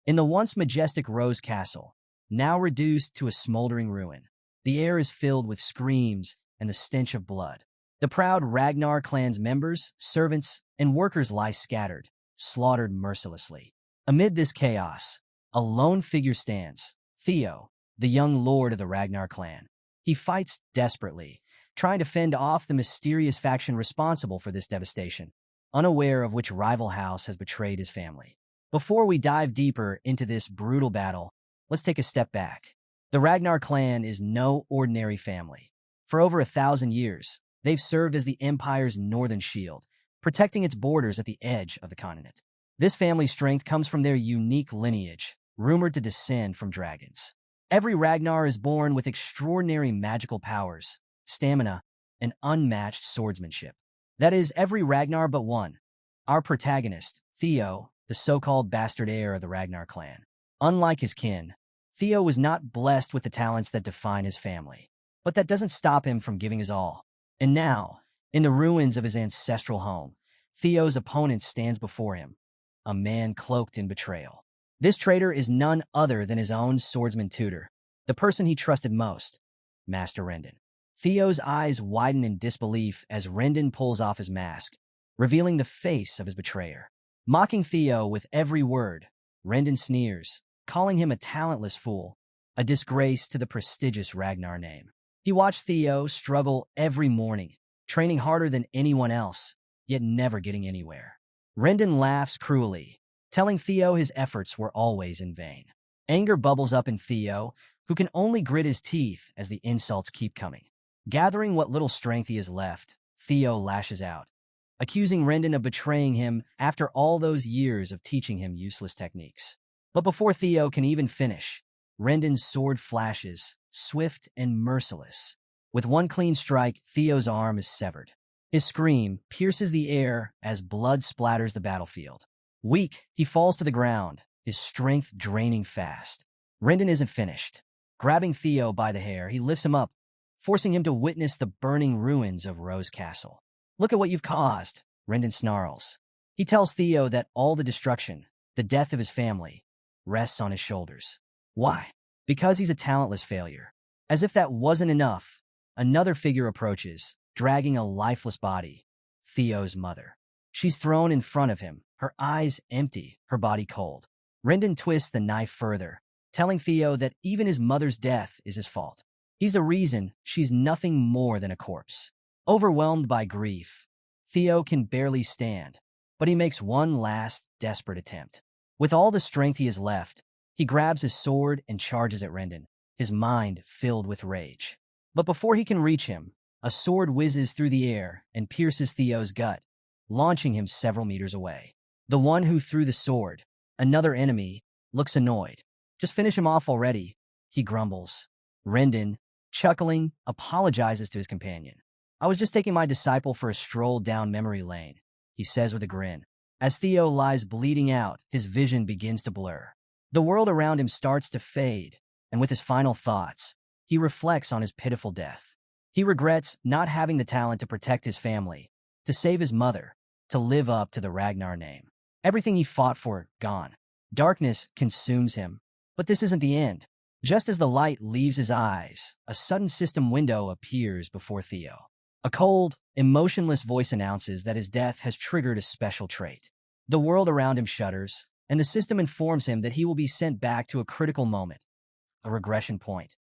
In the once majestic Rose Castle, now reduced to a smoldering ruin, the air is filled with screams and the stench of blood. The proud Ragnar clan's members, servants, and workers lie scattered, slaughtered mercilessly. Amid this chaos, a lone figure stands, Theo, the young lord of the Ragnar clan. He fights desperately, trying to fend off the mysterious faction responsible for this devastation, unaware of which rival house has betrayed his family. Before we dive deeper into this brutal battle, let's take a step back. The Ragnar clan is no ordinary family. For over 1,000 years, they've served as the Empire's northern shield, protecting its borders at the edge of the continent. This family's strength comes from their unique lineage, rumored to descend from dragons. Every Ragnar is born with extraordinary magical powers, stamina, and unmatched swordsmanship. That is, every Ragnar but one. Our protagonist, Theo, the so-called bastard heir of the Ragnar clan. Unlike his kin, Theo was not blessed with the talents that define his family. But that doesn't stop him from giving his all. And now, in the ruins of his ancestral home, Theo's opponent stands before him, a man cloaked in betrayal. This traitor is none other than his own swordsman tutor, the person he trusted most, Master Rendon. Theo's eyes widen in disbelief as Rendon pulls off his mask, revealing the face of his betrayer. Mocking Theo with every word, Rendon sneers, calling him a talentless fool, a disgrace to the prestigious Ragnar name. He watched Theo struggle every morning, training harder than anyone else, yet never getting anywhere. Rendon laughs cruelly, telling Theo his efforts were always in vain. Anger bubbles up in Theo, who can only grit his teeth as the insults keep coming. Gathering what little strength he has left, Theo lashes out, accusing Rendon of betraying him after all those years of teaching him useless techniques. But before Theo can even finish, Rendon's sword flashes, swift and merciless. With one clean strike, Theo's arm is severed. His scream pierces the air as blood splatters the battlefield. Weak, he falls to the ground, his strength draining fast. Rendon isn't finished. Grabbing Theo by the hair, he lifts him up, forcing him to witness the burning ruins of Rose Castle. "Look at what you've caused," Rendon snarls. He tells Theo that all the destruction, the death of his family, rests on his shoulders. Why? Because he's a talentless failure. As if that wasn't enough, another figure approaches, dragging a lifeless body, Theo's mother. She's thrown in front of him, her eyes empty, her body cold. Rendon twists the knife further, telling Theo that even his mother's death is his fault. He's the reason she's nothing more than a corpse. Overwhelmed by grief, Theo can barely stand, but he makes one last, desperate attempt. With all the strength he has left, he grabs his sword and charges at Rendon, his mind filled with rage. But before he can reach him, a sword whizzes through the air and pierces Theo's gut, launching him several meters away. The one who threw the sword, another enemy, looks annoyed. "Just finish him off already," he grumbles. Rendon, chuckling, apologizes to his companion. "I was just taking my disciple for a stroll down memory lane," he says with a grin. As Theo lies bleeding out, his vision begins to blur. The world around him starts to fade, and with his final thoughts, he reflects on his pitiful death. He regrets not having the talent to protect his family, to save his mother, to live up to the Ragnar name. Everything he fought for, gone. Darkness consumes him. But this isn't the end. Just as the light leaves his eyes, a sudden system window appears before Theo. A cold, emotionless voice announces that his death has triggered a special trait. The world around him shudders, and the system informs him that he will be sent back to a critical moment, a regression point,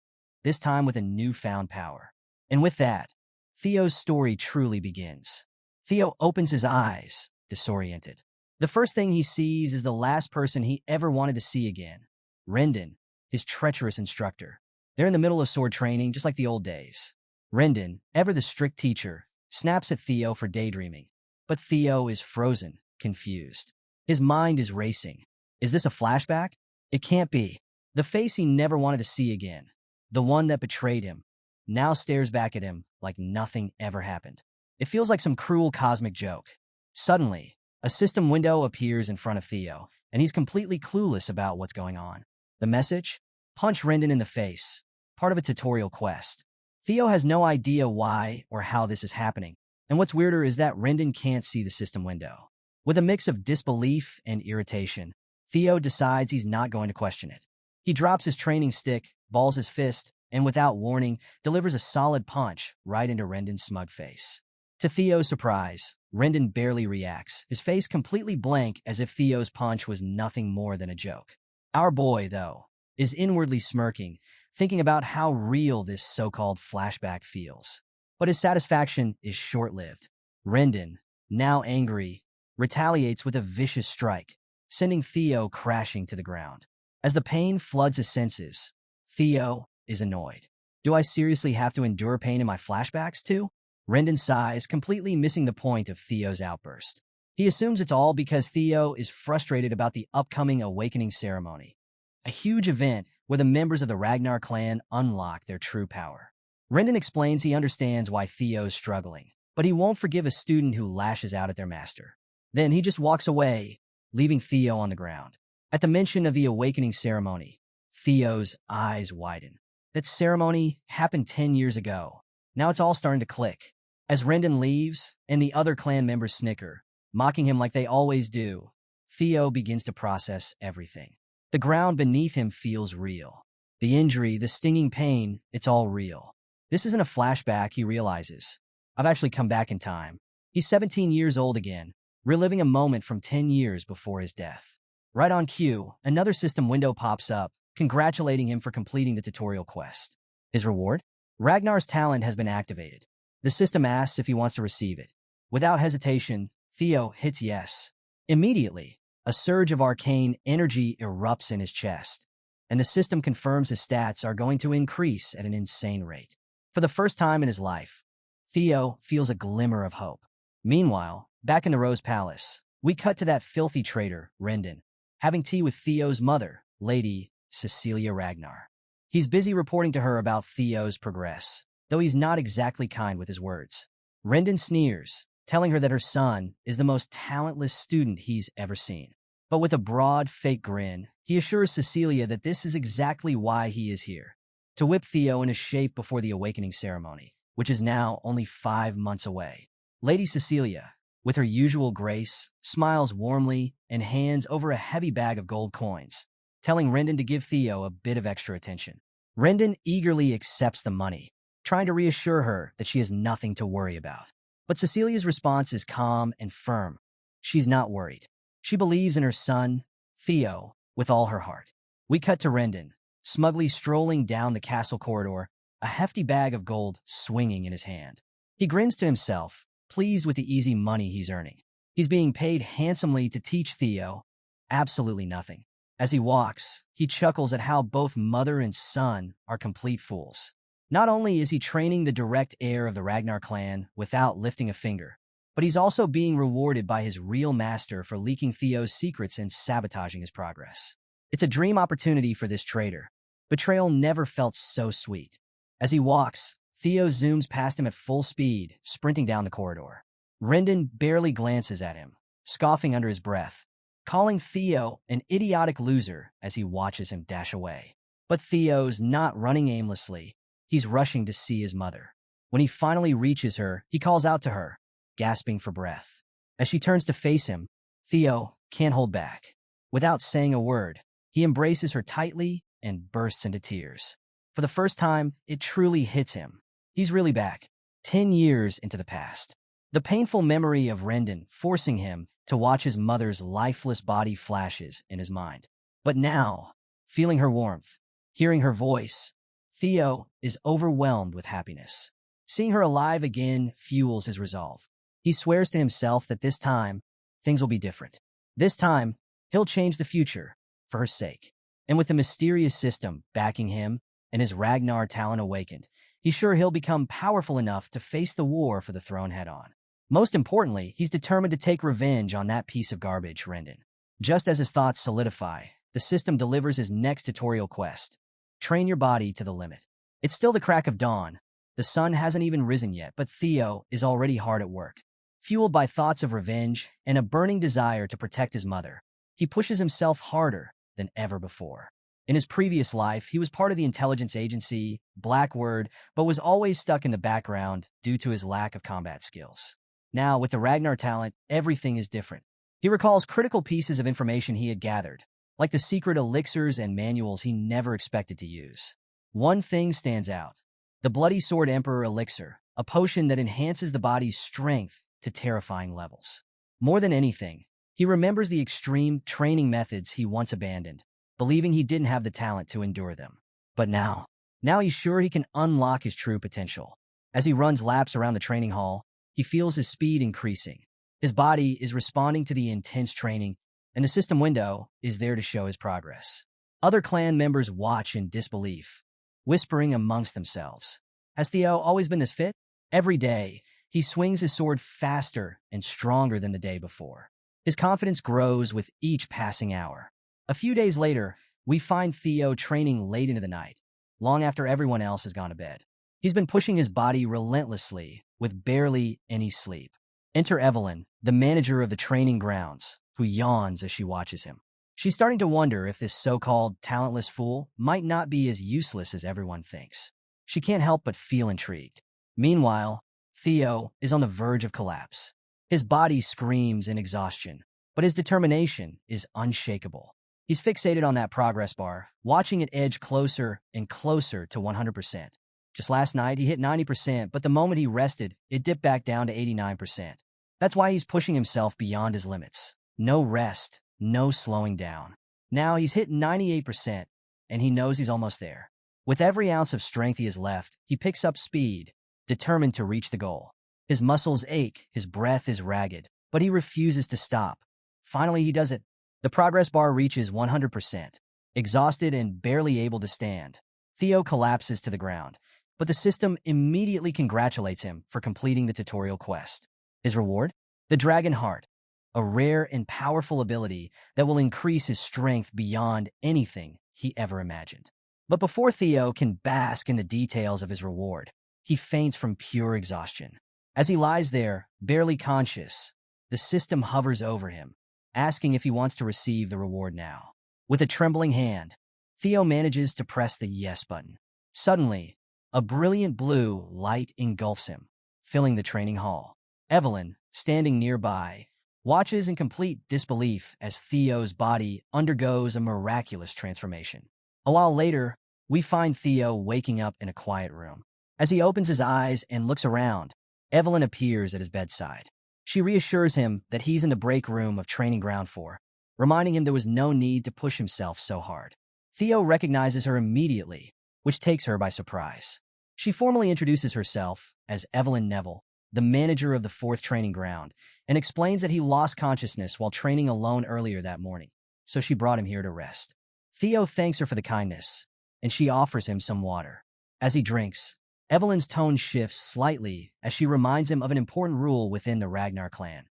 this time with a newfound power. And with that, Theo's story truly begins. Theo opens his eyes, disoriented. The first thing he sees is the last person he ever wanted to see again, Rendon, his treacherous instructor. They're in the middle of sword training, just like the old days. Rendon, ever the strict teacher, snaps at Theo for daydreaming. But Theo is frozen, confused. His mind is racing. Is this a flashback? It can't be. The face he never wanted to see again, the one that betrayed him, now stares back at him like nothing ever happened. It feels like some cruel cosmic joke. Suddenly, a system window appears in front of Theo, and he's completely clueless about what's going on. The message? Punch Rendon in the face, part of a tutorial quest. Theo has no idea why or how this is happening, and what's weirder is that Rendon can't see the system window. With a mix of disbelief and irritation, Theo decides he's not going to question it. He drops his training stick, balls his fist, and without warning, delivers a solid punch right into Rendon's smug face. To Theo's surprise, Rendon barely reacts, his face completely blank as if Theo's punch was nothing more than a joke. Our boy, though, is inwardly smirking, thinking about how real this so-called flashback feels. But his satisfaction is short-lived. Rendon, now angry, retaliates with a vicious strike, sending Theo crashing to the ground. As the pain floods his senses, Theo is annoyed. Do I seriously have to endure pain in my flashbacks too? Rendon sighs, completely missing the point of Theo's outburst. He assumes it's all because Theo is frustrated about the upcoming awakening ceremony, a huge event where the members of the Ragnar clan unlock their true power. Rendon explains he understands why Theo's struggling, but he won't forgive a student who lashes out at their master. Then he just walks away, leaving Theo on the ground. At the mention of the awakening ceremony, Theo's eyes widen. That ceremony happened 10 years ago. Now it's all starting to click. As Rendon leaves, and the other clan members snicker, mocking him like they always do, Theo begins to process everything. The ground beneath him feels real. The injury, the stinging pain, it's all real. This isn't a flashback, he realizes. I've actually come back in time. He's 17 years old again, reliving a moment from 10 years before his death. Right on cue, another system window pops up, congratulating him for completing the tutorial quest. His reward? Ragnar's talent has been activated. The system asks if he wants to receive it. Without hesitation, Theo hits yes. Immediately, a surge of arcane energy erupts in his chest, and the system confirms his stats are going to increase at an insane rate. For the first time in his life, Theo feels a glimmer of hope. Meanwhile, back in the Rose Palace, we cut to that filthy traitor, Rendon, having tea with Theo's mother, Lady Cecilia Ragnar. He's busy reporting to her about Theo's progress, though he's not exactly kind with his words. Rendon sneers, telling her that her son is the most talentless student he's ever seen. But with a broad, fake grin, he assures Cecilia that this is exactly why he is here, to whip Theo into shape before the awakening ceremony, which is now only 5 months away. Lady Cecilia, with her usual grace, smiles warmly and hands over a heavy bag of gold coins, telling Rendon to give Theo a bit of extra attention. Rendon eagerly accepts the money, trying to reassure her that she has nothing to worry about. But Cecilia's response is calm and firm. She's not worried. She believes in her son, Theo, with all her heart. We cut to Rendon, smugly strolling down the castle corridor, a hefty bag of gold swinging in his hand. He grins to himself, pleased with the easy money he's earning. He's being paid handsomely to teach Theo absolutely nothing. As he walks, he chuckles at how both mother and son are complete fools. Not only is he training the direct heir of the Ragnar clan without lifting a finger, but he's also being rewarded by his real master for leaking Theo's secrets and sabotaging his progress. It's a dream opportunity for this traitor. Betrayal never felt so sweet. As he walks, Theo zooms past him at full speed, sprinting down the corridor. Rendon barely glances at him, scoffing under his breath, calling Theo an idiotic loser as he watches him dash away. But Theo's not running aimlessly. He's rushing to see his mother. When he finally reaches her, he calls out to her, gasping for breath. As she turns to face him, Theo can't hold back. Without saying a word, he embraces her tightly and bursts into tears. For the first time, it truly hits him. He's really back, 10 years into the past. The painful memory of Rendon forcing him to watch his mother's lifeless body flashes in his mind. But now, feeling her warmth, hearing her voice, Theo is overwhelmed with happiness. Seeing her alive again fuels his resolve. He swears to himself that this time, things will be different. This time, he'll change the future for her sake. And with the mysterious system backing him and his Ragnar talent awakened, he's sure he'll become powerful enough to face the war for the throne head-on. Most importantly, he's determined to take revenge on that piece of garbage, Rendon. Just as his thoughts solidify, the system delivers his next tutorial quest. Train your body to the limit. It's still the crack of dawn. The sun hasn't even risen yet, but Theo is already hard at work. Fueled by thoughts of revenge and a burning desire to protect his mother, he pushes himself harder than ever before. In his previous life, he was part of the intelligence agency, Blackword, but was always stuck in the background due to his lack of combat skills. Now, with the Ragnar talent, everything is different. He recalls critical pieces of information he had gathered, like the secret elixirs and manuals he never expected to use. One thing stands out: the Bloody Sword Emperor Elixir, a potion that enhances the body's strength to terrifying levels. More than anything, he remembers the extreme training methods he once abandoned, believing he didn't have the talent to endure them. But now he's sure he can unlock his true potential. As he runs laps around the training hall, he feels his speed increasing. His body is responding to the intense training, and the system window is there to show his progress. Other clan members watch in disbelief, whispering amongst themselves. Has Theo always been this fit? Every day, he swings his sword faster and stronger than the day before. His confidence grows with each passing hour. A few days later, we find Theo training late into the night, long after everyone else has gone to bed. He's been pushing his body relentlessly, with barely any sleep. Enter Evelyn, the manager of the training grounds, who yawns as she watches him. She's starting to wonder if this so-called talentless fool might not be as useless as everyone thinks. She can't help but feel intrigued. Meanwhile, Theo is on the verge of collapse. His body screams in exhaustion, but his determination is unshakable. He's fixated on that progress bar, watching it edge closer and closer to 100%. Just last night, he hit 90%, but the moment he rested, it dipped back down to 89%. That's why he's pushing himself beyond his limits. No rest, no slowing down. Now he's hit 98%, and he knows he's almost there. With every ounce of strength he has left, he picks up speed, determined to reach the goal. His muscles ache, his breath is ragged, but he refuses to stop. Finally, he does it. The progress bar reaches 100%. Exhausted and barely able to stand, Theo collapses to the ground, but the system immediately congratulates him for completing the tutorial quest. His reward? The Dragon Heart, a rare and powerful ability that will increase his strength beyond anything he ever imagined. But before Theo can bask in the details of his reward, he faints from pure exhaustion. As he lies there, barely conscious, the system hovers over him, asking if he wants to receive the reward now. With a trembling hand, Theo manages to press the yes button. Suddenly, a brilliant blue light engulfs him, filling the training hall. Evelyn, standing nearby, watches in complete disbelief as Theo's body undergoes a miraculous transformation. A while later, we find Theo waking up in a quiet room. As he opens his eyes and looks around, Evelyn appears at his bedside. She reassures him that he's in the break room of Training Ground 4, reminding him there was no need to push himself so hard. Theo recognizes her immediately, which takes her by surprise. She formally introduces herself as Evelyn Neville, the manager of the 4th Training Ground, and explains that he lost consciousness while training alone earlier that morning, so she brought him here to rest. Theo thanks her for the kindness, and she offers him some water. As he drinks, Evelyn's tone shifts slightly as she reminds him of an important rule within the Ragnar clan.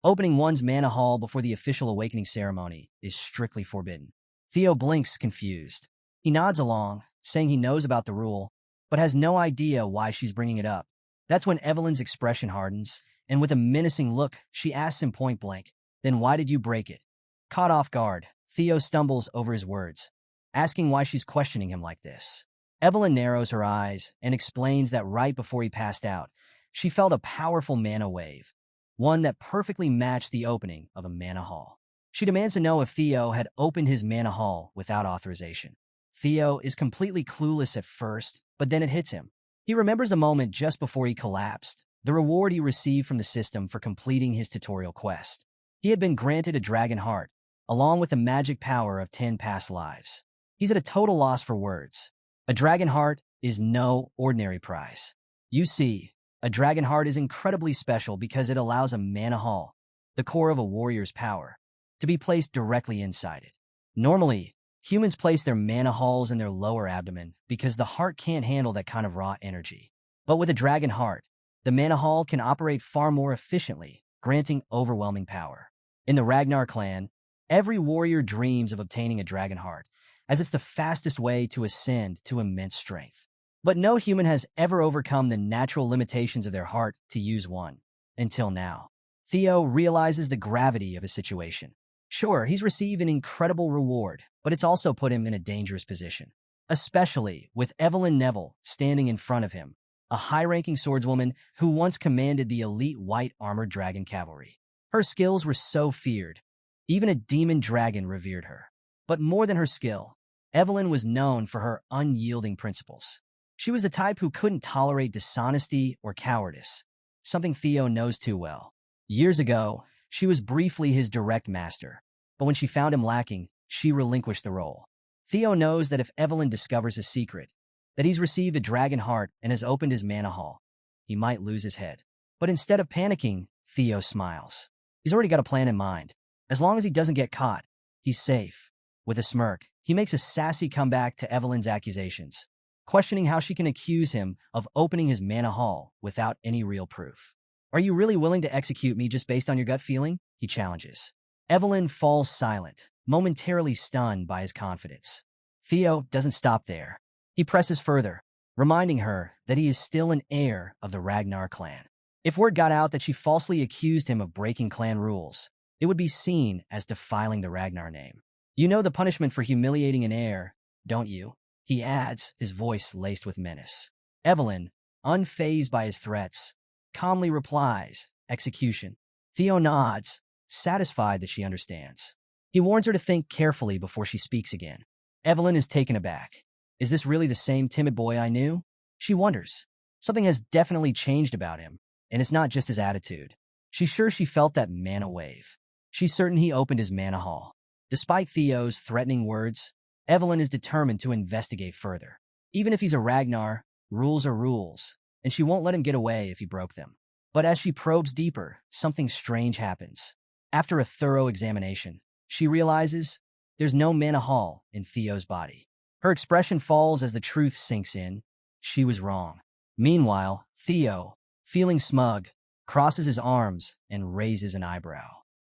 Opening one's mana hall before the official awakening ceremony is strictly forbidden. Theo blinks, confused. He nods along, saying he knows about the rule, but has no idea why she's bringing it up. That's when Evelyn's expression hardens, and with a menacing look, she asks him point blank, "Then why did you break it?" Caught off guard, Theo stumbles over his words, asking why she's questioning him like this. Evelyn narrows her eyes and explains that right before he passed out, she felt a powerful mana wave, one that perfectly matched the opening of a mana hall. She demands to know if Theo had opened his mana hall without authorization. Theo is completely clueless at first, but then it hits him. He remembers the moment just before he collapsed, the reward he received from the system for completing his tutorial quest. He had been granted a Dragon Heart, along with the magic power of 10 past lives. He's at a total loss for words. A Dragon Heart is no ordinary prize. You see, a Dragon Heart is incredibly special because it allows a mana hall, the core of a warrior's power, to be placed directly inside it. Normally, humans place their mana halls in their lower abdomen because the heart can't handle that kind of raw energy. But with a Dragon Heart, the mana hall can operate far more efficiently, granting overwhelming power. In the Ragnar clan, every warrior dreams of obtaining a Dragon Heart, as it's the fastest way to ascend to immense strength. But no human has ever overcome the natural limitations of their heart to use one. Until now. Theo realizes the gravity of his situation. Sure, he's received an incredible reward, but it's also put him in a dangerous position. Especially with Evelyn Neville standing in front of him, a high-ranking swordswoman who once commanded the elite white armored dragon cavalry. Her skills were so feared, even a demon dragon revered her. But more than her skill, Evelyn was known for her unyielding principles. She was the type who couldn't tolerate dishonesty or cowardice, something Theo knows too well. Years ago, she was briefly his direct master, but when she found him lacking, she relinquished the role. Theo knows that if Evelyn discovers his secret, that he's received a dragon heart and has opened his mana hall, he might lose his head. But instead of panicking, Theo smiles. He's already got a plan in mind. As long as he doesn't get caught, he's safe. With a smirk, he makes a sassy comeback to Evelyn's accusations, questioning how she can accuse him of opening his mana hall without any real proof. Are you really willing to execute me just based on your gut feeling? He challenges. Evelyn falls silent, momentarily stunned by his confidence. Theo doesn't stop there. He presses further, reminding her that he is still an heir of the Ragnar clan. If word got out that she falsely accused him of breaking clan rules, it would be seen as defiling the Ragnar name. You know the punishment for humiliating an heir, don't you? He adds, his voice laced with menace. Evelyn, unfazed by his threats, calmly replies, execution. Theo nods, satisfied that she understands. He warns her to think carefully before she speaks again. Evelyn is taken aback. Is this really the same timid boy I knew? She wonders. Something has definitely changed about him, and it's not just his attitude. She's sure she felt that mana wave. She's certain he opened his mana hall. Despite Theo's threatening words, Evelyn is determined to investigate further. Even if he's a Ragnar, rules are rules, and she won't let him get away if he broke them. But as she probes deeper, something strange happens. After a thorough examination, she realizes there's no mana hall in Theo's body. Her expression falls as the truth sinks in. She was wrong. Meanwhile, Theo, feeling smug, crosses his arms and raises an eyebrow.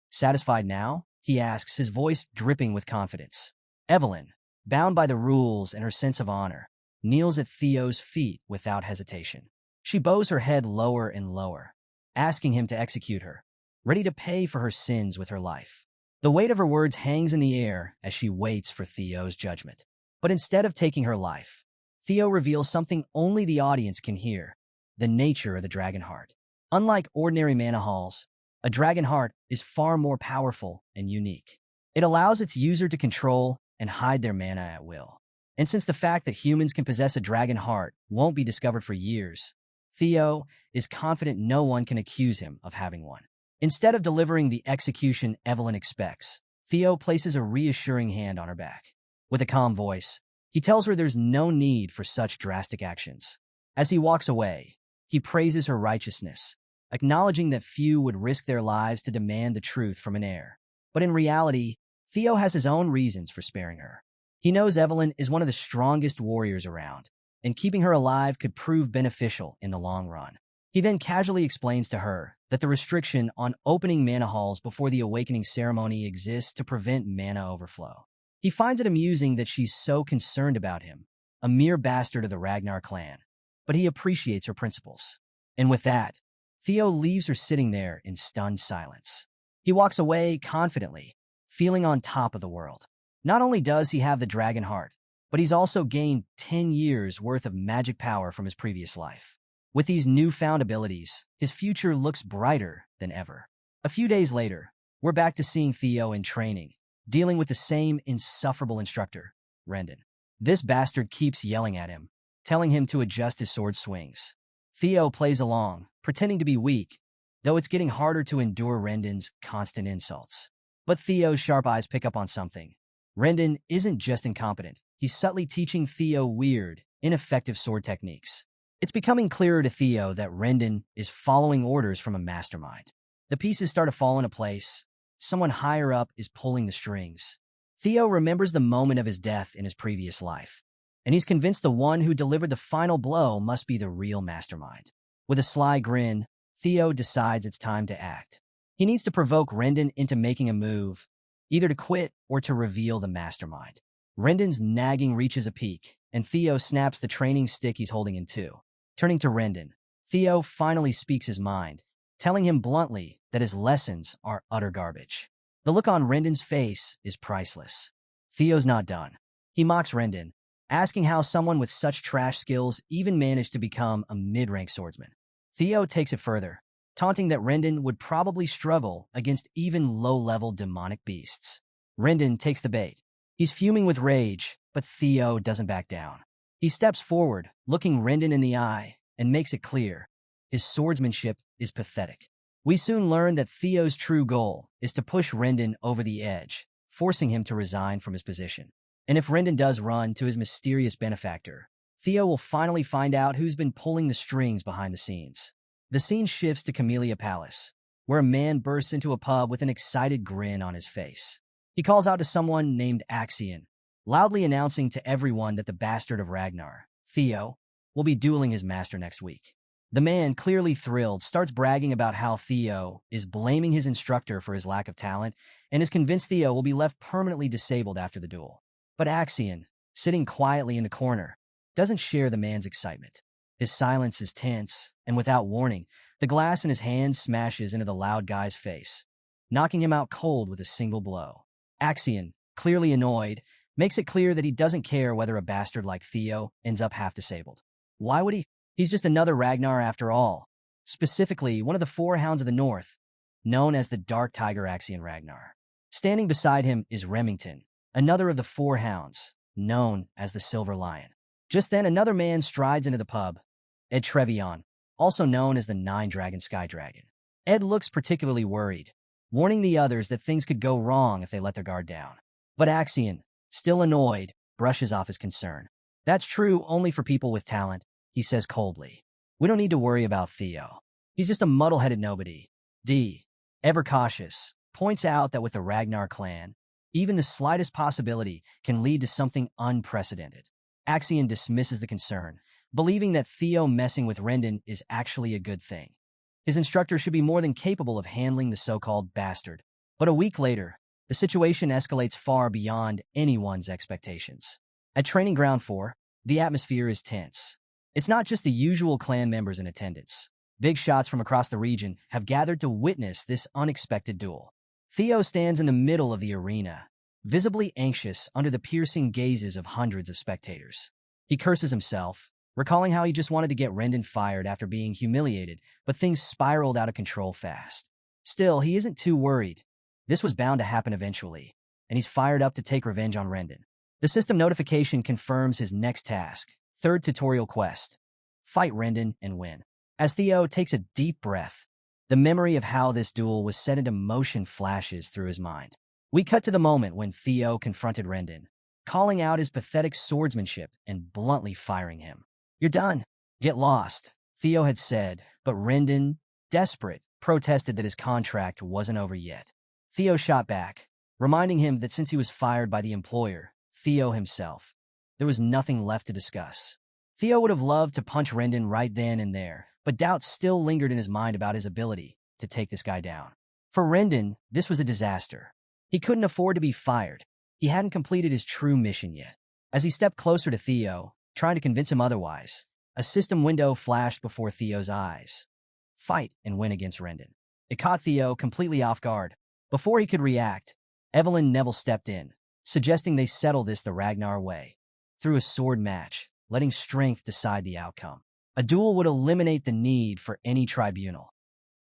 Satisfied now? He asks, his voice dripping with confidence. Evelyn, bound by the rules and her sense of honor, kneels at Theo's feet without hesitation. She bows her head lower and lower, asking him to execute her, ready to pay for her sins with her life. The weight of her words hangs in the air as she waits for Theo's judgment. But instead of taking her life, Theo reveals something only the audience can hear, the nature of the dragon heart. Unlike ordinary mana halls, a dragon heart is far more powerful and unique. It allows its user to control and hide their mana at will. And since the fact that humans can possess a dragon heart won't be discovered for years, Theo is confident no one can accuse him of having one. Instead of delivering the execution Evelyn expects, Theo places a reassuring hand on her back. With a calm voice, he tells her there's no need for such drastic actions. As he walks away, he praises her righteousness, acknowledging that few would risk their lives to demand the truth from an heir. But in reality, Theo has his own reasons for sparing her. He knows Evelyn is one of the strongest warriors around, and keeping her alive could prove beneficial in the long run. He then casually explains to her that the restriction on opening mana halls before the awakening ceremony exists to prevent mana overflow. He finds it amusing that she's so concerned about him, a mere bastard of the Ragnar clan, but he appreciates her principles. And with that, Theo leaves her sitting there in stunned silence. He walks away confidently, feeling on top of the world. Not only does he have the dragon heart, but he's also gained 10 years worth of magic power from his previous life. With these newfound abilities, his future looks brighter than ever. A few days later, we're back to seeing Theo in training, dealing with the same insufferable instructor, Rendon. This bastard keeps yelling at him, telling him to adjust his sword swings. Theo plays along, pretending to be weak, though it's getting harder to endure Rendon's constant insults. But Theo's sharp eyes pick up on something. Rendon isn't just incompetent, he's subtly teaching Theo weird, ineffective sword techniques. It's becoming clearer to Theo that Rendon is following orders from a mastermind. The pieces start to fall into place. Someone higher up is pulling the strings. Theo remembers the moment of his death in his previous life, and he's convinced the one who delivered the final blow must be the real mastermind. With a sly grin, Theo decides it's time to act. He needs to provoke Rendon into making a move, either to quit or to reveal the mastermind. Rendon's nagging reaches a peak, and Theo snaps the training stick he's holding in two. Turning to Rendon, Theo finally speaks his mind, telling him bluntly that his lessons are utter garbage. The look on Rendon's face is priceless. Theo's not done. He mocks Rendon, asking how someone with such trash skills even managed to become a mid-rank swordsman. Theo takes it further, taunting that Rendon would probably struggle against even low-level demonic beasts. Rendon takes the bait. He's fuming with rage, but Theo doesn't back down. He steps forward, looking Rendon in the eye, and makes it clear. His swordsmanship is pathetic. We soon learn that Theo's true goal is to push Rendon over the edge, forcing him to resign from his position. And if Rendon does run to his mysterious benefactor, Theo will finally find out who's been pulling the strings behind the scenes. The scene shifts to Camellia Palace, where a man bursts into a pub with an excited grin on his face. He calls out to someone named Axion, loudly announcing to everyone that the bastard of Ragnar, Theo, will be dueling his master next week. The man, clearly thrilled, starts bragging about how Theo is blaming his instructor for his lack of talent and is convinced Theo will be left permanently disabled after the duel. But Axion, sitting quietly in the corner, doesn't share the man's excitement. His silence is tense, and without warning, the glass in his hand smashes into the loud guy's face, knocking him out cold with a single blow. Axion, clearly annoyed, makes it clear that he doesn't care whether a bastard like Theo ends up half-disabled. Why would he? He's just another Ragnar after all. Specifically, one of the four hounds of the north, known as the Dark Tiger Axion Ragnar. Standing beside him is Remington, another of the four hounds, known as the Silver Lion. Just then, another man strides into the pub, Ed Trevion, also known as the Nine-Dragon Sky Dragon. Ed looks particularly worried, warning the others that things could go wrong if they let their guard down. But Axion, still annoyed, brushes off his concern. That's true only for people with talent, he says coldly. We don't need to worry about Theo. He's just a muddle-headed nobody. D, ever cautious, points out that with the Ragnar clan, even the slightest possibility can lead to something unprecedented. Axion dismisses the concern, believing that Theo messing with Rendon is actually a good thing. His instructor should be more than capable of handling the so-called bastard. But a week later, the situation escalates far beyond anyone's expectations. At Training Ground 4, the atmosphere is tense. It's not just the usual clan members in attendance. Big shots from across the region have gathered to witness this unexpected duel. Theo stands in the middle of the arena, visibly anxious under the piercing gazes of hundreds of spectators. He curses himself, recalling how he just wanted to get Rendon fired after being humiliated, but things spiraled out of control fast. Still, he isn't too worried. This was bound to happen eventually, and he's fired up to take revenge on Rendon. The system notification confirms his next task, third tutorial quest: fight Rendon and win. As Theo takes a deep breath, the memory of how this duel was set into motion flashes through his mind. We cut to the moment when Theo confronted Rendon, calling out his pathetic swordsmanship and bluntly firing him. You're done. Get lost, Theo had said, but Rendon, desperate, protested that his contract wasn't over yet. Theo shot back, reminding him that since he was fired by the employer, Theo himself, there was nothing left to discuss. Theo would have loved to punch Rendon right then and there, but doubts still lingered in his mind about his ability to take this guy down. For Rendon, this was a disaster. He couldn't afford to be fired. He hadn't completed his true mission yet. As he stepped closer to Theo, trying to convince him otherwise, a system window flashed before Theo's eyes. Fight and win against Rendon. It caught Theo completely off guard. Before he could react, Evelyn Neville stepped in, suggesting they settle this the Ragnar way, through a sword match, letting strength decide the outcome. A duel would eliminate the need for any tribunal.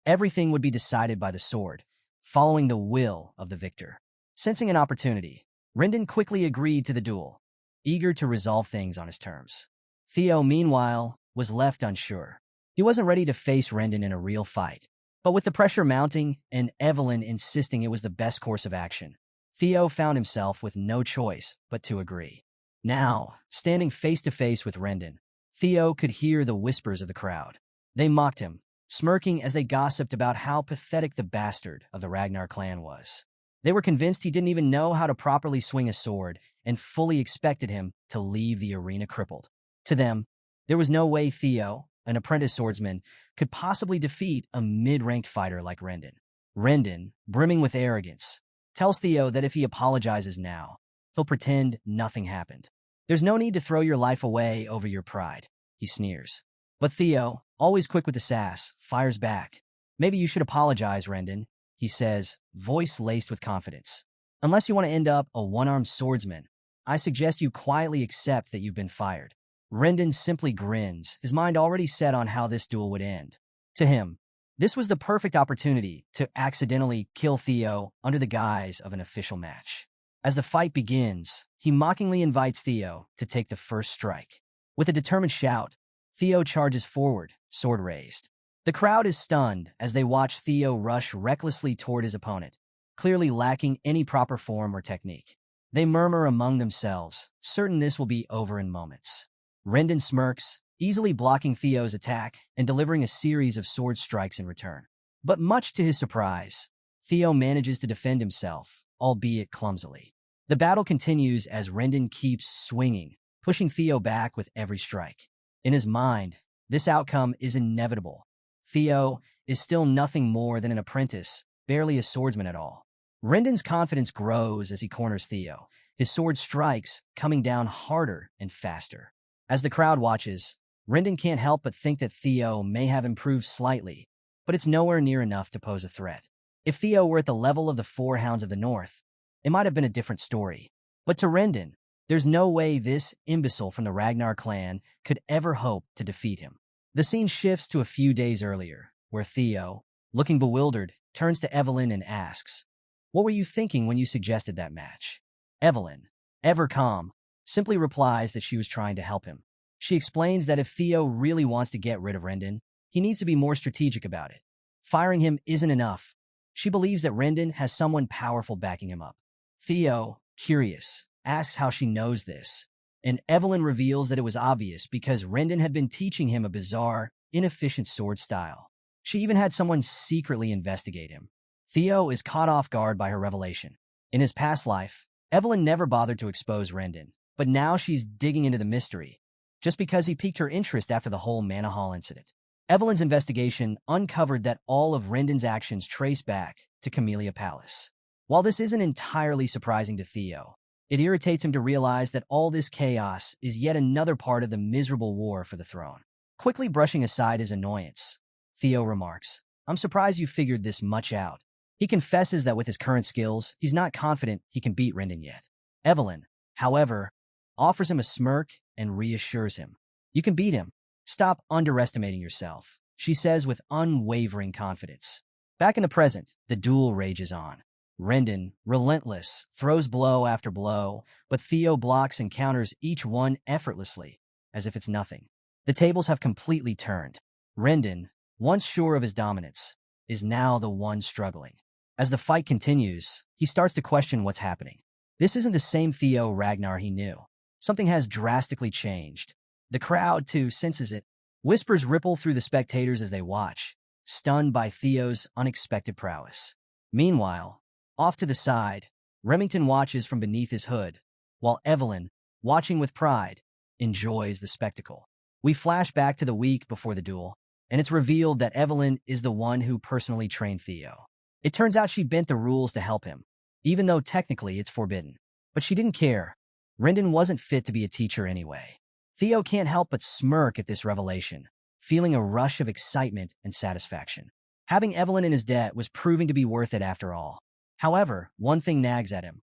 Everything would be decided by the sword, following the will of the victor. Sensing an opportunity, Rendon quickly agreed to the duel, eager to resolve things on his terms. Theo, meanwhile, was left unsure. He wasn't ready to face Rendon in a real fight. But with the pressure mounting and Evelyn insisting it was the best course of action, Theo found himself with no choice but to agree. Now, standing face-to-face with Rendon, Theo could hear the whispers of the crowd. They mocked him, smirking as they gossiped about how pathetic the bastard of the Ragnar clan was. They were convinced he didn't even know how to properly swing a sword and fully expected him to leave the arena crippled. To them, there was no way Theo, an apprentice swordsman, could possibly defeat a mid-ranked fighter like Rendon. Rendon, brimming with arrogance, tells Theo that if he apologizes now, he'll pretend nothing happened. There's no need to throw your life away over your pride, he sneers. But Theo, always quick with the sass, fires back. Maybe you should apologize, Rendon, he says, voice laced with confidence. Unless you want to end up a one-armed swordsman, I suggest you quietly accept that you've been fired. Rendon simply grins, his mind already set on how this duel would end. To him, this was the perfect opportunity to accidentally kill Theo under the guise of an official match. As the fight begins, he mockingly invites Theo to take the first strike. With a determined shout, Theo charges forward, sword raised. The crowd is stunned as they watch Theo rush recklessly toward his opponent, clearly lacking any proper form or technique. They murmur among themselves, certain this will be over in moments. Rendon smirks, easily blocking Theo's attack and delivering a series of sword strikes in return. But much to his surprise, Theo manages to defend himself, albeit clumsily. The battle continues as Rendon keeps swinging, pushing Theo back with every strike. In his mind, this outcome is inevitable. Theo is still nothing more than an apprentice, barely a swordsman at all. Rendon's confidence grows as he corners Theo, his sword strikes coming down harder and faster. As the crowd watches, Rendon can't help but think that Theo may have improved slightly, but it's nowhere near enough to pose a threat. If Theo were at the level of the Four Hounds of the North, it might have been a different story. But to Rendon, there's no way this imbecile from the Ragnar clan could ever hope to defeat him. The scene shifts to a few days earlier, where Theo, looking bewildered, turns to Evelyn and asks, "What were you thinking when you suggested that match?" Evelyn, ever calm, simply replies that she was trying to help him. She explains that if Theo really wants to get rid of Rendon, he needs to be more strategic about it. Firing him isn't enough. She believes that Rendon has someone powerful backing him up. Theo, curious, asks how she knows this, and Evelyn reveals that it was obvious because Rendon had been teaching him a bizarre, inefficient sword style. She even had someone secretly investigate him. Theo is caught off guard by her revelation. In his past life, Evelyn never bothered to expose Rendon, but now she's digging into the mystery, just because he piqued her interest after the whole Manhua incident. Evelyn's investigation uncovered that all of Rendon's actions trace back to Camellia Palace. While this isn't entirely surprising to Theo, it irritates him to realize that all this chaos is yet another part of the miserable war for the throne. Quickly brushing aside his annoyance, Theo remarks, "I'm surprised you figured this much out." He confesses that with his current skills, he's not confident he can beat Rendon yet. Evelyn, however, offers him a smirk and reassures him. "You can beat him. Stop underestimating yourself," she says with unwavering confidence. Back in the present, the duel rages on. Rendon, relentless, throws blow after blow, but Theo blocks and counters each one effortlessly, as if it's nothing. The tables have completely turned. Rendon, once sure of his dominance, is now the one struggling. As the fight continues, he starts to question what's happening. This isn't the same Theo Ragnar he knew. Something has drastically changed. The crowd, too, senses it. Whispers ripple through the spectators as they watch, stunned by Theo's unexpected prowess. Meanwhile, off to the side, Remington watches from beneath his hood, while Evelyn, watching with pride, enjoys the spectacle. We flash back to the week before the duel, and it's revealed that Evelyn is the one who personally trained Theo. It turns out she bent the rules to help him, even though technically it's forbidden. But she didn't care. Rendon wasn't fit to be a teacher anyway. Theo can't help but smirk at this revelation, feeling a rush of excitement and satisfaction. Having Evelyn in his debt was proving to be worth it after all. However, one thing nags at him.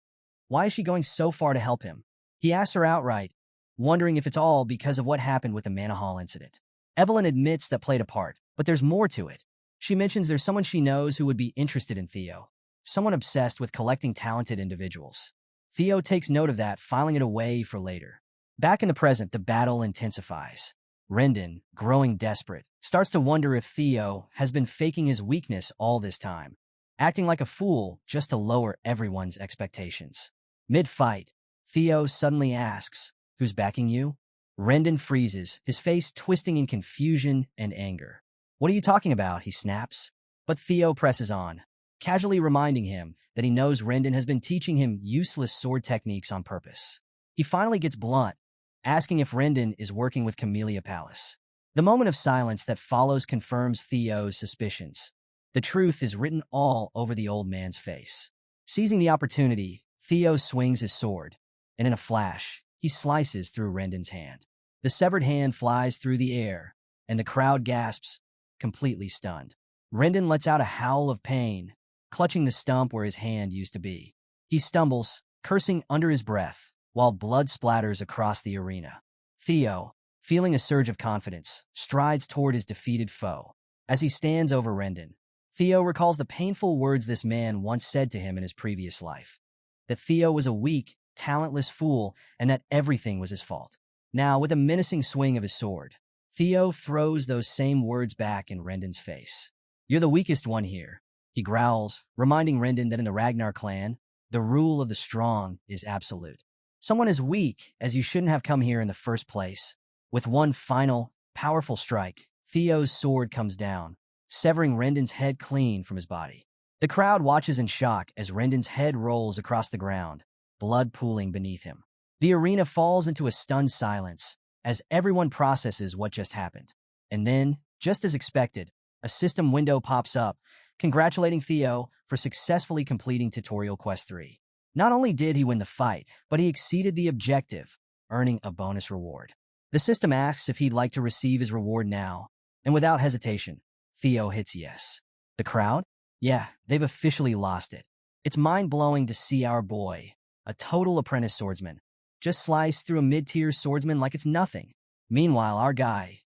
Why is she going so far to help him? He asks her outright, wondering if it's all because of what happened with the Manhua incident. Evelyn admits that played a part, but there's more to it. She mentions there's someone she knows who would be interested in Theo, someone obsessed with collecting talented individuals. Theo takes note of that, filing it away for later. Back in the present, the battle intensifies. Rendon, growing desperate, starts to wonder if Theo has been faking his weakness all this time, acting like a fool just to lower everyone's expectations. Mid-fight, Theo suddenly asks, "Who's backing you?" Rendon freezes, his face twisting in confusion and anger. "What are you talking about?" he snaps. But Theo presses on, casually reminding him that he knows Rendon has been teaching him useless sword techniques on purpose. He finally gets blunt, asking if Rendon is working with Camellia Palace. The moment of silence that follows confirms Theo's suspicions. The truth is written all over the old man's face. Seizing the opportunity, Theo swings his sword, and in a flash, he slices through Rendon's hand. The severed hand flies through the air, and the crowd gasps, completely stunned. Rendon lets out a howl of pain, clutching the stump where his hand used to be. He stumbles, cursing under his breath, while blood splatters across the arena. Theo, feeling a surge of confidence, strides toward his defeated foe. As he stands over Rendon, Theo recalls the painful words this man once said to him in his previous life. that Theo was a weak, talentless fool and that everything was his fault. Now, with a menacing swing of his sword, Theo throws those same words back in Rendon's face. "You're the weakest one here," he growls, reminding Rendon that in the Ragnar clan, the rule of the strong is absolute. Someone as weak as you shouldn't have come here in the first place. With one final, powerful strike, Theo's sword comes down, severing Rendon's head clean from his body. The crowd watches in shock as Rendon's head rolls across the ground, blood pooling beneath him. The arena falls into a stunned silence as everyone processes what just happened. And then, just as expected, a system window pops up, congratulating Theo for successfully completing Tutorial Quest 3. Not only did he win the fight, but he exceeded the objective, earning a bonus reward. The system asks if he'd like to receive his reward now, and without hesitation, Theo hits yes. The crowd? Yeah, they've officially lost it. It's mind-blowing to see our boy, a total apprentice swordsman, just slice through a mid-tier swordsman like it's nothing. Meanwhile, our guy,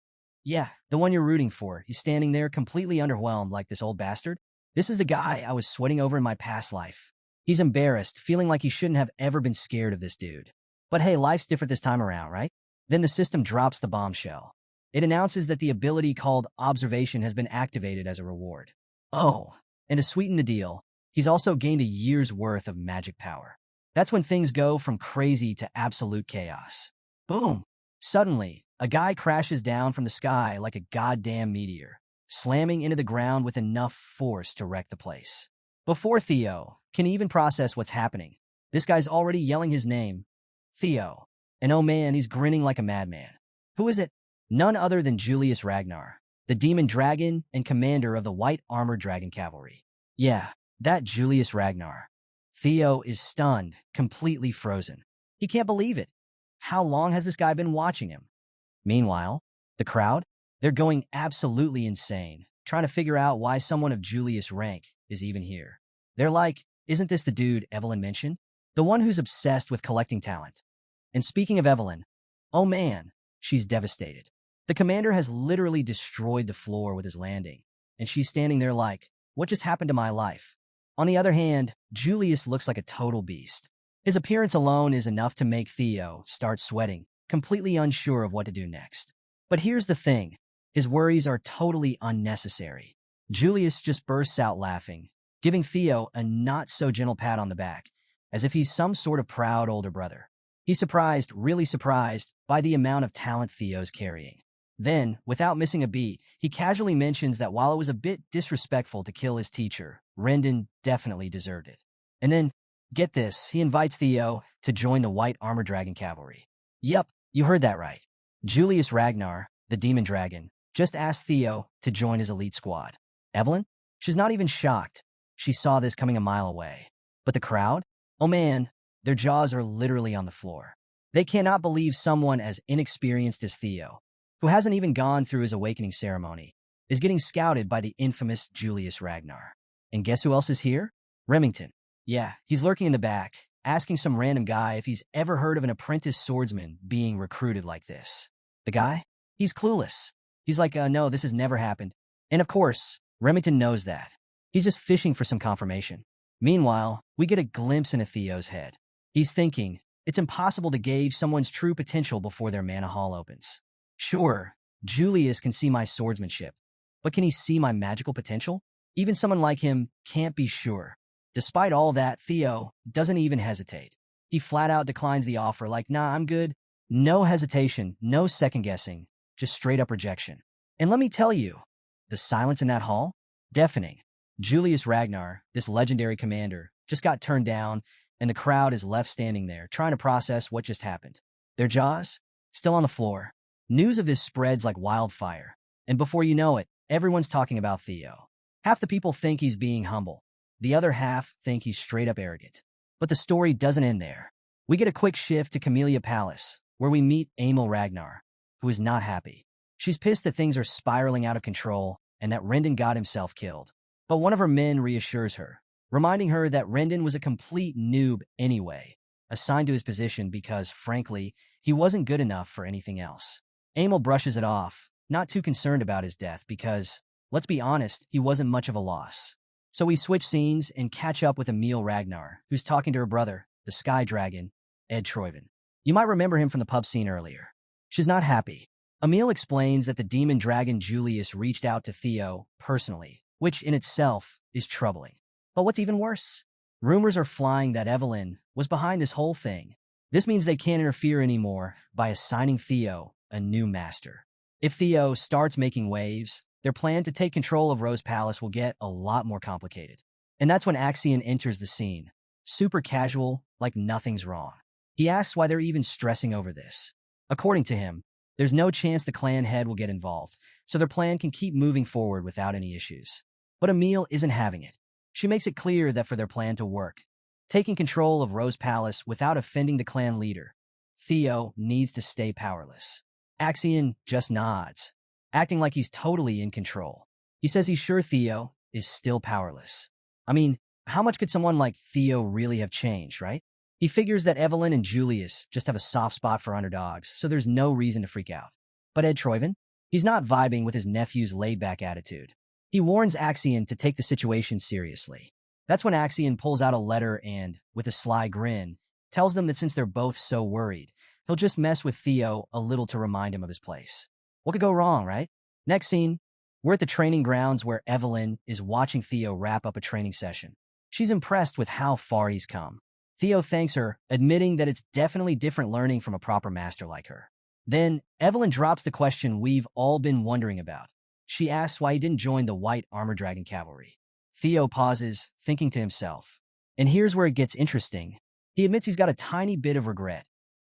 yeah, the one you're rooting for, he's standing there completely underwhelmed like this old bastard. This is the guy I was sweating over in my past life. He's embarrassed, feeling like he shouldn't have ever been scared of this dude. But hey, life's different this time around, right? Then the system drops the bombshell. It announces that the ability called Observation has been activated as a reward. Oh, and to sweeten the deal, he's also gained a year's worth of magic power. That's when things go from crazy to absolute chaos. Boom! Suddenly, a guy crashes down from the sky like a goddamn meteor, slamming into the ground with enough force to wreck the place. Before Theo can even process what's happening, this guy's already yelling his name, Theo. And oh man, he's grinning like a madman. Who is it? None other than Julius Ragnar, the demon dragon and commander of the White Armored Dragon Cavalry. Yeah, that Julius Ragnar. Theo is stunned, completely frozen. He can't believe it. How long has this guy been watching him? Meanwhile, the crowd? They're going absolutely insane, trying to figure out why someone of Julius' rank is even here. They're like, isn't this the dude Evelyn mentioned? The one who's obsessed with collecting talent. And speaking of Evelyn, oh man, she's devastated. The commander has literally destroyed the floor with his landing, and she's standing there like, what just happened to my life? On the other hand, Julius looks like a total beast. His appearance alone is enough to make Theo start sweating, completely unsure of what to do next. But here's the thing, his worries are totally unnecessary. Julius just bursts out laughing, giving Theo a not-so-gentle pat on the back, as if he's some sort of proud older brother. He's surprised, really surprised, by the amount of talent Theo's carrying. Then, without missing a beat, he casually mentions that while it was a bit disrespectful to kill his teacher, Rendon definitely deserved it. And then, get this, he invites Theo to join the White Armored Dragon Cavalry. Yep, you heard that right. Julius Ragnar, the demon dragon, just asked Theo to join his elite squad. Evelyn? She's not even shocked. She saw this coming a mile away. But the crowd? Oh man, their jaws are literally on the floor. They cannot believe someone as inexperienced as Theo, who hasn't even gone through his awakening ceremony, is getting scouted by the infamous Julius Ragnar. And guess who else is here? Remington. Yeah, he's lurking in the back, asking some random guy if he's ever heard of an apprentice swordsman being recruited like this. The guy? He's clueless. He's like, no, this has never happened. And of course, Remington knows that. He's just fishing for some confirmation. Meanwhile, we get a glimpse into Theo's head. He's thinking, it's impossible to gauge someone's true potential before their mana hall opens. Sure, Julius can see my swordsmanship, but can he see my magical potential? Even someone like him can't be sure. Despite all that, Theo doesn't even hesitate. He flat out declines the offer like, nah, I'm good. No hesitation, no second guessing, just straight up rejection. And let me tell you, the silence in that hall? Deafening. Julius Ragnar, this legendary commander, just got turned down, and the crowd is left standing there, trying to process what just happened. Their jaws? Still on the floor. News of this spreads like wildfire, and before you know it, everyone's talking about Theo. Half the people think he's being humble. The other half think he's straight up arrogant. But the story doesn't end there. We get a quick shift to Camellia Palace, where we meet Emil Ragnar, who is not happy. She's pissed that things are spiraling out of control and that Rendon got himself killed. But one of her men reassures her, reminding her that Rendon was a complete noob anyway, assigned to his position because, frankly, he wasn't good enough for anything else. Emil brushes it off, not too concerned about his death because, let's be honest, he wasn't much of a loss. So we switch scenes and catch up with Emil Ragnar, who's talking to her brother, the Sky Dragon, Ed Troyven. You might remember him from the pub scene earlier. She's not happy. Emil explains that the demon dragon Julius reached out to Theo personally, which in itself is troubling. But what's even worse? Rumors are flying that Evelyn was behind this whole thing. This means they can't interfere anymore by assigning Theo a new master. If Theo starts making waves, their plan to take control of Rose Palace will get a lot more complicated. And that's when Axion enters the scene, super casual, like nothing's wrong. He asks why they're even stressing over this. According to him, there's no chance the clan head will get involved, so their plan can keep moving forward without any issues. But Emil isn't having it. She makes it clear that for their plan to work, taking control of Rose Palace without offending the clan leader, Theo needs to stay powerless. Axion just nods, acting like he's totally in control. He says he's sure Theo is still powerless. I mean, how much could someone like Theo really have changed, right? He figures that Evelyn and Julius just have a soft spot for underdogs, so there's no reason to freak out. But Ed Troyven? He's not vibing with his nephew's laid-back attitude. He warns Axion to take the situation seriously. That's when Axion pulls out a letter and, with a sly grin, tells them that since they're both so worried, he'll just mess with Theo a little to remind him of his place. What could go wrong, right? Next scene, we're at the training grounds where Evelyn is watching Theo wrap up a training session. She's impressed with how far he's come. Theo thanks her, admitting that it's definitely different learning from a proper master like her. Then, Evelyn drops the question we've all been wondering about. She asks why he didn't join the White Armor Dragon Cavalry. Theo pauses, thinking to himself. And here's where it gets interesting. He admits he's got a tiny bit of regret.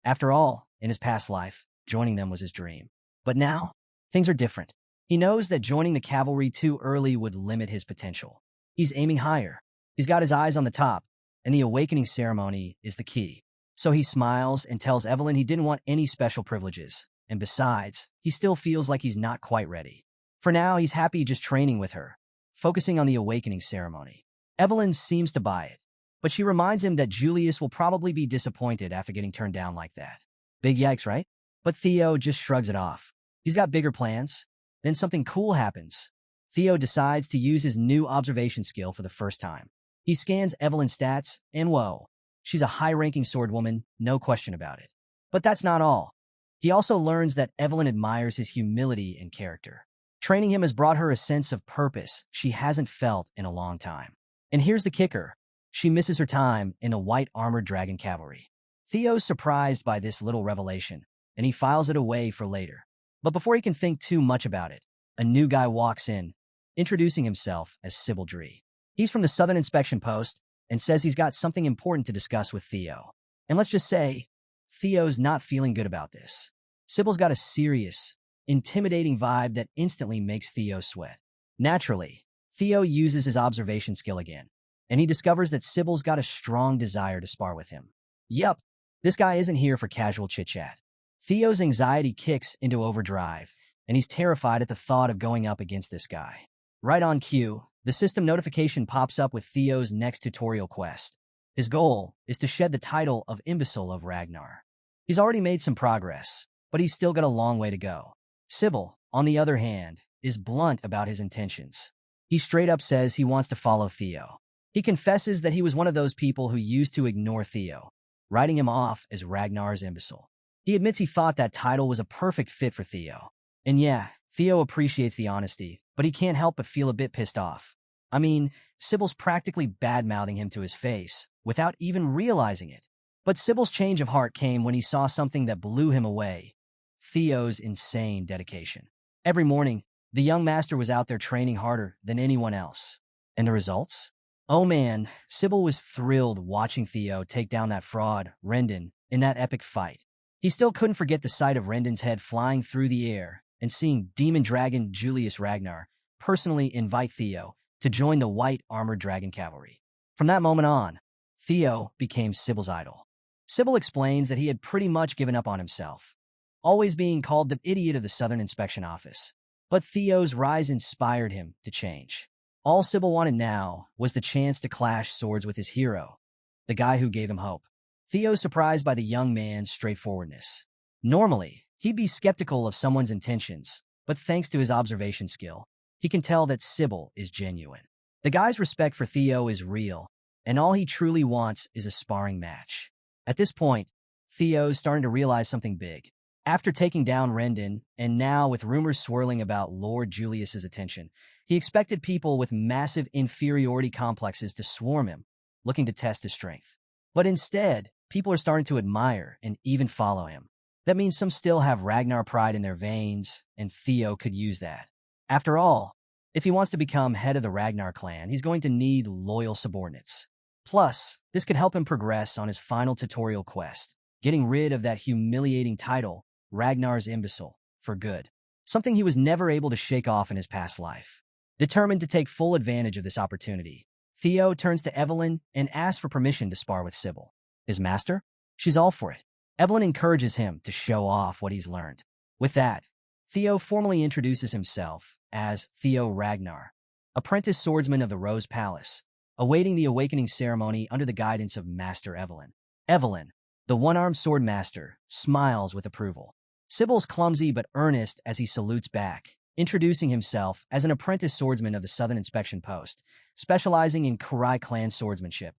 After all, in his past life, joining them was his dream. But now, things are different. He knows that joining the cavalry too early would limit his potential. He's aiming higher. He's got his eyes on the top, and the awakening ceremony is the key. So he smiles and tells Evelyn he didn't want any special privileges. And besides, he still feels like he's not quite ready. For now, he's happy just training with her, focusing on the awakening ceremony. Evelyn seems to buy it, but she reminds him that Julius will probably be disappointed after getting turned down like that. Big yikes, right? But Theo just shrugs it off. He's got bigger plans. Then something cool happens. Theo decides to use his new observation skill for the first time. He scans Evelyn's stats, and whoa, she's a high-ranking swordwoman, no question about it. But that's not all. He also learns that Evelyn admires his humility and character. Training him has brought her a sense of purpose she hasn't felt in a long time. And here's the kicker. She misses her time in the White Armored Dragon Cavalry. Theo's surprised by this little revelation, and he files it away for later. But before he can think too much about it, a new guy walks in, introducing himself as Sybil Dree. He's from the Southern Inspection Post and says he's got something important to discuss with Theo. And let's just say, Theo's not feeling good about this. Sybil's got a serious, intimidating vibe that instantly makes Theo sweat. Naturally, Theo uses his observation skill again, and he discovers that Sybil's got a strong desire to spar with him. Yup, this guy isn't here for casual chit-chat. Theo's anxiety kicks into overdrive, and he's terrified at the thought of going up against this guy. Right on cue, the system notification pops up with Theo's next tutorial quest. His goal is to shed the title of Imbecile of Ragnar. He's already made some progress, but he's still got a long way to go. Sybil, on the other hand, is blunt about his intentions. He straight up says he wants to follow Theo. He confesses that he was one of those people who used to ignore Theo, writing him off as Ragnar's imbecile. He admits he thought that title was a perfect fit for Theo. And yeah, Theo appreciates the honesty, but he can't help but feel a bit pissed off. I mean, Sybil's practically bad-mouthing him to his face, without even realizing it. But Sybil's change of heart came when he saw something that blew him away. Theo's insane dedication. Every morning, the young master was out there training harder than anyone else. And the results? Oh man, Sybil was thrilled watching Theo take down that fraud, Rendon, in that epic fight. He still couldn't forget the sight of Rendon's head flying through the air and seeing Demon Dragon Julius Ragnar personally invite Theo to join the White Armored Dragon Cavalry. From that moment on, Theo became Sybil's idol. Sybil explains that he had pretty much given up on himself, always being called the idiot of the Southern Inspection Office. But Theo's rise inspired him to change. All Sybil wanted now was the chance to clash swords with his hero, the guy who gave him hope. Theo's surprised by the young man's straightforwardness. Normally, he'd be skeptical of someone's intentions, but thanks to his observation skill, he can tell that Sybil is genuine. The guy's respect for Theo is real, and all he truly wants is a sparring match. At this point, Theo's starting to realize something big. After taking down Rendon, and now with rumors swirling about Lord Julius's attention, he expected people with massive inferiority complexes to swarm him, looking to test his strength. But instead, people are starting to admire and even follow him. That means some still have Ragnar pride in their veins, and Theo could use that. After all, if he wants to become head of the Ragnar clan, he's going to need loyal subordinates. Plus, this could help him progress on his final tutorial quest, getting rid of that humiliating title, Ragnar's Imbecile, for good. Something he was never able to shake off in his past life. Determined to take full advantage of this opportunity, Theo turns to Evelyn and asks for permission to spar with Sybil. His master? She's all for it. Evelyn encourages him to show off what he's learned. With that, Theo formally introduces himself as Theo Ragnar, apprentice swordsman of the Rose Palace, awaiting the awakening ceremony under the guidance of Master Evelyn. Evelyn, the one-armed sword master, smiles with approval. Sybil's clumsy but earnest as he salutes back, introducing himself as an apprentice swordsman of the Southern Inspection Post, specializing in Kurai clan swordsmanship,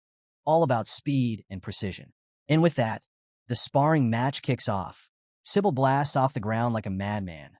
all about speed and precision. And with that, the sparring match kicks off. Sybil blasts off the ground like a madman,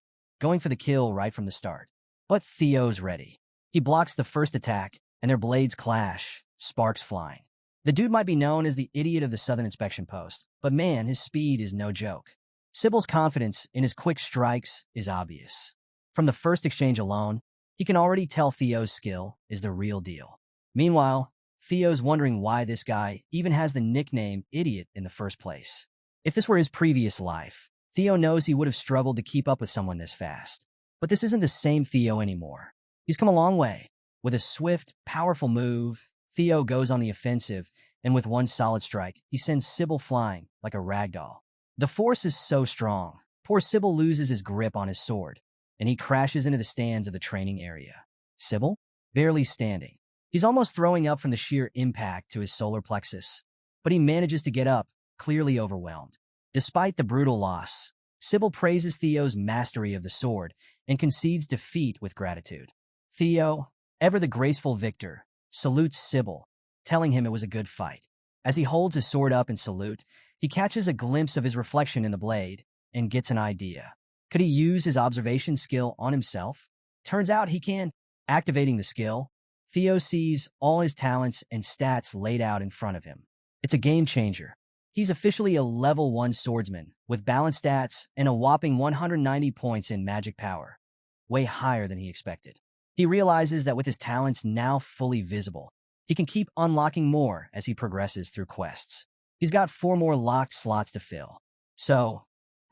going for the kill right from the start. But Theo's ready. He blocks the first attack, and their blades clash, sparks flying. The dude might be known as the idiot of the Southern Inspection Post, but man, his speed is no joke. Sybil's confidence in his quick strikes is obvious. From the first exchange alone, he can already tell Theo's skill is the real deal. Meanwhile, Theo's wondering why this guy even has the nickname Idiot in the first place. If this were his previous life, Theo knows he would have struggled to keep up with someone this fast. But this isn't the same Theo anymore. He's come a long way. With a swift, powerful move, Theo goes on the offensive, and with one solid strike, he sends Sybil flying like a ragdoll. The force is so strong, poor Sybil loses his grip on his sword, and he crashes into the stands of the training area. Sybil? Barely standing. He's almost throwing up from the sheer impact to his solar plexus, but he manages to get up, clearly overwhelmed. Despite the brutal loss, Sybil praises Theo's mastery of the sword and concedes defeat with gratitude. Theo, ever the graceful victor, salutes Sybil, telling him it was a good fight. As he holds his sword up in salute, he catches a glimpse of his reflection in the blade and gets an idea. Could he use his observation skill on himself? Turns out he can. Activating the skill, Theo sees all his talents and stats laid out in front of him. It's a game changer. He's officially a level 1 swordsman with balanced stats and a whopping 190 points in magic power, way higher than he expected. He realizes that with his talents now fully visible, he can keep unlocking more as he progresses through quests. He's got 4 more locked slots to fill. So,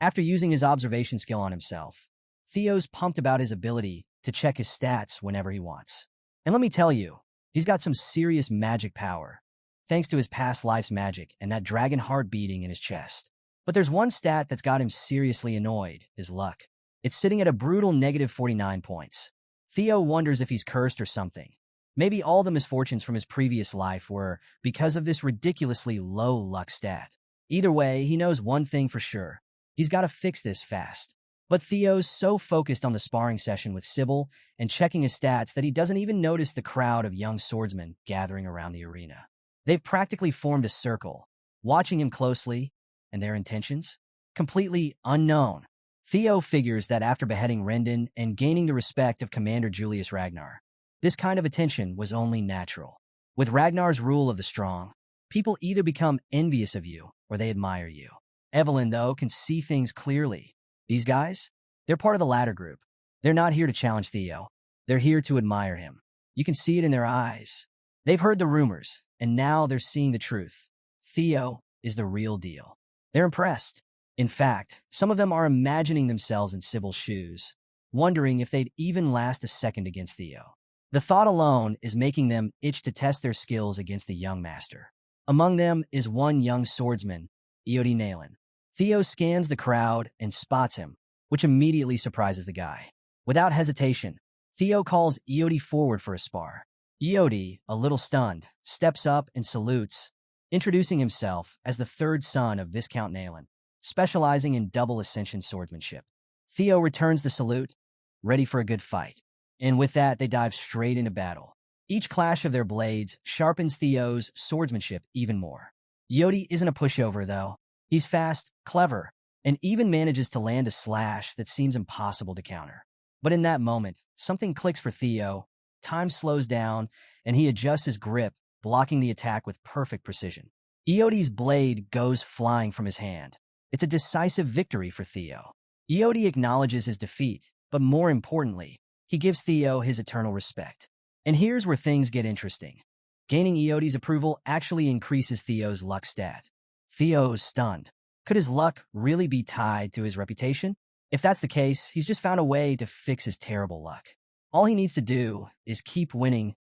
after using his observation skill on himself, Theo's pumped about his ability to check his stats whenever he wants. And let me tell you, he's got some serious magic power, thanks to his past life's magic and that dragon heart beating in his chest. But there's one stat that's got him seriously annoyed, his luck. It's sitting at a brutal negative 49 points. Theo wonders if he's cursed or something. Maybe all the misfortunes from his previous life were because of this ridiculously low luck stat. Either way, he knows one thing for sure. He's got to fix this fast. But Theo's so focused on the sparring session with Sybil and checking his stats that he doesn't even notice the crowd of young swordsmen gathering around the arena. They've practically formed a circle, watching him closely, and their intentions? Completely unknown. Theo figures that after beheading Rendon and gaining the respect of Commander Julius Ragnar, this kind of attention was only natural. With Ragnar's rule of the strong, people either become envious of you or they admire you. Evelyn, though, can see things clearly. These guys? They're part of the latter group. They're not here to challenge Theo. They're here to admire him. You can see it in their eyes. They've heard the rumors, and now they're seeing the truth. Theo is the real deal. They're impressed. In fact, some of them are imagining themselves in Sybil's shoes, wondering if they'd even last a second against Theo. The thought alone is making them itch to test their skills against the young master. Among them is one young swordsman, Iodi Nalen. Theo scans the crowd and spots him, which immediately surprises the guy. Without hesitation, Theo calls Iodi forward for a spar. Iodi, a little stunned, steps up and salutes, introducing himself as the third son of Viscount Nalen, specializing in double ascension swordsmanship. Theo returns the salute, ready for a good fight. And with that, they dive straight into battle. Each clash of their blades sharpens Theo's swordsmanship even more. Yodi isn't a pushover, though. He's fast, clever, and even manages to land a slash that seems impossible to counter. But in that moment, something clicks for Theo. Time slows down, and he adjusts his grip, blocking the attack with perfect precision. Iodi's blade goes flying from his hand. It's a decisive victory for Theo. Iodi acknowledges his defeat, but more importantly, he gives Theo his eternal respect. And here's where things get interesting. Gaining Iodi's approval actually increases Theo's luck stat. Theo is stunned. Could his luck really be tied to his reputation? If that's the case, he's just found a way to fix his terrible luck. All he needs to do is keep winning,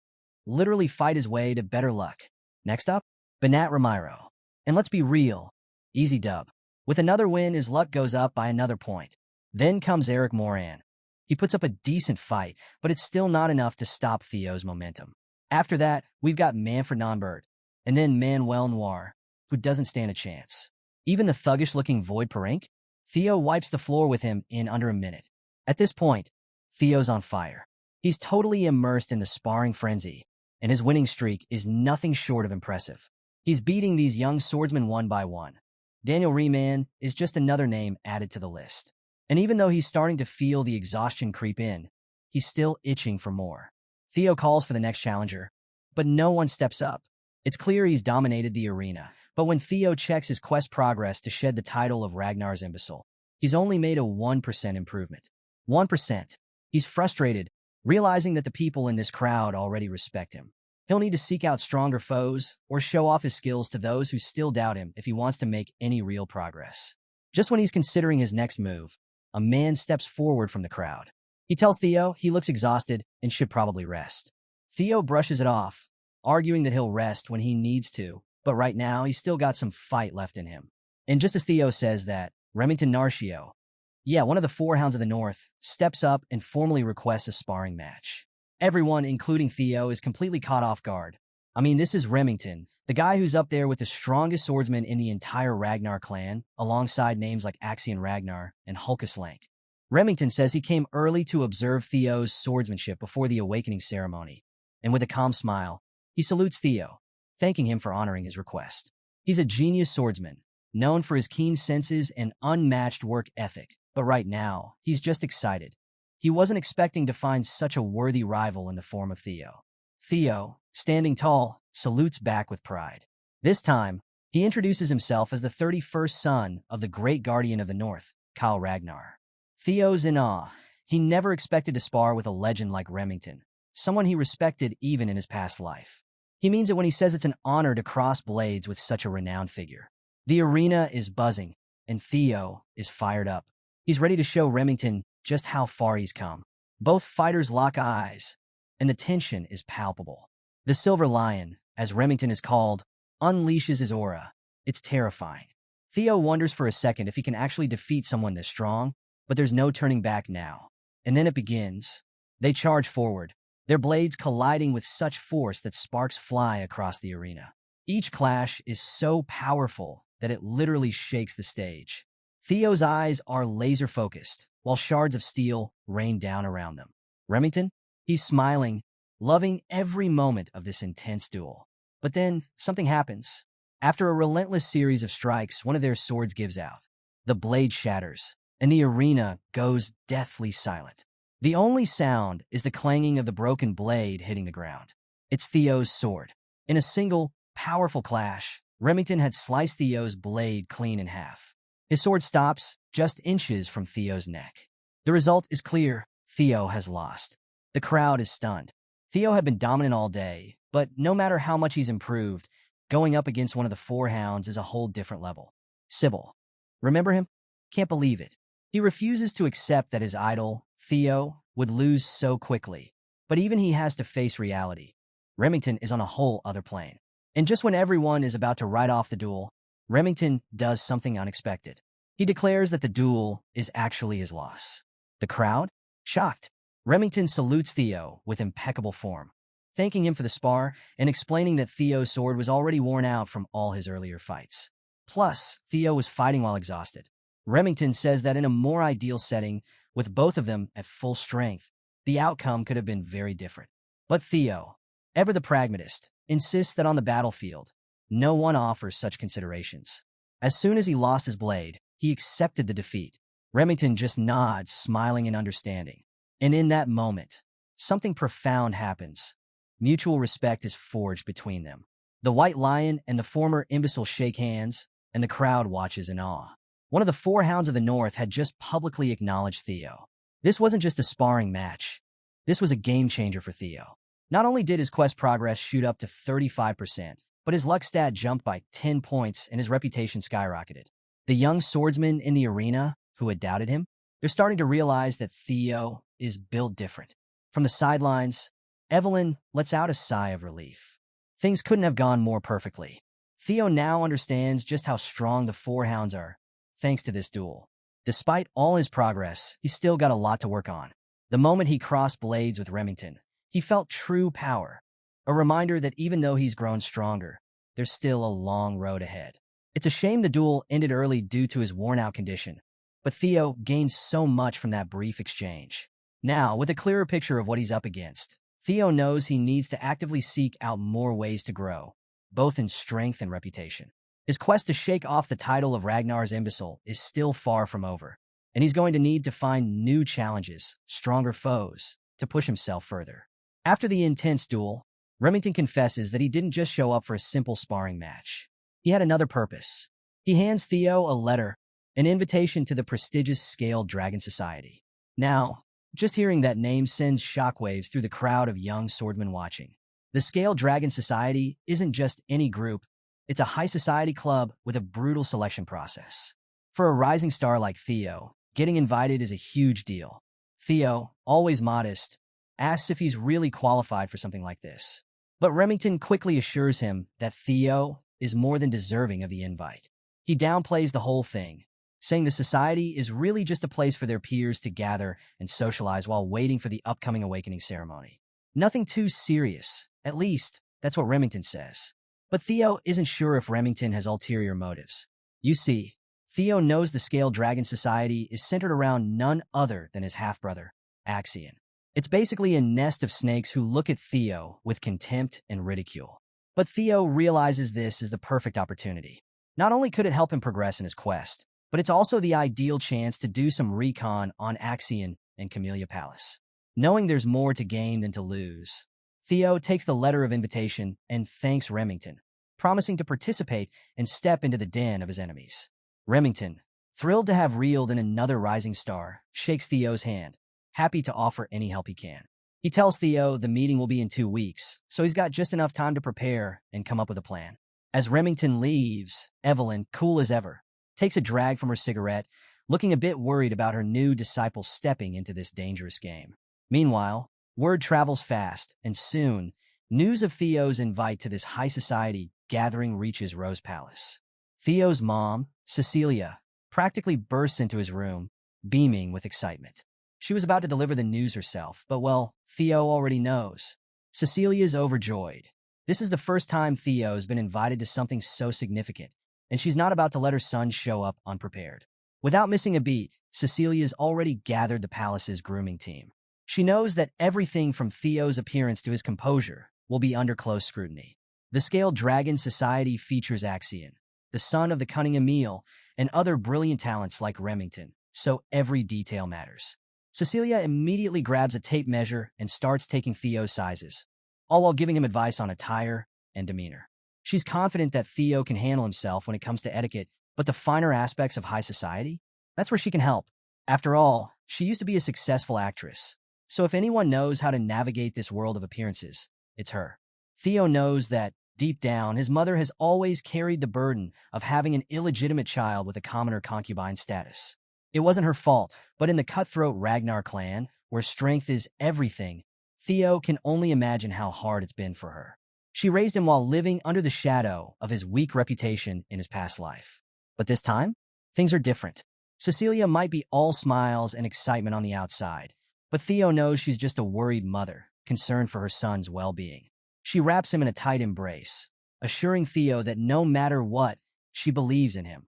literally fight his way to better luck. Next up, Banat Ramiro. And let's be real, easy dub. With another win, his luck goes up by another point. Then comes Eric Moran. He puts up a decent fight, but it's still not enough to stop Theo's momentum. After that, we've got Manfred Nonbird, and then Manuel Noir, who doesn't stand a chance. Even the thuggish-looking Void Parank? Theo wipes the floor with him in under a minute. At this point, Theo's on fire. He's totally immersed in the sparring frenzy, and his winning streak is nothing short of impressive. He's beating these young swordsmen one by one. Daniel Riemann is just another name added to the list. And even though he's starting to feel the exhaustion creep in, he's still itching for more. Theo calls for the next challenger, but no one steps up. It's clear he's dominated the arena, but when Theo checks his quest progress to shed the title of Ragnar's Imbecile, he's only made a 1% improvement. 1%. He's frustrated, realizing that the people in this crowd already respect him. He'll need to seek out stronger foes or show off his skills to those who still doubt him if he wants to make any real progress. Just when he's considering his next move, a man steps forward from the crowd. He tells Theo he looks exhausted and should probably rest. Theo brushes it off, arguing that he'll rest when he needs to, but right now he's still got some fight left in him. And just as Theo says that, Remington Narcio, one of the Four Hounds of the North, steps up and formally requests a sparring match. Everyone, including Theo, is completely caught off guard. I mean, this is Remington, the guy who's up there with the strongest swordsman in the entire Ragnar clan, alongside names like Axion Ragnar and Hulkus Lank. Remington says he came early to observe Theo's swordsmanship before the awakening ceremony, and with a calm smile, he salutes Theo, thanking him for honoring his request. He's a genius swordsman, known for his keen senses and unmatched work ethic, but right now, he's just excited. He wasn't expecting to find such a worthy rival in the form of Theo. Theo, standing tall, salutes back with pride. This time, he introduces himself as the 31st son of the great guardian of the North, Kyle Ragnar. Theo's in awe. He never expected to spar with a legend like Remington, someone he respected even in his past life. He means it when he says it's an honor to cross blades with such a renowned figure. The arena is buzzing, and Theo is fired up. He's ready to show Remington just how far he's come. Both fighters lock eyes, and the tension is palpable. The Silver Lion, as Remington is called, unleashes his aura. It's terrifying. Theo wonders for a second if he can actually defeat someone this strong, but there's no turning back now. And then it begins. They charge forward, their blades colliding with such force that sparks fly across the arena. Each clash is so powerful that it literally shakes the stage. Theo's eyes are laser-focused, while shards of steel rain down around them. Remington? He's smiling, loving every moment of this intense duel. But then, something happens. After a relentless series of strikes, one of their swords gives out. The blade shatters, and the arena goes deathly silent. The only sound is the clanging of the broken blade hitting the ground. It's Theo's sword. In a single, powerful clash, Remington had sliced Theo's blade clean in half. His sword stops just inches from Theo's neck. The result is clear. Theo has lost. The crowd is stunned. Theo had been dominant all day, but no matter how much he's improved, going up against one of the Four Hounds is a whole different level. Sybil. Remember him? Can't believe it. He refuses to accept that his idol, Theo, would lose so quickly. But even he has to face reality. Remington is on a whole other plane. And just when everyone is about to write off the duel, Remington does something unexpected. He declares that the duel is actually his loss. The crowd? Shocked. Remington salutes Theo with impeccable form, thanking him for the spar and explaining that Theo's sword was already worn out from all his earlier fights. Plus, Theo was fighting while exhausted. Remington says that in a more ideal setting, with both of them at full strength, the outcome could have been very different. But Theo, ever the pragmatist, insists that on the battlefield, no one offers such considerations. As soon as he lost his blade, he accepted the defeat. Remington just nods, smiling in understanding. And in that moment, something profound happens. Mutual respect is forged between them. The White Lion and the former imbecile shake hands, and the crowd watches in awe. One of the four hounds of the North had just publicly acknowledged Theo. This wasn't just a sparring match. This was a game changer for Theo. Not only did his quest progress shoot up to 35%, but his luck stat jumped by 10 points and his reputation skyrocketed. The young swordsmen in the arena, who had doubted him, they're starting to realize that Theo is built different. From the sidelines, Evelyn lets out a sigh of relief. Things couldn't have gone more perfectly. Theo now understands just how strong the four hounds are, thanks to this duel. Despite all his progress, he's still got a lot to work on. The moment he crossed blades with Remington, he felt true power. A reminder that even though he's grown stronger, there's still a long road ahead. It's a shame the duel ended early due to his worn-out condition, but Theo gained so much from that brief exchange. Now, with a clearer picture of what he's up against, Theo knows he needs to actively seek out more ways to grow, both in strength and reputation. His quest to shake off the title of Ragnar's imbecile is still far from over, and he's going to need to find new challenges, stronger foes, to push himself further. After the intense duel, Remington confesses that he didn't just show up for a simple sparring match. He had another purpose. He hands Theo a letter, an invitation to the prestigious Scaled Dragon Society. Now, just hearing that name sends shockwaves through the crowd of young swordmen watching. The Scaled Dragon Society isn't just any group, it's a high society club with a brutal selection process. For a rising star like Theo, getting invited is a huge deal. Theo, always modest, asks if he's really qualified for something like this. But Remington quickly assures him that Theo is more than deserving of the invite. He downplays the whole thing, saying the society is really just a place for their peers to gather and socialize while waiting for the upcoming awakening ceremony. Nothing too serious, at least, that's what Remington says. But Theo isn't sure if Remington has ulterior motives. You see, Theo knows the Scaled Dragon Society is centered around none other than his half-brother, Axion. It's basically a nest of snakes who look at Theo with contempt and ridicule. But Theo realizes this is the perfect opportunity. Not only could it help him progress in his quest, but it's also the ideal chance to do some recon on Axion and Camellia Palace. Knowing there's more to gain than to lose, Theo takes the letter of invitation and thanks Remington, promising to participate and step into the den of his enemies. Remington, thrilled to have reeled in another rising star, shakes Theo's hand, happy to offer any help he can. He tells Theo the meeting will be in 2 weeks, so he's got just enough time to prepare and come up with a plan. As Remington leaves, Evelyn, cool as ever, takes a drag from her cigarette, looking a bit worried about her new disciple stepping into this dangerous game. Meanwhile, word travels fast, and soon, news of Theo's invite to this high society gathering reaches Rose Palace. Theo's mom, Cecilia, practically bursts into his room, beaming with excitement. She was about to deliver the news herself, but well, Theo already knows. Cecilia's overjoyed. This is the first time Theo's been invited to something so significant, and she's not about to let her son show up unprepared. Without missing a beat, Cecilia's already gathered the palace's grooming team. She knows that everything from Theo's appearance to his composure will be under close scrutiny. The Scaled Dragon Society features Axion, the son of the cunning Emil, and other brilliant talents like Remington, so every detail matters. Cecilia immediately grabs a tape measure and starts taking Theo's sizes, all while giving him advice on attire and demeanor. She's confident that Theo can handle himself when it comes to etiquette, but the finer aspects of high society? That's where she can help. After all, she used to be a successful actress, so if anyone knows how to navigate this world of appearances, it's her. Theo knows that, deep down, his mother has always carried the burden of having an illegitimate child with a commoner concubine status. It wasn't her fault, but in the cutthroat Ragnar clan, where strength is everything, Theo can only imagine how hard it's been for her. She raised him while living under the shadow of his weak reputation in his past life. But this time, things are different. Cecilia might be all smiles and excitement on the outside, but Theo knows she's just a worried mother, concerned for her son's well-being. She wraps him in a tight embrace, assuring Theo that no matter what, she believes in him,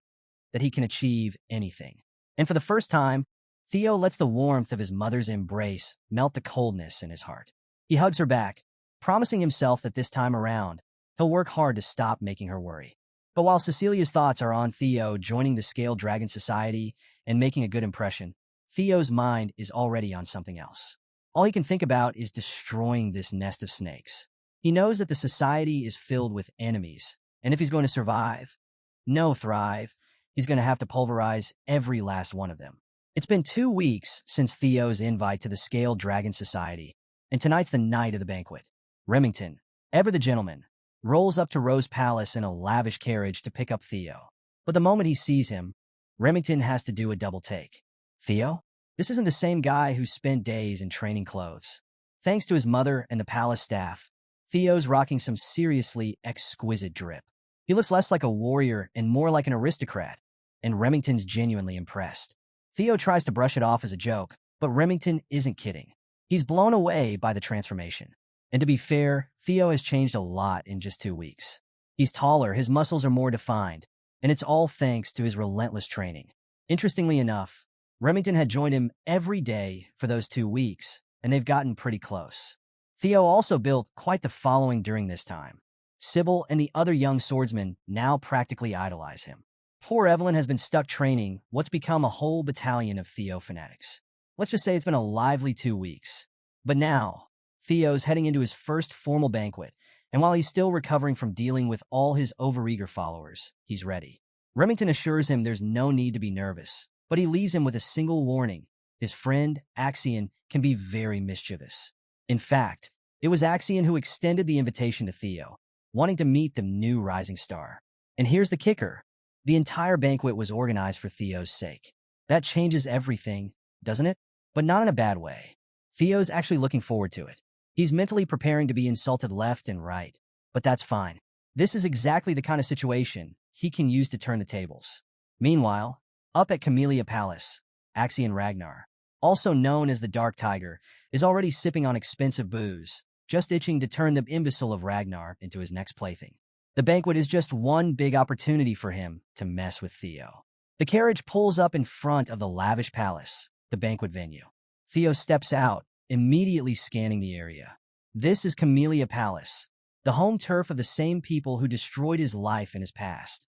that he can achieve anything. And for the first time, Theo lets the warmth of his mother's embrace melt the coldness in his heart. He hugs her back, promising himself that this time around, he'll work hard to stop making her worry. But while Cecilia's thoughts are on Theo joining the Scale Dragon Society and making a good impression, Theo's mind is already on something else. All he can think about is destroying this nest of snakes. He knows that the society is filled with enemies, and if he's going to survive, no thrive, he's going to have to pulverize every last one of them. It's been 2 weeks since Theo's invite to the Scale Dragon Society, and tonight's the night of the banquet. Remington, ever the gentleman, rolls up to Rose Palace in a lavish carriage to pick up Theo. But the moment he sees him, Remington has to do a double take. Theo? This isn't the same guy who spent days in training clothes. Thanks to his mother and the palace staff, Theo's rocking some seriously exquisite drip. He looks less like a warrior and more like an aristocrat, and Remington's genuinely impressed. Theo tries to brush it off as a joke, but Remington isn't kidding. He's blown away by the transformation. And to be fair, Theo has changed a lot in just 2 weeks. He's taller, his muscles are more defined, and it's all thanks to his relentless training. Interestingly enough, Remington had joined him every day for those 2 weeks, and they've gotten pretty close. Theo also built quite the following during this time. Sybil and the other young swordsmen now practically idolize him. Poor Evelyn has been stuck training what's become a whole battalion of Theo fanatics. Let's just say it's been a lively 2 weeks. But now, Theo's heading into his first formal banquet, and while he's still recovering from dealing with all his overeager followers, he's ready. Remington assures him there's no need to be nervous, but he leaves him with a single warning. His friend, Axion, can be very mischievous. In fact, it was Axion who extended the invitation to Theo, wanting to meet the new rising star. And here's the kicker. The entire banquet was organized for Theo's sake. That changes everything, doesn't it? But not in a bad way. Theo's actually looking forward to it. He's mentally preparing to be insulted left and right. But that's fine. This is exactly the kind of situation he can use to turn the tables. Meanwhile, up at Camellia Palace, Axion Ragnar, also known as the Dark Tiger, is already sipping on expensive booze, just itching to turn the imbecile of Ragnar into his next plaything. The banquet is just one big opportunity for him to mess with Theo. The carriage pulls up in front of the lavish palace, the banquet venue. Theo steps out, immediately scanning the area. This is Camellia Palace, the home turf of the same people who destroyed his life in his past.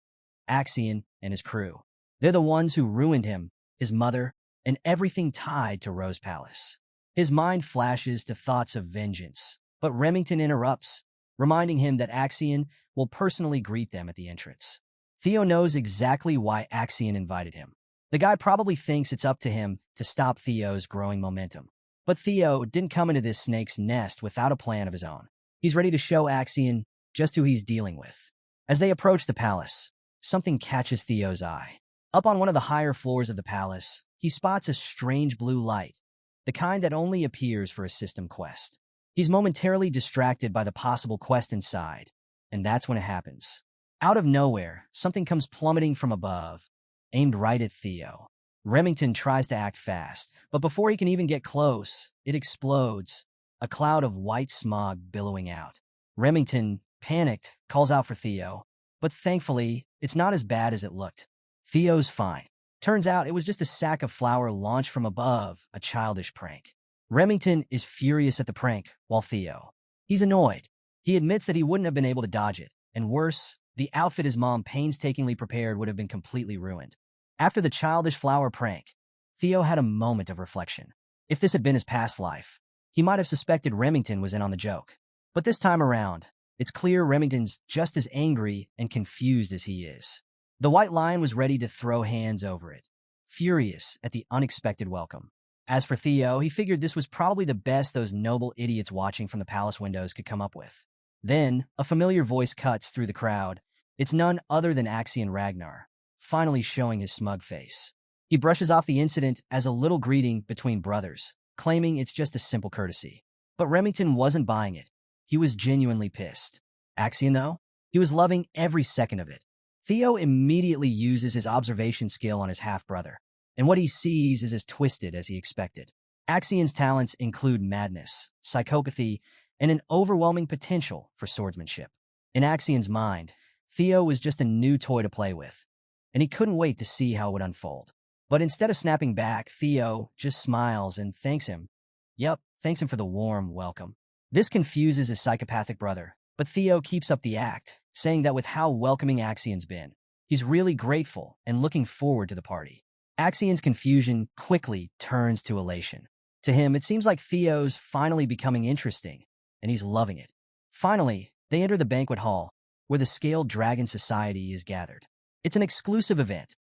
Axion and his crew. They're the ones who ruined him, his mother, and everything tied to Rose Palace. His mind flashes to thoughts of vengeance, but Remington interrupts, reminding him that Axion will personally greet them at the entrance. Theo knows exactly why Axion invited him. The guy probably thinks it's up to him to stop Theo's growing momentum. But Theo didn't come into this snake's nest without a plan of his own. He's ready to show Axion just who he's dealing with. As they approach the palace, something catches Theo's eye. Up on one of the higher floors of the palace, he spots a strange blue light, the kind that only appears for a system quest. He's momentarily distracted by the possible quest inside, and that's when it happens. Out of nowhere, something comes plummeting from above, aimed right at Theo. Remington tries to act fast, but before he can even get close, it explodes, a cloud of white smog billowing out. Remington, panicked, calls out for Theo, but thankfully, it's not as bad as it looked. Theo's fine. Turns out it was just a sack of flour launched from above, a childish prank. Remington is furious at the prank, while Theo, he's annoyed. He admits that he wouldn't have been able to dodge it, and worse, the outfit his mom painstakingly prepared would have been completely ruined. After the childish flower prank, Theo had a moment of reflection. If this had been his past life, he might have suspected Remington was in on the joke. But this time around, it's clear Remington's just as angry and confused as he is. The White Lion was ready to throw hands over it, furious at the unexpected welcome. As for Theo, he figured this was probably the best those noble idiots watching from the palace windows could come up with. Then, a familiar voice cuts through the crowd. It's none other than Axion Ragnar, finally showing his smug face. He brushes off the incident as a little greeting between brothers, claiming it's just a simple courtesy. But Remington wasn't buying it. He was genuinely pissed. Axion, though? He was loving every second of it. Theo immediately uses his observation skill on his half-brother, and what he sees is as twisted as he expected. Axion's talents include madness, psychopathy, and an overwhelming potential for swordsmanship. In Axion's mind, Theo was just a new toy to play with, and he couldn't wait to see how it would unfold. But instead of snapping back, Theo just smiles and thanks him. Yep, thanks him for the warm welcome. This confuses his psychopathic brother, but Theo keeps up the act, saying that with how welcoming Axian's been, he's really grateful and looking forward to the party. Axian's confusion quickly turns to elation. To him, it seems like Theo's finally becoming interesting, and he's loving it. Finally, they enter the banquet hall, where the Scaled Dragon Society is gathered. It's an exclusive event.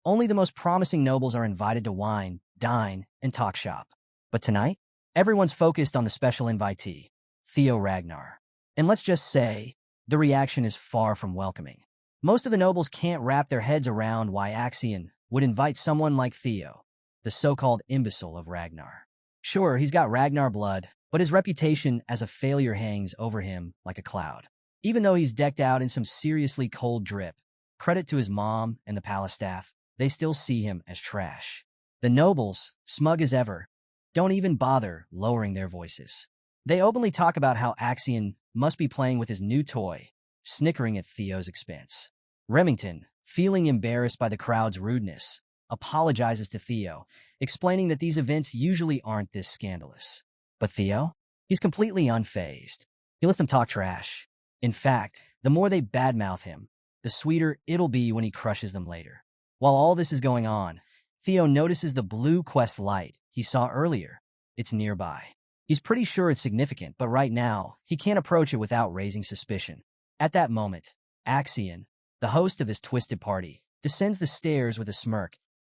Only the most promising nobles are invited to wine, dine, and talk shop. But tonight, everyone's focused on the special invitee, Theo Ragnar. And let's just say, the reaction is far from welcoming. Most of the nobles can't wrap their heads around why Axian would invite someone like Theo, the so-called imbecile of Ragnar. Sure, he's got Ragnar blood, but his reputation as a failure hangs over him like a cloud. Even though he's decked out in some seriously cold drip, credit to his mom and the palace staff, they still see him as trash. The nobles, smug as ever, don't even bother lowering their voices. They openly talk about how Axian must be playing with his new toy, snickering at Theo's expense. Remington, feeling embarrassed by the crowd's rudeness, apologizes to Theo, explaining that these events usually aren't this scandalous. But Theo? He's completely unfazed. He lets them talk trash. In fact, the more they badmouth him, the sweeter it'll be when he crushes them later. While all this is going on, Theo notices the blue quest light he saw earlier. It's nearby. He's pretty sure it's significant, but right now, he can't approach it without raising suspicion. At that moment, Axian, the host of this twisted party, descends the stairs with a smirk,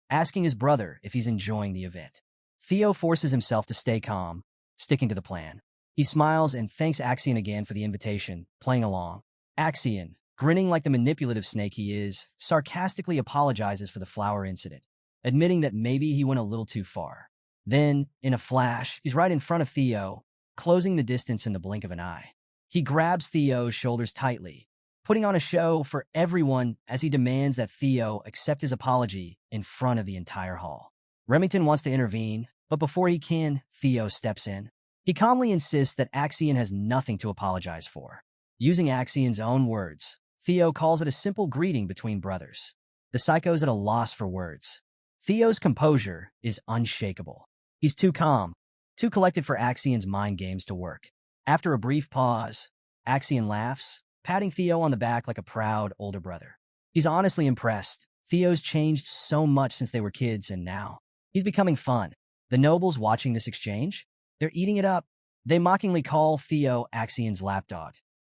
asking his brother if he's enjoying the event. Theo forces himself to stay calm, sticking to the plan. He smiles and thanks Axian again for the invitation, playing along. Axian, grinning like the manipulative snake he is, sarcastically apologizes for the flower incident, admitting that maybe he went a little too far. Then, in a flash, he's right in front of Theo, closing the distance in the blink of an eye. He grabs Theo's shoulders tightly, putting on a show for everyone as he demands that Theo accept his apology in front of the entire hall. Remington wants to intervene, but before he can, Theo steps in. He calmly insists that Axian has nothing to apologize for. Using Axian's own words, Theo calls it a simple greeting between brothers. The psycho's at a loss for words. Theo's composure is unshakable. He's too calm, too collected for Axian's mind games to work. After a brief pause, Axian laughs, patting Theo on the back like a proud older brother. He's honestly impressed. Theo's changed so much since they were kids, and now he's becoming fun. The nobles watching this exchange, they're eating it up. They mockingly call Theo Axian's lapdog,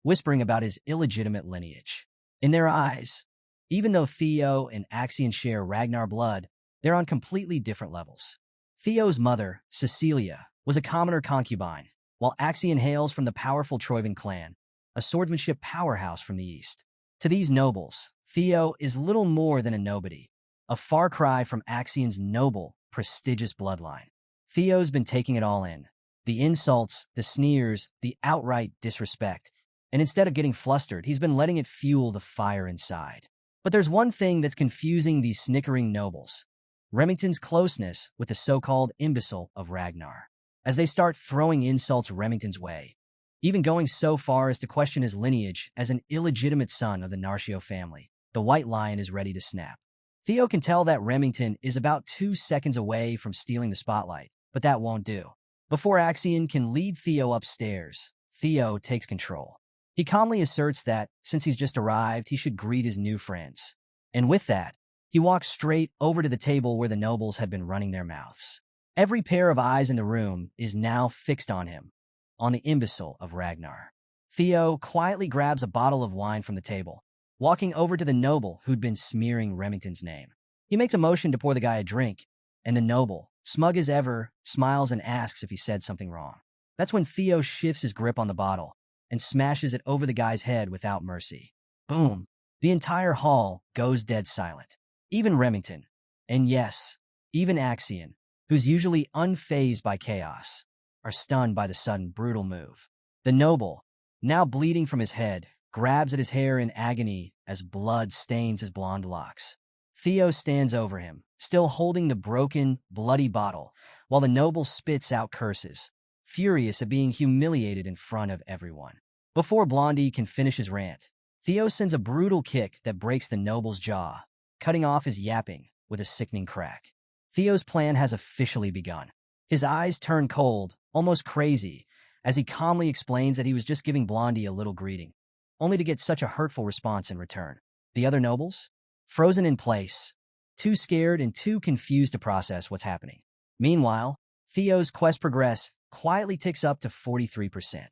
whispering about his illegitimate lineage. In their eyes, even though Theo and Axian share Ragnar blood, they're on completely different levels. Theo's mother, Cecilia, was a commoner concubine, while Axian hails from the powerful Troivan clan, a swordsmanship powerhouse from the east. To these nobles, Theo is little more than a nobody, a far cry from Axian's noble, prestigious bloodline. Theo's been taking it all in. The insults, the sneers, the outright disrespect. And instead of getting flustered, he's been letting it fuel the fire inside. But there's one thing that's confusing these snickering nobles: Remington's closeness with the so-called imbecile of Ragnar. As they start throwing insults Remington's way, even going so far as to question his lineage as an illegitimate son of the Narcio family, the White Lion is ready to snap. Theo can tell that Remington is about 2 seconds away from stealing the spotlight, but that won't do. Before Axian can lead Theo upstairs, Theo takes control. He calmly asserts that, since he's just arrived, he should greet his new friends. And with that, he walks straight over to the table where the nobles had been running their mouths. Every pair of eyes in the room is now fixed on him, on the imbecile of Ragnar. Theo quietly grabs a bottle of wine from the table, walking over to the noble who'd been smearing Remington's name. He makes a motion to pour the guy a drink, and the noble, smug as ever, smiles and asks if he said something wrong. That's when Theo shifts his grip on the bottle and smashes it over the guy's head without mercy. Boom! The entire hall goes dead silent. Even Remington, and yes, even Axian, who's usually unfazed by chaos, are stunned by the sudden brutal move. The noble, now bleeding from his head, grabs at his hair in agony as blood stains his blonde locks. Theo stands over him, still holding the broken, bloody bottle, while the noble spits out curses, furious at being humiliated in front of everyone. Before Blondie can finish his rant, Theo sends a brutal kick that breaks the noble's jaw, cutting off his yapping with a sickening crack. Theo's plan has officially begun. His eyes turn cold, almost crazy, as he calmly explains that he was just giving Blondie a little greeting, only to get such a hurtful response in return. The other nobles? Frozen in place, too scared and too confused to process what's happening. Meanwhile, Theo's quest progress quietly ticks up to 43%.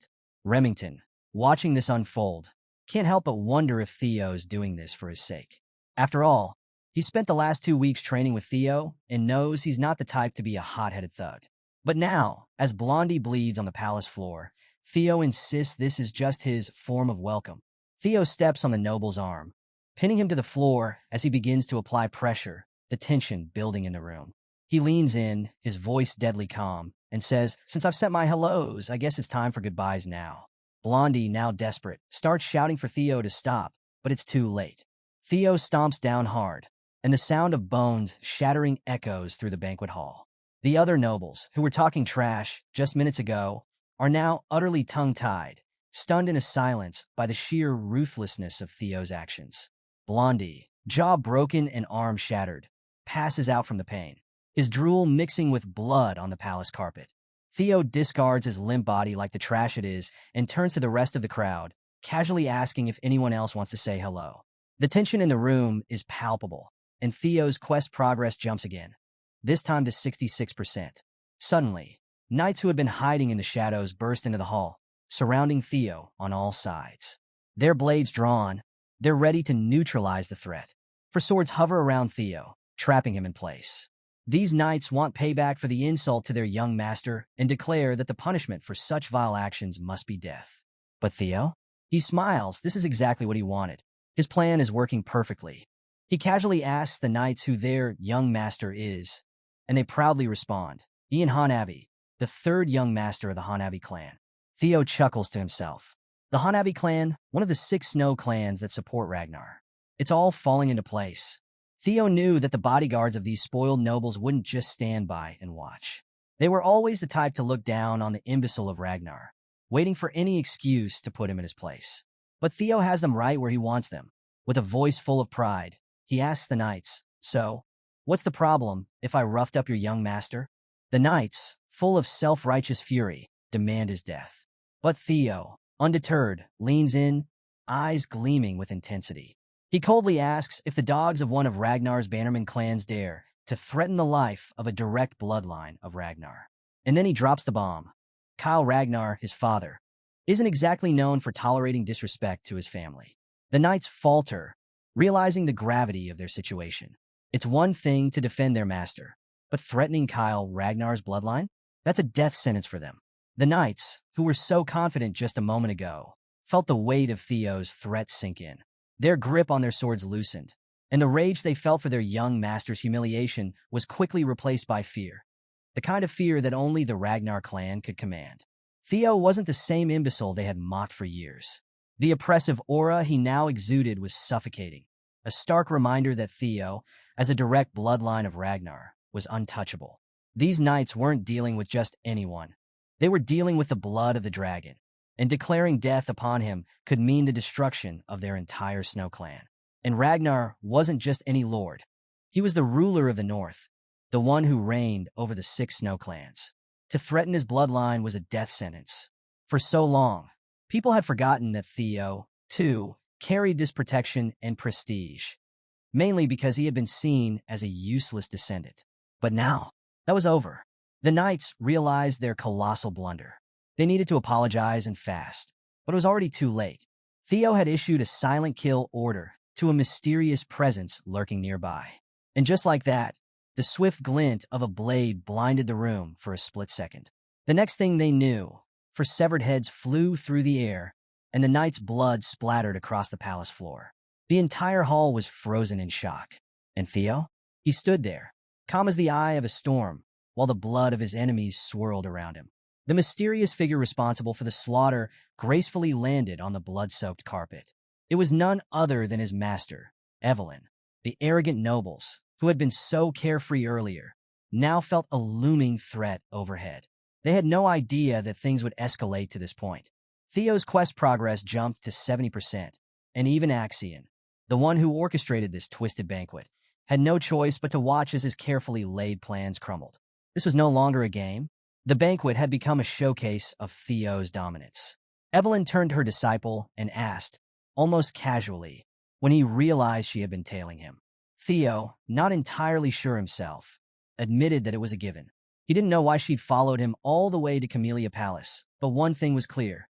Remington, watching this unfold, can't help but wonder if Theo's doing this for his sake. After all, he spent the last 2 weeks training with Theo and knows he's not the type to be a hot-headed thug. But now, as Blondie bleeds on the palace floor, Theo insists this is just his form of welcome. Theo steps on the noble's arm, pinning him to the floor as he begins to apply pressure, the tension building in the room. He leans in, his voice deadly calm, and says, "Since I've sent my hellos, I guess it's time for goodbyes now." Blondie, now desperate, starts shouting for Theo to stop, but it's too late. Theo stomps down hard, and the sound of bones shattering echoes through the banquet hall. The other nobles, who were talking trash just minutes ago, are now utterly tongue-tied, stunned into silence by the sheer ruthlessness of Theo's actions. Blondie, jaw broken and arm shattered, passes out from the pain, his drool mixing with blood on the palace carpet. Theo discards his limp body like the trash it is and turns to the rest of the crowd, casually asking if anyone else wants to say hello. The tension in the room is palpable, and Theo's quest progress jumps again, this time to 66%. Suddenly, knights who had been hiding in the shadows burst into the hall, surrounding Theo on all sides. Their blades drawn, they're ready to neutralize the threat, for swords hover around Theo, trapping him in place. These knights want payback for the insult to their young master and declare that the punishment for such vile actions must be death. But Theo? He smiles. This is exactly what he wanted. His plan is working perfectly. He casually asks the knights who their young master is, and they proudly respond, Ian Hanabi, the third young master of the Hanabi clan. Theo chuckles to himself. The Hanabi clan, one of the 6 snow clans that support Ragnar. It's all falling into place. Theo knew that the bodyguards of these spoiled nobles wouldn't just stand by and watch. They were always the type to look down on the imbecile of Ragnar, waiting for any excuse to put him in his place. But Theo has them right where he wants them. With a voice full of pride, he asks the knights, "So, what's the problem if I roughed up your young master?" The knights, full of self-righteous fury, demand his death. But Theo, undeterred, leans in, eyes gleaming with intensity. He coldly asks if the dogs of one of Ragnar's bannerman clans dare to threaten the life of a direct bloodline of Ragnar. And then he drops the bomb. Kyle Ragnar, his father, isn't exactly known for tolerating disrespect to his family. The knights falter, realizing the gravity of their situation. It's one thing to defend their master, but threatening Kyle Ragnar's bloodline? That's a death sentence for them. The knights, who were so confident just a moment ago, felt the weight of Theo's threat sink in. Their grip on their swords loosened, and the rage they felt for their young master's humiliation was quickly replaced by fear. The kind of fear that only the Ragnar clan could command. Theo wasn't the same imbecile they had mocked for years. The oppressive aura he now exuded was suffocating, a stark reminder that Theo, as a direct bloodline of Ragnar, was untouchable. These knights weren't dealing with just anyone. They were dealing with the blood of the dragon, and declaring death upon him could mean the destruction of their entire snow clan. And Ragnar wasn't just any lord. He was the ruler of the north, the one who reigned over the 6 snow clans. To threaten his bloodline was a death sentence. For so long, people had forgotten that Theo, too, carried this protection and prestige, mainly because he had been seen as a useless descendant. But now, that was over. The knights realized their colossal blunder. They needed to apologize and fast, but it was already too late. Theo had issued a silent kill order to a mysterious presence lurking nearby. And just like that, the swift glint of a blade blinded the room for a split second. The next thing they knew, severed heads flew through the air, and the knight's blood splattered across the palace floor. The entire hall was frozen in shock. And Theo? He stood there, calm as the eye of a storm, while the blood of his enemies swirled around him. The mysterious figure responsible for the slaughter gracefully landed on the blood-soaked carpet. It was none other than his master, Evelyn. The arrogant nobles, who had been so carefree earlier, now felt a looming threat overhead. They had no idea that things would escalate to this point. Theo's quest progress jumped to 70%, and even Axion, the one who orchestrated this twisted banquet, had no choice but to watch as his carefully laid plans crumbled. This was no longer a game. The banquet had become a showcase of Theo's dominance. Evelyn turned to her disciple and asked, almost casually, when he realized she had been tailing him. Theo, not entirely sure himself, admitted that it was a given. He didn't know why she'd followed him all the way to Camellia Palace, but one thing was clear.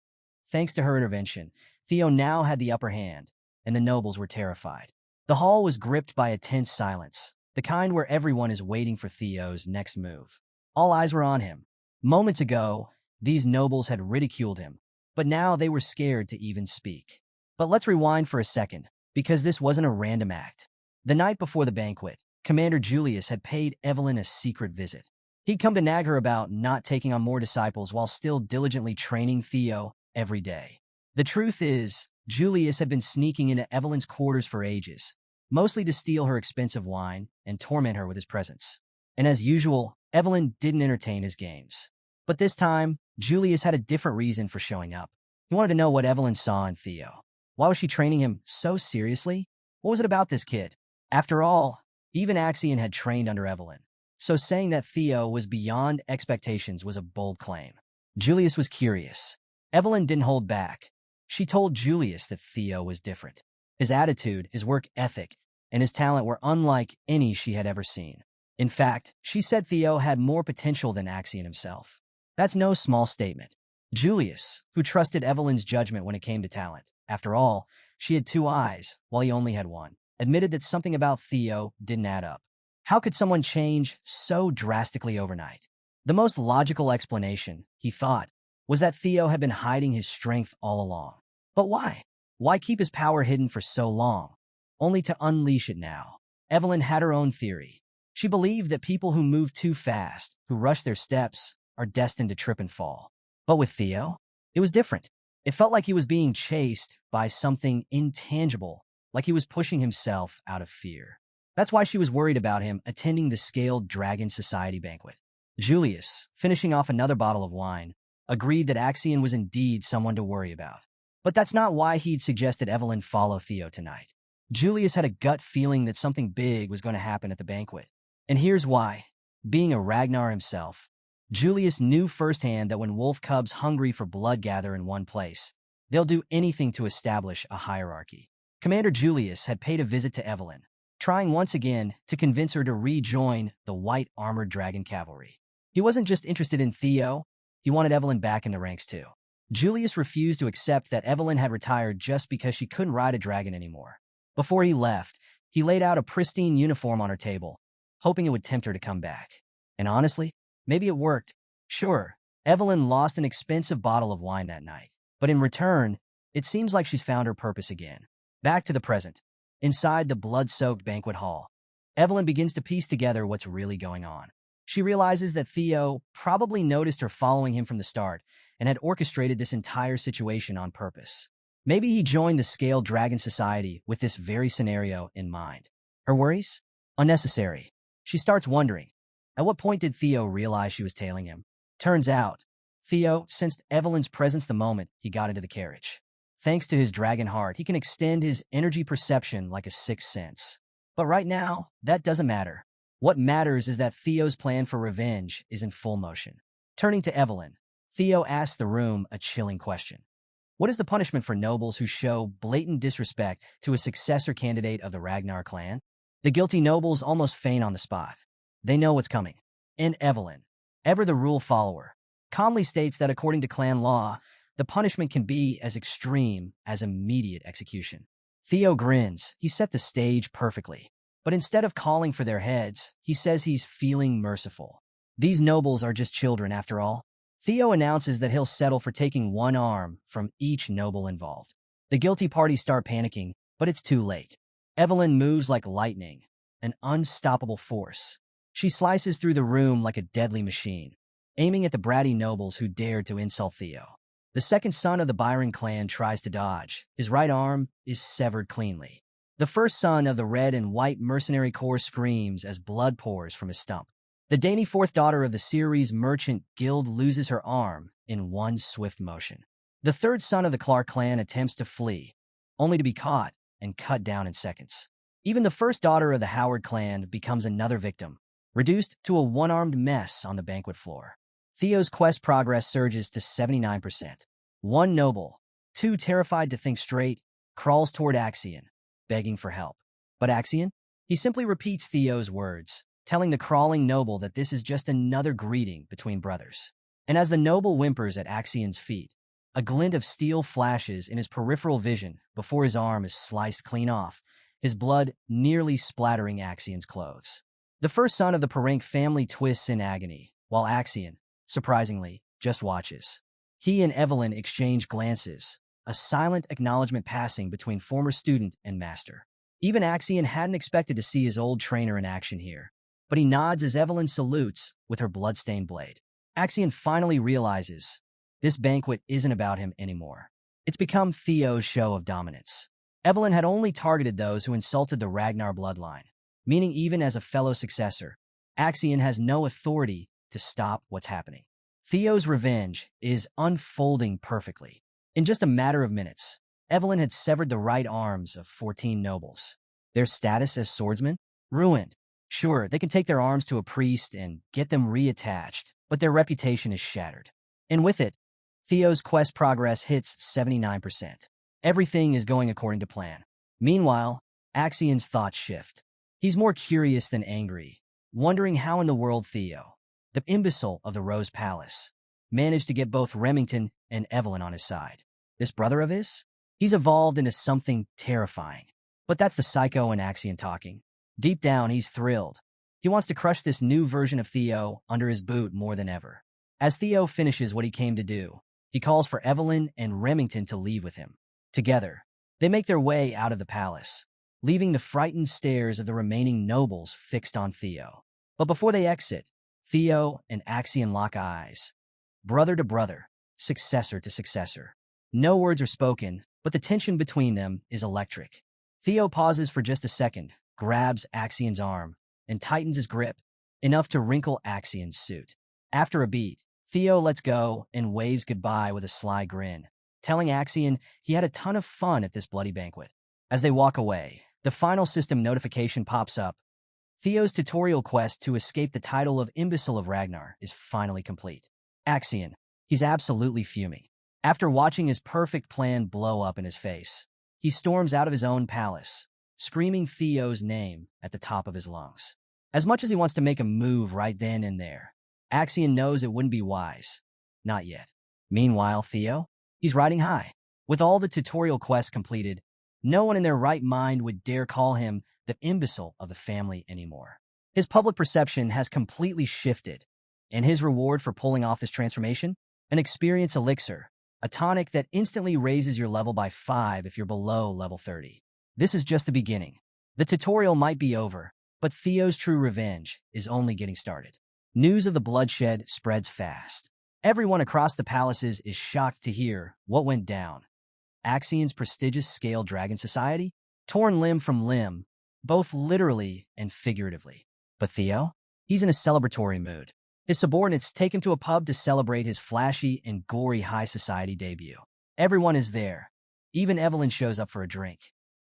Thanks to her intervention, Theo now had the upper hand, and the nobles were terrified. The hall was gripped by a tense silence, the kind where everyone is waiting for Theo's next move. All eyes were on him. Moments ago, these nobles had ridiculed him, but now they were scared to even speak. But let's rewind for a second, because this wasn't a random act. The night before the banquet, Commander Julius had paid Evelyn a secret visit. He'd come to nag her about not taking on more disciples while still diligently training Theo every day. The truth is, Julius had been sneaking into Evelyn's quarters for ages, mostly to steal her expensive wine and torment her with his presence. And as usual, Evelyn didn't entertain his games. But this time, Julius had a different reason for showing up. He wanted to know what Evelyn saw in Theo. Why was she training him so seriously? What was it about this kid? After all, even Axion had trained under Evelyn. So saying that Theo was beyond expectations was a bold claim. Julius was curious. Evelyn didn't hold back. She told Julius that Theo was different. His attitude, his work ethic, and his talent were unlike any she had ever seen. In fact, she said Theo had more potential than Axion himself. That's no small statement. Julius, who trusted Evelyn's judgment when it came to talent, after all, she had two eyes, while he only had one, admitted that something about Theo didn't add up. How could someone change so drastically overnight? The most logical explanation, he thought, was that Theo had been hiding his strength all along. But why? Why keep his power hidden for so long, only to unleash it now? Evelyn had her own theory. She believed that people who move too fast, who rush their steps, are destined to trip and fall. But with Theo, it was different. It felt like he was being chased by something intangible, like he was pushing himself out of fear. That's why she was worried about him attending the Scaled Dragon Society banquet. Julius, finishing off another bottle of wine, agreed that Axion was indeed someone to worry about. But that's not why he'd suggested Evelyn follow Theo tonight. Julius had a gut feeling that something big was going to happen at the banquet. And here's why. Being a Ragnar himself, Julius knew firsthand that when wolf cubs hungry for blood gather in one place, they'll do anything to establish a hierarchy. Commander Julius had paid a visit to Evelyn, trying once again to convince her to rejoin the white armored dragon cavalry. He wasn't just interested in Theo, he wanted Evelyn back in the ranks too. Julius refused to accept that Evelyn had retired just because she couldn't ride a dragon anymore. Before he left, he laid out a pristine uniform on her table, hoping it would tempt her to come back. And honestly, maybe it worked. Sure, Evelyn lost an expensive bottle of wine that night, but in return, it seems like she's found her purpose again. Back to the present. Inside the blood-soaked banquet hall, Evelyn begins to piece together what's really going on. She realizes that Theo probably noticed her following him from the start and had orchestrated this entire situation on purpose. Maybe he joined the Scaled Dragon Society with this very scenario in mind. Her worries? Unnecessary. She starts wondering, at what point did Theo realize she was tailing him? Turns out, Theo sensed Evelyn's presence the moment he got into the carriage. Thanks to his dragon heart, he can extend his energy perception like a sixth sense. But right now, that doesn't matter. What matters is that Theo's plan for revenge is in full motion. Turning to Evelyn, Theo asks the room a chilling question. What is the punishment for nobles who show blatant disrespect to a successor candidate of the Ragnar clan? The guilty nobles almost faint on the spot. They know what's coming. And Evelyn, ever the rule follower, calmly states that according to clan law, the punishment can be as extreme as immediate execution. Theo grins. He set the stage perfectly. But instead of calling for their heads, he says he's feeling merciful. These nobles are just children after all. Theo announces that he'll settle for taking one arm from each noble involved. The guilty parties start panicking, but it's too late. Evelyn moves like lightning, an unstoppable force. She slices through the room like a deadly machine, aiming at the bratty nobles who dared to insult Theo. The second son of the Byron clan tries to dodge. His right arm is severed cleanly. The first son of the red and white mercenary corps screams as blood pours from his stump. The dainty fourth daughter of the Ceres Merchant Guild loses her arm in one swift motion. The third son of the Clark clan attempts to flee, only to be caught and cut down in seconds. Even the first daughter of the Howard clan becomes another victim, reduced to a one-armed mess on the banquet floor. Theo's quest progress surges to 79%. One noble, too terrified to think straight, crawls toward Axion, begging for help. But Axion? He simply repeats Theo's words, telling the crawling noble that this is just another greeting between brothers. And as the noble whimpers at Axion's feet, a glint of steel flashes in his peripheral vision before his arm is sliced clean off, his blood nearly splattering Axion's clothes. The first son of the Parank family twists in agony, while Axion, surprisingly, just watches. He and Evelyn exchange glances, a silent acknowledgement passing between former student and master. Even Axion hadn't expected to see his old trainer in action here, but he nods as Evelyn salutes with her bloodstained blade. Axion finally realizes this banquet isn't about him anymore. It's become Theo's show of dominance. Evelyn had only targeted those who insulted the Ragnar bloodline, meaning even as a fellow successor, Axion has no authority to stop what's happening. Theo's revenge is unfolding perfectly. In just a matter of minutes, Evelyn had severed the right arms of 14 nobles. Their status as swordsmen? Ruined. Sure, they can take their arms to a priest and get them reattached, but their reputation is shattered. And with it, Theo's quest progress hits 79%. Everything is going according to plan. Meanwhile, Axion's thoughts shift. He's more curious than angry, wondering how in the world Theo, the imbecile of the Rose Palace, managed to get both Remington and Evelyn on his side. This brother of his? He's evolved into something terrifying. But that's the psycho in Axion talking. Deep down, he's thrilled. He wants to crush this new version of Theo under his boot more than ever. As Theo finishes what he came to do, he calls for Evelyn and Remington to leave with him. Together, they make their way out of the palace, leaving the frightened stares of the remaining nobles fixed on Theo. But before they exit, Theo and Axion lock eyes. Brother to brother, successor to successor. No words are spoken, but the tension between them is electric. Theo pauses for just a second, grabs Axion's arm, and tightens his grip, enough to wrinkle Axion's suit. After a beat, Theo lets go and waves goodbye with a sly grin, telling Axion he had a ton of fun at this bloody banquet. As they walk away, the final system notification pops up. Theo's tutorial quest to escape the title of Imbecile of Ragnar is finally complete. Axion, he's absolutely fuming. After watching his perfect plan blow up in his face, he storms out of his own palace, screaming Theo's name at the top of his lungs. As much as he wants to make a move right then and there, Axion knows it wouldn't be wise. Not yet. Meanwhile, Theo? He's riding high. With all the tutorial quests completed, no one in their right mind would dare call him the imbecile of the family anymore. His public perception has completely shifted, and his reward for pulling off this transformation? An experience elixir, a tonic that instantly raises your level by 5 if you're below level 30. This is just the beginning. The tutorial might be over, but Theo's true revenge is only getting started. News of the bloodshed spreads fast. Everyone across the palaces is shocked to hear what went down. Axion's prestigious Scale Dragon Society, torn limb from limb, both literally and figuratively. But Theo? He's in a celebratory mood. His subordinates take him to a pub to celebrate his flashy and gory high society debut. Everyone is there. Even Evelyn shows up for a drink.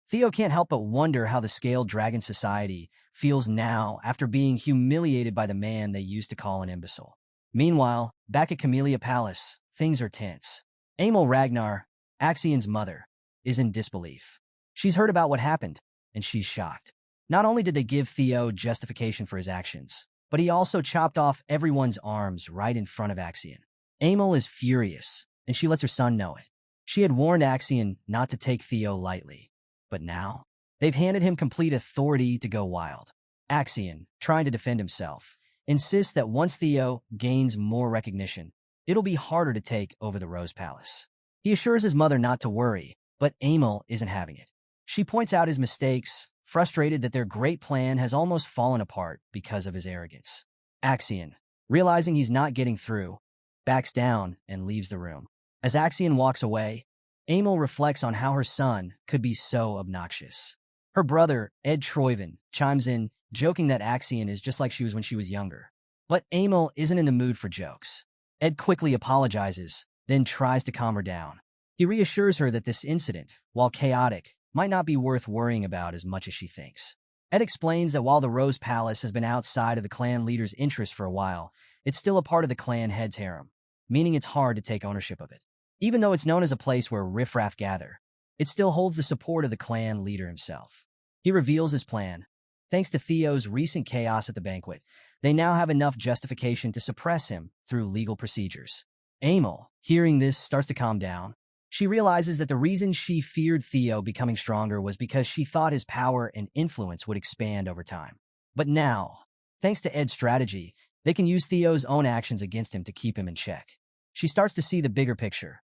Theo can't help but wonder how the Scaled Dragon Society feels now after being humiliated by the man they used to call an imbecile. Meanwhile, back at Camellia Palace, things are tense. Amel Ragnar, Axion's mother, is in disbelief. She's heard about what happened, and she's shocked. Not only did they give Theo justification for his actions, but he also chopped off everyone's arms right in front of Axion. Amel is furious, and she lets her son know it. She had warned Axion not to take Theo lightly, but now they've handed him complete authority to go wild. Axion, trying to defend himself, insists that once Theo gains more recognition, it'll be harder to take over the Rose Palace. He assures his mother not to worry, but Amel isn't having it. She points out his mistakes, frustrated that their great plan has almost fallen apart because of his arrogance. Axion, realizing he's not getting through, backs down and leaves the room. As Axion walks away, Amel reflects on how her son could be so obnoxious. Her brother, Ed Troyven, chimes in, joking that Axion is just like she was when she was younger. But Amel isn't in the mood for jokes. Ed quickly apologizes, then tries to calm her down. He reassures her that this incident, while chaotic, might not be worth worrying about as much as she thinks. Ed explains that while the Rose Palace has been outside of the clan leader's interest for a while, it's still a part of the clan head's harem, meaning it's hard to take ownership of it. Even though it's known as a place where riffraff gather, it still holds the support of the clan leader himself. He reveals his plan. Thanks to Theo's recent chaos at the banquet, they now have enough justification to suppress him through legal procedures. Amel, hearing this, starts to calm down. She realizes that the reason she feared Theo becoming stronger was because she thought his power and influence would expand over time. But now, thanks to Ed's strategy, they can use Theo's own actions against him to keep him in check. She starts to see the bigger picture.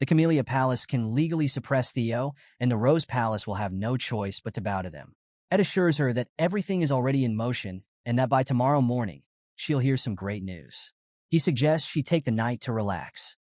The Camellia Palace can legally suppress Theo, and the Rose Palace will have no choice but to bow to them. Ed assures her that everything is already in motion and that by tomorrow morning, she'll hear some great news. He suggests she take the night to relax,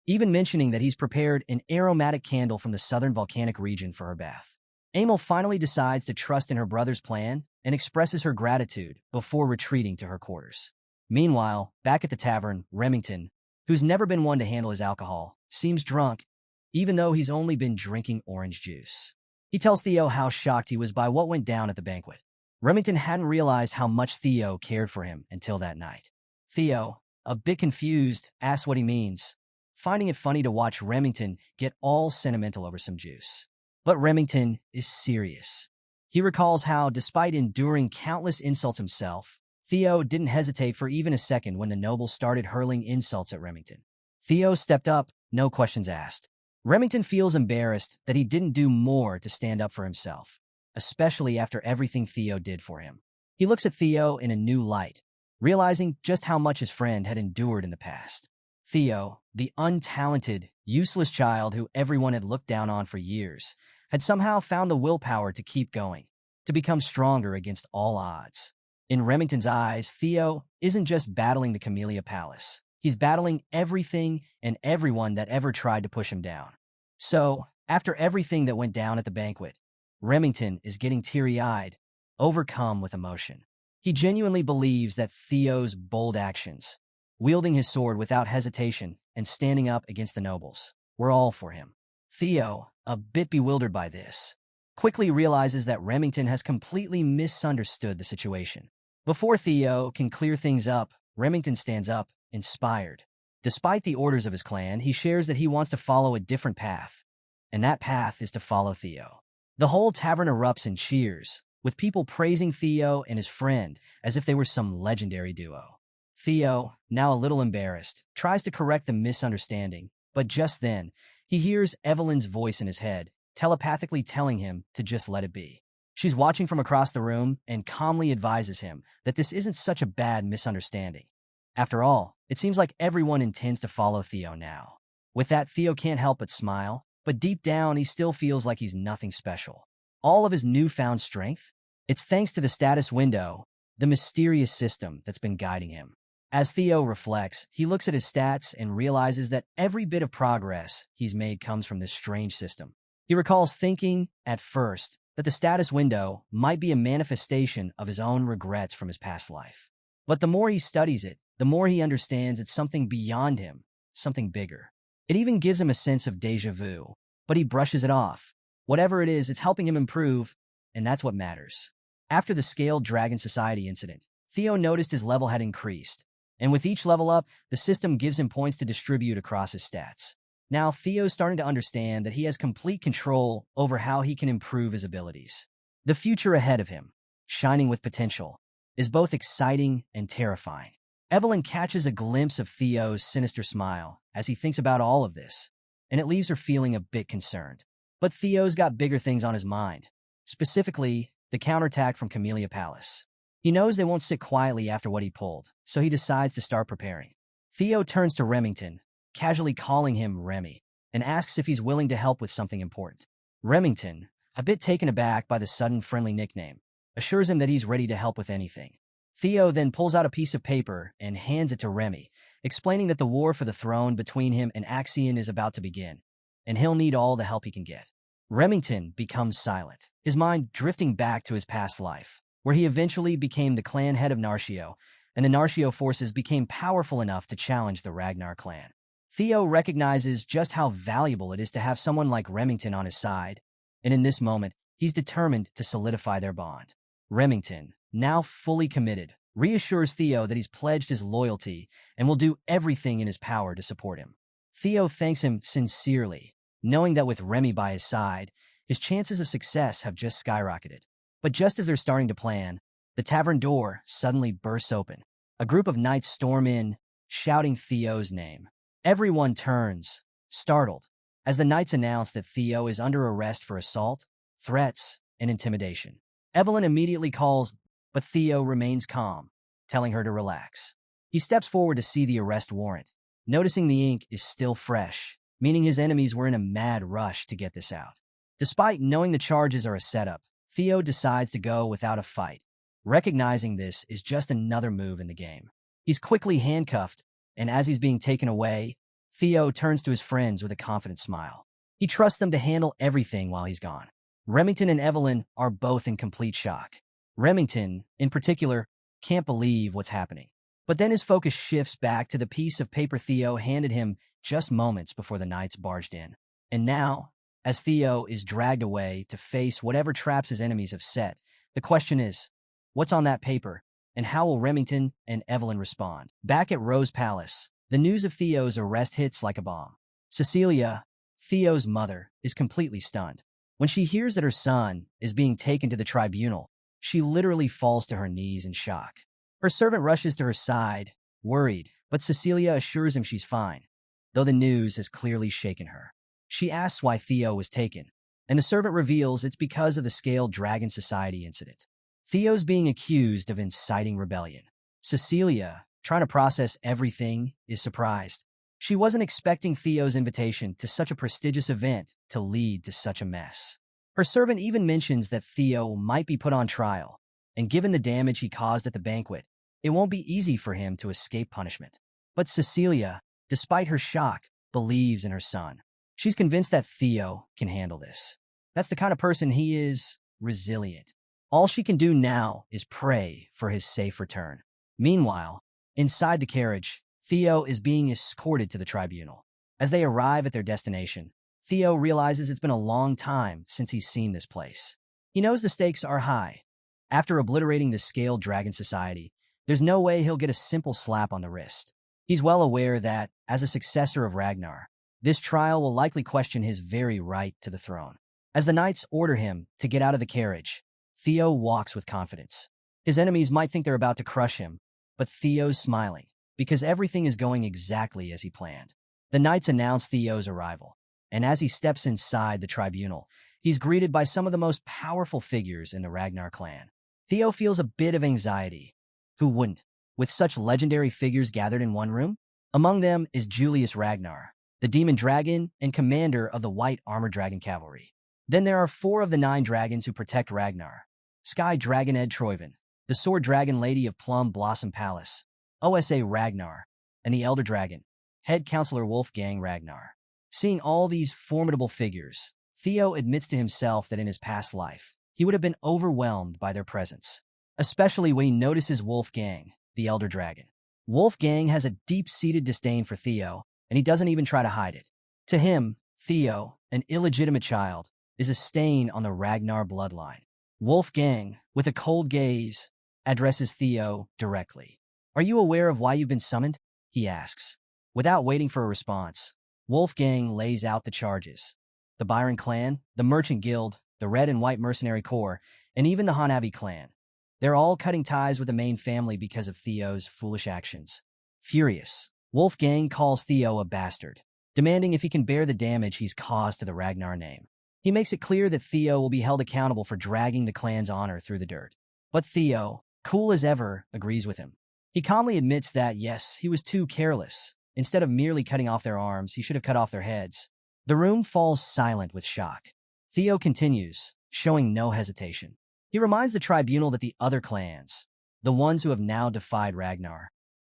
even mentioning that he's prepared an aromatic candle from the southern volcanic region for her bath. Amel finally decides to trust in her brother's plan and expresses her gratitude before retreating to her quarters. Meanwhile, back at the tavern, Remington, who's never been one to handle his alcohol, seems drunk, even though he's only been drinking orange juice. He tells Theo how shocked he was by what went down at the banquet. Remington hadn't realized how much Theo cared for him until that night. Theo, a bit confused, asks what he means, finding it funny to watch Remington get all sentimental over some juice. But Remington is serious. He recalls how, despite enduring countless insults himself, Theo didn't hesitate for even a second when the nobles started hurling insults at Remington. Theo stepped up, no questions asked. Remington feels embarrassed that he didn't do more to stand up for himself, especially after everything Theo did for him. He looks at Theo in a new light, realizing just how much his friend had endured in the past. Theo, the untalented, useless child who everyone had looked down on for years, had somehow found the willpower to keep going, to become stronger against all odds. In Remington's eyes, Theo isn't just battling the Camellia Palace. He's battling everything and everyone that ever tried to push him down. So, after everything that went down at the banquet, Remington is getting teary-eyed, overcome with emotion. He genuinely believes that Theo's bold actions, wielding his sword without hesitation and standing up against the nobles, were all for him. Theo, a bit bewildered by this, quickly realizes that Remington has completely misunderstood the situation. Before Theo can clear things up, Remington stands up, inspired. Despite the orders of his clan, he shares that he wants to follow a different path, and that path is to follow Theo. The whole tavern erupts in cheers, with people praising Theo and his friend as if they were some legendary duo. Theo, now a little embarrassed, tries to correct the misunderstanding, but just then, he hears Evelyn's voice in his head, telepathically telling him to just let it be. She's watching from across the room and calmly advises him that this isn't such a bad misunderstanding. After all, it seems like everyone intends to follow Theo now. With that, Theo can't help but smile, but deep down he still feels like he's nothing special. All of his newfound strength? It's thanks to the status window, the mysterious system that's been guiding him. As Theo reflects, he looks at his stats and realizes that every bit of progress he's made comes from this strange system. He recalls thinking, at first, that the status window might be a manifestation of his own regrets from his past life. But the more he studies it, the more he understands it's something beyond him, something bigger. It even gives him a sense of déjà vu, but he brushes it off. Whatever it is, it's helping him improve, and that's what matters. After the Scaled Dragon Society incident, Theo noticed his level had increased, and with each level up, the system gives him points to distribute across his stats. Now, Theo's starting to understand that he has complete control over how he can improve his abilities. The future ahead of him, shining with potential, is both exciting and terrifying. Evelyn catches a glimpse of Theo's sinister smile as he thinks about all of this, and it leaves her feeling a bit concerned. But Theo's got bigger things on his mind, specifically the counterattack from Camellia Palace. He knows they won't sit quietly after what he pulled, so he decides to start preparing. Theo turns to Remington, casually calling him Remy, and asks if he's willing to help with something important. Remington, a bit taken aback by the sudden friendly nickname, assures him that he's ready to help with anything. Theo then pulls out a piece of paper and hands it to Remy, explaining that the war for the throne between him and Axion is about to begin, and he'll need all the help he can get. Remington becomes silent, his mind drifting back to his past life, where he eventually became the clan head of Narcio, and the Narcio forces became powerful enough to challenge the Ragnar clan. Theo recognizes just how valuable it is to have someone like Remington on his side, and in this moment, he's determined to solidify their bond. Remington, now fully committed, reassures Theo that he's pledged his loyalty and will do everything in his power to support him. Theo thanks him sincerely, knowing that with Remy by his side, his chances of success have just skyrocketed. But just as they're starting to plan, the tavern door suddenly bursts open. A group of knights storm in, shouting Theo's name. Everyone turns, startled, as the knights announce that Theo is under arrest for assault, threats, and intimidation. Evelyn immediately calls, but Theo remains calm, telling her to relax. He steps forward to see the arrest warrant, noticing the ink is still fresh, meaning his enemies were in a mad rush to get this out. Despite knowing the charges are a setup, Theo decides to go without a fight. Recognizing this is just another move in the game. He's quickly handcuffed, and as he's being taken away, Theo turns to his friends with a confident smile. He trusts them to handle everything while he's gone. Remington and Evelyn are both in complete shock. Remington, in particular, can't believe what's happening. But then his focus shifts back to the piece of paper Theo handed him just moments before the knights barged in. And now, as Theo is dragged away to face whatever traps his enemies have set, the question is, what's on that paper, and how will Remington and Evelyn respond? Back at Rose Palace, the news of Theo's arrest hits like a bomb. Cecilia, Theo's mother, is completely stunned. When she hears that her son is being taken to the tribunal, she literally falls to her knees in shock. Her servant rushes to her side, worried, but Cecilia assures him she's fine, though the news has clearly shaken her. She asks why Theo was taken, and the servant reveals it's because of the Scaled Dragon Society incident. Theo's being accused of inciting rebellion. Cecilia, trying to process everything, is surprised. She wasn't expecting Theo's invitation to such a prestigious event to lead to such a mess. Her servant even mentions that Theo might be put on trial, and given the damage he caused at the banquet, it won't be easy for him to escape punishment. But Cecilia, despite her shock, believes in her son. She's convinced that Theo can handle this. That's the kind of person he is, resilient. All she can do now is pray for his safe return. Meanwhile, inside the carriage, Theo is being escorted to the tribunal. As they arrive at their destination, Theo realizes it's been a long time since he's seen this place. He knows the stakes are high. After obliterating the Scaled Dragon Society, there's no way he'll get a simple slap on the wrist. He's well aware that, as a successor of Ragnar, this trial will likely question his very right to the throne. As the knights order him to get out of the carriage, Theo walks with confidence. His enemies might think they're about to crush him, but Theo's smiling, because everything is going exactly as he planned. The knights announce Theo's arrival, and as he steps inside the tribunal, he's greeted by some of the most powerful figures in the Ragnar clan. Theo feels a bit of anxiety. Who wouldn't, with such legendary figures gathered in one room? Among them is Julius Ragnar, the demon dragon and commander of the White Armor Dragon Cavalry. Then there are 4 of the 9 dragons who protect Ragnar: Sky Dragon Ed Troyven, the Sword Dragon Lady of Plum Blossom Palace, Osa Ragnar, and the Elder Dragon, Head Counselor Wolfgang Ragnar. Seeing all these formidable figures, Theo admits to himself that in his past life, he would have been overwhelmed by their presence, especially when he notices Wolfgang, the Elder Dragon. Wolfgang has a deep-seated disdain for Theo, and he doesn't even try to hide it. To him, Theo, an illegitimate child, is a stain on the Ragnar bloodline. Wolfgang, with a cold gaze, addresses Theo directly. "Are you aware of why you've been summoned?" he asks. Without waiting for a response, Wolfgang lays out the charges. The Byron clan, the Merchant Guild, the Red and White Mercenary Corps, and even the Hanabi clan. They're all cutting ties with the main family because of Theo's foolish actions. Furious, Wolfgang calls Theo a bastard, demanding if he can bear the damage he's caused to the Ragnar name. He makes it clear that Theo will be held accountable for dragging the clan's honor through the dirt. But Theo, cool as ever, agrees with him. He calmly admits that, yes, he was too careless. Instead of merely cutting off their arms, he should have cut off their heads. The room falls silent with shock. Theo continues, showing no hesitation. He reminds the tribunal that the other clans, the ones who have now defied Ragnar,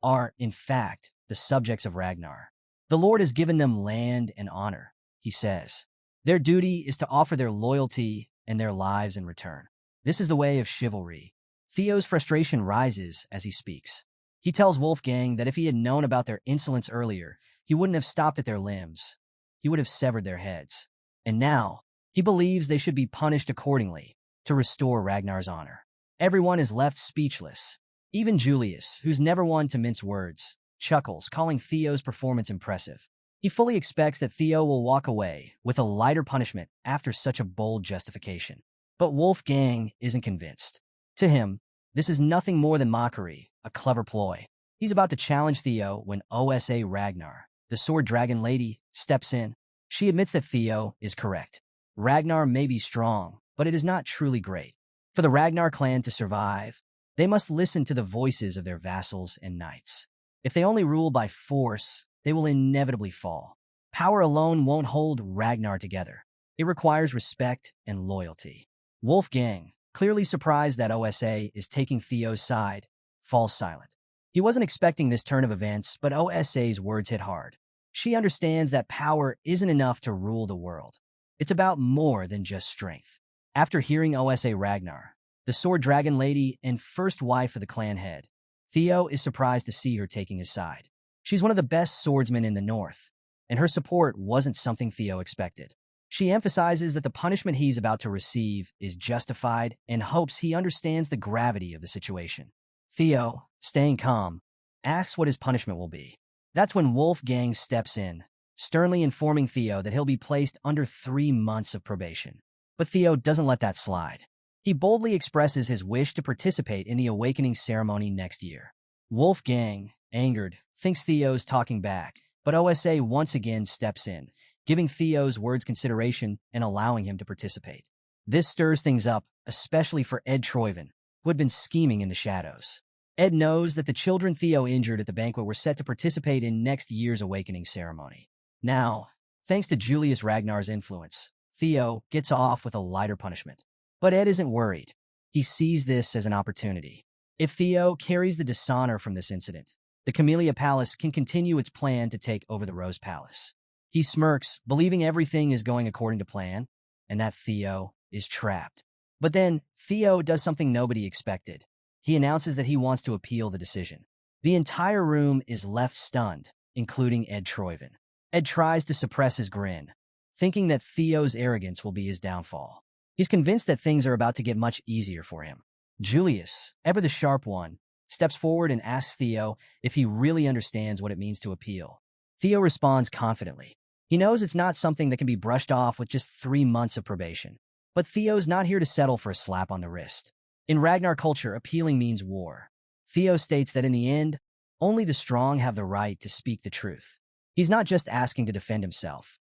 are, in fact, the subjects of Ragnar. The Lord has given them land and honor, he says. Their duty is to offer their loyalty and their lives in return. This is the way of chivalry. Theo's frustration rises as he speaks. He tells Wolfgang that if he had known about their insolence earlier, he wouldn't have stopped at their limbs. He would have severed their heads. And now, he believes they should be punished accordingly to restore Ragnar's honor. Everyone is left speechless. Even Julius, who's never one to mince words, chuckles, calling Theo's performance impressive. He fully expects that Theo will walk away with a lighter punishment after such a bold justification. But Wolfgang isn't convinced. To him, this is nothing more than mockery, a clever ploy. He's about to challenge Theo when Osa Ragnar, the sword dragon lady, steps in. She admits that Theo is correct. Ragnar may be strong, but it is not truly great. For the Ragnar clan to survive, they must listen to the voices of their vassals and knights. If they only rule by force, they will inevitably fall. Power alone won't hold Ragnar together. It requires respect and loyalty. Wolfgang, clearly surprised that Osa is taking Theo's side, falls silent. He wasn't expecting this turn of events, but Osa's words hit hard. She understands that power isn't enough to rule the world. It's about more than just strength. After hearing Osa Ragnar, the sword dragon lady and first wife of the clan head, Theo is surprised to see her taking his side. She's one of the best swordsmen in the north, and her support wasn't something Theo expected. She emphasizes that the punishment he's about to receive is justified and hopes he understands the gravity of the situation. Theo, staying calm, asks what his punishment will be. That's when Wolfgang steps in, sternly informing Theo that he'll be placed under 3 months of probation. But Theo doesn't let that slide. He boldly expresses his wish to participate in the awakening ceremony next year. Wolfgang, angered, thinks Theo's talking back, but Osa once again steps in, giving Theo's words consideration and allowing him to participate. This stirs things up, especially for Ed Troyven, who had been scheming in the shadows. Ed knows that the children Theo injured at the banquet were set to participate in next year's awakening ceremony. Now, thanks to Julius Ragnar's influence, Theo gets off with a lighter punishment. But Ed isn't worried. He sees this as an opportunity. If Theo carries the dishonor from this incident, the Camellia Palace can continue its plan to take over the Rose Palace. He smirks, believing everything is going according to plan, and that Theo is trapped. But then, Theo does something nobody expected. He announces that he wants to appeal the decision. The entire room is left stunned, including Ed Troyven. Ed tries to suppress his grin, thinking that Theo's arrogance will be his downfall. He's convinced that things are about to get much easier for him. Julius, ever the sharp one, steps forward and asks Theo if he really understands what it means to appeal. Theo responds confidently. He knows it's not something that can be brushed off with just 3 months of probation. But Theo's not here to settle for a slap on the wrist. In Ragnar culture, appealing means war. Theo states that in the end, only the strong have the right to speak the truth. He's not just asking to defend himself.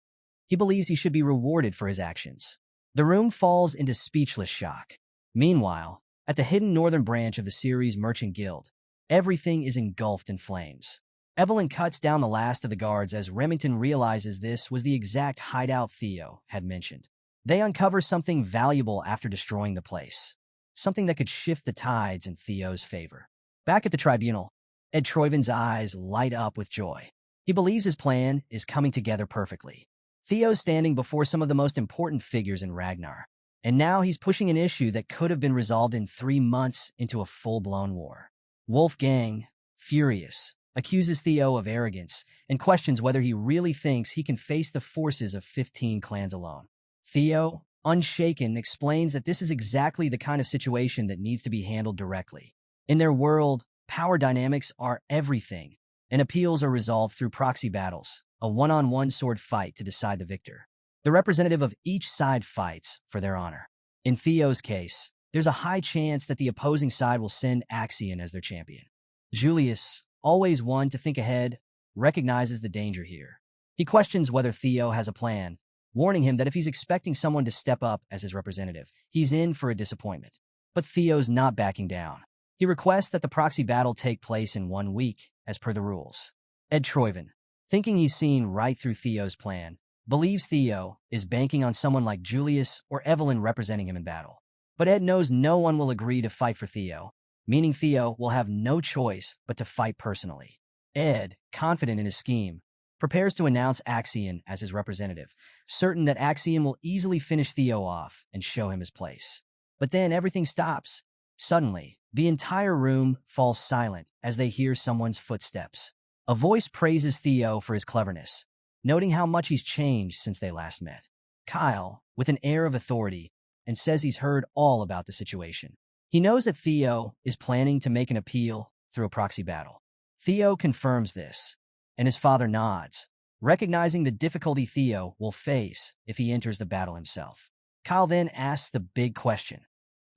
He believes he should be rewarded for his actions. The room falls into speechless shock. Meanwhile, at the hidden northern branch of the series Merchant Guild, everything is engulfed in flames. Evelyn cuts down the last of the guards as Remington realizes this was the exact hideout Theo had mentioned. They uncover something valuable after destroying the place. Something that could shift the tides in Theo's favor. Back at the tribunal, Ed Troyven's eyes light up with joy. He believes his plan is coming together perfectly. Theo's standing before some of the most important figures in Ragnar, and now he's pushing an issue that could have been resolved in 3 months into a full-blown war. Wolfgang, furious, accuses Theo of arrogance and questions whether he really thinks he can face the forces of 15 clans alone. Theo, unshaken, explains that this is exactly the kind of situation that needs to be handled directly. In their world, power dynamics are everything, and appeals are resolved through proxy battles, a one-on-one sword fight to decide the victor. The representative of each side fights for their honor. In Theo's case, there's a high chance that the opposing side will send Axion as their champion. Julius, always one to think ahead, recognizes the danger here. He questions whether Theo has a plan, warning him that if he's expecting someone to step up as his representative, he's in for a disappointment. But Theo's not backing down. He requests that the proxy battle take place in 1 week, as per the rules. Ed Troyven, thinking he's seen right through Theo's plan, believes Theo is banking on someone like Julius or Evelyn representing him in battle. But Ed knows no one will agree to fight for Theo, meaning Theo will have no choice but to fight personally. Ed, confident in his scheme, prepares to announce Axion as his representative, certain that Axion will easily finish Theo off and show him his place. But then everything stops. Suddenly, the entire room falls silent as they hear someone's footsteps. A voice praises Theo for his cleverness, noting how much he's changed since they last met. Kyle, with an air of authority, and says he's heard all about the situation. He knows that Theo is planning to make an appeal through a proxy battle. Theo confirms this, and his father nods, recognizing the difficulty Theo will face if he enters the battle himself. Kyle then asks the big question: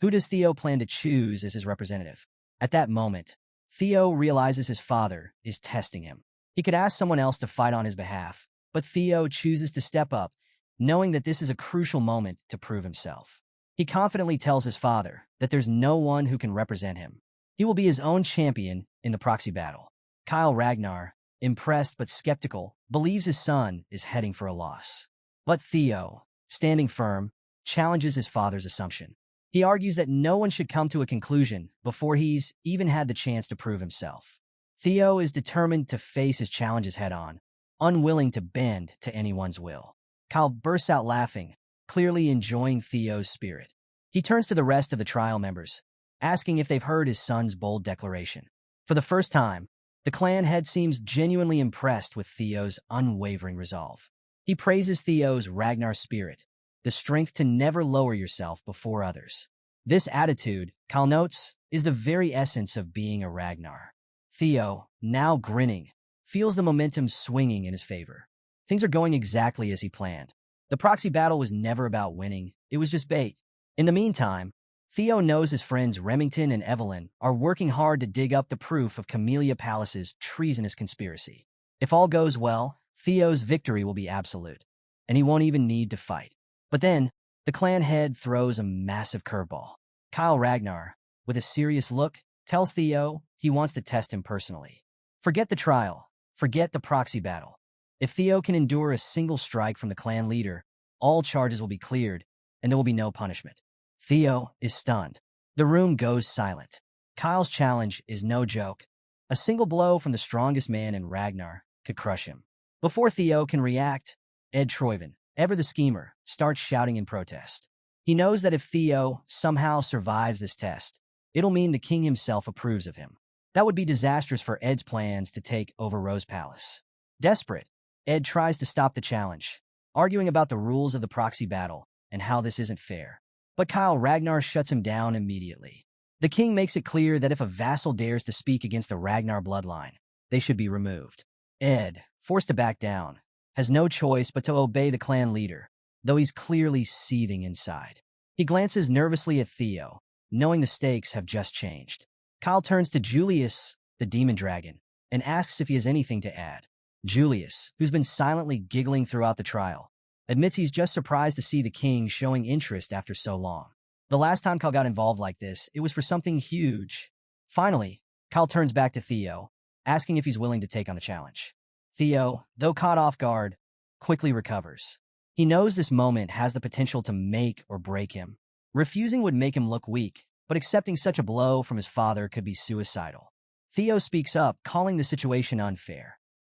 who does Theo plan to choose as his representative? At that moment, Theo realizes his father is testing him. He could ask someone else to fight on his behalf, but Theo chooses to step up, knowing that this is a crucial moment to prove himself. He confidently tells his father that there's no one who can represent him. He will be his own champion in the proxy battle. Kyle Ragnar, impressed but skeptical, believes his son is heading for a loss. But Theo, standing firm, challenges his father's assumption. He argues that no one should come to a conclusion before he's even had the chance to prove himself. Theo is determined to face his challenges head-on, unwilling to bend to anyone's will. Kyle bursts out laughing, clearly enjoying Theo's spirit. He turns to the rest of the trial members, asking if they've heard his son's bold declaration. For the first time, the clan head seems genuinely impressed with Theo's unwavering resolve. He praises Theo's Ragnar spirit, the strength to never lower yourself before others. This attitude, Kyle notes, is the very essence of being a Ragnar. Theo, now grinning, feels the momentum swinging in his favor. Things are going exactly as he planned. The proxy battle was never about winning, it was just bait. In the meantime, Theo knows his friends Remington and Evelyn are working hard to dig up the proof of Camellia Palace's treasonous conspiracy. If all goes well, Theo's victory will be absolute, and he won't even need to fight. But then, the clan head throws a massive curveball. Kyle Ragnar, with a serious look, tells Theo he wants to test him personally. Forget the trial, forget the proxy battle. If Theo can endure a single strike from the clan leader, all charges will be cleared, and there will be no punishment. Theo is stunned. The room goes silent. Kyle's challenge is no joke. A single blow from the strongest man in Ragnar could crush him. Before Theo can react, Ed Troyven, ever the schemer, starts shouting in protest. He knows that if Theo somehow survives this test, it'll mean the king himself approves of him. That would be disastrous for Ed's plans to take over Rose Palace. Desperate, Ed tries to stop the challenge, arguing about the rules of the proxy battle and how this isn't fair. But Kyle Ragnar shuts him down immediately. The king makes it clear that if a vassal dares to speak against the Ragnar bloodline, they should be removed. Ed, forced to back down, has no choice but to obey the clan leader, though he's clearly seething inside. He glances nervously at Theo, knowing the stakes have just changed. Kyle turns to Julius, the demon dragon, and asks if he has anything to add. Julius, who's been silently giggling throughout the trial, admits he's just surprised to see the king showing interest after so long. The last time Kyle got involved like this, it was for something huge. Finally, Kyle turns back to Theo, asking if he's willing to take on the challenge. Theo, though caught off guard, quickly recovers. He knows this moment has the potential to make or break him. Refusing would make him look weak, but accepting such a blow from his father could be suicidal. Theo speaks up, calling the situation unfair.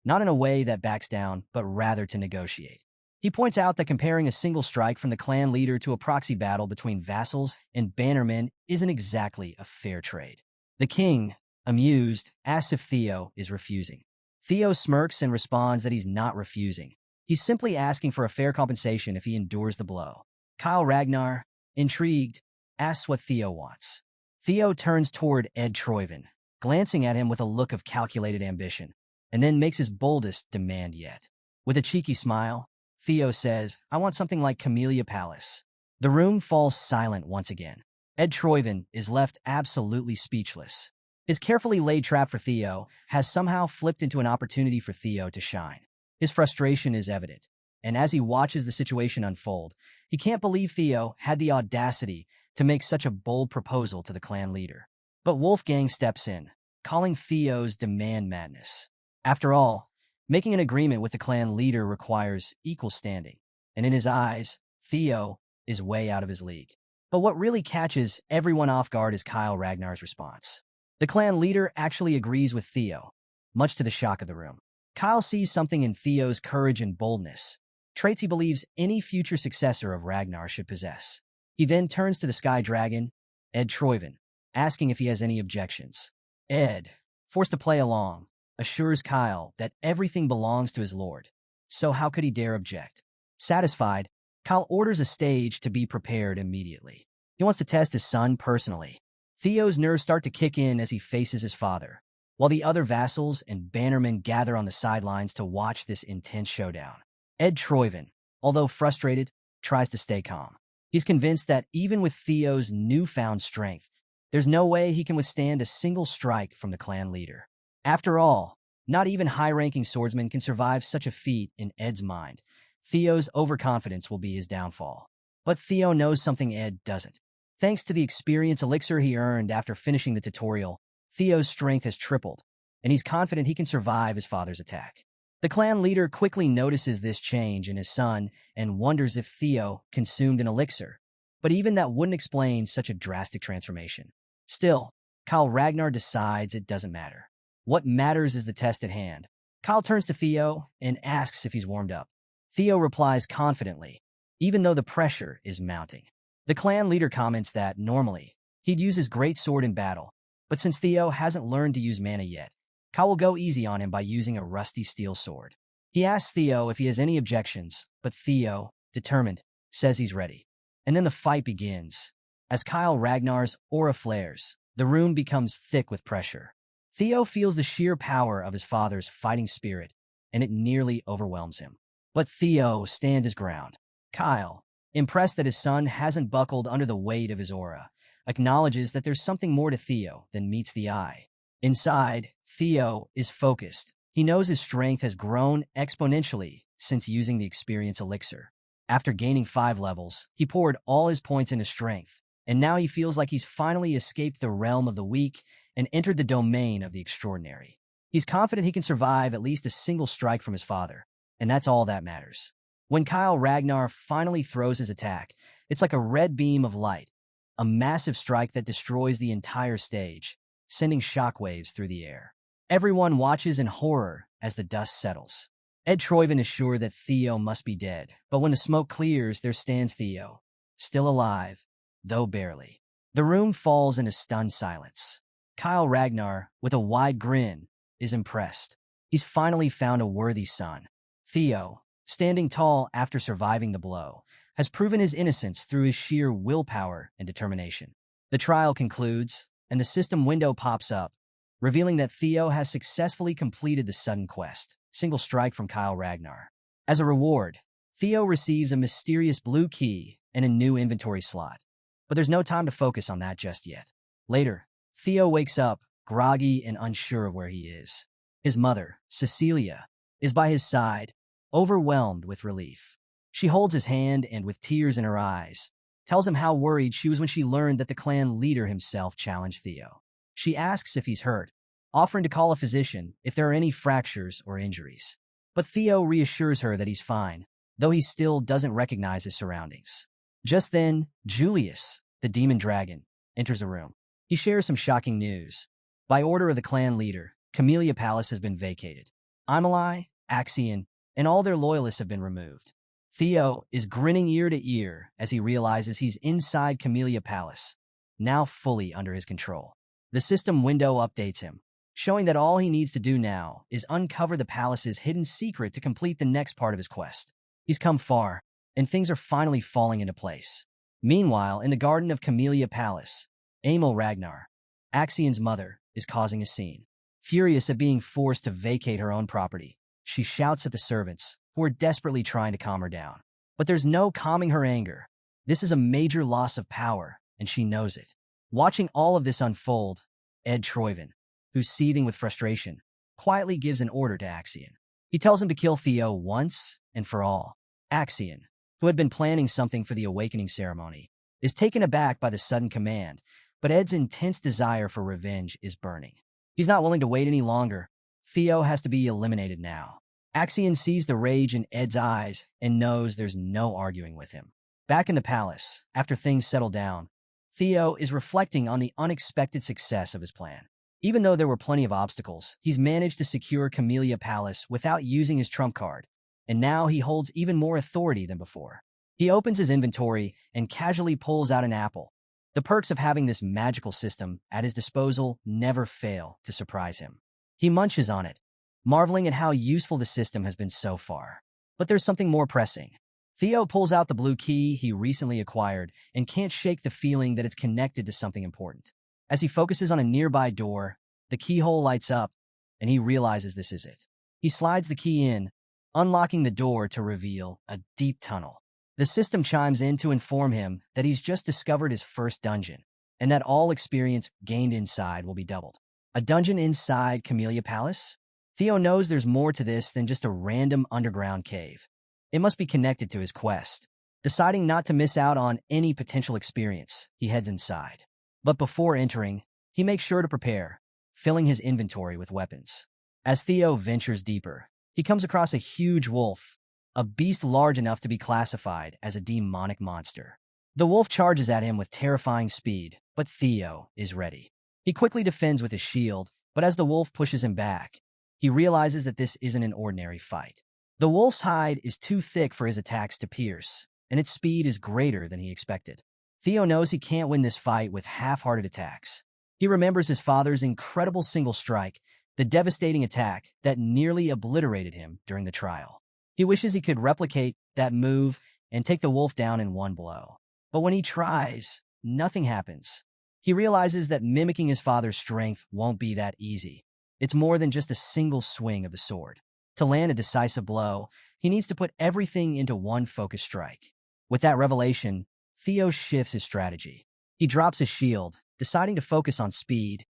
Not in a way that backs down, but rather to negotiate. He points out that comparing a single strike from the clan leader to a proxy battle between vassals and bannermen isn't exactly a fair trade. The king, amused, asks if Theo is refusing. Theo smirks and responds that he's not refusing. He's simply asking for a fair compensation if he endures the blow. Kyle Ragnar, intrigued, asks what Theo wants. Theo turns toward Ed Troyven, glancing at him with a look of calculated ambition, and then makes his boldest demand yet. With a cheeky smile, Theo says, "I want something like Camellia Palace." The room falls silent once again. Ed Troyven is left absolutely speechless. His carefully laid trap for Theo has somehow flipped into an opportunity for Theo to shine. His frustration is evident, and as he watches the situation unfold, he can't believe Theo had the audacity to make such a bold proposal to the clan leader. But Wolfgang steps in, calling Theo's demand madness. After all, making an agreement with the clan leader requires equal standing, and in his eyes, Theo is way out of his league. But what really catches everyone off guard is Kyle Ragnar's response. The clan leader actually agrees with Theo, much to the shock of the room. Kyle sees something in Theo's courage and boldness, traits he believes any future successor of Ragnar should possess. He then turns to the Sky Dragon, Ed Troyven, asking if he has any objections. Ed, forced to play along, assures Kyle that everything belongs to his lord, so how could he dare object? Satisfied, Kyle orders a stage to be prepared immediately. He wants to test his son personally. Theo's nerves start to kick in as he faces his father, while the other vassals and bannermen gather on the sidelines to watch this intense showdown. Ed Troyven, although frustrated, tries to stay calm. He's convinced that even with Theo's newfound strength, there's no way he can withstand a single strike from the clan leader. After all, not even high-ranking swordsmen can survive such a feat in Ed's mind. Theo's overconfidence will be his downfall. But Theo knows something Ed doesn't. Thanks to the experience elixir he earned after finishing the tutorial, Theo's strength has tripled, and he's confident he can survive his father's attack. The clan leader quickly notices this change in his son and wonders if Theo consumed an elixir, but even that wouldn't explain such a drastic transformation. Still, Kyle Ragnar decides it doesn't matter. What matters is the test at hand. Kyle turns to Theo and asks if he's warmed up. Theo replies confidently, even though the pressure is mounting. The clan leader comments that, normally, he'd use his great sword in battle, but since Theo hasn't learned to use mana yet, Kyle will go easy on him by using a rusty steel sword. He asks Theo if he has any objections, but Theo, determined, says he's ready. And then the fight begins. As Kyle Ragnar's aura flares, the room becomes thick with pressure. Theo feels the sheer power of his father's fighting spirit, and it nearly overwhelms him. But Theo stands his ground. Kyle, impressed that his son hasn't buckled under the weight of his aura, acknowledges that there's something more to Theo than meets the eye. Inside, Theo is focused. He knows his strength has grown exponentially since using the experience elixir. After gaining 5 levels, he poured all his points into strength, and now he feels like he's finally escaped the realm of the weak and entered the domain of the extraordinary. He's confident he can survive at least a single strike from his father, and that's all that matters. When Kyle Ragnar finally throws his attack, it's like a red beam of light, a massive strike that destroys the entire stage, sending shockwaves through the air. Everyone watches in horror as the dust settles. Ed Troyven is sure that Theo must be dead, but when the smoke clears, there stands Theo, still alive, though barely. The room falls in a stunned silence. Kyle Ragnar, with a wide grin, is impressed. He's finally found a worthy son. Theo, standing tall after surviving the blow, has proven his innocence through his sheer willpower and determination. The trial concludes, and the system window pops up, revealing that Theo has successfully completed the sudden quest, single strike from Kyle Ragnar. As a reward, Theo receives a mysterious blue key and a new inventory slot. But there's no time to focus on that just yet. Later, Theo wakes up, groggy and unsure of where he is. His mother, Cecilia, is by his side, overwhelmed with relief. She holds his hand and, with tears in her eyes, tells him how worried she was when she learned that the clan leader himself challenged Theo. She asks if he's hurt, offering to call a physician if there are any fractures or injuries. But Theo reassures her that he's fine, though he still doesn't recognize his surroundings. Just then, Julius, the demon dragon, enters the room. He shares some shocking news. By order of the clan leader, Camellia Palace has been vacated. Amelie, Axion, and all their loyalists have been removed. Theo is grinning ear to ear as he realizes he's inside Camellia Palace, now fully under his control. The system window updates him, showing that all he needs to do now is uncover the palace's hidden secret to complete the next part of his quest. He's come far, and things are finally falling into place. Meanwhile, in the garden of Camellia Palace, Emil Ragnar, Axion's mother, is causing a scene. Furious at being forced to vacate her own property, she shouts at the servants, who are desperately trying to calm her down. But there's no calming her anger. This is a major loss of power, and she knows it. Watching all of this unfold, Ed Troyven, who's seething with frustration, quietly gives an order to Axion. He tells him to kill Theo once and for all. Axion, who had been planning something for the awakening ceremony, is taken aback by the sudden command, but Ed's intense desire for revenge is burning. He's not willing to wait any longer. Theo has to be eliminated now. Axion sees the rage in Ed's eyes and knows there's no arguing with him. Back in the palace, after things settle down, Theo is reflecting on the unexpected success of his plan. Even though there were plenty of obstacles, he's managed to secure Camellia Palace without using his trump card, and now he holds even more authority than before. He opens his inventory and casually pulls out an apple. The perks of having this magical system at his disposal never fail to surprise him. He munches on it, marveling at how useful the system has been so far. But there's something more pressing. Theo pulls out the blue key he recently acquired and can't shake the feeling that it's connected to something important. As he focuses on a nearby door, the keyhole lights up, and he realizes this is it. He slides the key in, unlocking the door to reveal a deep tunnel. The system chimes in to inform him that he's just discovered his first dungeon, and that all experience gained inside will be doubled. A dungeon inside Camellia Palace? Theo knows there's more to this than just a random underground cave. It must be connected to his quest. Deciding not to miss out on any potential experience, he heads inside. But before entering, he makes sure to prepare, filling his inventory with weapons. As Theo ventures deeper, he comes across a huge wolf, a beast large enough to be classified as a demonic monster. The wolf charges at him with terrifying speed, but Theo is ready. He quickly defends with his shield, but as the wolf pushes him back, he realizes that this isn't an ordinary fight. The wolf's hide is too thick for his attacks to pierce, and its speed is greater than he expected. Theo knows he can't win this fight with half-hearted attacks. He remembers his father's incredible single strike, the devastating attack that nearly obliterated him during the trial. He wishes he could replicate that move and take the wolf down in one blow. But when he tries, nothing happens. He realizes that mimicking his father's strength won't be that easy. It's more than just a single swing of the sword. To land a decisive blow, he needs to put everything into one focused strike. With that revelation, Theo shifts his strategy. He drops his shield, deciding to focus on speed.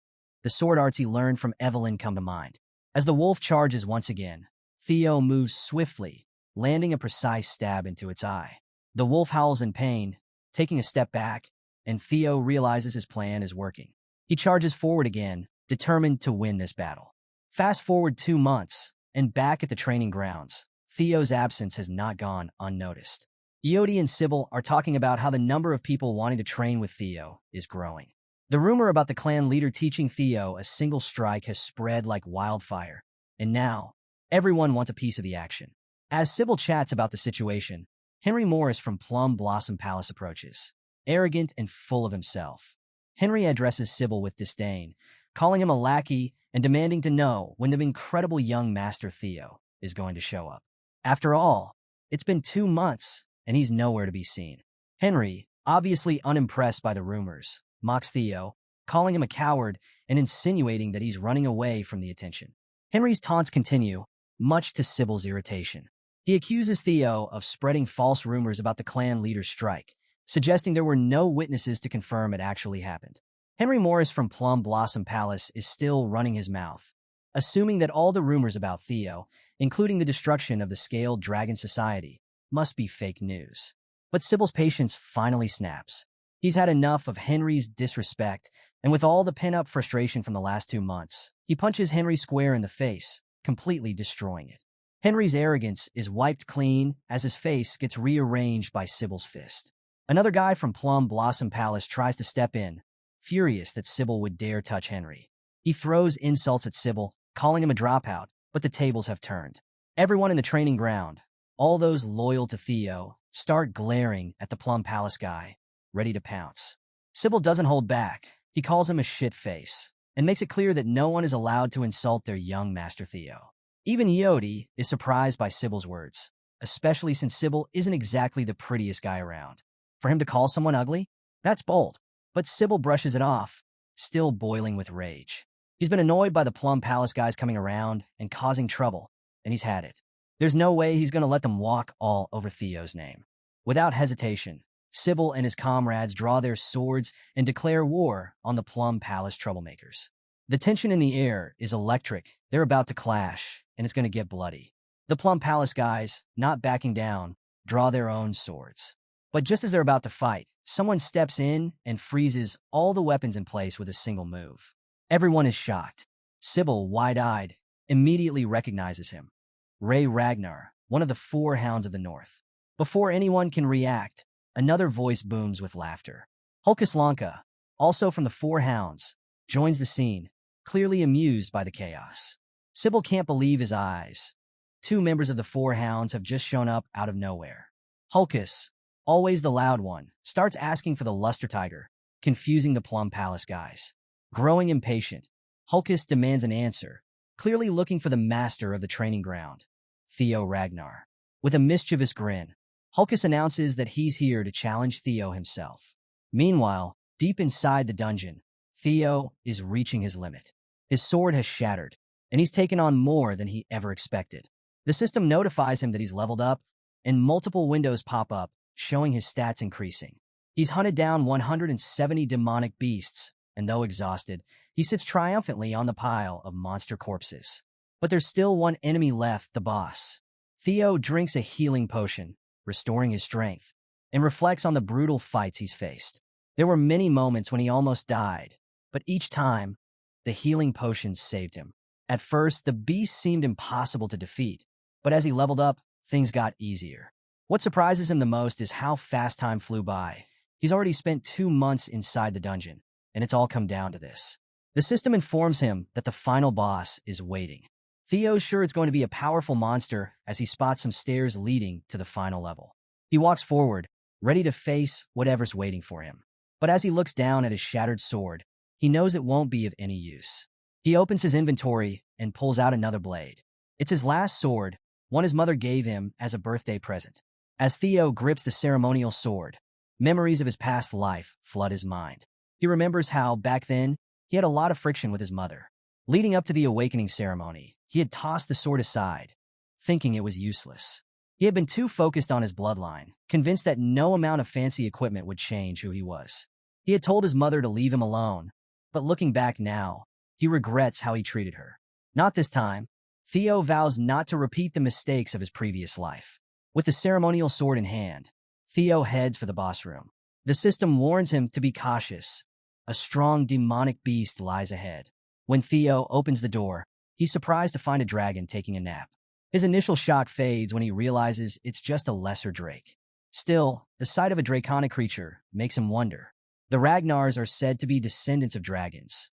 The sword arts he learned from Evelyn come to mind. As the wolf charges once again, Theo moves swiftly, landing a precise stab into its eye. The wolf howls in pain, taking a step back, and Theo realizes his plan is working. He charges forward again, determined to win this battle. Fast forward 2 months, and back at the training grounds, Theo's absence has not gone unnoticed. Iodi and Sybil are talking about how the number of people wanting to train with Theo is growing. The rumor about the clan leader teaching Theo a single strike has spread like wildfire, and now, everyone wants a piece of the action. As Sybil chats about the situation, Henry Morris from Plum Blossom Palace approaches, arrogant and full of himself. Henry addresses Sybil with disdain, calling him a lackey and demanding to know when the incredible young master Theo is going to show up. After all, it's been 2 months, and he's nowhere to be seen. Henry, obviously unimpressed by the rumors, mocks Theo, calling him a coward and insinuating that he's running away from the attention. Henry's taunts continue, much to Sybil's irritation. He accuses Theo of spreading false rumors about the clan leader's strike, suggesting there were no witnesses to confirm it actually happened. Henry Morris from Plum Blossom Palace is still running his mouth, assuming that all the rumors about Theo, including the destruction of the Scaled Dragon Society, must be fake news. But Sybil's patience finally snaps. He's had enough of Henry's disrespect, and with all the pent-up frustration from the last 2 months, he punches Henry square in the face, completely destroying it. Henry's arrogance is wiped clean as his face gets rearranged by Sybil's fist. Another guy from Plum Blossom Palace tries to step in, furious that Sybil would dare touch Henry. He throws insults at Sybil, calling him a dropout, but the tables have turned. Everyone in the training ground, all those loyal to Theo, start glaring at the Plum Palace guy, ready to pounce. Sybil doesn't hold back. He calls him a shit face, and makes it clear that no one is allowed to insult their young master Theo. Even Iodi is surprised by Sybil's words, especially since Sybil isn't exactly the prettiest guy around. For him to call someone ugly? That's bold. But Sybil brushes it off, still boiling with rage. He's been annoyed by the Plum Palace guys coming around and causing trouble, and he's had it. There's no way he's going to let them walk all over Theo's name. Without hesitation, Sybil and his comrades draw their swords and declare war on the Plum Palace troublemakers. The tension in the air is electric. They're about to clash, and it's going to get bloody. The Plum Palace guys, not backing down, draw their own swords. But just as they're about to fight, someone steps in and freezes all the weapons in place with a single move. Everyone is shocked. Sybil, wide-eyed, immediately recognizes him. Ray Ragnar, one of the 4 Hounds of the North. Before anyone can react, another voice booms with laughter. Hulkus Lanka, also from the 4 Hounds, joins the scene, clearly amused by the chaos. Sybil can't believe his eyes. 2 members of the 4 Hounds have just shown up out of nowhere. Hulkus, always the loud one, starts asking for the Luster Tiger, confusing the Plum Palace guys. Growing impatient, Hulkus demands an answer, clearly looking for the master of the training ground, Theo Ragnar. With a mischievous grin, Hulkus announces that he's here to challenge Theo himself. Meanwhile, deep inside the dungeon, Theo is reaching his limit. His sword has shattered, and he's taken on more than he ever expected. The system notifies him that he's leveled up, and multiple windows pop up, showing his stats increasing. He's hunted down 170 demonic beasts, and though exhausted, he sits triumphantly on the pile of monster corpses. But there's still one enemy left, the boss. Theo drinks a healing potion, restoring his strength, and reflects on the brutal fights he's faced. There were many moments when he almost died, but each time, the healing potions saved him. At first, the beast seemed impossible to defeat, but as he leveled up, things got easier. What surprises him the most is how fast time flew by. He's already spent 2 months inside the dungeon, and it's all come down to this. The system informs him that the final boss is waiting. Theo's sure it's going to be a powerful monster as he spots some stairs leading to the final level. He walks forward, ready to face whatever's waiting for him. But as he looks down at his shattered sword, he knows it won't be of any use. He opens his inventory and pulls out another blade. It's his last sword, one his mother gave him as a birthday present. As Theo grips the ceremonial sword, memories of his past life flood his mind. He remembers how, back then, he had a lot of friction with his mother. Leading up to the awakening ceremony, he had tossed the sword aside, thinking it was useless. He had been too focused on his bloodline, convinced that no amount of fancy equipment would change who he was. He had told his mother to leave him alone, but looking back now, he regrets how he treated her. Not this time. Theo vows not to repeat the mistakes of his previous life. With the ceremonial sword in hand, Theo heads for the boss room. The system warns him to be cautious. A strong demonic beast lies ahead. When Theo opens the door, he's surprised to find a dragon taking a nap. His initial shock fades when he realizes it's just a lesser drake. Still, the sight of a draconic creature makes him wonder. The Ragnars are said to be descendants of dragons.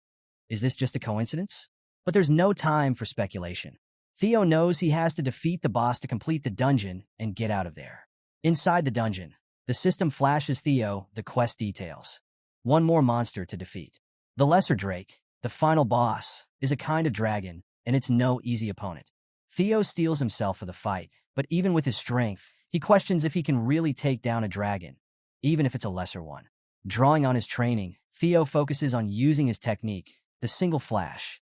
Is this just a coincidence? But there's no time for speculation. Theo knows he has to defeat the boss to complete the dungeon and get out of there. Inside the dungeon, the system flashes Theo the quest details. One more monster to defeat. The Lesser Drake, the final boss, is a kind of dragon, and it's no easy opponent. Theo steels himself for the fight, but even with his strength, he questions if he can really take down a dragon, even if it's a lesser one. Drawing on his training, Theo focuses on using his technique, the single flash.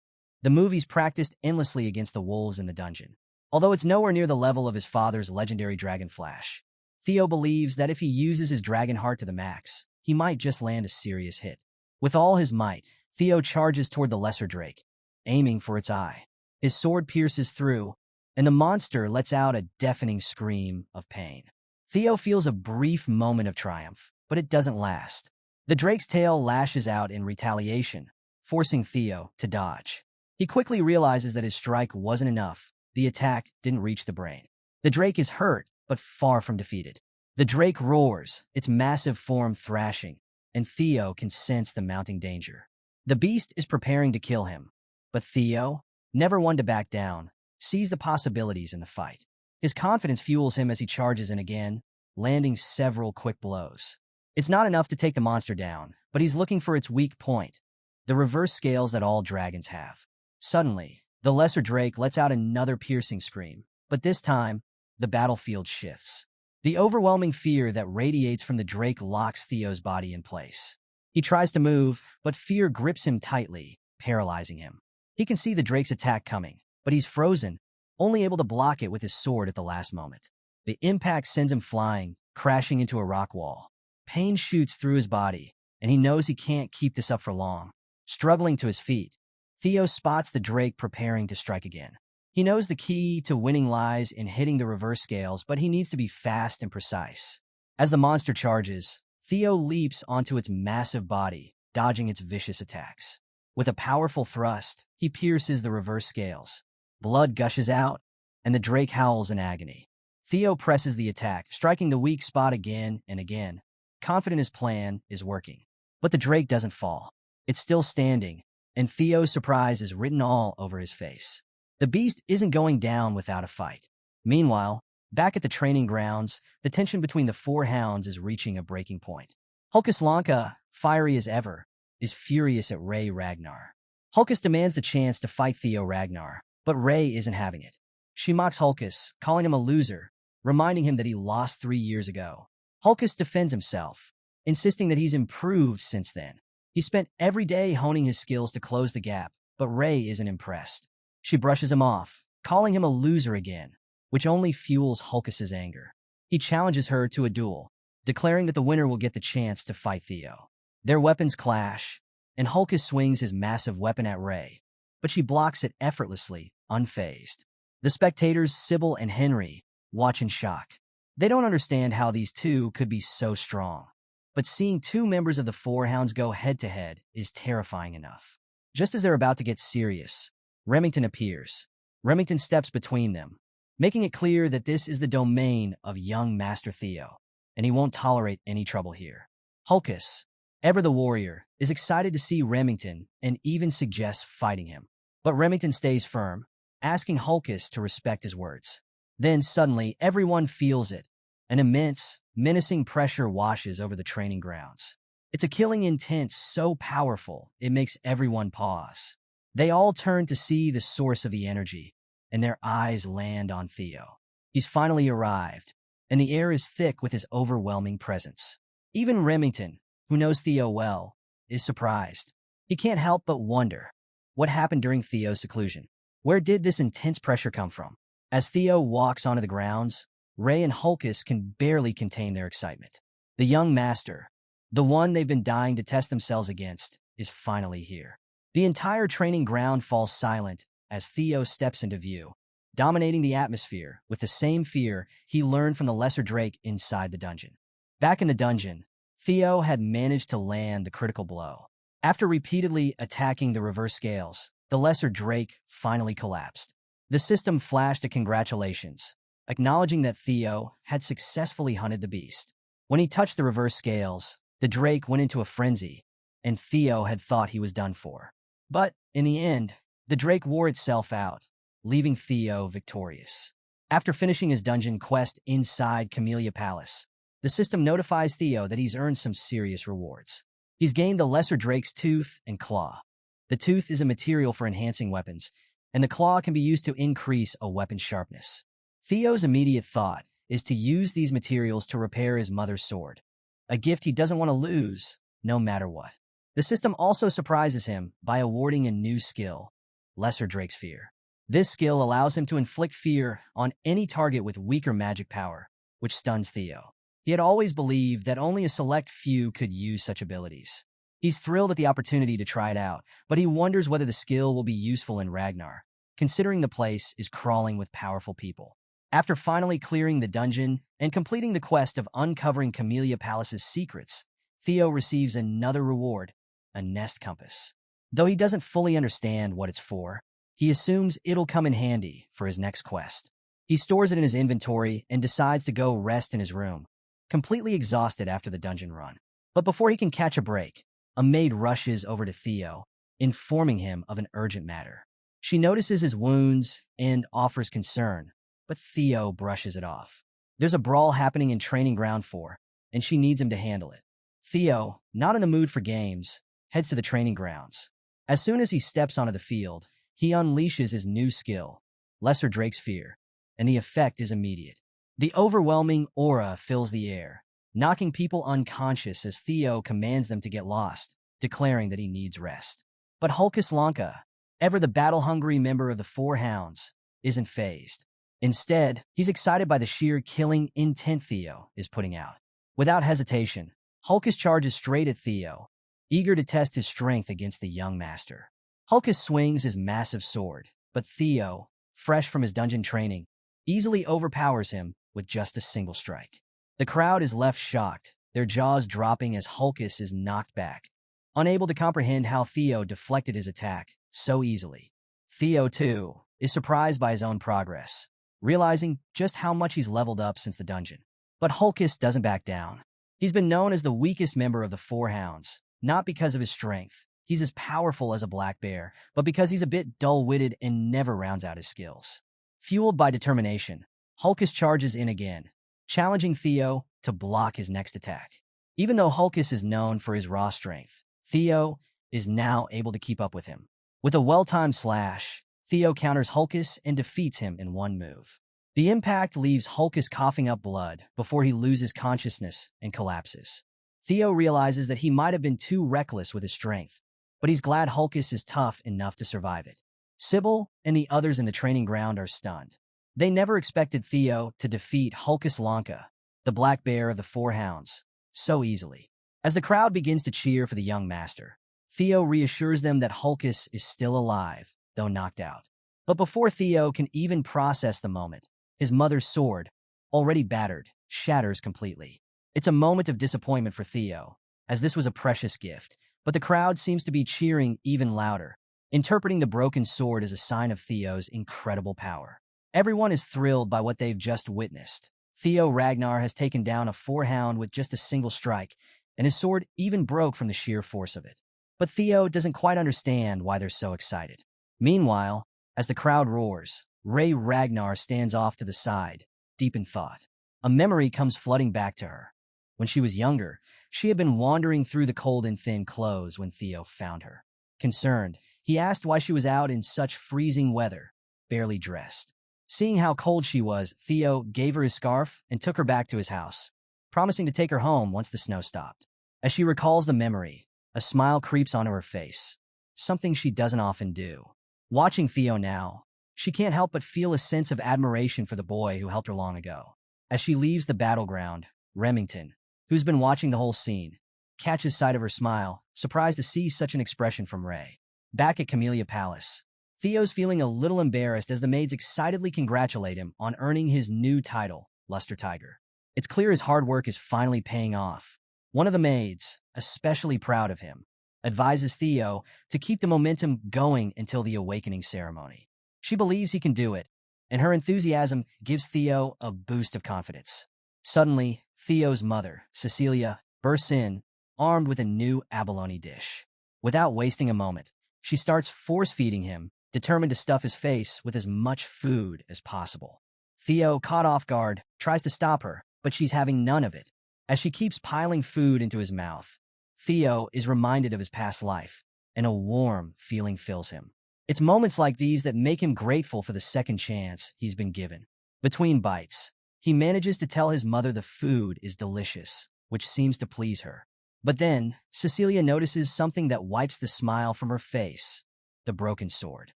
The movie's practiced endlessly against the wolves in the dungeon. Although it's nowhere near the level of his father's legendary Dragon Flash, Theo believes that if he uses his dragon heart to the max, he might just land a serious hit. With all his might, Theo charges toward the Lesser Drake, aiming for its eye. His sword pierces through, and the monster lets out a deafening scream of pain. Theo feels a brief moment of triumph, but it doesn't last. The drake's tail lashes out in retaliation, forcing Theo to dodge. He quickly realizes that his strike wasn't enough. The attack didn't reach the brain. The drake is hurt, but far from defeated. The drake roars, its massive form thrashing, and Theo can sense the mounting danger. The beast is preparing to kill him, but Theo, never one to back down, sees the possibilities in the fight. His confidence fuels him as he charges in again, landing several quick blows. It's not enough to take the monster down, but he's looking for its weak point, the reverse scales that all dragons have. Suddenly, the Lesser Drake lets out another piercing scream, but this time, the battlefield shifts. The overwhelming fear that radiates from the drake locks Theo's body in place. He tries to move, but fear grips him tightly, paralyzing him. He can see the drake's attack coming, but he's frozen, only able to block it with his sword at the last moment. The impact sends him flying, crashing into a rock wall. Pain shoots through his body, and he knows he can't keep this up for long. Struggling to his feet, Theo spots the drake preparing to strike again. He knows the key to winning lies in hitting the reverse scales, but he needs to be fast and precise. As the monster charges, Theo leaps onto its massive body, dodging its vicious attacks. With a powerful thrust, he pierces the reverse scales. Blood gushes out, and the drake howls in agony. Theo presses the attack, striking the weak spot again and again. Confident his plan is working. But the drake doesn't fall. It's still standing, and Theo's surprise is written all over his face. The beast isn't going down without a fight. Meanwhile, back at the training grounds, the tension between the four hounds is reaching a breaking point. Hulkus Lanka, fiery as ever, is furious at Ray Ragnar. Hulkus demands the chance to fight Theo Ragnar, but Ray isn't having it. She mocks Hulkus, calling him a loser, reminding him that he lost 3 years ago. Hulkus defends himself, insisting that he's improved since then. He spent every day honing his skills to close the gap, but Ray isn't impressed. She brushes him off, calling him a loser again, which only fuels Hulkus's anger. He challenges her to a duel, declaring that the winner will get the chance to fight Theo. Their weapons clash, and Hulkus swings his massive weapon at Ray, but she blocks it effortlessly, unfazed. The spectators, Sybil and Henry, watch in shock. They don't understand how these two could be so strong. But seeing two members of the Four Hounds go head-to-head is terrifying enough. Just as they're about to get serious, Remington appears. Remington steps between them, making it clear that this is the domain of young Master Theo, and he won't tolerate any trouble here. Hulkus, ever the warrior, is excited to see Remington and even suggests fighting him. But Remington stays firm, asking Hulkus to respect his words. Then suddenly, everyone feels it. An immense, menacing pressure washes over the training grounds. It's a killing intent so powerful, it makes everyone pause. They all turn to see the source of the energy, and their eyes land on Theo. He's finally arrived, and the air is thick with his overwhelming presence. Even Remington, who knows Theo well, is surprised. He can't help but wonder, what happened during Theo's seclusion? Where did this intense pressure come from? As Theo walks onto the grounds, Ray and Hulkus can barely contain their excitement. The young master, the one they've been dying to test themselves against, is finally here. The entire training ground falls silent as Theo steps into view, dominating the atmosphere with the same fear he learned from the Lesser Drake inside the dungeon. Back in the dungeon, Theo had managed to land the critical blow. After repeatedly attacking the reverse scales, the Lesser Drake finally collapsed. The system flashed a congratulations, acknowledging that Theo had successfully hunted the beast. When he touched the reverse scales, the Drake went into a frenzy, and Theo had thought he was done for. But, in the end, the Drake wore itself out, leaving Theo victorious. After finishing his dungeon quest inside Camellia Palace, the system notifies Theo that he's earned some serious rewards. He's gained the Lesser Drake's tooth and claw. The tooth is a material for enhancing weapons, and the claw can be used to increase a weapon's sharpness. Theo's immediate thought is to use these materials to repair his mother's sword, a gift he doesn't want to lose, no matter what. The system also surprises him by awarding a new skill, Lesser Drake's Fear. This skill allows him to inflict fear on any target with weaker magic power, which stuns Theo. He had always believed that only a select few could use such abilities. He's thrilled at the opportunity to try it out, but he wonders whether the skill will be useful in Ragnar, considering the place is crawling with powerful people. After finally clearing the dungeon and completing the quest of uncovering Camellia Palace's secrets, Theo receives another reward, a nest compass. Though he doesn't fully understand what it's for, he assumes it'll come in handy for his next quest. He stores it in his inventory and decides to go rest in his room, completely exhausted after the dungeon run. But before he can catch a break, a maid rushes over to Theo, informing him of an urgent matter. She notices his wounds and offers concern, but Theo brushes it off. There's a brawl happening in Training Ground 4, and she needs him to handle it. Theo, not in the mood for games, heads to the training grounds. As soon as he steps onto the field, he unleashes his new skill, Lesser Drake's Fear, and the effect is immediate. The overwhelming aura fills the air, knocking people unconscious as Theo commands them to get lost, declaring that he needs rest. But Hulkus Lanka, ever the battle-hungry member of the Four Hounds, isn't fazed. Instead, he's excited by the sheer killing intent Theo is putting out. Without hesitation, Hulkus charges straight at Theo, eager to test his strength against the young master. Hulkus swings his massive sword, but Theo, fresh from his dungeon training, easily overpowers him with just a single strike. The crowd is left shocked, their jaws dropping as Hulkus is knocked back, unable to comprehend how Theo deflected his attack so easily. Theo, too, is surprised by his own progress, realizing just how much he's leveled up since the dungeon. But Hulkus doesn't back down. He's been known as the weakest member of the Four Hounds, not because of his strength. He's as powerful as a black bear, but because he's a bit dull-witted and never rounds out his skills. Fueled by determination, Hulkus charges in again, challenging Theo to block his next attack. Even though Hulkus is known for his raw strength, Theo is now able to keep up with him. With a well-timed slash, Theo counters Hulkus and defeats him in one move. The impact leaves Hulkus coughing up blood before he loses consciousness and collapses. Theo realizes that he might have been too reckless with his strength, but he's glad Hulkus is tough enough to survive it. Sybil and the others in the training ground are stunned. They never expected Theo to defeat Hulkus Lanka, the black bear of the Four Hounds, so easily. As the crowd begins to cheer for the young master, Theo reassures them that Hulkus is still alive, though knocked out. But before Theo can even process the moment, his mother's sword, already battered, shatters completely. It's a moment of disappointment for Theo, as this was a precious gift, but the crowd seems to be cheering even louder, interpreting the broken sword as a sign of Theo's incredible power. Everyone is thrilled by what they've just witnessed. Theo Ragnar has taken down a four-hound with just a single strike, and his sword even broke from the sheer force of it. But Theo doesn't quite understand why they're so excited. Meanwhile, as the crowd roars, Ray Ragnar stands off to the side, deep in thought. A memory comes flooding back to her. When she was younger, she had been wandering through the cold and thin clothes when Theo found her. Concerned, he asked why she was out in such freezing weather, barely dressed. Seeing how cold she was, Theo gave her his scarf and took her back to his house, promising to take her home once the snow stopped. As she recalls the memory, a smile creeps onto her face, something she doesn't often do. Watching Theo now, she can't help but feel a sense of admiration for the boy who helped her long ago. As she leaves the battleground, Remington, who's been watching the whole scene, catches sight of her smile, surprised to see such an expression from Ray. Back at Camellia Palace, Theo's feeling a little embarrassed as the maids excitedly congratulate him on earning his new title, Luster Tiger. It's clear his hard work is finally paying off. One of the maids, especially proud of him, advises Theo to keep the momentum going until the awakening ceremony. She believes he can do it, and her enthusiasm gives Theo a boost of confidence. Suddenly, Theo's mother, Cecilia, bursts in, armed with a new abalone dish. Without wasting a moment, she starts force-feeding him, determined to stuff his face with as much food as possible. Theo, caught off guard, tries to stop her, but she's having none of it. As she keeps piling food into his mouth, Theo is reminded of his past life, and a warm feeling fills him. It's moments like these that make him grateful for the second chance he's been given. Between bites, he manages to tell his mother the food is delicious, which seems to please her. But then, Cecilia notices something that wipes the smile from her face: the broken sword.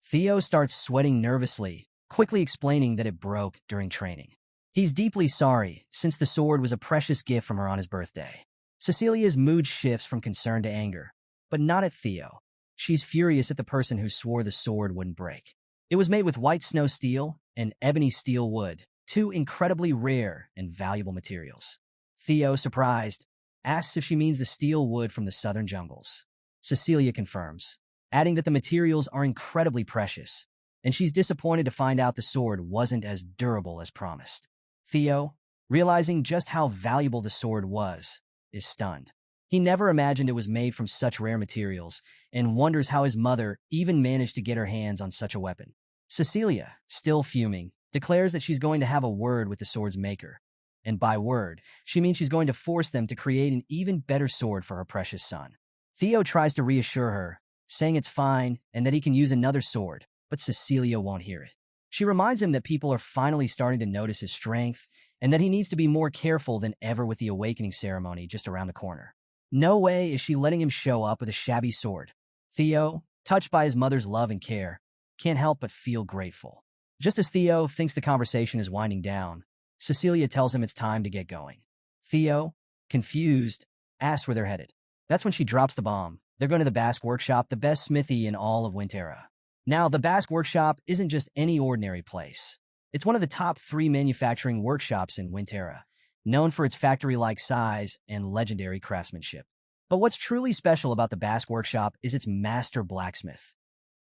Theo starts sweating nervously, quickly explaining that it broke during training. He's deeply sorry, since the sword was a precious gift from her on his birthday. Cecilia's mood shifts from concern to anger, but not at Theo. She's furious at the person who swore the sword wouldn't break. It was made with white snow steel and ebony steel wood, two incredibly rare and valuable materials. Theo, surprised, asks if she means the steel wood from the southern jungles. Cecilia confirms, adding that the materials are incredibly precious, and she's disappointed to find out the sword wasn't as durable as promised. Theo, realizing just how valuable the sword was, is stunned. He never imagined it was made from such rare materials, and wonders how his mother even managed to get her hands on such a weapon. Cecilia, still fuming, declares that she's going to have a word with the sword's maker. And by word, she means she's going to force them to create an even better sword for her precious son. Theo tries to reassure her, saying it's fine and that he can use another sword, but Cecilia won't hear it. She reminds him that people are finally starting to notice his strength and that he needs to be more careful than ever with the awakening ceremony just around the corner. No way is she letting him show up with a shabby sword. Theo, touched by his mother's love and care, can't help but feel grateful. Just as Theo thinks the conversation is winding down, Cecilia tells him it's time to get going. Theo, confused, asks where they're headed. That's when she drops the bomb. They're going to the Basque Workshop, the best smithy in all of Winterra. Now, the Basque Workshop isn't just any ordinary place. It's one of the top 3 manufacturing workshops in Winterra, known for its factory-like size and legendary craftsmanship. But what's truly special about the Basque Workshop is its master blacksmith,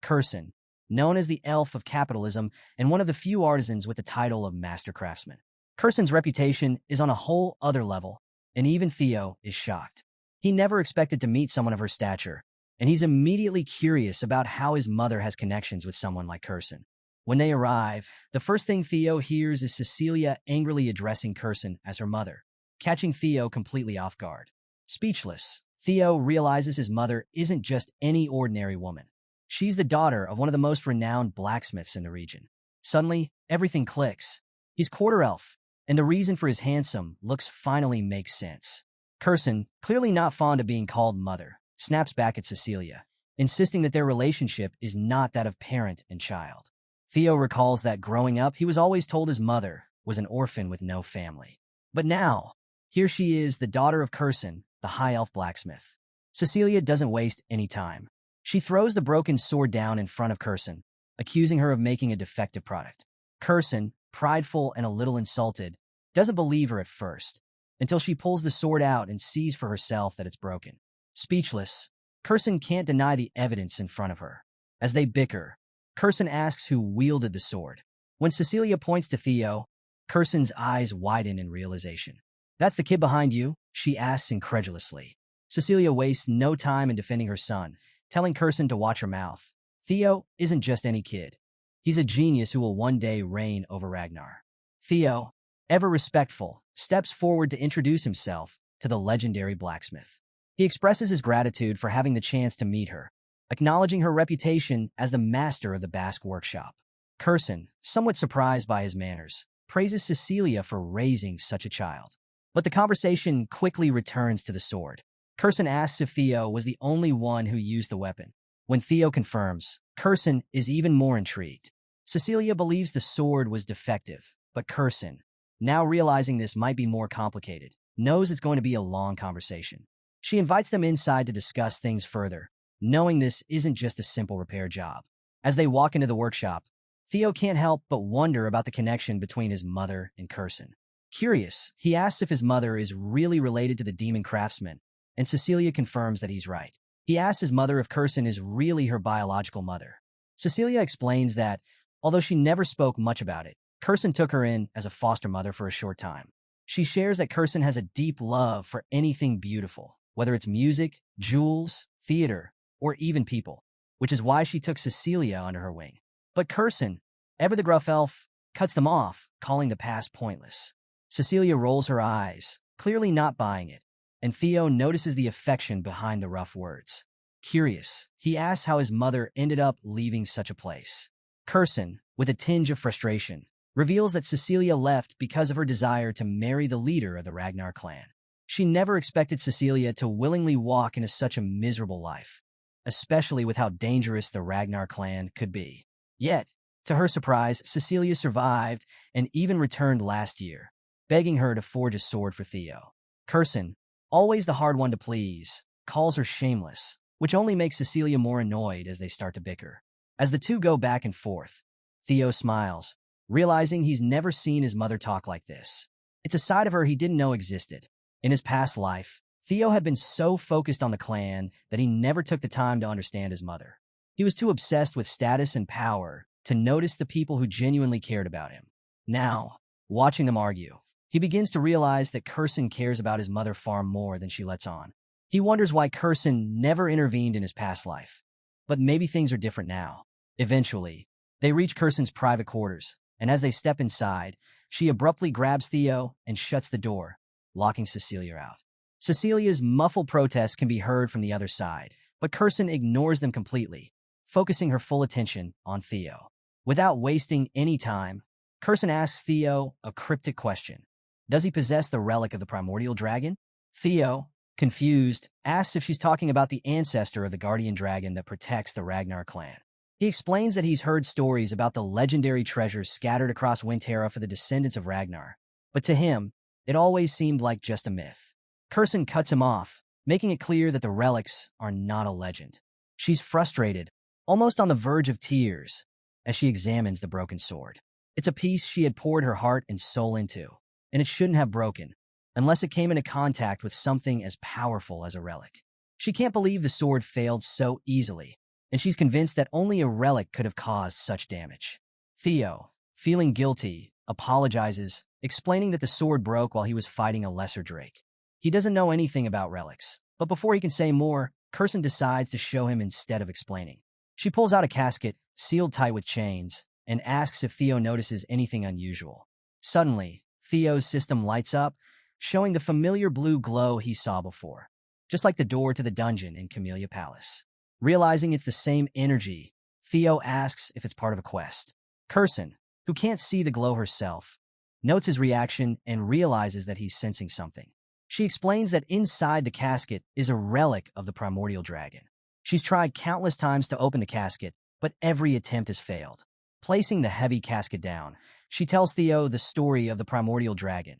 Kurson, known as the Elf of Capitalism and one of the few artisans with the title of Master Craftsman. Kurson's reputation is on a whole other level, and even Theo is shocked. He never expected to meet someone of her stature, and he's immediately curious about how his mother has connections with someone like Kurson. When they arrive, the first thing Theo hears is Cecilia angrily addressing Kurson as her mother, catching Theo completely off guard. Speechless, Theo realizes his mother isn't just any ordinary woman. She's the daughter of one of the most renowned blacksmiths in the region. Suddenly, everything clicks. He's quarter elf, and the reason for his handsome looks finally makes sense. Curson, clearly not fond of being called mother, snaps back at Cecilia, insisting that their relationship is not that of parent and child. Theo recalls that growing up, he was always told his mother was an orphan with no family. But now, here she is, the daughter of Curson, the high elf blacksmith. Cecilia doesn't waste any time. She throws the broken sword down in front of Curson, accusing her of making a defective product. Curson, prideful and a little insulted, doesn't believe her at first, until she pulls the sword out and sees for herself that it's broken. Speechless, Curson can't deny the evidence in front of her. As they bicker, Curson asks who wielded the sword. When Cecilia points to Theo, Curson's eyes widen in realization. "That's the kid behind you?" she asks incredulously. Cecilia wastes no time in defending her son, telling Curson to watch her mouth. Theo isn't just any kid. He's a genius who will one day reign over Ragnar. Theo, ever respectful, steps forward to introduce himself to the legendary blacksmith. He expresses his gratitude for having the chance to meet her, acknowledging her reputation as the master of the Basque workshop. Curson, somewhat surprised by his manners, praises Cecilia for raising such a child. But the conversation quickly returns to the sword. Curson asks if Theo was the only one who used the weapon. When Theo confirms, Curson is even more intrigued. Cecilia believes the sword was defective, but Curson, now realizing this might be more complicated, knows it's going to be a long conversation. She invites them inside to discuss things further, knowing this isn't just a simple repair job. As they walk into the workshop, Theo can't help but wonder about the connection between his mother and Curson. Curious, he asks if his mother is really related to the demon craftsman, and Cecilia confirms that he's right. He asks his mother if Curson is really her biological mother. Cecilia explains that, although she never spoke much about it, Curson took her in as a foster mother for a short time. She shares that Curson has a deep love for anything beautiful, whether it's music, jewels, theater, or even people, which is why she took Cecilia under her wing. But Curson, ever the gruff elf, cuts them off, calling the past pointless. Cecilia rolls her eyes, clearly not buying it, and Theo notices the affection behind the rough words. Curious, he asks how his mother ended up leaving such a place. Curson, with a tinge of frustration, reveals that Cecilia left because of her desire to marry the leader of the Ragnar clan. She never expected Cecilia to willingly walk into such a miserable life, especially with how dangerous the Ragnar clan could be. Yet, to her surprise, Cecilia survived and even returned last year, begging her to forge a sword for Theo. Curson, always the hard one to please, calls her shameless, which only makes Cecilia more annoyed as they start to bicker. As the two go back and forth, Theo smiles, realizing he's never seen his mother talk like this. It's a side of her he didn't know existed. In his past life, Theo had been so focused on the clan that he never took the time to understand his mother. He was too obsessed with status and power to notice the people who genuinely cared about him. Now, watching them argue, he begins to realize that Curson cares about his mother far more than she lets on. He wonders why Curson never intervened in his past life. But maybe things are different now. Eventually, they reach Curson's private quarters, and as they step inside, she abruptly grabs Theo and shuts the door, locking Cecilia out. Cecilia's muffled protests can be heard from the other side, but Curson ignores them completely, focusing her full attention on Theo. Without wasting any time, Curson asks Theo a cryptic question. Does he possess the relic of the primordial dragon? Theo, confused, asks if she's talking about the ancestor of the guardian dragon that protects the Ragnar clan. He explains that he's heard stories about the legendary treasures scattered across Winterra for the descendants of Ragnar, but to him, it always seemed like just a myth. Curson cuts him off, making it clear that the relics are not a legend. She's frustrated, almost on the verge of tears, as she examines the broken sword. It's a piece she had poured her heart and soul into, and it shouldn't have broken, unless it came into contact with something as powerful as a relic. She can't believe the sword failed so easily, and she's convinced that only a relic could have caused such damage. Theo, feeling guilty, apologizes, explaining that the sword broke while he was fighting a lesser drake. He doesn't know anything about relics, but before he can say more, Curson decides to show him instead of explaining. She pulls out a casket, sealed tight with chains, and asks if Theo notices anything unusual. Suddenly, Theo's system lights up, showing the familiar blue glow he saw before, just like the door to the dungeon in Camellia Palace. Realizing it's the same energy, Theo asks if it's part of a quest. Curson, who can't see the glow herself, notes his reaction and realizes that he's sensing something. She explains that inside the casket is a relic of the primordial dragon. She's tried countless times to open the casket, but every attempt has failed. Placing the heavy casket down, she tells Theo the story of the primordial dragon,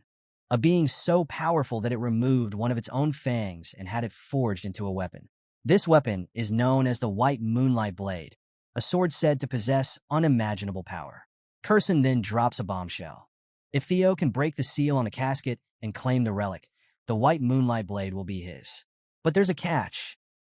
a being so powerful that it removed one of its own fangs and had it forged into a weapon. This weapon is known as the White Moonlight Blade, a sword said to possess unimaginable power. Curson then drops a bombshell. If Theo can break the seal on the casket and claim the relic, the White Moonlight Blade will be his. But there's a catch.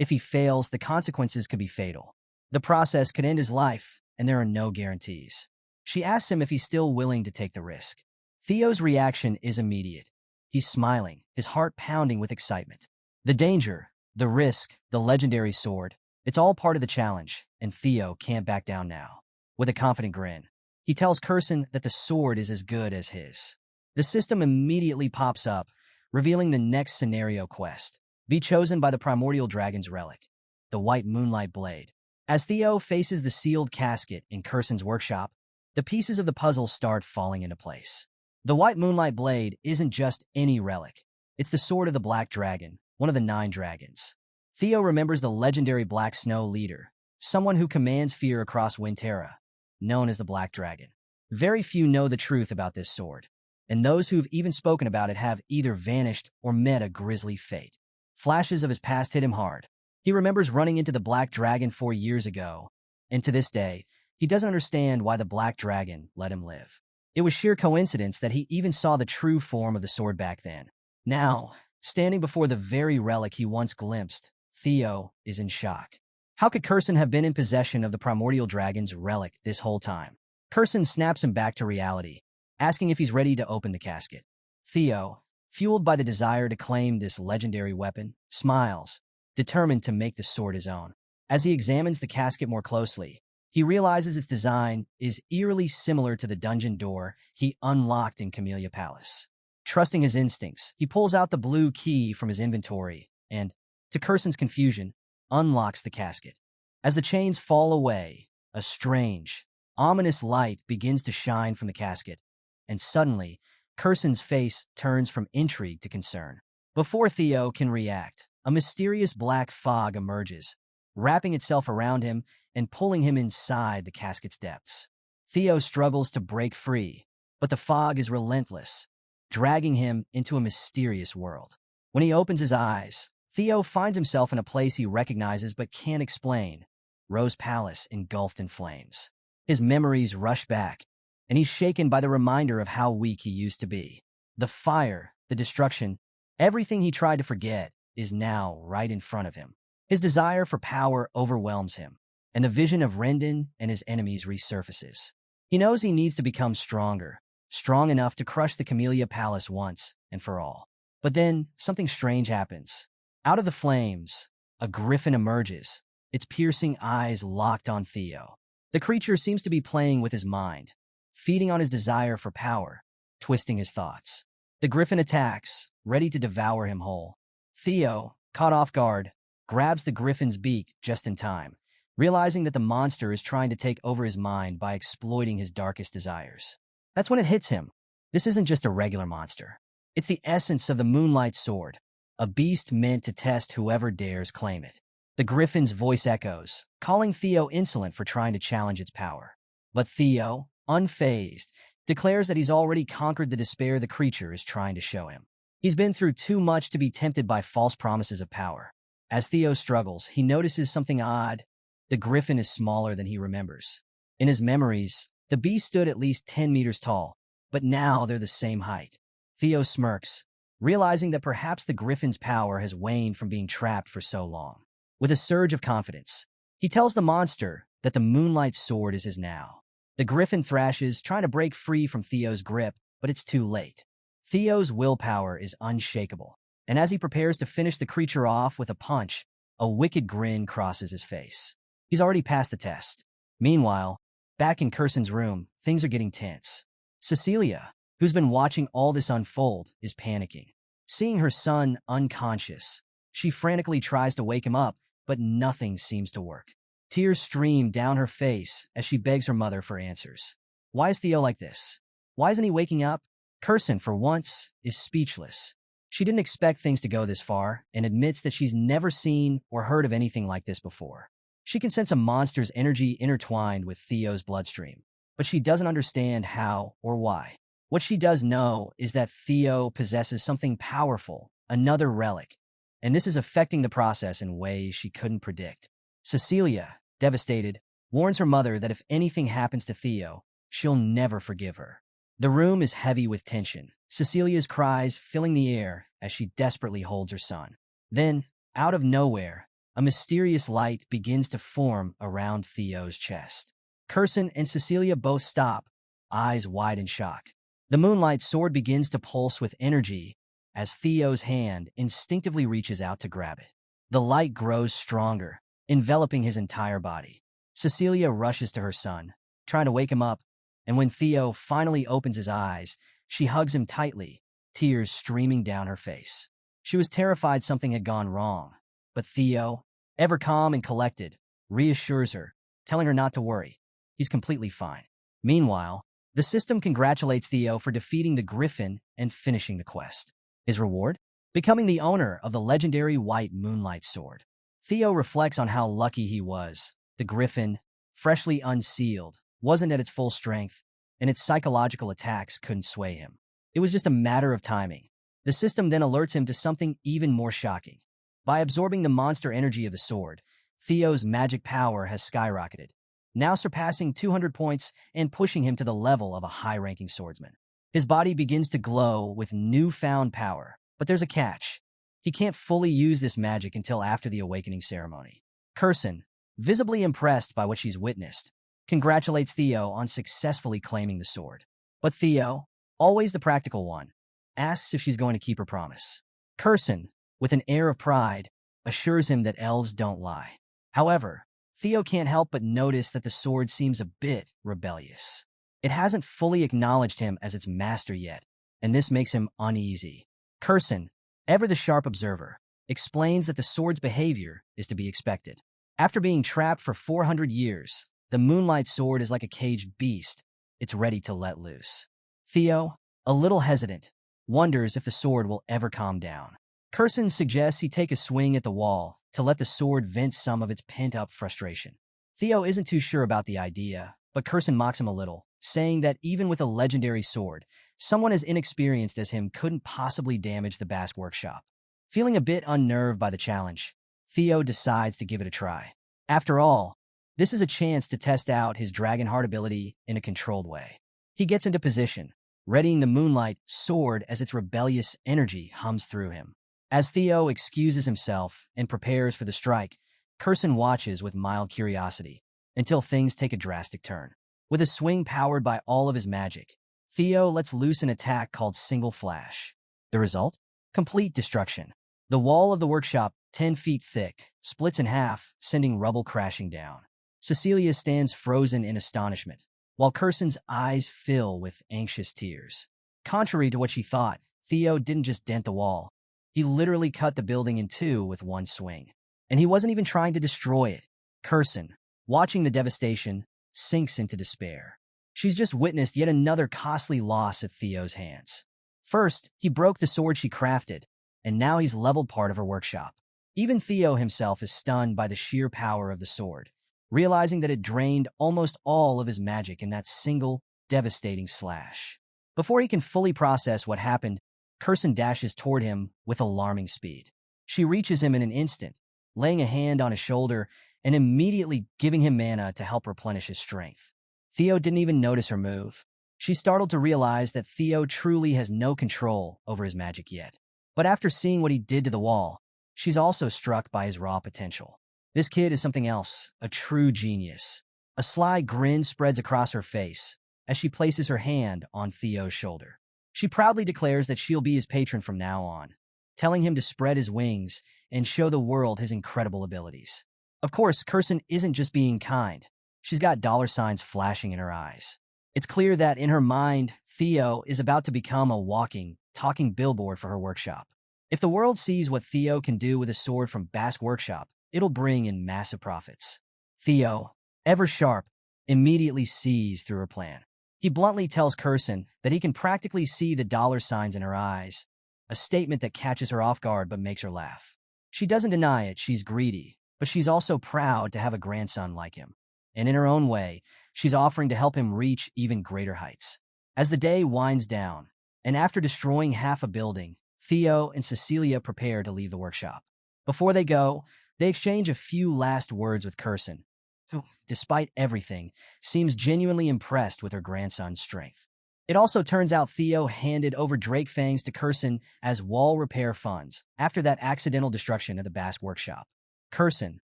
If he fails, the consequences could be fatal. The process could end his life, and there are no guarantees. She asks him if he's still willing to take the risk. Theo's reaction is immediate. He's smiling, his heart pounding with excitement. The danger, the risk, the legendary sword, it's all part of the challenge, and Theo can't back down now. With a confident grin, he tells Curson that the sword is as good as his. The system immediately pops up, revealing the next scenario quest. Be chosen by the primordial dragon's relic, the White Moonlight Blade. As Theo faces the sealed casket in Curson's workshop, the pieces of the puzzle start falling into place. The White Moonlight Blade isn't just any relic. It's the sword of the Black Dragon, one of the 9 dragons. Theo remembers the legendary Black Snow leader, someone who commands fear across Winterra, known as the Black Dragon. Very few know the truth about this sword, and those who've even spoken about it have either vanished or met a grisly fate. Flashes of his past hit him hard. He remembers running into the Black Dragon 4 years ago, and to this day, he doesn't understand why the Black Dragon let him live. It was sheer coincidence that he even saw the true form of the sword back then. Now, standing before the very relic he once glimpsed, Theo is in shock. How could Curson have been in possession of the primordial dragon's relic this whole time? Curson snaps him back to reality, asking if he's ready to open the casket. Theo, fueled by the desire to claim this legendary weapon, smiles, determined to make the sword his own. As he examines the casket more closely, he realizes its design is eerily similar to the dungeon door he unlocked in Camellia Palace. Trusting his instincts, he pulls out the blue key from his inventory and, to Curson's confusion, unlocks the casket. As the chains fall away, a strange, ominous light begins to shine from the casket, and suddenly, Curson's face turns from intrigue to concern. Before Theo can react, a mysterious black fog emerges, wrapping itself around him and pulling him inside the casket's depths. Theo struggles to break free, but the fog is relentless, dragging him into a mysterious world. When he opens his eyes, Theo finds himself in a place he recognizes but can't explain, Rose Palace engulfed in flames. His memories rush back, and he's shaken by the reminder of how weak he used to be. The fire, the destruction, everything he tried to forget is now right in front of him. His desire for power overwhelms him, and the vision of Rendon and his enemies resurfaces. He knows he needs to become stronger, strong enough to crush the Camellia Palace once and for all. But then, something strange happens. Out of the flames, a griffin emerges, its piercing eyes locked on Theo. The creature seems to be playing with his mind, feeding on his desire for power, twisting his thoughts. The griffin attacks, ready to devour him whole. Theo, caught off guard, grabs the griffin's beak just in time, realizing that the monster is trying to take over his mind by exploiting his darkest desires. That's when it hits him. This isn't just a regular monster. It's the essence of the Moonlight Sword, a beast meant to test whoever dares claim it. The griffin's voice echoes, calling Theo insolent for trying to challenge its power. But Theo, unfazed, declares that he's already conquered the despair the creature is trying to show him. He's been through too much to be tempted by false promises of power. As Theo struggles, he notices something odd. The griffin is smaller than he remembers. In his memories, the beast stood at least 10 meters tall, but now they're the same height. Theo smirks, realizing that perhaps the griffin's power has waned from being trapped for so long. With a surge of confidence, he tells the monster that the Moonlight Sword is his now. The griffin thrashes, trying to break free from Theo's grip, but it's too late. Theo's willpower is unshakable, and as he prepares to finish the creature off with a punch, a wicked grin crosses his face. He's already passed the test. Meanwhile, back in Curson's room, things are getting tense. Cecilia, who's been watching all this unfold, is panicking. Seeing her son unconscious, she frantically tries to wake him up, but nothing seems to work. Tears stream down her face as she begs her mother for answers. Why is Theo like this? Why isn't he waking up? Curson, for once, is speechless. She didn't expect things to go this far and admits that she's never seen or heard of anything like this before. She can sense a monster's energy intertwined with Theo's bloodstream, but she doesn't understand how or why. What she does know is that Theo possesses something powerful, another relic, and this is affecting the process in ways she couldn't predict. Cecilia, devastated, warns her mother that if anything happens to Theo, she'll never forgive her. The room is heavy with tension, Cecilia's cries filling the air as she desperately holds her son. Then, out of nowhere, a mysterious light begins to form around Theo's chest. Curson and Cecilia both stop, eyes wide in shock. The moonlight sword begins to pulse with energy as Theo's hand instinctively reaches out to grab it. The light grows stronger, enveloping his entire body. Cecilia rushes to her son, trying to wake him up, and when Theo finally opens his eyes, she hugs him tightly, tears streaming down her face. She was terrified something had gone wrong, but Theo, ever calm and collected, reassures her, telling her not to worry. He's completely fine. Meanwhile, the system congratulates Theo for defeating the Griffin and finishing the quest. His reward? Becoming the owner of the legendary White Moonlight Sword. Theo reflects on how lucky he was. The Griffin, freshly unsealed, wasn't at its full strength, and its psychological attacks couldn't sway him. It was just a matter of timing. The system then alerts him to something even more shocking. By absorbing the monster energy of the sword, Theo's magic power has skyrocketed, now surpassing 200 points and pushing him to the level of a high-ranking swordsman. His body begins to glow with newfound power, but there's a catch. He can't fully use this magic until after the awakening ceremony. Curson, visibly impressed by what she's witnessed, congratulates Theo on successfully claiming the sword. But Theo, always the practical one, asks if she's going to keep her promise. Curson, with an air of pride, assures him that elves don't lie. However, Theo can't help but notice that the sword seems a bit rebellious. It hasn't fully acknowledged him as its master yet, and this makes him uneasy. Curson, ever the sharp observer, explains that the sword's behavior is to be expected. After being trapped for 400 years, the Moonlight Sword is like a caged beast. It's ready to let loose. Theo, a little hesitant, wonders if the sword will ever calm down. Curson suggests he take a swing at the wall to let the sword vent some of its pent-up frustration. Theo isn't too sure about the idea, but Curson mocks him a little, saying that even with a legendary sword, someone as inexperienced as him couldn't possibly damage the Basque workshop. Feeling a bit unnerved by the challenge, Theo decides to give it a try. After all, this is a chance to test out his Dragonheart ability in a controlled way. He gets into position, readying the Moonlight Sword as its rebellious energy hums through him. As Theo excuses himself and prepares for the strike, Curson watches with mild curiosity until things take a drastic turn. With a swing powered by all of his magic, Theo lets loose an attack called Single Flash. The result? Complete destruction. The wall of the workshop, 10 feet thick, splits in half, sending rubble crashing down. Cecilia stands frozen in astonishment, while Curson's eyes fill with anxious tears. Contrary to what she thought, Theo didn't just dent the wall. He literally cut the building in two with one swing. And he wasn't even trying to destroy it. Curson, watching the devastation, sinks into despair. She's just witnessed yet another costly loss at Theo's hands. First, he broke the sword she crafted, and now he's leveled part of her workshop. Even Theo himself is stunned by the sheer power of the sword, realizing that it drained almost all of his magic in that single, devastating slash. Before he can fully process what happened, Curson dashes toward him with alarming speed. She reaches him in an instant, laying a hand on his shoulder and immediately giving him mana to help replenish his strength. Theo didn't even notice her move. She's startled to realize that Theo truly has no control over his magic yet. But after seeing what he did to the wall, she's also struck by his raw potential. This kid is something else, a true genius. A sly grin spreads across her face as she places her hand on Theo's shoulder. She proudly declares that she'll be his patron from now on, telling him to spread his wings and show the world his incredible abilities. Of course, Curson isn't just being kind. She's got dollar signs flashing in her eyes. It's clear that in her mind, Theo is about to become a walking, talking billboard for her workshop. If the world sees what Theo can do with a sword from Basque Workshop, it'll bring in massive profits. Theo, ever sharp, immediately sees through her plan. He bluntly tells Curson that he can practically see the dollar signs in her eyes, a statement that catches her off guard but makes her laugh. She doesn't deny it, she's greedy, but she's also proud to have a grandson like him. And in her own way, she's offering to help him reach even greater heights. As the day winds down, and after destroying half a building, Theo and Cecilia prepare to leave the workshop. Before they go, they exchange a few last words with Kirsten, who, despite everything, seems genuinely impressed with her grandson's strength. It also turns out Theo handed over Drake Fangs to Kirsten as wall repair funds after that accidental destruction of the Basque workshop. Kirsten,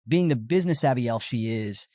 being the business-savvy elf she is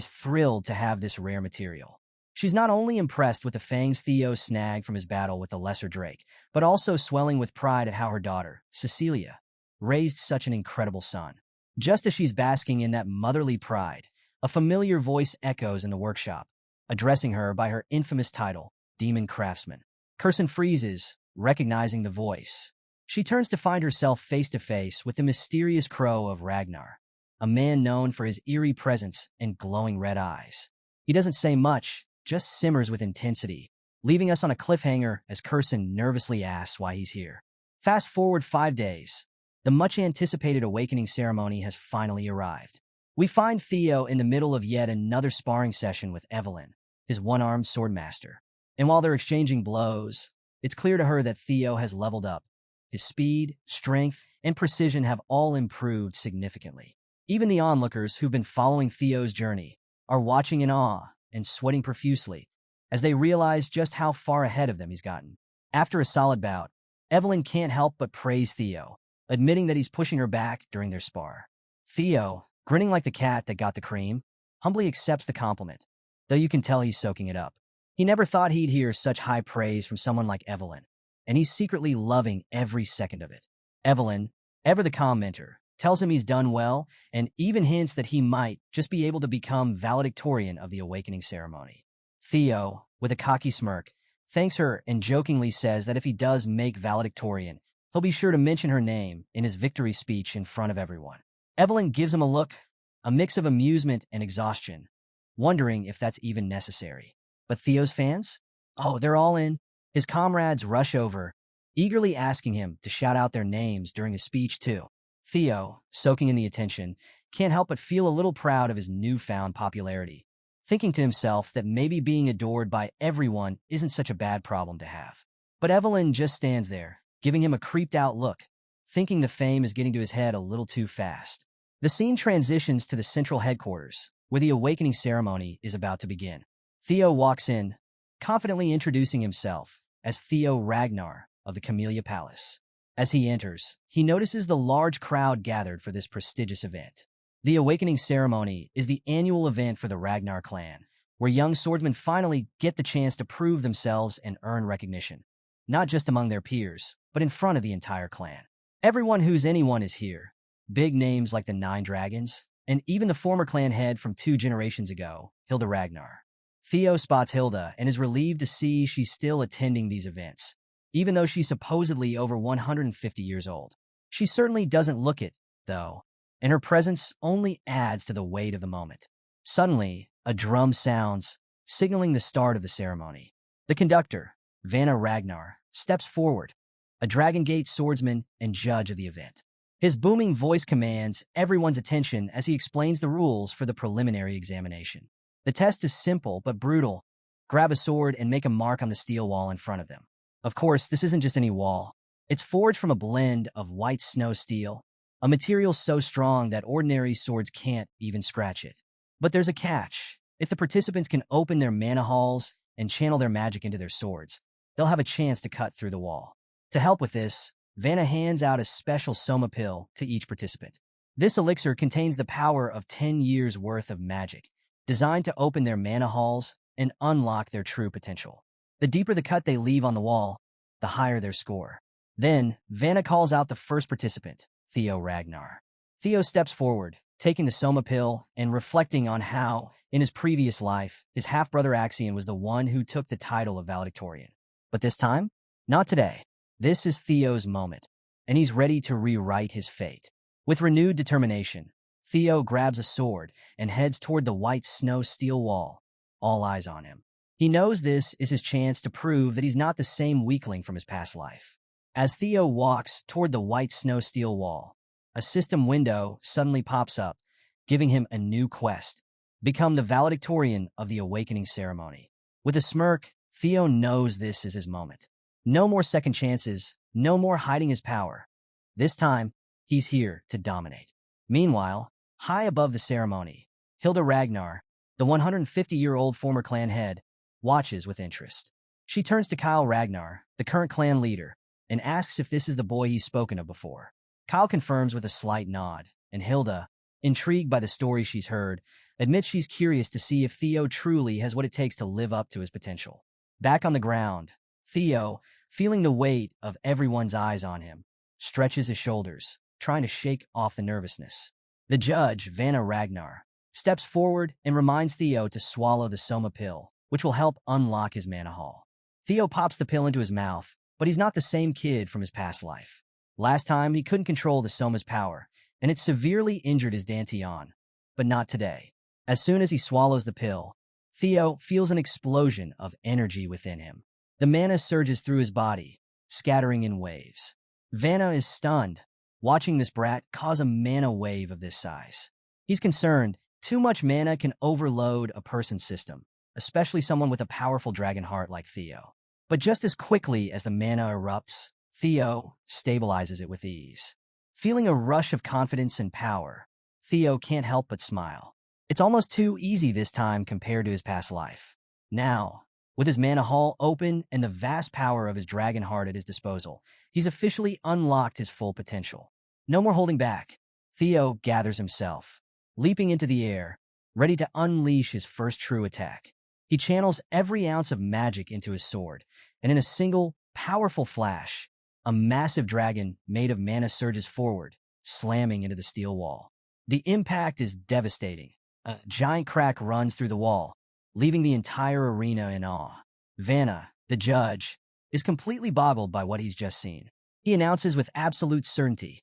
thrilled to have this rare material. She's not only impressed with the fangs Theo snagged from his battle with the lesser Drake, but also swelling with pride at how her daughter, Cecilia, raised such an incredible son. Just as she's basking in that motherly pride, a familiar voice echoes in the workshop, addressing her by her infamous title, Demon Craftsman. Kirsten freezes, recognizing the voice. She turns to find herself face-to-face with the mysterious crow of Ragnar, a man known for his eerie presence and glowing red eyes. He doesn't say much, just simmers with intensity, leaving us on a cliffhanger as Kirsten nervously asks why he's here. Fast forward 5 days. The much-anticipated awakening ceremony has finally arrived. We find Theo in the middle of yet another sparring session with Evelyn, his one-armed swordmaster. And while they're exchanging blows, it's clear to her that Theo has leveled up. His speed, strength, and precision have all improved significantly. Even the onlookers who've been following Theo's journey are watching in awe and sweating profusely as they realize just how far ahead of them he's gotten. After a solid bout, Evelyn can't help but praise Theo, admitting that he's pushing her back during their spar. Theo, grinning like the cat that got the cream, humbly accepts the compliment, though you can tell he's soaking it up. He never thought he'd hear such high praise from someone like Evelyn, and he's secretly loving every second of it. Evelyn, ever the commenter, tells him he's done well, and even hints that he might just be able to become valedictorian of the awakening ceremony. Theo, with a cocky smirk, thanks her and jokingly says that if he does make valedictorian, he'll be sure to mention her name in his victory speech in front of everyone. Evelyn gives him a look, a mix of amusement and exhaustion, wondering if that's even necessary. But Theo's fans? Oh, they're all in. His comrades rush over, eagerly asking him to shout out their names during his speech too. Theo, soaking in the attention, can't help but feel a little proud of his newfound popularity, thinking to himself that maybe being adored by everyone isn't such a bad problem to have. But Evelyn just stands there, giving him a creeped-out look, thinking the fame is getting to his head a little too fast. The scene transitions to the central headquarters, where the awakening ceremony is about to begin. Theo walks in, confidently introducing himself as Theo Ragnar of the Camellia Palace. As he enters, he notices the large crowd gathered for this prestigious event. The awakening ceremony is the annual event for the Ragnar clan, where young swordsmen finally get the chance to prove themselves and earn recognition, not just among their peers, but in front of the entire clan. Everyone who's anyone is here. Big names like the Nine Dragons, and even the former clan head from 2 generations ago, Hilda Ragnar. Theo spots Hilda and is relieved to see she's still attending these events, even though she's supposedly over 150 years old. She certainly doesn't look it, though, and her presence only adds to the weight of the moment. Suddenly, a drum sounds, signaling the start of the ceremony. The conductor, Vanna Ragnar, steps forward, a Dragon Gate swordsman and judge of the event. His booming voice commands everyone's attention as he explains the rules for the preliminary examination. The test is simple but brutal. Grab a sword and make a mark on the steel wall in front of them. Of course, this isn't just any wall. It's forged from a blend of white snow steel, a material so strong that ordinary swords can't even scratch it. But there's a catch. If the participants can open their mana halls and channel their magic into their swords, they'll have a chance to cut through the wall. To help with this, Vanna hands out a special soma pill to each participant. This elixir contains the power of 10 years' worth of magic, designed to open their mana halls and unlock their true potential. The deeper the cut they leave on the wall, the higher their score. Then, Vanna calls out the first participant, Theo Ragnar. Theo steps forward, taking the soma pill and reflecting on how, in his previous life, his half-brother Axion was the one who took the title of valedictorian. But this time? Not today. This is Theo's moment, and he's ready to rewrite his fate. With renewed determination, Theo grabs a sword and heads toward the white snow steel wall, all eyes on him. He knows this is his chance to prove that he's not the same weakling from his past life. As Theo walks toward the white snow steel wall, a system window suddenly pops up, giving him a new quest: become the valedictorian of the awakening ceremony. With a smirk, Theo knows this is his moment. No more second chances, no more hiding his power. This time, he's here to dominate. Meanwhile, high above the ceremony, Hilda Ragnar, the 150-year-old former clan head, watches with interest. She turns to Kyle Ragnar, the current clan leader, and asks if this is the boy he's spoken of before. Kyle confirms with a slight nod, and Hilda, intrigued by the story she's heard, admits she's curious to see if Theo truly has what it takes to live up to his potential. Back on the ground, Theo, feeling the weight of everyone's eyes on him, stretches his shoulders, trying to shake off the nervousness. The judge, Vanna Ragnar, steps forward and reminds Theo to swallow the Soma pill, which will help unlock his manhwa. Theo pops the pill into his mouth, but he's not the same kid from his past life. Last time, he couldn't control the Soma's power, and it severely injured his dantian. But not today. As soon as he swallows the pill, Theo feels an explosion of energy within him. The mana surges through his body, scattering in waves. Vanna is stunned, watching this brat cause a mana wave of this size. He's concerned too much mana can overload a person's system, especially someone with a powerful dragon heart like Theo. But just as quickly as the mana erupts, Theo stabilizes it with ease. Feeling a rush of confidence and power, Theo can't help but smile. It's almost too easy this time compared to his past life. Now, with his mana hall open and the vast power of his dragon heart at his disposal, he's officially unlocked his full potential. No more holding back. Theo gathers himself, leaping into the air, ready to unleash his first true attack. He channels every ounce of magic into his sword, and in a single, powerful flash, a massive dragon made of mana surges forward, slamming into the steel wall. The impact is devastating. A giant crack runs through the wall, leaving the entire arena in awe. Vanna, the judge, is completely boggled by what he's just seen. He announces with absolute certainty,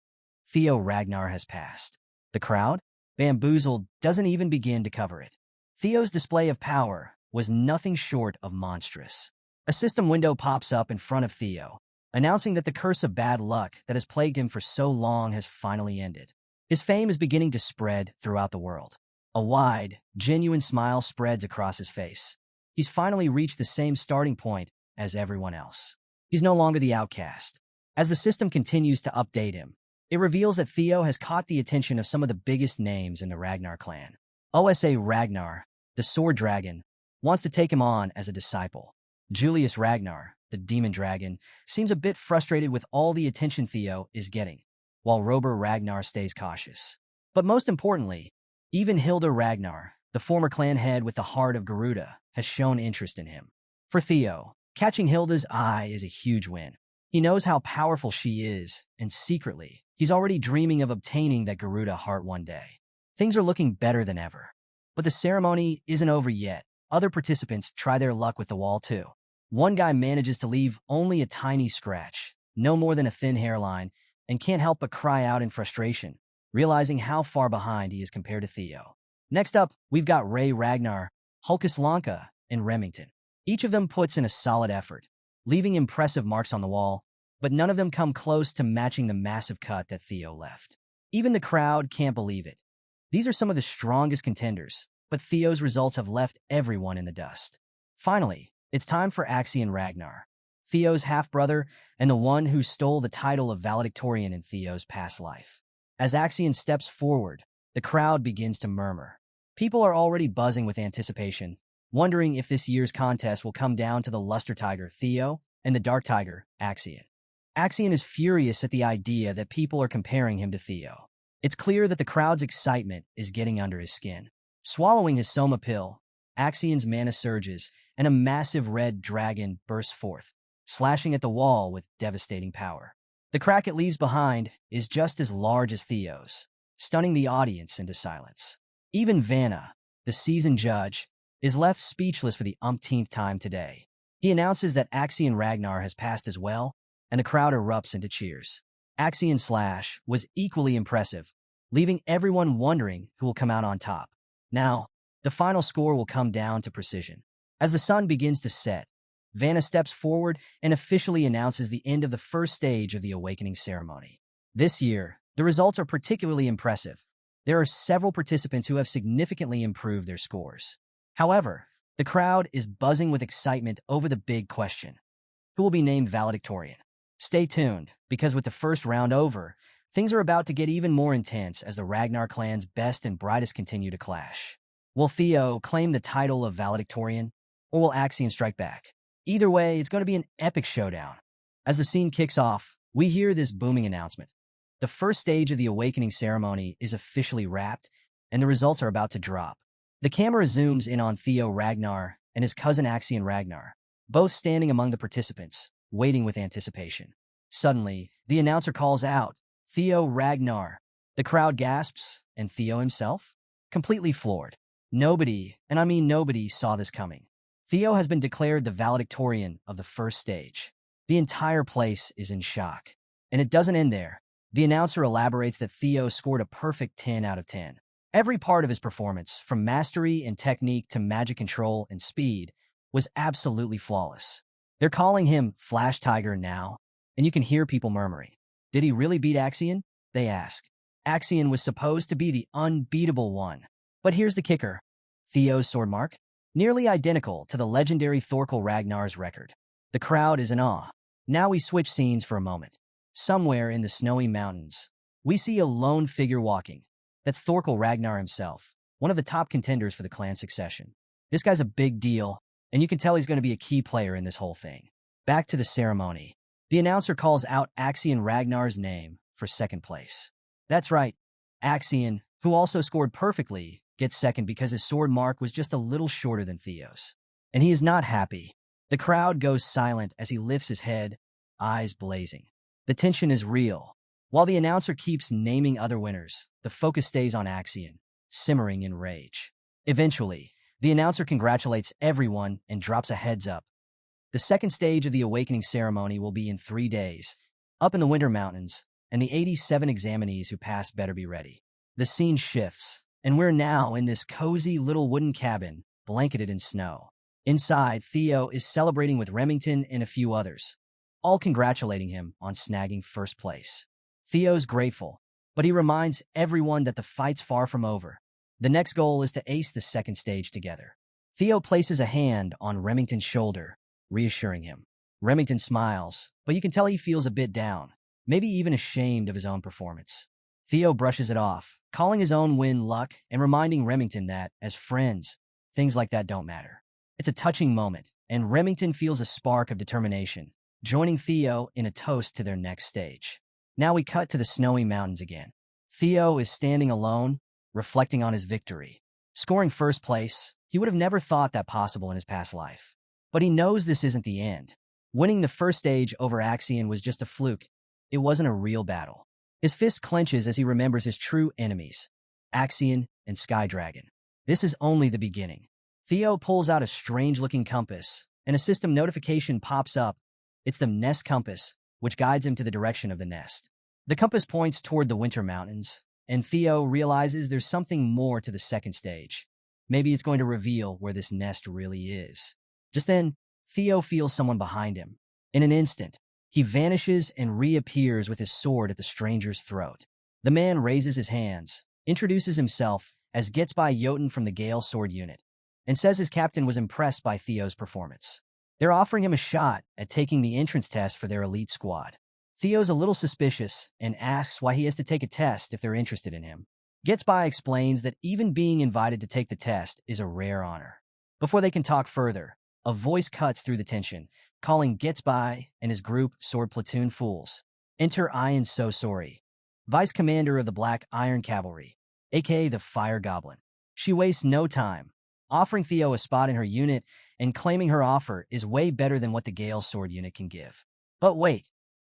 Theo Ragnar has passed. The crowd, bamboozled, doesn't even begin to cover it. Theo's display of power was nothing short of monstrous. A system window pops up in front of Theo, announcing that the curse of bad luck that has plagued him for so long has finally ended. His fame is beginning to spread throughout the world. A wide, genuine smile spreads across his face. He's finally reached the same starting point as everyone else. He's no longer the outcast. As the system continues to update him, it reveals that Theo has caught the attention of some of the biggest names in the Ragnar clan. Osa Ragnar, the sword dragon, wants to take him on as a disciple. Julius Ragnar, the demon dragon, seems a bit frustrated with all the attention Theo is getting, while Rober Ragnar stays cautious. But most importantly, even Hilda Ragnar, the former clan head with the heart of Garuda, has shown interest in him. For Theo, catching Hilda's eye is a huge win. He knows how powerful she is, and secretly, he's already dreaming of obtaining that Garuda heart one day. Things are looking better than ever. But the ceremony isn't over yet. Other participants try their luck with the wall too. One guy manages to leave only a tiny scratch, no more than a thin hairline, and can't help but cry out in frustration, realizing how far behind he is compared to Theo. Next up, we've got Ray Ragnar, Hulkus Lanka, and Remington. Each of them puts in a solid effort, leaving impressive marks on the wall, but none of them come close to matching the massive cut that Theo left. Even the crowd can't believe it. These are some of the strongest contenders, but Theo's results have left everyone in the dust. Finally, it's time for Axion Ragnar, Theo's half-brother and the one who stole the title of valedictorian in Theo's past life. As Axion steps forward, the crowd begins to murmur. People are already buzzing with anticipation, wondering if this year's contest will come down to the Luster Tiger, Theo, and the Dark Tiger, Axion. Axion is furious at the idea that people are comparing him to Theo. It's clear that the crowd's excitement is getting under his skin. Swallowing his Soma pill, Axion's mana surges, and a massive red dragon bursts forth, slashing at the wall with devastating power. The crack it leaves behind is just as large as Theo's, stunning the audience into silence. Even Vanna, the seasoned judge, is left speechless for the umpteenth time today. He announces that Axion Ragnar has passed as well, and the crowd erupts into cheers. Axion's slash was equally impressive, leaving everyone wondering who will come out on top. Now, the final score will come down to precision. As the sun begins to set, Vanna steps forward and officially announces the end of the first stage of the awakening ceremony. This year, the results are particularly impressive. There are several participants who have significantly improved their scores. However, the crowd is buzzing with excitement over the big question: who will be named valedictorian? Stay tuned, because with the first round over, things are about to get even more intense as the Ragnar clan's best and brightest continue to clash. Will Theo claim the title of valedictorian, or will Axion strike back? Either way, it's going to be an epic showdown. As the scene kicks off, we hear this booming announcement. The first stage of the awakening ceremony is officially wrapped, and the results are about to drop. The camera zooms in on Theo Ragnar and his cousin Axion Ragnar, both standing among the participants, waiting with anticipation. Suddenly, the announcer calls out, "Theo Ragnar." The crowd gasps, and Theo himself? Completely floored. Nobody, and I mean nobody, saw this coming. Theo has been declared the valedictorian of the first stage. The entire place is in shock. And it doesn't end there. The announcer elaborates that Theo scored a perfect 10 out of 10. Every part of his performance, from mastery and technique to magic control and speed, was absolutely flawless. They're calling him Flash Tiger now, and you can hear people murmuring. Did he really beat Axion? They ask. Axion was supposed to be the unbeatable one. But here's the kicker. Theo's sword mark? Nearly identical to the legendary Thorkel Ragnar's record. The crowd is in awe. Now we switch scenes for a moment. Somewhere in the snowy mountains, we see a lone figure walking. That's Thorkel Ragnar himself, one of the top contenders for the clan succession. This guy's a big deal, and you can tell he's going to be a key player in this whole thing. Back to the ceremony. The announcer calls out Axion Ragnar's name for second place. That's right. Axion, who also scored perfectly, gets second because his sword mark was just a little shorter than Theo's. And he is not happy. The crowd goes silent as he lifts his head, eyes blazing. The tension is real. While the announcer keeps naming other winners, the focus stays on Axion, simmering in rage. Eventually, the announcer congratulates everyone and drops a heads up. The second stage of the awakening ceremony will be in 3 days, up in the Winter Mountains, and the 87 examinees who pass better be ready. The scene shifts, and we're now in this cozy little wooden cabin, blanketed in snow. Inside, Theo is celebrating with Remington and a few others, all congratulating him on snagging first place. Theo's grateful, but he reminds everyone that the fight's far from over. The next goal is to ace the second stage together. Theo places a hand on Remington's shoulder, reassuring him. Remington smiles, but you can tell he feels a bit down, maybe even ashamed of his own performance. Theo brushes it off, calling his own win luck and reminding Remington that, as friends, things like that don't matter. It's a touching moment, and Remington feels a spark of determination, joining Theo in a toast to their next stage. Now we cut to the snowy mountains again. Theo is standing alone, reflecting on his victory. Scoring first place, he would have never thought that possible in his past life. But he knows this isn't the end. Winning the first stage over Axion was just a fluke. It wasn't a real battle. His fist clenches as he remembers his true enemies, Axion and Sky Dragon. This is only the beginning. Theo pulls out a strange-looking compass, and a system notification pops up. It's the Nest Compass, which guides him to the direction of the nest. The compass points toward the Winter Mountains, and Theo realizes there's something more to the second stage. Maybe it's going to reveal where this nest really is. Just then, Theo feels someone behind him. In an instant, he vanishes and reappears with his sword at the stranger's throat. The man raises his hands, introduces himself as Getsby Jotun from the Gale Sword Unit, and says his captain was impressed by Theo's performance. They're offering him a shot at taking the entrance test for their elite squad. Theo's a little suspicious and asks why he has to take a test if they're interested in him. Getsby explains that even being invited to take the test is a rare honor. Before they can talk further, a voice cuts through the tension, calling Getsby and his group Sword Platoon fools. Enter Ian So Sorry, Vice Commander of the Black Iron Cavalry, aka the Fire Goblin. She wastes no time, offering Theo a spot in her unit and claiming her offer is way better than what the Gale Sword Unit can give. But wait,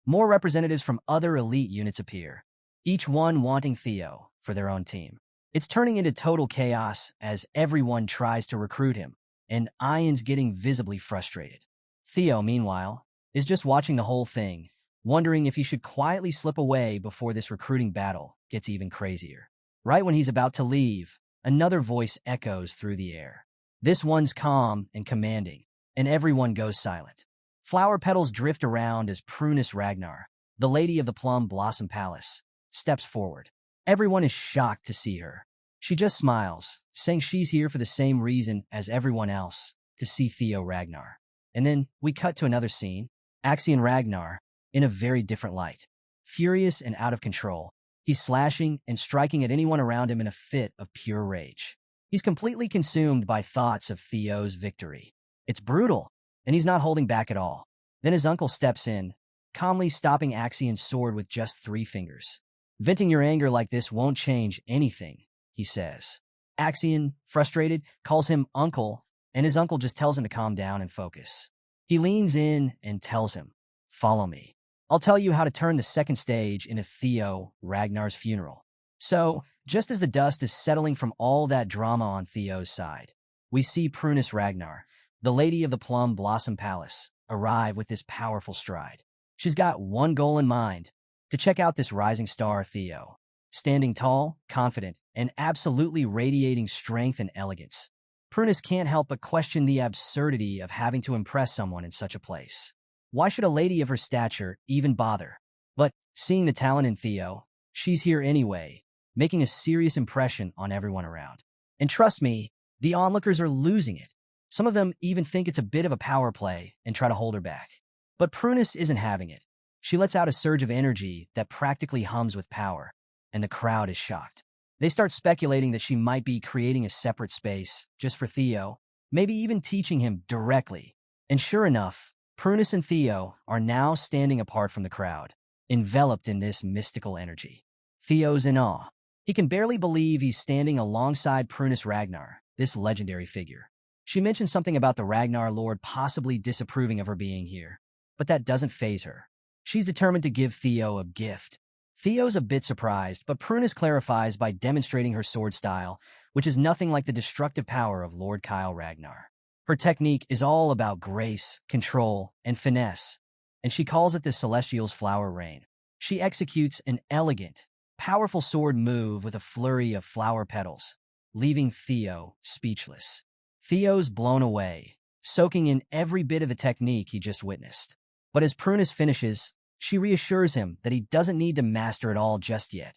more representatives from other elite units appear, each one wanting Theo for their own team. It's turning into total chaos as everyone tries to recruit him, and Ian's getting visibly frustrated. Theo, meanwhile, is just watching the whole thing, wondering if he should quietly slip away before this recruiting battle gets even crazier. Right when he's about to leave, another voice echoes through the air. This one's calm and commanding. and everyone goes silent. Flower petals drift around as Prunus Ragnar, the lady of the Plum Blossom Palace, steps forward. Everyone is shocked to see her. She just smiles, saying she's here for the same reason as everyone else, to see Theo Ragnar. And then we cut to another scene, Axion Ragnar, in a very different light. Furious and out of control, he's slashing and striking at anyone around him in a fit of pure rage. He's completely consumed by thoughts of Theo's victory. It's brutal, and he's not holding back at all. Then his uncle steps in, calmly stopping Axion's sword with just 3 fingers. Venting your anger like this won't change anything, he says. Axion, frustrated, calls him uncle, and his uncle just tells him to calm down and focus. He leans in and tells him, "Follow me. I'll tell you how to turn the second stage into Theo Ragnar's funeral." So, just as the dust is settling from all that drama on Theo's side, we see Prunus Ragnar, the lady of the Plum Blossom Palace, arrive with this powerful stride. She's got one goal in mind, to check out this rising star Theo. Standing tall, confident, and absolutely radiating strength and elegance, Prunus can't help but question the absurdity of having to impress someone in such a place. Why should a lady of her stature even bother? But, seeing the talent in Theo, she's here anyway, making a serious impression on everyone around. And trust me, the onlookers are losing it. Some of them even think it's a bit of a power play and try to hold her back. But Prunus isn't having it. She lets out a surge of energy that practically hums with power, and the crowd is shocked. They start speculating that she might be creating a separate space just for Theo, maybe even teaching him directly. And sure enough, Prunus and Theo are now standing apart from the crowd, enveloped in this mystical energy. Theo's in awe. He can barely believe he's standing alongside Prunus Ragnar, this legendary figure. She mentions something about the Ragnar Lord possibly disapproving of her being here, but that doesn't faze her. She's determined to give Theo a gift. Theo's a bit surprised, but Prunus clarifies by demonstrating her sword style, which is nothing like the destructive power of Lord Kyle Ragnar. Her technique is all about grace, control, and finesse, and she calls it the Celestial's Flower Rain. She executes an elegant, powerful sword move with a flurry of flower petals, leaving Theo speechless. Theo's blown away, soaking in every bit of the technique he just witnessed. But as Prunus finishes, she reassures him that he doesn't need to master it all just yet.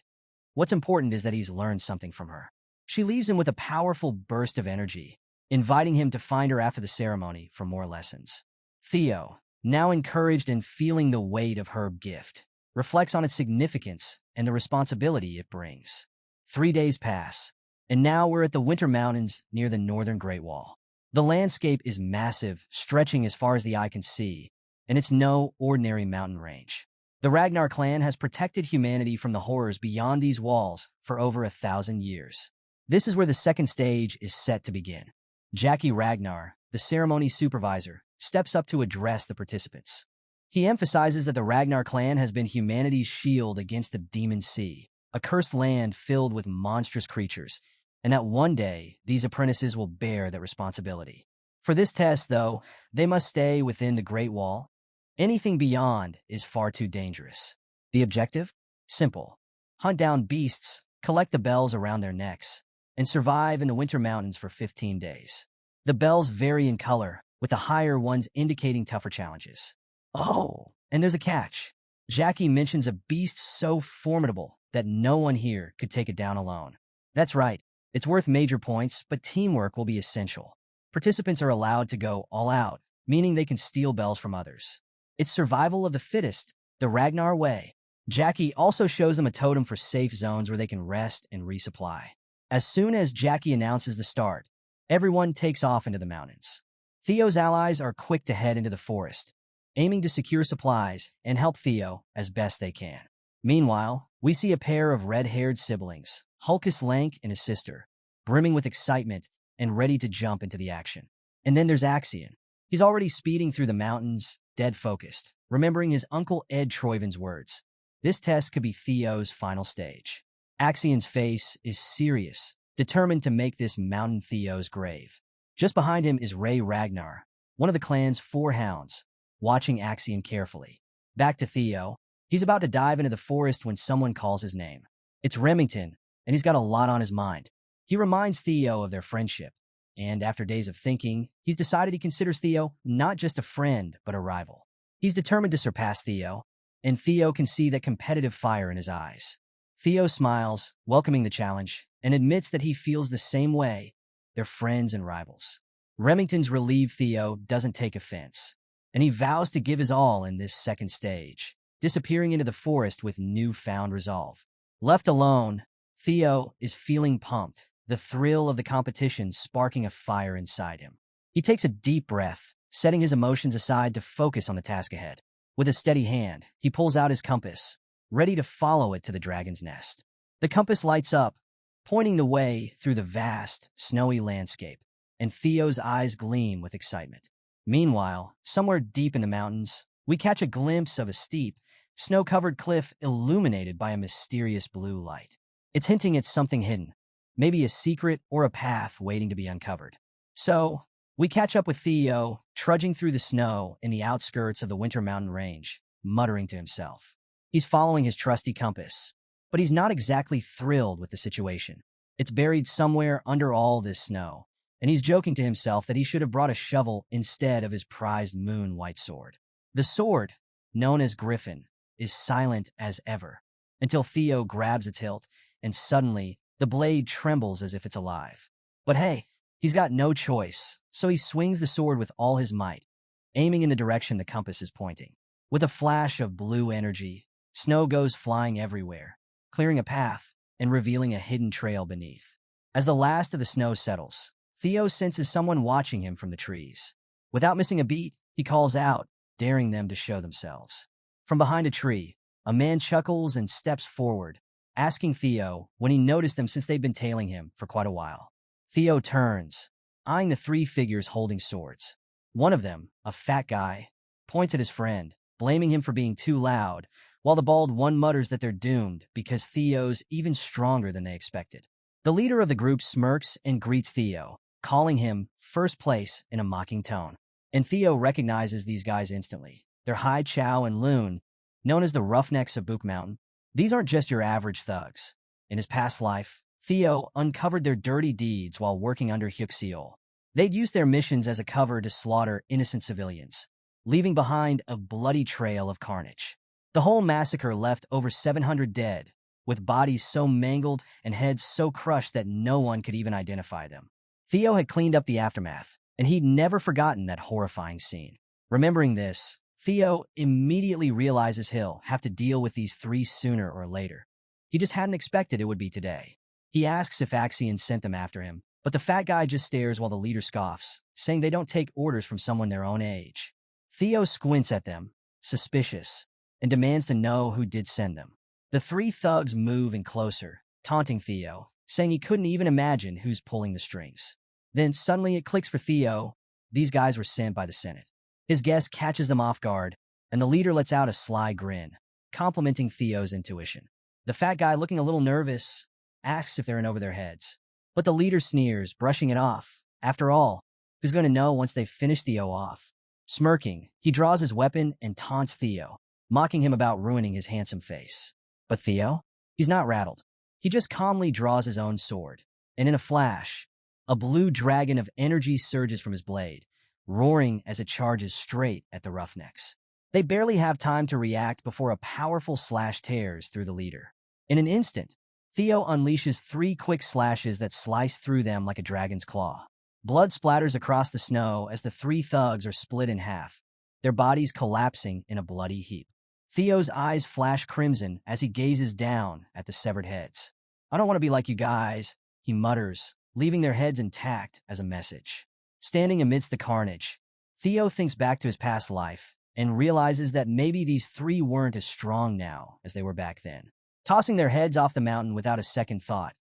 What's important is that he's learned something from her. She leaves him with a powerful burst of energy, inviting him to find her after the ceremony for more lessons. Theo, now encouraged and feeling the weight of her gift, reflects on its significance and the responsibility it brings. 3 days pass, and now we're at the Winter Mountains near the northern Great Wall. The landscape is massive, stretching as far as the eye can see, and it's no ordinary mountain range. The Ragnar clan has protected humanity from the horrors beyond these walls for over 1,000 years. This is where the second stage is set to begin. Jackie Ragnar, the ceremony supervisor, steps up to address the participants. He emphasizes that the Ragnar clan has been humanity's shield against the Demon Sea, a cursed land filled with monstrous creatures, and that one day these apprentices will bear that responsibility. For this test, though, they must stay within the Great Wall. Anything beyond is far too dangerous. The objective? Simple. Hunt down beasts, collect the bells around their necks, and survive in the Winter Mountains for 15 days. The bells vary in color, with the higher ones indicating tougher challenges. Oh, and there's a catch. Jackie mentions a beast so formidable that no one here could take it down alone. That's right, it's worth major points, but teamwork will be essential. Participants are allowed to go all out, meaning they can steal bells from others. It's survival of the fittest, the Ragnar way. Jackie also shows them a totem for safe zones where they can rest and resupply. As soon as Jackie announces the start, everyone takes off into the mountains. Theo's allies are quick to head into the forest, aiming to secure supplies and help Theo as best they can. Meanwhile, we see a pair of red-haired siblings, Hulkus Lank and his sister, brimming with excitement and ready to jump into the action. And then there's Axion. He's already speeding through the mountains, dead focused, remembering his uncle Ed Troyven's words. This test could be Theo's final stage. Axion's face is serious, determined to make this mountain Theo's grave. Just behind him is Ray Ragnar, one of the clan's 4 hounds, watching Axion carefully. Back to Theo. He's about to dive into the forest when someone calls his name. It's Remington, and he's got a lot on his mind. He reminds Theo of their friendship, And after days of thinking, he's decided he considers Theo not just a friend, but a rival. He's determined to surpass Theo, and Theo can see that competitive fire in his eyes. Theo smiles, welcoming the challenge, and admits that he feels the same way. They're friends and rivals. Remington's relieved Theo doesn't take offense, and he vows to give his all in this second stage, disappearing into the forest with newfound resolve. Left alone, Theo is feeling pumped, the thrill of the competition sparking a fire inside him. He takes a deep breath, setting his emotions aside to focus on the task ahead. With a steady hand, he pulls out his compass, ready to follow it to the dragon's nest. The compass lights up, pointing the way through the vast, snowy landscape, and Theo's eyes gleam with excitement. Meanwhile, somewhere deep in the mountains, we catch a glimpse of a steep, snow-covered cliff illuminated by a mysterious blue light. It's hinting at something hidden, maybe a secret or a path waiting to be uncovered. So, we catch up with Theo, trudging through the snow in the outskirts of the Winter Mountain Range, muttering to himself. He's following his trusty compass, but he's not exactly thrilled with the situation. It's buried somewhere under all this snow, and he's joking to himself that he should have brought a shovel instead of his prized moon-white sword. The sword, known as Griffin, is silent as ever, until Theo grabs its hilt, and suddenly, the blade trembles as if it's alive. But hey, he's got no choice, so he swings the sword with all his might, aiming in the direction the compass is pointing. With a flash of blue energy, snow goes flying everywhere, clearing a path and revealing a hidden trail beneath. As the last of the snow settles, Theo senses someone watching him from the trees. Without missing a beat, he calls out, daring them to show themselves. From behind a tree, a man chuckles and steps forward, asking Theo when he noticed them since they'd been tailing him for quite a while. Theo turns, eyeing the three figures holding swords. One of them, a fat guy, points at his friend, blaming him for being too loud, while the bald one mutters that they're doomed because Theo's even stronger than they expected. The leader of the group smirks and greets Theo, calling him first place in a mocking tone. And Theo recognizes these guys instantly. They're Hai Chao and Loon, known as the Roughnecks of Book Mountain. These aren't just your average thugs. In his past life, Theo uncovered their dirty deeds while working under Hyuk-Seol. They'd used their missions as a cover to slaughter innocent civilians, leaving behind a bloody trail of carnage. The whole massacre left over 700 dead, with bodies so mangled and heads so crushed that no one could even identify them. Theo had cleaned up the aftermath, and he'd never forgotten that horrifying scene. Remembering this, Theo immediately realizes he'll have to deal with these three sooner or later. He just hadn't expected it would be today. He asks if Axion sent them after him, but the fat guy just stares while the leader scoffs, saying they don't take orders from someone their own age. Theo squints at them, suspicious, and demands to know who did send them. The three thugs move in closer, taunting Theo, saying he couldn't even imagine who's pulling the strings. Then suddenly it clicks for Theo. These guys were sent by the Senate. His guest catches them off guard, and the leader lets out a sly grin, complimenting Theo's intuition. The fat guy, looking a little nervous, asks if they're in over their heads. But the leader sneers, brushing it off. After all, who's going to know once they've finished Theo off? Smirking, he draws his weapon and taunts Theo, mocking him about ruining his handsome face. But Theo? He's not rattled. He just calmly draws his own sword, and in a flash, a blue dragon of energy surges from his blade, roaring as it charges straight at the Roughnecks. They barely have time to react before a powerful slash tears through the leader. In an instant, Theo unleashes three quick slashes that slice through them like a dragon's claw. Blood splatters across the snow as the three thugs are split in half, their bodies collapsing in a bloody heap. Theo's eyes flash crimson as he gazes down at the severed heads. "I don't want to be like you guys," he mutters, leaving their heads intact as a message. Standing amidst the carnage, Theo thinks back to his past life and realizes that maybe these three weren't as strong now as they were back then. Tossing their heads off the mountain without a second thought,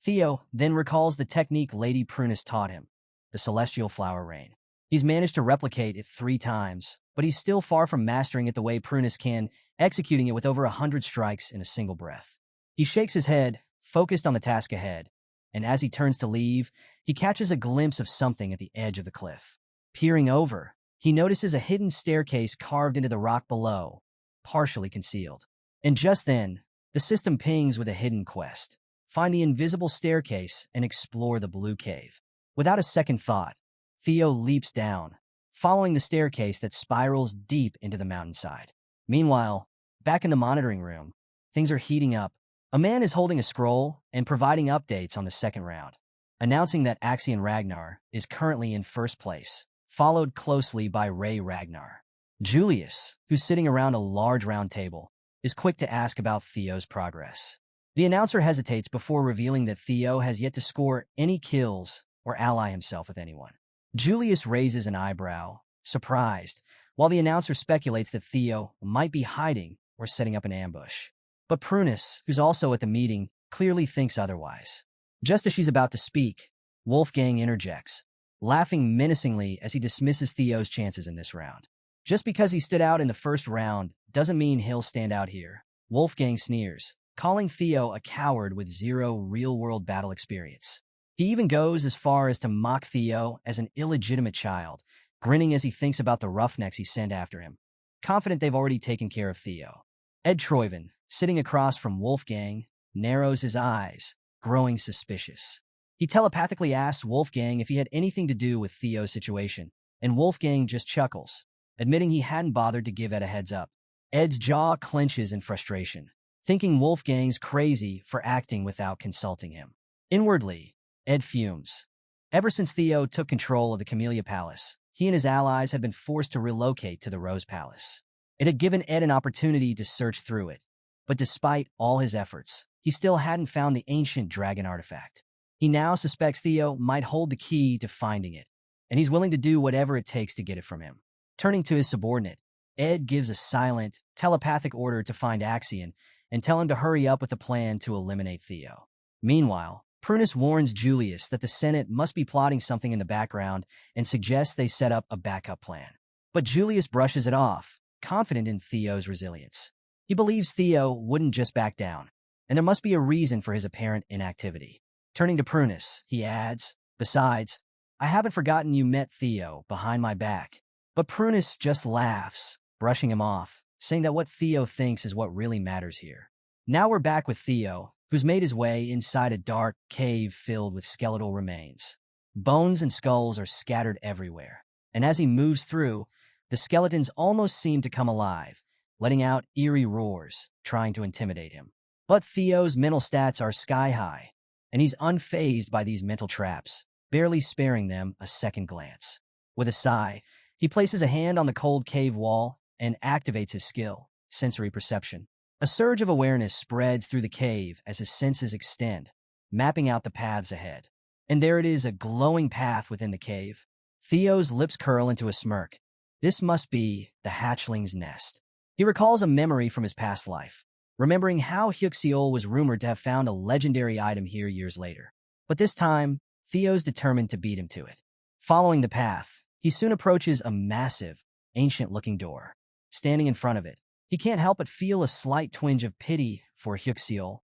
Theo then recalls the technique Lady Prunus taught him, the Celestial Flower Rain. He's managed to replicate it 3 times, but he's still far from mastering it the way Prunus can, executing it with over 100 strikes in a single breath. He shakes his head, focused on the task ahead, and as he turns to leave, he catches a glimpse of something at the edge of the cliff. Peering over, he notices a hidden staircase carved into the rock below, partially concealed. And just then, the system pings with a hidden quest. Find the invisible staircase and explore the blue cave. Without a second thought, Theo leaps down, following the staircase that spirals deep into the mountainside. Meanwhile, back in the monitoring room, things are heating up. A man is holding a scroll and providing updates on the second round, announcing that Axion Ragnar is currently in first place, followed closely by Ray Ragnar. Julius, who's sitting around a large round table, is quick to ask about Theo's progress. The announcer hesitates before revealing that Theo has yet to score any kills or ally himself with anyone. Julius raises an eyebrow, surprised, while the announcer speculates that Theo might be hiding or setting up an ambush. But Prunus, who's also at the meeting, clearly thinks otherwise. Just as she's about to speak, Wolfgang interjects, laughing menacingly as he dismisses Theo's chances in this round. Just because he stood out in the first round doesn't mean he'll stand out here. Wolfgang sneers, calling Theo a coward with zero real-world battle experience. He even goes as far as to mock Theo as an illegitimate child, grinning as he thinks about the roughnecks he sent after him, confident they've already taken care of Theo. Ed Troyven, sitting across from Wolfgang, narrows his eyes, growing suspicious. He telepathically asks Wolfgang if he had anything to do with Theo's situation, and Wolfgang just chuckles, admitting he hadn't bothered to give Ed a heads up. Ed's jaw clenches in frustration, thinking Wolfgang's crazy for acting without consulting him. Inwardly, Ed fumes. Ever since Theo took control of the Camellia Palace, he and his allies had been forced to relocate to the Rose Palace. It had given Ed an opportunity to search through it, but despite all his efforts, he still hadn't found the ancient dragon artifact. He now suspects Theo might hold the key to finding it, and he's willing to do whatever it takes to get it from him. Turning to his subordinate, Ed gives a silent, telepathic order to find Axion and tell him to hurry up with a plan to eliminate Theo. Meanwhile, Prunus warns Julius that the Senate must be plotting something in the background and suggests they set up a backup plan. But Julius brushes it off, confident in Theo's resilience. He believes Theo wouldn't just back down, and there must be a reason for his apparent inactivity. Turning to Prunus, he adds, "Besides, I haven't forgotten you met Theo behind my back." But Prunus just laughs, brushing him off, saying that what Theo thinks is what really matters here. Now we're back with Theo, who's made his way inside a dark cave filled with skeletal remains. Bones and skulls are scattered everywhere, and as he moves through, the skeletons almost seem to come alive, letting out eerie roars, trying to intimidate him. But Theo's mental stats are sky-high, and he's unfazed by these mental traps, barely sparing them a second glance. With a sigh, he places a hand on the cold cave wall and activates his skill, sensory perception. A surge of awareness spreads through the cave as his senses extend, mapping out the paths ahead. And there it is, a glowing path within the cave. Theo's lips curl into a smirk. This must be the hatchling's nest. He recalls a memory from his past life, remembering how Hyuxiol was rumored to have found a legendary item here years later. But this time, Theo's determined to beat him to it. Following the path, he soon approaches a massive, ancient-looking door. Standing in front of it, he can't help but feel a slight twinge of pity for Hyuxiol.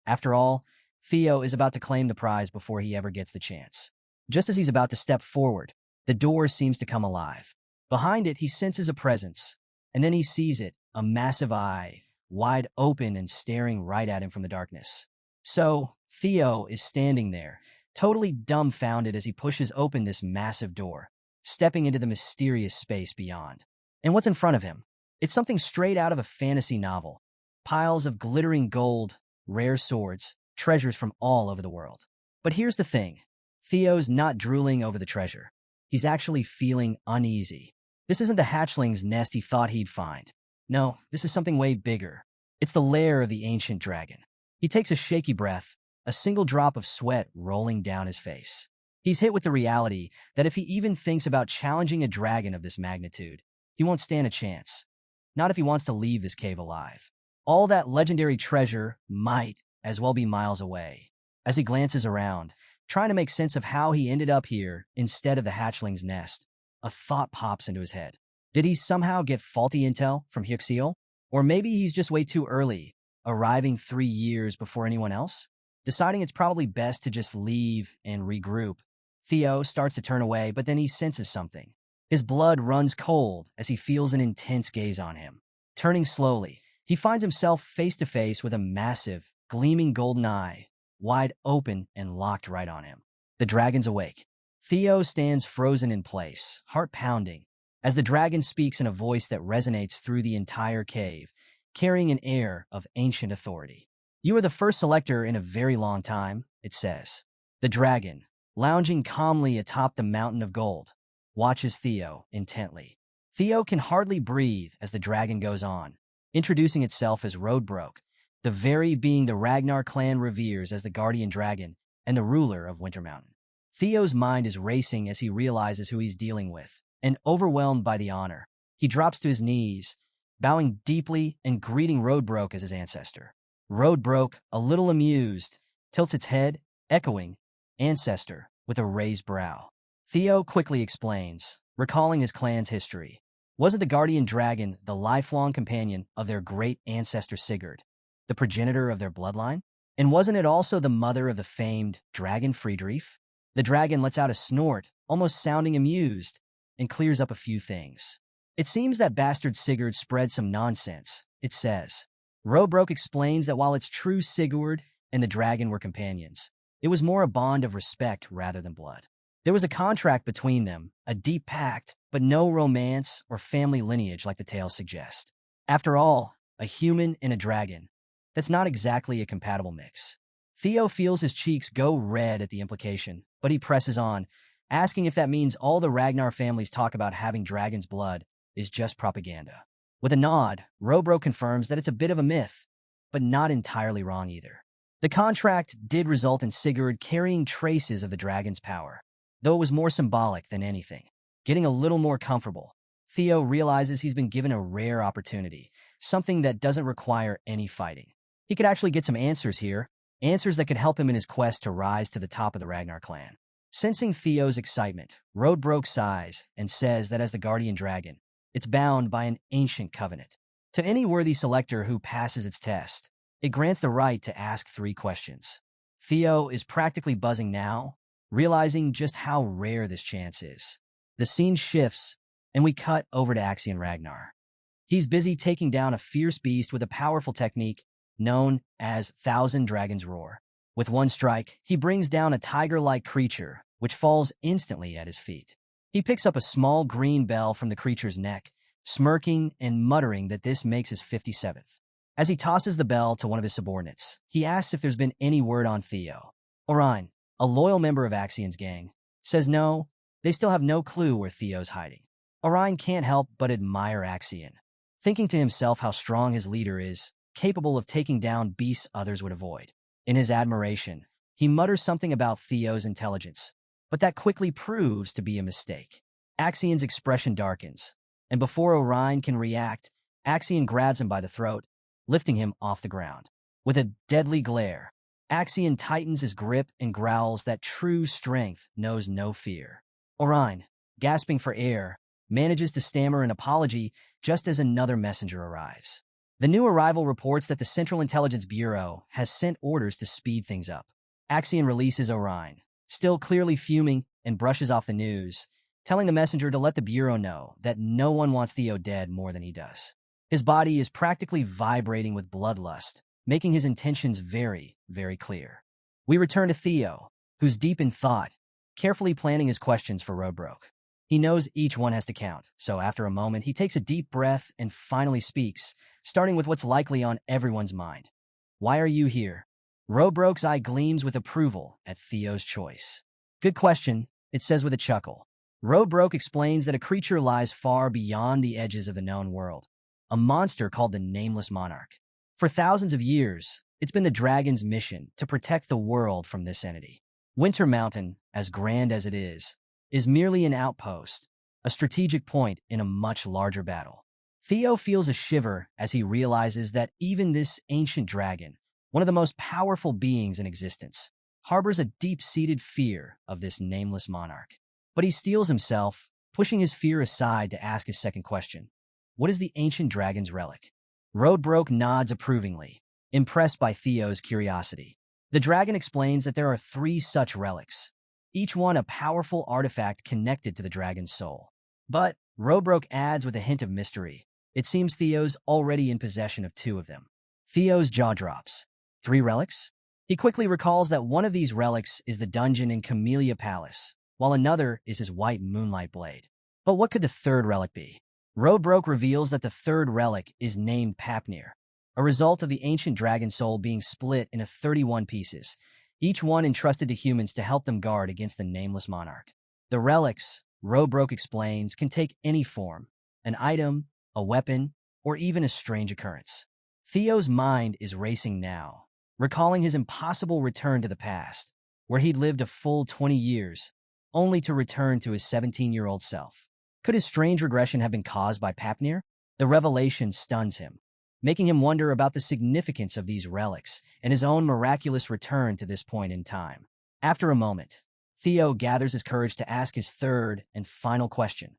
After all, Theo is about to claim the prize before he ever gets the chance. Just as he's about to step forward, the door seems to come alive. Behind it, he senses a presence, and then he sees it, a massive eye, wide open and staring right at him from the darkness. So, Theo is standing there, totally dumbfounded as he pushes open this massive door, stepping into the mysterious space beyond. And what's in front of him? It's something straight out of a fantasy novel. Piles of glittering gold, rare swords, treasures from all over the world. But here's the thing. Theo's not drooling over the treasure. He's actually feeling uneasy. This isn't the hatchling's nest he thought he'd find. No, this is something way bigger. It's the lair of the ancient dragon. He takes a shaky breath, a single drop of sweat rolling down his face. He's hit with the reality that if he even thinks about challenging a dragon of this magnitude, he won't stand a chance. Not if he wants to leave this cave alive. All that legendary treasure might as well be miles away. As he glances around, trying to make sense of how he ended up here instead of the hatchling's nest, a thought pops into his head. Did he somehow get faulty intel from Hyuxiol? Or maybe he's just way too early, arriving 3 years before anyone else? Deciding it's probably best to just leave and regroup, Theo starts to turn away, but then he senses something. His blood runs cold as he feels an intense gaze on him. Turning slowly, he finds himself face to face with a massive, gleaming golden eye, wide open and locked right on him. The dragon's awake. Theo stands frozen in place, heart pounding, as the dragon speaks in a voice that resonates through the entire cave, carrying an air of ancient authority. "You are the first selector in a very long time," it says. The dragon, lounging calmly atop the mountain of gold, watches Theo intently. Theo can hardly breathe as the dragon goes on, introducing itself as Roadbroke, the very being the Ragnar clan reveres as the guardian dragon and the ruler of Winter Mountain. Theo's mind is racing as he realizes who he's dealing with, and overwhelmed by the honor, he drops to his knees, bowing deeply and greeting Roadbroke as his ancestor. Roadbroke, a little amused, tilts its head, echoing, "Ancestor," with a raised brow. Theo quickly explains, recalling his clan's history. Wasn't the guardian dragon the lifelong companion of their great ancestor Sigurd, the progenitor of their bloodline? And wasn't it also the mother of the famed dragon Friedrich? The dragon lets out a snort, almost sounding amused, and clears up a few things. "It seems that bastard Sigurd spread some nonsense," it says. Roadbroke explains that while it's true Sigurd and the dragon were companions, it was more a bond of respect rather than blood. There was a contract between them, a deep pact, but no romance or family lineage like the tales suggest. After all, a human and a dragon, that's not exactly a compatible mix. Theo feels his cheeks go red at the implication, but he presses on, asking if that means all the Ragnar families talk about having dragon's blood is just propaganda. With a nod, Roadbroke confirms that it's a bit of a myth, but not entirely wrong either. The contract did result in Sigurd carrying traces of the dragon's power, though it was more symbolic than anything. Getting a little more comfortable, Theo realizes he's been given a rare opportunity, something that doesn't require any fighting. He could actually get some answers here, answers that could help him in his quest to rise to the top of the Ragnar clan. Sensing Theo's excitement, Roadbroke sighs and says that as the guardian dragon, it's bound by an ancient covenant. To any worthy selector who passes its test, it grants the right to ask 3 questions. Theo is practically buzzing now, realizing just how rare this chance is. The scene shifts, and we cut over to Axion Ragnar. He's busy taking down a fierce beast with a powerful technique known as Thousand Dragons Roar. With one strike, he brings down a tiger-like creature, which falls instantly at his feet. He picks up a small green bell from the creature's neck, smirking and muttering that this makes his 57th. As he tosses the bell to one of his subordinates, he asks if there's been any word on Theo. Orion, a loyal member of Axion's gang, says no, they still have no clue where Theo's hiding. Orion can't help but admire Axion, thinking to himself how strong his leader is, capable of taking down beasts others would avoid. In his admiration, he mutters something about Theo's intelligence, but that quickly proves to be a mistake. Axion's expression darkens, and before Orion can react, Axion grabs him by the throat, lifting him off the ground. With a deadly glare, Axion tightens his grip and growls that true strength knows no fear. Orion, gasping for air, manages to stammer an apology just as another messenger arrives. The new arrival reports that the Central Intelligence Bureau has sent orders to speed things up. Axion releases Orion, still clearly fuming, and brushes off the news, telling the messenger to let the Bureau know that no one wants Theo dead more than he does. His body is practically vibrating with bloodlust, making his intentions very, very clear. We return to Theo, who's deep in thought, carefully planning his questions for Roadbroke. He knows each one has to count, so after a moment, he takes a deep breath and finally speaks, starting with what's likely on everyone's mind. "Why are you here?" Roadbroke's eye gleams with approval at Theo's choice. "Good question," it says with a chuckle. Roadbroke explains that a creature lies far beyond the edges of the known world, a monster called the Nameless Monarch. For thousands of years, it's been the dragon's mission to protect the world from this entity. Winter Mountain, as grand as it is merely an outpost, a strategic point in a much larger battle. Theo feels a shiver as he realizes that even this ancient dragon, one of the most powerful beings in existence, harbors a deep-seated fear of this nameless monarch. But he steels himself, pushing his fear aside to ask his second question. What is the ancient dragon's relic? Roadbroke nods approvingly, impressed by Theo's curiosity. The dragon explains that there are 3 such relics, each one a powerful artifact connected to the dragon's soul. But, Roadbroke adds with a hint of mystery, it seems Theo's already in possession of 2 of them. Theo's jaw drops. 3 relics? He quickly recalls that one of these relics is the dungeon in Camellia Palace, while another is his white moonlight blade. But what could the third relic be? Roadbroke reveals that the third relic is named Papnir, a result of the ancient dragon soul being split into 31 pieces, each one entrusted to humans to help them guard against the nameless monarch. The relics, Roadbroke explains, can take any form: an item, a weapon, or even a strange occurrence. Theo's mind is racing now, recalling his impossible return to the past, where he'd lived a full 20 years, only to return to his 17-year-old self. Could his strange regression have been caused by Papnir? The revelation stuns him, making him wonder about the significance of these relics and his own miraculous return to this point in time. After a moment, Theo gathers his courage to ask his third and final question.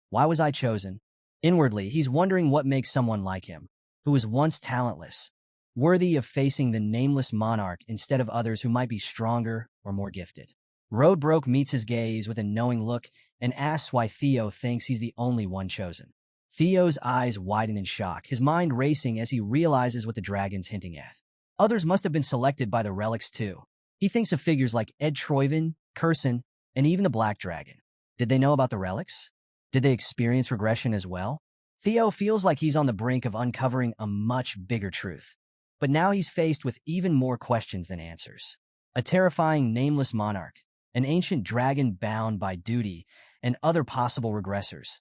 Why was I chosen? Inwardly, he's wondering what makes someone like him, who was once talentless, worthy of facing the nameless monarch instead of others who might be stronger or more gifted. Roadbroke meets his gaze with a knowing look and asks why Theo thinks he's the only one chosen. Theo's eyes widen in shock, his mind racing as he realizes what the dragon's hinting at. Others must have been selected by the relics too. He thinks of figures like Ed Troyven, Curson, and even the Black Dragon. Did they know about the relics? Did they experience regression as well? Theo feels like he's on the brink of uncovering a much bigger truth. But now he's faced with even more questions than answers. A terrifying nameless monarch, an ancient dragon bound by duty, and other possible regressors.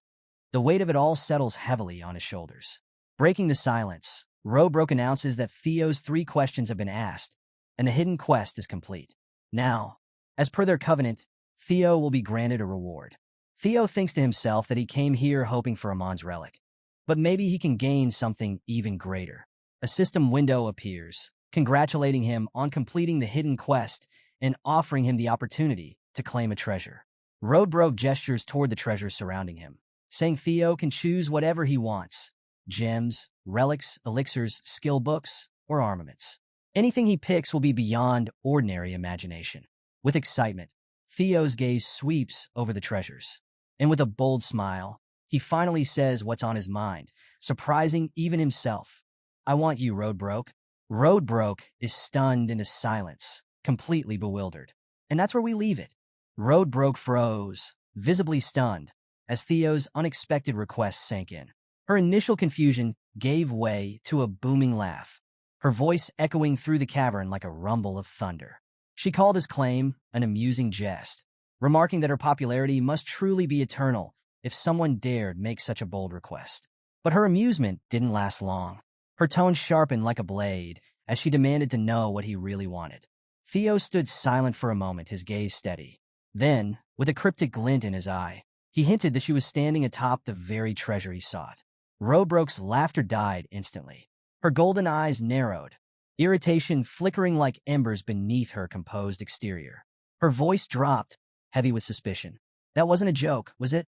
The weight of it all settles heavily on his shoulders. Breaking the silence, Roadbroke announces that Theo's 3 questions have been asked, and the hidden quest is complete. Now, as per their covenant, Theo will be granted a reward. Theo thinks to himself that he came here hoping for Amon's relic, but maybe he can gain something even greater. A system window appears, congratulating him on completing the hidden quest and offering him the opportunity to claim a treasure. Roadbroke gestures toward the treasures surrounding him, saying Theo can choose whatever he wants: gems, relics, elixirs, skill books, or armaments. Anything he picks will be beyond ordinary imagination. With excitement, Theo's gaze sweeps over the treasures, and with a bold smile, he finally says what's on his mind, surprising even himself. I want you, Roadbroke. Roadbroke is stunned into silence, completely bewildered. And that's where we leave it. Roadbroke froze, visibly stunned, as Theo's unexpected request sank in. Her initial confusion gave way to a booming laugh, her voice echoing through the cavern like a rumble of thunder. She called his claim an amusing jest, remarking that her popularity must truly be eternal if someone dared make such a bold request. But her amusement didn't last long. Her tone sharpened like a blade as she demanded to know what he really wanted. Theo stood silent for a moment, his gaze steady. Then, with a cryptic glint in his eye, he hinted that she was standing atop the very treasure he sought. Roadbroke's laughter died instantly. Her golden eyes narrowed, irritation flickering like embers beneath her composed exterior. Her voice dropped, heavy with suspicion. That wasn't a joke, was it?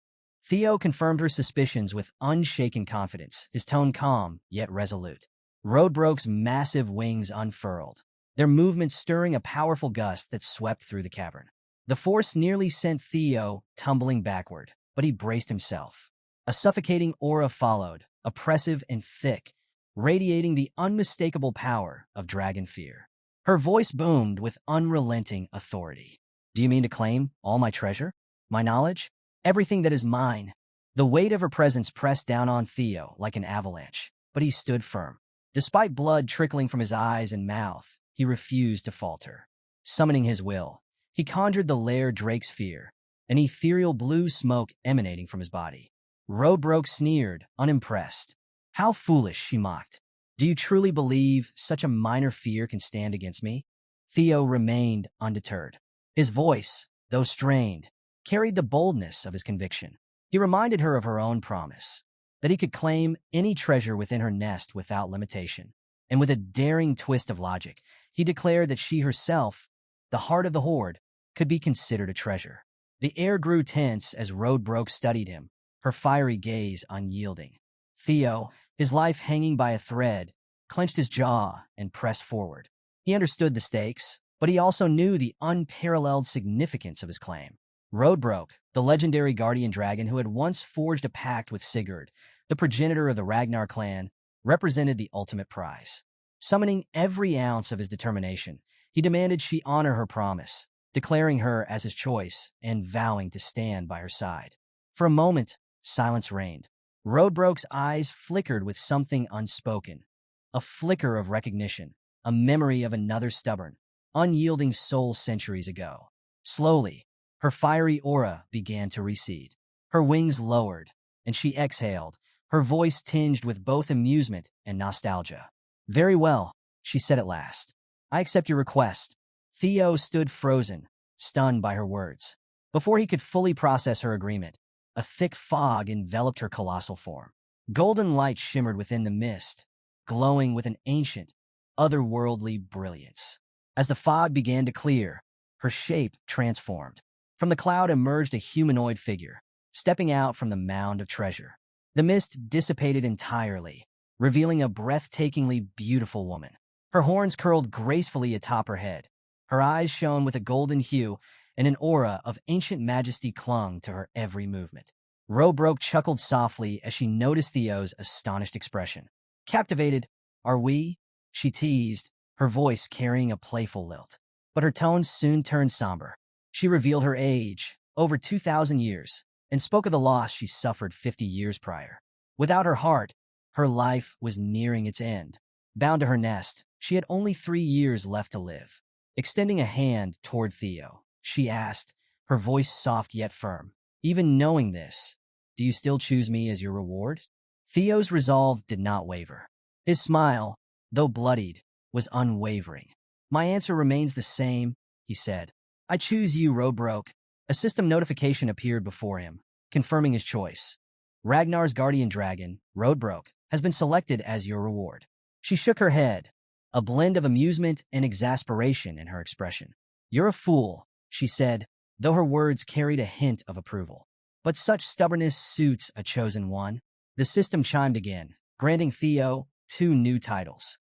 Theo confirmed her suspicions with unshaken confidence, his tone calm yet resolute. Roadbroke's massive wings unfurled, their movement stirring a powerful gust that swept through the cavern. The force nearly sent Theo tumbling backward, but he braced himself. A suffocating aura followed, oppressive and thick, radiating the unmistakable power of dragon fear. Her voice boomed with unrelenting authority. Do you mean to claim all my treasure? My knowledge? Everything that is mine? The weight of her presence pressed down on Theo like an avalanche, but he stood firm. Despite blood trickling from his eyes and mouth, he refused to falter. Summoning his will, he conjured the lair Drake's fear, an ethereal blue smoke emanating from his body. Roadbroke sneered, unimpressed. How foolish, she mocked. Do you truly believe such a minor fear can stand against me? Theo remained undeterred. His voice, though strained, carried the boldness of his conviction. He reminded her of her own promise, that he could claim any treasure within her nest without limitation. And with a daring twist of logic, he declared that she herself, the heart of the Horde, could be considered a treasure. The air grew tense as Roadbroke studied him, her fiery gaze unyielding. Theo, his life hanging by a thread, clenched his jaw and pressed forward. He understood the stakes, but he also knew the unparalleled significance of his claim. Roadbroke, the legendary guardian dragon who had once forged a pact with Sigurd, the progenitor of the Ragnar clan, represented the ultimate prize. Summoning every ounce of his determination, he demanded she honor her promise, declaring her as his choice and vowing to stand by her side. For a moment, silence reigned. Roadbroke's eyes flickered with something unspoken, a flicker of recognition, a memory of another stubborn, unyielding soul centuries ago. Slowly, her fiery aura began to recede. Her wings lowered, and she exhaled, her voice tinged with both amusement and nostalgia. "Very well," she said at last. "I accept your request." Theo stood frozen, stunned by her words. Before he could fully process her agreement, a thick fog enveloped her colossal form. Golden light shimmered within the mist, glowing with an ancient, otherworldly brilliance. As the fog began to clear, her shape transformed. From the cloud emerged a humanoid figure, stepping out from the mound of treasure. The mist dissipated entirely, revealing a breathtakingly beautiful woman. Her horns curled gracefully atop her head. Her eyes shone with a golden hue, and an aura of ancient majesty clung to her every movement. Robroke chuckled softly as she noticed Theo's astonished expression. "Captivated, are we?" she teased, her voice carrying a playful lilt. But her tones soon turned somber. She revealed her age, over 2,000 years, and spoke of the loss she suffered 50 years prior. Without her heart, her life was nearing its end. Bound to her nest, she had only 3 years left to live. Extending a hand toward Theo, she asked, her voice soft yet firm, "Even knowing this, do you still choose me as your reward?" Theo's resolve did not waver. His smile, though bloodied, was unwavering. "My answer remains the same," he said. "I choose you, Robroke." A system notification appeared before him, confirming his choice. "Ragnar's guardian dragon, Robroke, has been selected as your reward." She shook her head, a blend of amusement and exasperation in her expression. "You're a fool," she said, though her words carried a hint of approval. "But such stubbornness suits a chosen one." The system chimed again, granting Theo 2 new titles: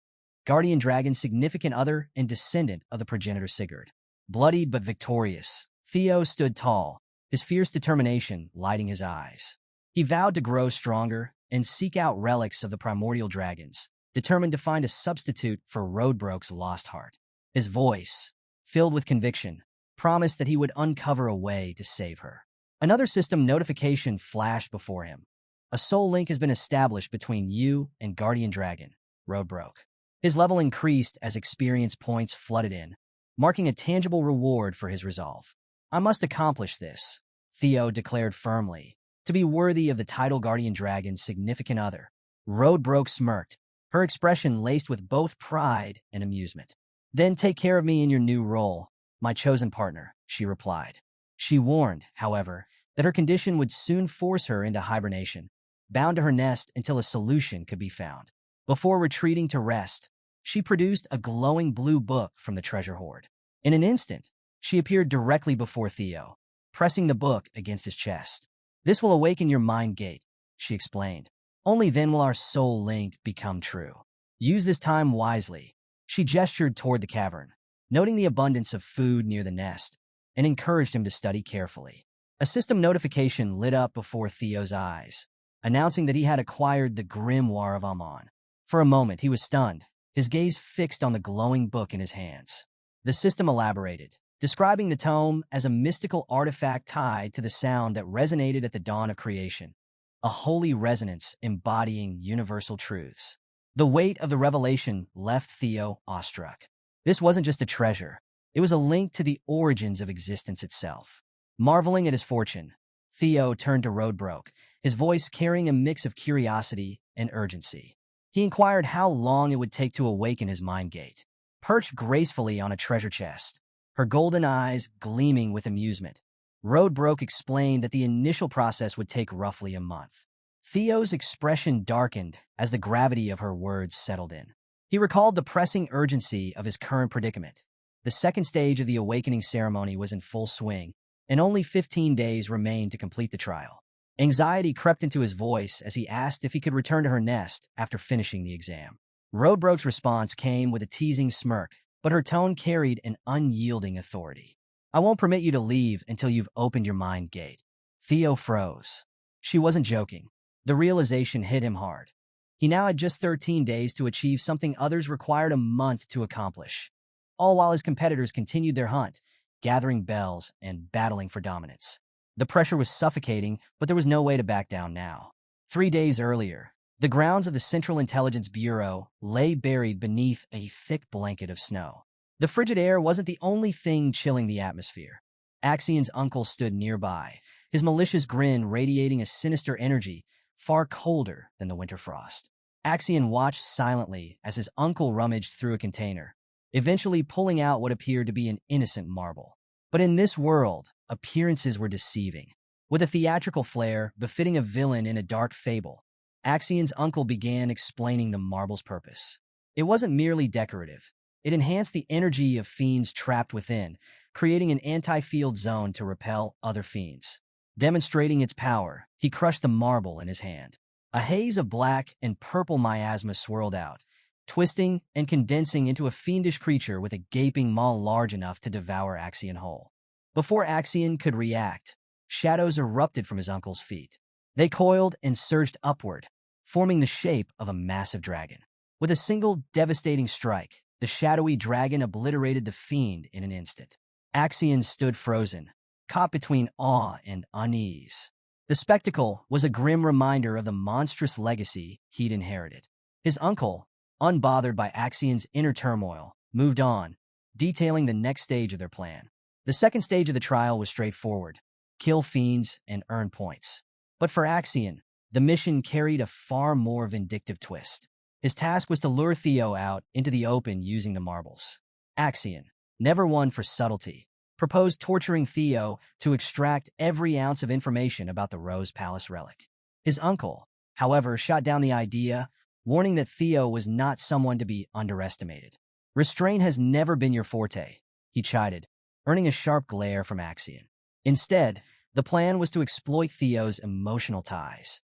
Guardian Dragon, Significant Other, and Descendant of the Progenitor Sigurd. Bloodied but victorious, Theo stood tall, his fierce determination lighting his eyes. He vowed to grow stronger and seek out relics of the primordial dragons, determined to find a substitute for Roadbroke's lost heart. His voice, filled with conviction, promised that he would uncover a way to save her. Another system notification flashed before him. "A soul link has been established between you and Guardian Dragon, Roadbroke." His level increased as experience points flooded in, marking a tangible reward for his resolve. "I must accomplish this," Theo declared firmly, "to be worthy of the title Guardian Dragon's Significant Other." Roadbroke smirked, her expression laced with both pride and amusement. "Then take care of me in your new role, my chosen partner," she replied. She warned, however, that her condition would soon force her into hibernation, bound to her nest until a solution could be found. Before retreating to rest, she produced a glowing blue book from the treasure hoard. In an instant, she appeared directly before Theo, pressing the book against his chest. "This will awaken your mind gate," she explained. "Only then will our soul link become true. Use this time wisely." She gestured toward the cavern, noting the abundance of food near the nest, and encouraged him to study carefully. A system notification lit up before Theo's eyes, announcing that he had acquired the Grimoire of Amon. For a moment, he was stunned, his gaze fixed on the glowing book in his hands. The system elaborated, describing the tome as a mystical artifact tied to the sound that resonated at the dawn of creation, a holy resonance embodying universal truths. The weight of the revelation left Theo awestruck. This wasn't just a treasure, it was a link to the origins of existence itself. Marveling at his fortune, Theo turned to Roadbroke, his voice carrying a mix of curiosity and urgency. He inquired how long it would take to awaken his mind gate. Perched gracefully on a treasure chest, her golden eyes gleaming with amusement, Roadbroke explained that the initial process would take roughly a month. Theo's expression darkened as the gravity of her words settled in. He recalled the pressing urgency of his current predicament. The second stage of the awakening ceremony was in full swing, and only 15 days remained to complete the trial. Anxiety crept into his voice as he asked if he could return to her nest after finishing the exam. Roadbroke's response came with a teasing smirk, but her tone carried an unyielding authority. "I won't permit you to leave until you've opened your mind gate." Theo froze. She wasn't joking. The realization hit him hard. He now had just 13 days to achieve something others required a month to accomplish. All while his competitors continued their hunt, gathering bells and battling for dominance. The pressure was suffocating, but there was no way to back down now. 3 days earlier, the grounds of the Central Intelligence Bureau lay buried beneath a thick blanket of snow. The frigid air wasn't the only thing chilling the atmosphere. Axion's uncle stood nearby, his malicious grin radiating a sinister energy far colder than the winter frost. Axion watched silently as his uncle rummaged through a container, eventually pulling out what appeared to be an innocent marble. But in this world, appearances were deceiving. With a theatrical flair befitting a villain in a dark fable, Axion's uncle began explaining the marble's purpose. It wasn't merely decorative. It enhanced the energy of fiends trapped within, creating an anti-field zone to repel other fiends. Demonstrating its power, he crushed the marble in his hand. A haze of black and purple miasma swirled out, twisting and condensing into a fiendish creature with a gaping maw large enough to devour Axion whole. Before Axion could react, shadows erupted from his uncle's feet. They coiled and surged upward, forming the shape of a massive dragon. With a single devastating strike, the shadowy dragon obliterated the fiend in an instant. Axion stood frozen, caught between awe and unease. The spectacle was a grim reminder of the monstrous legacy he'd inherited. His uncle, unbothered by Axion's inner turmoil, moved on, detailing the next stage of their plan. The second stage of the trial was straightforward: kill fiends and earn points. But for Axion, the mission carried a far more vindictive twist. His task was to lure Theo out into the open using the marbles. Axion, never one for subtlety, proposed torturing Theo to extract every ounce of information about the Rose Palace relic. His uncle, however, shot down the idea, warning that Theo was not someone to be underestimated. Restraint has never been your forte, he chided, earning a sharp glare from Axion. Instead, the plan was to exploit Theo's emotional ties,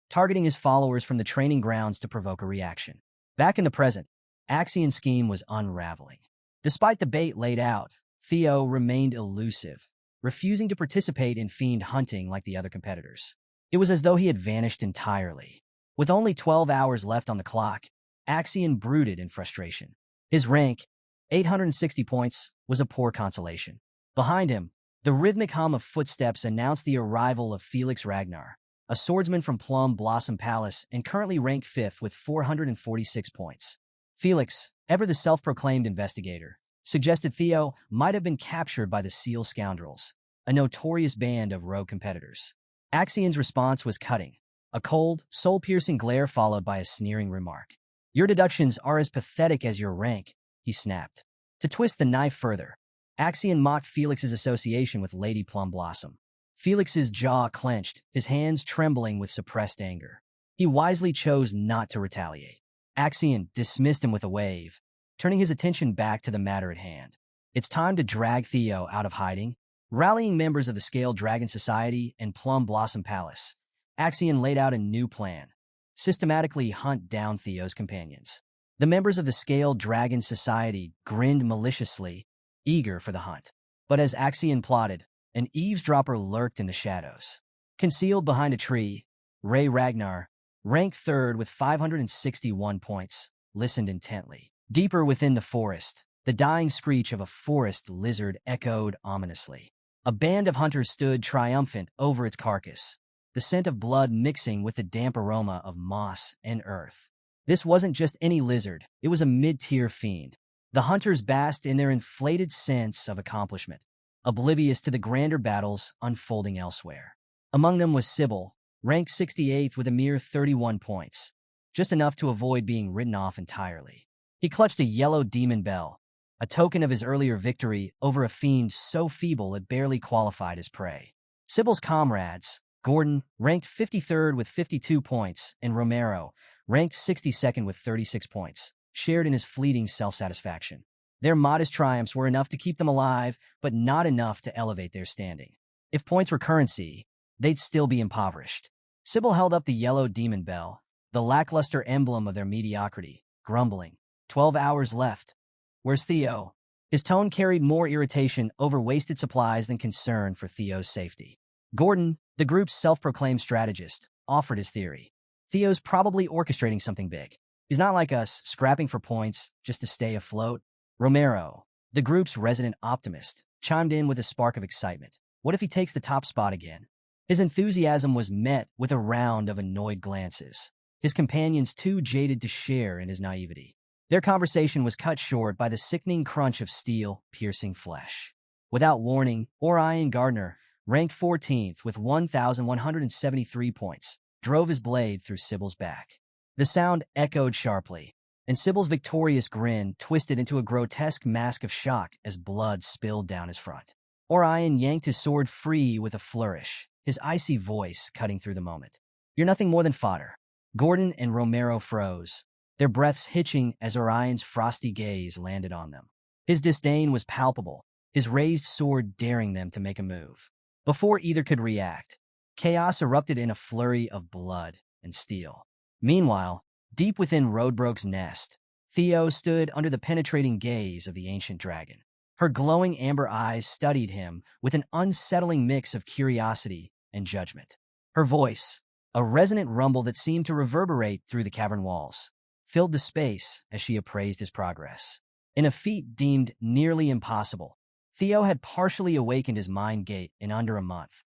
targeting his followers from the training grounds to provoke a reaction. Back in the present, Axion's scheme was unraveling. Despite the bait laid out, Theo remained elusive, refusing to participate in fiend hunting like the other competitors. It was as though he had vanished entirely. With only 12 hours left on the clock, Axion brooded in frustration. His rank, 860 points, was a poor consolation. Behind him, the rhythmic hum of footsteps announced the arrival of Felix Ragnar, a swordsman from Plum Blossom Palace and currently ranked 5th with 446 points. Felix, ever the self-proclaimed investigator, suggested Theo might have been captured by the Seal Scoundrels, a notorious band of rogue competitors. Axion's response was cutting, a cold, soul-piercing glare followed by a sneering remark. "Your deductions are as pathetic as your rank," he snapped. To twist the knife further, Axion mocked Felix's association with Lady Plum Blossom. Felix's jaw clenched, his hands trembling with suppressed anger. He wisely chose not to retaliate. Axion dismissed him with a wave, turning his attention back to the matter at hand. It's time to drag Theo out of hiding. Rallying members of the Scaled Dragon Society and Plum Blossom Palace, Axion laid out a new plan: systematically hunt down Theo's companions. The members of the Scaled Dragon Society grinned maliciously, eager for the hunt. But as Axion plotted, an eavesdropper lurked in the shadows. Concealed behind a tree, Ray Ragnar, ranked 3rd with 561 points, listened intently. Deeper within the forest, the dying screech of a forest lizard echoed ominously. A band of hunters stood triumphant over its carcass, the scent of blood mixing with the damp aroma of moss and earth. This wasn't just any lizard, it was a mid-tier fiend. The hunters basked in their inflated sense of accomplishment, oblivious to the grander battles unfolding elsewhere. Among them was Sybil, ranked 68th with a mere 31 points, just enough to avoid being written off entirely. He clutched a yellow demon bell, a token of his earlier victory over a fiend so feeble it barely qualified as prey. Sybil's comrades, Gordon, ranked 53rd with 52 points, and Romero, ranked 62nd with 36 points, shared in his fleeting self-satisfaction. Their modest triumphs were enough to keep them alive, but not enough to elevate their standing. If points were currency, they'd still be impoverished. Sybil held up the yellow demon bell, the lackluster emblem of their mediocrity, grumbling. 12 hours left. Where's Theo? His tone carried more irritation over wasted supplies than concern for Theo's safety. Gordon, the group's self-proclaimed strategist, offered his theory. Theo's probably orchestrating something big. He's not like us, scrapping for points just to stay afloat. Romero, the group's resident optimist, chimed in with a spark of excitement. What if he takes the top spot again? His enthusiasm was met with a round of annoyed glances, his companions too jaded to share in his naivety. Their conversation was cut short by the sickening crunch of steel piercing flesh. Without warning, Orion Gardner, ranked 14th with 1,173 points, drove his blade through Sybil's back. The sound echoed sharply, and Sybil's victorious grin twisted into a grotesque mask of shock as blood spilled down his front. Orion yanked his sword free with a flourish, his icy voice cutting through the moment. "You're nothing more than fodder." Gordon and Romero froze, their breaths hitching as Orion's frosty gaze landed on them. His disdain was palpable, his raised sword daring them to make a move. Before either could react, chaos erupted in a flurry of blood and steel. Meanwhile, deep within Roadbroke's nest, Theo stood under the penetrating gaze of the ancient dragon. Her glowing amber eyes studied him with an unsettling mix of curiosity and judgment. Her voice, a resonant rumble that seemed to reverberate through the cavern walls, filled the space as she appraised his progress. In a feat deemed nearly impossible, Theo had partially awakened his mind gate in under a month.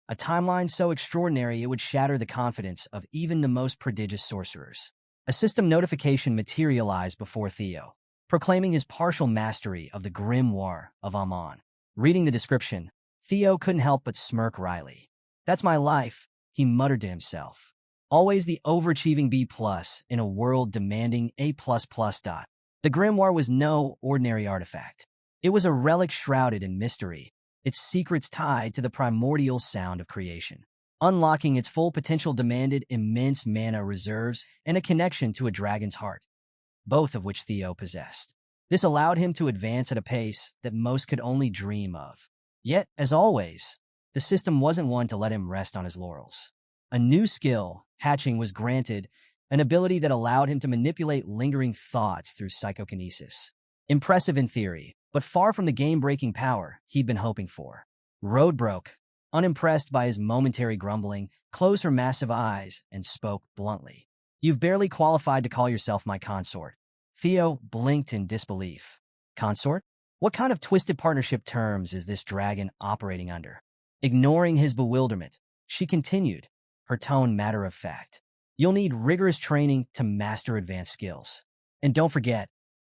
A timeline so extraordinary it would shatter the confidence of even the most prodigious sorcerers. A system notification materialized before Theo, proclaiming his partial mastery of the grimoire of Amon. Reading the description, Theo couldn't help but smirk wryly. "That's my life," he muttered to himself. Always the overachieving B+ in a world demanding A++. The grimoire was no ordinary artifact. It was a relic shrouded in mystery, its secrets tied to the primordial sound of creation. Unlocking its full potential demanded immense mana reserves and a connection to a dragon's heart, both of which Theo possessed. This allowed him to advance at a pace that most could only dream of. Yet, as always, the system wasn't one to let him rest on his laurels. A new skill, hatching, was granted, an ability that allowed him to manipulate lingering thoughts through psychokinesis. Impressive in theory, but far from the game-breaking power he'd been hoping for. Roadbroke, unimpressed by his momentary grumbling, closed her massive eyes and spoke bluntly. "You've barely qualified to call yourself my consort." Theo blinked in disbelief. Consort? What kind of twisted partnership terms is this dragon operating under? Ignoring his bewilderment, she continued, her tone matter-of-fact. "You'll need rigorous training to master advanced skills. And don't forget,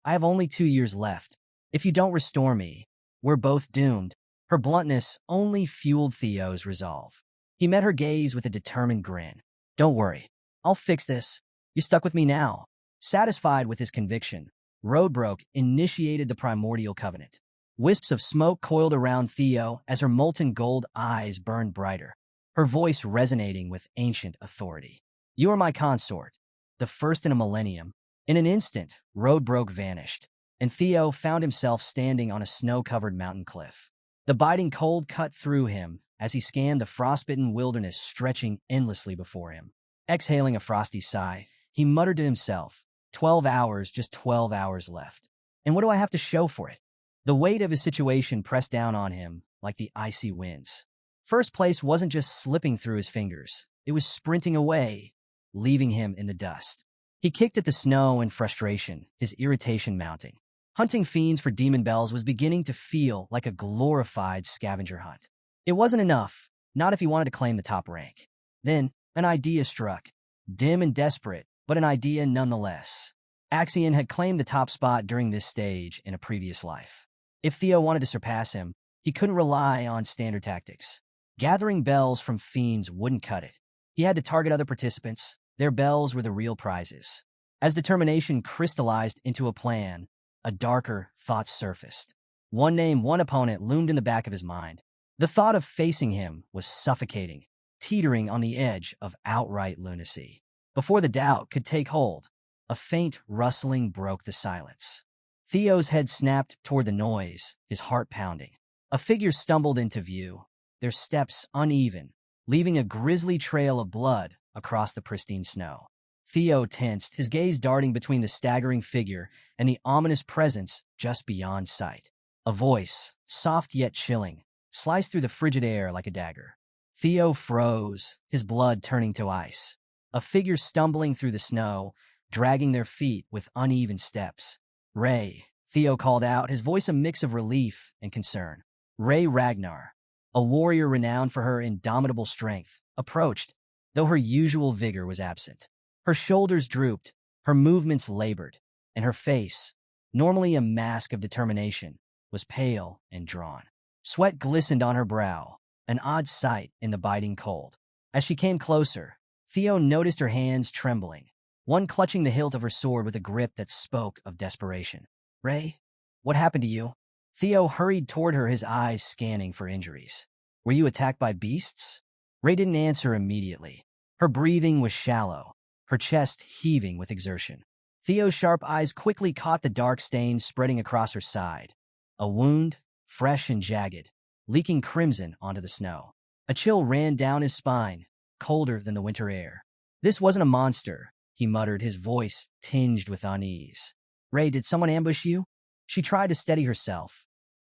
I have only 2 years left. If you don't restore me, we're both doomed." Her bluntness only fueled Theo's resolve. He met her gaze with a determined grin. "Don't worry, I'll fix this. You stuck with me now." Satisfied with his conviction, Roadbroke initiated the primordial covenant. Wisps of smoke coiled around Theo as her molten gold eyes burned brighter, her voice resonating with ancient authority. "You are my consort, the first in a millennium." In an instant, Roadbroke vanished, and Theo found himself standing on a snow-covered mountain cliff. The biting cold cut through him as he scanned the frostbitten wilderness stretching endlessly before him. Exhaling a frosty sigh, he muttered to himself, 12 hours, just 12 hours left. And what do I have to show for it? The weight of his situation pressed down on him like the icy winds. First place wasn't just slipping through his fingers. It was sprinting away, leaving him in the dust. He kicked at the snow in frustration, his irritation mounting. Hunting fiends for demon bells was beginning to feel like a glorified scavenger hunt. It wasn't enough, not if he wanted to claim the top rank. Then, an idea struck. Dim and desperate, but an idea nonetheless. Axion had claimed the top spot during this stage in a previous life. If Theo wanted to surpass him, he couldn't rely on standard tactics. Gathering bells from fiends wouldn't cut it. He had to target other participants. Their bells were the real prizes. As determination crystallized into a plan, a darker thought surfaced. One name, one opponent loomed in the back of his mind. The thought of facing him was suffocating, teetering on the edge of outright lunacy. Before the doubt could take hold, a faint rustling broke the silence. Theo's head snapped toward the noise, his heart pounding. A figure stumbled into view, their steps uneven, leaving a grisly trail of blood across the pristine snow. Theo tensed, his gaze darting between the staggering figure and the ominous presence just beyond sight. A voice, soft yet chilling, sliced through the frigid air like a dagger. Theo froze, his blood turning to ice. A figure stumbling through the snow, dragging their feet with uneven steps. "Ray," Theo called out, his voice a mix of relief and concern. Ray Ragnar, a warrior renowned for her indomitable strength, approached, though her usual vigor was absent. Her shoulders drooped, her movements labored, and her face, normally a mask of determination, was pale and drawn. Sweat glistened on her brow, an odd sight in the biting cold. As she came closer, Theo noticed her hands trembling, one clutching the hilt of her sword with a grip that spoke of desperation. "Ray, what happened to you?" Theo hurried toward her, his eyes scanning for injuries. "Were you attacked by beasts?" Ray didn't answer immediately. Her breathing was shallow, her chest heaving with exertion. Theo's sharp eyes quickly caught the dark stains spreading across her side. A wound, fresh and jagged, leaking crimson onto the snow. A chill ran down his spine, colder than the winter air. "This wasn't a monster," he muttered, his voice tinged with unease. "Ray, did someone ambush you?" She tried to steady herself,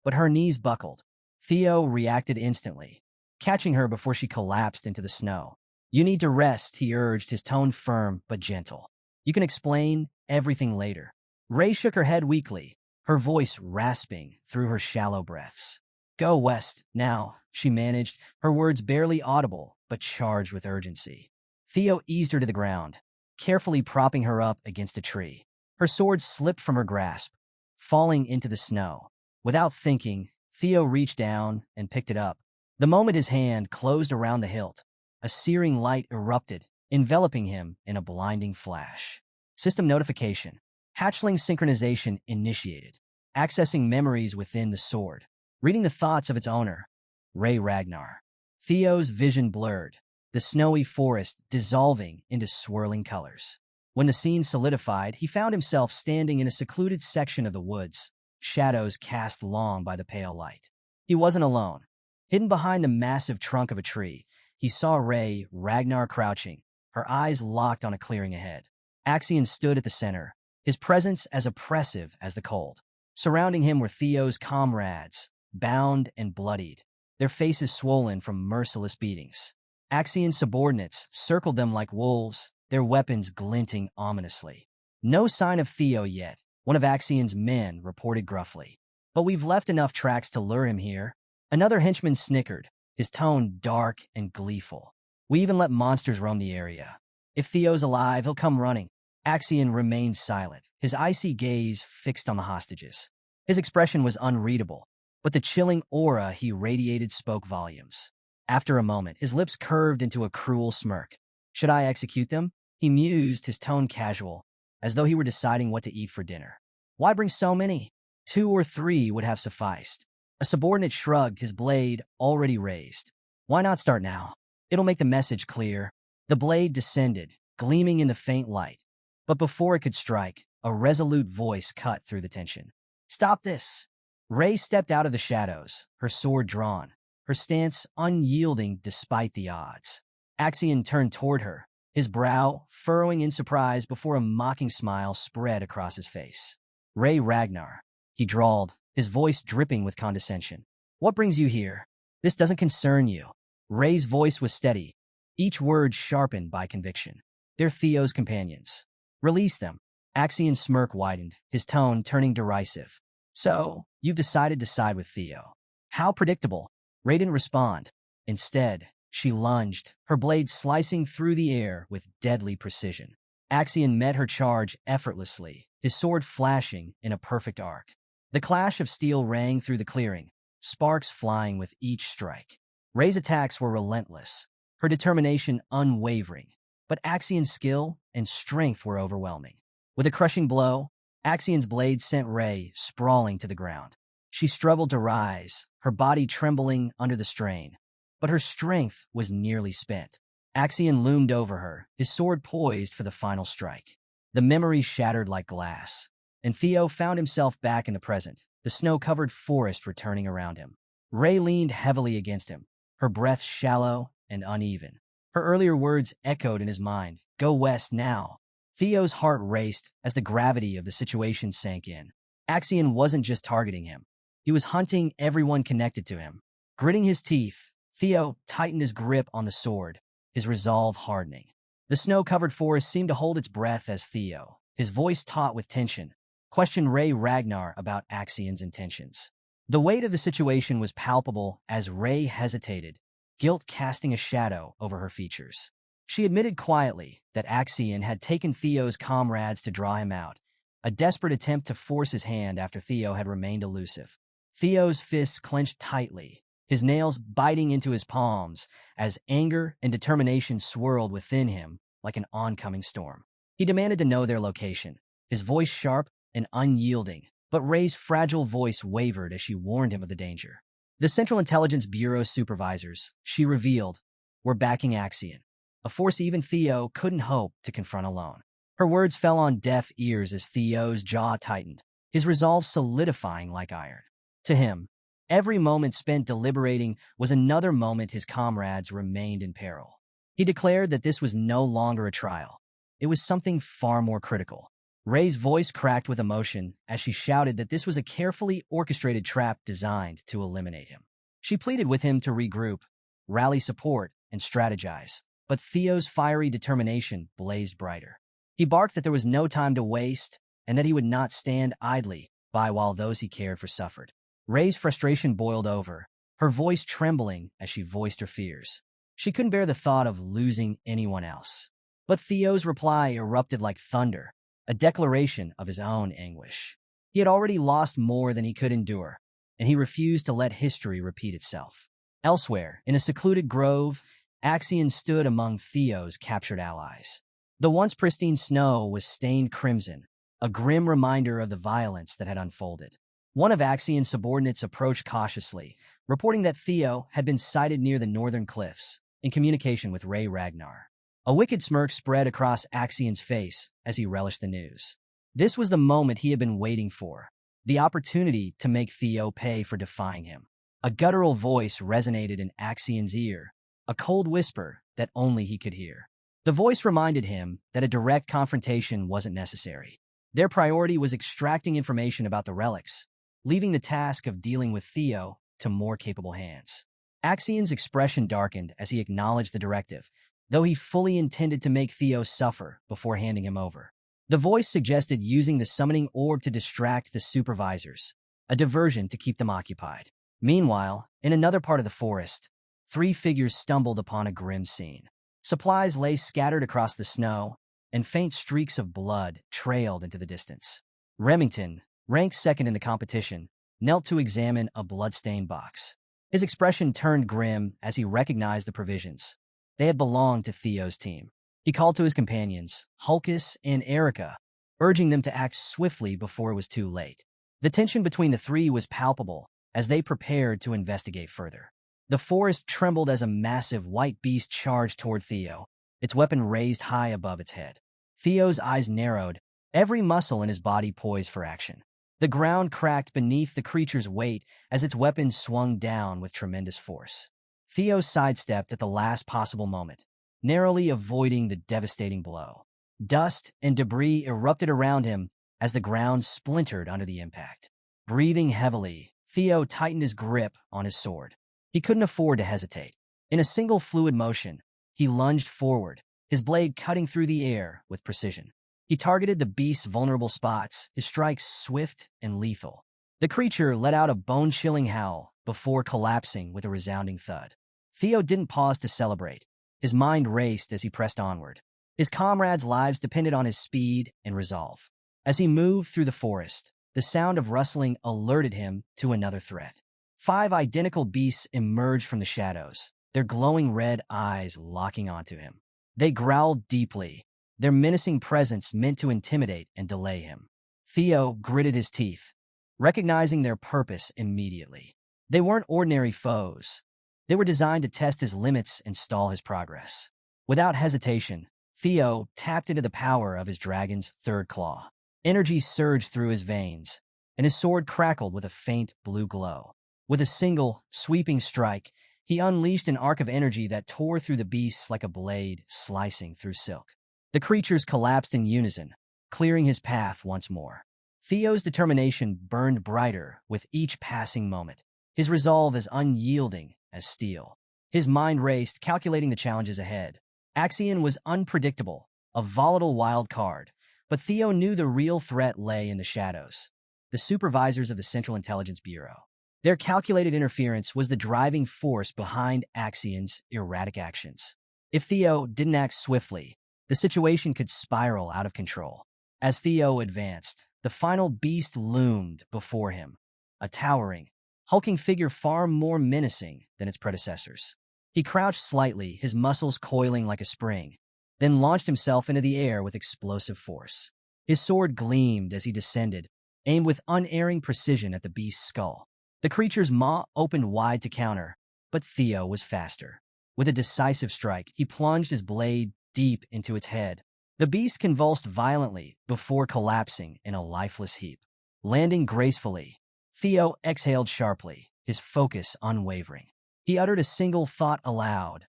but her knees buckled. Theo reacted instantly, catching her before she collapsed into the snow. "You need to rest," he urged, his tone firm but gentle. "You can explain everything later." Ray shook her head weakly, her voice rasping through her shallow breaths. "Go west, now," she managed, her words barely audible but charged with urgency. Theo eased her to the ground, carefully propping her up against a tree. Her sword slipped from her grasp, falling into the snow. Without thinking, Theo reached down and picked it up. The moment his hand closed around the hilt, a searing light erupted, enveloping him in a blinding flash. System notification. Hatchling synchronization initiated. Accessing memories within the sword. Reading the thoughts of its owner, Ray Ragnar. Theo's vision blurred, the snowy forest dissolving into swirling colors. When the scene solidified, he found himself standing in a secluded section of the woods, shadows cast long by the pale light. He wasn't alone. Hidden behind the massive trunk of a tree, he saw Ray Ragnar crouching, her eyes locked on a clearing ahead. Axion stood at the center, his presence as oppressive as the cold. Surrounding him were Theo's comrades, bound and bloodied, their faces swollen from merciless beatings. Axion's subordinates circled them like wolves, their weapons glinting ominously. "No sign of Theo yet," one of Axion's men reported gruffly. "But we've left enough tracks to lure him here." Another henchman snickered, his tone dark and gleeful. "We even let monsters roam the area. If Theo's alive, he'll come running." Axion remained silent, his icy gaze fixed on the hostages. His expression was unreadable, but the chilling aura he radiated spoke volumes. After a moment, his lips curved into a cruel smirk. "Should I execute them?" He mused, his tone casual, as though he were deciding what to eat for dinner. "Why bring so many? 2 or 3 would have sufficed." A subordinate shrugged, his blade already raised. "Why not start now? It'll make the message clear." The blade descended, gleaming in the faint light. But before it could strike, a resolute voice cut through the tension. "Stop this!" Ray stepped out of the shadows, her sword drawn, her stance unyielding despite the odds. Axion turned toward her, his brow furrowing in surprise before a mocking smile spread across his face. "Ray Ragnar," he drawled, his voice dripping with condescension. "What brings you here? This doesn't concern you." Ray's voice was steady, each word sharpened by conviction. "They're Theo's companions. Release them." Axion's smirk widened, his tone turning derisive. "So, you've decided to side with Theo." "How predictable." Ray didn't respond. Instead, she lunged, her blade slicing through the air with deadly precision. Axion met her charge effortlessly, his sword flashing in a perfect arc. The clash of steel rang through the clearing, sparks flying with each strike. Ray's attacks were relentless, her determination unwavering, but Axion's skill and strength were overwhelming. With a crushing blow, Axion's blade sent Ray sprawling to the ground. She struggled to rise, her body trembling under the strain, but her strength was nearly spent. Axion loomed over her, his sword poised for the final strike. The memory shattered like glass, and Theo found himself back in the present, the snow-covered forest returning around him. Ray leaned heavily against him, her breath shallow and uneven. Her earlier words echoed in his mind, "Go west now." Theo's heart raced as the gravity of the situation sank in. Axion wasn't just targeting him. He was hunting everyone connected to him. Gritting his teeth, Theo tightened his grip on the sword, his resolve hardening. The snow-covered forest seemed to hold its breath as Theo, his voice taut with tension, questioned Ray Ragnar about Axion's intentions. The weight of the situation was palpable as Ray hesitated, guilt casting a shadow over her features. She admitted quietly that Axion had taken Theo's comrades to draw him out, a desperate attempt to force his hand after Theo had remained elusive. Theo's fists clenched tightly, his nails biting into his palms as anger and determination swirled within him like an oncoming storm. He demanded to know their location, his voice sharp and unyielding, but Ray's fragile voice wavered as she warned him of the danger. The Central Intelligence Bureau supervisors, she revealed, were backing Axion, a force even Theo couldn't hope to confront alone. Her words fell on deaf ears as Theo's jaw tightened, his resolve solidifying like iron. To him, every moment spent deliberating was another moment his comrades remained in peril. He declared that this was no longer a trial. It was something far more critical. Ray's voice cracked with emotion as she shouted that this was a carefully orchestrated trap designed to eliminate him. She pleaded with him to regroup, rally support, and strategize, but Theo's fiery determination blazed brighter. He barked that there was no time to waste and that he would not stand idly by while those he cared for suffered. Ray's frustration boiled over, her voice trembling as she voiced her fears. She couldn't bear the thought of losing anyone else. But Theo's reply erupted like thunder, a declaration of his own anguish. He had already lost more than he could endure, and he refused to let history repeat itself. Elsewhere, in a secluded grove, Axion stood among Theo's captured allies. The once pristine snow was stained crimson, a grim reminder of the violence that had unfolded. One of Axion's subordinates approached cautiously, reporting that Theo had been sighted near the northern cliffs, in communication with Ray Ragnar. A wicked smirk spread across Axion's face as he relished the news. This was the moment he had been waiting for, the opportunity to make Theo pay for defying him. A guttural voice resonated in Axion's ear, a cold whisper that only he could hear. The voice reminded him that a direct confrontation wasn't necessary. Their priority was extracting information about the relics, leaving the task of dealing with Theo to more capable hands. Axion's expression darkened as he acknowledged the directive, though he fully intended to make Theo suffer before handing him over. The voice suggested using the summoning orb to distract the supervisors, a diversion to keep them occupied. Meanwhile, in another part of the forest, three figures stumbled upon a grim scene. Supplies lay scattered across the snow, and faint streaks of blood trailed into the distance. Remington, ranked second in the competition, knelt to examine a blood-stained box. His expression turned grim as he recognized the provisions. They had belonged to Theo's team. He called to his companions, Hulkus and Erica, urging them to act swiftly before it was too late. The tension between the three was palpable as they prepared to investigate further. The forest trembled as a massive white beast charged toward Theo, its weapon raised high above its head. Theo's eyes narrowed, every muscle in his body poised for action. The ground cracked beneath the creature's weight as its weapon swung down with tremendous force. Theo sidestepped at the last possible moment, narrowly avoiding the devastating blow. Dust and debris erupted around him as the ground splintered under the impact. Breathing heavily, Theo tightened his grip on his sword. He couldn't afford to hesitate. In a single fluid motion, he lunged forward, his blade cutting through the air with precision. He targeted the beast's vulnerable spots, his strikes swift and lethal. The creature let out a bone-chilling howl before collapsing with a resounding thud. Theo didn't pause to celebrate. His mind raced as he pressed onward. His comrades' lives depended on his speed and resolve. As he moved through the forest, the sound of rustling alerted him to another threat. 5 identical beasts emerged from the shadows, their glowing red eyes locking onto him. They growled deeply, their menacing presence meant to intimidate and delay him. Theo gritted his teeth, recognizing their purpose immediately. They weren't ordinary foes. They were designed to test his limits and stall his progress. Without hesitation, Theo tapped into the power of his dragon's third claw. Energy surged through his veins, and his sword crackled with a faint blue glow. With a single, sweeping strike, he unleashed an arc of energy that tore through the beasts like a blade slicing through silk. The creatures collapsed in unison, clearing his path once more. Theo's determination burned brighter with each passing moment, his resolve as unyielding as steel. His mind raced, calculating the challenges ahead. Axion was unpredictable, a volatile wild card, but Theo knew the real threat lay in the shadows, the supervisors of the Central Intelligence Bureau. Their calculated interference was the driving force behind Axion's erratic actions. If Theo didn't act swiftly, the situation could spiral out of control. As Theo advanced, the final beast loomed before him, a towering, hulking figure far more menacing than its predecessors. He crouched slightly, his muscles coiling like a spring, then launched himself into the air with explosive force. His sword gleamed as he descended, aimed with unerring precision at the beast's skull. The creature's maw opened wide to counter, but Theo was faster. With a decisive strike, he plunged his blade deep into its head. The beast convulsed violently before collapsing in a lifeless heap. Landing gracefully, Theo exhaled sharply, his focus unwavering. He uttered a single thought aloud.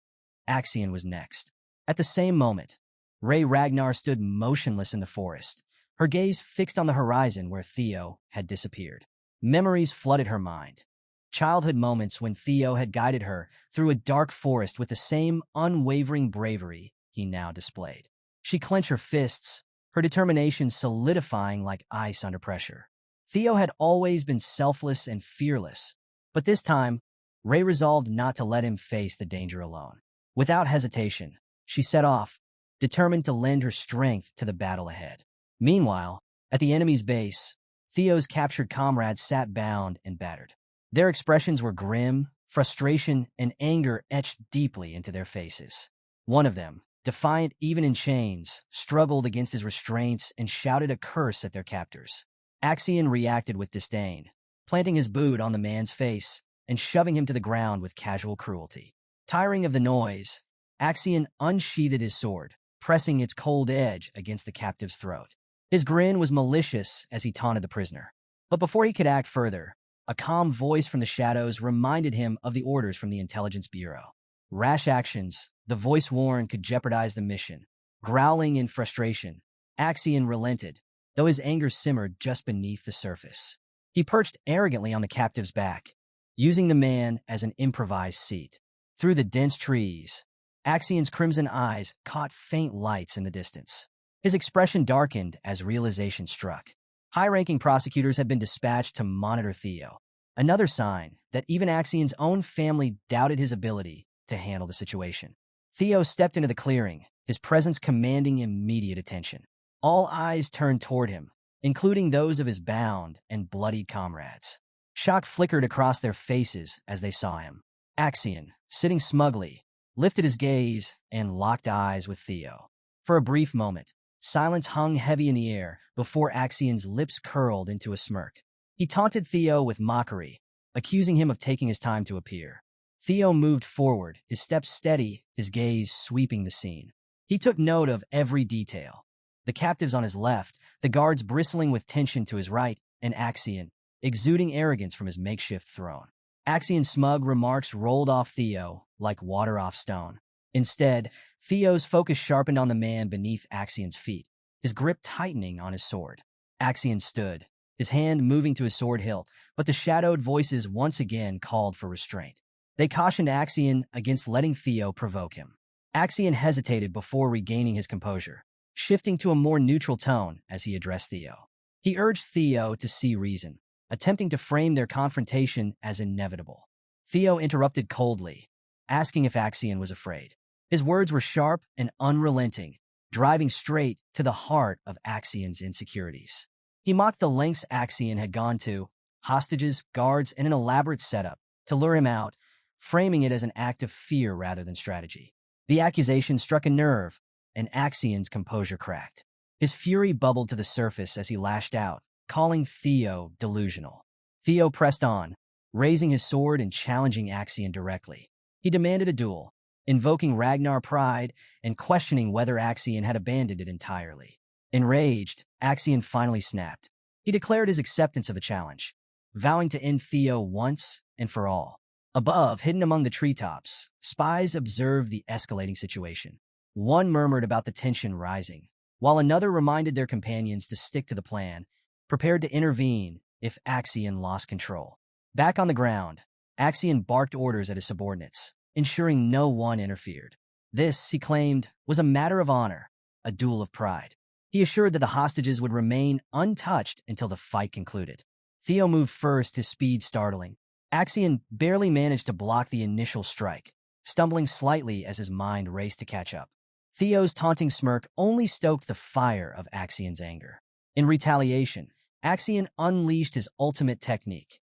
Axion was next. At the same moment, Ragnar stood motionless in the forest, her gaze fixed on the horizon where Theo had disappeared. Memories flooded her mind. Childhood moments when Theo had guided her through a dark forest with the same unwavering bravery he now displayed. She clenched her fists, her determination solidifying like ice under pressure. Theo had always been selfless and fearless, but this time, Ray resolved not to let him face the danger alone. Without hesitation, she set off, determined to lend her strength to the battle ahead. Meanwhile, at the enemy's base, Theo's captured comrades sat bound and battered. Their expressions were grim, frustration and anger etched deeply into their faces. One of them, defiant even in chains, struggled against his restraints and shouted a curse at their captors. Axion reacted with disdain, planting his boot on the man's face and shoving him to the ground with casual cruelty. Tiring of the noise, Axion unsheathed his sword, pressing its cold edge against the captive's throat. His grin was malicious as he taunted the prisoner. But before he could act further, a calm voice from the shadows reminded him of the orders from the Intelligence Bureau. Rash actions, the voice warned, could jeopardize the mission. Growling in frustration, Axion relented, though his anger simmered just beneath the surface. He perched arrogantly on the captive's back, using the man as an improvised seat. Through the dense trees, Axion's crimson eyes caught faint lights in the distance. His expression darkened as realization struck. High-ranking prosecutors had been dispatched to monitor Theo, another sign that even Axion's own family doubted his ability to handle the situation. Theo stepped into the clearing, his presence commanding immediate attention. All eyes turned toward him, including those of his bound and bloodied comrades. Shock flickered across their faces as they saw him. Axion, sitting smugly, lifted his gaze and locked eyes with Theo. For a brief moment, silence hung heavy in the air before Axion's lips curled into a smirk. He taunted Theo with mockery, accusing him of taking his time to appear. Theo moved forward, his steps steady, his gaze sweeping the scene. He took note of every detail. The captives on his left, the guards bristling with tension to his right, and Axion, exuding arrogance from his makeshift throne. Axion's smug remarks rolled off Theo like water off stone. Instead, Theo's focus sharpened on the man beneath Axion's feet, his grip tightening on his sword. Axion stood, his hand moving to his sword hilt, but the shadowed voices once again called for restraint. They cautioned Axion against letting Theo provoke him. Axion hesitated before regaining his composure, shifting to a more neutral tone as he addressed Theo. He urged Theo to see reason, attempting to frame their confrontation as inevitable. Theo interrupted coldly, asking if Axion was afraid. His words were sharp and unrelenting, driving straight to the heart of Axion's insecurities. He mocked the lengths Axion had gone to, hostages, guards, and an elaborate setup, to lure him out, framing it as an act of fear rather than strategy. The accusation struck a nerve, and Axion's composure cracked. His fury bubbled to the surface as he lashed out, calling Theo delusional. Theo pressed on, raising his sword and challenging Axion directly. He demanded a duel, invoking Ragnar pride and questioning whether Axion had abandoned it entirely. Enraged, Axion finally snapped. He declared his acceptance of the challenge, vowing to end Theo once and for all. Above, hidden among the treetops, spies observed the escalating situation. One murmured about the tension rising, while another reminded their companions to stick to the plan, prepared to intervene if Axion lost control. Back on the ground, Axion barked orders at his subordinates, ensuring no one interfered. This, he claimed, was a matter of honor, a duel of pride. He assured that the hostages would remain untouched until the fight concluded. Theo moved first, his speed startling, Axion barely managed to block the initial strike, stumbling slightly as his mind raced to catch up. Theo's taunting smirk only stoked the fire of Axion's anger. In retaliation, Axion unleashed his ultimate technique,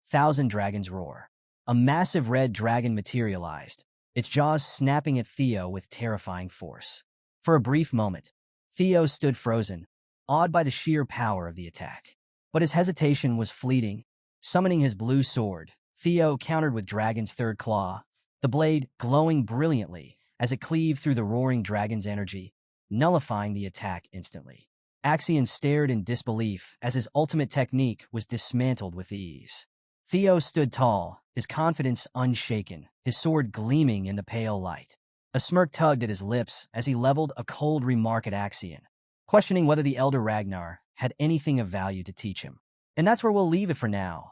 Thousand Dragons Roar. A massive red dragon materialized, its jaws snapping at Theo with terrifying force. For a brief moment, Theo stood frozen, awed by the sheer power of the attack. But his hesitation was fleeting. Summoning his blue sword, Theo countered with Dragon's third claw, the blade glowing brilliantly as it cleaved through the roaring dragon's energy, nullifying the attack instantly. Axion stared in disbelief as his ultimate technique was dismantled with ease. Theo stood tall, his confidence unshaken, his sword gleaming in the pale light. A smirk tugged at his lips as he leveled a cold remark at Axion, questioning whether the Elder Ragnar had anything of value to teach him. And that's where we'll leave it for now.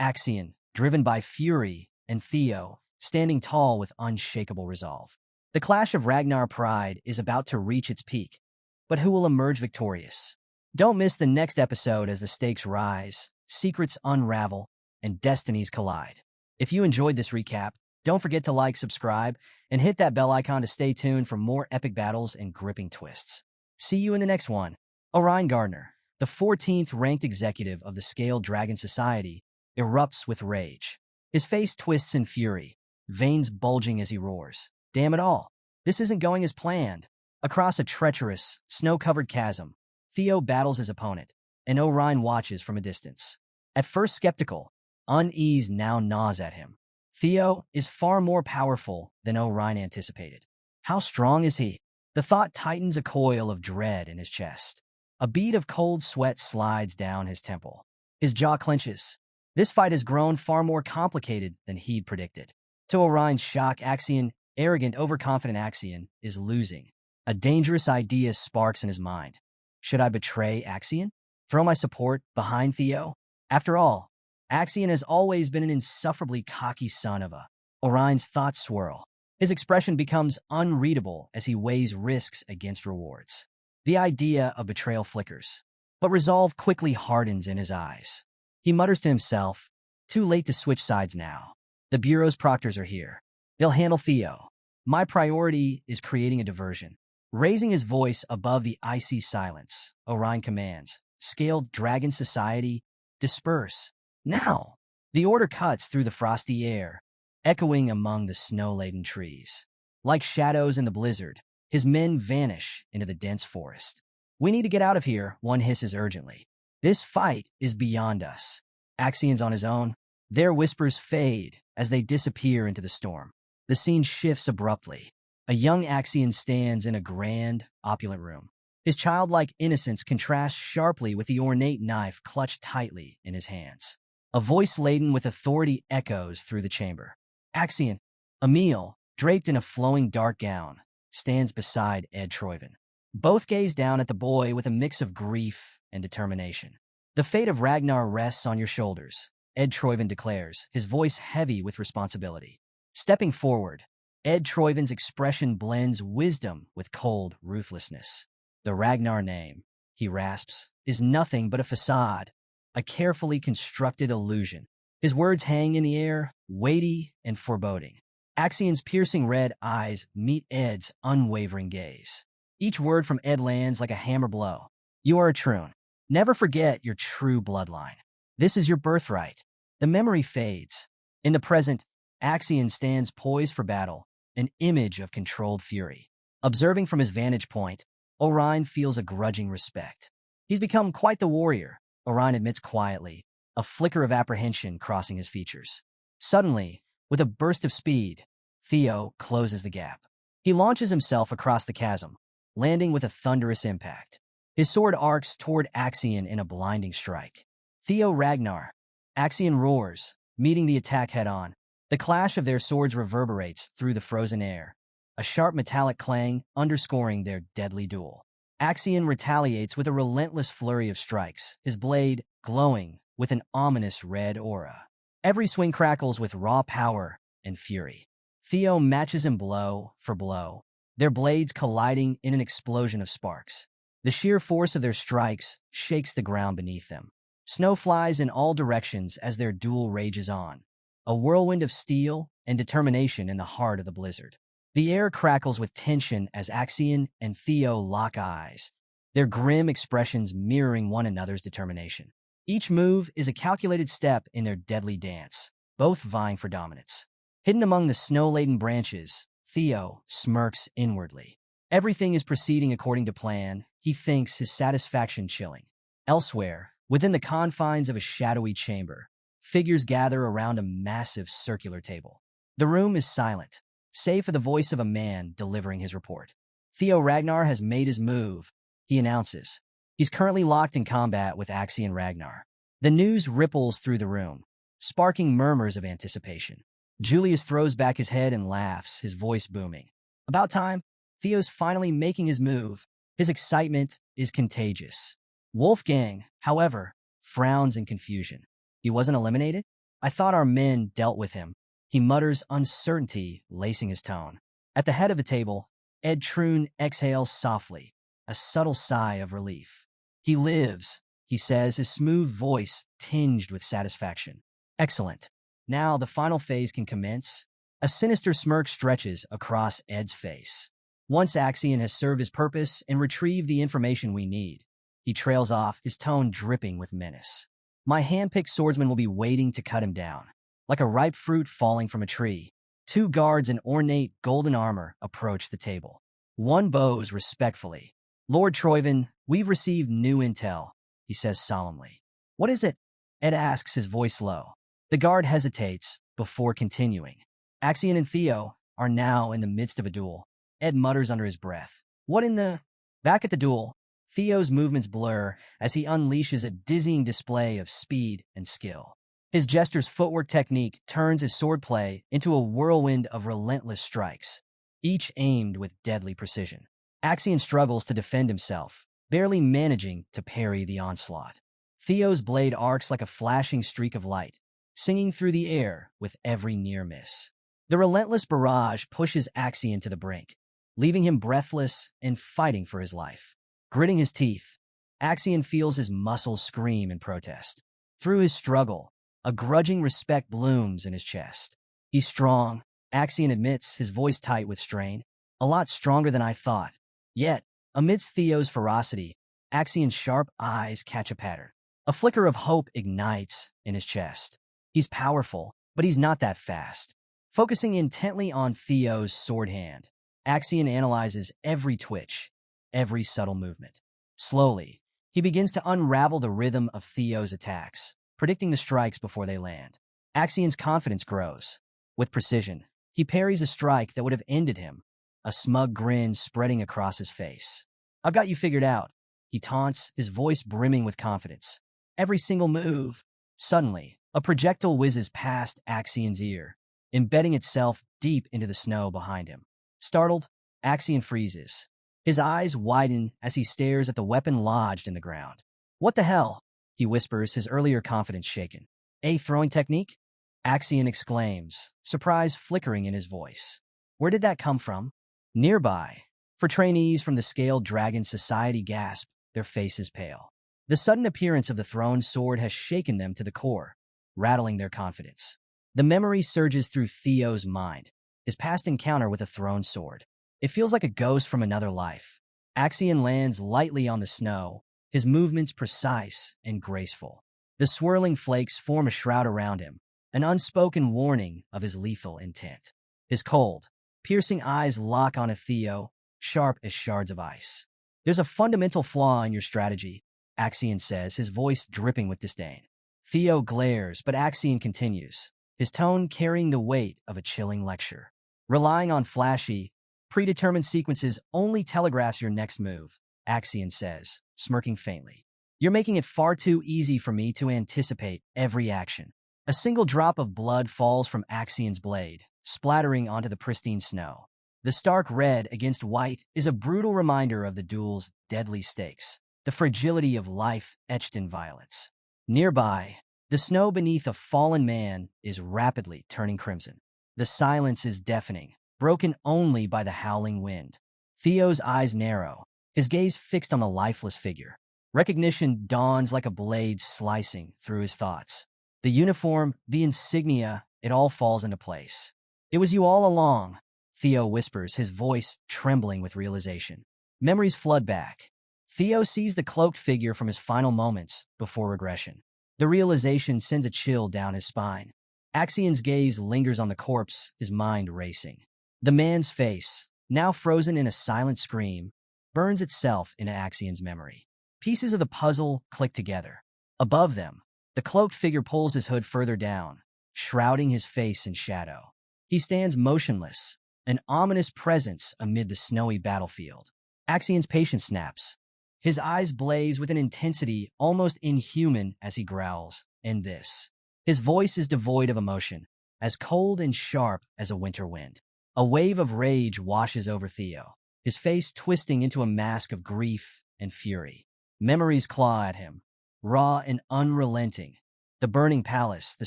Axion, driven by fury, and Theo, standing tall with unshakable resolve. The clash of Ragnar pride is about to reach its peak, but who will emerge victorious? Don't miss the next episode as the stakes rise, secrets unravel, and destinies collide. If you enjoyed this recap, don't forget to like, subscribe, and hit that bell icon to stay tuned for more epic battles and gripping twists. See you in the next one. Reincarnator, the 14th ranked executive of the Scaled Dragon Society, erupts with rage. His face twists in fury, veins bulging as he roars. Damn it all. This isn't going as planned. Across a treacherous, snow-covered chasm, Theo battles his opponent, and Orion watches from a distance. At first skeptical, unease now gnaws at him. Theo is far more powerful than Orion anticipated. How strong is he? The thought tightens a coil of dread in his chest. A bead of cold sweat slides down his temple. His jaw clenches. This fight has grown far more complicated than he'd predicted. To Orion's shock, Axion, arrogant, overconfident Axion, is losing. A dangerous idea sparks in his mind. Should I betray Axion? Throw my support behind Theo? After all, Axion has always been an insufferably cocky son of a. Orion's thoughts swirl. His expression becomes unreadable as he weighs risks against rewards. The idea of betrayal flickers, but resolve quickly hardens in his eyes. He mutters to himself, too late to switch sides now. The Bureau's proctors are here. They'll handle Theo. My priority is creating a diversion. Raising his voice above the icy silence, Orion commands, Scaled Dragon Society, disperse. Now! The order cuts through the frosty air, echoing among the snow-laden trees. Like shadows in the blizzard, his men vanish into the dense forest. We need to get out of here, one hisses urgently. This fight is beyond us. Axion's on his own. Their whispers fade as they disappear into the storm. The scene shifts abruptly. A young Axion stands in a grand, opulent room. His childlike innocence contrasts sharply with the ornate knife clutched tightly in his hands. A voice laden with authority echoes through the chamber. Axion, Emil, draped in a flowing dark gown, stands beside Ed Troyven. Both gaze down at the boy with a mix of grief and determination. The fate of Ragnar rests on your shoulders, Ed Troyven declares, his voice heavy with responsibility. Stepping forward, Ed Troyven's expression blends wisdom with cold ruthlessness. The Ragnar name, he rasps, is nothing but a facade, a carefully constructed illusion. His words hang in the air, weighty and foreboding. Axion's piercing red eyes meet Ed's unwavering gaze. Each word from Ed lands like a hammer blow. You are a Troon. Never forget your true bloodline. This is your birthright. The memory fades. In the present, Axion stands poised for battle, an image of controlled fury. Observing from his vantage point, Orion feels a grudging respect. He's become quite the warrior, Orion admits quietly, a flicker of apprehension crossing his features. Suddenly, with a burst of speed, Theo closes the gap. He launches himself across the chasm, landing with a thunderous impact. His sword arcs toward Axion in a blinding strike. Theo Ragnar. Axion roars, meeting the attack head-on. The clash of their swords reverberates through the frozen air, a sharp metallic clang underscoring their deadly duel. Axion retaliates with a relentless flurry of strikes, his blade glowing with an ominous red aura. Every swing crackles with raw power and fury. Theo matches him blow for blow, their blades colliding in an explosion of sparks. The sheer force of their strikes shakes the ground beneath them. Snow flies in all directions as their duel rages on. a whirlwind of steel and determination in the heart of the blizzard. The air crackles with tension as Axion and Theo lock eyes, their grim expressions mirroring one another's determination. Each move is a calculated step in their deadly dance, both vying for dominance. Hidden among the snow-laden branches, Theo smirks inwardly. Everything is proceeding according to plan, he thinks, his satisfaction chilling. Elsewhere, within the confines of a shadowy chamber, figures gather around a massive circular table. The room is silent, save for the voice of a man delivering his report. Theo Ragnar has made his move, he announces. He's currently locked in combat with Axion Ragnar. The news ripples through the room, sparking murmurs of anticipation. Julius throws back his head and laughs, his voice booming. About time, Theo's finally making his move. His excitement is contagious. Wolfgang, however, frowns in confusion. He wasn't eliminated? I thought our men dealt with him. He mutters, uncertainty lacing his tone. At the head of the table, Ed Troon exhales softly, a subtle sigh of relief. He lives, he says, his smooth voice tinged with satisfaction. Excellent. Now the final phase can commence. A sinister smirk stretches across Ed's face. Once Axion has served his purpose and retrieved the information we need, he trails off, his tone dripping with menace. My hand-picked swordsman will be waiting to cut him down. Like a ripe fruit falling from a tree, two guards in ornate golden armor approach the table. One bows respectfully. Lord Troyven, we've received new intel, he says solemnly. What is it? Ed asks, his voice low. The guard hesitates before continuing. Axion and Theo are now in the midst of a duel. Ed mutters under his breath. What in the... Back at the duel, Theo's movements blur as he unleashes a dizzying display of speed and skill. His jester's footwork technique turns his swordplay into a whirlwind of relentless strikes, each aimed with deadly precision. Axion struggles to defend himself, barely managing to parry the onslaught. Theo's blade arcs like a flashing streak of light, singing through the air with every near miss. The relentless barrage pushes Axion to the brink, leaving him breathless and fighting for his life. Gritting his teeth, Axion feels his muscles scream in protest. Through his struggle, a grudging respect blooms in his chest. He's strong, Axion admits, his voice tight with strain. A lot stronger than I thought. Yet, amidst Theo's ferocity, Axion's sharp eyes catch a pattern. A flicker of hope ignites in his chest. He's powerful, but he's not that fast. Focusing intently on Theo's sword hand, Axion analyzes every twitch, every subtle movement. Slowly, he begins to unravel the rhythm of Theo's attacks, predicting the strikes before they land. Axion's confidence grows. With precision, he parries a strike that would have ended him, a smug grin spreading across his face. I've got you figured out, he taunts, his voice brimming with confidence. Every single move. Suddenly, a projectile whizzes past Axion's ear, embedding itself deep into the snow behind him. Startled, Axion freezes. His eyes widen as he stares at the weapon lodged in the ground. What the hell? He whispers, his earlier confidence shaken. A throwing technique? Axion exclaims, surprise flickering in his voice. Where did that come from? Nearby, for trainees from the Scaled Dragon Society gasp, their faces pale. The sudden appearance of the thrown sword has shaken them to the core, rattling their confidence. The memory surges through Theo's mind, his past encounter with a thrown sword. It feels like a ghost from another life. Axion lands lightly on the snow, his movements precise and graceful. The swirling flakes form a shroud around him, an unspoken warning of his lethal intent. His cold, piercing eyes lock on Theo, sharp as shards of ice. There's a fundamental flaw in your strategy, Axion says, his voice dripping with disdain. Theo glares, but Axion continues, his tone carrying the weight of a chilling lecture. Relying on flashy, predetermined sequences only telegraphs your next move, Axion says, smirking faintly. You're making it far too easy for me to anticipate every action. A single drop of blood falls from Axion's blade, splattering onto the pristine snow. The stark red against white is a brutal reminder of the duel's deadly stakes, the fragility of life etched in violence. Nearby, the snow beneath a fallen man is rapidly turning crimson. The silence is deafening, broken only by the howling wind. Theo's eyes narrow, his gaze fixed on the lifeless figure. Recognition dawns like a blade slicing through his thoughts. The uniform, the insignia, it all falls into place. It was you all along, Theo whispers, his voice trembling with realization. Memories flood back. Theo sees the cloaked figure from his final moments before regression. The realization sends a chill down his spine. Axian's gaze lingers on the corpse, his mind racing. The man's face, now frozen in a silent scream, burns itself into Axian's memory. Pieces of the puzzle click together. Above them, the cloaked figure pulls his hood further down, shrouding his face in shadow. He stands motionless, an ominous presence amid the snowy battlefield. Axian's patience snaps. His eyes blaze with an intensity almost inhuman as he growls, "End this." His voice is devoid of emotion, as cold and sharp as a winter wind. A wave of rage washes over Theo, his face twisting into a mask of grief and fury. Memories claw at him, raw and unrelenting. The burning palace, the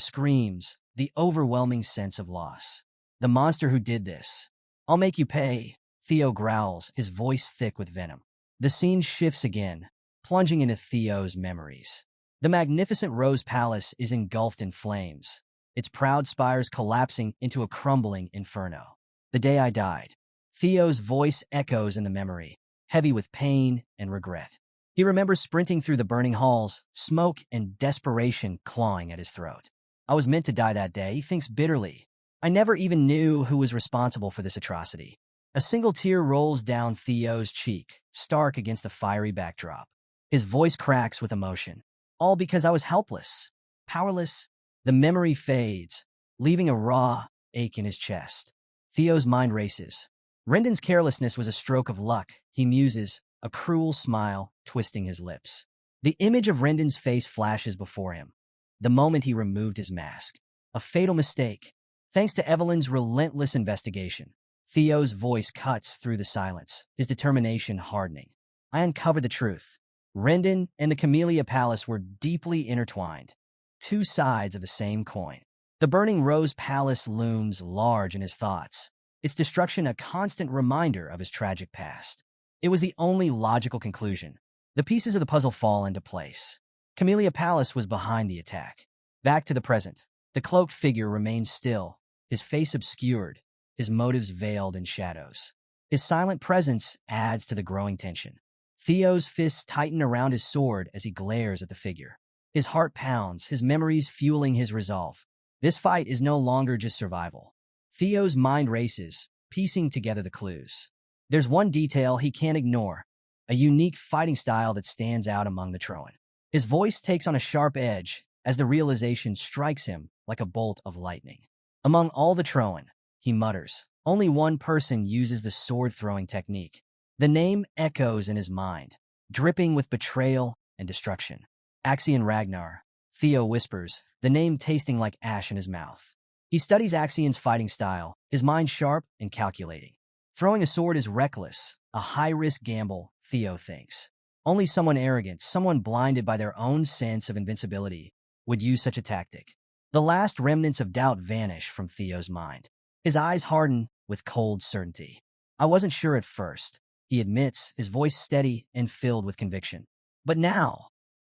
screams, the overwhelming sense of loss. The monster who did this. "I'll make you pay," Theo growls, his voice thick with venom. The scene shifts again, plunging into Theo's memories. The magnificent Rose Palace is engulfed in flames, its proud spires collapsing into a crumbling inferno. "The day I died." Theo's voice echoes in the memory, heavy with pain and regret. He remembers sprinting through the burning halls, smoke and desperation clawing at his throat. "I was meant to die that day," he thinks bitterly. "I never even knew who was responsible for this atrocity." A single tear rolls down Theo's cheek, stark against the fiery backdrop. His voice cracks with emotion. "All because I was helpless, powerless." The memory fades, leaving a raw ache in his chest. Theo's mind races. Rendon's carelessness was a stroke of luck, he muses, a cruel smile twisting his lips. The image of Rendon's face flashes before him. The moment he removed his mask. A fatal mistake. Thanks to Evelyn's relentless investigation. Theo's voice cuts through the silence, his determination hardening. "I uncovered the truth. Rendon and the Camellia Palace were deeply intertwined. Two sides of the same coin." The burning Rose Palace looms large in his thoughts, its destruction a constant reminder of his tragic past. It was the only logical conclusion. The pieces of the puzzle fall into place. Camellia Palace was behind the attack. Back to the present. The cloaked figure remains still, his face obscured, his motives veiled in shadows. His silent presence adds to the growing tension. Theo's fists tighten around his sword as he glares at the figure. His heart pounds, his memories fueling his resolve. This fight is no longer just survival. Theo's mind races, piecing together the clues. There's one detail he can't ignore, a unique fighting style that stands out among the Troan. His voice takes on a sharp edge as the realization strikes him like a bolt of lightning. "Among all the Troan," he mutters, "only one person uses the sword-throwing technique." The name echoes in his mind, dripping with betrayal and destruction. "Axian Ragnar," Theo whispers, the name tasting like ash in his mouth. He studies Axian's fighting style, his mind sharp and calculating. Throwing a sword is reckless, a high-risk gamble, Theo thinks. Only someone arrogant, someone blinded by their own sense of invincibility, would use such a tactic. The last remnants of doubt vanish from Theo's mind. His eyes harden with cold certainty. "I wasn't sure at first," he admits, his voice steady and filled with conviction. "But now,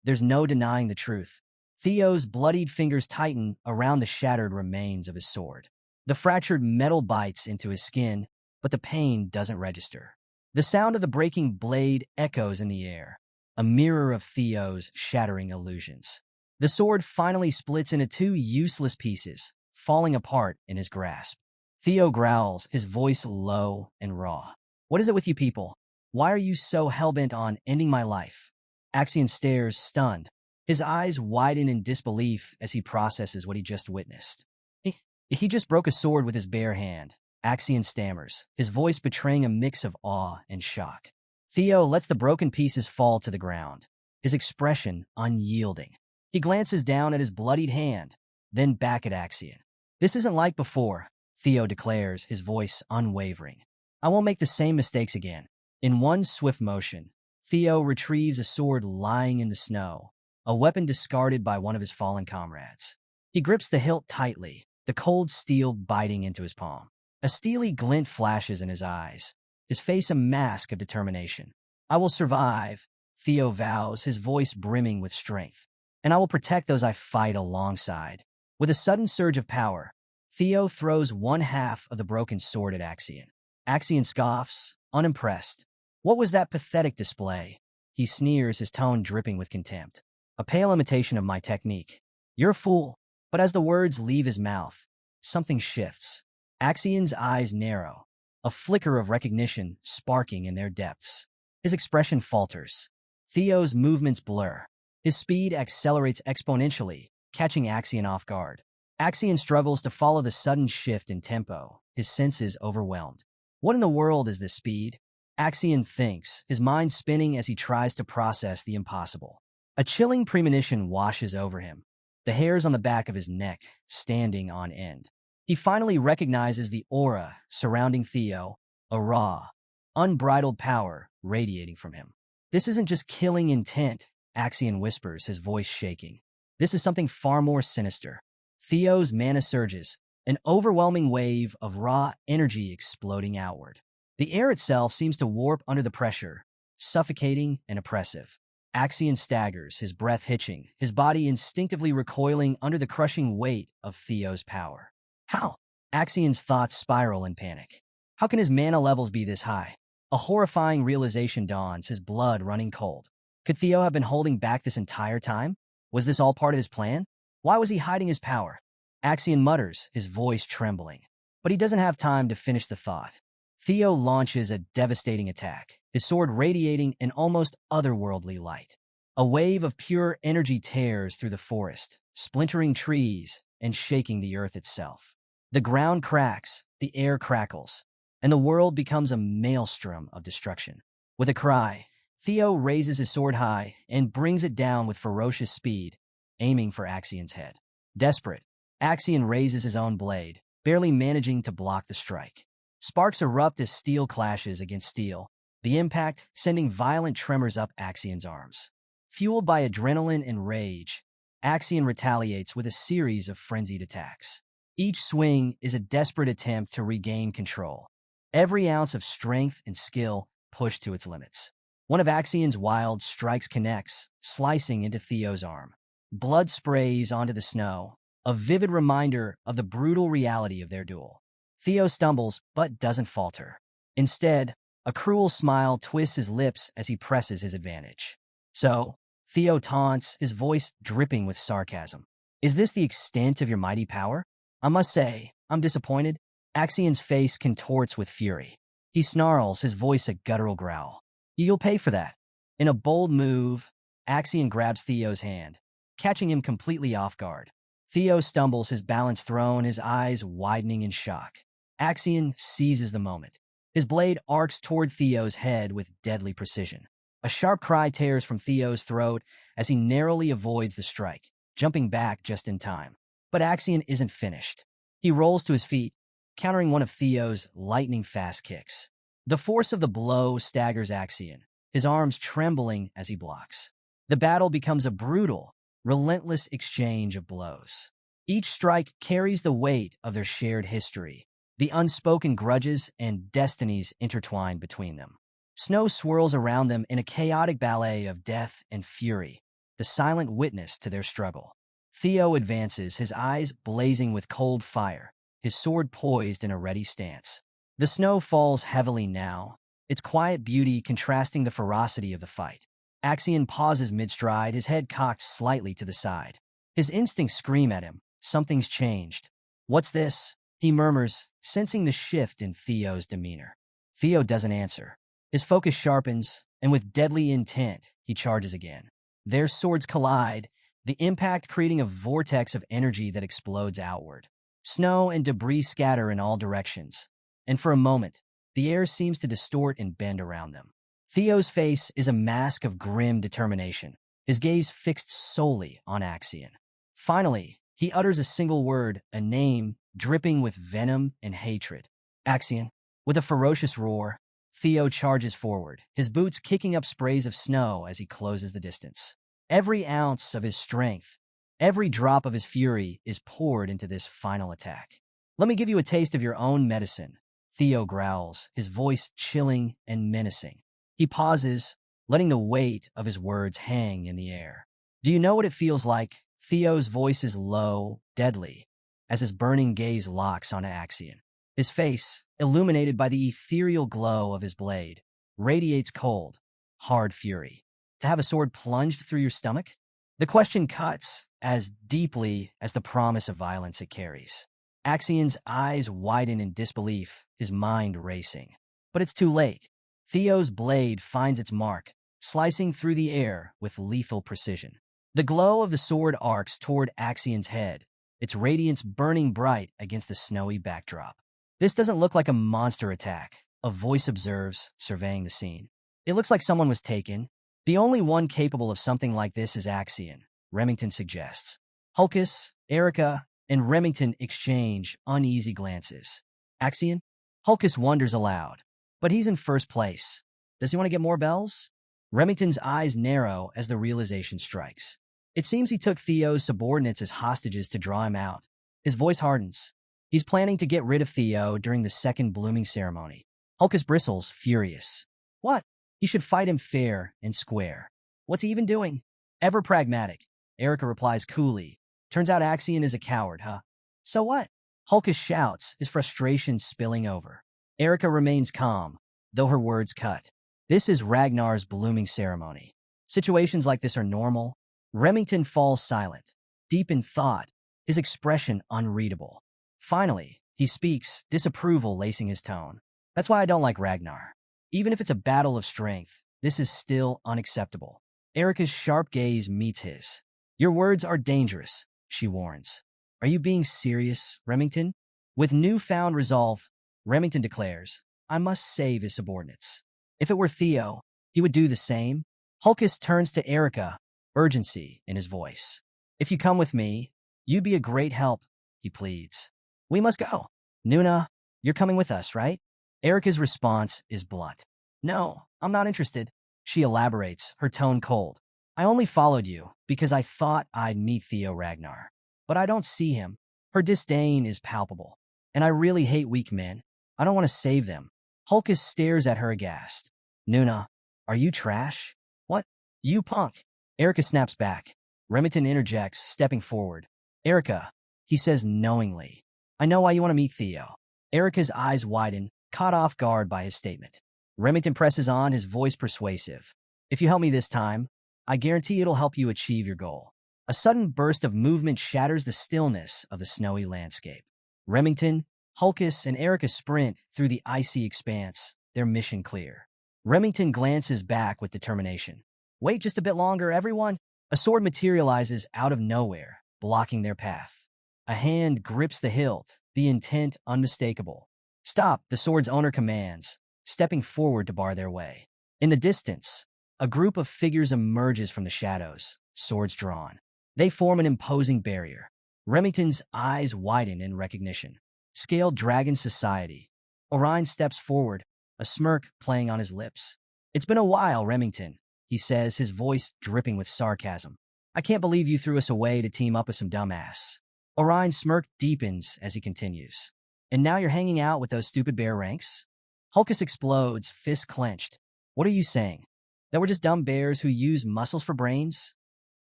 there's no denying the truth." Theo's bloodied fingers tighten around the shattered remains of his sword. The fractured metal bites into his skin, but the pain doesn't register. The sound of the breaking blade echoes in the air, a mirror of Theo's shattering illusions. The sword finally splits into two useless pieces, falling apart in his grasp. Theo growls, his voice low and raw. "What is it with you people? Why are you so hellbent on ending my life?" Axian stares, stunned. His eyes widen in disbelief as he processes what he just witnessed. He just broke a sword with his bare hand. Axian stammers, his voice betraying a mix of awe and shock. Theo lets the broken pieces fall to the ground, his expression unyielding. He glances down at his bloodied hand, then back at Axian. "This isn't like before," Theo declares, his voice unwavering. "I won't make the same mistakes again." In one swift motion, Theo retrieves a sword lying in the snow, a weapon discarded by one of his fallen comrades. He grips the hilt tightly, the cold steel biting into his palm. A steely glint flashes in his eyes, his face a mask of determination. "I will survive," Theo vows, his voice brimming with strength. "And I will protect those I fight alongside." With a sudden surge of power, Theo throws one half of the broken sword at Axion. Axion scoffs, unimpressed. What was that pathetic display? He sneers, his tone dripping with contempt. A pale imitation of my technique. You're a fool. But as the words leave his mouth, something shifts. Axion's eyes narrow, a flicker of recognition sparking in their depths. His expression falters. Theo's movements blur. His speed accelerates exponentially, catching Axion off guard. Axion struggles to follow the sudden shift in tempo, his senses overwhelmed. What in the world is this speed? Axion thinks, his mind spinning as he tries to process the impossible. A chilling premonition washes over him, the hairs on the back of his neck standing on end. He finally recognizes the aura surrounding Theo, a raw, unbridled power radiating from him. This isn't just killing intent, Axion whispers, his voice shaking. This is something far more sinister. Theo's mana surges, an overwhelming wave of raw energy exploding outward. The air itself seems to warp under the pressure, suffocating and oppressive. Axion staggers, his breath hitching, his body instinctively recoiling under the crushing weight of Theo's power. How? Axion's thoughts spiral in panic. How can his mana levels be this high? A horrifying realization dawns, his blood running cold. Could Theo have been holding back this entire time? Was this all part of his plan? Why was he hiding his power? Axion mutters, his voice trembling. But he doesn't have time to finish the thought. Theo launches a devastating attack, his sword radiating an almost otherworldly light. A wave of pure energy tears through the forest, splintering trees and shaking the earth itself. The ground cracks, the air crackles, and the world becomes a maelstrom of destruction. With a cry, Theo raises his sword high and brings it down with ferocious speed, aiming for Axion's head. Desperate, Axion raises his own blade, barely managing to block the strike. Sparks erupt as steel clashes against steel, the impact sending violent tremors up Axion's arms. Fueled by adrenaline and rage, Axion retaliates with a series of frenzied attacks. Each swing is a desperate attempt to regain control. Every ounce of strength and skill pushed to its limits. One of Axion's wild strikes connects, slicing into Theo's arm. Blood sprays onto the snow, a vivid reminder of the brutal reality of their duel. Theo stumbles, but doesn't falter. Instead, a cruel smile twists his lips as he presses his advantage. So, Theo taunts, his voice dripping with sarcasm. Is this the extent of your mighty power? I must say, I'm disappointed. Axion's face contorts with fury. He snarls, his voice a guttural growl. You'll pay for that. In a bold move, Axion grabs Theo's hand, catching him completely off guard. Theo stumbles, his balance thrown, his eyes widening in shock. Axion seizes the moment. His blade arcs toward Theo's head with deadly precision. A sharp cry tears from Theo's throat as he narrowly avoids the strike, jumping back just in time. But Axion isn't finished. He rolls to his feet, countering one of Theo's lightning-fast kicks. The force of the blow staggers Axion, his arms trembling as he blocks. The battle becomes a brutal, relentless exchange of blows. Each strike carries the weight of their shared history, the unspoken grudges and destinies intertwined between them. Snow swirls around them in a chaotic ballet of death and fury, the silent witness to their struggle. Theo advances, his eyes blazing with cold fire, his sword poised in a ready stance. The snow falls heavily now, its quiet beauty contrasting the ferocity of the fight. Axion pauses mid-stride, his head cocked slightly to the side. His instincts scream at him, something's changed. What's this? He murmurs, sensing the shift in Theo's demeanor. Theo doesn't answer. His focus sharpens, and with deadly intent, he charges again. Their swords collide, the impact creating a vortex of energy that explodes outward. Snow and debris scatter in all directions, and for a moment, the air seems to distort and bend around them. Theo's face is a mask of grim determination, his gaze fixed solely on Axion. Finally, he utters a single word, a name dripping with venom and hatred. Axion. With a ferocious roar, Theo charges forward, his boots kicking up sprays of snow as he closes the distance. Every ounce of his strength, every drop of his fury is poured into this final attack. Let me give you a taste of your own medicine, Theo growls, his voice chilling and menacing. He pauses, letting the weight of his words hang in the air. Do you know what it feels like? Theo's voice is low, deadly. as his burning gaze locks onto Axion. His face, illuminated by the ethereal glow of his blade, radiates cold, hard fury. To have a sword plunged through your stomach? The question cuts as deeply as the promise of violence it carries. Axion's eyes widen in disbelief, his mind racing. But it's too late. Theo's blade finds its mark, slicing through the air with lethal precision. The glow of the sword arcs toward Axion's head, its radiance burning bright against the snowy backdrop. This doesn't look like a monster attack, a voice observes, surveying the scene. It looks like someone was taken. The only one capable of something like this is Axion, Remington suggests. Hulkus, Erica, and Remington exchange uneasy glances. Axion? Hulkus wonders aloud. But he's in first place. Does he want to get more bells? Remington's eyes narrow as the realization strikes. It seems he took Theo's subordinates as hostages to draw him out. His voice hardens. He's planning to get rid of Theo during the second blooming ceremony. Hulkus bristles, furious. What? He should fight him fair and square. What's he even doing? Ever pragmatic. Erica replies coolly. Turns out Axion is a coward, huh? So what? Hulkus shouts, his frustration spilling over. Erica remains calm, though her words cut. This is Ragnar's blooming ceremony. Situations like this are normal. Remington falls silent, deep in thought, his expression unreadable. Finally, he speaks, disapproval lacing his tone. That's why I don't like Ragnar. Even if it's a battle of strength, this is still unacceptable. Erica's sharp gaze meets his. Your words are dangerous, she warns. Are you being serious, Remington? With newfound resolve, Remington declares, I must save his subordinates. If it were Theo, he would do the same. Hulkus turns to Erica, urgency in his voice. If you come with me, you'd be a great help, he pleads. We must go. Nuna, you're coming with us, right? Erica's response is blunt. No, I'm not interested. She elaborates, her tone cold. I only followed you because I thought I'd meet Theo Ragnar. But I don't see him. Her disdain is palpable. And I really hate weak men. I don't want to save them. Hulkus stares at her aghast. Nuna, are you trash? What? You punk. Erica snaps back. Remington interjects, stepping forward. Erica, he says knowingly. I know why you want to meet Theo. Erica's eyes widen, caught off guard by his statement. Remington presses on, his voice persuasive. If you help me this time, I guarantee it'll help you achieve your goal. A sudden burst of movement shatters the stillness of the snowy landscape. Remington, Hulkus, and Erica sprint through the icy expanse, their mission clear. Remington glances back with determination. Wait just a bit longer, everyone. A sword materializes out of nowhere, blocking their path. A hand grips the hilt, the intent unmistakable. Stop, the sword's owner commands, stepping forward to bar their way. In the distance, a group of figures emerges from the shadows, swords drawn. They form an imposing barrier. Remington's eyes widen in recognition. Scaled Dragon Society. Orion steps forward, a smirk playing on his lips. It's been a while, Remington, he says, his voice dripping with sarcasm. I can't believe you threw us away to team up with some dumbass. Orion's smirk deepens as he continues. And now you're hanging out with those stupid bear ranks? Hulkus explodes, fists clenched. What are you saying? That we're just dumb bears who use muscles for brains?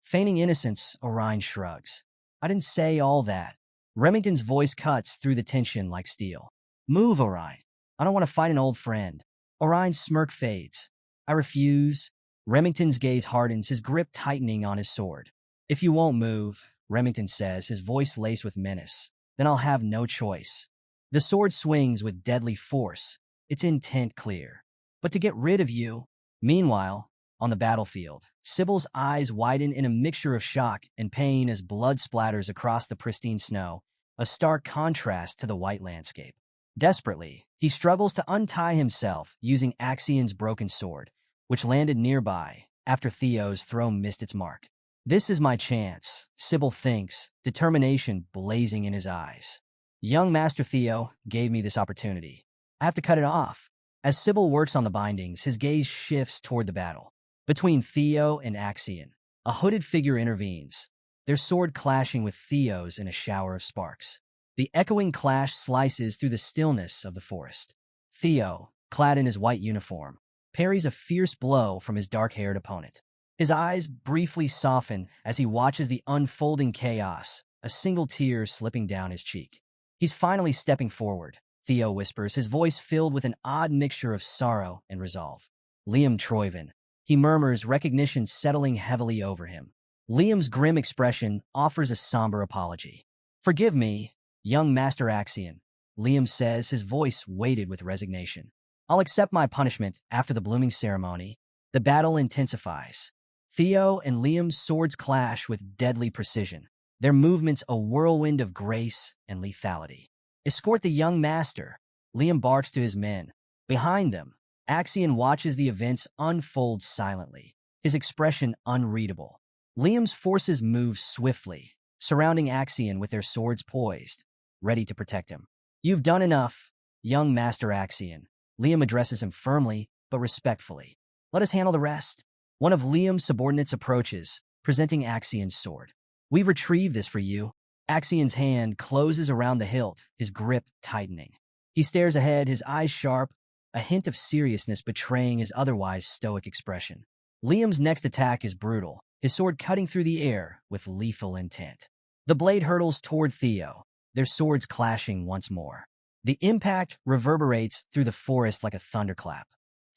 Feigning innocence, Orion shrugs. I didn't say all that. Remington's voice cuts through the tension like steel. Move, Orion. I don't want to fight an old friend. Orion's smirk fades. I refuse. Remington's gaze hardens, his grip tightening on his sword. If you won't move, Remington says, his voice laced with menace, then I'll have no choice. The sword swings with deadly force, its intent clear. But to get rid of you. Meanwhile, on the battlefield, Sybil's eyes widen in a mixture of shock and pain as blood splatters across the pristine snow, a stark contrast to the white landscape. Desperately, he struggles to untie himself using Axion's broken sword, which landed nearby after Theo's throw missed its mark. This is my chance, Sybil thinks, determination blazing in his eyes. Young Master Theo gave me this opportunity. I have to cut it off. As Sybil works on the bindings, his gaze shifts toward the battle. Between Theo and Axion, a hooded figure intervenes, their sword clashing with Theo's in a shower of sparks. The echoing clash slices through the stillness of the forest. Theo, clad in his white uniform, parries a fierce blow from his dark-haired opponent. His eyes briefly soften as he watches the unfolding chaos, a single tear slipping down his cheek. He's finally stepping forward, Theo whispers, his voice filled with an odd mixture of sorrow and resolve. Liam Troyven, he murmurs, recognition settling heavily over him. Liam's grim expression offers a somber apology. Forgive me, young Master Axion, Liam says, his voice weighted with resignation. I'll accept my punishment after the blooming ceremony. The battle intensifies. Theo and Liam's swords clash with deadly precision, their movements a whirlwind of grace and lethality. Escort the young master, Liam barks to his men. Behind them, Axion watches the events unfold silently, his expression unreadable. Liam's forces move swiftly, surrounding Axion with their swords poised, ready to protect him. You've done enough, young Master Axion. Liam addresses him firmly but respectfully. Let us handle the rest. One of Liam's subordinates approaches, presenting Axion's sword. We've retrieved this for you. Axion's hand closes around the hilt, his grip tightening. He stares ahead, his eyes sharp, a hint of seriousness betraying his otherwise stoic expression. Liam's next attack is brutal, his sword cutting through the air with lethal intent. The blade hurtles toward Theo, their swords clashing once more. The impact reverberates through the forest like a thunderclap.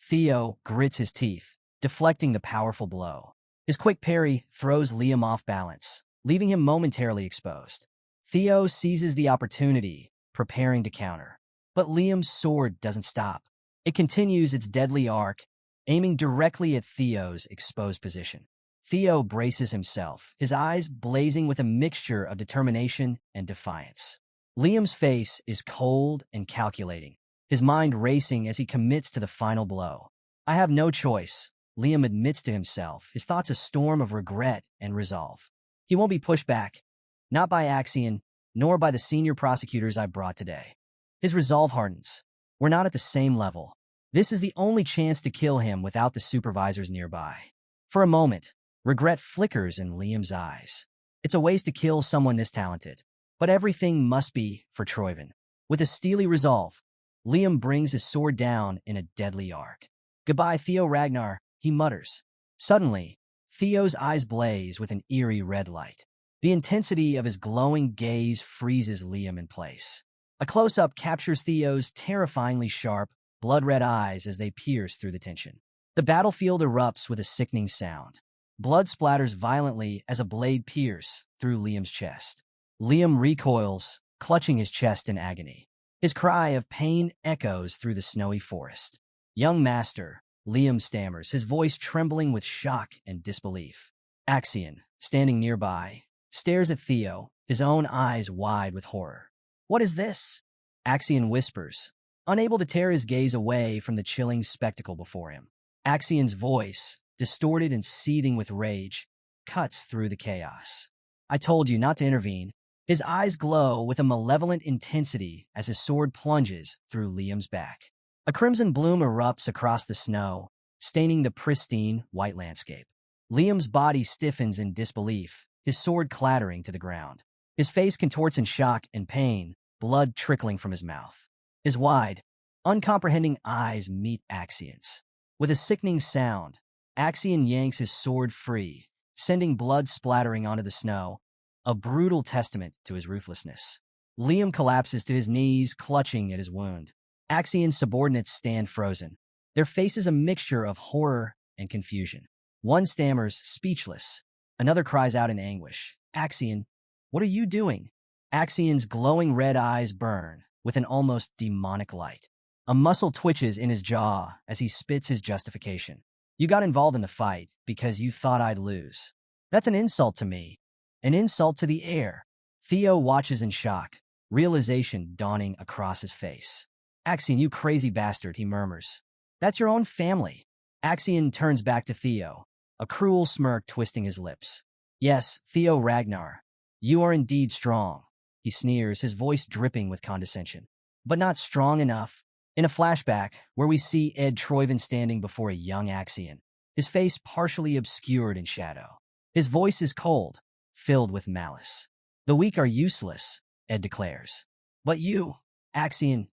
Theo grits his teeth, deflecting the powerful blow. His quick parry throws Liam off balance, leaving him momentarily exposed. Theo seizes the opportunity, preparing to counter. But Liam's sword doesn't stop. It continues its deadly arc, aiming directly at Theo's exposed position. Theo braces himself, his eyes blazing with a mixture of determination and defiance. Liam's face is cold and calculating, his mind racing as he commits to the final blow. I have no choice, Liam admits to himself, his thoughts a storm of regret and resolve. He won't be pushed back, not by Axion, nor by the senior prosecutors I brought today. His resolve hardens. We're not at the same level. This is the only chance to kill him without the supervisors nearby. For a moment, regret flickers in Liam's eyes. It's a waste to kill someone this talented. But everything must be for Troyven. With a steely resolve, Liam brings his sword down in a deadly arc. Goodbye, Theo Ragnar, he mutters. Suddenly, Theo's eyes blaze with an eerie red light. The intensity of his glowing gaze freezes Liam in place. A close-up captures Theo's terrifyingly sharp, blood-red eyes as they pierce through the tension. The battlefield erupts with a sickening sound. Blood splatters violently as a blade pierces through Liam's chest. Liam recoils, clutching his chest in agony. His cry of pain echoes through the snowy forest. Young master, Liam stammers, his voice trembling with shock and disbelief. Axion, standing nearby, stares at Theo, his own eyes wide with horror. What is this? Axion whispers, unable to tear his gaze away from the chilling spectacle before him. Axion's voice, distorted and seething with rage, cuts through the chaos. I told you not to intervene. His eyes glow with a malevolent intensity as his sword plunges through Liam's back. A crimson bloom erupts across the snow, staining the pristine white landscape. Liam's body stiffens in disbelief, his sword clattering to the ground. His face contorts in shock and pain, blood trickling from his mouth. His wide, uncomprehending eyes meet Axion's. With a sickening sound, Axion yanks his sword free, sending blood splattering onto the snow, a brutal testament to his ruthlessness. Liam collapses to his knees, clutching at his wound. Axion's subordinates stand frozen, their faces a mixture of horror and confusion. One stammers, speechless. Another cries out in anguish. Axion, what are you doing? Axion's glowing red eyes burn with an almost demonic light. A muscle twitches in his jaw as he spits his justification. You got involved in the fight because you thought I'd lose. That's an insult to me. An insult to the air. Theo watches in shock, realization dawning across his face. Axion, you crazy bastard, he murmurs. That's your own family. Axion turns back to Theo, a cruel smirk twisting his lips. Yes, Theo Ragnar, you are indeed strong, he sneers, his voice dripping with condescension. But not strong enough. In a flashback, where we see Ed Troyven standing before a young Axion, his face partially obscured in shadow. His voice is cold, filled with malice. The weak are useless, Ed declares. But you, Axion,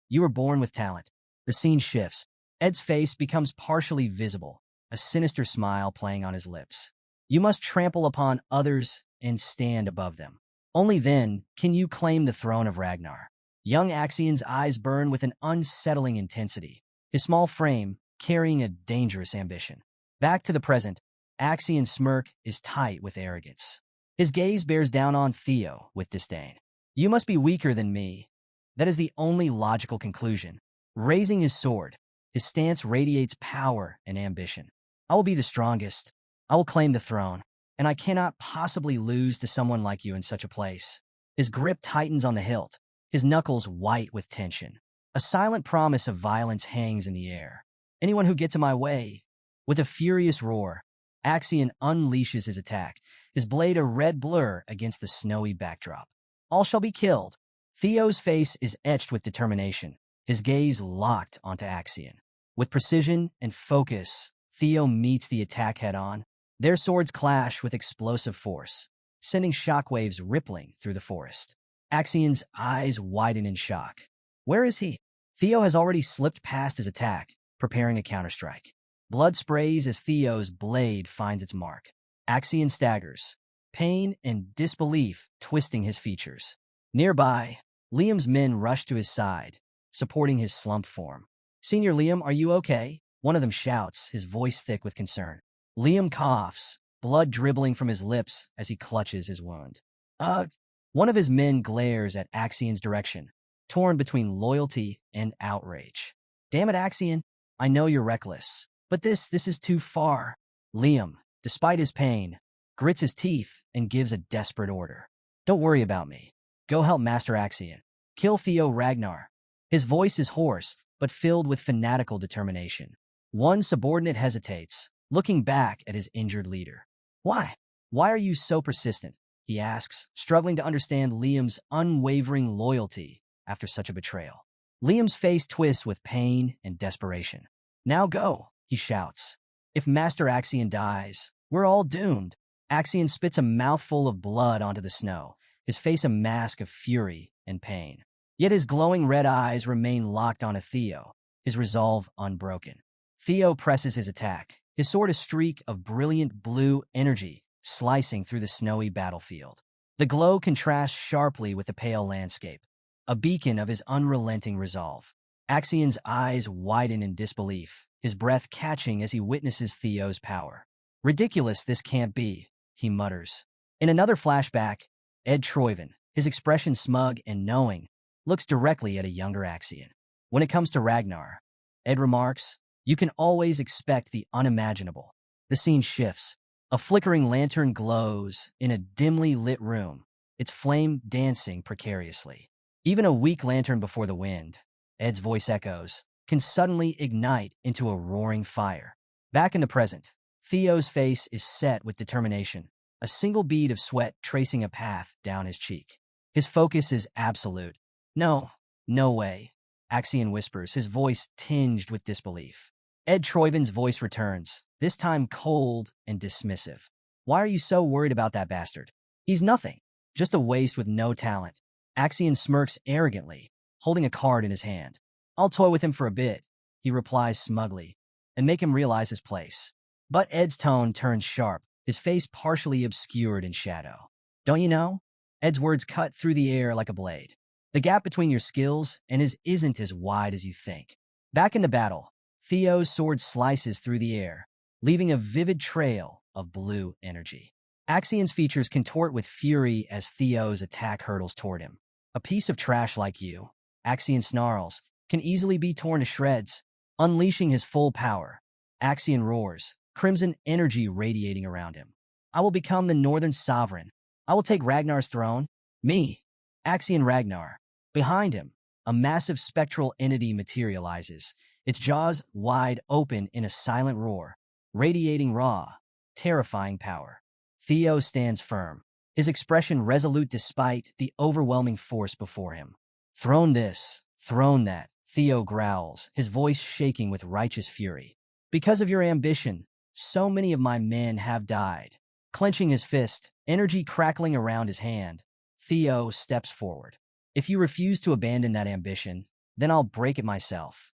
you were born with talent. The scene shifts. Ed's face becomes partially visible, a sinister smile playing on his lips. You must trample upon others and stand above them. Only then can you claim the throne of Ragnar. Young Axian's eyes burn with an unsettling intensity, his small frame carrying a dangerous ambition. Back to the present, Axian's smirk is tight with arrogance. His gaze bears down on Theo with disdain. You must be weaker than me. That is the only logical conclusion. Raising his sword, his stance radiates power and ambition. I will be the strongest. I will claim the throne, and I cannot possibly lose to someone like you in such a place. His grip tightens on the hilt, his knuckles white with tension. A silent promise of violence hangs in the air. Anyone who gets in my way. With a furious roar, Axian unleashes his attack, his blade a red blur against the snowy backdrop. All shall be killed. Theo's face is etched with determination, his gaze locked onto Axian. With precision and focus, Theo meets the attack head-on. Their swords clash with explosive force, sending shockwaves rippling through the forest. Axian's eyes widen in shock. Where is he? Theo has already slipped past his attack, preparing a counterstrike. Blood sprays as Theo's blade finds its mark. Axian staggers, pain and disbelief twisting his features. Nearby, Liam's men rush to his side, supporting his slumped form. Senior Liam, are you okay? One of them shouts, his voice thick with concern. Liam coughs, blood dribbling from his lips as he clutches his wound. Ugh! One of his men glares at Axian's direction, torn between loyalty and outrage. Damn it, Axian, I know you're reckless, but this is too far. Liam, despite his pain, grits his teeth and gives a desperate order. Don't worry about me. Go help Master Axian. Kill Theo Ragnar. His voice is hoarse, but filled with fanatical determination. One subordinate hesitates, looking back at his injured leader. Why? Why are you so persistent? He asks, struggling to understand Liam's unwavering loyalty after such a betrayal. Liam's face twists with pain and desperation. Now go, he shouts. If Master Axian dies, we're all doomed. Axian spits a mouthful of blood onto the snow, his face a mask of fury and pain. Yet his glowing red eyes remain locked onto Theo, his resolve unbroken. Theo presses his attack, his sword a streak of brilliant blue energy slicing through the snowy battlefield. The glow contrasts sharply with the pale landscape, a beacon of his unrelenting resolve. Axian's eyes widen in disbelief, his breath catching as he witnesses Theo's power. Ridiculous this can't be, he mutters. In another flashback, Ed Troyven, his expression smug and knowing, looks directly at a younger Axian. When it comes to Ragnar, Ed remarks, you can always expect the unimaginable. The scene shifts. A flickering lantern glows in a dimly lit room, its flame dancing precariously. Even a weak lantern before the wind, Ed's voice echoes, can suddenly ignite into a roaring fire. Back in the present, Theo's face is set with determination, a single bead of sweat tracing a path down his cheek. His focus is absolute. No way, Axian whispers, his voice tinged with disbelief. Ed Troyven's voice returns, this time cold and dismissive. Why are you so worried about that bastard? He's nothing, just a waste with no talent. Axian smirks arrogantly, holding a card in his hand. I'll toy with him for a bit, he replies smugly, and make him realize his place. But Ed's tone turns sharp, his face partially obscured in shadow. Don't you know? Ed's words cut through the air like a blade. The gap between your skills and his isn't as wide as you think. Back in the battle, Theo's sword slices through the air, leaving a vivid trail of blue energy. Axian's features contort with fury as Theo's attack hurtles toward him. A piece of trash like you, Axian snarls, can easily be torn to shreds. Unleashing his full power, Axian roars, crimson energy radiating around him. I will become the Northern Sovereign. I will take Ragnar's throne. Me, Axian Ragnar. Behind him, a massive spectral entity materializes, its jaws wide open in a silent roar, radiating raw, terrifying power. Theo stands firm, his expression resolute despite the overwhelming force before him. Throne this, throne that, Theo growls, his voice shaking with righteous fury. Because of your ambition, so many of my men have died. Clenching his fist, energy crackling around his hand, Theo steps forward. If you refuse to abandon that ambition, then I'll break it myself.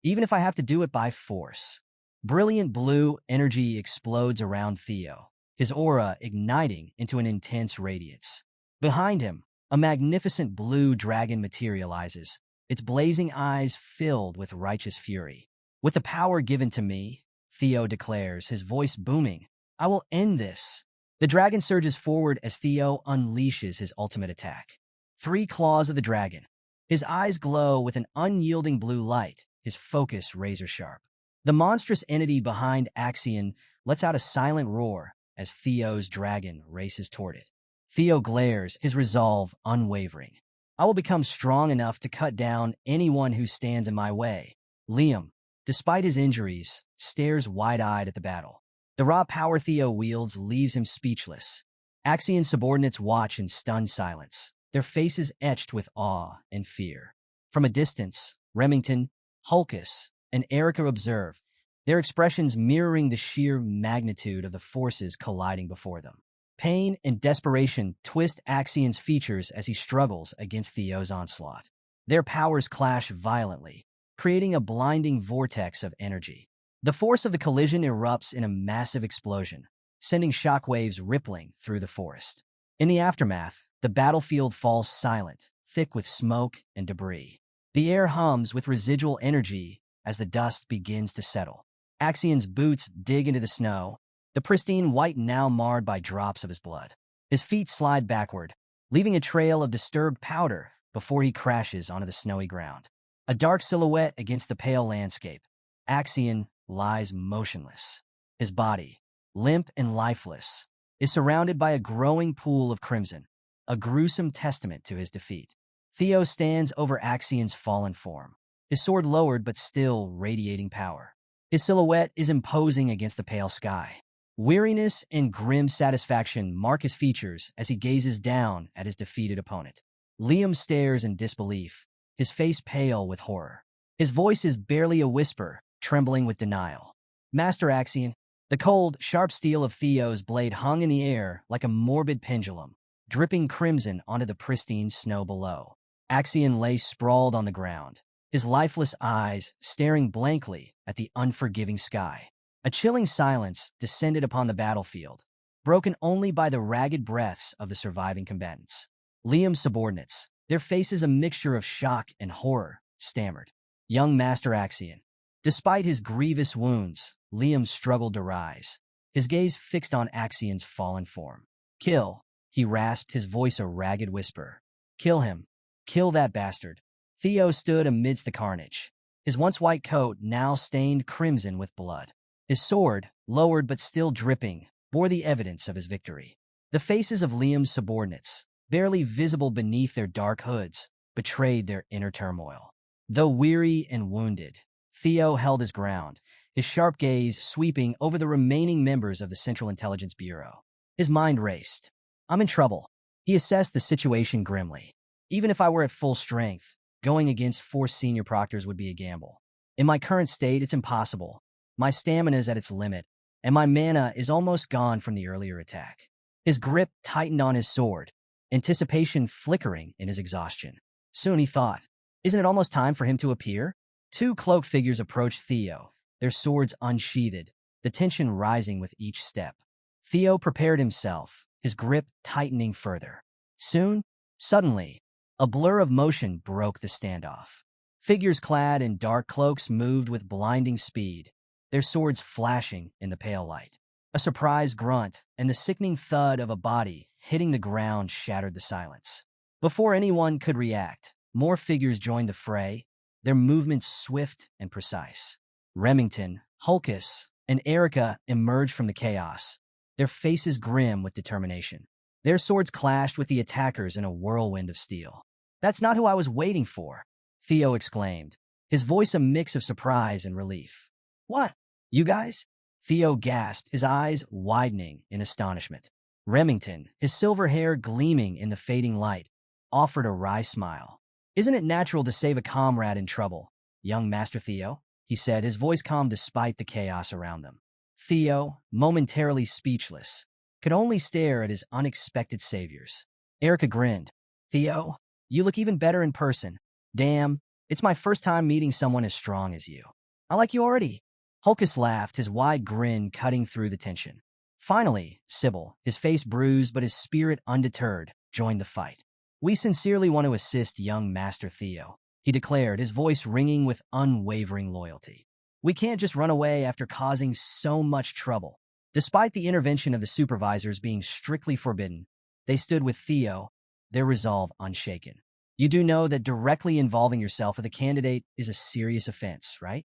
Even if I have to do it by force. Brilliant blue energy explodes around Theo, his aura igniting into an intense radiance. Behind him, a magnificent blue dragon materializes, its blazing eyes filled with righteous fury. With the power given to me, Theo declares, his voice booming, I will end this. The dragon surges forward as Theo unleashes his ultimate attack. 3 claws of the dragon. His eyes glow with an unyielding blue light, his focus razor-sharp. The monstrous entity behind Axion lets out a silent roar as Theo's dragon races toward it. Theo glares, his resolve unwavering. I will become strong enough to cut down anyone who stands in my way. Liam, despite his injuries, stares wide-eyed at the battle. The raw power Theo wields leaves him speechless. Axion's subordinates watch in stunned silence, their faces etched with awe and fear. From a distance, Remington, Hulkus, and Erica observe, their expressions mirroring the sheer magnitude of the forces colliding before them. Pain and desperation twist Axion's features as he struggles against Theo's onslaught. Their powers clash violently, creating a blinding vortex of energy. The force of the collision erupts in a massive explosion, sending shockwaves rippling through the forest. In the aftermath, the battlefield falls silent, thick with smoke and debris. The air hums with residual energy as the dust begins to settle. Axion's boots dig into the snow, the pristine white now marred by drops of his blood. His feet slide backward, leaving a trail of disturbed powder before he crashes onto the snowy ground. A dark silhouette against the pale landscape, Axion lies motionless. His body, limp and lifeless, is surrounded by a growing pool of crimson, a gruesome testament to his defeat. Theo stands over Axion's fallen form, his sword lowered but still radiating power. His silhouette is imposing against the pale sky. Weariness and grim satisfaction mark his features as he gazes down at his defeated opponent. Liam stares in disbelief, his face pale with horror. His voice is barely a whisper, trembling with denial. Master Axion, the cold, sharp steel of Theo's blade hung in the air like a morbid pendulum, dripping crimson onto the pristine snow below. Axion lay sprawled on the ground, his lifeless eyes staring blankly at the unforgiving sky. A chilling silence descended upon the battlefield, broken only by the ragged breaths of the surviving combatants. Liam's subordinates, their faces a mixture of shock and horror, stammered. Young Master Axion. Despite his grievous wounds, Liam struggled to rise, his gaze fixed on Axion's fallen form. Kill, he rasped, his voice a ragged whisper. Kill him. Kill that bastard. Theo stood amidst the carnage, his once white coat now stained crimson with blood. His sword, lowered but still dripping, bore the evidence of his victory. The faces of Liam's subordinates, barely visible beneath their dark hoods, betrayed their inner turmoil. Though weary and wounded, Theo held his ground, his sharp gaze sweeping over the remaining members of the Central Intelligence Bureau. His mind raced. I'm in trouble. He assessed the situation grimly. Even if I were at full strength, going against 4 senior proctors would be a gamble. In my current state, it's impossible. My stamina is at its limit, and my mana is almost gone from the earlier attack. His grip tightened on his sword, anticipation flickering in his exhaustion. Soon he thought, isn't it almost time for him to appear? 2 cloaked figures approached Theo, their swords unsheathed, the tension rising with each step. Theo prepared himself, his grip tightening further. Soon, suddenly, a blur of motion broke the standoff. Figures clad in dark cloaks moved with blinding speed, their swords flashing in the pale light. A surprised grunt and the sickening thud of a body hitting the ground shattered the silence. Before anyone could react, more figures joined the fray, their movements swift and precise. Remington, Hulkus, and Erica emerged from the chaos, their faces grim with determination. Their swords clashed with the attackers in a whirlwind of steel. That's not who I was waiting for, Theo exclaimed, his voice a mix of surprise and relief. What? You guys? Theo gasped, his eyes widening in astonishment. Remington, his silver hair gleaming in the fading light, offered a wry smile. Isn't it natural to save a comrade in trouble, young Master Theo? He said, his voice calm despite the chaos around them. Theo, momentarily speechless, could only stare at his unexpected saviors. Erica grinned. Theo, you look even better in person. Damn, it's my first time meeting someone as strong as you. I like you already. Hulkus laughed, his wide grin cutting through the tension. Finally, Sybil, his face bruised but his spirit undeterred, joined the fight. "We sincerely want to assist young Master Theo," he declared, his voice ringing with unwavering loyalty. "We can't just run away after causing so much trouble." Despite the intervention of the supervisors being strictly forbidden, they stood with Theo, their resolve unshaken. "You do know that directly involving yourself with a candidate is a serious offense, right?"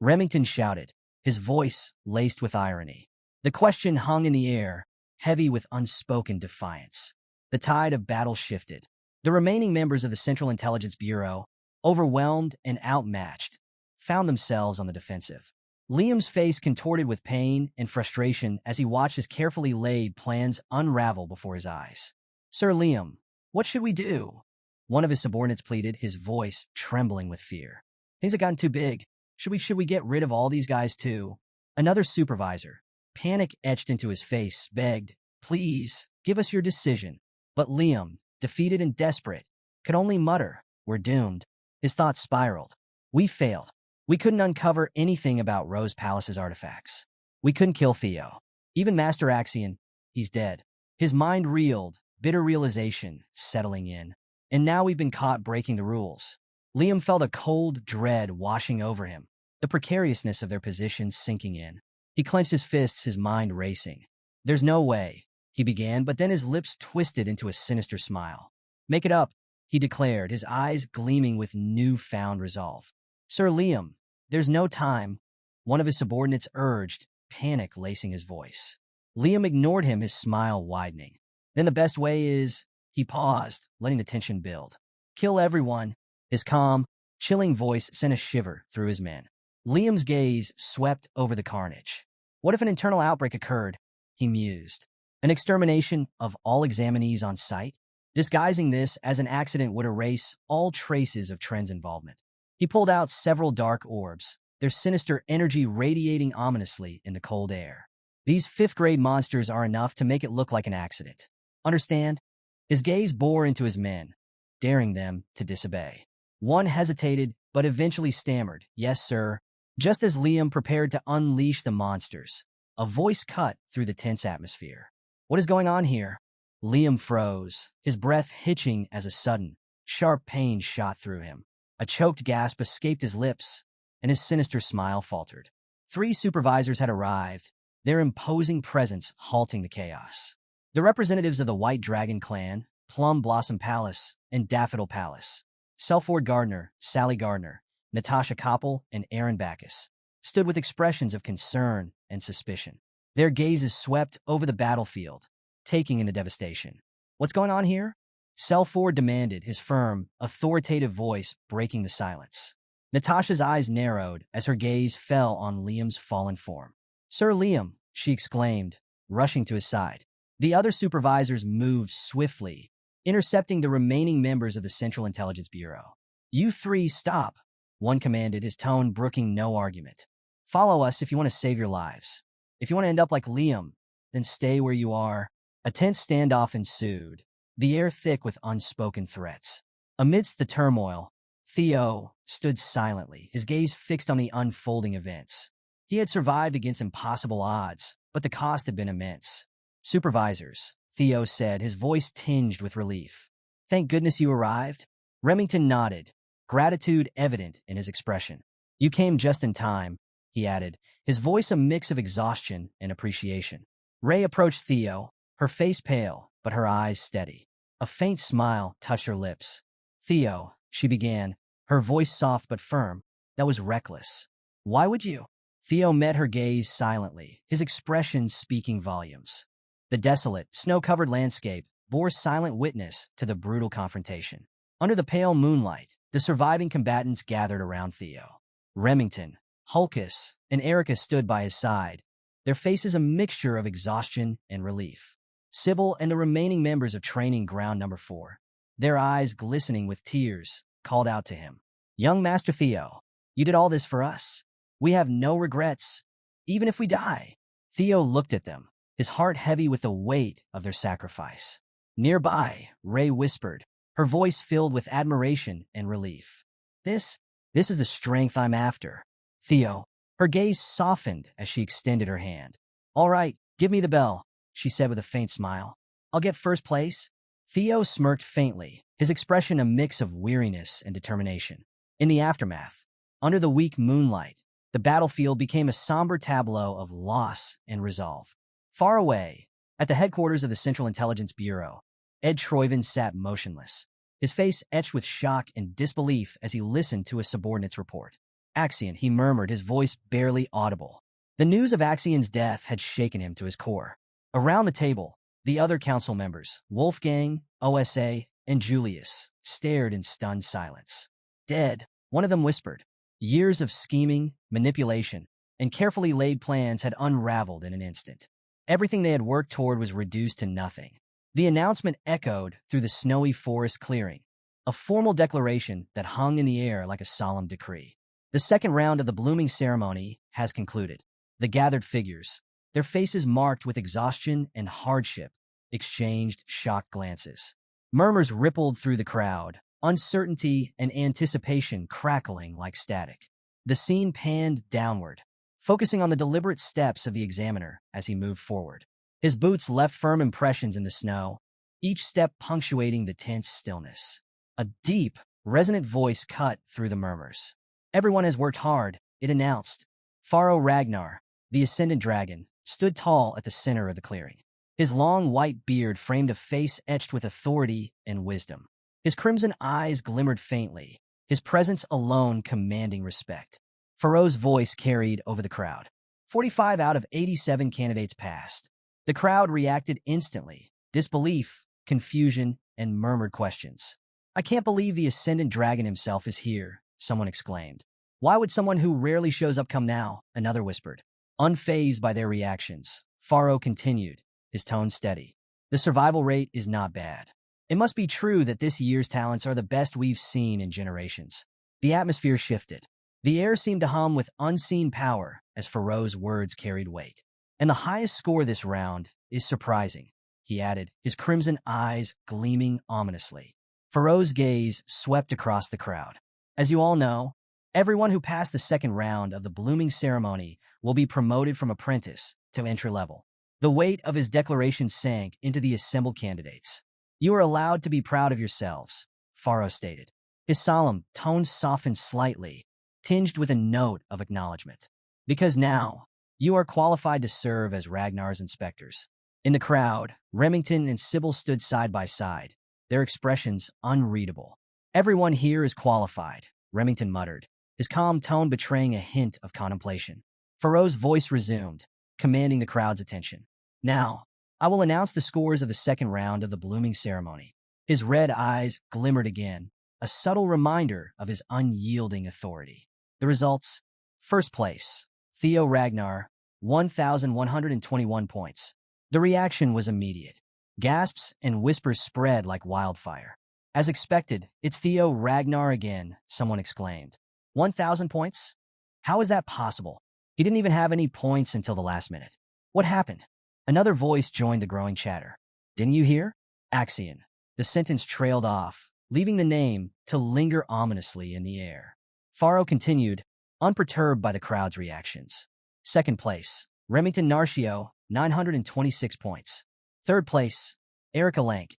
Remington shouted, his voice laced with irony. The question hung in the air, heavy with unspoken defiance. The tide of battle shifted. The remaining members of the Central Intelligence Bureau, overwhelmed and outmatched, found themselves on the defensive. Liam's face contorted with pain and frustration as he watched his carefully laid plans unravel before his eyes. "Sir Liam, what should we do?" One of his subordinates pleaded, his voice trembling with fear. "Things have gotten too big. Should we get rid of all these guys too?" Another supervisor, panic etched into his face, begged, "Please, give us your decision." But Liam, defeated and desperate, could only mutter, "We're doomed." His thoughts spiraled. "We failed. We couldn't uncover anything about Rose Palace's artifacts. We couldn't kill Theo. Even Master Axion, he's dead." His mind reeled, bitter realization settling in. And now we've been caught breaking the rules. Liam felt a cold dread washing over him, the precariousness of their position sinking in. He clenched his fists, his mind racing. "There's no way," he began, but then his lips twisted into a sinister smile. "Make it up," he declared, his eyes gleaming with newfound resolve. "Sir Liam, there's no time," one of his subordinates urged, panic lacing his voice. Liam ignored him, his smile widening. "Then the best way is—" He paused, letting the tension build. "Kill everyone." His calm, chilling voice sent a shiver through his men. Liam's gaze swept over the carnage. What if an internal outbreak occurred? He mused. An extermination of all examinees on site? Disguising this as an accident would erase all traces of Tren's involvement. He pulled out several dark orbs, their sinister energy radiating ominously in the cold air. "These fifth-grade monsters are enough to make it look like an accident. Understand?" His gaze bore into his men, daring them to disobey. One hesitated, but eventually stammered, "Yes, sir." Just as Liam prepared to unleash the monsters, a voice cut through the tense atmosphere. "What is going on here?" Liam froze, his breath hitching as a sudden, sharp pain shot through him. A choked gasp escaped his lips, and his sinister smile faltered. 3 supervisors had arrived, their imposing presence halting the chaos. The representatives of the White Dragon Clan, Plum Blossom Palace, and Daffodil Palace, Selford Gardner, Sally Gardner, Natasha Koppel, and Aaron Backus, stood with expressions of concern and suspicion. Their gazes swept over the battlefield, taking in the devastation. "What's going on here?" Selford demanded, his firm, authoritative voice breaking the silence. Natasha's eyes narrowed as her gaze fell on Liam's fallen form. "Sir Liam," she exclaimed, rushing to his side. The other supervisors moved swiftly, intercepting the remaining members of the Central Intelligence Bureau. "You 3 stop," one commanded, his tone brooking no argument. "Follow us if you want to save your lives. If you want to end up like Liam, then stay where you are." A tense standoff ensued, the air thick with unspoken threats. Amidst the turmoil, Theo stood silently, his gaze fixed on the unfolding events. He had survived against impossible odds, but the cost had been immense. "Supervisors," Theo said, his voice tinged with relief. "Thank goodness you arrived." Remington nodded, gratitude evident in his expression. "You came just in time," he added, his voice a mix of exhaustion and appreciation. Ray approached Theo, her face pale, but her eyes steady. A faint smile touched her lips. "Theo," she began, her voice soft but firm, "that was reckless. Why would you?" Theo met her gaze silently, his expression speaking volumes. The desolate, snow-covered landscape bore silent witness to the brutal confrontation. Under the pale moonlight, the surviving combatants gathered around Theo. Remington, Hulkus, and Erica stood by his side, their faces a mixture of exhaustion and relief. Sybil and the remaining members of Training Ground Number 4, their eyes glistening with tears, called out to him. "Young Master Theo, you did all this for us. We have no regrets, even if we die." Theo looked at them, his heart heavy with the weight of their sacrifice. Nearby, Ray whispered, her voice filled with admiration and relief. This is the strength I'm after." "Theo," her gaze softened as she extended her hand. "All right, give me the bell," she said with a faint smile. "I'll get first place." Theo smirked faintly, his expression a mix of weariness and determination. In the aftermath, under the weak moonlight, the battlefield became a somber tableau of loss and resolve. Far away, at the headquarters of the Central Intelligence Bureau, Ed Troyven sat motionless, his face etched with shock and disbelief as he listened to his subordinate's report. Axion, he murmured, his voice barely audible. The news of Axion's death had shaken him to his core. Around the table, the other council members, Wolfgang, OSA, and Julius, stared in stunned silence. Dead, one of them whispered. Years of scheming, manipulation, and carefully laid plans had unraveled in an instant. Everything they had worked toward was reduced to nothing. The announcement echoed through the snowy forest clearing, a formal declaration that hung in the air like a solemn decree. The second round of the blooming ceremony has concluded. The gathered figures, their faces marked with exhaustion and hardship, exchanged shocked glances. Murmurs rippled through the crowd, uncertainty and anticipation crackling like static. The scene panned downward, focusing on the deliberate steps of the examiner as he moved forward. His boots left firm impressions in the snow, each step punctuating the tense stillness. A deep, resonant voice cut through the murmurs. Everyone has worked hard, it announced. Pharaoh Ragnar, the Ascendant Dragon, stood tall at the center of the clearing. His long white beard framed a face etched with authority and wisdom. His crimson eyes glimmered faintly, his presence alone commanding respect. Pharaoh's voice carried over the crowd. 45 out of 87 candidates passed. The crowd reacted instantly, disbelief, confusion, and murmured questions. I can't believe the Ascendant Dragon himself is here, someone exclaimed. Why would someone who rarely shows up come now? Another whispered. Unfazed by their reactions, Pharaoh continued, his tone steady. The survival rate is not bad. It must be true that this year's talents are the best we've seen in generations. The atmosphere shifted. The air seemed to hum with unseen power as Pharaoh's words carried weight. And the highest score this round is surprising, he added, his crimson eyes gleaming ominously. Pharaoh's gaze swept across the crowd. As you all know, everyone who passed the second round of the blooming ceremony will be promoted from apprentice to entry level. The weight of his declaration sank into the assembled candidates. You are allowed to be proud of yourselves, Pharaoh stated. His solemn tone softened slightly, tinged with a note of acknowledgement. Because now, you are qualified to serve as Ragnar's inspectors. In the crowd, Remington and Sybil stood side by side, their expressions unreadable. Everyone here is qualified, Remington muttered, his calm tone betraying a hint of contemplation. Pharaoh's voice resumed, commanding the crowd's attention. Now, I will announce the scores of the second round of the blooming ceremony. His red eyes glimmered again, a subtle reminder of his unyielding authority. The results: first place, Theo Ragnar, 1,121 points. The reaction was immediate. Gasps and whispers spread like wildfire. As expected, it's Theo Ragnar again, someone exclaimed. 1,000 points? How is that possible? He didn't even have any points until the last minute. What happened? Another voice joined the growing chatter. Didn't you hear? Axion. The sentence trailed off, leaving the name to linger ominously in the air. Pharaoh continued, unperturbed by the crowd's reactions. Second place, Remington Narcio, 926 points. Third place, Erica Lank,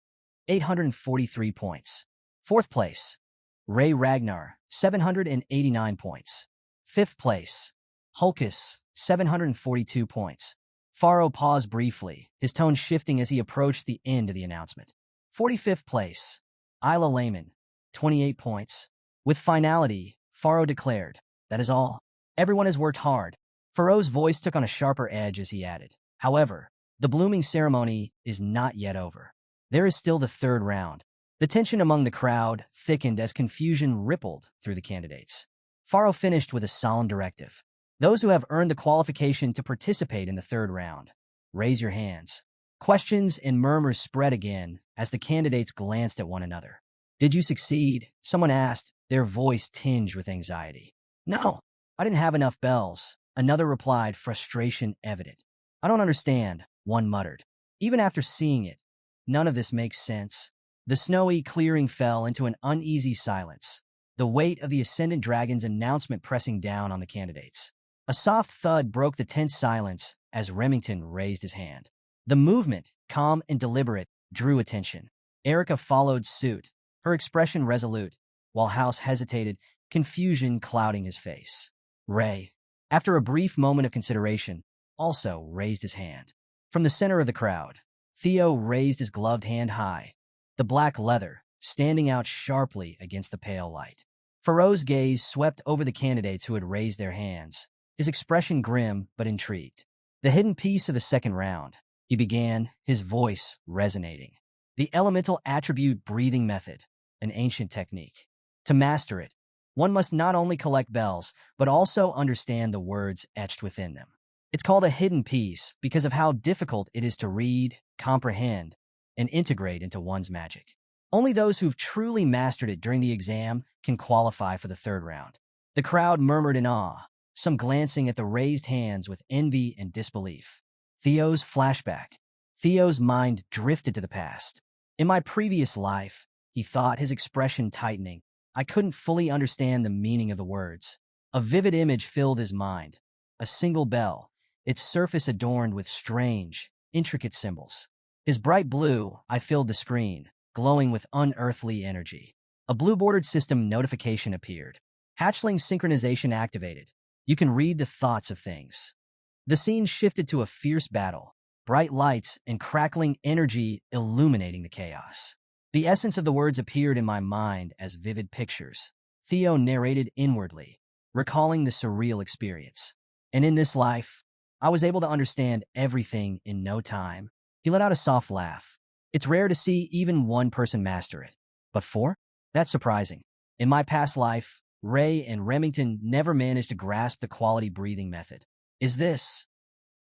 843 points. Fourth place, Ray Ragnar, 789 points. Fifth place, Hulkus, 742 points. Pharaoh paused briefly, his tone shifting as he approached the end of the announcement. 45th place, Isla Lehman, 28 points. With finality, Pharaoh declared, that is all. Everyone has worked hard. Pharaoh's voice took on a sharper edge as he added. However, the blooming ceremony is not yet over. There is still the third round. The tension among the crowd thickened as confusion rippled through the candidates. Pharaoh finished with a solemn directive. Those who have earned the qualification to participate in the third round, raise your hands. Questions and murmurs spread again as the candidates glanced at one another. Did you succeed? Someone asked, their voice tinged with anxiety. No, I didn't have enough bells. Another replied, frustration evident. I don't understand, one muttered. Even after seeing it, none of this makes sense. The snowy clearing fell into an uneasy silence, the weight of the Ascendant Dragon's announcement pressing down on the candidates. A soft thud broke the tense silence as Remington raised his hand. The movement, calm and deliberate, drew attention. Erica followed suit, her expression resolute, while House hesitated, confusion clouding his face. Ray, after a brief moment of consideration, also raised his hand. From the center of the crowd, Theo raised his gloved hand high, the black leather standing out sharply against the pale light. Faro's gaze swept over the candidates who had raised their hands, his expression grim but intrigued. The hidden piece of the second round, he began, his voice resonating. The elemental attribute breathing method, an ancient technique. To master it, one must not only collect bells, but also understand the words etched within them. It's called a hidden piece because of how difficult it is to read, comprehend, and integrate into one's magic. Only those who've truly mastered it during the exam can qualify for the third round. The crowd murmured in awe, some glancing at the raised hands with envy and disbelief. Theo's flashback. Theo's mind drifted to the past. In my previous life, he thought, his expression tightening, I couldn't fully understand the meaning of the words. A vivid image filled his mind. A single bell, its surface adorned with strange, intricate symbols. His bright blue eye filled the screen, glowing with unearthly energy. A blue-bordered system notification appeared. Hatchling synchronization activated. You can read the thoughts of things. The scene shifted to a fierce battle, bright lights and crackling energy illuminating the chaos. The essence of the words appeared in my mind as vivid pictures. Theo narrated inwardly, recalling the surreal experience. And in this life, I was able to understand everything in no time. He let out a soft laugh. It's rare to see even one person master it. But four? That's surprising. In my past life, Ray and Remington never managed to grasp the quality breathing method. Is this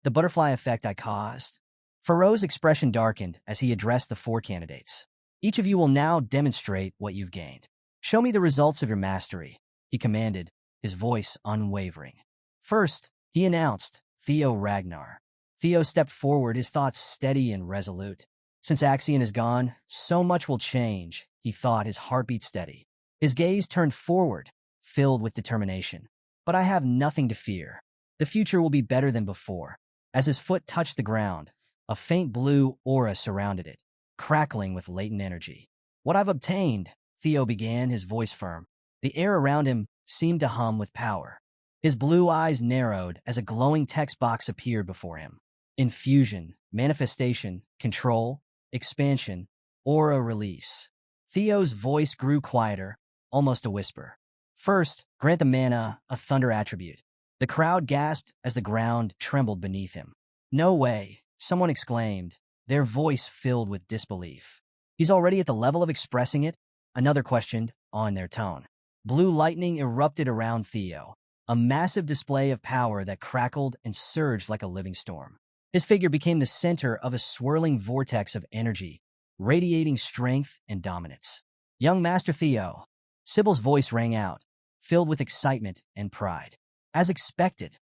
the butterfly effect I caused? Faro's expression darkened as he addressed the four candidates. Each of you will now demonstrate what you've gained. Show me the results of your mastery, he commanded, his voice unwavering. First, he announced, Theo Ragnar. Theo stepped forward, his thoughts steady and resolute. Since Axion is gone, so much will change, he thought, his heartbeat steady. His gaze turned forward, filled with determination. But I have nothing to fear. The future will be better than before. As his foot touched the ground, a faint blue aura surrounded it, crackling with latent energy. What I've obtained, Theo began, his voice firm. The air around him seemed to hum with power. His blue eyes narrowed as a glowing text box appeared before him. Infusion, manifestation, control, expansion, aura release. Theo's voice grew quieter, almost a whisper. First, grant the mana, a thunder attribute. The crowd gasped as the ground trembled beneath him. No way, someone exclaimed, their voice filled with disbelief. He's already at the level of expressing it? Another questioned, on their tone. Blue lightning erupted around Theo, a massive display of power that crackled and surged like a living storm. His figure became the center of a swirling vortex of energy, radiating strength and dominance. Young Master Theo, Sybil's voice rang out, filled with excitement and pride. As expected,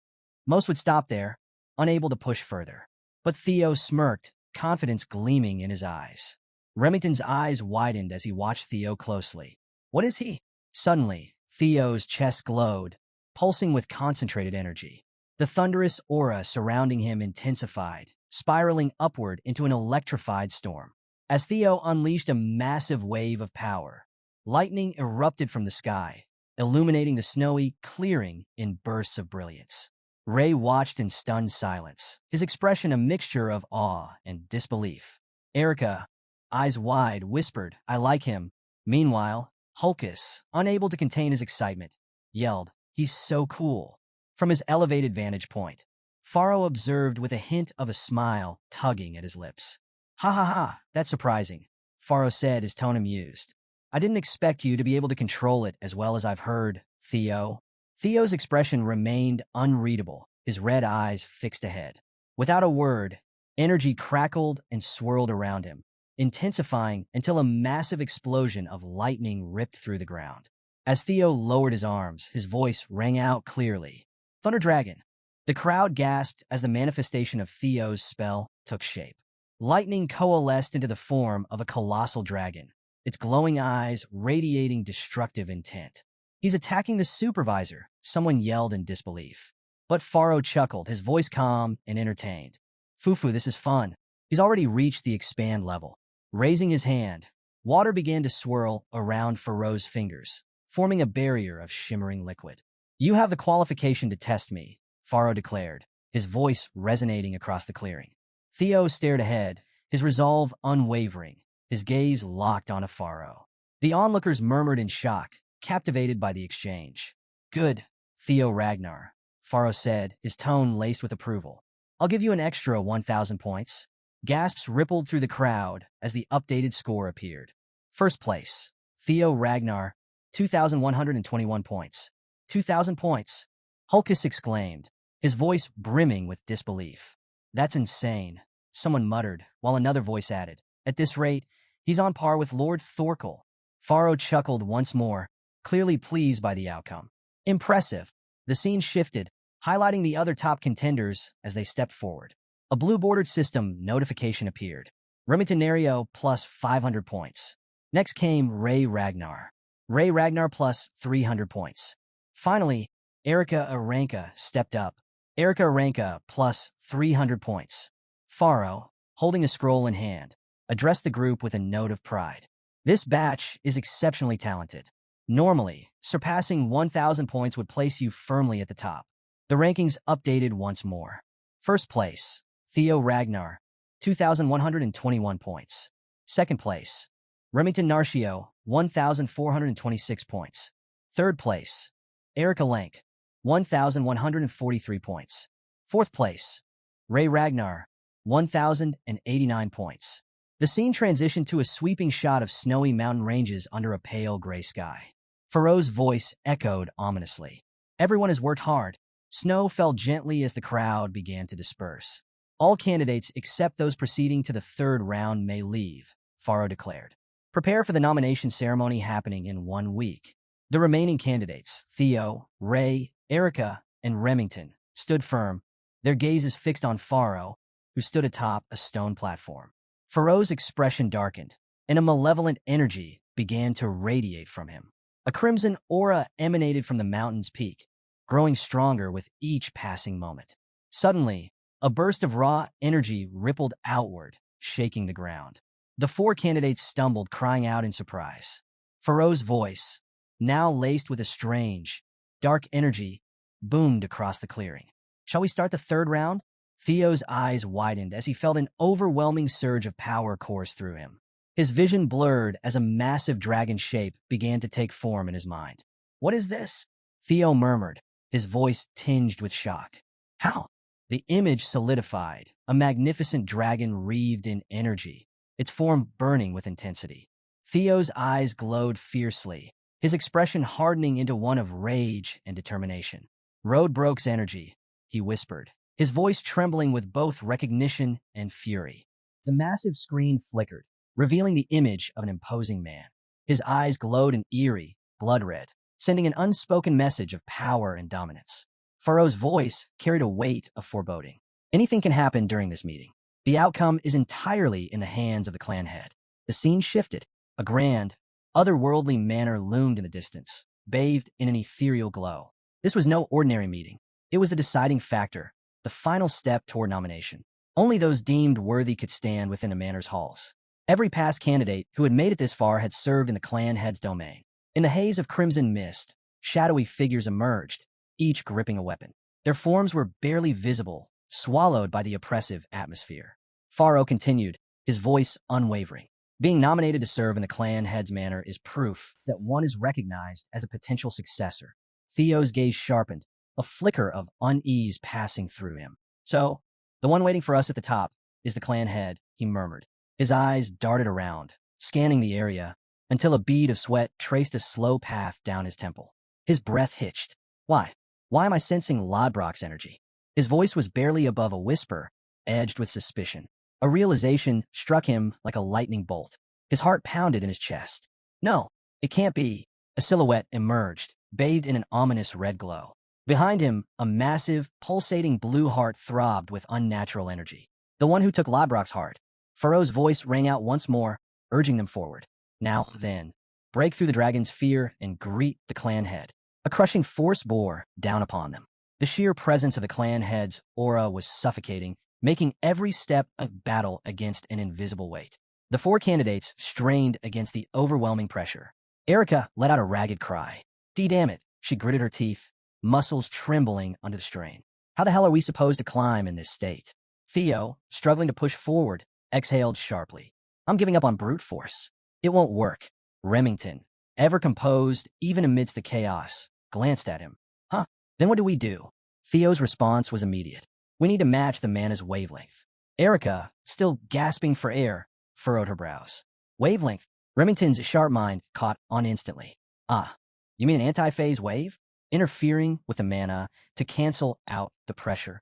most would stop there, unable to push further. But Theo smirked, confidence gleaming in his eyes. Remington's eyes widened as he watched Theo closely. What is he? Suddenly, Theo's chest glowed, pulsing with concentrated energy. The thunderous aura surrounding him intensified, spiraling upward into an electrified storm. As Theo unleashed a massive wave of power, lightning erupted from the sky, illuminating the snowy clearing in bursts of brilliance. Ray watched in stunned silence, his expression a mixture of awe and disbelief. Erica, eyes wide, whispered, I like him. Meanwhile, Hulkus, unable to contain his excitement, yelled, he's so cool. From his elevated vantage point, Faro observed with a hint of a smile tugging at his lips. Ha ha ha, that's surprising, Faro said, his tone amused. I didn't expect you to be able to control it as well as I've heard, Theo. Theo's expression remained unreadable, his red eyes fixed ahead. Without a word, energy crackled and swirled around him, intensifying until a massive explosion of lightning ripped through the ground. As Theo lowered his arms, his voice rang out clearly. Thunder Dragon. The crowd gasped as the manifestation of Theo's spell took shape. Lightning coalesced into the form of a colossal dragon, its glowing eyes radiating destructive intent. He's attacking the supervisor, someone yelled in disbelief. But Faro chuckled, his voice calm and entertained. Fufu, this is fun. He's already reached the expand level. Raising his hand, Water began to swirl around Pharaoh's fingers, forming a barrier of shimmering liquid. "You have the qualification to test me," Pharaoh declared, his voice resonating across the clearing. Theo stared ahead, his resolve unwavering, his gaze locked on Pharaoh. The onlookers murmured in shock, captivated by the exchange. "Good, Theo Ragnar," Pharaoh said, his tone laced with approval. "I'll give you an extra 1,000 points." Gasps rippled through the crowd as the updated score appeared. First place, Theo Ragnar, 2,121 points. 2,000 points, Hulkus exclaimed, his voice brimming with disbelief. "That's insane," someone muttered, while another voice added. "At this rate, he's on par with Lord Thorkel." Pharaoh chuckled once more, clearly pleased by the outcome. "Impressive." The scene shifted, highlighting the other top contenders as they stepped forward. A blue-bordered system notification appeared. Reincarnator plus 500 points. Next came Ray Ragnar. Ray Ragnar plus 300 points. Finally, Erika Aranka stepped up. Erika Aranka plus 300 points. Pharaoh, holding a scroll in hand, addressed the group with a note of pride. "This batch is exceptionally talented. Normally, surpassing 1,000 points would place you firmly at the top." The rankings updated once more. First place, Theo Ragnar, 2,121 points. Second place, Remington Narcio, 1,426 points. Third place, Erika Lank, 1,143 points. Fourth place, Ray Ragnar, 1,089 points. The scene transitioned to a sweeping shot of snowy mountain ranges under a pale gray sky. Pharaoh's voice echoed ominously. "Everyone has worked hard." Snow fell gently as the crowd began to disperse. "All candidates except those proceeding to the third round may leave," Pharaoh declared. "Prepare for the nomination ceremony happening in 1 week." The remaining candidates, Theo, Ray, Erika, and Remington, stood firm, their gazes fixed on Pharaoh, who stood atop a stone platform. Pharaoh's expression darkened, and a malevolent energy began to radiate from him. A crimson aura emanated from the mountain's peak, growing stronger with each passing moment. Suddenly, a burst of raw energy rippled outward, shaking the ground. The 4 candidates stumbled, crying out in surprise. Pharaoh's voice, now laced with a strange, dark energy, boomed across the clearing. "Shall we start the third round?" Theo's eyes widened as he felt an overwhelming surge of power course through him. His vision blurred as a massive dragon shape began to take form in his mind. "What is this?" Theo murmured, his voice tinged with shock. "How?" The image solidified, a magnificent dragon wreathed in energy, its form burning with intensity. Theo's eyes glowed fiercely, his expression hardening into one of rage and determination. "Roadbroke's energy," he whispered, his voice trembling with both recognition and fury. The massive screen flickered, revealing the image of an imposing man. His eyes glowed an eerie, blood red, sending an unspoken message of power and dominance. Pharaoh's voice carried a weight of foreboding. "Anything can happen during this meeting. The outcome is entirely in the hands of the clan head." The scene shifted. A grand, otherworldly manor loomed in the distance, bathed in an ethereal glow. This was no ordinary meeting. It was the deciding factor, the final step toward nomination. Only those deemed worthy could stand within the manor's halls. Every past candidate who had made it this far had served in the clan head's domain. In the haze of crimson mist, shadowy figures emerged, each gripping a weapon. Their forms were barely visible, swallowed by the oppressive atmosphere. Pharaoh continued, his voice unwavering. "Being nominated to serve in the clan head's manor is proof that one is recognized as a potential successor." Theo's gaze sharpened, a flicker of unease passing through him. "So, the one waiting for us at the top is the clan head," he murmured. His eyes darted around, scanning the area, until a bead of sweat traced a slow path down his temple. His breath hitched. "Why? Why am I sensing Lodbrok's energy?" His voice was barely above a whisper, edged with suspicion. A realization struck him like a lightning bolt. His heart pounded in his chest. "No, it can't be." A silhouette emerged, bathed in an ominous red glow. Behind him, a massive, pulsating blue heart throbbed with unnatural energy. "The one who took Lodbrok's heart." Pharaoh's voice rang out once more, urging them forward. "Now, then, break through the dragon's fear and greet the clan head." A crushing force bore down upon them. The sheer presence of the clan head's aura was suffocating, making every step a battle against an invisible weight. The four candidates strained against the overwhelming pressure. Erica let out a ragged cry. Damn it, she gritted her teeth, muscles trembling under the strain. How the hell are we supposed to climb in this state? Theo, struggling to push forward, exhaled sharply. I'm giving up on brute force. It won't work. Remington, ever composed even amidst the chaos, glanced at him. Huh, then what do we do? Theo's response was immediate. We need to match the mana's wavelength. Erica, still gasping for air, furrowed her brows. Wavelength? Remington's sharp mind caught on instantly. Ah, you mean an anti-phase wave? Interfering with the mana to cancel out the pressure.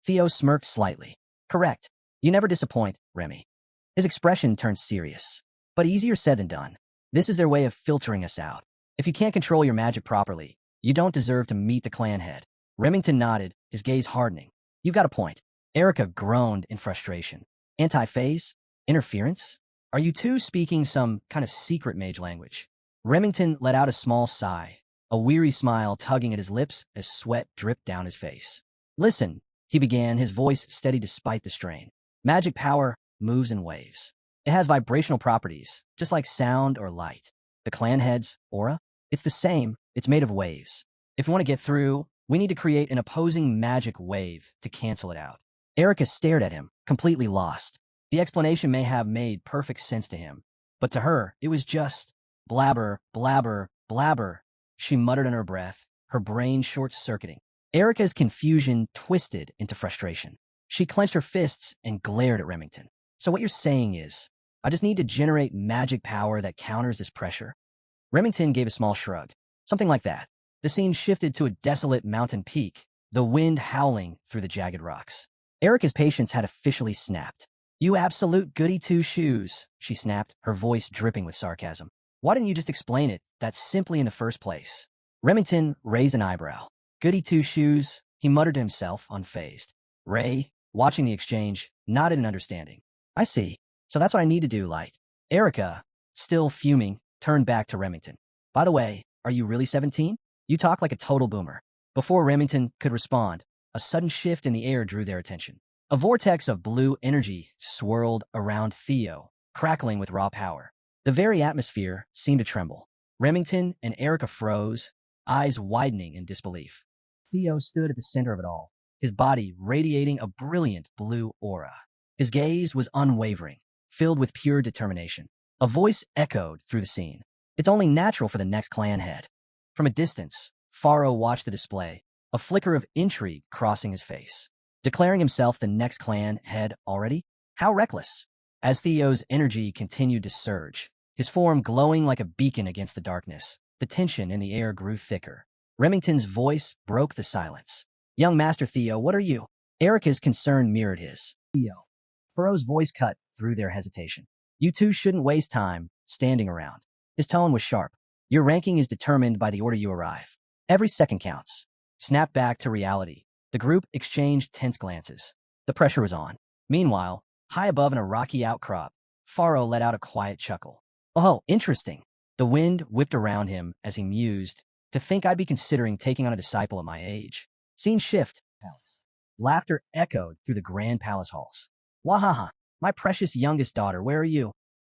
Theo smirked slightly. Correct. You never disappoint, Remy. His expression turned serious. But easier said than done. This is their way of filtering us out. If you can't control your magic properly, you don't deserve to meet the clan head. Remington nodded, his gaze hardening. You've got a point. Erica groaned in frustration. Anti-phase? Interference? Are you two speaking some kind of secret mage language? Remington let out a small sigh, a weary smile tugging at his lips as sweat dripped down his face. Listen, he began, his voice steady despite the strain. Magic power moves in waves. It has vibrational properties, just like sound or light. The clan head's aura? It's the same, it's made of waves. If we want to get through, we need to create an opposing magic wave to cancel it out. Erica stared at him, completely lost. The explanation may have made perfect sense to him, but to her, it was just blabber, blabber, blabber. She muttered under her breath, her brain short-circuiting. Erica's confusion twisted into frustration. She clenched her fists and glared at Remington. So what you're saying is, I just need to generate magic power that counters this pressure? Remington gave a small shrug. Something like that. The scene shifted to a desolate mountain peak, the wind howling through the jagged rocks. Erica's patience had officially snapped. You absolute goody two-shoes, she snapped, her voice dripping with sarcasm. Why didn't you just explain it that simply in the first place? Remington raised an eyebrow. Goody two-shoes, he muttered to himself, unfazed. Ray, watching the exchange, nodded in understanding. I see. So that's what I need to do, Light. Erica, still fuming, turned back to Remington. By the way, are you really 17? You talk like a total boomer. Before Remington could respond, a sudden shift in the air drew their attention. A vortex of blue energy swirled around Theo, crackling with raw power. The very atmosphere seemed to tremble. Remington and Erica froze, eyes widening in disbelief. Theo stood at the center of it all, his body radiating a brilliant blue aura. His gaze was unwavering, filled with pure determination. A voice echoed through the scene. It's only natural for the next clan head. From a distance, Faro watched the display, a flicker of intrigue crossing his face. Declaring himself the next clan head already? How reckless! As Theo's energy continued to surge, his form glowing like a beacon against the darkness, the tension in the air grew thicker. Remington's voice broke the silence. Young Master Theo, what are you? Erica's concern mirrored his. Theo. Faro's voice cut through their hesitation. You two shouldn't waste time standing around. His tone was sharp. Your ranking is determined by the order you arrive. Every second counts. Snap back to reality. The group exchanged tense glances. The pressure was on. Meanwhile, high above in a rocky outcrop, Faro let out a quiet chuckle. Oh, interesting. The wind whipped around him as he mused. To think I'd be considering taking on a disciple at my age. Scene shift. Palace. Laughter echoed through the grand palace halls. Wahaha, my precious youngest daughter, where are you?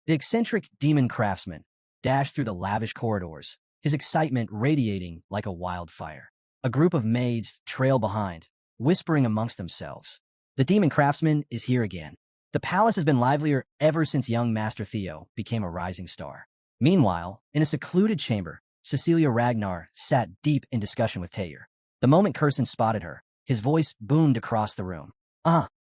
The eccentric demon craftsman dashed through the lavish corridors, his excitement radiating like a wildfire. A group of maids trailed behind, whispering amongst themselves. The demon craftsman is here again. The palace has been livelier ever since young Master Theo became a rising star. Meanwhile, in a secluded chamber, Cecilia Ragnar sat deep in discussion with Taylor. The moment Curson spotted her, his voice boomed across the room.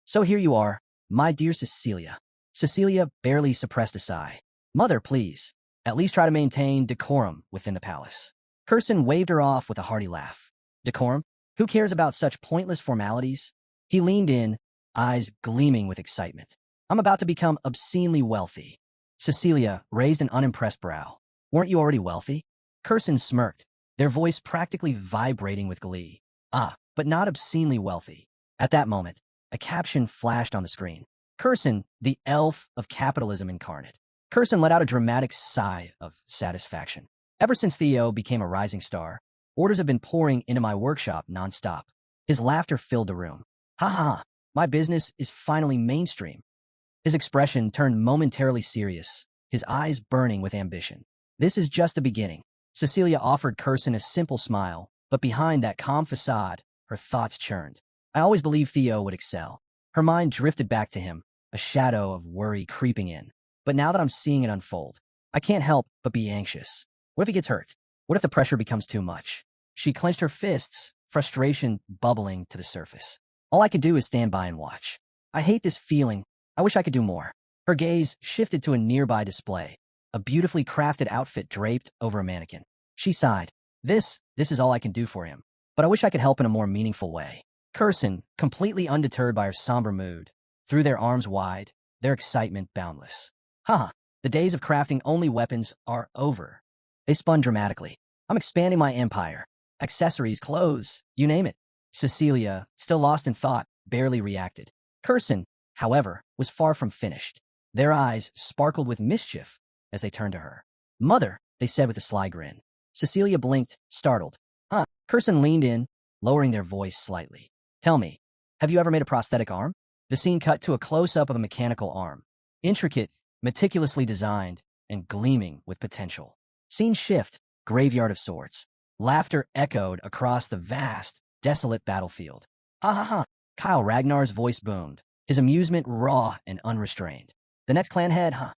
So here you are, my dear Cecilia. Cecilia barely suppressed a sigh. Mother, please. At least try to maintain decorum within the palace. Curson waved her off with a hearty laugh. Decorum? Who cares about such pointless formalities? He leaned in, eyes gleaming with excitement. I'm about to become obscenely wealthy. Cecilia raised an unimpressed brow. Weren't you already wealthy? Curson smirked, their voice practically vibrating with glee. But not obscenely wealthy. At that moment, a caption flashed on the screen. Curson, the elf of capitalism incarnate. Curson let out a dramatic sigh of satisfaction. Ever since Theo became a rising star, orders have been pouring into my workshop nonstop. His laughter filled the room. Ha ha, my business is finally mainstream. His expression turned momentarily serious, his eyes burning with ambition. This is just the beginning. Cecilia offered Curson a simple smile, but behind that calm facade, her thoughts churned. I always believed Theo would excel. Her mind drifted back to him, a shadow of worry creeping in. But now that I'm seeing it unfold, I can't help but be anxious. What if he gets hurt? What if the pressure becomes too much? She clenched her fists, frustration bubbling to the surface. All I could do is stand by and watch. I hate this feeling. I wish I could do more. Her gaze shifted to a nearby display, a beautifully crafted outfit draped over a mannequin. She sighed. This is all I can do for him. But I wish I could help in a more meaningful way. Curson, completely undeterred by her somber mood, threw their arms wide, their excitement boundless. Haha, the days of crafting only weapons are over. They spun dramatically. I'm expanding my empire. Accessories, clothes, you name it. Cecilia, still lost in thought, barely reacted. Curson, however, was far from finished. Their eyes sparkled with mischief as they turned to her. Mother, they said with a sly grin. Cecilia blinked, startled. Huh? Curson leaned in, lowering their voice slightly. Tell me, have you ever made a prosthetic arm? The scene cut to a close-up of a mechanical arm. Intricate, meticulously designed, and gleaming with potential. Scene shift, graveyard of swords. Laughter echoed across the vast, desolate battlefield. Ha ha ha! Kyle Ragnar's voice boomed, his amusement raw and unrestrained. The next clan head, huh?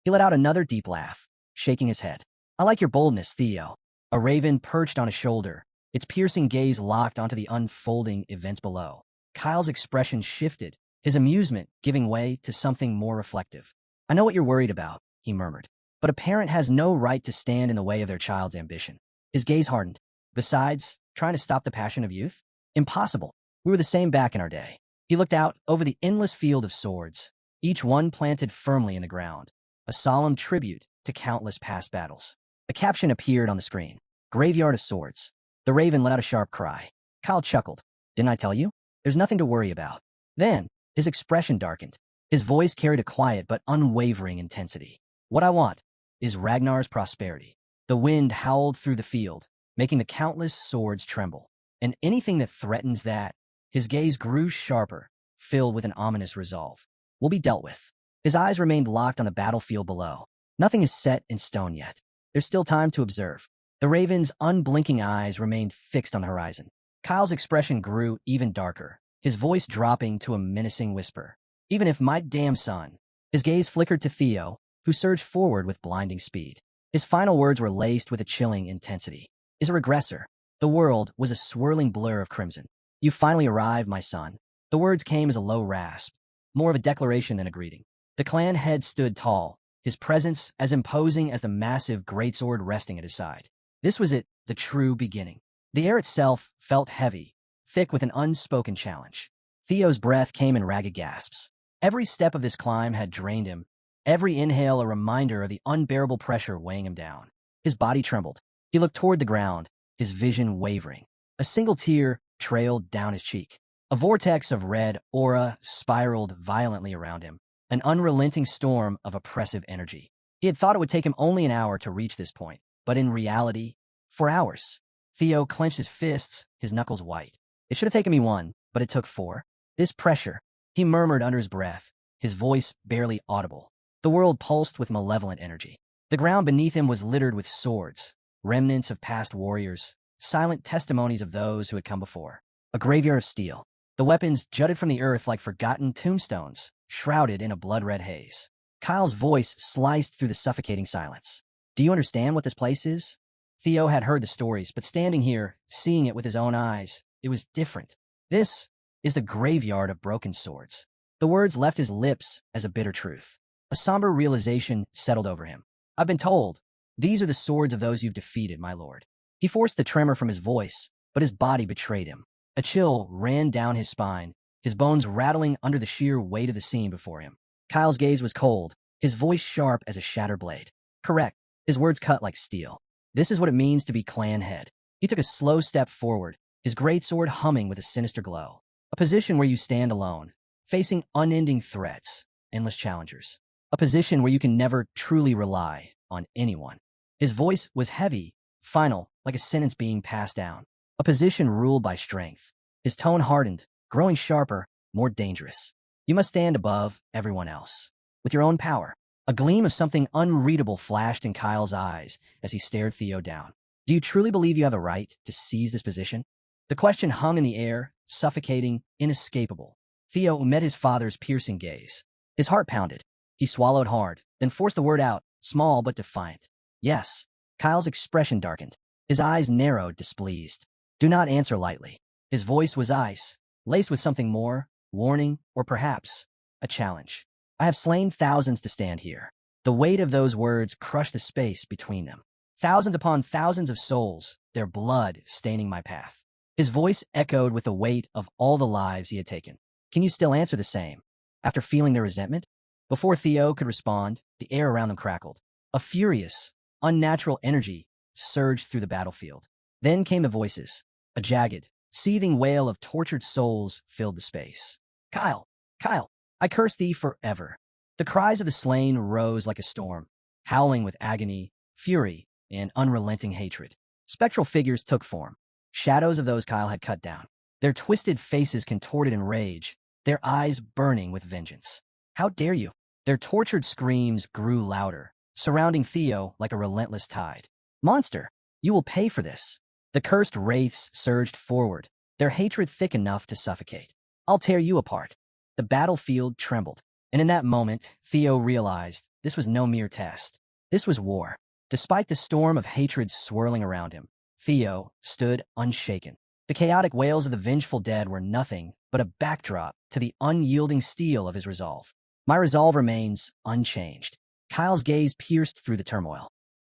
He let out another deep laugh, shaking his head. I like your boldness, Theo. A raven perched on his shoulder, its piercing gaze locked onto the unfolding events below. Kyle's expression shifted, his amusement giving way to something more reflective. I know what you're worried about, he murmured, but a parent has no right to stand in the way of their child's ambition. His gaze hardened. Besides, trying to stop the passion of youth? Impossible. We were the same back in our day. He looked out over the endless field of swords, each one planted firmly in the ground, a solemn tribute to countless past battles. A caption appeared on the screen. Graveyard of Swords. The raven let out a sharp cry. Kyle chuckled. Didn't I tell you? There's nothing to worry about. Then, his expression darkened. His voice carried a quiet but unwavering intensity. What I want is Ragnar's prosperity. The wind howled through the field, making the countless swords tremble. And anything that threatens that, his gaze grew sharper, filled with an ominous resolve, will be dealt with. His eyes remained locked on the battlefield below. Nothing is set in stone yet. There's still time to observe. The raven's unblinking eyes remained fixed on the horizon. Kyle's expression grew even darker, his voice dropping to a menacing whisper. Even if my damn son. His gaze flickered to Theo, who surged forward with blinding speed. His final words were laced with a chilling intensity. Is a regressor. The world was a swirling blur of crimson. You finally arrived, my son. The words came as a low rasp, more of a declaration than a greeting. The clan head stood tall, his presence as imposing as the massive greatsword resting at his side. This was it, the true beginning. The air itself felt heavy, thick with an unspoken challenge. Theo's breath came in ragged gasps. Every step of this climb had drained him, every inhale a reminder of the unbearable pressure weighing him down. His body trembled. He looked toward the ground, his vision wavering. A single tear trailed down his cheek. A vortex of red aura spiraled violently around him, an unrelenting storm of oppressive energy. He had thought it would take him only an hour to reach this point, but in reality, 4 hours. Theo clenched his fists, his knuckles white. It should have taken me 1, but it took 4. This pressure, he murmured under his breath, his voice barely audible. The world pulsed with malevolent energy. The ground beneath him was littered with swords, remnants of past warriors, silent testimonies of those who had come before. A graveyard of steel. The weapons jutted from the earth like forgotten tombstones, shrouded in a blood-red haze. Kyle's voice sliced through the suffocating silence. Do you understand what this place is? Theo had heard the stories, but standing here, seeing it with his own eyes, it was different. This is the graveyard of broken swords. The words left his lips as a bitter truth. A somber realization settled over him. I've been told, these are the swords of those you've defeated, my lord. He forced the tremor from his voice, but his body betrayed him. A chill ran down his spine, his bones rattling under the sheer weight of the scene before him. Kyle's gaze was cold, his voice sharp as a shattered blade. Correct. His words cut like steel. This is what it means to be clan head. He took a slow step forward, his greatsword humming with a sinister glow. A position where you stand alone, facing unending threats, endless challengers. A position where you can never truly rely on anyone. His voice was heavy, final, like a sentence being passed down. A position ruled by strength. His tone hardened, growing sharper, more dangerous. You must stand above everyone else. with your own power. A gleam of something unreadable flashed in Kyle's eyes as he stared Theo down. Do you truly believe you have a right to seize this position? The question hung in the air, suffocating, inescapable. Theo met his father's piercing gaze. His heart pounded. He swallowed hard, then forced the word out, small but defiant. Yes. Kyle's expression darkened. His eyes narrowed, displeased. Do not answer lightly. His voice was ice, laced with something more, warning, or perhaps a challenge. I have slain thousands to stand here. The weight of those words crushed the space between them. Thousands upon thousands of souls, their blood staining my path. His voice echoed with the weight of all the lives he had taken. Can you still answer the same? After feeling their resentment? Before Theo could respond, the air around them crackled. A furious, unnatural energy surged through the battlefield. Then came the voices. A jagged, seething wail of tortured souls filled the space. Kyle! Kyle! I curse thee forever. The cries of the slain rose like a storm, howling with agony, fury, and unrelenting hatred. Spectral figures took form, shadows of those Kyle had cut down, their twisted faces contorted in rage, their eyes burning with vengeance. How dare you? Their tortured screams grew louder, surrounding Theo like a relentless tide. Monster, you will pay for this. The cursed wraiths surged forward, their hatred thick enough to suffocate. I'll tear you apart. The battlefield trembled, and in that moment, Theo realized this was no mere test. This was war. Despite the storm of hatred swirling around him, Theo stood unshaken. The chaotic wails of the vengeful dead were nothing but a backdrop to the unyielding steel of his resolve. My resolve remains unchanged. Kyle's gaze pierced through the turmoil.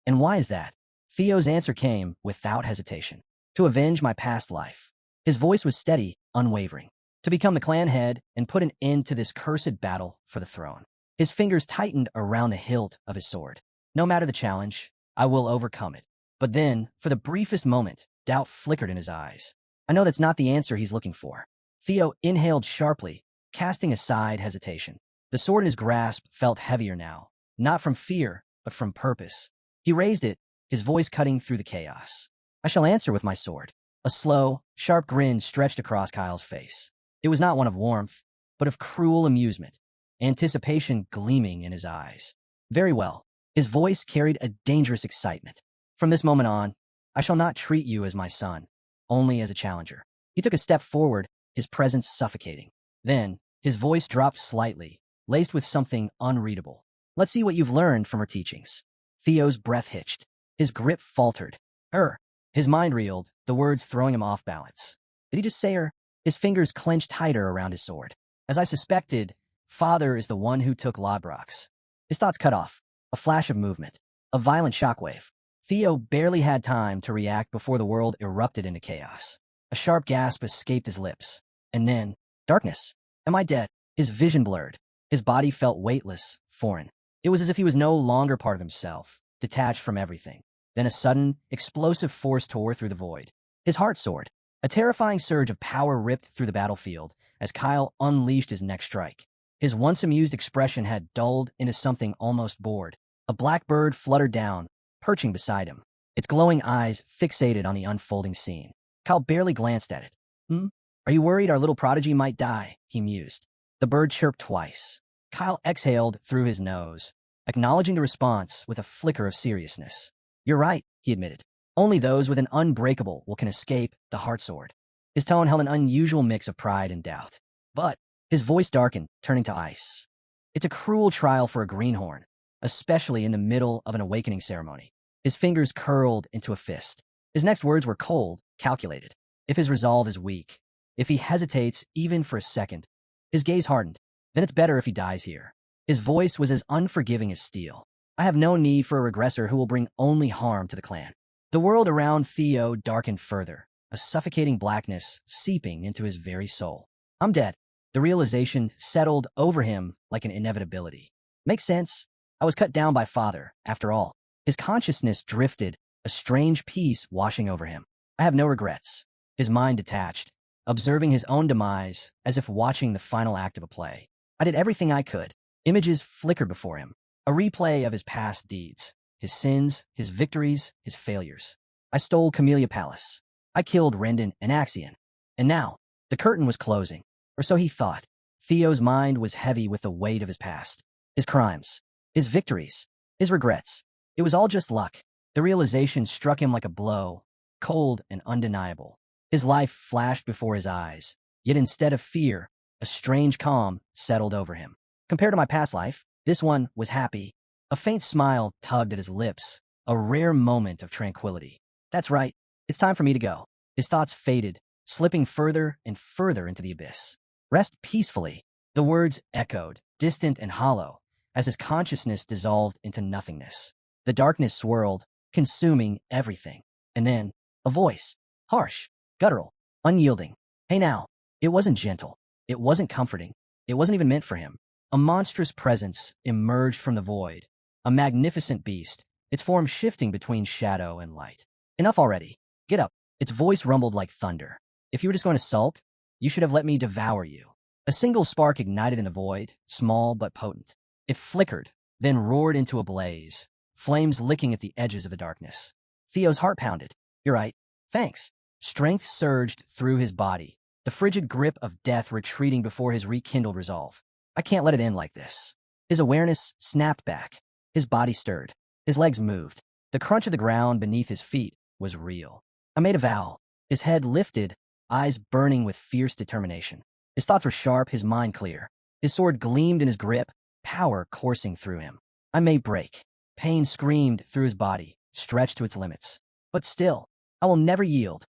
And why is that? Theo's answer came without hesitation. To avenge my past life. His voice was steady, unwavering. To become the clan head and put an end to this cursed battle for the throne. His fingers tightened around the hilt of his sword. No matter the challenge, I will overcome it. But then, for the briefest moment, doubt flickered in his eyes. I know that's not the answer he's looking for. Theo inhaled sharply, casting aside hesitation. The sword in his grasp felt heavier now, not from fear, but from purpose. He raised it, his voice cutting through the chaos. I shall answer with my sword. A slow, sharp grin stretched across Kyle's face. It was not one of warmth, but of cruel amusement, anticipation gleaming in his eyes. Very well. His voice carried a dangerous excitement. From this moment on, I shall not treat you as my son, only as a challenger. He took a step forward, his presence suffocating. Then, his voice dropped slightly, laced with something unreadable. Let's see what you've learned from her teachings. Theo's breath hitched. His grip faltered. Her. His mind reeled, the words throwing him off balance. Did he just say her? His fingers clenched tighter around his sword. As I suspected, Father is the one who took Lodbrok's. His thoughts cut off. A flash of movement. A violent shockwave. Theo barely had time to react before the world erupted into chaos. A sharp gasp escaped his lips. And then, darkness. Am I dead? His vision blurred. His body felt weightless, foreign. It was as if he was no longer part of himself, detached from everything. Then a sudden, explosive force tore through the void. His heart soared. A terrifying surge of power ripped through the battlefield as Kyle unleashed his next strike. His once amused expression had dulled into something almost bored. A black bird fluttered down, perching beside him, its glowing eyes fixated on the unfolding scene. Kyle barely glanced at it. Are you worried our little prodigy might die? He mused. The bird chirped twice. Kyle exhaled through his nose, acknowledging the response with a flicker of seriousness. You're right, he admitted. Only those with an unbreakable will can escape the heart sword. His tone held an unusual mix of pride and doubt. But his voice darkened, turning to ice. It's a cruel trial for a greenhorn, especially in the middle of an awakening ceremony. His fingers curled into a fist. His next words were cold, calculated. If his resolve is weak, if he hesitates even for a second, his gaze hardened. Then it's better if he dies here. His voice was as unforgiving as steel. I have no need for a regressor who will bring only harm to the clan. The world around Theo darkened further, a suffocating blackness seeping into his very soul. I'm dead. The realization settled over him like an inevitability. Makes sense. I was cut down by Father, after all. His consciousness drifted, a strange peace washing over him. I have no regrets. His mind detached, observing his own demise as if watching the final act of a play. I did everything I could. Images flickered before him, a replay of his past deeds, his sins, his victories, his failures. I stole Camellia Palace. I killed Rendon and Axion. And now, the curtain was closing, or so he thought. Theo's mind was heavy with the weight of his past. his crimes, his victories, his regrets. It was all just luck. The realization struck him like a blow, cold and undeniable. His life flashed before his eyes, yet instead of fear, a strange calm settled over him. Compared to my past life, this one was happy. A faint smile tugged at his lips, a rare moment of tranquility. That's right, it's time for me to go. His thoughts faded, slipping further and further into the abyss. Rest peacefully. The words echoed, distant and hollow, as his consciousness dissolved into nothingness. The darkness swirled, consuming everything. And then, a voice. Harsh, guttural, unyielding. Hey now. It wasn't gentle. It wasn't comforting. It wasn't even meant for him. A monstrous presence emerged from the void. A magnificent beast, its form shifting between shadow and light. Enough already. Get up. Its voice rumbled like thunder. If you were just going to sulk, you should have let me devour you. A single spark ignited in the void, small but potent. It flickered, then roared into a blaze, flames licking at the edges of the darkness. Theo's heart pounded. You're right. Thanks. Strength surged through his body, the frigid grip of death retreating before his rekindled resolve. I can't let it end like this. His awareness snapped back. His body stirred. His legs moved. The crunch of the ground beneath his feet was real. I made a vow. His head lifted, eyes burning with fierce determination. His thoughts were sharp, his mind clear. His sword gleamed in his grip, power coursing through him. I may break. Pain screamed through his body, stretched to its limits. But still, I will never yield.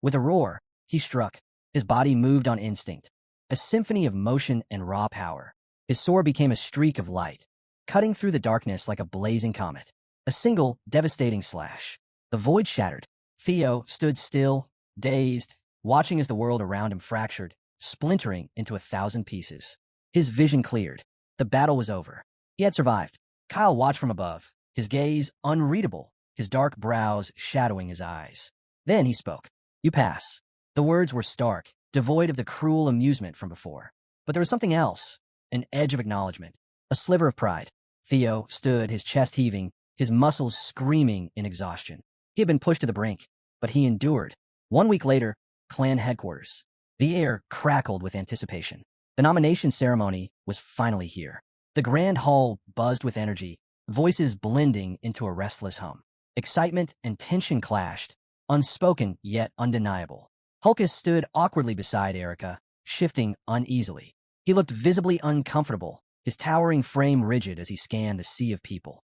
With a roar, he struck. His body moved on instinct, a symphony of motion and raw power. His sword became a streak of light, cutting through the darkness like a blazing comet. A single, devastating slash. The void shattered. Theo stood still, dazed, watching as the world around him fractured, splintering into 1,000 pieces. His vision cleared. The battle was over. He had survived. Kyle watched from above, his gaze unreadable, his dark brows shadowing his eyes. Then he spoke. You pass. The words were stark, devoid of the cruel amusement from before. But there was something else, an edge of acknowledgement, a sliver of pride. Theo stood, his chest heaving, his muscles screaming in exhaustion. He had been pushed to the brink, but he endured. 1 week later, clan headquarters. The air crackled with anticipation. The nomination ceremony was finally here. The grand hall buzzed with energy, voices blending into a restless hum. Excitement and tension clashed, unspoken yet undeniable. Hulkus stood awkwardly beside Erica, shifting uneasily. He looked visibly uncomfortable, his towering frame rigid as he scanned the sea of people.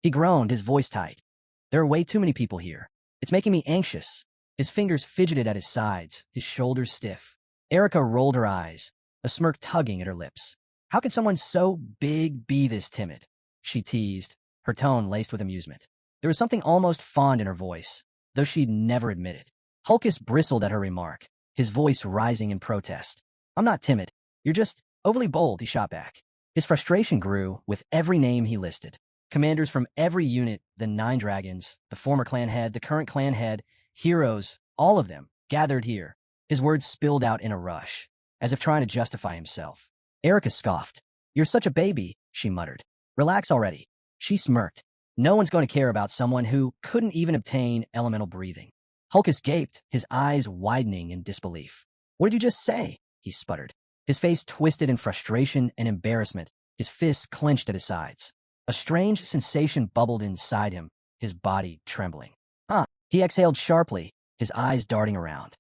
He groaned, his voice tight. There are way too many people here. It's making me anxious. His fingers fidgeted at his sides, his shoulders stiff. Erica rolled her eyes, a smirk tugging at her lips. How could someone so big be this timid? She teased, her tone laced with amusement. There was something almost fond in her voice, though she'd never admit it. Hulkus bristled at her remark, his voice rising in protest. I'm not timid. You're just overly bold, he shot back. His frustration grew with every name he listed. Commanders from every unit, the 9 dragons, the former clan head, the current clan head, heroes, all of them, gathered here. His words spilled out in a rush, as if trying to justify himself. Erica scoffed. You're such a baby, she muttered. Relax already. She smirked. No one's going to care about someone who couldn't even obtain elemental breathing. Hulkus gaped, his eyes widening in disbelief. What did you just say? He sputtered. His face twisted in frustration and embarrassment, his fists clenched at his sides. A strange sensation bubbled inside him, his body trembling. He exhaled sharply, his eyes darting around.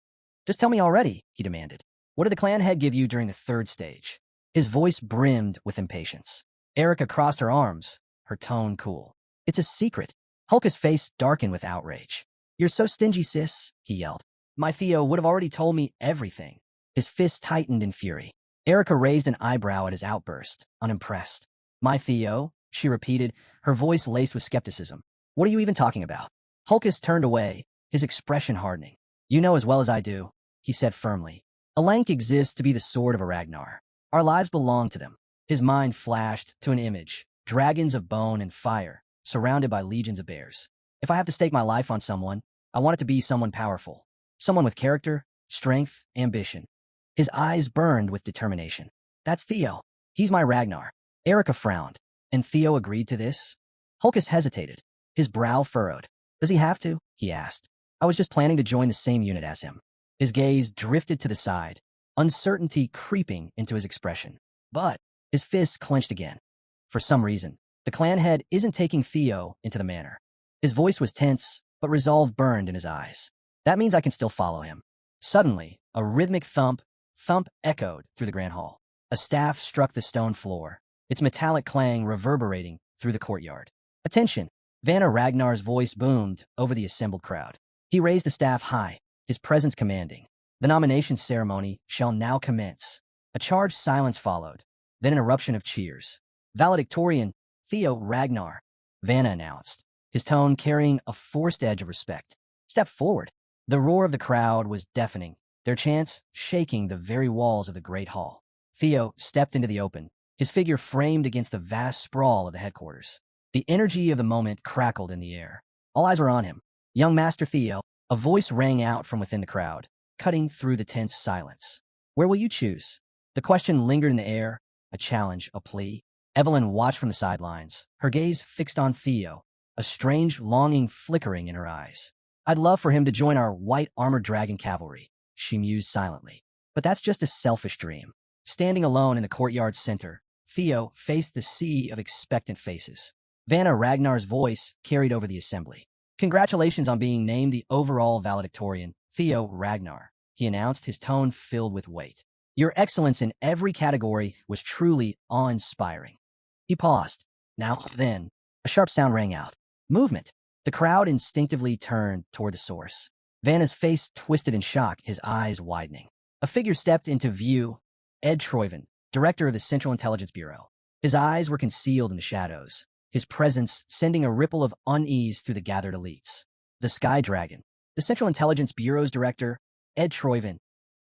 Just tell me already, he demanded. What did the clan head give you during the 3rd stage? His voice brimmed with impatience. Erica crossed her arms, her tone cool. It's a secret. Hulkus' face darkened with outrage. You're so stingy, sis, he yelled. My Theo would have already told me everything. His fist tightened in fury. Erica raised an eyebrow at his outburst, unimpressed. My Theo? She repeated, her voice laced with skepticism. What are you even talking about? Hulkus turned away, his expression hardening. You know as well as I do, he said firmly. A Lank exists to be the sword of a Ragnar. Our lives belong to them. His mind flashed to an image, dragons of bone and fire, surrounded by legions of bears. If I have to stake my life on someone, I want it to be someone powerful. Someone with character, strength, ambition. His eyes burned with determination. That's Theo. He's my Ragnar. Erica frowned. And Theo agreed to this? Hulkus hesitated, his brow furrowed. Does he have to? He asked. I was just planning to join the same unit as him. His gaze drifted to the side, uncertainty creeping into his expression. But his fists clenched again. For some reason, the clan head isn't taking Theo into the manor. His voice was tense, but resolve burned in his eyes. That means I can still follow him. Suddenly, a rhythmic thump echoed through the grand hall. A staff struck the stone floor, its metallic clang reverberating through the courtyard. Attention! Vanna Ragnar's voice boomed over the assembled crowd. He raised the staff high, his presence commanding. The nomination ceremony shall now commence. A charged silence followed, then an eruption of cheers. Valedictorian Theo Ragnar, Vanna announced, his tone carrying a forced edge of respect. Step forward. The roar of the crowd was deafening, their chants shaking the very walls of the great hall. Theo stepped into the open, his figure framed against the vast sprawl of the headquarters. The energy of the moment crackled in the air. All eyes were on him. Young Master Theo, a voice rang out from within the crowd, cutting through the tense silence. Where will you choose? The question lingered in the air, a challenge, a plea. Evelyn watched from the sidelines, her gaze fixed on Theo, a strange longing flickering in her eyes. I'd love for him to join our white armored dragon cavalry, she mused silently. But that's just a selfish dream. Standing alone in the courtyard's center, Theo faced the sea of expectant faces. Vanna Ragnar's voice carried over the assembly. Congratulations on being named the overall valedictorian, Theo Ragnar, he announced, his tone filled with weight. Your excellence in every category was truly awe-inspiring. He paused. Now, then, a sharp sound rang out. Movement. The crowd instinctively turned toward the source. Vanna's face twisted in shock, his eyes widening. A figure stepped into view, Ed Troyven, director of the Central Intelligence Bureau. His eyes were concealed in the shadows, his presence sending a ripple of unease through the gathered elites. The Sky Dragon, the Central Intelligence Bureau's director, Ed Troyven.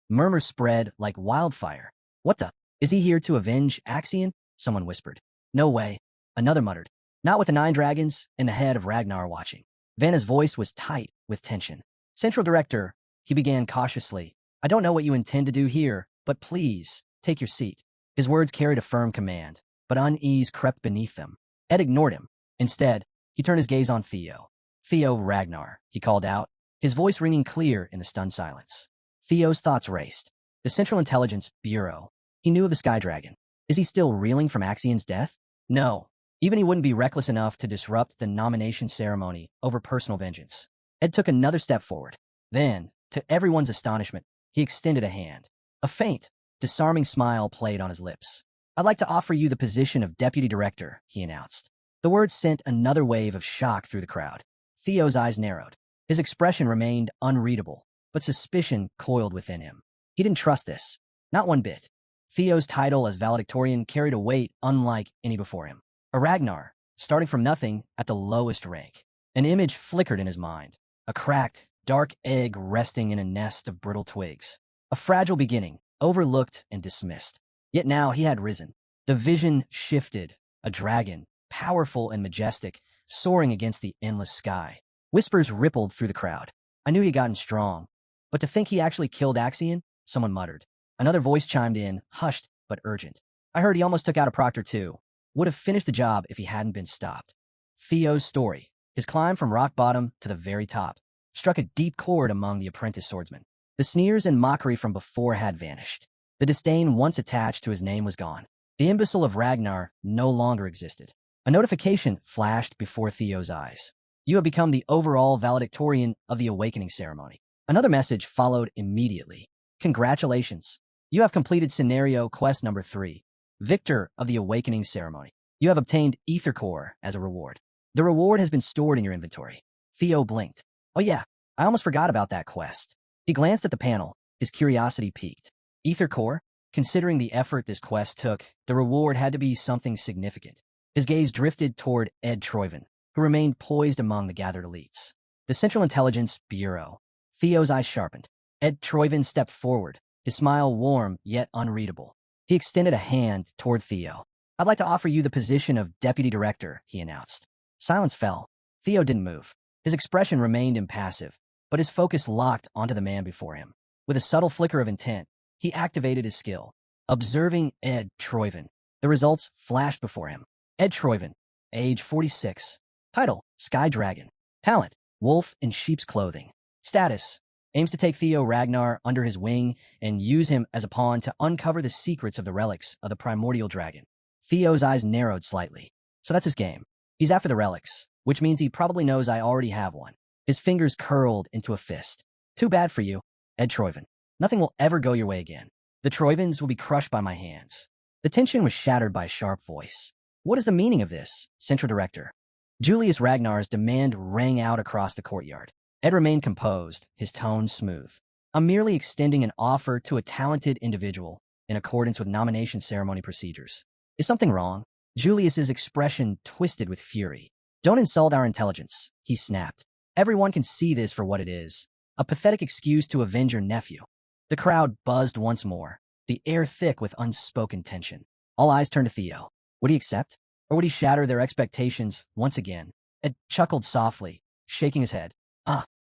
Murmurs spread like wildfire. What the? Is he here to avenge Axion? Someone whispered. No way. Another muttered. Not with the 9 dragons and the head of Ragnar watching. Vanna's voice was tight with tension. Central Director, he began cautiously. I don't know what you intend to do here, but please, take your seat. His words carried a firm command, but unease crept beneath them. Ed ignored him. Instead, he turned his gaze on Theo. Theo Ragnar, he called out, his voice ringing clear in the stunned silence. Theo's thoughts raced. The Central Intelligence Bureau. He knew of the Sky Dragon. Is he still reeling from Axion's death? No. Even he wouldn't be reckless enough to disrupt the nomination ceremony over personal vengeance. Ed took another step forward. Then, to everyone's astonishment, he extended a hand. A faint, disarming smile played on his lips. I'd like to offer you the position of Deputy Director, he announced. The words sent another wave of shock through the crowd. Theo's eyes narrowed. His expression remained unreadable, but suspicion coiled within him. He didn't trust this. Not one bit. Theo's title as valedictorian carried a weight unlike any before him. A Ragnar, starting from nothing at the lowest rank. An image flickered in his mind. A cracked, dark egg resting in a nest of brittle twigs. A fragile beginning, overlooked and dismissed. Yet now he had risen. The vision shifted. A dragon, powerful and majestic, soaring against the endless sky. Whispers rippled through the crowd. I knew he'd gotten strong. But to think he actually killed Axion? Someone muttered. Another voice chimed in, hushed but urgent. I heard he almost took out a Proctor too. Would have finished the job if he hadn't been stopped. Theo's story, his climb from rock bottom to the very top, struck a deep chord among the apprentice swordsmen. The sneers and mockery from before had vanished. The disdain once attached to his name was gone. The imbecile of Ragnar no longer existed. A notification flashed before Theo's eyes. You have become the overall valedictorian of the awakening ceremony. Another message followed immediately. Congratulations. You have completed scenario quest number 3. Victor of the awakening ceremony. You have obtained Ether Core as a reward. The reward has been stored in your inventory. Theo blinked. Oh yeah, I almost forgot about that quest. He glanced at the panel, his curiosity piqued. Ether Core? Considering the effort this quest took, the reward had to be something significant. His gaze drifted toward Ed Troyven, who remained poised among the gathered elites. The Central Intelligence Bureau. Theo's eyes sharpened. Ed Troyven stepped forward, his smile warm yet unreadable. He extended a hand toward Theo. I'd like to offer you the position of Deputy Director, he announced. Silence fell. Theo didn't move. His expression remained impassive, but his focus locked onto the man before him. With a subtle flicker of intent, he activated his skill. Observing Ed Troyven, the results flashed before him. Ed Troyven, age 46. Title, Sky Dragon. Talent, wolf in sheep's clothing. Status, aims to take Theo Ragnar under his wing and use him as a pawn to uncover the secrets of the relics of the primordial dragon. Theo's eyes narrowed slightly. So that's his game. He's after the relics, which means he probably knows I already have one. His fingers curled into a fist. Too bad for you, Ed Troyven. Nothing will ever go your way again. The Troyvens will be crushed by my hands. The tension was shattered by a sharp voice. What is the meaning of this, Central Director? Julius Ragnar's demand rang out across the courtyard. Ed remained composed, his tone smooth. I'm merely extending an offer to a talented individual in accordance with nomination ceremony procedures. Is something wrong? Julius's expression twisted with fury. Don't insult our intelligence, he snapped. Everyone can see this for what it is. A pathetic excuse to avenge your nephew. The crowd buzzed once more, the air thick with unspoken tension. All eyes turned to Theo. Would he accept? Or would he shatter their expectations once again? Ed chuckled softly, shaking his head.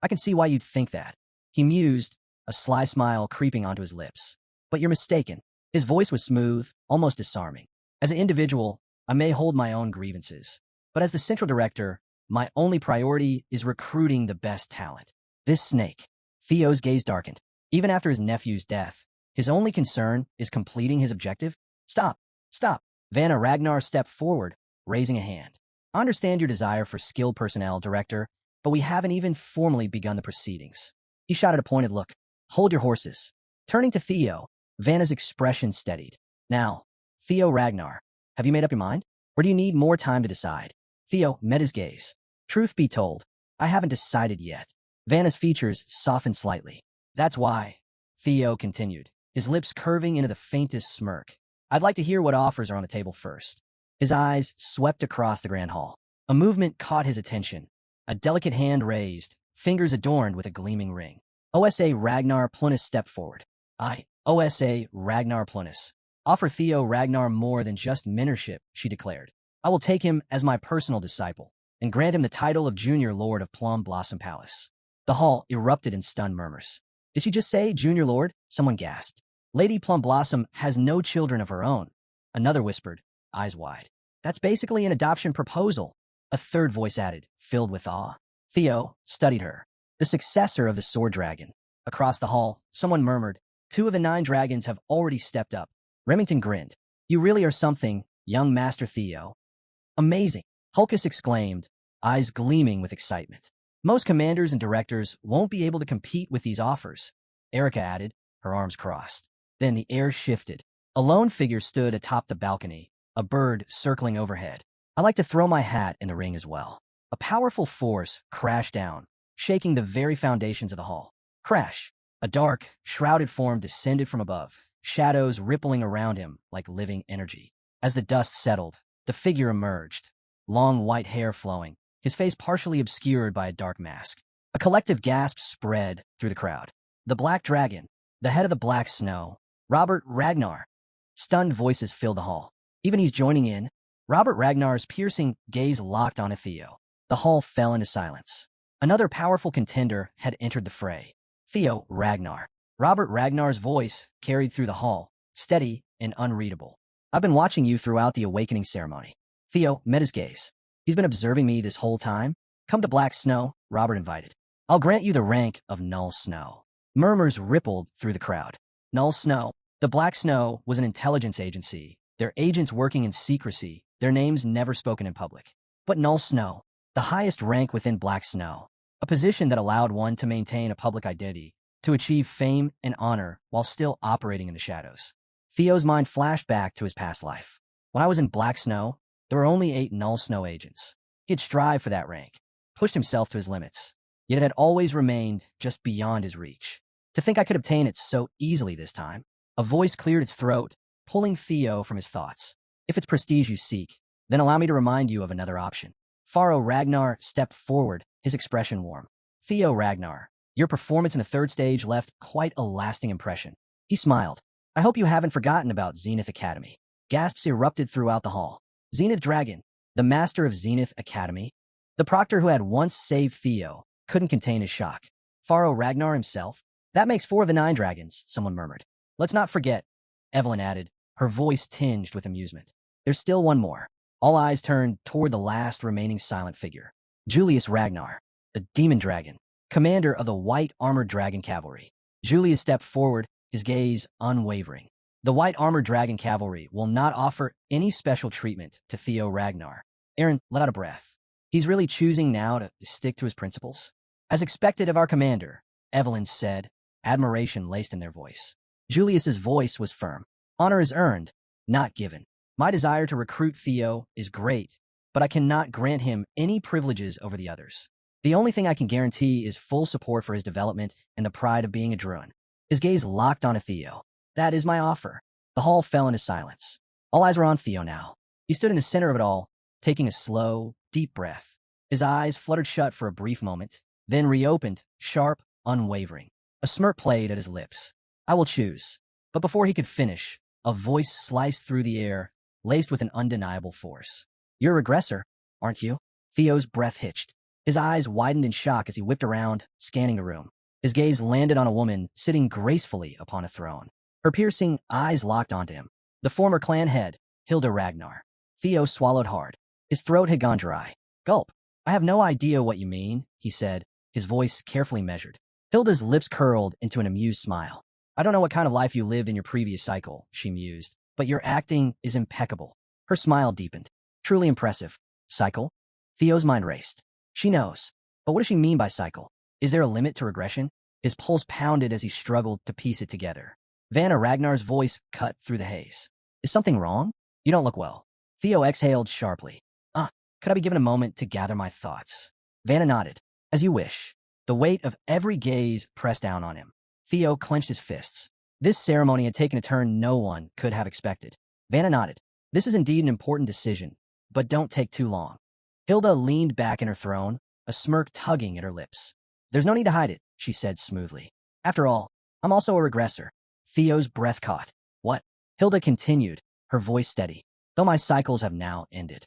I can see why you'd think that. He mused, a sly smile creeping onto his lips. But you're mistaken. His voice was smooth, almost disarming. As an individual, I may hold my own grievances. But as the Central Director, my only priority is recruiting the best talent. This snake. Theo's gaze darkened. Even after his nephew's death, his only concern is completing his objective? Stop. Vanna Ragnar stepped forward, raising a hand. I understand your desire for skilled personnel, Director, but we haven't even formally begun the proceedings. He shot a pointed look. Hold your horses. Turning to Theo, Vanna's expression steadied. Now, Theo Ragnar, have you made up your mind? Or do you need more time to decide? Theo met his gaze. Truth be told, I haven't decided yet. Vanna's features softened slightly. That's why, Theo continued, his lips curving into the faintest smirk. I'd like to hear what offers are on the table first. His eyes swept across the grand hall. A movement caught his attention. A delicate hand raised, fingers adorned with a gleaming ring. OSA Ragnar Plunus stepped forward. OSA Ragnar Plunus. Offer Theo Ragnar more than just mentorship, she declared. I will take him as my personal disciple and grant him the title of Junior Lord of Plum Blossom Palace. The hall erupted in stunned murmurs. Did she just say Junior Lord? Someone gasped. Lady Plum Blossom has no children of her own. Another whispered, eyes wide. That's basically an adoption proposal. A third voice added, filled with awe. Theo studied her. The successor of the Sword Dragon. Across the hall, someone murmured, 2 of the 9 dragons have already stepped up. Remington grinned. You really are something, young Master Theo. Amazing, Hulkus exclaimed, eyes gleaming with excitement. Most commanders and directors won't be able to compete with these offers, Erica added, her arms crossed. Then the air shifted. A lone figure stood atop the balcony, a bird circling overhead. I like to throw my hat in the ring as well. A powerful force crashed down, shaking the very foundations of the hall. Crash! A dark, shrouded form descended from above, shadows rippling around him like living energy. As the dust settled, the figure emerged, long white hair flowing, his face partially obscured by a dark mask. A collective gasp spread through the crowd. The Black Dragon, the head of the Black Snow, Robert Ragnar. Stunned voices filled the hall. Even he's joining in. Robert Ragnar's piercing gaze locked on Theo. The hall fell into silence. Another powerful contender had entered the fray. Theo Ragnar. Robert Ragnar's voice carried through the hall, steady and unreadable. I've been watching you throughout the awakening ceremony. Theo met his gaze. He's been observing me this whole time. Come to Black Snow, Robert invited. I'll grant you the rank of Null Snow. Murmurs rippled through the crowd. Null Snow. The Black Snow was an intelligence agency, their agents working in secrecy, their names never spoken in public. But Null Snow, the highest rank within Black Snow, a position that allowed one to maintain a public identity, to achieve fame and honor while still operating in the shadows. Theo's mind flashed back to his past life. When I was in Black Snow, there were only 8 Null Snow agents. He had strived for that rank, pushed himself to his limits, yet it had always remained just beyond his reach. To think I could obtain it so easily this time. A voice cleared its throat, pulling Theo from his thoughts. If it's prestige you seek, then allow me to remind you of another option. Pharaoh Ragnar stepped forward, his expression warm. Theo Ragnar, your performance in the 3rd stage left quite a lasting impression. He smiled. I hope you haven't forgotten about Zenith Academy. Gasps erupted throughout the hall. Zenith Dragon, the master of Zenith Academy. The proctor who had once saved Theo couldn't contain his shock. Pharaoh Ragnar himself? That makes 4 of the 9 dragons, someone murmured. Let's not forget, Evelyn added, her voice tinged with amusement. There's still one more. All eyes turned toward the last remaining silent figure. Julius Ragnar, the demon dragon, commander of the white armored dragon cavalry. Julius stepped forward, his gaze unwavering. The White Armored Dragon Cavalry will not offer any special treatment to Theo Ragnar. Aaron let out a breath. He's really choosing now to stick to his principles? As expected of our commander, Evelyn said, admiration laced in their voice. Julius's voice was firm. Honor is earned, not given. My desire to recruit Theo is great, but I cannot grant him any privileges over the others. The only thing I can guarantee is full support for his development and the pride of being a Druid. His gaze locked onto Theo. That is my offer. The hall fell into silence. All eyes were on Theo now. He stood in the center of it all, taking a slow, deep breath. His eyes fluttered shut for a brief moment, then reopened, sharp, unwavering. A smirk played at his lips. I will choose. But before he could finish, a voice sliced through the air, laced with an undeniable force. You're a regressor, aren't you? Theo's breath hitched. His eyes widened in shock as he whipped around, scanning the room. His gaze landed on a woman sitting gracefully upon a throne. Her piercing eyes locked onto him. The former clan head, Hilda Ragnar. Theo swallowed hard. His throat had gone dry. Gulp. I have no idea what you mean, he said, his voice carefully measured. Hilda's lips curled into an amused smile. I don't know what kind of life you lived in your previous cycle, she mused, but your acting is impeccable. Her smile deepened. Truly impressive. Cycle? Theo's mind raced. She knows. But what does she mean by cycle? Is there a limit to regression? His pulse pounded as he struggled to piece it together. Vanna Ragnar's voice cut through the haze. Is something wrong? You don't look well. Theo exhaled sharply. Could I be given a moment to gather my thoughts? Vanna nodded. As you wish. The weight of every gaze pressed down on him. Theo clenched his fists. This ceremony had taken a turn no one could have expected. Vanna nodded. This is indeed an important decision, but don't take too long. Hilda leaned back in her throne, a smirk tugging at her lips. There's no need to hide it, she said smoothly. After all, I'm also a regressor. Theo's breath caught. What? Hilda continued, her voice steady. Though my cycles have now ended.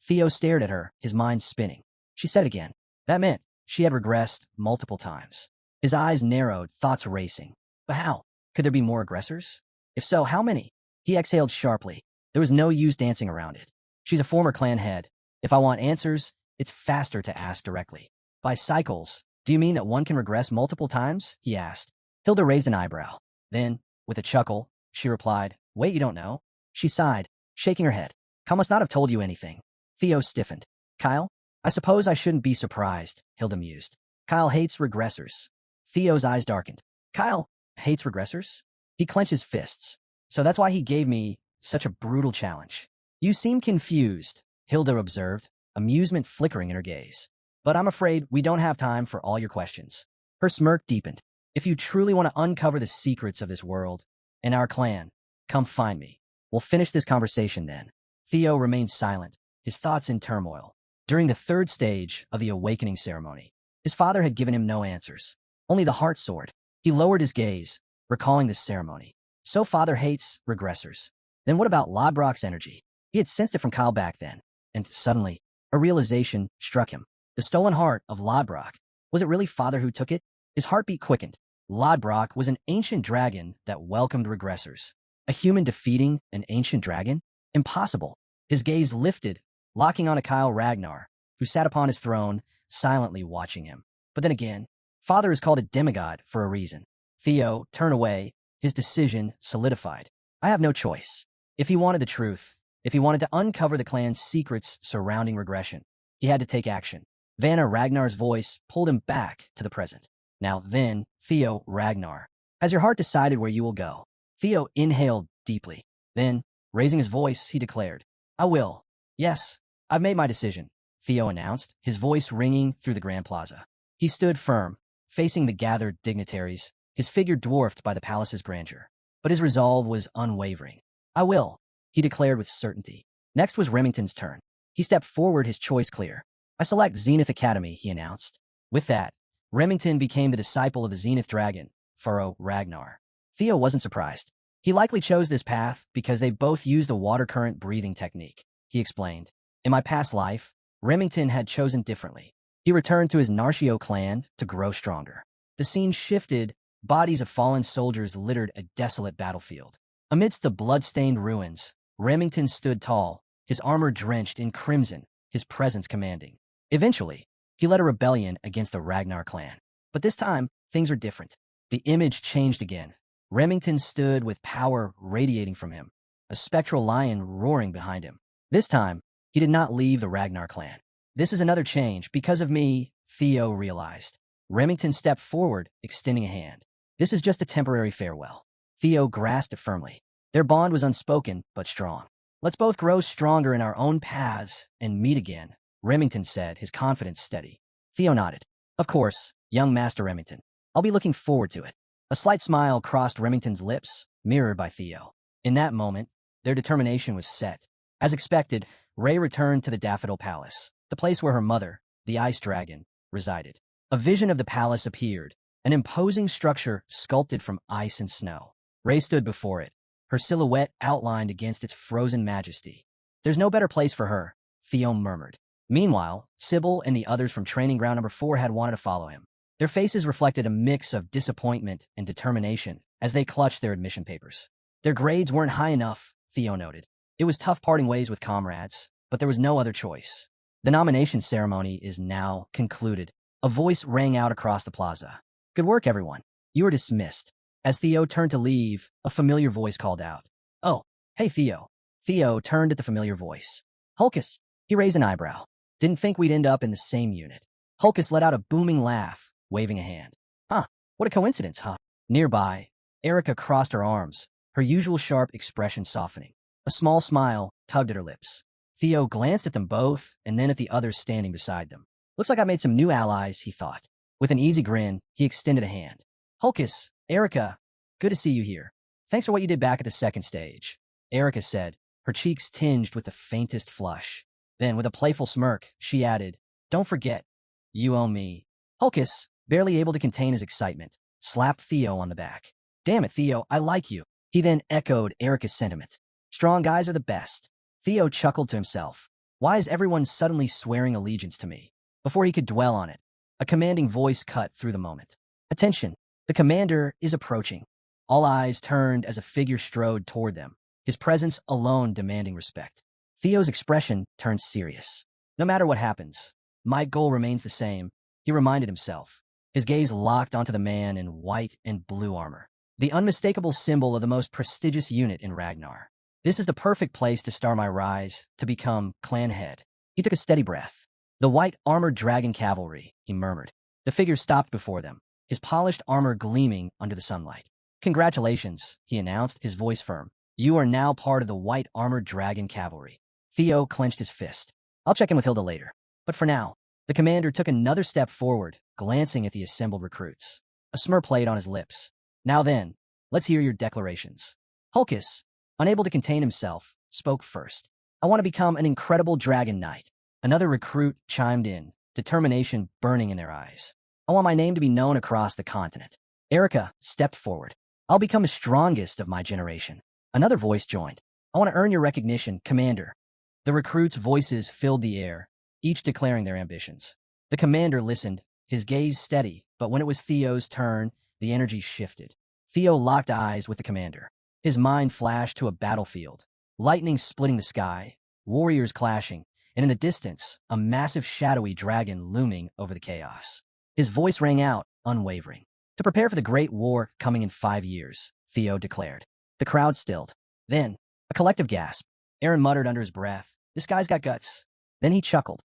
Theo stared at her, his mind spinning. She said again. That meant she had regressed multiple times. His eyes narrowed, thoughts racing. But how? Could there be more aggressors? If so, how many? He exhaled sharply. There was no use dancing around it. She's a former clan head. If I want answers, it's faster to ask directly. By cycles, do you mean that one can regress multiple times? He asked. Hilda raised an eyebrow. Then, with a chuckle, she replied, Wait, you don't know? She sighed, shaking her head. Kyle must not have told you anything. Theo stiffened. Kyle? I suppose I shouldn't be surprised, Hilda mused. Kyle hates regressors. Theo's eyes darkened. Kyle hates regressors? He clenched his fists. So that's why he gave me such a brutal challenge. You seem confused, Hilda observed, amusement flickering in her gaze. But I'm afraid we don't have time for all your questions. Her smirk deepened. If you truly want to uncover the secrets of this world and our clan, come find me. We'll finish this conversation then. Theo remained silent, his thoughts in turmoil. During the third stage of the awakening ceremony, his father had given him no answers, only the heart sword. He lowered his gaze, recalling this ceremony. So father hates regressors. Then what about Lodbrok's energy? He had sensed it from Kyle back then, and suddenly, a realization struck him. The stolen heart of Lodbrok. Was it really father who took it? His heartbeat quickened. Lodbrok was an ancient dragon that welcomed regressors. A human defeating an ancient dragon? Impossible. His gaze lifted, locking onto Kyle Ragnar, who sat upon his throne, silently watching him. But then again, father is called a demigod for a reason. Theo turned away, his decision solidified. I have no choice. If he wanted the truth, if he wanted to uncover the clan's secrets surrounding regression, he had to take action. Vanna Ragnar's voice pulled him back to the present. Now then, Theo Ragnar, has your heart decided where you will go? Theo inhaled deeply. Then, raising his voice, he declared, I will. Yes, I've made my decision, Theo announced, his voice ringing through the Grand Plaza. He stood firm, facing the gathered dignitaries, his figure dwarfed by the palace's grandeur. But his resolve was unwavering. I will, he declared with certainty. Next was Remington's turn. He stepped forward, his choice clear. I select Zenith Academy, he announced. With that, Remington became the disciple of the Zenith Dragon, Furrow Ragnar. Theo wasn't surprised. He likely chose this path because they both used the water current breathing technique, he explained. In my past life, Remington had chosen differently. He returned to his Narcio clan to grow stronger. The scene shifted, bodies of fallen soldiers littered a desolate battlefield. Amidst the blood-stained ruins, Remington stood tall, his armor drenched in crimson, his presence commanding. Eventually, he led a rebellion against the Ragnar clan. But this time, things were different. The image changed again. Remington stood with power radiating from him, a spectral lion roaring behind him. This time, he did not leave the Ragnar clan. This is another change. Because of me, Theo realized. Remington stepped forward, extending a hand. This is just a temporary farewell. Theo grasped it firmly. Their bond was unspoken, but strong. Let's both grow stronger in our own paths and meet again, Remington said, his confidence steady. Theo nodded. Of course, young Master Remington. I'll be looking forward to it. A slight smile crossed Remington's lips, mirrored by Theo. In that moment, their determination was set. As expected, Ray returned to the Daffodil Palace, the place where her mother, the Ice Dragon, resided. A vision of the palace appeared, an imposing structure sculpted from ice and snow. Ray stood before it, her silhouette outlined against its frozen majesty. There's no better place for her, Theo murmured. Meanwhile, Sybil and the others from Training Ground Number 4 had wanted to follow him. Their faces reflected a mix of disappointment and determination as they clutched their admission papers. Their grades weren't high enough, Theo noted. It was tough parting ways with comrades, but there was no other choice. The nomination ceremony is now concluded. A voice rang out across the plaza. Good work, everyone. You are dismissed. As Theo turned to leave, a familiar voice called out. Oh, hey, Theo. Theo turned at the familiar voice. Hulkus. He raised an eyebrow. Didn't think we'd end up in the same unit. Hulkus let out a booming laugh, waving a hand. Huh, what a coincidence, huh? Nearby, Erica crossed her arms, her usual sharp expression softening. A small smile tugged at her lips. Theo glanced at them both and then at the others standing beside them. Looks like I made some new allies, he thought. With an easy grin, he extended a hand. Hulkus, Erica, good to see you here. Thanks for what you did back at the second stage, Erica said, her cheeks tinged with the faintest flush. Then, with a playful smirk, she added, Don't forget, you owe me. Hulkus, barely able to contain his excitement, slapped Theo on the back. Damn it, Theo, I like you. He then echoed Erica's sentiment. Strong guys are the best. Theo chuckled to himself. Why is everyone suddenly swearing allegiance to me? Before he could dwell on it, a commanding voice cut through the moment. Attention, the commander is approaching. All eyes turned as a figure strode toward them, his presence alone demanding respect. Theo's expression turned serious. No matter what happens, my goal remains the same, he reminded himself. His gaze locked onto the man in white and blue armor, the unmistakable symbol of the most prestigious unit in Ragnar. This is the perfect place to start my rise, to become clan head. He took a steady breath. The white armored dragon cavalry, he murmured. The figure stopped before them, his polished armor gleaming under the sunlight. Congratulations, he announced, his voice firm. You are now part of the white armored dragon cavalry. Theo clenched his fist. I'll check in with Hilda later. But for now, the commander took another step forward, glancing at the assembled recruits. A smirk played on his lips. Now then, let's hear your declarations. Hulkus, unable to contain himself, spoke first. I want to become an incredible dragon knight. Another recruit chimed in, determination burning in their eyes. I want my name to be known across the continent. Erica stepped forward. I'll become the strongest of my generation. Another voice joined. I want to earn your recognition, Commander. The recruits' voices filled the air, each declaring their ambitions. The commander listened, his gaze steady, but when it was Theo's turn, the energy shifted. Theo locked eyes with the commander. His mind flashed to a battlefield, lightning splitting the sky, warriors clashing, and in the distance, a massive shadowy dragon looming over the chaos. His voice rang out, unwavering. To prepare for the great war coming in 5 years, Theo declared. The crowd stilled. Then, a collective gasp. Aaron muttered under his breath, This guy's got guts. Then he chuckled,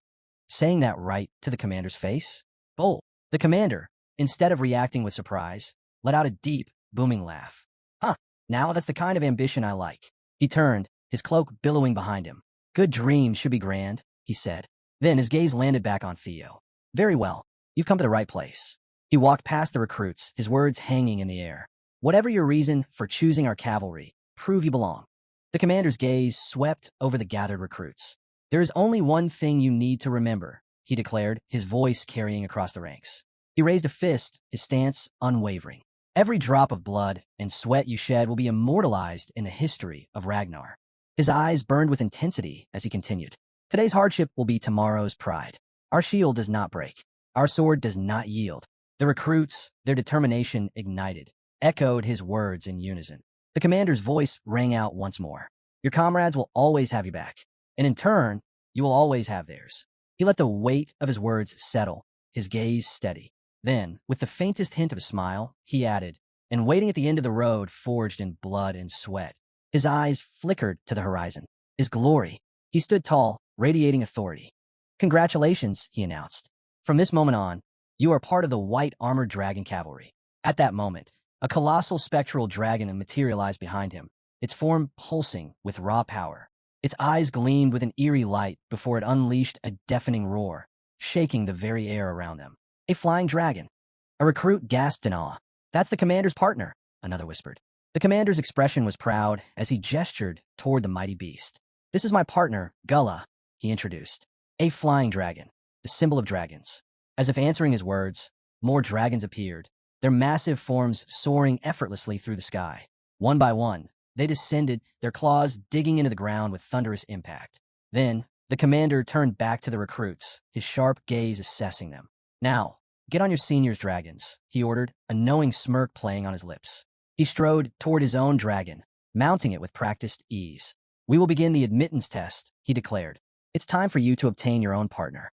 saying that right to the commander's face. Bull. The commander, instead of reacting with surprise, let out a deep, booming laugh. Huh, now that's the kind of ambition I like. He turned, his cloak billowing behind him. Good dreams should be grand, he said. Then his gaze landed back on Theo. Very well, you've come to the right place. He walked past the recruits, his words hanging in the air. Whatever your reason for choosing our cavalry, prove you belong. The commander's gaze swept over the gathered recruits. There is only one thing you need to remember, he declared, his voice carrying across the ranks. He raised a fist, his stance unwavering. Every drop of blood and sweat you shed will be immortalized in the history of Ragnar. His eyes burned with intensity as he continued. Today's hardship will be tomorrow's pride. Our shield does not break. Our sword does not yield. The recruits, their determination ignited, echoed his words in unison. The commander's voice rang out once more. Your comrades will always have your back, and in turn, you will always have theirs. He let the weight of his words settle, his gaze steady. Then, with the faintest hint of a smile, he added, and waiting at the end of the road forged in blood and sweat. His eyes flickered to the horizon. His glory. He stood tall, radiating authority. Congratulations, he announced. From this moment on, you are part of the white armored dragon cavalry. At that moment, a colossal spectral dragon materialized behind him, its form pulsing with raw power. Its eyes gleamed with an eerie light before it unleashed a deafening roar, shaking the very air around them. A flying dragon. A recruit gasped in awe. That's the commander's partner, another whispered. The commander's expression was proud as he gestured toward the mighty beast. This is my partner, Gullah, he introduced. A flying dragon, the symbol of dragons. As if answering his words, more dragons appeared, their massive forms soaring effortlessly through the sky. One by one, they descended, their claws digging into the ground with thunderous impact. Then, the commander turned back to the recruits, his sharp gaze assessing them. Now, get on your seniors, dragons, he ordered, a knowing smirk playing on his lips. He strode toward his own dragon, mounting it with practiced ease. We will begin the admittance test, he declared. It's time for you to obtain your own partner.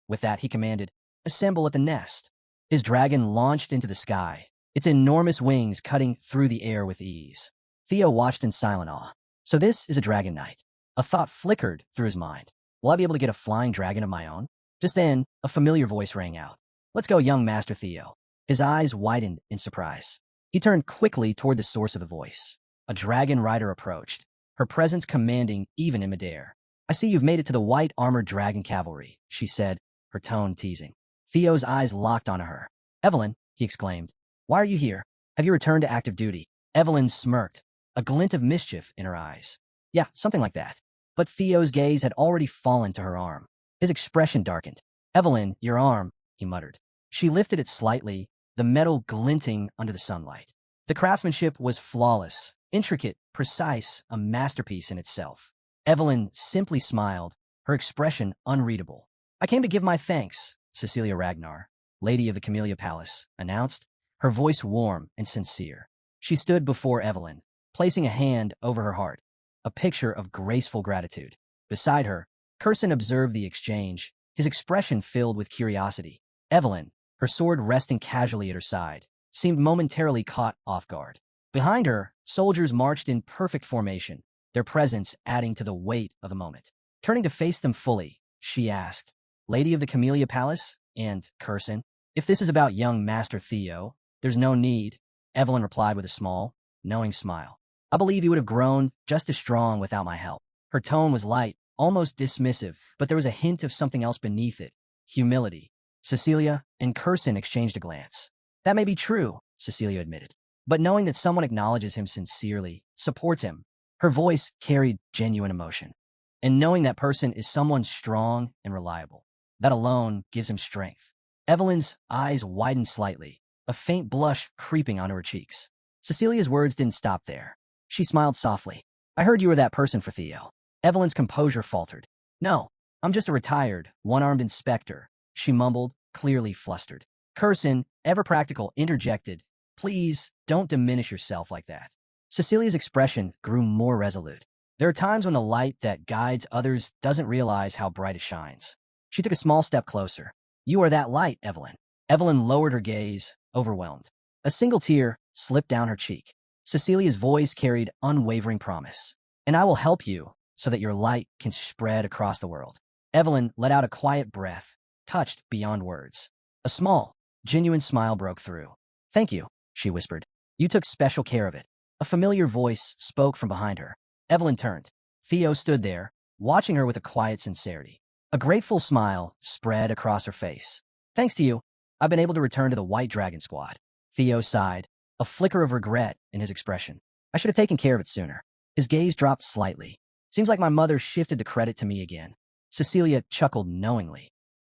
With that, he commanded, assemble at the nest. His dragon launched into the sky, its enormous wings cutting through the air with ease. Theo watched in silent awe. So this is a dragon knight. A thought flickered through his mind. Will I be able to get a flying dragon of my own? Just then, a familiar voice rang out. Let's go, young Master Theo. His eyes widened in surprise. He turned quickly toward the source of the voice. A dragon rider approached, her presence commanding even in midair. I see you've made it to the white armored dragon cavalry, she said, her tone teasing. Theo's eyes locked onto her. Evelyn, he exclaimed, why are you here? Have you returned to active duty? Evelyn smirked, a glint of mischief in her eyes. Yeah, something like that. But Theo's gaze had already fallen to her arm. His expression darkened. Evelyn, your arm, he muttered. She lifted it slightly, the metal glinting under the sunlight. The craftsmanship was flawless, intricate, precise, a masterpiece in itself. Evelyn simply smiled, her expression unreadable. I came to give my thanks, Cecilia Ragnar, Lady of the Camellia Palace, announced, her voice warm and sincere. She stood before Evelyn, placing a hand over her heart, a picture of graceful gratitude. Beside her, Curson observed the exchange, his expression filled with curiosity. Evelyn, her sword resting casually at her side, seemed momentarily caught off guard. Behind her, soldiers marched in perfect formation, their presence adding to the weight of the moment. Turning to face them fully, she asked, Lady of the Camellia Palace and Curson, if this is about young Master Theo, there's no need, Evelyn replied with a small, knowing smile. I believe he would have grown just as strong without my help. Her tone was light, almost dismissive, but there was a hint of something else beneath it, humility. Cecilia and Curson exchanged a glance. That may be true, Cecilia admitted, but knowing that someone acknowledges him sincerely, supports him, her voice carried genuine emotion. And knowing that person is someone strong and reliable, that alone gives him strength. Evelyn's eyes widened slightly, a faint blush creeping onto her cheeks. Cecilia's words didn't stop there. She smiled softly. I heard you were that person for Theo. Evelyn's composure faltered. No, I'm just a retired, one-armed inspector, she mumbled, clearly flustered. Curson, ever practical, interjected. Please, don't diminish yourself like that. Cecilia's expression grew more resolute. There are times when the light that guides others doesn't realize how bright it shines. She took a small step closer. You are that light, Evelyn. Evelyn lowered her gaze, overwhelmed. A single tear slipped down her cheek. Cecilia's voice carried unwavering promise. And I will help you so that your light can spread across the world. Evelyn let out a quiet breath, touched beyond words. A small, genuine smile broke through. Thank you, she whispered. You took special care of it. A familiar voice spoke from behind her. Evelyn turned. Theo stood there, watching her with a quiet sincerity. A grateful smile spread across her face. Thanks to you, I've been able to return to the White Dragon Squad. Theo sighed, a flicker of regret in his expression. I should have taken care of it sooner. His gaze dropped slightly. Seems like my mother shifted the credit to me again. Cecilia chuckled knowingly.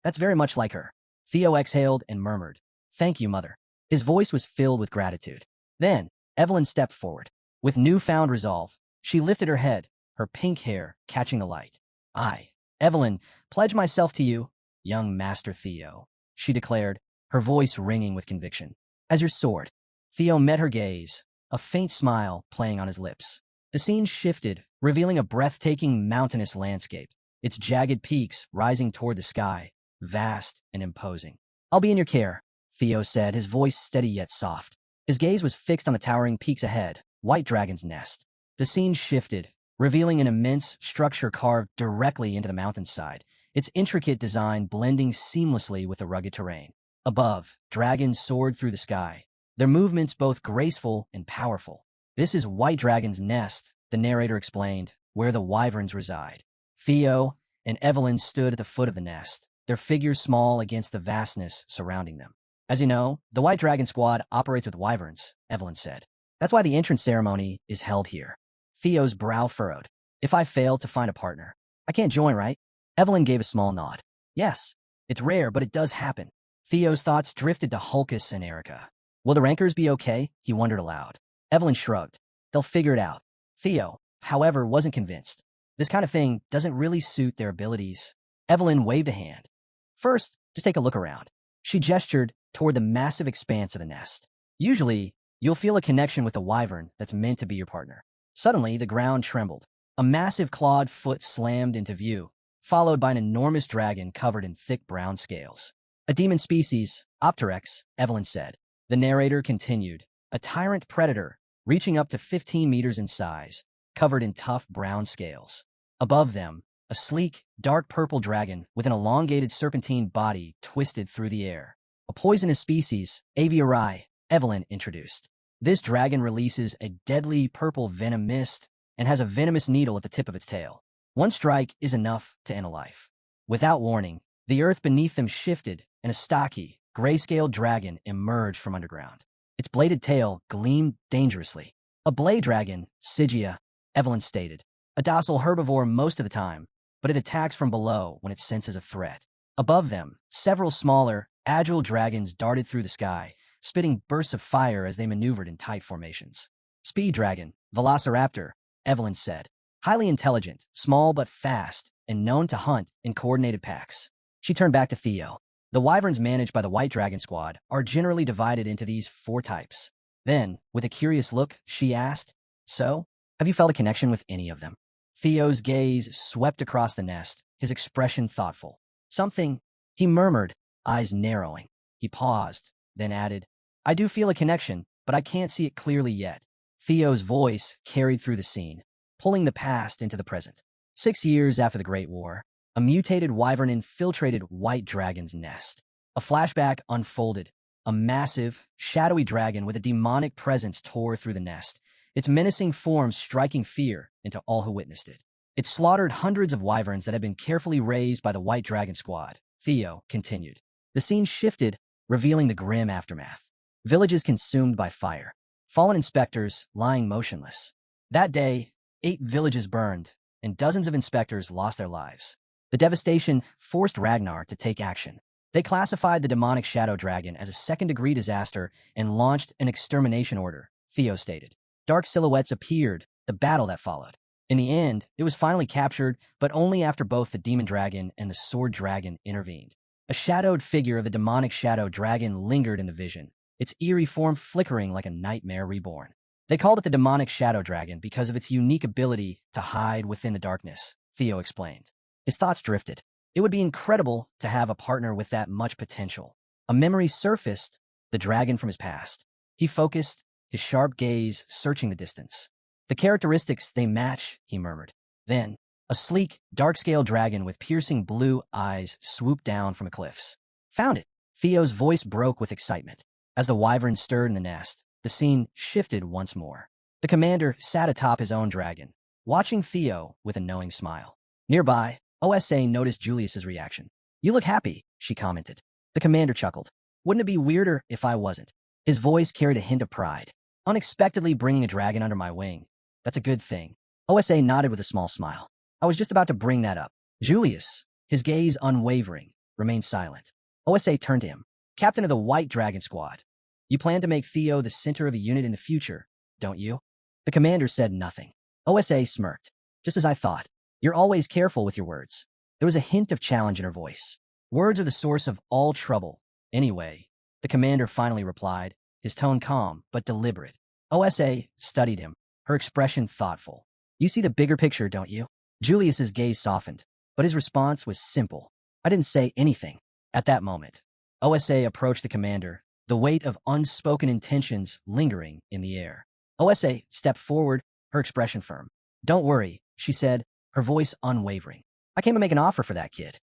That's very much like her. Theo exhaled and murmured, Thank you, mother. His voice was filled with gratitude. Then, Evelyn stepped forward. With newfound resolve, she lifted her head, her pink hair catching the light. I, Evelyn, pledge myself to you, young Master Theo, she declared, her voice ringing with conviction. As your sword. Theo met her gaze, a faint smile playing on his lips. The scene shifted, revealing a breathtaking mountainous landscape, its jagged peaks rising toward the sky, vast and imposing. I'll be in your care, Theo said, his voice steady yet soft. His gaze was fixed on the towering peaks ahead, White Dragon's nest. The scene shifted, revealing an immense structure carved directly into the mountainside, its intricate design blending seamlessly with the rugged terrain. Above, dragons soared through the sky, their movements both graceful and powerful. This is White Dragon's nest, the narrator explained, where the wyverns reside. Theo and Evelyn stood at the foot of the nest, their figures small against the vastness surrounding them. As you know, the White Dragon Squad operates with wyverns, Evelyn said. That's why the entrance ceremony is held here. Theo's brow furrowed. If I fail to find a partner, I can't join, right? Evelyn gave a small nod. Yes, it's rare, but it does happen. Theo's thoughts drifted to Hulkus and Erica. Will the rankers be okay? He wondered aloud. Evelyn shrugged. They'll figure it out. Theo, however, wasn't convinced. This kind of thing doesn't really suit their abilities. Evelyn waved a hand. First, just take a look around. She gestured toward the massive expanse of the nest. Usually, you'll feel a connection with a wyvern that's meant to be your partner. Suddenly, the ground trembled. A massive clawed foot slammed into view, followed by an enormous dragon covered in thick brown scales. A demon species, Opterex, Evelyn said. The narrator continued. A tyrant predator, reaching up to 15 meters in size, covered in tough brown scales. Above them, a sleek, dark purple dragon with an elongated serpentine body twisted through the air. A poisonous species, Aviarai, Evelyn introduced. This dragon releases a deadly purple venom mist and has a venomous needle at the tip of its tail. One strike is enough to end a life. Without warning, the earth beneath them shifted and a stocky, gray-scaled dragon emerged from underground. Its bladed tail gleamed dangerously. A blade dragon, Sigia, Evelyn stated. A docile herbivore most of the time, but it attacks from below when it senses a threat. Above them, several smaller, agile dragons darted through the sky, spitting bursts of fire as they maneuvered in tight formations. Speed dragon, Velociraptor, Evelyn said. Highly intelligent, small but fast, and known to hunt in coordinated packs. She turned back to Theo. The wyverns managed by the White Dragon Squad are generally divided into these 4 types. Then, with a curious look, she asked, So, have you felt a connection with any of them? Theo's gaze swept across the nest, his expression thoughtful. Something, he murmured, eyes narrowing. He paused, then added, I do feel a connection, but I can't see it clearly yet. Theo's voice carried through the scene, pulling the past into the present. 6 years after the Great War, a mutated wyvern infiltrated White Dragon's nest. A flashback unfolded. A massive, shadowy dragon with a demonic presence tore through the nest, its menacing form striking fear into all who witnessed it. It slaughtered hundreds of wyverns that had been carefully raised by the White Dragon Squad, Theo continued. The scene shifted, revealing the grim aftermath. Villages consumed by fire. Fallen inspectors lying motionless. That day, 8 villages burned, and dozens of inspectors lost their lives. The devastation forced Ragnar to take action. They classified the demonic shadow dragon as a second-degree disaster and launched an extermination order, Theo stated. Dark silhouettes appeared, the battle that followed. In the end, it was finally captured, but only after both the demon dragon and the sword dragon intervened. A shadowed figure of the demonic shadow dragon lingered in the vision, its eerie form flickering like a nightmare reborn. They called it the demonic shadow dragon because of its unique ability to hide within the darkness, Theo explained. His thoughts drifted. It would be incredible to have a partner with that much potential. A memory surfaced, the dragon from his past. He focused, his sharp gaze searching the distance. The characteristics, they match, he murmured. Then, a sleek, dark-scaled dragon with piercing blue eyes swooped down from the cliffs. Found it! Theo's voice broke with excitement. As the wyvern stirred in the nest, the scene shifted once more. The commander sat atop his own dragon, watching Theo with a knowing smile. Nearby, OSA noticed Julius's reaction. You look happy, she commented. The commander chuckled. Wouldn't it be weirder if I wasn't? His voice carried a hint of pride. Unexpectedly bringing a dragon under my wing. That's a good thing. OSA nodded with a small smile. I was just about to bring that up. Julius, his gaze unwavering, remained silent. OSA turned to him. Captain of the White Dragon Squad. You plan to make Theo the center of the unit in the future, don't you? The commander said nothing. OSA smirked. Just as I thought. You're always careful with your words. There was a hint of challenge in her voice. Words are the source of all trouble. Anyway, the commander finally replied, his tone calm but deliberate. OSA studied him, her expression thoughtful. You see the bigger picture, don't you? Julius's gaze softened, but his response was simple. I didn't say anything. At that moment, OSA approached the commander, the weight of unspoken intentions lingering in the air. OSA stepped forward, her expression firm. "Don't worry," she said, her voice unwavering. "I came to make an offer for that kid."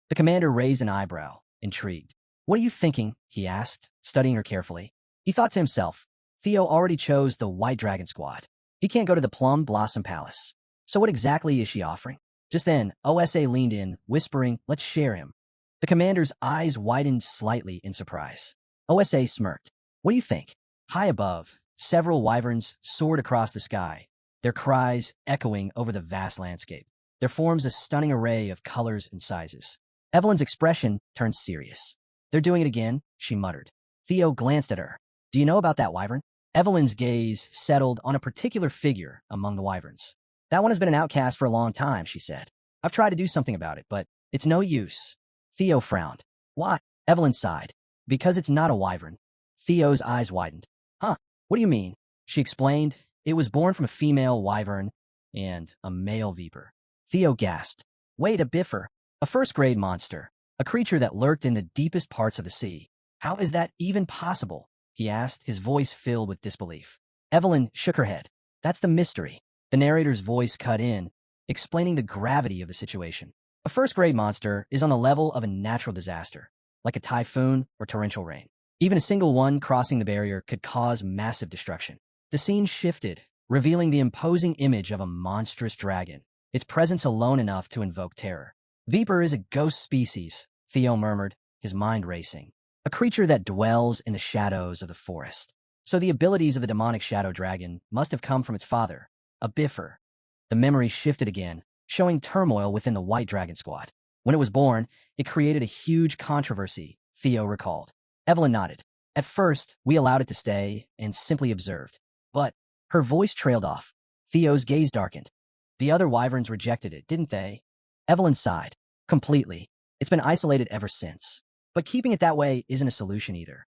The commander raised an eyebrow, intrigued. "What are you thinking?" he asked, studying her carefully. He thought to himself, Theo already chose the White Dragon Squad. He can't go to the Plum Blossom Palace. So what exactly is she offering? Just then, OSA leaned in, whispering, "Let's share him." The commander's eyes widened slightly in surprise. OSA smirked. "What do you think?" High above, several wyverns soared across the sky, their cries echoing over the vast landscape. There forms a stunning array of colors and sizes. Evelyn's expression turned serious. "They're doing it again," she muttered. Theo glanced at her. "Do you know about that wyvern?" Evelyn's gaze settled on a particular figure among the wyverns. "That one has been an outcast for a long time," she said. "I've tried to do something about it, but it's no use." Theo frowned. "Why?" Evelyn sighed. "Because it's not a wyvern." Theo's eyes widened. "Huh, what do you mean?" She explained. "It was born from a female wyvern and a male viper." Theo gasped. "Wait, a biffer? A first-grade monster, a creature that lurked in the deepest parts of the sea. How is that even possible?" he asked, his voice filled with disbelief. Evelyn shook her head. "That's the mystery." The narrator's voice cut in, explaining the gravity of the situation. A first-grade monster is on the level of a natural disaster, like a typhoon or torrential rain. Even a single one crossing the barrier could cause massive destruction. The scene shifted, revealing the imposing image of a monstrous dragon, its presence alone enough to invoke terror. "Viper is a ghost species," Theo murmured, his mind racing. "A creature that dwells in the shadows of the forest. So the abilities of the demonic shadow dragon must have come from its father, a biffer." The memory shifted again, showing turmoil within the White Dragon Squad. "When it was born, it created a huge controversy," Theo recalled. Evelyn nodded. "At first, we allowed it to stay and simply observed. But," her voice trailed off. Theo's gaze darkened. "The other wyverns rejected it, didn't they?" Evelyn sighed. "Completely. It's been isolated ever since. But keeping it that way isn't a solution either."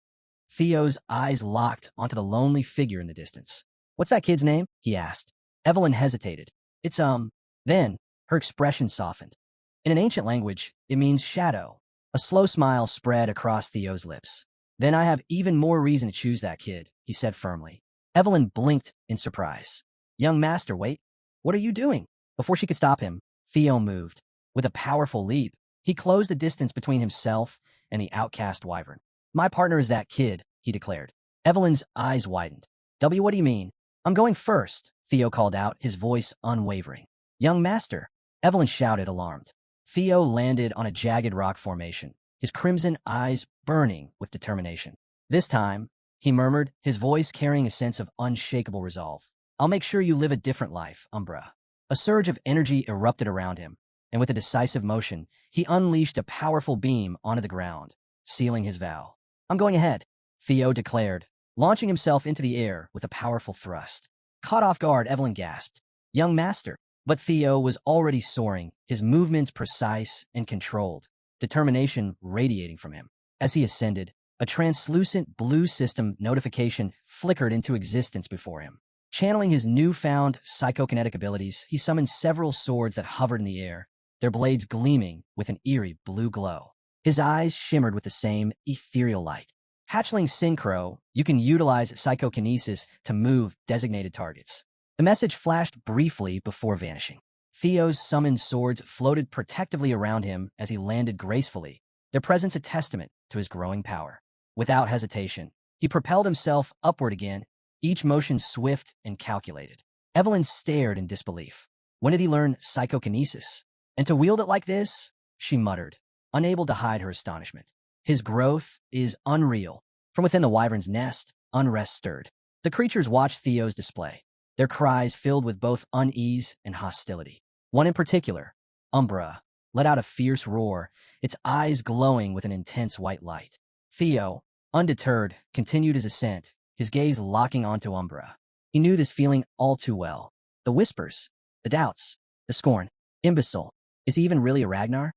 Theo's eyes locked onto the lonely figure in the distance. "What's that kid's name?" he asked. Evelyn hesitated. "It's, Then, her expression softened. In an ancient language, it means shadow." A slow smile spread across Theo's lips. "Then I have even more reason to choose that kid," he said firmly. Evelyn blinked in surprise. "Young master, wait. What are you doing?" Before she could stop him, Theo moved. With a powerful leap, he closed the distance between himself and the outcast wyvern. "My partner is that kid," he declared. Evelyn's eyes widened. "What do you mean?" "I'm going first," Theo called out, his voice unwavering. "Young master," Evelyn shouted, alarmed. Theo landed on a jagged rock formation, his crimson eyes burning with determination. "This time," he murmured, his voice carrying a sense of unshakable resolve, "I'll make sure you live a different life, Umbra." A surge of energy erupted around him, and with a decisive motion, he unleashed a powerful beam onto the ground, sealing his vow. "I'm going ahead," Theo declared, launching himself into the air with a powerful thrust. Caught off guard, Evelyn gasped. "Young master." But Theo was already soaring, his movements precise and controlled, determination radiating from him. As he ascended, a translucent blue system notification flickered into existence before him. Channeling his newfound psychokinetic abilities, he summoned several swords that hovered in the air, their blades gleaming with an eerie blue glow. His eyes shimmered with the same ethereal light. Hatchling Synchro, you can utilize psychokinesis to move designated targets. The message flashed briefly before vanishing. Theo's summoned swords floated protectively around him as he landed gracefully, their presence a testament to his growing power. Without hesitation, he propelled himself upward again, each motion swift and calculated. Evelyn stared in disbelief. When did he learn psychokinesis? And to wield it like this? She muttered, unable to hide her astonishment. His growth is unreal. From within the wyvern's nest, unrest stirred. The creatures watched Theo's display, their cries filled with both unease and hostility. One in particular, Umbra, let out a fierce roar, its eyes glowing with an intense white light. Theo, undeterred, continued his ascent, his gaze locking onto Umbra. He knew this feeling all too well. The whispers, the doubts, the scorn. Imbecile. Is he even really a Ragnar?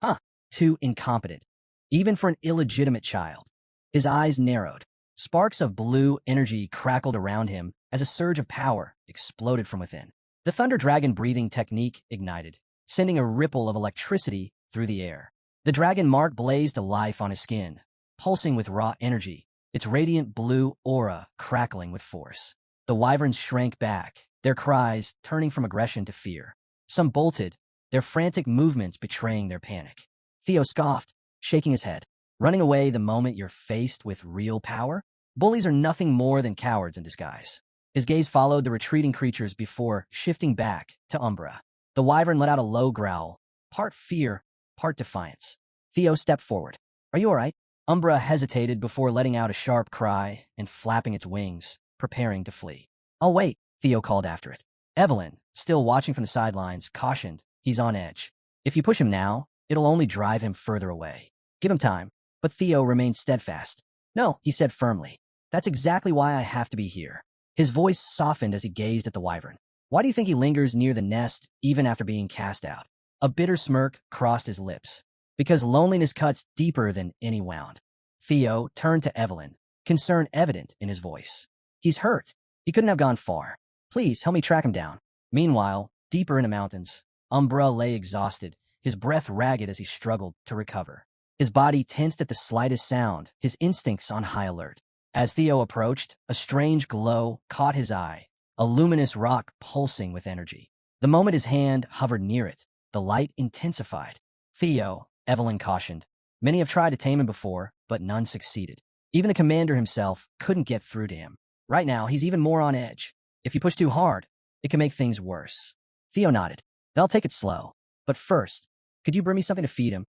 Huh, too incompetent. Even for an illegitimate child. His eyes narrowed. Sparks of blue energy crackled around him as a surge of power exploded from within. The Thunder Dragon breathing technique ignited, sending a ripple of electricity through the air. The dragon mark blazed to life on his skin, pulsing with raw energy, its radiant blue aura crackling with force. The wyverns shrank back, their cries turning from aggression to fear. Some bolted, their frantic movements betraying their panic. Theo scoffed, shaking his head. Running away the moment you're faced with real power? Bullies are nothing more than cowards in disguise. His gaze followed the retreating creatures before shifting back to Umbra. The wyvern let out a low growl, part fear, part defiance. Theo stepped forward. Are you all right? Umbra hesitated before letting out a sharp cry and flapping its wings, preparing to flee. I'll wait, Theo called after it. Evelyn, still watching from the sidelines, cautioned, he's on edge. If you push him now, it'll only drive him further away. Give him time. But Theo remained steadfast. No, he said firmly. That's exactly why I have to be here. His voice softened as he gazed at the wyvern. Why do you think he lingers near the nest even after being cast out? A bitter smirk crossed his lips. Because loneliness cuts deeper than any wound. Theo turned to Evelyn, concern evident in his voice. He's hurt. He couldn't have gone far. Please help me track him down. Meanwhile, deeper in the mountains, Umbra lay exhausted, his breath ragged as he struggled to recover. His body tensed at the slightest sound, his instincts on high alert. As Theo approached, a strange glow caught his eye, a luminous rock pulsing with energy. The moment his hand hovered near it, the light intensified. Theo, Evelyn cautioned. Many have tried to tame him before, but none succeeded. Even the commander himself couldn't get through to him. Right now, he's even more on edge. If you push too hard, it can make things worse. Theo nodded. I'll take it slow. But first, could you bring me something to feed him?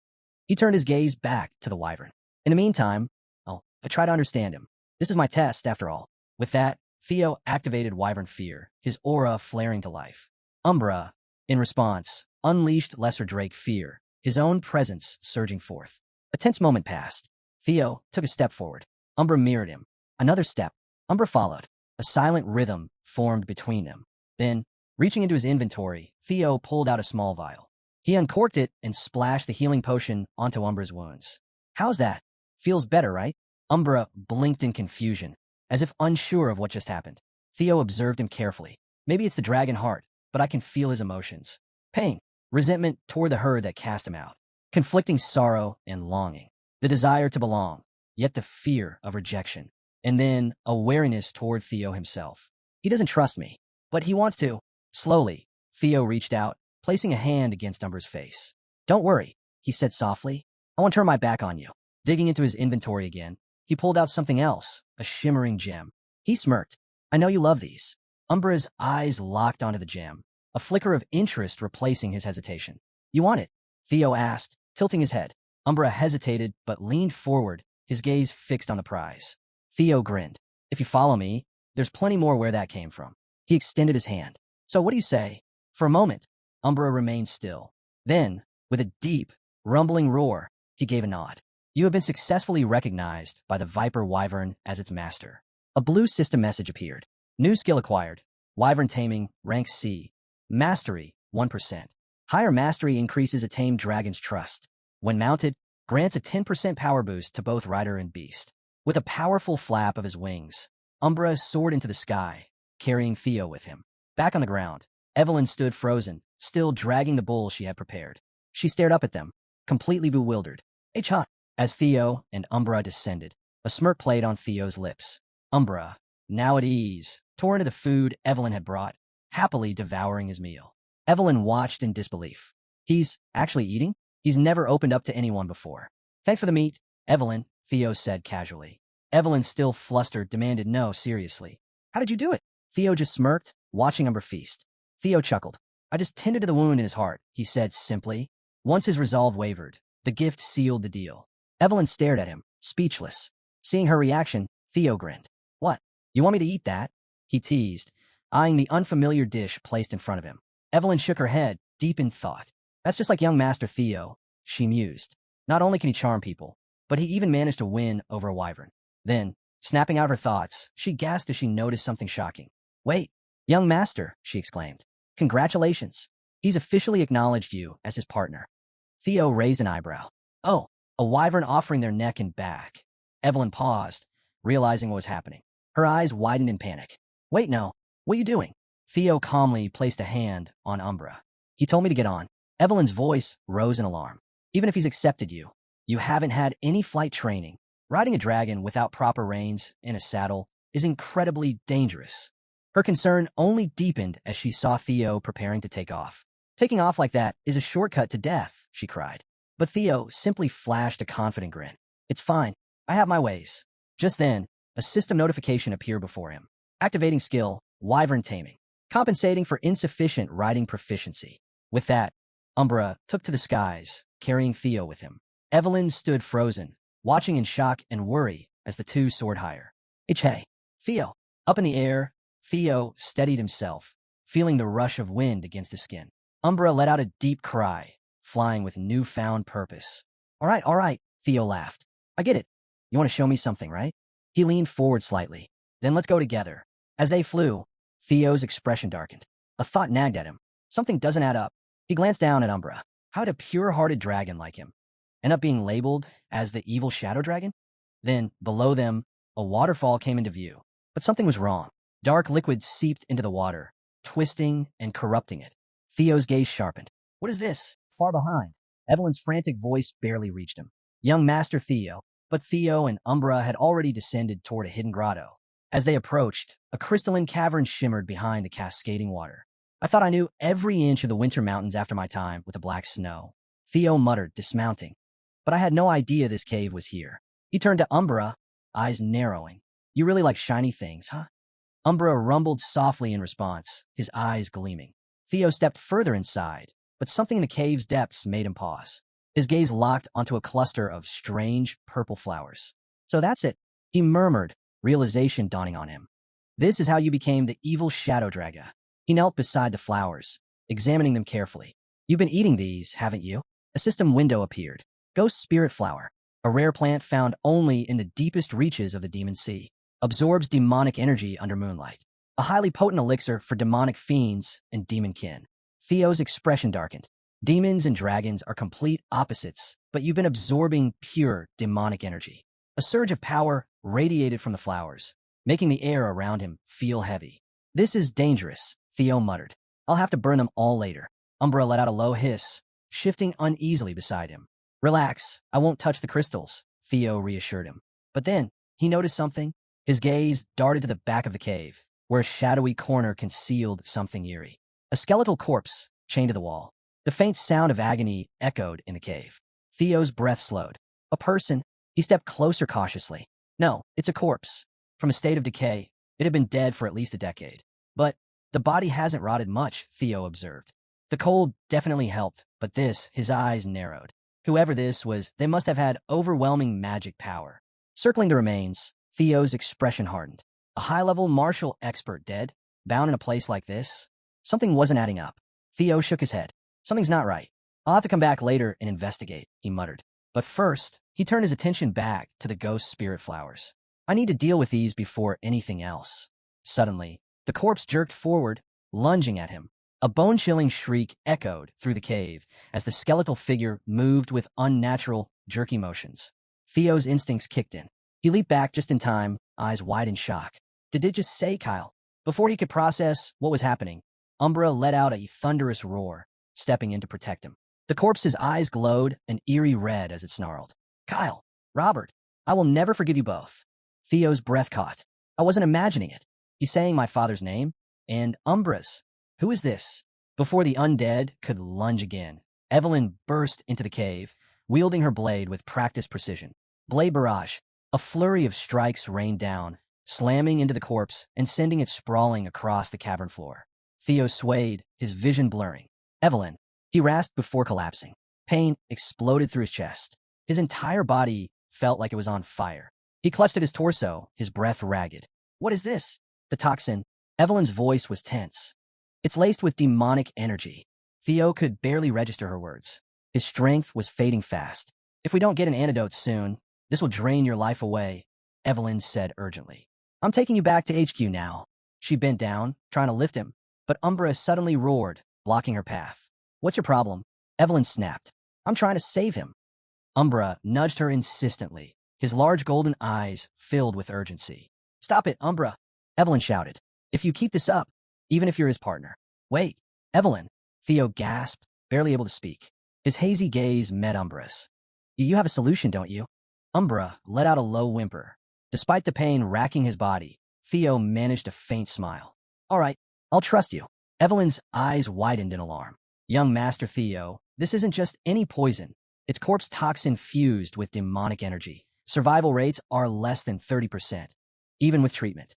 He turned his gaze back to the wyvern. In the meantime, I try to understand him. This is my test, after all. With that, Theo activated wyvern fear, his aura flaring to life. Umbra, in response, unleashed lesser drake fear, his own presence surging forth. A tense moment passed. Theo took a step forward. Umbra mirrored him. Another step. Umbra followed. A silent rhythm formed between them. Then, reaching into his inventory, Theo pulled out a small vial. He uncorked it and splashed the healing potion onto Umbra's wounds. How's that? Feels better, right? Umbra blinked in confusion, as if unsure of what just happened. Theo observed him carefully. Maybe it's the dragon heart, but I can feel his emotions. Pain, resentment toward the herd that cast him out, conflicting sorrow and longing, the desire to belong, yet the fear of rejection, and then a wariness toward Theo himself. He doesn't trust me, but he wants to. Slowly, Theo reached out, placing a hand against Umbra's face. Don't worry, he said softly. I won't turn my back on you. Digging into his inventory again, he pulled out something else, a shimmering gem. He smirked. I know you love these. Umbra's eyes locked onto the gem, a flicker of interest replacing his hesitation. You want it? Theo asked, tilting his head. Umbra hesitated but leaned forward, his gaze fixed on the prize. Theo grinned. If you follow me, there's plenty more where that came from. He extended his hand. So what do you say? For a moment, Umbra remained still. Then, with a deep, rumbling roar, he gave a nod. You have been successfully recognized by the Viper Wyvern as its master. A blue system message appeared. New skill acquired. Wyvern taming, rank C. Mastery, 1%. Higher mastery increases a tamed dragon's trust. When mounted, grants a 10% power boost to both rider and beast. With a powerful flap of his wings, Umbra soared into the sky, carrying Theo with him. Back on the ground, Evelyn stood frozen, still dragging the bull she had prepared. She stared up at them, completely bewildered. Hey, Cha! As Theo and Umbra descended, a smirk played on Theo's lips. Umbra, now at ease, tore into the food Evelyn had brought, happily devouring his meal. Evelyn watched in disbelief. He's actually eating? He's never opened up to anyone before. Thanks for the meat, Evelyn, Theo said casually. Evelyn, still flustered, demanded no, seriously. How did you do it? Theo just smirked, watching Umbra feast. Theo chuckled. I just tended to the wound in his heart, he said simply. Once his resolve wavered, the gift sealed the deal. Evelyn stared at him, speechless. Seeing her reaction, Theo grinned. What? You want me to eat that? He teased, eyeing the unfamiliar dish placed in front of him. Evelyn shook her head, deep in thought. That's just like young Master Theo, she mused. Not only can he charm people, but he even managed to win over a wyvern. Then, snapping out her thoughts, she gasped as she noticed something shocking. Wait, young Master, she exclaimed. Congratulations. He's officially acknowledged you as his partner. Theo raised an eyebrow. Oh, a wyvern offering their neck and back. Evelyn paused, realizing what was happening. Her eyes widened in panic. Wait, no. What are you doing? Theo calmly placed a hand on Umbra. He told me to get on. Evelyn's voice rose in alarm. Even if he's accepted you, you haven't had any flight training. Riding a dragon without proper reins in a saddle is incredibly dangerous. Her concern only deepened as she saw Theo preparing to take off. Taking off like that is a shortcut to death, she cried. But Theo simply flashed a confident grin. It's fine. I have my ways. Just then, a system notification appeared before him. Activating skill, Wyvern Taming. Compensating for insufficient riding proficiency. With that, Umbra took to the skies, carrying Theo with him. Evelyn stood frozen, watching in shock and worry as the two soared higher. Hey, Theo. Up in the air, Theo steadied himself, feeling the rush of wind against his skin. Umbra let out a deep cry, flying with newfound purpose. All right, Theo laughed. I get it. You want to show me something, right? He leaned forward slightly. Then let's go together. As they flew, Theo's expression darkened. A thought nagged at him. Something doesn't add up. He glanced down at Umbra. How would a pure-hearted dragon like him end up being labeled as the evil shadow dragon? Then, below them, a waterfall came into view. But something was wrong. Dark liquid seeped into the water, twisting and corrupting it. Theo's gaze sharpened. What is this? Far behind. Evelyn's frantic voice barely reached him. Young Master Theo. But Theo and Umbra had already descended toward a hidden grotto. As they approached, a crystalline cavern shimmered behind the cascading water. I thought I knew every inch of the winter mountains after my time with the black snow. Theo muttered, dismounting. But I had no idea this cave was here. He turned to Umbra, eyes narrowing. You really like shiny things, huh? Umbra rumbled softly in response, his eyes gleaming. Theo stepped further inside, but something in the cave's depths made him pause. His gaze locked onto a cluster of strange purple flowers. So that's it, he murmured, realization dawning on him. This is how you became the evil shadow dragon. He knelt beside the flowers, examining them carefully. You've been eating these, haven't you? A system window appeared. Ghost Spirit Flower, a rare plant found only in the deepest reaches of the Demon Sea. Absorbs demonic energy under moonlight. A highly potent elixir for demonic fiends and demon kin. Theo's expression darkened. Demons and dragons are complete opposites, but you've been absorbing pure demonic energy. A surge of power radiated from the flowers, making the air around him feel heavy. This is dangerous, Theo muttered. I'll have to burn them all later. Umbra let out a low hiss, shifting uneasily beside him. Relax, I won't touch the crystals, Theo reassured him. But then, he noticed something. His gaze darted to the back of the cave, where a shadowy corner concealed something eerie. A skeletal corpse chained to the wall. The faint sound of agony echoed in the cave. Theo's breath slowed. A person. He stepped closer cautiously. No, it's a corpse. From a state of decay, it had been dead for at least a decade. But the body hasn't rotted much, Theo observed. The cold definitely helped, but his eyes narrowed. Whoever this was, they must have had overwhelming magic power. Circling the remains, Theo's expression hardened. A high-level martial expert dead, bound in a place like this? Something wasn't adding up. Theo shook his head. Something's not right. I'll have to come back later and investigate, he muttered. But first, he turned his attention back to the ghost spirit flowers. I need to deal with these before anything else. Suddenly, the corpse jerked forward, lunging at him. A bone-chilling shriek echoed through the cave as the skeletal figure moved with unnatural, jerky motions. Theo's instincts kicked in. He leaped back just in time, eyes wide in shock. Did it just say Kyle? Before he could process what was happening, Umbra let out a thunderous roar, stepping in to protect him. The corpse's eyes glowed an eerie red as it snarled. Kyle, Robert, I will never forgive you both. Theo's breath caught. I wasn't imagining it. He's saying my father's name, and Umbra's. Who is this? Before the undead could lunge again, Evelyn burst into the cave, wielding her blade with practiced precision. Blade barrage. A flurry of strikes rained down, slamming into the corpse and sending it sprawling across the cavern floor. Theo swayed, his vision blurring. Evelyn. He rasped before collapsing. Pain exploded through his chest. His entire body felt like it was on fire. He clutched at his torso, his breath ragged. What is this? The toxin. Evelyn's voice was tense. It's laced with demonic energy. Theo could barely register her words. His strength was fading fast. If we don't get an antidote soon, this will drain your life away, Evelyn said urgently. I'm taking you back to HQ now. She bent down, trying to lift him, but Umbra suddenly roared, blocking her path. What's your problem? Evelyn snapped. I'm trying to save him. Umbra nudged her insistently, his large golden eyes filled with urgency. Stop it, Umbra, Evelyn shouted. If you keep this up, even if you're his partner. Wait, Evelyn, Theo gasped, barely able to speak. His hazy gaze met Umbra's. You have a solution, don't you? Umbra let out a low whimper. Despite the pain racking his body, Theo managed a faint smile. All right, I'll trust you. Evelyn's eyes widened in alarm. Young Master Theo, this isn't just any poison. It's corpse toxin fused with demonic energy. Survival rates are less than 30%, even with treatment.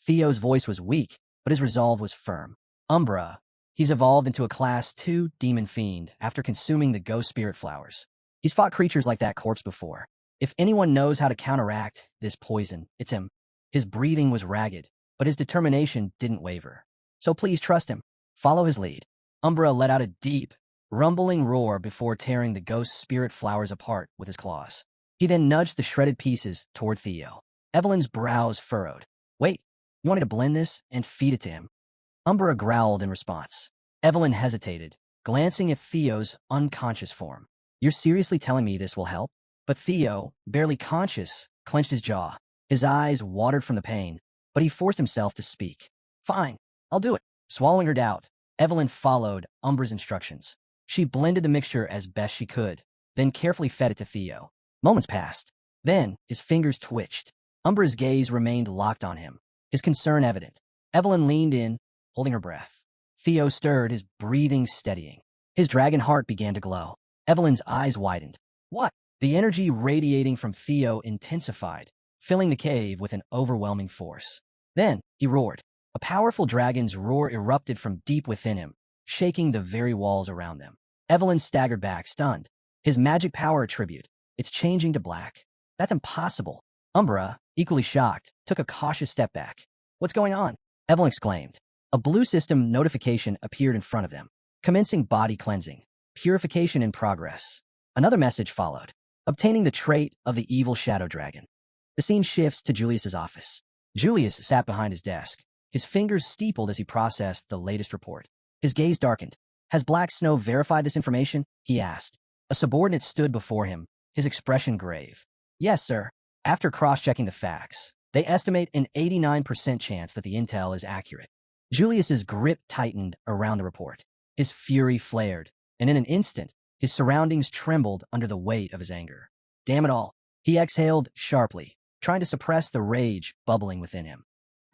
Theo's voice was weak, but his resolve was firm. Umbra, he's evolved into a Class 2 demon fiend after consuming the ghost spirit flowers. He's fought creatures like that corpse before. If anyone knows how to counteract this poison, it's him. His breathing was ragged, but his determination didn't waver. So please trust him. Follow his lead. Umbra let out a deep, rumbling roar before tearing the ghost spirit flowers apart with his claws. He then nudged the shredded pieces toward Theo. Evelyn's brows furrowed. Wait, you want me to blend this and feed it to him? Umbra growled in response. Evelyn hesitated, glancing at Theo's unconscious form. You're seriously telling me this will help? But Theo, barely conscious, clenched his jaw. His eyes watered from the pain, but he forced himself to speak. Fine, I'll do it. Swallowing her doubt, Evelyn followed Umbra's instructions. She blended the mixture as best she could, then carefully fed it to Theo. Moments passed. Then, his fingers twitched. Umbra's gaze remained locked on him, his concern evident. Evelyn leaned in, holding her breath. Theo stirred, his breathing steadying. His dragon heart began to glow. Evelyn's eyes widened. What? The energy radiating from Theo intensified, filling the cave with an overwhelming force. Then, he roared. A powerful dragon's roar erupted from deep within him, shaking the very walls around them. Evelyn staggered back, stunned. His magic power attribute. It's changing to black. That's impossible. Umbra, equally shocked, took a cautious step back. What's going on? Evelyn exclaimed. A blue system notification appeared in front of them. Commencing body cleansing. Purification in progress. Another message followed. Obtaining the trait of the evil shadow dragon. The scene shifts to Julius's office. Julius sat behind his desk, his fingers steepled as he processed the latest report. His gaze darkened. Has Black Snow verified this information? He asked. A subordinate stood before him, his expression grave. Yes, sir. After cross-checking the facts, they estimate an 89% chance that the intel is accurate. Julius's grip tightened around the report. His fury flared, and in an instant, his surroundings trembled under the weight of his anger. Damn it all. He exhaled sharply, trying to suppress the rage bubbling within him.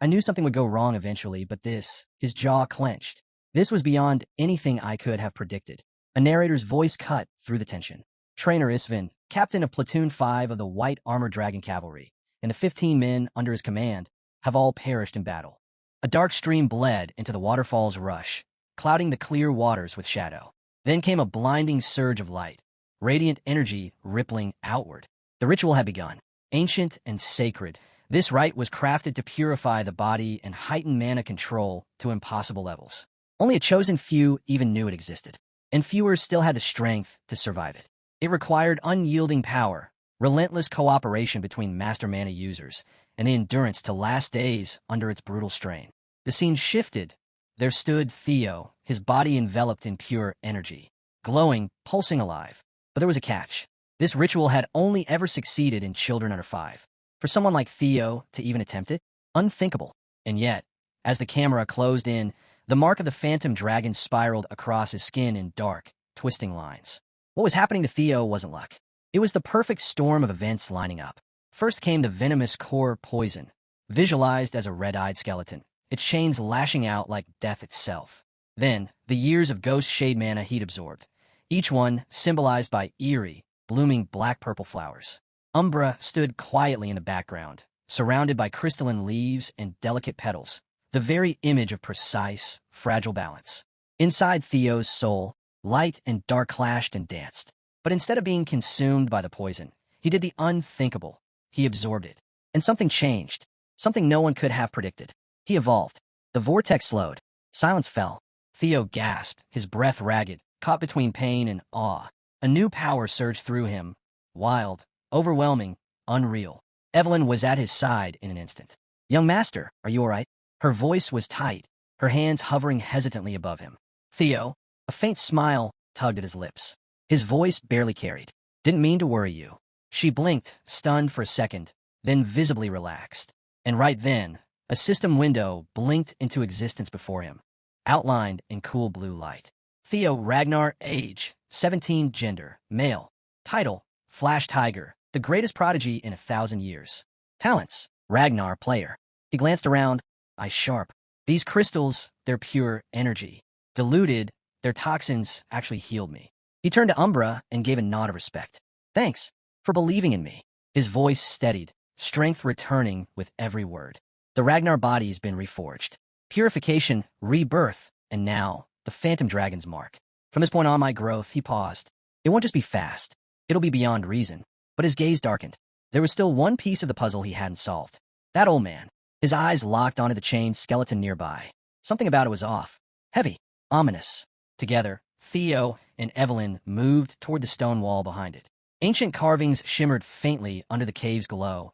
I knew something would go wrong eventually, but this, his jaw clenched. This was beyond anything I could have predicted. A narrator's voice cut through the tension. Trainer Isvin, captain of Platoon 5 of the White Armored Dragon Cavalry, and the 15 men under his command, have all perished in battle. A dark stream bled into the waterfall's rush, clouding the clear waters with shadow. Then came a blinding surge of light, radiant energy rippling outward. The ritual had begun. Ancient and sacred, this rite was crafted to purify the body and heighten mana control to impossible levels. Only a chosen few even knew it existed, and fewer still had the strength to survive it. It required unyielding power, relentless cooperation between master mana users, and the endurance to last days under its brutal strain. The scene shifted. There stood Theo, his body enveloped in pure energy, glowing, pulsing alive. But there was a catch. This ritual had only ever succeeded in children under 5. For someone like Theo to even attempt it, unthinkable. And yet, as the camera closed in, the mark of the phantom dragon spiraled across his skin in dark, twisting lines. What was happening to Theo wasn't luck. It was the perfect storm of events lining up. First came the venomous core poison, visualized as a red-eyed skeleton, its chains lashing out like death itself. Then, the years of ghost shade mana he'd absorbed, each one symbolized by eerie, blooming black-purple flowers. Umbra stood quietly in the background, surrounded by crystalline leaves and delicate petals, the very image of precise, fragile balance. Inside Theo's soul, light and dark clashed and danced. But instead of being consumed by the poison, he did the unthinkable. He absorbed it. And something changed. Something no one could have predicted. He evolved. The vortex slowed. Silence fell. Theo gasped, his breath ragged, caught between pain and awe. A new power surged through him. Wild, overwhelming, unreal. Evelyn was at his side in an instant. Young master, are you all right? Her voice was tight, her hands hovering hesitantly above him. Theo, a faint smile tugged at his lips. His voice barely carried. Didn't mean to worry you. She blinked, stunned for a second, then visibly relaxed. And right then, a system window blinked into existence before him, outlined in cool blue light. Theo Ragnar, age, 17, gender, male. Title, Flash Tiger, The greatest prodigy in 1,000 years. Talents. Ragnar, player. He glanced around. Eyes sharp. These crystals, they're pure energy. Diluted, their toxins actually healed me. He turned to Umbra and gave a nod of respect. Thanks for believing in me. His voice steadied, strength returning with every word. The Ragnar body's been reforged. Purification, rebirth, and now, the Phantom Dragon's mark. From this point on, my growth, he paused. It won't just be fast. It'll be beyond reason. But his gaze darkened. There was still one piece of the puzzle he hadn't solved. That old man. His eyes locked onto the chained skeleton nearby. Something about it was off. Heavy. Ominous. Together, Theo and Evelyn moved toward the stone wall behind it. Ancient carvings shimmered faintly under the cave's glow,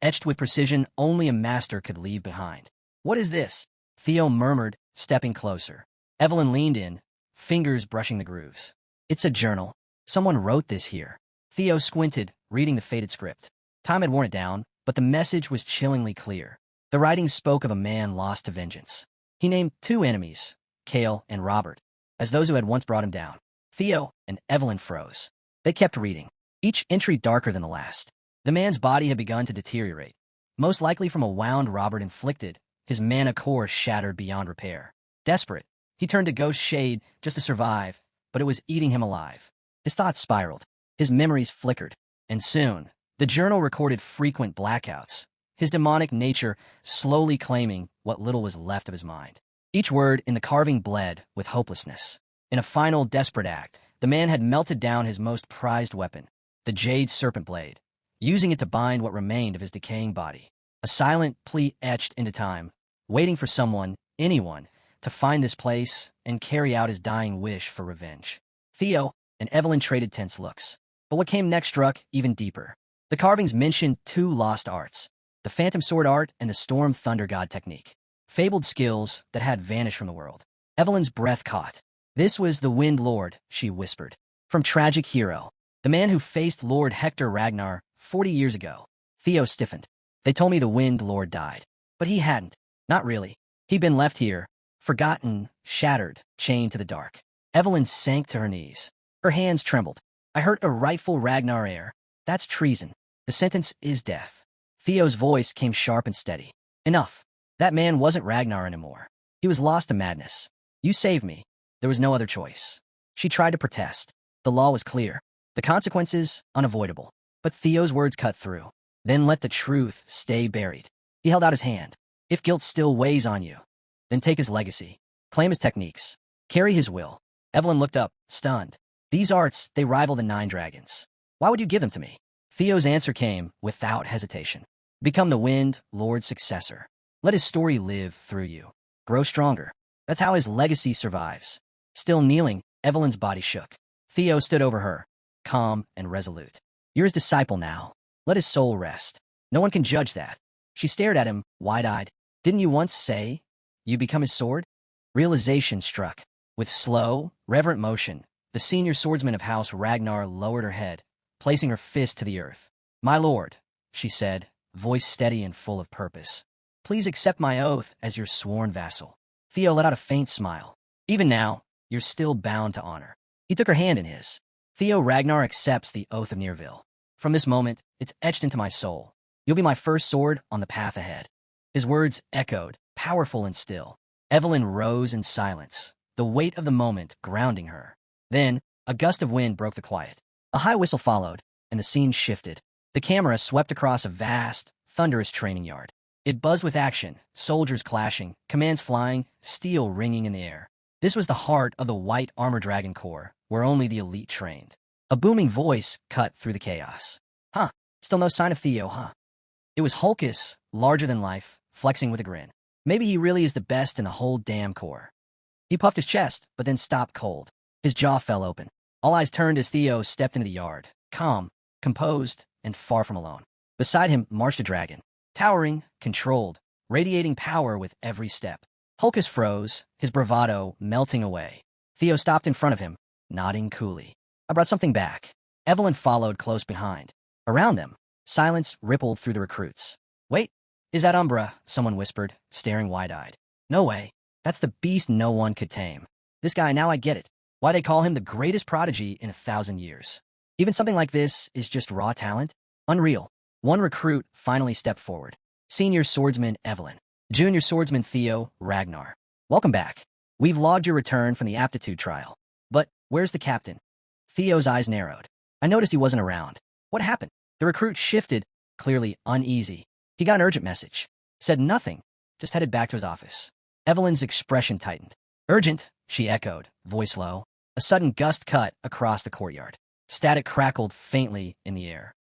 etched with precision only a master could leave behind. What is this? Theo murmured, stepping closer. Evelyn leaned in, fingers brushing the grooves. It's a journal. Someone wrote this here. Theo squinted, reading the faded script. Time had worn it down, but the message was chillingly clear. The writing spoke of a man lost to vengeance. He named two enemies, Cale and Robert, as those who had once brought him down. Theo and Evelyn froze. They kept reading, each entry darker than the last. The man's body had begun to deteriorate, most likely from a wound Robert inflicted, his mana core shattered beyond repair. Desperate, he turned to Ghost Shade just to survive, but it was eating him alive. His thoughts spiraled, his memories flickered, and soon, the journal recorded frequent blackouts, his demonic nature slowly claiming what little was left of his mind. Each word in the carving bled with hopelessness. In a final desperate act, the man had melted down his most prized weapon, the Jade Serpent Blade, using it to bind what remained of his decaying body. A silent plea etched into time, waiting for someone, anyone, to find this place and carry out his dying wish for revenge. Theo and Evelyn traded tense looks. But what came next struck even deeper. The carvings mentioned two lost arts, the Phantom Sword art and the Storm Thunder God technique. Fabled skills that had vanished from the world. Evelyn's breath caught. This was the Wind Lord, she whispered. From Tragic Hero, the man who faced Lord Hector Ragnar 40 years ago. Theo stiffened. They told me the Wind Lord died. But he hadn't. Not really. He'd been left here, forgotten, shattered, chained to the dark. Evelyn sank to her knees. Her hands trembled. I heard a rightful Ragnar heir. That's treason. The sentence is death. Theo's voice came sharp and steady. Enough. That man wasn't Ragnar anymore. He was lost to madness. You saved me. There was no other choice. She tried to protest. The law was clear. The consequences, unavoidable. But Theo's words cut through. Then let the truth stay buried. He held out his hand. If guilt still weighs on you, then take his legacy. Claim his techniques. Carry his will. Evelyn looked up, stunned. These arts, they rival the 9 dragons. Why would you give them to me? Theo's answer came without hesitation. Become the Wind Lord's successor. Let his story live through you. Grow stronger. That's how his legacy survives. Still kneeling, Evelyn's body shook. Theo stood over her, calm and resolute. You're his disciple now. Let his soul rest. No one can judge that. She stared at him, wide-eyed. Didn't you once say you become his sword? Realization struck. With slow, reverent motion, the senior swordsman of House Ragnar lowered her head, placing her fist to the earth. My lord, she said, voice steady and full of purpose. Please accept my oath as your sworn vassal. Theo let out a faint smile. Even now, you're still bound to honor. He took her hand in his. Theo Ragnar accepts the oath of Nearville. From this moment, it's etched into my soul. You'll be my first sword on the path ahead. His words echoed, powerful and still. Evelyn rose in silence, the weight of the moment grounding her. Then, a gust of wind broke the quiet. A high whistle followed, and the scene shifted. The camera swept across a vast, thunderous training yard. It buzzed with action, soldiers clashing, commands flying, steel ringing in the air. This was the heart of the White Armor Dragon Corps, where only the elite trained. A booming voice cut through the chaos. Huh, still no sign of Theo, huh? It was Hulkus, larger than life, flexing with a grin. Maybe he really is the best in the whole damn Corps. He puffed his chest, but then stopped cold. His jaw fell open. All eyes turned as Theo stepped into the yard, calm, composed, and far from alone. Beside him marched a dragon, towering, controlled, radiating power with every step. Hulkus froze, his bravado melting away. Theo stopped in front of him, nodding coolly. I brought something back. Evelyn followed close behind. Around them, silence rippled through the recruits. Wait, is that Umbra? Someone whispered, staring wide-eyed. No way. That's the beast no one could tame. This guy, now I get it. Why they call him the greatest prodigy in 1,000 years. Even something like this is just raw talent? Unreal. One recruit finally stepped forward. Senior swordsman Evelyn. Junior swordsman Theo, Ragnar. Welcome back. We've logged your return from the aptitude trial. But where's the captain? Theo's eyes narrowed. I noticed he wasn't around. What happened? The recruit shifted, clearly uneasy. He got an urgent message. Said nothing, just headed back to his office. Evelyn's expression tightened. Urgent, she echoed, voice low. A sudden gust cut across the courtyard. Static crackled faintly in the air.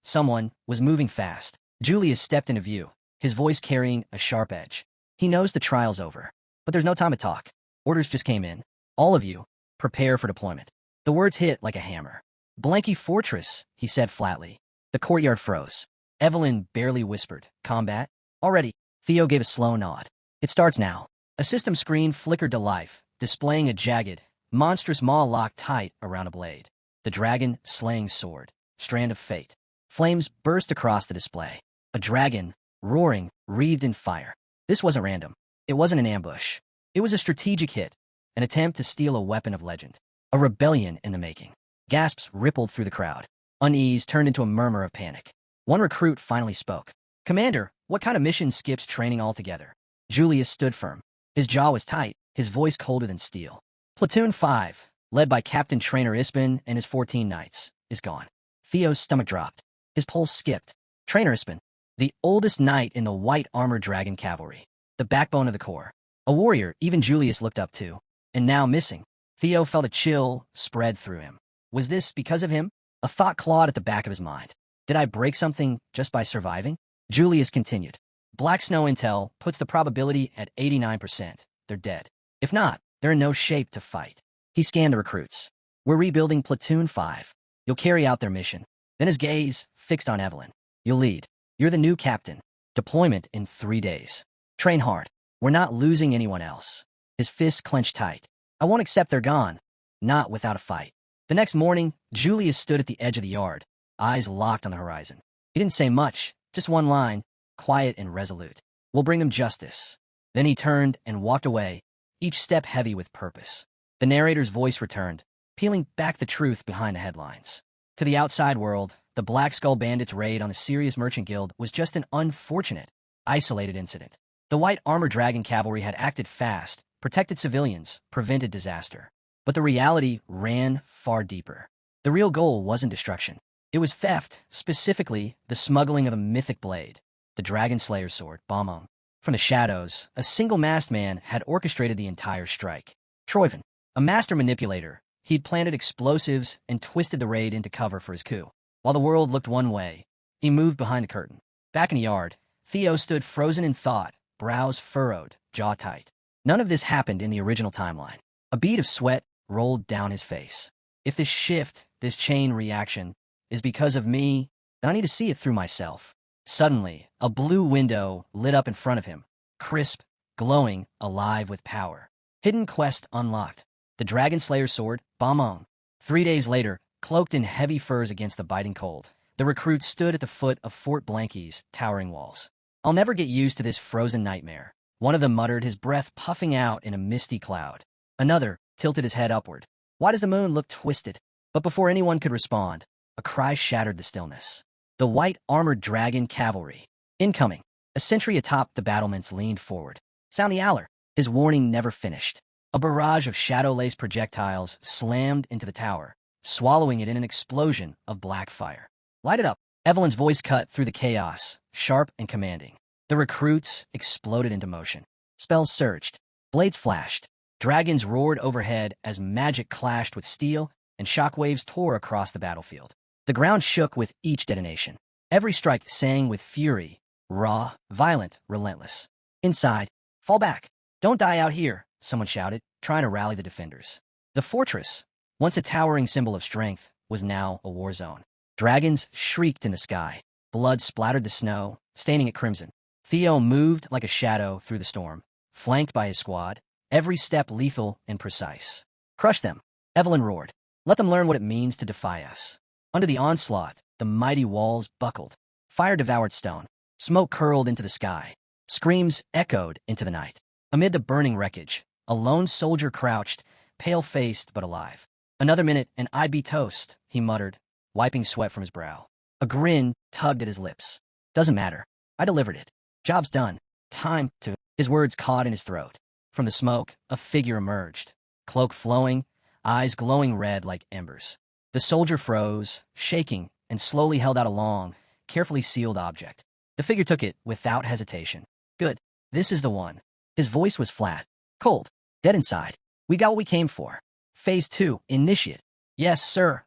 Someone, was moving fast. Julius stepped into view, his voice carrying a sharp edge. He knows the trial's over, but there's no time to talk. Orders just came in. All of you, prepare for deployment. The words hit like a hammer. Blanky Fortress, he said flatly. The courtyard froze. Evelyn barely whispered, combat? Already. Theo gave a slow nod. It starts now. A system screen flickered to life, displaying a jagged, monstrous maw locked tight around a blade. The dragon slaying sword. Strand of fate. Flames burst across the display. A dragon, roaring, wreathed in fire. This wasn't random. It wasn't an ambush. It was a strategic hit, an attempt to steal a weapon of legend. A rebellion in the making. Gasps rippled through the crowd. Unease turned into a murmur of panic. One recruit finally spoke. Commander, what kind of mission skips training altogether? Julius stood firm. His jaw was tight, his voice colder than steel. Platoon 5, led by Captain Trainer Ispin and his 14 knights, is gone. Theo's stomach dropped. His pulse skipped. Trainer Ispin, the oldest knight in the white armored dragon cavalry, the backbone of the corps. A warrior even Julius looked up to. And now missing. Theo felt a chill spread through him. Was this because of him? A thought clawed at the back of his mind. Did I break something just by surviving? Julius continued. Black Snow intel puts the probability at 89%. They're dead. If not, they're in no shape to fight. He scanned the recruits. We're rebuilding Platoon 5. You'll carry out their mission. Then his gaze fixed on Evelyn. You'll lead. You're the new captain. Deployment in 3 days. Train hard. We're not losing anyone else. His fists clenched tight. I won't accept they're gone. Not without a fight. The next morning, Julius stood at the edge of the yard, eyes locked on the horizon. He didn't say much, just one line, quiet and resolute. We'll bring them justice. Then he turned and walked away, each step heavy with purpose. The narrator's voice returned, peeling back the truth behind the headlines. To the outside world, the Black Skull Bandits' raid on the Sirius Merchant Guild was just an unfortunate, isolated incident. The White Armored Dragon Cavalry had acted fast, protected civilians, prevented disaster. But the reality ran far deeper. The real goal wasn't destruction. It was theft, specifically the smuggling of a mythic blade, the Dragon Slayer's sword, Bomong. From the shadows, a single masked man had orchestrated the entire strike. Troyven, a master manipulator, he'd planted explosives and twisted the raid into cover for his coup. While the world looked one way, he moved behind the curtain. Back in the yard, Theo stood frozen in thought, brows furrowed, jaw tight. None of this happened in the original timeline. A bead of sweat rolled down his face. If this shift, this chain reaction, is because of me, then I need to see it through myself. Suddenly, a blue window lit up in front of him, crisp, glowing, alive with power. Hidden quest unlocked. The Dragon Slayer's sword, Bomong. 3 days later, cloaked in heavy furs against the biting cold, the recruits stood at the foot of Fort Blanky's towering walls. I'll never get used to this frozen nightmare. One of them muttered, his breath puffing out in a misty cloud. Another tilted his head upward. Why does the moon look twisted? But before anyone could respond, a cry shattered the stillness. The White Armored Dragon Cavalry. Incoming. A sentry atop the battlements leaned forward. Sound the Aller. His warning never finished. A barrage of shadow-laced projectiles slammed into the tower, swallowing it in an explosion of black fire. Light it up. Evelyn's voice cut through the chaos, sharp and commanding. The recruits exploded into motion. Spells surged. Blades flashed. Dragons roared overhead as magic clashed with steel, and shockwaves tore across the battlefield. The ground shook with each detonation. Every strike sang with fury, raw, violent, relentless. Inside, fall back. Don't die out here, someone shouted, trying to rally the defenders. The fortress, once a towering symbol of strength, was now a war zone. Dragons shrieked in the sky. Blood splattered the snow, staining it crimson. Theo moved like a shadow through the storm, flanked by his squad, every step lethal and precise. Crush them, Evelyn roared. Let them learn what it means to defy us. Under the onslaught, the mighty walls buckled. Fire devoured stone. Smoke curled into the sky. Screams echoed into the night. Amid the burning wreckage, a lone soldier crouched, pale-faced but alive. Another minute and I'd be toast, he muttered, wiping sweat from his brow. A grin tugged at his lips. Doesn't matter. I delivered it. Job's done. Time to... His words caught in his throat. From the smoke, a figure emerged. Cloak flowing, eyes glowing red like embers. The soldier froze, shaking, and slowly held out a long, carefully sealed object. The figure took it without hesitation. Good. This is the one. His voice was flat, cold, dead inside. We got what we came for. Phase 2, Initiate. Yes, sir.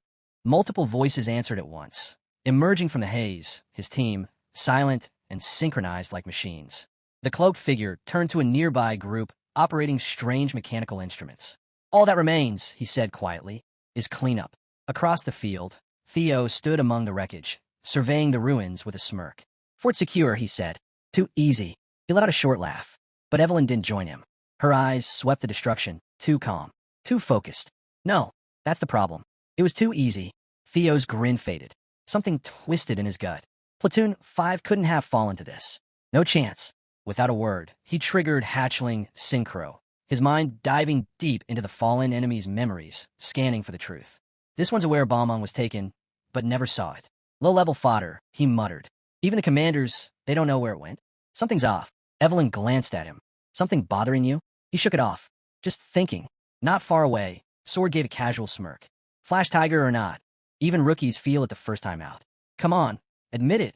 Multiple voices answered at once. Emerging from the haze, his team, silent and synchronized like machines. The cloaked figure turned to a nearby group operating strange mechanical instruments. All that remains, he said quietly, is cleanup. Across the field, Theo stood among the wreckage, surveying the ruins with a smirk. Fort secure, he said. Too easy. He let out a short laugh. But Evelyn didn't join him. Her eyes swept the destruction, too calm, too focused. No, that's the problem. It was too easy. Theo's grin faded. Something twisted in his gut. Platoon 5 couldn't have fallen to this. No chance. Without a word, he triggered hatchling Synchro, his mind diving deep into the fallen enemy's memories, scanning for the truth. This one's aware Balmong was taken, but never saw it. Low-level fodder, he muttered. Even the commanders, they don't know where it went. Something's off. Evelyn glanced at him. Something bothering you? He shook it off. Just thinking. Not far away, Sword gave a casual smirk. Flash Tiger or not, even rookies feel it the first time out. Come on, admit it.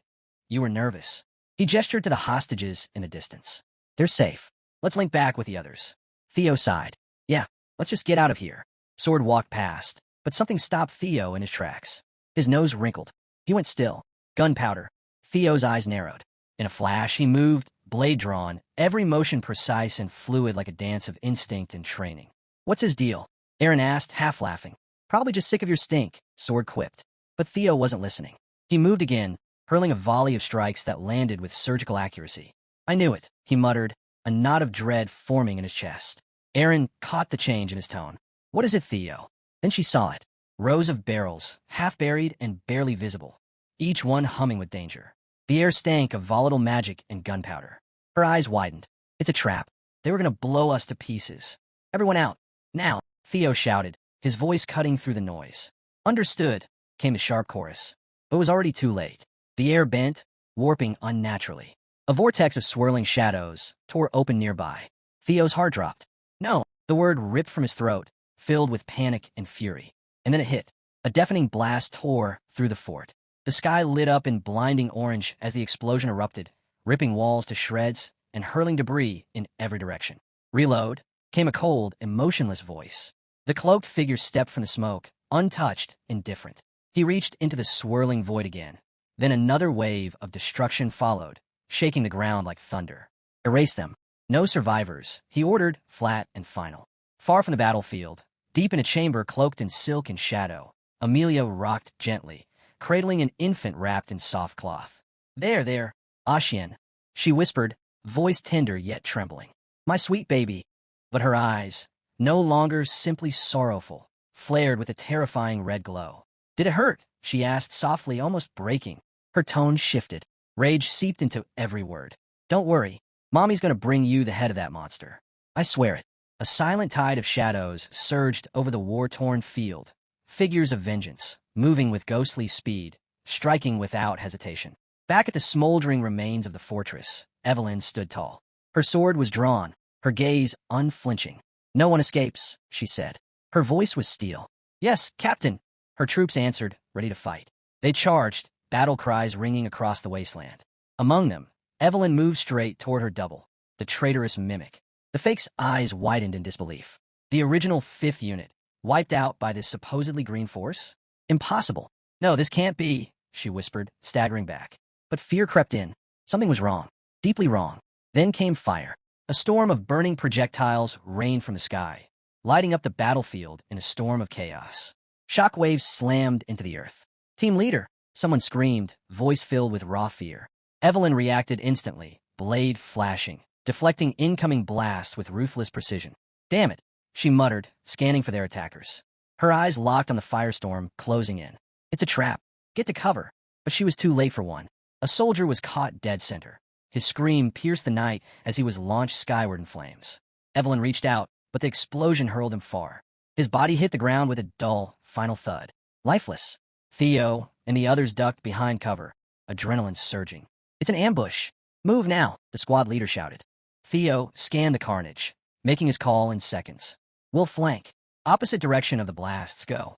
You were nervous. He gestured to the hostages in the distance. They're safe. Let's link back with the others. Theo sighed. Yeah, let's just get out of here. Sword walked past, but something stopped Theo in his tracks. His nose wrinkled. He went still. Gunpowder. Theo's eyes narrowed. In a flash, he moved, blade drawn, every motion precise and fluid like a dance of instinct and training. What's his deal? Aaron asked, half laughing. Probably just sick of your stink, Sword quipped. But Theo wasn't listening. He moved again, hurling a volley of strikes that landed with surgical accuracy. I knew it, he muttered, a knot of dread forming in his chest. Aaron caught the change in his tone. What is it, Theo? Then she saw it. Rows of barrels, half-buried and barely visible, each one humming with danger. The air stank of volatile magic and gunpowder. Her eyes widened. It's a trap. They were going to blow us to pieces. Everyone out. Now, Theo shouted, his voice cutting through the noise. Understood, came the sharp chorus. But it was already too late. The air bent, warping unnaturally. A vortex of swirling shadows tore open nearby. Theo's heart dropped. No, the word ripped from his throat, filled with panic and fury. And then it hit. A deafening blast tore through the fort. The sky lit up in blinding orange as the explosion erupted, ripping walls to shreds and hurling debris in every direction. Reload, came a cold, emotionless voice. The cloaked figure stepped from the smoke, untouched, indifferent. He reached into the swirling void again. Then another wave of destruction followed, shaking the ground like thunder. Erase them. No survivors, he ordered, flat and final. Far from the battlefield, deep in a chamber cloaked in silk and shadow, Amelia rocked gently, cradling an infant wrapped in soft cloth. There, Ashien, she whispered, voice tender yet trembling. My sweet baby. But her eyes, no longer simply sorrowful, flared with a terrifying red glow. Did it hurt? She asked softly, almost breaking. Her tone shifted. Rage seeped into every word. Don't worry. Mommy's gonna bring you the head of that monster. I swear it. A silent tide of shadows surged over the war-torn field. Figures of vengeance, moving with ghostly speed, striking without hesitation. Back at the smoldering remains of the fortress, Evelyn stood tall. Her sword was drawn, her gaze unflinching. No one escapes, she said. Her voice was steel. Yes, Captain. Her troops answered, ready to fight. They charged, battle cries ringing across the wasteland. Among them, Evelyn moved straight toward her double, the traitorous mimic. The fake's eyes widened in disbelief. The original 5th unit, wiped out by this supposedly green force? Impossible. No, this can't be, she whispered, staggering back. But fear crept in. Something was wrong. Deeply wrong. Then came fire. A storm of burning projectiles rained from the sky, lighting up the battlefield in a storm of chaos. Shockwaves slammed into the earth. Team leader, someone screamed, voice filled with raw fear. Evelyn reacted instantly, blade flashing, deflecting incoming blasts with ruthless precision. Damn it, she muttered, scanning for their attackers. Her eyes locked on the firestorm, closing in. It's a trap. Get to cover. But she was too late for one. A soldier was caught dead center. His scream pierced the night as he was launched skyward in flames. Evelyn reached out, but the explosion hurled him far. His body hit the ground with a dull, final thud. Lifeless. Theo, and the others ducked behind cover, adrenaline surging. It's an ambush. Move now, the squad leader shouted. Theo scanned the carnage, making his call in seconds. We'll flank. Opposite direction of the blasts, go.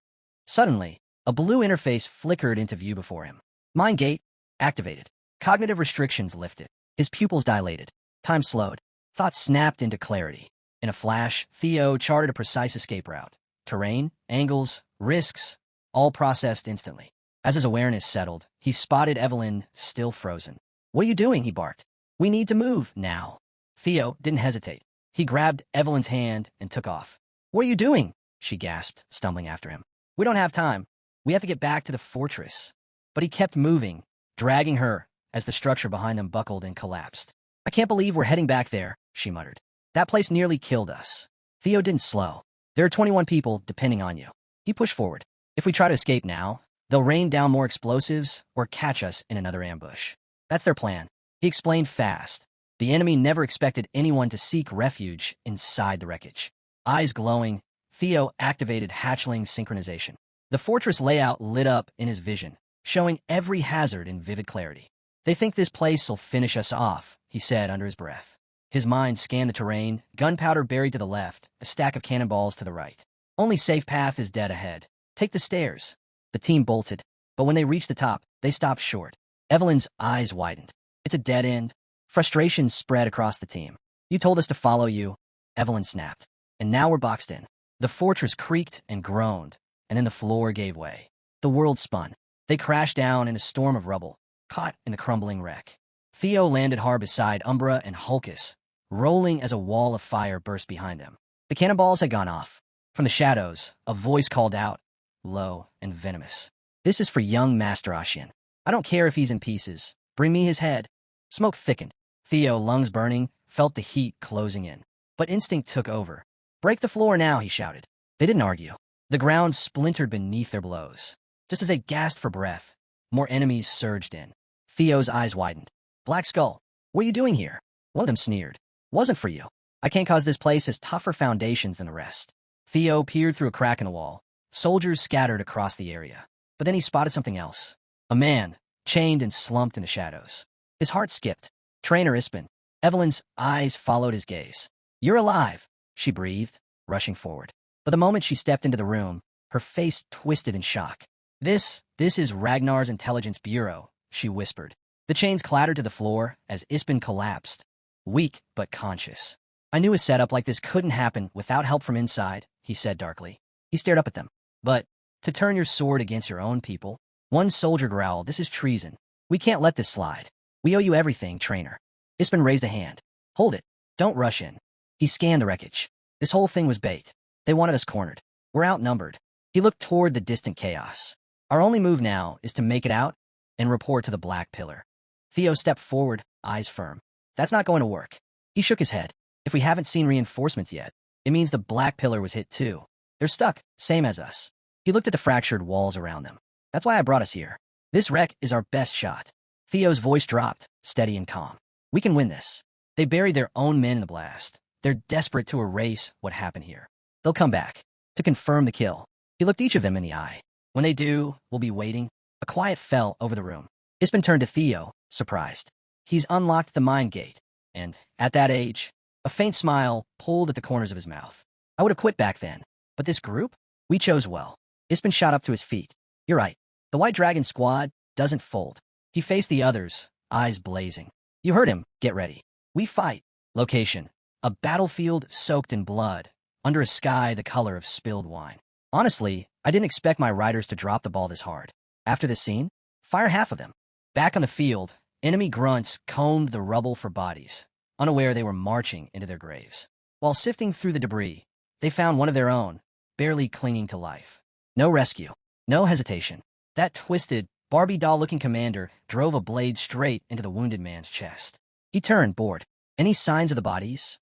Suddenly, a blue interface flickered into view before him. Mind gate activated. Cognitive restrictions lifted. His pupils dilated. Time slowed. Thoughts snapped into clarity. In a flash, Theo charted a precise escape route. Terrain, angles, risks, all processed instantly. As his awareness settled, he spotted Evelyn still frozen. What are you doing? He barked. We need to move now. Theo didn't hesitate. He grabbed Evelyn's hand and took off. What are you doing? She gasped, stumbling after him. We don't have time. We have to get back to the fortress. But he kept moving, dragging her as the structure behind them buckled and collapsed. I can't believe we're heading back there, she muttered. That place nearly killed us. Theo didn't slow. There are 21 people depending on you. He pushed forward. If we try to escape now, they'll rain down more explosives or catch us in another ambush. That's their plan. He explained fast. The enemy never expected anyone to seek refuge inside the wreckage. Eyes glowing, Theo activated hatchling synchronization. The fortress layout lit up in his vision, showing every hazard in vivid clarity. They think this place will finish us off, he said under his breath. His mind scanned the terrain, gunpowder buried to the left, a stack of cannonballs to the right. Only safe path is dead ahead. Take the stairs. The team bolted, but when they reached the top, they stopped short. Evelyn's eyes widened. It's a dead end. Frustration spread across the team. You told us to follow you, Evelyn snapped. And now we're boxed in. The fortress creaked and groaned, and then the floor gave way. The world spun. They crashed down in a storm of rubble, caught in the crumbling wreck. Theo landed hard beside Umbra and Hulkus, rolling as a wall of fire burst behind them. The cannonballs had gone off. From the shadows, a voice called out, low and venomous. This is for young Master Ashian. I don't care if he's in pieces. Bring me his head. Smoke thickened. Theo, lungs burning, felt the heat closing in. But instinct took over. Break the floor now, he shouted. They didn't argue. The ground splintered beneath their blows. Just as they gasped for breath, more enemies surged in. Theo's eyes widened. Black Skull, what are you doing here? One of them sneered. Wasn't for you. I can't cause this place has tougher foundations than the rest. Theo peered through a crack in the wall. Soldiers scattered across the area. But then he spotted something else. A man, chained and slumped in the shadows. His heart skipped. Trainer Ispin. Evelyn's eyes followed his gaze. You're alive, she breathed, rushing forward. But the moment she stepped into the room, her face twisted in shock. This is Ragnar's Intelligence Bureau, she whispered. The chains clattered to the floor as Ispin collapsed, weak but conscious. I knew a setup like this couldn't happen without help from inside, he said darkly. He stared up at them. But to turn your sword against your own people? One soldier growled, this is treason. We can't let this slide. We owe you everything, trainer. Ispin raised a hand. Hold it. Don't rush in. He scanned the wreckage. This whole thing was bait. They wanted us cornered. We're outnumbered. He looked toward the distant chaos. Our only move now is to make it out and report to the Black Pillar. Theo stepped forward, eyes firm. That's not going to work. He shook his head. If we haven't seen reinforcements yet, it means the Black Pillar was hit too. They're stuck, same as us. He looked at the fractured walls around them. That's why I brought us here. This wreck is our best shot. Theo's voice dropped, steady and calm. We can win this. They buried their own men in the blast. They're desperate to erase what happened here. They'll come back to confirm the kill. He looked each of them in the eye. When they do, we'll be waiting. A quiet fell over the room. Ispin turned to Theo, surprised. He's unlocked the mind gate, and, at that age, a faint smile pulled at the corners of his mouth. I would have quit back then, but this group? We chose well. Ispin shot up to his feet. You're right. The White Dragon squad doesn't fold. He faced the others, eyes blazing. You heard him. Get ready. We fight. Location. A battlefield soaked in blood, under a sky the color of spilled wine. Honestly, I didn't expect my riders to drop the ball this hard. After this scene, fire half of them. Back on the field, enemy grunts combed the rubble for bodies, unaware they were marching into their graves. While sifting through the debris, they found one of their own, barely clinging to life. No rescue. No hesitation. That twisted, Barbie doll-looking commander drove a blade straight into the wounded man's chest. He turned, bored. Any signs of the bodies?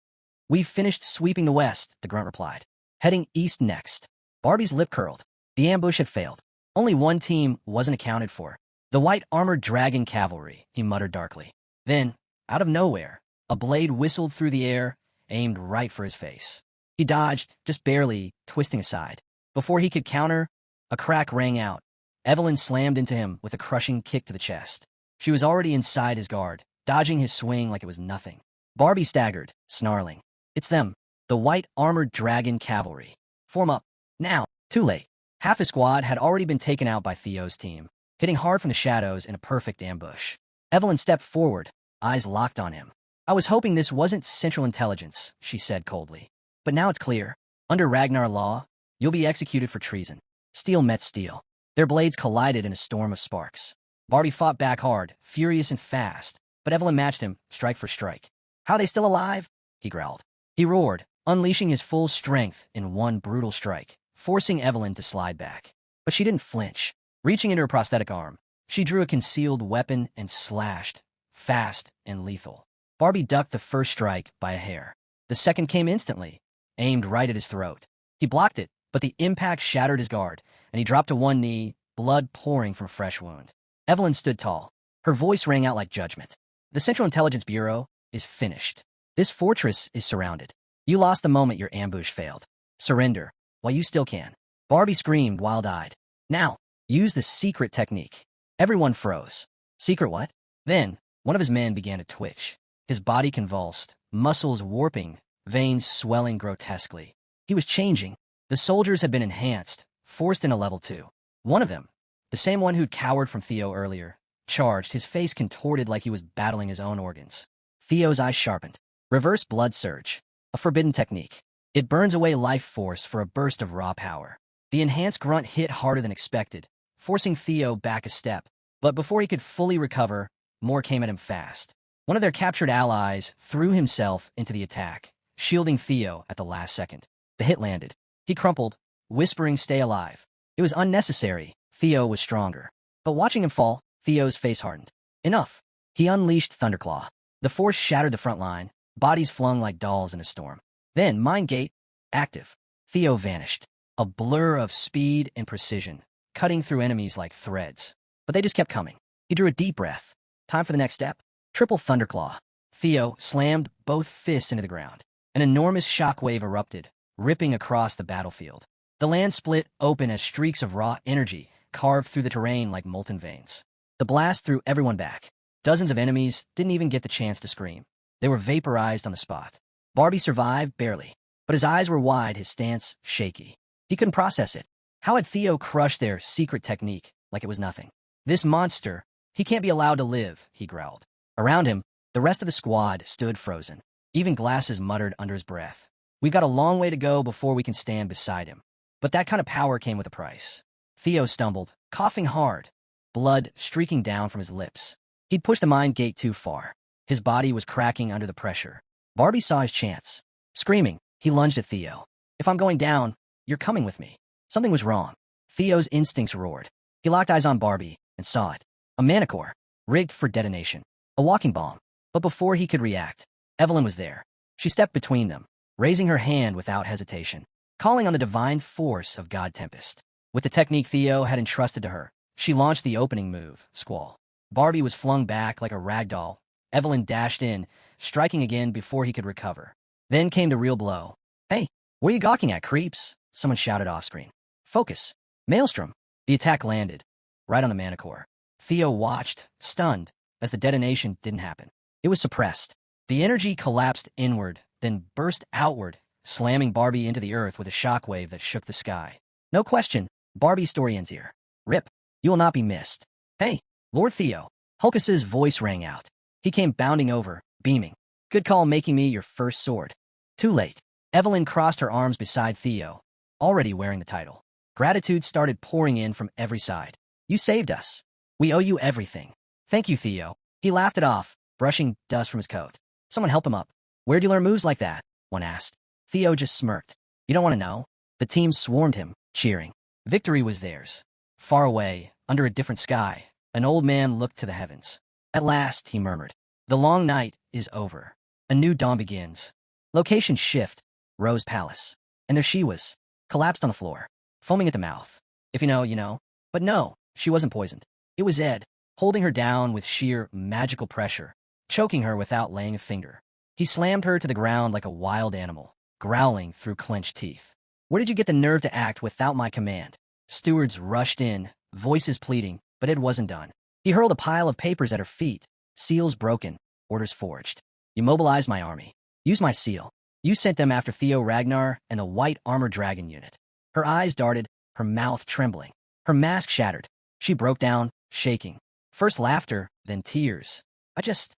We've finished sweeping the west, the grunt replied. Heading east next. Barbie's lip curled. The ambush had failed. Only one team wasn't accounted for. The white armored dragon cavalry, he muttered darkly. Then, out of nowhere, a blade whistled through the air, aimed right for his face. He dodged, just barely, twisting aside. Before he could counter, a crack rang out, Evelyn slammed into him with a crushing kick to the chest. She was already inside his guard, dodging his swing like it was nothing. Barbie staggered, snarling. It's them, the white armored dragon cavalry. Form up, now. Too late. Half his squad had already been taken out by Theo's team, hitting hard from the shadows in a perfect ambush. Evelyn stepped forward, eyes locked on him. I was hoping this wasn't Central Intelligence, she said coldly. But now it's clear. Under Ragnar law, you'll be executed for treason. Steel met steel. Their blades collided in a storm of sparks. Barbie fought back hard, furious and fast, but Evelyn matched him, strike for strike. How are they still alive? He growled. He roared, unleashing his full strength in one brutal strike, forcing Evelyn to slide back. But she didn't flinch. Reaching into her prosthetic arm, she drew a concealed weapon and slashed, fast and lethal. Barbie ducked the first strike by a hair. The second came instantly, aimed right at his throat. He blocked it, but the impact shattered his guard, and he dropped to one knee, blood pouring from a fresh wound. Evelyn stood tall. Her voice rang out like judgment. The Central Intelligence Bureau is finished. This fortress is surrounded. You lost the moment your ambush failed. Surrender, while you still can. Barbie screamed, wild-eyed. Now, use the secret technique. Everyone froze. Secret what? Then, one of his men began to twitch. His body convulsed, muscles warping, veins swelling grotesquely. He was changing. The soldiers had been enhanced, forced into level 2. One of them, the same one who'd cowered from Theo earlier, charged, his face contorted like he was battling his own organs. Theo's eyes sharpened. Reverse blood surge. A forbidden technique. It burns away life force for a burst of raw power. The enhanced grunt hit harder than expected, forcing Theo back a step. But before he could fully recover, more came at him fast. One of their captured allies threw himself into the attack, shielding Theo at the last second. The hit landed. He crumpled, whispering, "Stay alive." It was unnecessary. Theo was stronger. But watching him fall, Theo's face hardened. Enough. He unleashed Thunderclaw. The force shattered the front line, bodies flung like dolls in a storm. Then, Mind Gate, active. Theo vanished. A blur of speed and precision, cutting through enemies like threads. But they just kept coming. He drew a deep breath. Time for the next step. Triple Thunderclaw. Theo slammed both fists into the ground. An enormous shockwave erupted, ripping across the battlefield. The land split open as streaks of raw energy carved through the terrain like molten veins. The blast threw everyone back. Dozens of enemies didn't even get the chance to scream. They were vaporized on the spot. Barbie survived barely, but his eyes were wide, his stance shaky. He couldn't process it. How had Theo crushed their secret technique like it was nothing? This monster, he can't be allowed to live, he growled. Around him, the rest of the squad stood frozen. Even Glasses muttered under his breath. We've got a long way to go before we can stand beside him. But that kind of power came with a price. Theo stumbled, coughing hard, blood streaking down from his lips. He'd pushed the Mind Gate too far. His body was cracking under the pressure. Barbie saw his chance. Screaming, he lunged at Theo. If I'm going down, you're coming with me. Something was wrong. Theo's instincts roared. He locked eyes on Barbie and saw it. A manicore, rigged for detonation. A walking bomb. But before he could react, Evelyn was there. She stepped between them, raising her hand without hesitation, calling on the divine force of God Tempest. With the technique Theo had entrusted to her, she launched the opening move, Squall. Barbie was flung back like a rag doll. Evelyn dashed in, striking again before he could recover. Then came the real blow. Hey, what are you gawking at, creeps? Someone shouted off-screen. Focus. Maelstrom. The attack landed, right on the manicore. Theo watched, stunned, as the detonation didn't happen. It was suppressed. The energy collapsed inward, then burst outward, slamming Barbie into the earth with a shockwave that shook the sky. No question, Barbie's story ends here. Rip. You will not be missed. Hey, Lord Theo. Hulkus's voice rang out. He came bounding over, beaming. Good call making me your first sword. Too late. Evelyn crossed her arms beside Theo, already wearing the title. Gratitude started pouring in from every side. You saved us. We owe you everything. Thank you, Theo. He laughed it off, brushing dust from his coat. Someone help him up. Where'd you learn moves like that? One asked. Theo just smirked. You don't want to know? The team swarmed him, cheering. Victory was theirs. Far away, under a different sky, an old man looked to the heavens. At last, he murmured. The long night is over. A new dawn begins. Location shift. Rose Palace. And there she was, collapsed on the floor, foaming at the mouth. If you know, you know. But no, she wasn't poisoned. It was Ed, holding her down with sheer magical pressure, choking her without laying a finger. He slammed her to the ground like a wild animal, growling through clenched teeth. Where did you get the nerve to act without my command? Stewards rushed in, voices pleading, but Ed wasn't done. He hurled a pile of papers at her feet, seals broken, orders forged. You mobilized my army. Use my seal. You sent them after Theo Ragnar and the White Armored Dragon unit. Her eyes darted, her mouth trembling. Her mask shattered. She broke down, shaking. First laughter, then tears. I just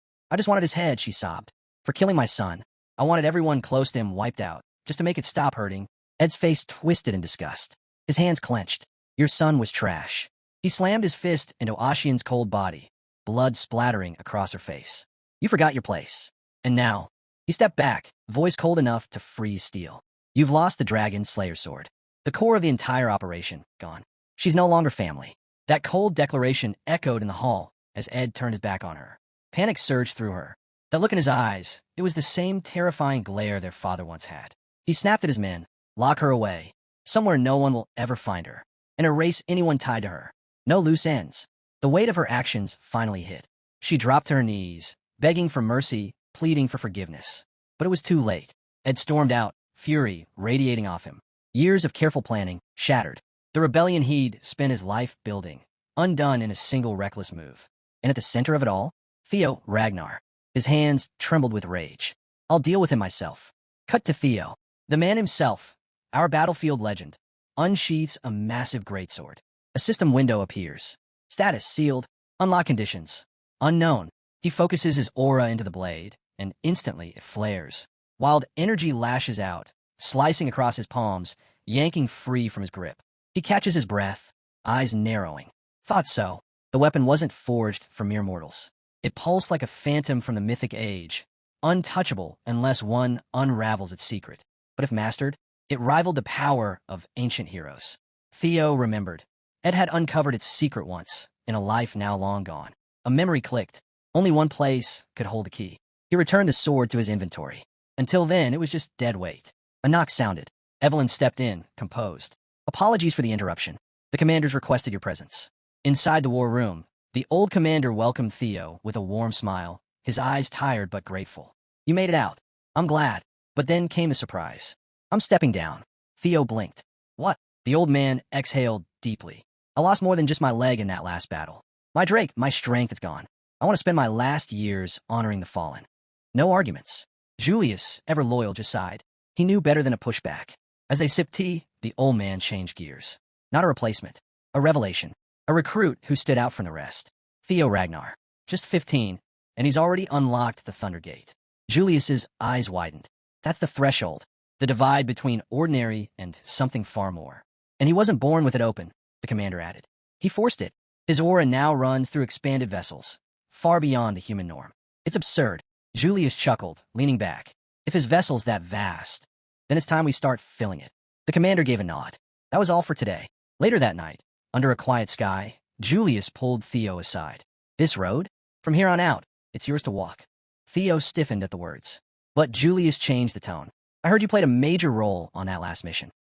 wanted his head, she sobbed. For killing my son. I wanted everyone close to him wiped out, just to make it stop hurting. Ed's face twisted in disgust. His hands clenched. Your son was trash. He slammed his fist into Ashian's cold body, blood splattering across her face. You forgot your place. And now, he stepped back, voice cold enough to freeze steel. You've lost the Dragon Slayer sword. The core of the entire operation, gone. She's no longer family. That cold declaration echoed in the hall as Ed turned his back on her. Panic surged through her. That look in his eyes, it was the same terrifying glare their father once had. He snapped at his men, lock her away, somewhere no one will ever find her, and erase anyone tied to her. No loose ends. The weight of her actions finally hit. She dropped to her knees, begging for mercy, pleading for forgiveness. But it was too late. Ed stormed out, fury radiating off him. Years of careful planning, shattered. The rebellion he'd spent his life building, undone in a single reckless move. And at the center of it all, Theo Ragnar. His hands trembled with rage. I'll deal with him myself. Cut to Theo. The man himself, our battlefield legend, unsheaths a massive greatsword. A system window appears. Status sealed. Unlock conditions. Unknown. He focuses his aura into the blade, and instantly it flares. Wild energy lashes out, slicing across his palms, yanking free from his grip. He catches his breath, eyes narrowing. Thought so. The weapon wasn't forged for mere mortals. It pulsed like a phantom from the mythic age, untouchable unless one unravels its secret. But if mastered, it rivaled the power of ancient heroes. Theo remembered. Ed had uncovered its secret once, in a life now long gone. A memory clicked. Only one place could hold the key. He returned the sword to his inventory. Until then, it was just dead weight. A knock sounded. Evelyn stepped in, composed. Apologies for the interruption. The commanders requested your presence. Inside the war room, the old commander welcomed Theo with a warm smile, his eyes tired but grateful. You made it out. I'm glad. But then came the surprise. I'm stepping down. Theo blinked. What? The old man exhaled deeply. I lost more than just my leg in that last battle. My Drake, my strength is gone. I want to spend my last years honoring the fallen. No arguments. Julius, ever loyal, just sighed. He knew better than a pushback. As they sipped tea, the old man changed gears. Not a replacement. A revelation. A recruit who stood out from the rest. Theo Ragnar. Just 15, and he's already unlocked the Thunder Gate. Julius's eyes widened. That's the threshold. The divide between ordinary and something far more. And he wasn't born with it open, the commander added. He forced it. His aura now runs through expanded vessels, far beyond the human norm. It's absurd. Julius chuckled, leaning back. If his vessel's that vast, then it's time we start filling it. The commander gave a nod. That was all for today. Later that night, under a quiet sky, Julius pulled Theo aside. This road? From here on out, it's yours to walk. Theo stiffened at the words. But Julius changed the tone. I heard you played a major role on that last mission.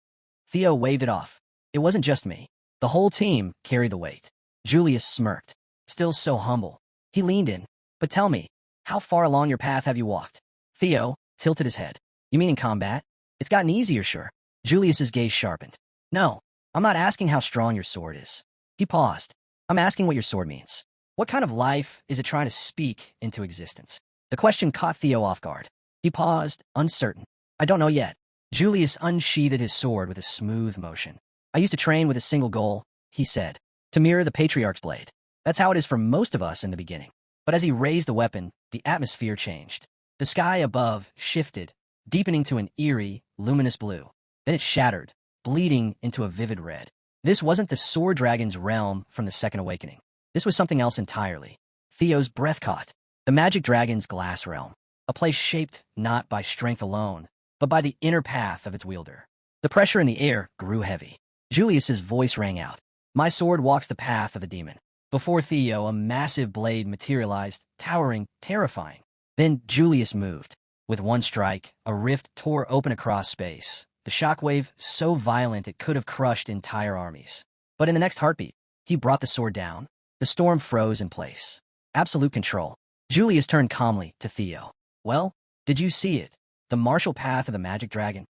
Theo waved it off. It wasn't just me. The whole team carried the weight. Julius smirked. Still so humble. He leaned in. But tell me, how far along your path have you walked? Theo tilted his head. You mean in combat? It's gotten easier, sure. Julius's gaze sharpened. No, I'm not asking how strong your sword is. He paused. I'm asking what your sword means. What kind of life is it trying to speak into existence? The question caught Theo off guard. He paused, uncertain. I don't know yet. Julius unsheathed his sword with a smooth motion. I used to train with a single goal, he said, to mirror the Patriarch's blade. That's how it is for most of us in the beginning. But as he raised the weapon, the atmosphere changed. The sky above shifted, deepening to an eerie, luminous blue. Then it shattered, bleeding into a vivid red. This wasn't the Sword Dragon's realm from the Second Awakening. This was something else entirely. Theo's breath caught. The Magic Dragon's glass realm. A place shaped not by strength alone, but by the inner path of its wielder. The pressure in the air grew heavy. Julius's voice rang out. My sword walks the path of the demon. Before Theo, a massive blade materialized, towering, terrifying. Then Julius moved. With one strike, a rift tore open across space. The shockwave so violent it could have crushed entire armies. But in the next heartbeat, he brought the sword down. The storm froze in place. Absolute control. Julius turned calmly to Theo. Well, did you see it? The martial path of the Magic Dragon?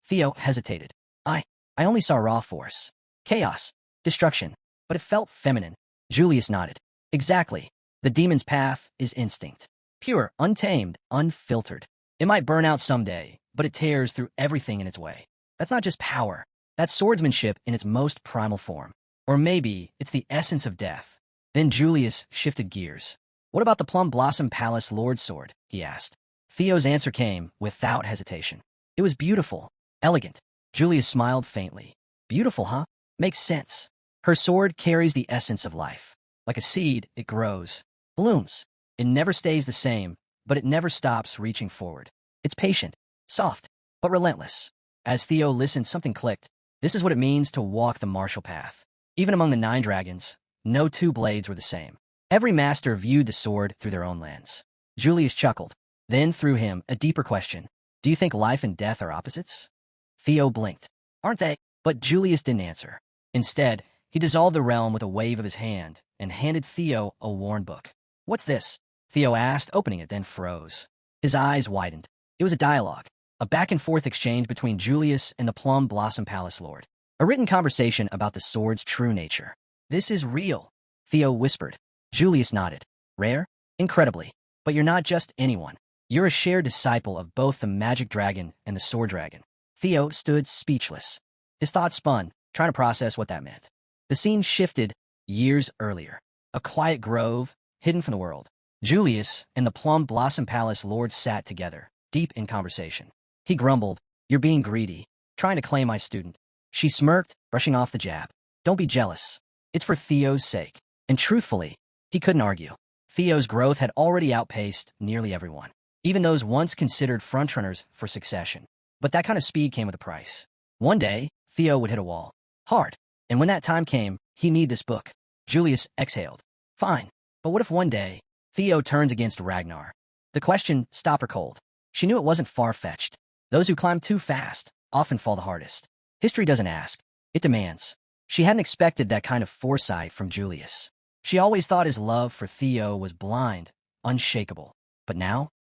Theo hesitated. I only saw raw force. Chaos. Destruction. but it felt feminine. Julius nodded. Exactly. The demon's path is instinct. Pure, untamed, unfiltered. It might burn out someday, but it tears through everything in its way. That's not just power. That's swordsmanship in its most primal form. Or maybe it's the essence of death. Then Julius shifted gears. What about the Plum Blossom Palace Lord Sword? He asked. Theo's answer came without hesitation. It was beautiful, elegant. Julius smiled faintly. Beautiful, huh? Makes sense. Her sword carries the essence of life. Like a seed, it grows, blooms. It never stays the same, but it never stops reaching forward. It's patient, soft, but relentless. As Theo listened, something clicked. This is what it means to walk the martial path. Even among the 9 dragons, no 2 blades were the same. Every master viewed the sword through their own lens. Julius chuckled, then threw him a deeper question. Do you think life and death are opposites? Theo blinked. Aren't they? But Julius didn't answer. Instead, he dissolved the realm with a wave of his hand and handed Theo a worn book. What's this? Theo asked, opening it, then froze. His eyes widened. It was a dialogue, a back-and-forth exchange between Julius and the Plum Blossom Palace Lord. A written conversation about the sword's true nature. This is real, Theo whispered. Julius nodded. Rare? Incredibly. But you're not just anyone. You're a shared disciple of both the magic dragon and the sword dragon. Theo stood speechless. His thoughts spun, trying to process what that meant. The scene shifted years earlier. A quiet grove, hidden from the world. Julius and the Plum Blossom Palace Lord sat together, deep in conversation. He grumbled, You're being greedy, trying to claim my student. She smirked, brushing off the jab. Don't be jealous. It's for Theo's sake. And truthfully, he couldn't argue. Theo's growth had already outpaced nearly everyone, even those once considered frontrunners for succession. But that kind of speed came with a price. One day, Theo would hit a wall. Hard. And when that time came, he needed this book. Julius exhaled. Fine. But what if one day, Theo turns against Ragnar? The question stopped her cold. She knew it wasn't far-fetched. Those who climb too fast often fall the hardest. History doesn't ask. It demands. She hadn't expected that kind of foresight from Julius. She always thought his love for Theo was blind, unshakable. But now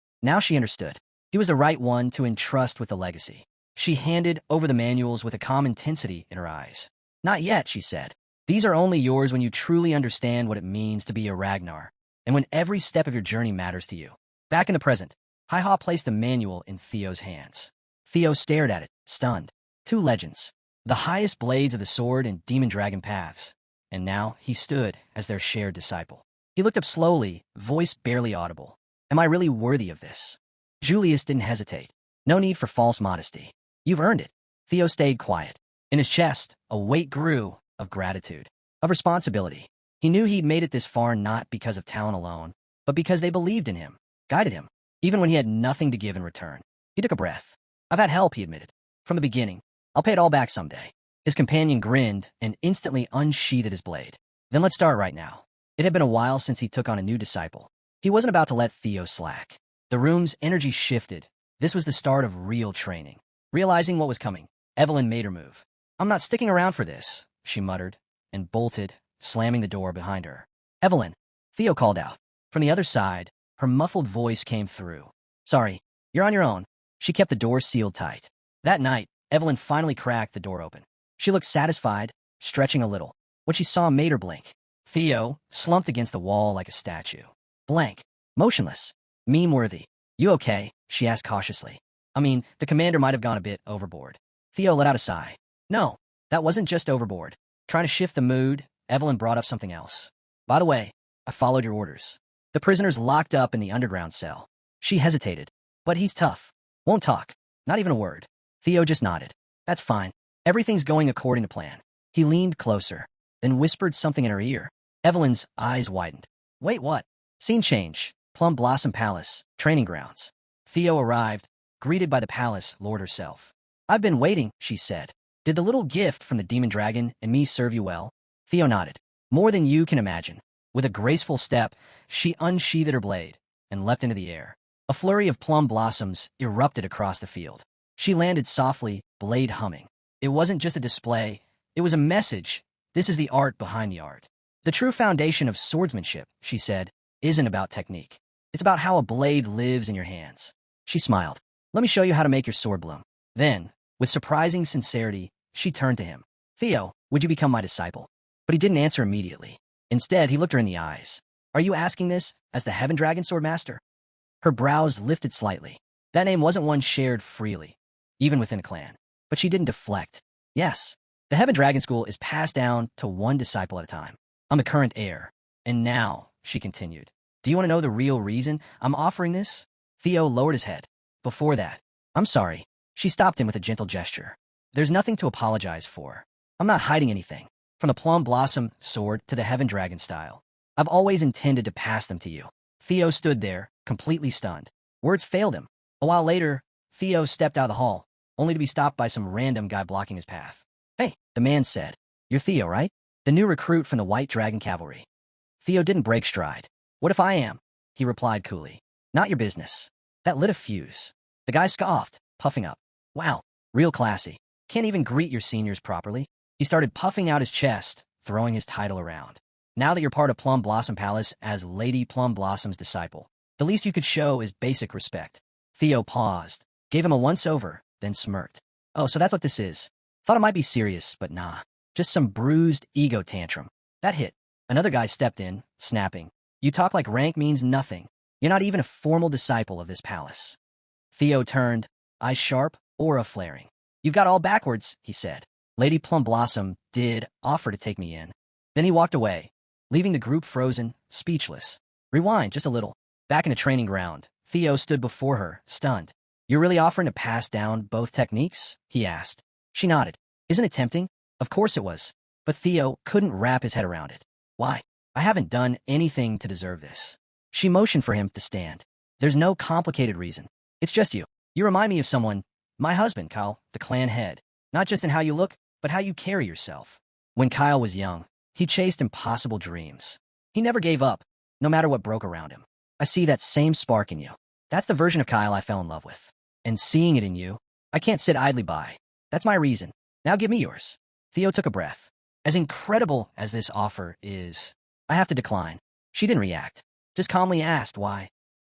she understood. He was the right one to entrust with the legacy. She handed over the manuals with a calm intensity in her eyes. Not yet, she said. These are only yours when you truly understand what it means to be a Ragnar, and when every step of your journey matters to you. Back in the present, Hi-Ha placed the manual in Theo's hands. Theo stared at it, stunned. 2 legends. The highest blades of the sword and demon dragon paths. And now he stood as their shared disciple. He looked up slowly, voice barely audible. Am I really worthy of this? Julius didn't hesitate. No need for false modesty. You've earned it. Theo stayed quiet. In his chest, a weight grew of gratitude, of responsibility. He knew he'd made it this far not because of talent alone, but because they believed in him, guided him, even when he had nothing to give in return. He took a breath. I've had help, he admitted. From the beginning. I'll pay it all back someday. His companion grinned and instantly unsheathed his blade. Then let's start right now. It had been a while since he took on a new disciple. He wasn't about to let Theo slack. The room's energy shifted. This was the start of real training. Realizing what was coming, Evelyn made her move. I'm not sticking around for this, she muttered, and bolted, slamming the door behind her. Evelyn, Theo called out. From the other side, her muffled voice came through. Sorry, you're on your own. She kept the door sealed tight. That night, Evelyn finally cracked the door open. She looked satisfied, stretching a little. What she saw made her blink. Theo, slumped against the wall like a statue. Blank. Motionless. Meme-worthy. You okay? She asked cautiously. I mean, the commander might have gone a bit overboard. Theo let out a sigh. No, that wasn't just overboard. Trying to shift the mood, Evelyn brought up something else. By the way, I followed your orders. The prisoner's locked up in the underground cell. She hesitated. But he's tough. Won't talk. Not even a word. Theo just nodded. That's fine. Everything's going according to plan. He leaned closer, then whispered something in her ear. Evelyn's eyes widened. Wait, what? Scene change. Plum Blossom Palace, training grounds. Theo arrived, greeted by the palace lord herself. I've been waiting, she said. Did the little gift from the demon dragon and me serve you well? Theo nodded. More than you can imagine. With a graceful step, she unsheathed her blade and leapt into the air. A flurry of plum blossoms erupted across the field. She landed softly, blade humming. It wasn't just a display, it was a message. This is the art behind the art. The true foundation of swordsmanship, she said, isn't about technique. It's about how a blade lives in your hands. She smiled. Let me show you how to make your sword bloom. Then, with surprising sincerity, she turned to him. Theo, would you become my disciple? But he didn't answer immediately. Instead, he looked her in the eyes. Are you asking this as the Heaven Dragon Sword Master? Her brows lifted slightly. That name wasn't one shared freely, even within a clan. But she didn't deflect. Yes, the Heaven Dragon School is passed down to one disciple at a time. I'm the current heir. And now, she continued, do you want to know the real reason I'm offering this? Theo lowered his head. Before that, I'm sorry. She stopped him with a gentle gesture. There's nothing to apologize for. I'm not hiding anything. From the Plum Blossom sword to the Heaven Dragon style. I've always intended to pass them to you. Theo stood there, completely stunned. Words failed him. A while later, Theo stepped out of the hall, only to be stopped by some random guy blocking his path. Hey, the man said. You're Theo, right? The new recruit from the White Dragon Cavalry. Theo didn't break stride. What if I am? He replied coolly. Not your business. That lit a fuse. The guy scoffed, puffing up. Wow, real classy. Can't even greet your seniors properly. He started puffing out his chest, throwing his title around. Now that you're part of Plum Blossom Palace as Lady Plum Blossom's disciple, the least you could show is basic respect. Theo paused, gave him a once-over, then smirked. Oh, so that's what this is. Thought it might be serious, but nah. Just some bruised ego tantrum. That hit. Another guy stepped in, snapping. You talk like rank means nothing. You're not even a formal disciple of this palace. Theo turned, eyes sharp, aura flaring. You've got all backwards, he said. Lady Plum Blossom did offer to take me in. Then he walked away, leaving the group frozen, speechless. Rewind just a little. Back in the training ground, Theo stood before her, stunned. You're really offering to pass down both techniques? He asked. She nodded. Isn't it tempting? Of course it was. But Theo couldn't wrap his head around it. Why? I haven't done anything to deserve this. She motioned for him to stand. There's no complicated reason. It's just you. You remind me of someone. My husband, Kyle, the clan head. Not just in how you look, but how you carry yourself. When Kyle was young, he chased impossible dreams. He never gave up, no matter what broke around him. I see that same spark in you. That's the version of Kyle I fell in love with. And seeing it in you, I can't sit idly by. That's my reason. Now give me yours. Theo took a breath. As incredible as this offer is, I have to decline. She didn't react, just calmly asked why.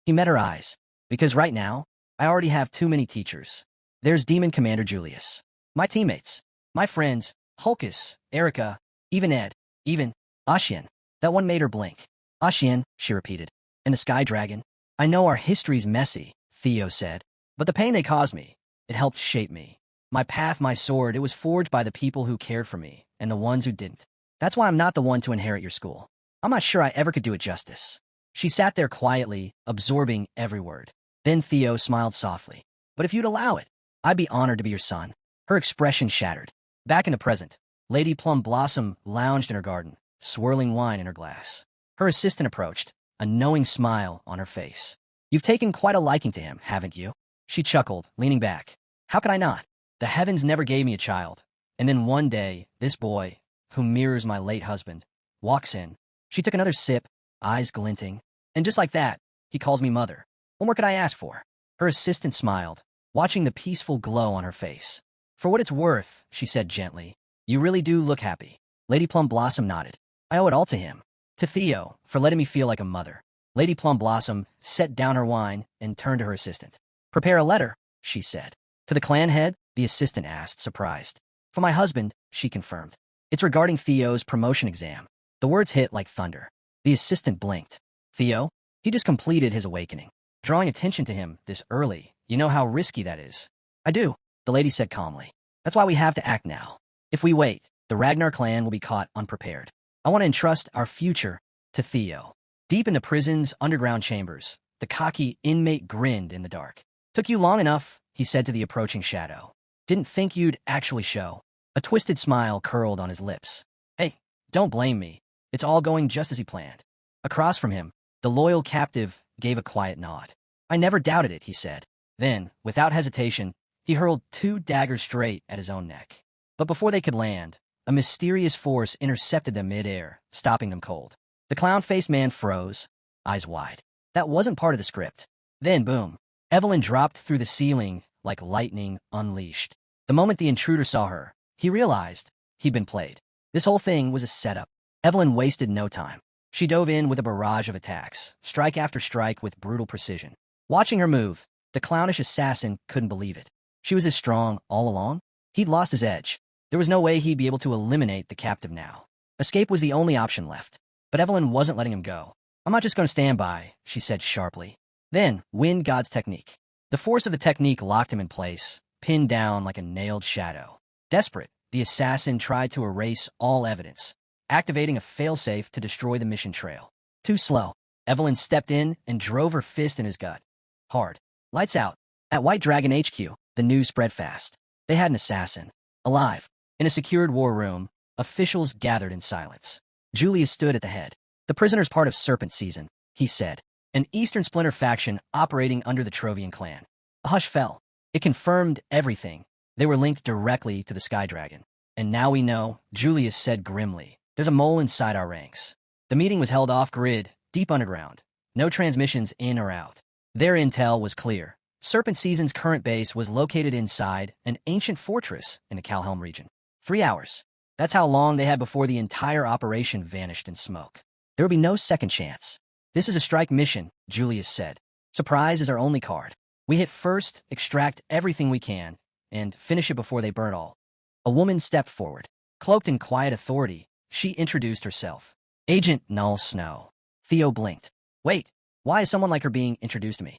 He met her eyes. Because right now, I already have too many teachers. There's Demon Commander Julius. My teammates. My friends, Hulkus, Erica, even Ed, even Ashian. That one made her blink. Ashian, she repeated. And the Sky Dragon. I know our history's messy, Theo said. But the pain they caused me, it helped shape me. My path, my sword, it was forged by the people who cared for me, and the ones who didn't. That's why I'm not the one to inherit your school. I'm not sure I ever could do it justice. She sat there quietly, absorbing every word. Then Theo smiled softly. But if you'd allow it, I'd be honored to be your son. Her expression shattered. Back in the present, Lady Plum Blossom lounged in her garden, swirling wine in her glass. Her assistant approached, a knowing smile on her face. You've taken quite a liking to him, haven't you? She chuckled, leaning back. How could I not? The heavens never gave me a child. And then one day, this boy, who mirrors my late husband, walks in. She took another sip, eyes glinting. And just like that, he calls me mother. What more could I ask for? Her assistant smiled, watching the peaceful glow on her face. For what it's worth, she said gently, you really do look happy. Lady Plum Blossom nodded. I owe it all to him. To Theo, for letting me feel like a mother. Lady Plum Blossom set down her wine and turned to her assistant. Prepare a letter, she said. To the clan head, the assistant asked, surprised. For my husband, she confirmed. It's regarding Theo's promotion exam. The words hit like thunder. The assistant blinked. Theo? He just completed his awakening. Drawing attention to him this early, you know how risky that is. I do, the lady said calmly. That's why we have to act now. If we wait, the Ragnar clan will be caught unprepared. I want to entrust our future to Theo. Deep in the prison's underground chambers, the cocky inmate grinned in the dark. Took you long enough, he said to the approaching shadow. Didn't think you'd actually show. A twisted smile curled on his lips. Hey, don't blame me. It's all going just as he planned. Across from him, the loyal captive gave a quiet nod. I never doubted it, he said. Then, without hesitation, he hurled 2 daggers straight at his own neck. But before they could land, a mysterious force intercepted them mid-air, stopping them cold. The clown-faced man froze, eyes wide. That wasn't part of the script. Then, boom, Evelyn dropped through the ceiling like lightning unleashed. The moment the intruder saw her, he realized he'd been played. This whole thing was a setup. Evelyn wasted no time. She dove in with a barrage of attacks, strike after strike with brutal precision. Watching her move, the clownish assassin couldn't believe it. She was as strong all along? He'd lost his edge. There was no way he'd be able to eliminate the captive now. Escape was the only option left. But Evelyn wasn't letting him go. "I'm not just going to stand by," she said sharply. Then, Wind God's technique. The force of the technique locked him in place, pinned down like a nailed shadow. Desperate, the assassin tried to erase all evidence, activating a failsafe to destroy the mission trail. Too slow. Evelyn stepped in and drove her fist in his gut. Hard. Lights out. At White Dragon HQ, the news spread fast. They had an assassin. Alive. In a secured war room, officials gathered in silence. Julius stood at the head. "The prisoner's part of Serpent Season," he said. "An Eastern Splinter faction operating under the Trovian clan." A hush fell. It confirmed everything. They were linked directly to the Sky Dragon. "And now we know," Julius said grimly. "There's a mole inside our ranks." The meeting was held off-grid, deep underground. No transmissions in or out. Their intel was clear. Serpent Season's current base was located inside an ancient fortress in the Calhelm region. 3 hours. That's how long they had before the entire operation vanished in smoke. There would be no second chance. "This is a strike mission," Julius said. "Surprise is our only card. We hit first, extract everything we can, and finish it before they burn all." A woman stepped forward. Cloaked in quiet authority, she introduced herself. "Agent Null Snow." Theo blinked. "Wait, why is someone like her being introduced to me?"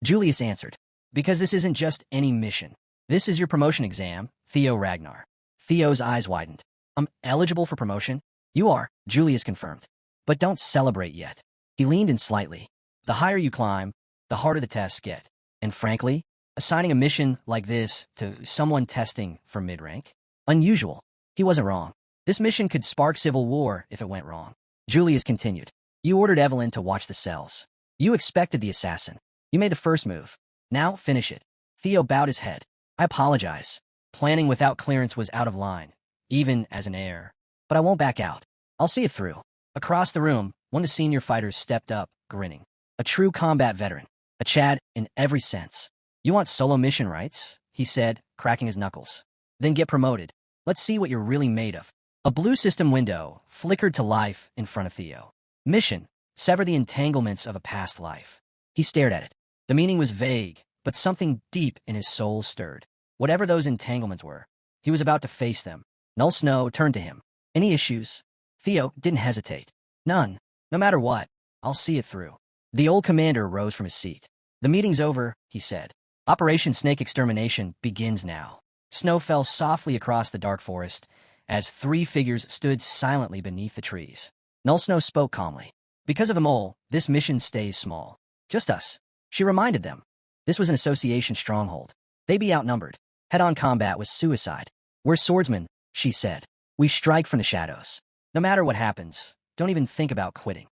Julius answered. "Because this isn't just any mission. This is your promotion exam, Theo Ragnar." Theo's eyes widened. "I'm eligible for promotion?" "You are," Julius confirmed. "But don't celebrate yet." He leaned in slightly. "The higher you climb, the harder the tests get. And frankly, assigning a mission like this to someone testing for mid-rank? Unusual." He wasn't wrong. This mission could spark civil war if it went wrong. Julius continued. "You ordered Evelyn to watch the cells. You expected the assassin. You made the first move. Now finish it." Theo bowed his head. "I apologize. Planning without clearance was out of line, even as an heir. But I won't back out. I'll see it through." Across the room, one of the senior fighters stepped up, grinning. A true combat veteran. A Chad in every sense. "You want solo mission rights?" he said, cracking his knuckles. "Then get promoted. Let's see what you're really made of." A blue system window flickered to life in front of Theo. Mission: sever the entanglements of a past life. He stared at it. The meaning was vague, but something deep in his soul stirred. Whatever those entanglements were, he was about to face them. Null Snow turned to him. "Any issues?" Theo didn't hesitate. "None. No matter what, I'll see it through." The old commander rose from his seat. "The meeting's over," he said. "Operation Snake Extermination begins now." Snow fell softly across the dark forest as 3 figures stood silently beneath the trees. Null Snow spoke calmly. "Because of the mole, this mission stays small. Just us." She reminded them. This was an association stronghold. They'd be outnumbered. Head-on combat was suicide. "We're swordsmen," she said. "We strike from the shadows. No matter what happens, don't even think about quitting."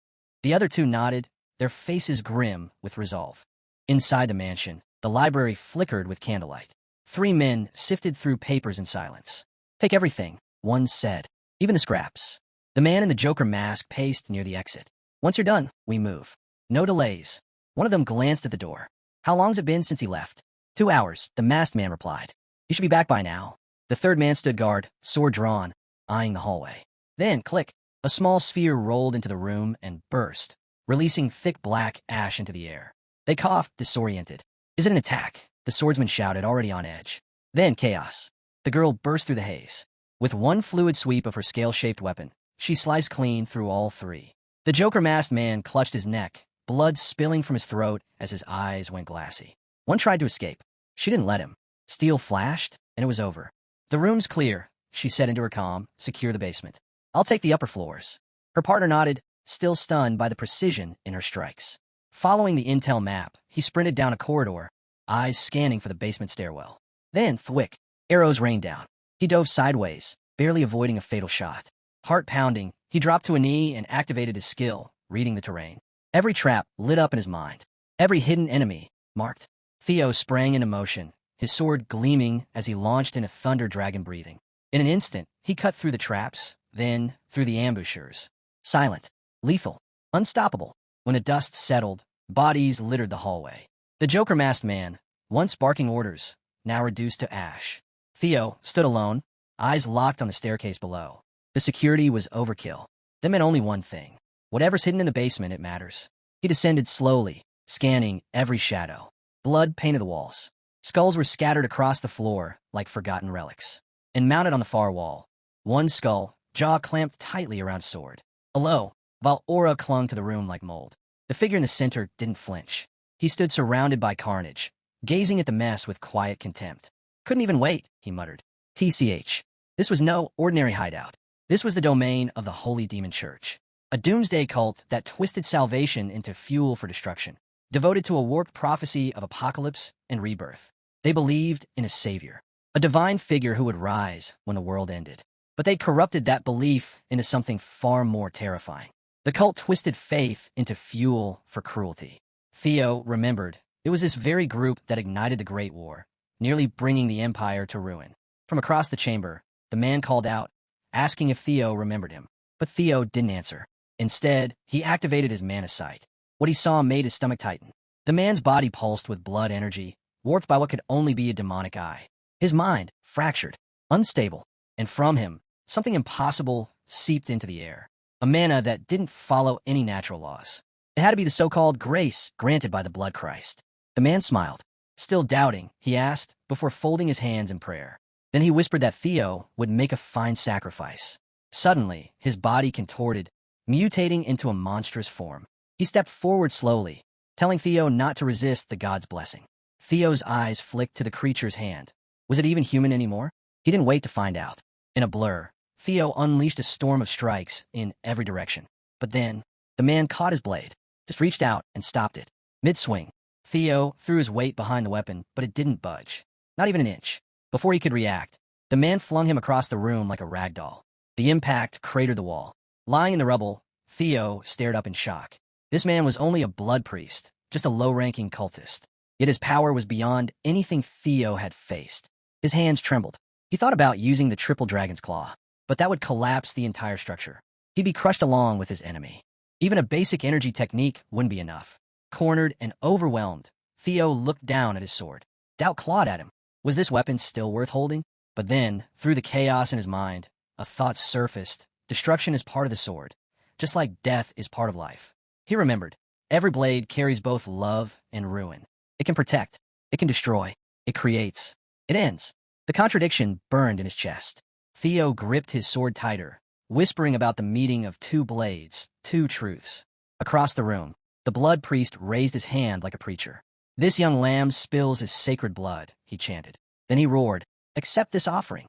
The other 2 nodded, their faces grim with resolve. Inside the mansion, the library flickered with candlelight. 3 men sifted through papers in silence. "Take everything," one said. "Even the scraps." The man in the Joker mask paced near the exit. "Once you're done, we move. No delays." One of them glanced at the door. "How long's it been since he left?" 2 hours, the masked man replied. "You should be back by now." The third man stood guard, sword drawn, eyeing the hallway. Then, click, a small sphere rolled into the room and burst, releasing thick black ash into the air. They coughed, disoriented. "Is it an attack?" the swordsman shouted, already on edge. Then chaos. The girl burst through the haze. With one fluid sweep of her scale-shaped weapon, she sliced clean through all 3. The Joker-masked man clutched his neck, blood spilling from his throat as his eyes went glassy. One tried to escape. She didn't let him. Steel flashed, and it was over. "The room's clear," she said into her comm. "Secure the basement. I'll take the upper floors." Her partner nodded, still stunned by the precision in her strikes. Following the intel map, he sprinted down a corridor, eyes scanning for the basement stairwell. Then, thwick, arrows rained down. He dove sideways, barely avoiding a fatal shot. Heart pounding, he dropped to a knee and activated his skill, reading the terrain. Every trap lit up in his mind. Every hidden enemy marked. Theo sprang into motion, his sword gleaming as he launched into thunder dragon breathing. In an instant, he cut through the traps, then through the ambushers. Silent, lethal, unstoppable. When the dust settled, bodies littered the hallway. The Joker-masked man, once barking orders, now reduced to ash. Theo stood alone, eyes locked on the staircase below. The security was overkill. That meant only one thing. Whatever's hidden in the basement, it matters. He descended slowly, scanning every shadow. Blood painted the walls. Skulls were scattered across the floor like forgotten relics. And mounted on the far wall, one skull, jaw clamped tightly around his sword. Below, while aura clung to the room like mold, the figure in the center didn't flinch. He stood surrounded by carnage, gazing at the mess with quiet contempt. Couldn't even wait, he muttered. TCH. This was no ordinary hideout. This was the domain of the Holy Demon Church, a doomsday cult that twisted salvation into fuel for destruction, devoted to a warped prophecy of apocalypse and rebirth. They believed in a savior, a divine figure who would rise when the world ended. But they corrupted that belief into something far more terrifying. The cult twisted faith into fuel for cruelty. Theo remembered it was this very group that ignited the Great War, nearly bringing the Empire to ruin. From across the chamber, the man called out, asking if Theo remembered him. But Theo didn't answer. Instead, he activated his mana sight. What he saw made his stomach tighten. The man's body pulsed with blood energy, warped by what could only be a demonic eye. His mind, fractured, unstable, and from him, something impossible seeped into the air. A mana that didn't follow any natural laws. It had to be the so-called grace granted by the Blood Christ. The man smiled. Still doubting, he asked, before folding his hands in prayer. Then he whispered that Theo would make a fine sacrifice. Suddenly, his body contorted, mutating into a monstrous form. He stepped forward slowly, telling Theo not to resist the god's blessing. Theo's eyes flicked to the creature's hand. Was it even human anymore? He didn't wait to find out. In a blur, Theo unleashed a storm of strikes in every direction. But then, the man caught his blade, just reached out and stopped it. Mid-swing, Theo threw his weight behind the weapon, but it didn't budge. Not even an inch. Before he could react, the man flung him across the room like a rag doll. The impact cratered the wall. Lying in the rubble, Theo stared up in shock. This man was only a blood priest, just a low-ranking cultist. Yet his power was beyond anything Theo had faced. His hands trembled. He thought about using the triple dragon's claw, but that would collapse the entire structure. He'd be crushed along with his enemy. Even a basic energy technique wouldn't be enough. Cornered and overwhelmed, Theo looked down at his sword. Doubt clawed at him. Was this weapon still worth holding? But then, through the chaos in his mind, a thought surfaced. Destruction is part of the sword, just like death is part of life. He remembered, every blade carries both love and ruin. It can protect, it can destroy, it creates, it ends. The contradiction burned in his chest. Theo gripped his sword tighter, whispering about the meeting of two blades, two truths. Across the room, the blood priest raised his hand like a preacher. This young lamb spills his sacred blood, he chanted. Then he roared, accept this offering.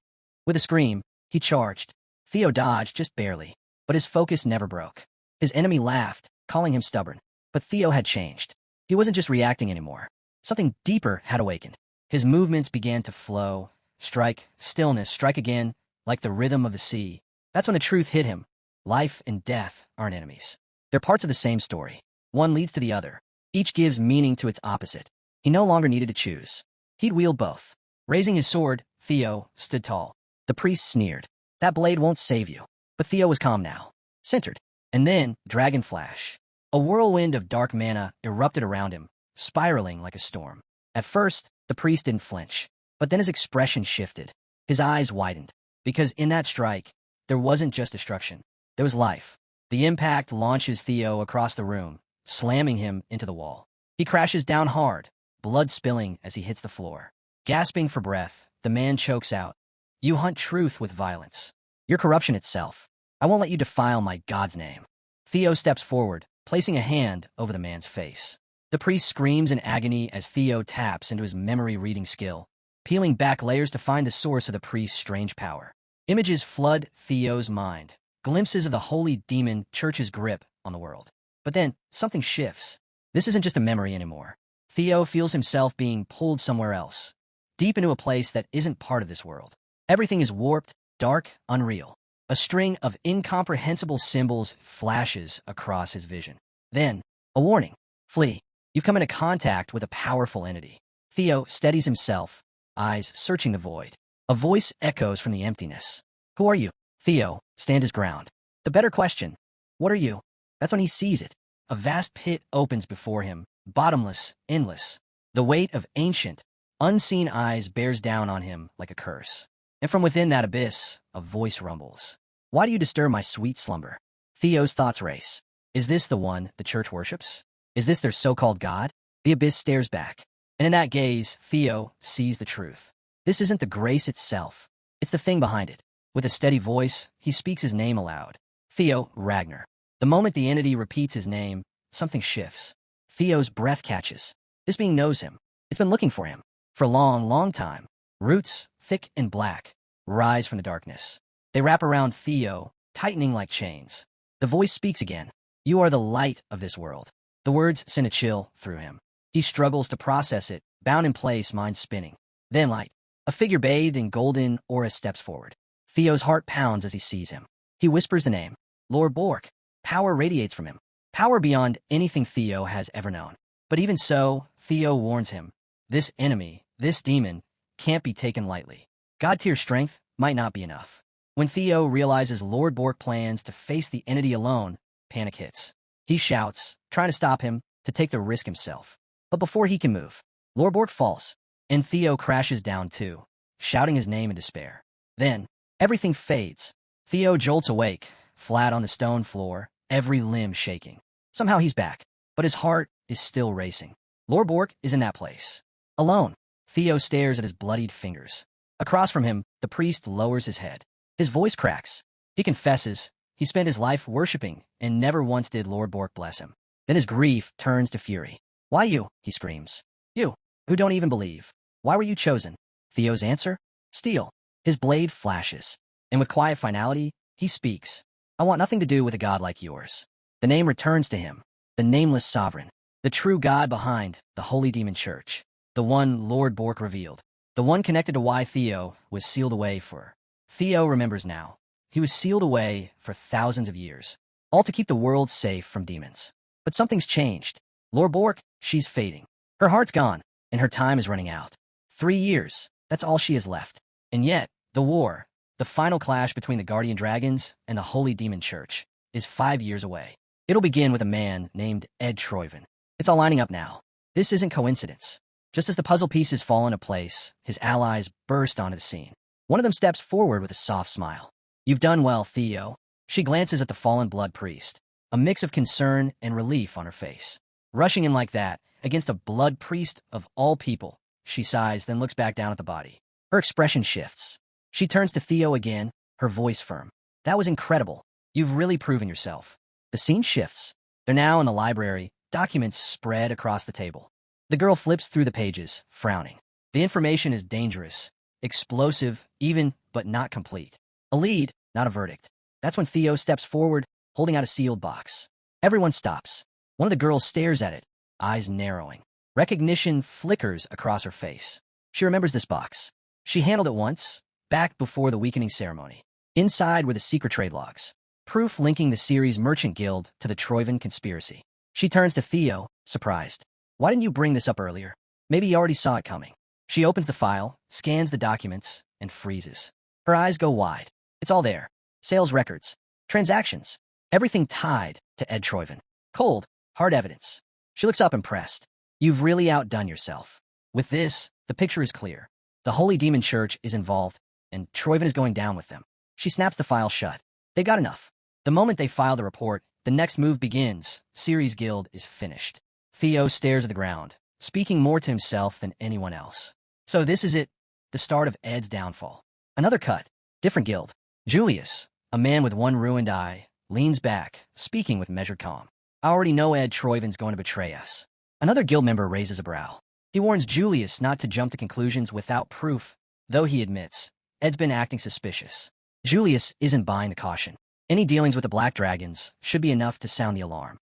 With a scream, he charged. Theo dodged just barely, but his focus never broke. His enemy laughed, calling him stubborn. But Theo had changed. He wasn't just reacting anymore. Something deeper had awakened. His movements began to flow. Strike, stillness, strike again, like the rhythm of the sea. That's when the truth hit him. Life and death aren't enemies. They're parts of the same story. One leads to the other. Each gives meaning to its opposite. He no longer needed to choose. He'd wield both. Raising his sword, Theo stood tall. The priest sneered. That blade won't save you. But Theo was calm now. Centered. And then, dragon flash. A whirlwind of dark mana erupted around him, spiraling like a storm. At first, the priest didn't flinch. But then his expression shifted. His eyes widened. Because in that strike, there wasn't just destruction. There was life. The impact launches Theo across the room, slamming him into the wall. He crashes down hard, blood spilling as he hits the floor. Gasping for breath, the man chokes out. You hunt truth with violence. You're corruption itself. I won't let you defile my God's name. Theo steps forward, placing a hand over the man's face. The priest screams in agony as Theo taps into his memory-reading skill, peeling back layers to find the source of the priest's strange power. Images flood Theo's mind, glimpses of the holy demon church's grip on the world. But then, something shifts. This isn't just a memory anymore. Theo feels himself being pulled somewhere else, deep into a place that isn't part of this world. Everything is warped, dark, unreal. A string of incomprehensible symbols flashes across his vision. Then, a warning. Flee. You've come into contact with a powerful entity. Theo steadies himself, eyes searching the void. A voice echoes from the emptiness. Who are you? Theo stands his ground. The better question, what are you? That's when he sees it. A vast pit opens before him, bottomless, endless. The weight of ancient, unseen eyes bears down on him like a curse. And from within that abyss, a voice rumbles. Why do you disturb my sweet slumber? Theo's thoughts race. Is this the one the church worships? Is this their so-called God? The abyss stares back. And in that gaze, Theo sees the truth. This isn't the grace itself. It's the thing behind it. With a steady voice, he speaks his name aloud. Theo Ragnar. The moment the entity repeats his name, something shifts. Theo's breath catches. This being knows him. It's been looking for him. For a long, long time. Roots, thick and black, rise from the darkness. They wrap around Theo, tightening like chains. The voice speaks again. You are the light of this world. The words send a chill through him. He struggles to process it, bound in place, mind spinning. Then light. A figure bathed in golden aura steps forward. Theo's heart pounds as he sees him. He whispers the name. Lord Bork. Power radiates from him. Power beyond anything Theo has ever known. But even so, Theo warns him. This enemy, this demon, can't be taken lightly. God-tier strength might not be enough. When Theo realizes Lord Bork plans to face the entity alone, panic hits. He shouts, trying to stop him, to take the risk himself. But before he can move, Lord Bork falls, and Theo crashes down too, shouting his name in despair. Then, everything fades. Theo jolts awake, flat on the stone floor, every limb shaking. Somehow he's back, but his heart is still racing. Lord Bork is in that place. Alone, Theo stares at his bloodied fingers. Across from him, the priest lowers his head. His voice cracks. He confesses he spent his life worshipping, and never once did Lord Bork bless him. Then his grief turns to fury. Why you? He screams. You, who don't even believe. Why were you chosen? Theo's answer? Steel. His blade flashes. And with quiet finality, he speaks. I want nothing to do with a god like yours. The name returns to him. The nameless sovereign. The true god behind the Holy Demon Church. The one Lord Bork revealed. The one connected to why Theo was sealed away for. Theo remembers now. He was sealed away for thousands of years. All to keep the world safe from demons. But something's changed. Lord Bork, she's fading. Her heart's gone, and her time is running out. 3 years, that's all she has left. And yet, the war, the final clash between the Guardian Dragons and the Holy Demon Church, is 5 years away. It'll begin with a man named Ed Troyven. It's all lining up now. This isn't coincidence. Just as the puzzle pieces fall into place, his allies burst onto the scene. One of them steps forward with a soft smile. You've done well, Theo. She glances at the fallen blood priest, a mix of concern and relief on her face. Rushing in like that, against a blood priest of all people, she sighs, then looks back down at the body. Her expression shifts. She turns to Theo again, her voice firm. That was incredible. You've really proven yourself. The scene shifts. They're now in the library, documents spread across the table. The girl flips through the pages, frowning. The information is dangerous, explosive, even, but not complete. A lead, not a verdict. That's when Theo steps forward, holding out a sealed box. Everyone stops. One of the girls stares at it, eyes narrowing. Recognition flickers across her face. She remembers this box. She handled it once, back before the weakening ceremony. Inside were the secret trade logs. Proof linking the series Merchant Guild to the Troyven conspiracy. She turns to Theo, surprised. Why didn't you bring this up earlier? Maybe you already saw it coming. She opens the file, scans the documents, and freezes. Her eyes go wide. It's all there. Sales records. Transactions. Everything tied to Ed Troyven. Cold, hard evidence. She looks up impressed. You've really outdone yourself. With this, the picture is clear. The Holy Demon Church is involved, and Troyven is going down with them. She snaps the file shut. They got enough. The moment they file the report, the next move begins. Ceres Guild is finished. Theo stares at the ground, speaking more to himself than anyone else. So this is it, the start of Ed's downfall. Another cut, different guild. Julius, a man with one ruined eye, leans back, speaking with measured calm. I already know Ed Troyven's going to betray us. Another guild member raises a brow. He warns Julius not to jump to conclusions without proof, though he admits Ed's been acting suspicious. Julius isn't buying the caution. Any dealings with the Black Dragons should be enough to sound the alarm.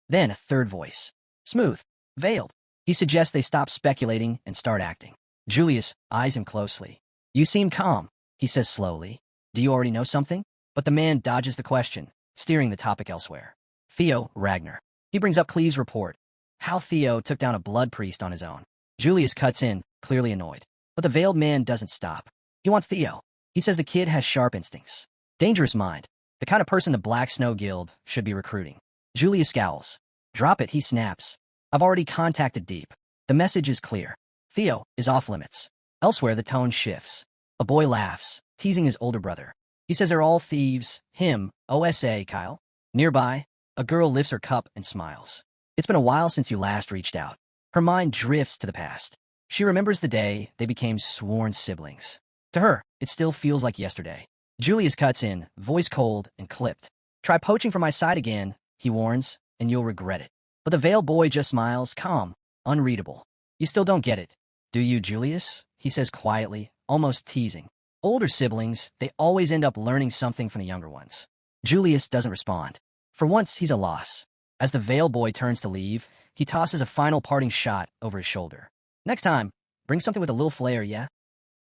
Then a third voice. Smooth, veiled. He suggests they stop speculating and start acting. Julius eyes him closely. You seem calm, he says slowly. Do you already know something? But the man dodges the question, steering the topic elsewhere. Theo Ragnar. He brings up Cleve's report. How Theo took down a blood priest on his own. Julius cuts in, clearly annoyed. But the veiled man doesn't stop. He wants Theo. He says the kid has sharp instincts. Dangerous mind. The kind of person the Black Snow Guild should be recruiting. Julius scowls. Drop it, he snaps. I've already contacted Deep. The message is clear. Theo is off limits. Elsewhere, the tone shifts. A boy laughs, teasing his older brother. He says they're all thieves. Him, OSA, Kyle. Nearby, a girl lifts her cup and smiles. It's been a while since you last reached out. Her mind drifts to the past. She remembers the day they became sworn siblings. To her, it still feels like yesterday. Julius cuts in, voice cold and clipped. Try poaching from my side again, he warns, and you'll regret it. But the veiled boy just smiles, calm, unreadable. You still don't get it, do you, Julius? He says quietly, almost teasing. Older siblings, they always end up learning something from the younger ones. Julius doesn't respond. For once, he's a loss. As the veiled boy turns to leave, he tosses a final parting shot over his shoulder. Next time, bring something with a little flair, yeah?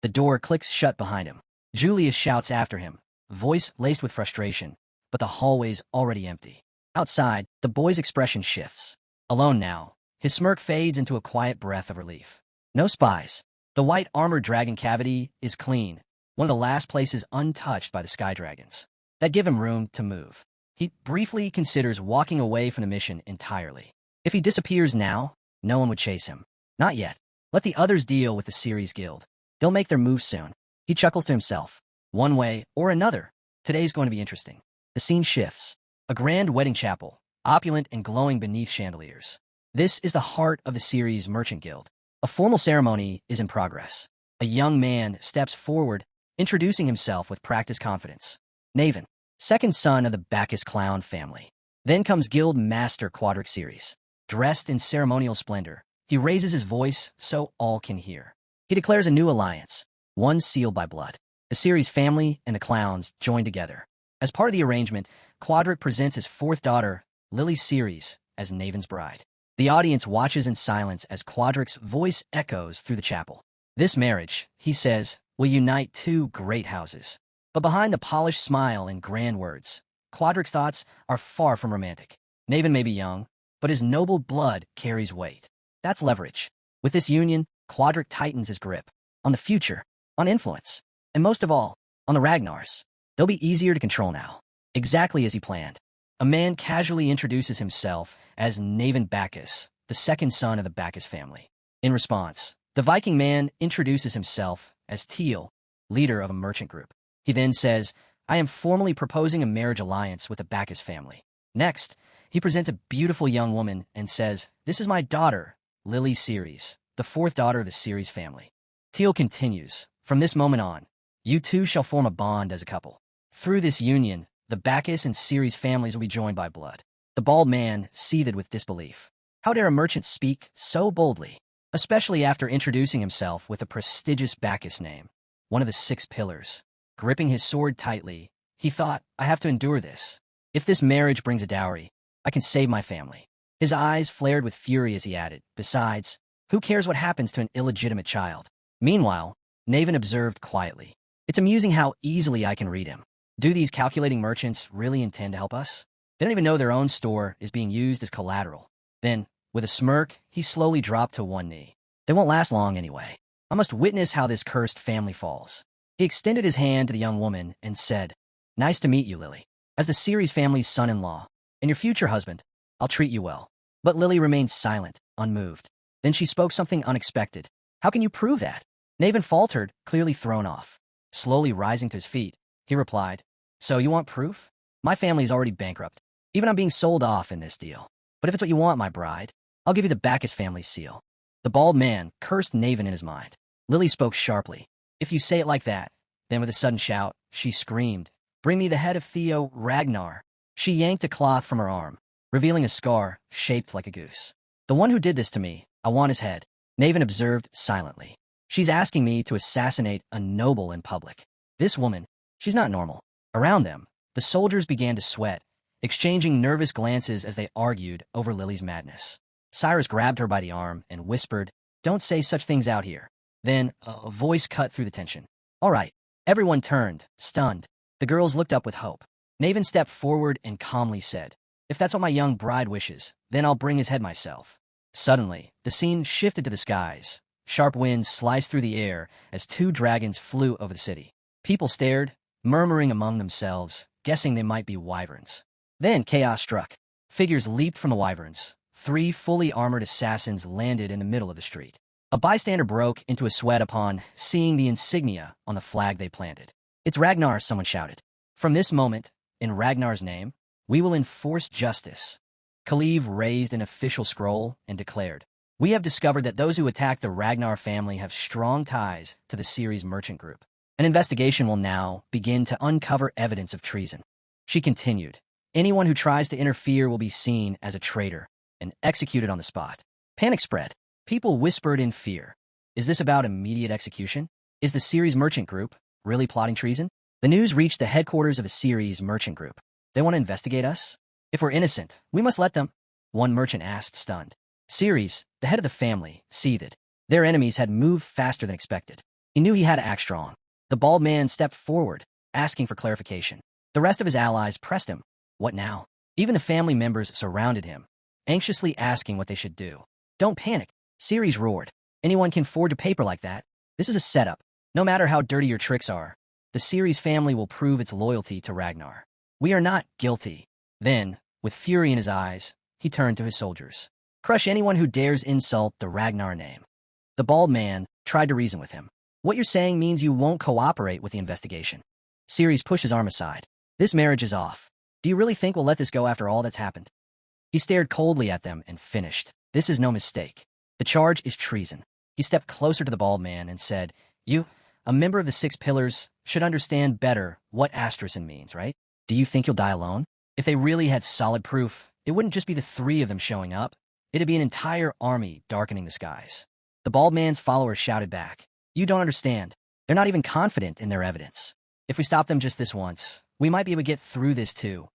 The door clicks shut behind him. Julius shouts after him, voice laced with frustration, but the hallway's already empty. Outside, the boy's expression shifts. Alone now, his smirk fades into a quiet breath of relief. No spies. The white armored dragon cavity is clean, one of the last places untouched by the sky dragons. That give him room to move. He briefly considers walking away from the mission entirely. If he disappears now, no one would chase him. Not yet. Let the others deal with the series guild. They'll make their move soon. He chuckles to himself. One way or another, today's going to be interesting. The scene shifts. A grand wedding chapel, opulent and glowing beneath chandeliers. This is the heart of the series' merchant guild. A formal ceremony is in progress. A young man steps forward, introducing himself with practiced confidence. Naven, second son of the Bacchus clown family. Then comes Guild Master Quadric Series. Dressed in ceremonial splendor, he raises his voice so all can hear. He declares a new alliance, one sealed by blood. The series family and the clowns join together. As part of the arrangement, Quadric presents his fourth daughter, Lily Ceres, as Naven's bride. The audience watches in silence as Quadric's voice echoes through the chapel. This marriage, he says, will unite two great houses. But behind the polished smile and grand words, Quadric's thoughts are far from romantic. Naven may be young, but his noble blood carries weight. That's leverage. With this union, Quadric tightens his grip. On the future, on influence, and most of all, on the Ragnars. They'll be easier to control now. Exactly as he planned. A man casually introduces himself as Naven Bacchus, the second son of the Bacchus family. In response, the Viking man introduces himself as Teal, leader of a merchant group. He then says, I am formally proposing a marriage alliance with the Bacchus family. Next, he presents a beautiful young woman and says, this is my daughter, Lily Ceres, the fourth daughter of the Ceres family. Teal continues, from this moment on, you two shall form a bond as a couple. Through this union, the Bacchus and Ceres families will be joined by blood. The bald man seethed with disbelief. How dare a merchant speak so boldly, especially after introducing himself with a prestigious Bacchus name, one of the 6 pillars. Gripping his sword tightly, he thought, I have to endure this. If this marriage brings a dowry, I can save my family. His eyes flared with fury as he added, besides, who cares what happens to an illegitimate child? Meanwhile, Naven observed quietly. It's amusing how easily I can read him. Do these calculating merchants really intend to help us? They don't even know their own store is being used as collateral. Then, with a smirk, he slowly dropped to one knee. They won't last long anyway. I must witness how this cursed family falls. He extended his hand to the young woman and said, nice to meet you, Lily. As the Ceres family's son-in-law, and your future husband, I'll treat you well. But Lily remained silent, unmoved. Then she spoke something unexpected. How can you prove that? Naven faltered, clearly thrown off. Slowly rising to his feet, he replied, so you want proof? My family's already bankrupt. Even I'm being sold off in this deal. But if it's what you want, my bride, I'll give you the Bacchus family seal. The bald man cursed Naven in his mind. Lily spoke sharply. If you say it like that, then with a sudden shout, she screamed, bring me the head of Theo Ragnar. She yanked a cloth from her arm, revealing a scar shaped like a goose. The one who did this to me, I want his head. Naven observed silently. She's asking me to assassinate a noble in public. This woman, she's not normal. Around them, the soldiers began to sweat, exchanging nervous glances as they argued over Lily's madness. Cyrus grabbed her by the arm and whispered, don't say such things out here. Then, a voice cut through the tension. All right. Everyone turned, stunned. The girls looked up with hope. Naven stepped forward and calmly said, if that's what my young bride wishes, then I'll bring his head myself. Suddenly, the scene shifted to the skies. Sharp winds sliced through the air as 2 dragons flew over the city. People stared, murmuring among themselves, guessing they might be wyverns. Then chaos struck. Figures leaped from the wyverns. 3 fully armored assassins landed in the middle of the street. A bystander broke into a sweat upon seeing the insignia on the flag they planted. It's Ragnar, someone shouted. From this moment, in Ragnar's name, we will enforce justice. Kaliv raised an official scroll and declared, we have discovered that those who attack the Ragnar family have strong ties to the Ceres merchant group. An investigation will now begin to uncover evidence of treason. She continued, anyone who tries to interfere will be seen as a traitor and executed on the spot. Panic spread. People whispered in fear. Is this about immediate execution? Is the Ceres merchant group really plotting treason? The news reached the headquarters of the Ceres merchant group. They want to investigate us? If we're innocent, we must let them. One merchant asked, stunned. Ceres, the head of the family, seethed. Their enemies had moved faster than expected. He knew he had to act strong. The bald man stepped forward, asking for clarification. The rest of his allies pressed him. What now? Even the family members surrounded him, anxiously asking what they should do. Don't panic, Ceres roared. Anyone can forge a paper like that. This is a setup. No matter how dirty your tricks are, the Ceres family will prove its loyalty to Ragnar. We are not guilty. Then, with fury in his eyes, he turned to his soldiers. Crush anyone who dares insult the Ragnar name. The bald man tried to reason with him. What you're saying means you won't cooperate with the investigation. Ceres pushed his arm aside. This marriage is off. Do you really think we'll let this go after all that's happened? He stared coldly at them and finished. This is no mistake. The charge is treason. He stepped closer to the bald man and said, You, a member of the Six Pillars, should understand better what asterism means, right? Do you think you'll die alone? If they really had solid proof, it wouldn't just be the three of them showing up. It'd be an entire army darkening the skies. The bald man's followers shouted back. You don't understand. They're not even confident in their evidence. If we stop them just this once, we might be able to get through this too.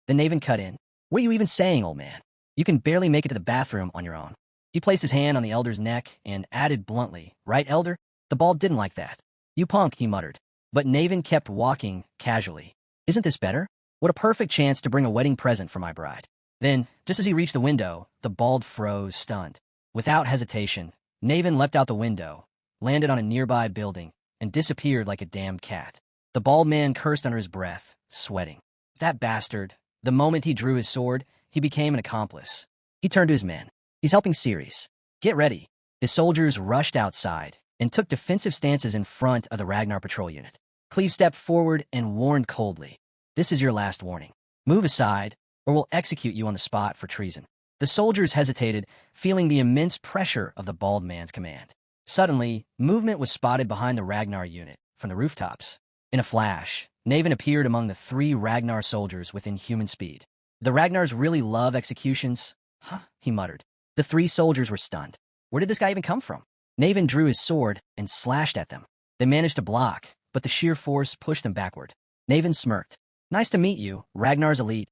The Naven cut in. What are you even saying, old man? You can barely make it to the bathroom on your own. He placed his hand on the elder's neck and added bluntly, Right, elder? The bald didn't like that. You punk, he muttered. But Naven kept walking casually. Isn't this better? What a perfect chance to bring a wedding present for my bride. Then, just as he reached the window, the bald froze, stunned. Without hesitation, Naven leapt out the window, landed on a nearby building, and disappeared like a damned cat. The bald man cursed under his breath, sweating. That bastard. The moment he drew his sword, he became an accomplice. He turned to his men. He's helping Ceres. Get ready. His soldiers rushed outside and took defensive stances in front of the Ragnar patrol unit. Cleve stepped forward and warned coldly. This is your last warning. Move aside, or we'll execute you on the spot for treason. The soldiers hesitated, feeling the immense pressure of the bald man's command. Suddenly, movement was spotted behind the Ragnar unit, from the rooftops. In a flash, Naven appeared among the 3 Ragnar soldiers within human speed. The Ragnars really love executions? Huh, he muttered. The 3 soldiers were stunned. Where did this guy even come from? Naven drew his sword and slashed at them. They managed to block, but the sheer force pushed them backward. Naven smirked. Nice to meet you, Ragnar's elite.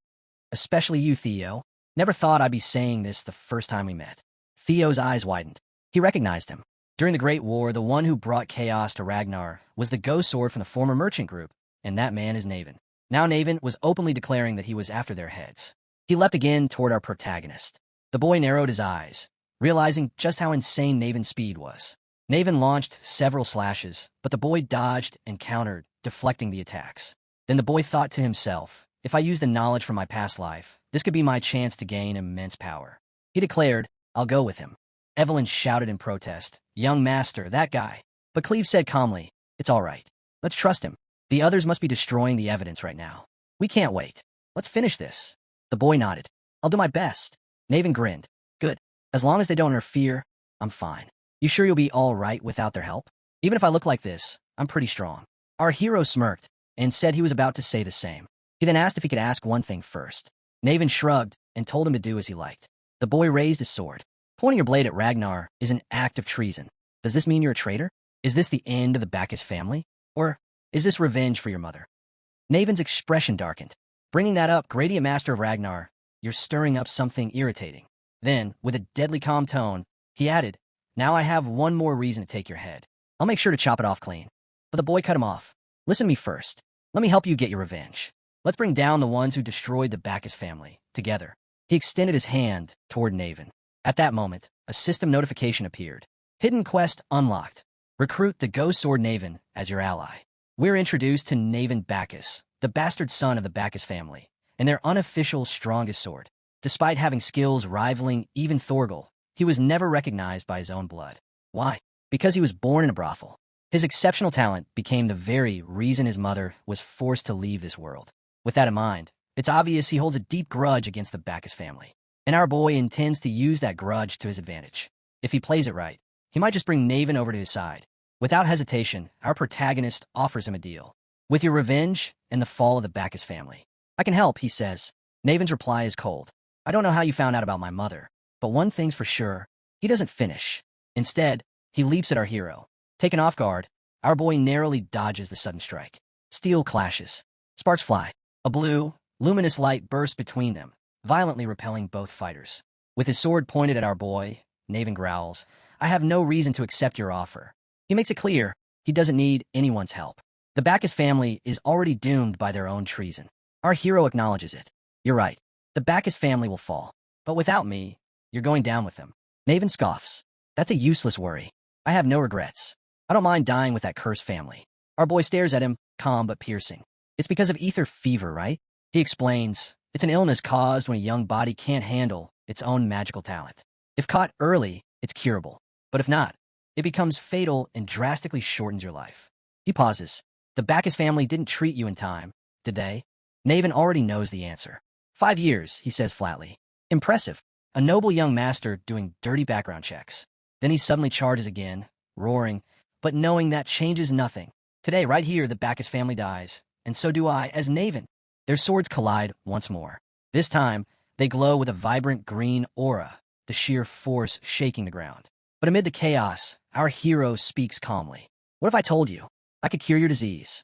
Especially you, Theo. Never thought I'd be saying this the first time we met. Theo's eyes widened. He recognized him. During the Great War, the one who brought chaos to Ragnar was the ghost sword from the former merchant group, and that man is Naven. Now Naven was openly declaring that he was after their heads. He leapt again toward our protagonist. The boy narrowed his eyes, realizing just how insane Naven's speed was. Naven launched several slashes, but the boy dodged and countered, deflecting the attacks. Then the boy thought to himself, if I use the knowledge from my past life, this could be my chance to gain immense power. He declared, I'll go with him. Evelyn shouted in protest, Young master, that guy. But Cleve said calmly, It's all right. Let's trust him. The others must be destroying the evidence right now. We can't wait. Let's finish this. The boy nodded. I'll do my best. Naven grinned. Good. As long as they don't interfere, I'm fine. You sure you'll be all right without their help? Even if I look like this, I'm pretty strong. Our hero smirked and said he was about to say the same. He then asked if he could ask one thing first. Naven shrugged and told him to do as he liked. The boy raised his sword. Pointing your blade at Ragnar is an act of treason. Does this mean you're a traitor? Is this the end of the Bacchus family? Or is this revenge for your mother? Naven's expression darkened. Bringing that up, Gradient Master of Ragnar, you're stirring up something irritating. Then, with a deadly calm tone, he added, Now I have one more reason to take your head. I'll make sure to chop it off clean. But the boy cut him off. Listen to me first. Let me help you get your revenge. Let's bring down the ones who destroyed the Bacchus family, together. He extended his hand toward Naven. At that moment, a system notification appeared. Hidden quest unlocked. Recruit the Ghost Sword Naven as your ally. We're introduced to Naven Bacchus, the bastard son of the Bacchus family, and their unofficial strongest sword. Despite having skills rivaling even Thorgal, he was never recognized by his own blood. Why? Because he was born in a brothel. His exceptional talent became the very reason his mother was forced to leave this world. With that in mind, it's obvious he holds a deep grudge against the Bacchus family. And our boy intends to use that grudge to his advantage. If he plays it right, he might just bring Naven over to his side. Without hesitation, our protagonist offers him a deal. With your revenge and the fall of the Bacchus family. I can help, he says. Naven's reply is cold. I don't know how you found out about my mother, but one thing's for sure, he doesn't finish. Instead, he leaps at our hero. Taken off guard, our boy narrowly dodges the sudden strike. Steel clashes. Sparks fly. A blue, luminous light bursts between them, violently repelling both fighters. With his sword pointed at our boy, Naven growls, I have no reason to accept your offer. He makes it clear he doesn't need anyone's help. The Bacchus family is already doomed by their own treason. Our hero acknowledges it. You're right. The Bacchus family will fall. But without me, you're going down with them. Naven scoffs. That's a useless worry. I have no regrets. I don't mind dying with that cursed family. Our boy stares at him, calm but piercing. It's because of ether fever, right? He explains. It's an illness caused when a young body can't handle its own magical talent. If caught early, it's curable. But if not, it becomes fatal and drastically shortens your life. He pauses. The Bacchus family didn't treat you in time, did they? Naven already knows the answer. 5 years, he says flatly. Impressive. A noble young master doing dirty background checks. Then he suddenly charges again, roaring, but knowing that changes nothing. Today, right here, the Bacchus family dies, and so do I as Naven. Their swords collide once more. This time, they glow with a vibrant green aura, the sheer force shaking the ground. But amid the chaos, our hero speaks calmly. What if I told you? I could cure your disease.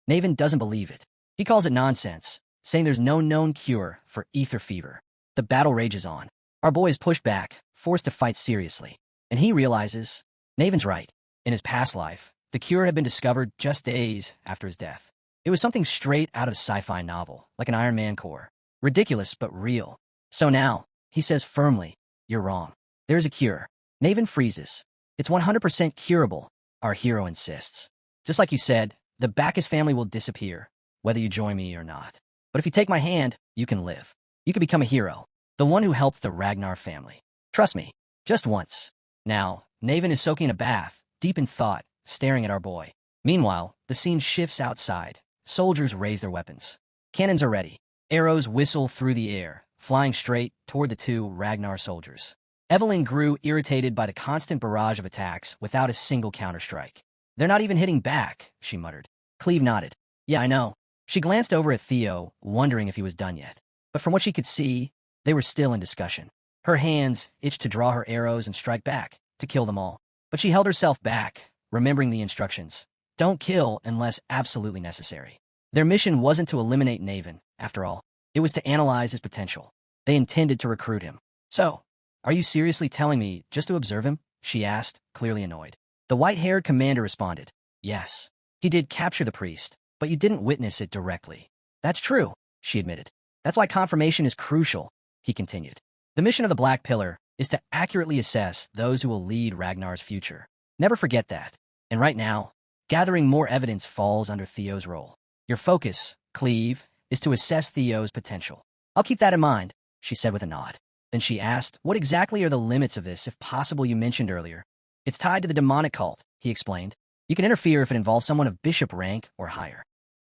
Naven doesn't believe it. He calls it nonsense, saying there's no known cure for ether fever. The battle rages on. Our boy is pushed back, forced to fight seriously. And he realizes, Naven's right. In his past life, the cure had been discovered just days after his death. It was something straight out of a sci-fi novel, like an Iron Man core. Ridiculous, but real. So now, he says firmly, you're wrong. There's a cure. Naven freezes. It's 100% curable, our hero insists. Just like you said, the Bacchus family will disappear, whether you join me or not. But if you take my hand, you can live. You can become a hero, the one who helped the Ragnar family. Trust me, just once. Now, Naven is soaking in a bath, deep in thought, staring at our boy. Meanwhile, the scene shifts outside. Soldiers raise their weapons. Cannons are ready. Arrows whistle through the air, flying straight toward the 2 Ragnar soldiers. Evelyn grew irritated by the constant barrage of attacks without a single counterstrike. They're not even hitting back, she muttered. Cleve nodded. Yeah, I know. She glanced over at Theo, wondering if he was done yet. But from what she could see, they were still in discussion. Her hands itched to draw her arrows and strike back, to kill them all. But she held herself back, remembering the instructions. Don't kill unless absolutely necessary. Their mission wasn't to eliminate Naven, after all. It was to analyze his potential. They intended to recruit him. So, are you seriously telling me just to observe him? She asked, clearly annoyed. The white-haired commander responded. Yes. He did capture the priest, but you didn't witness it directly. That's true, she admitted. That's why confirmation is crucial, he continued. The mission of the Black Pillar is to accurately assess those who will lead Ragnar's future. Never forget that. And right now, gathering more evidence falls under Theo's role. Your focus, Cleve, is to assess Theo's potential. I'll keep that in mind, she said with a nod. Then she asked, what exactly are the limits of this, if possible, you mentioned earlier? It's tied to the demonic cult, he explained. You can interfere if it involves someone of bishop rank or higher.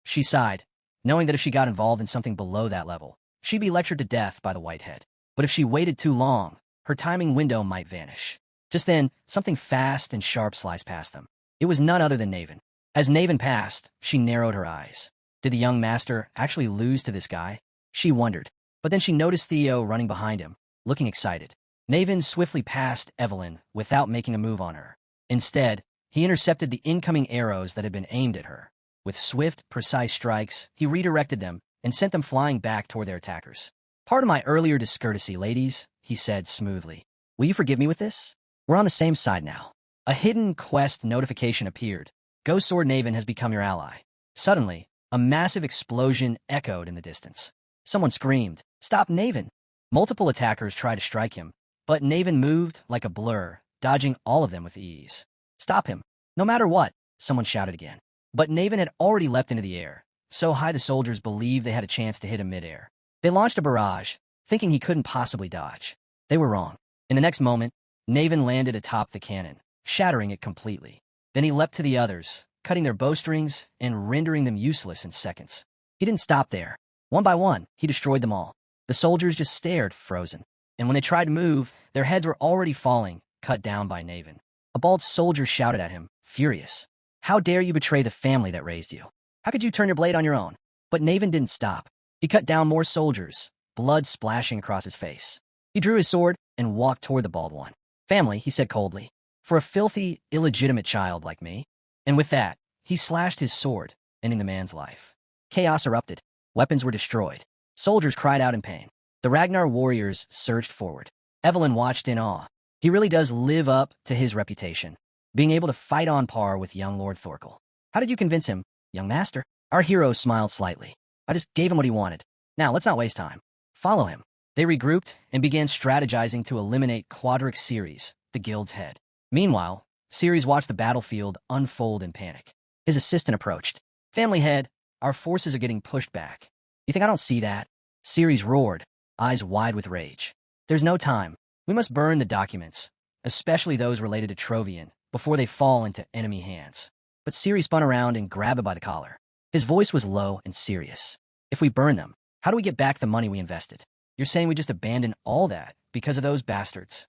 She sighed, knowing that if she got involved in something below that level, she'd be lectured to death by the Whitehead. But if she waited too long, her timing window might vanish. Just then, something fast and sharp sliced past them. It was none other than Naven. As Naven passed, she narrowed her eyes. Did the young master actually lose to this guy? She wondered. But then she noticed Theo running behind him, looking excited. Naven swiftly passed Evelyn without making a move on her. Instead, he intercepted the incoming arrows that had been aimed at her. With swift, precise strikes, he redirected them and sent them flying back toward their attackers. Pardon my earlier discourtesy, ladies, he said smoothly. Will you forgive me with this? We're on the same side now. A hidden quest notification appeared. Ghost Sword Naven has become your ally. Suddenly, a massive explosion echoed in the distance. Someone screamed, Stop Naven! Multiple attackers tried to strike him, but Naven moved like a blur, dodging all of them with ease. Stop him! No matter what, someone shouted again. But Naven had already leapt into the air, so high the soldiers believed they had a chance to hit him midair. They launched a barrage, thinking he couldn't possibly dodge. They were wrong. In the next moment, Naven landed atop the cannon, shattering it completely. Then he leapt to the others, cutting their bowstrings and rendering them useless in seconds. He didn't stop there. One by one, he destroyed them all. The soldiers just stared, frozen. And when they tried to move, their heads were already falling, cut down by Naven. A bald soldier shouted at him, furious. How dare you betray the family that raised you? How could you turn your blade on your own? But Naven didn't stop. He cut down more soldiers, blood splashing across his face. He drew his sword and walked toward the bald one. Family, he said coldly, for a filthy, illegitimate child like me. And with that, he slashed his sword, ending the man's life. Chaos erupted. Weapons were destroyed. Soldiers cried out in pain. The Ragnar warriors surged forward. Evelyn watched in awe. He really does live up to his reputation, being able to fight on par with young Lord Thorkel. How did you convince him, young master? Our hero smiled slightly. I just gave him what he wanted. Now, let's not waste time. Follow him. They regrouped and began strategizing to eliminate Quadrix Ceres, the guild's head. Meanwhile, Ceres watched the battlefield unfold in panic. His assistant approached. Family head, our forces are getting pushed back. You think I don't see that? Ceres roared, eyes wide with rage. There's no time. We must burn the documents, especially those related to Trovian, before they fall into enemy hands. But Ceres spun around and grabbed him by the collar. His voice was low and serious. If we burn them, how do we get back the money we invested? You're saying we just abandoned all that because of those bastards?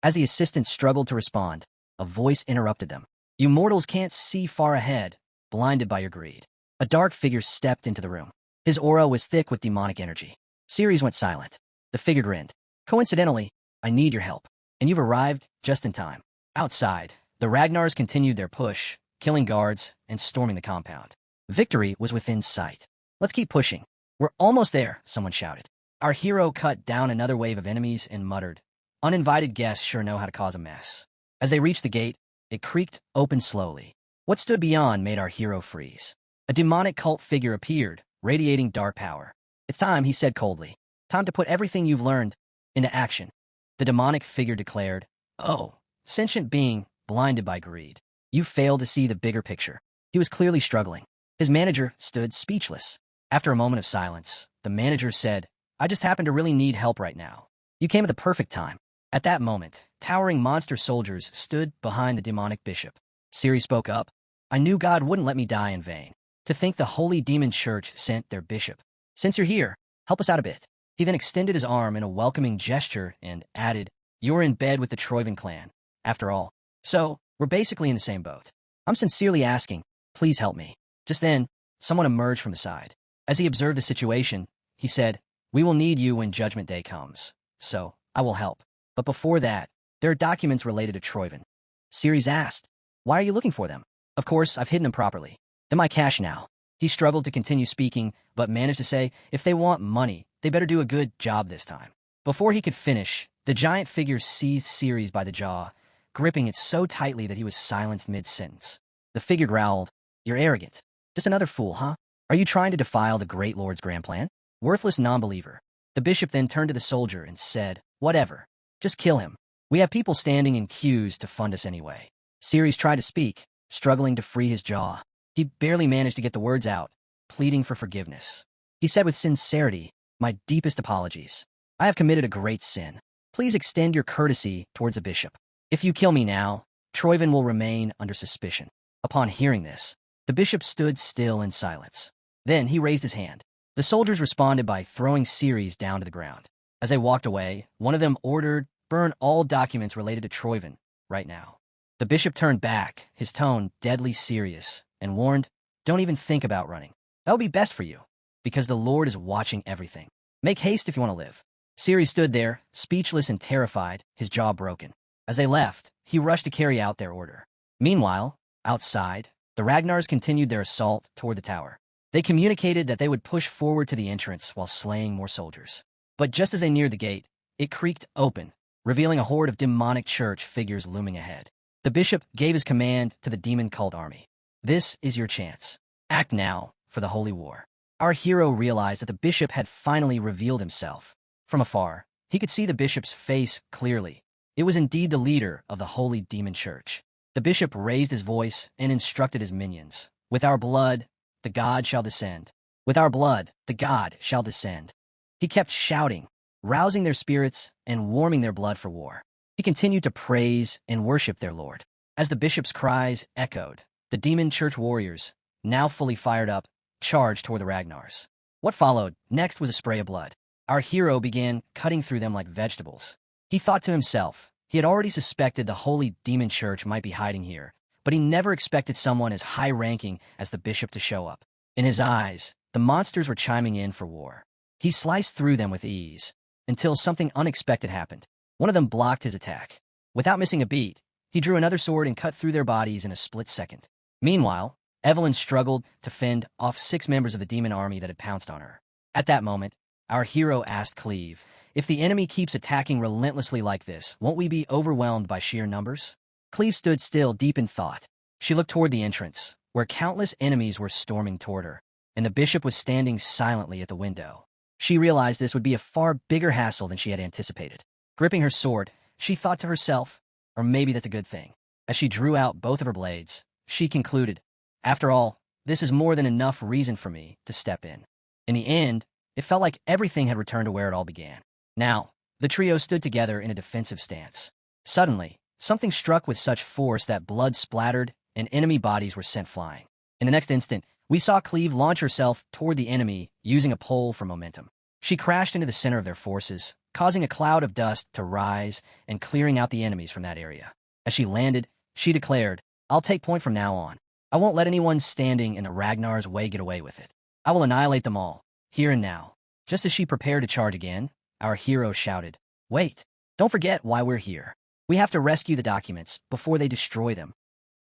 As the assistant struggled to respond, a voice interrupted them. You mortals can't see far ahead, blinded by your greed. A dark figure stepped into the room. His aura was thick with demonic energy. Ceres went silent. The figure grinned. Coincidentally, I need your help, and you've arrived just in time. Outside, the Ragnars continued their push, killing guards and storming the compound. Victory was within sight. Let's keep pushing. We're almost there, someone shouted. Our hero cut down another wave of enemies and muttered, uninvited guests sure know how to cause a mess. As they reached the gate, it creaked open slowly. What stood beyond made our hero freeze. A demonic cult figure appeared, radiating dark power. It's time, he said coldly. Time to put everything you've learned into action. The demonic figure declared, oh, sentient being, blinded by greed. You failed to see the bigger picture. He was clearly struggling. His manager stood speechless. After a moment of silence, the manager said, I just happen to really need help right now. You came at the perfect time. At that moment, towering monster soldiers stood behind the demonic bishop. Ceres spoke up. I knew God wouldn't let me die in vain. To think the Holy Demon Church sent their bishop. Since you're here, help us out a bit. He then extended his arm in a welcoming gesture and added, you're in bed with the Troivan clan, after all. So, we're basically in the same boat. I'm sincerely asking, please help me. Just then, someone emerged from the side. As he observed the situation, he said, we will need you when Judgment Day comes. So, I will help. But before that, there are documents related to Troivan. Ceres asked, why are you looking for them? Of course, I've hidden them properly. They're my cash now. He struggled to continue speaking, but managed to say, if they want money, they better do a good job this time. Before he could finish, the giant figure seized Ceres by the jaw, gripping it so tightly that he was silenced mid-sentence. The figure growled, you're arrogant. Just another fool, huh? Are you trying to defile the Great Lord's grand plan? Worthless non-believer. The bishop then turned to the soldier and said, whatever. Just kill him. We have people standing in queues to fund us anyway. Ceres tried to speak, struggling to free his jaw. He barely managed to get the words out, pleading for forgiveness. He said with sincerity, my deepest apologies. I have committed a great sin. Please extend your courtesy towards the bishop. If you kill me now, Troivan will remain under suspicion. Upon hearing this, the bishop stood still in silence. Then he raised his hand. The soldiers responded by throwing Ceres down to the ground. As they walked away, one of them ordered, burn all documents related to Troivan, right now. The bishop turned back, his tone deadly serious, and warned, don't even think about running. That will be best for you, because the Lord is watching everything. Make haste if you want to live. Ceres stood there, speechless and terrified, his jaw broken. As they left, he rushed to carry out their order. Meanwhile, outside, the Ragnars continued their assault toward the tower. They communicated that they would push forward to the entrance while slaying more soldiers. But just as they neared the gate, it creaked open, revealing a horde of demonic church figures looming ahead. The bishop gave his command to the demon cult army. This is your chance. Act now for the holy war. Our hero realized that the bishop had finally revealed himself. From afar, he could see the bishop's face clearly. It was indeed the leader of the holy demon church. The bishop raised his voice and instructed his minions. With our blood, the god shall descend. With our blood, the god shall descend. He kept shouting, rousing their spirits and warming their blood for war. He continued to praise and worship their Lord. As the bishop's cries echoed, the demon church warriors, now fully fired up, charged toward the Ragnars. What followed next was a spray of blood. Our hero began cutting through them like vegetables. He thought to himself, he had already suspected the holy demon church might be hiding here, but he never expected someone as high-ranking as the bishop to show up. In his eyes, the monsters were chiming in for war. He sliced through them with ease, until something unexpected happened. One of them blocked his attack. Without missing a beat, he drew another sword and cut through their bodies in a split second. Meanwhile, Evelyn struggled to fend off 6 members of the demon army that had pounced on her. At that moment, our hero asked Cleve, "If the enemy keeps attacking relentlessly like this, won't we be overwhelmed by sheer numbers?" Cleve stood still, deep in thought. She looked toward the entrance, where countless enemies were storming toward her, and the bishop was standing silently at the window. She realized this would be a far bigger hassle than she had anticipated. Gripping her sword, she thought to herself, or maybe that's a good thing. As she drew out both of her blades, she concluded, "After all, this is more than enough reason for me to step in." In the end, it felt like everything had returned to where it all began. Now, the trio stood together in a defensive stance. Suddenly, something struck with such force that blood splattered and enemy bodies were sent flying. In the next instant, we saw Cleve launch herself toward the enemy using a pole for momentum. She crashed into the center of their forces, causing a cloud of dust to rise and clearing out the enemies from that area. As she landed, she declared, "I'll take point from now on. I won't let anyone standing in the Ragnar's way get away with it. I will annihilate them all, here and now." Just as she prepared to charge again, our hero shouted, "Wait, don't forget why we're here. We have to rescue the documents before they destroy them."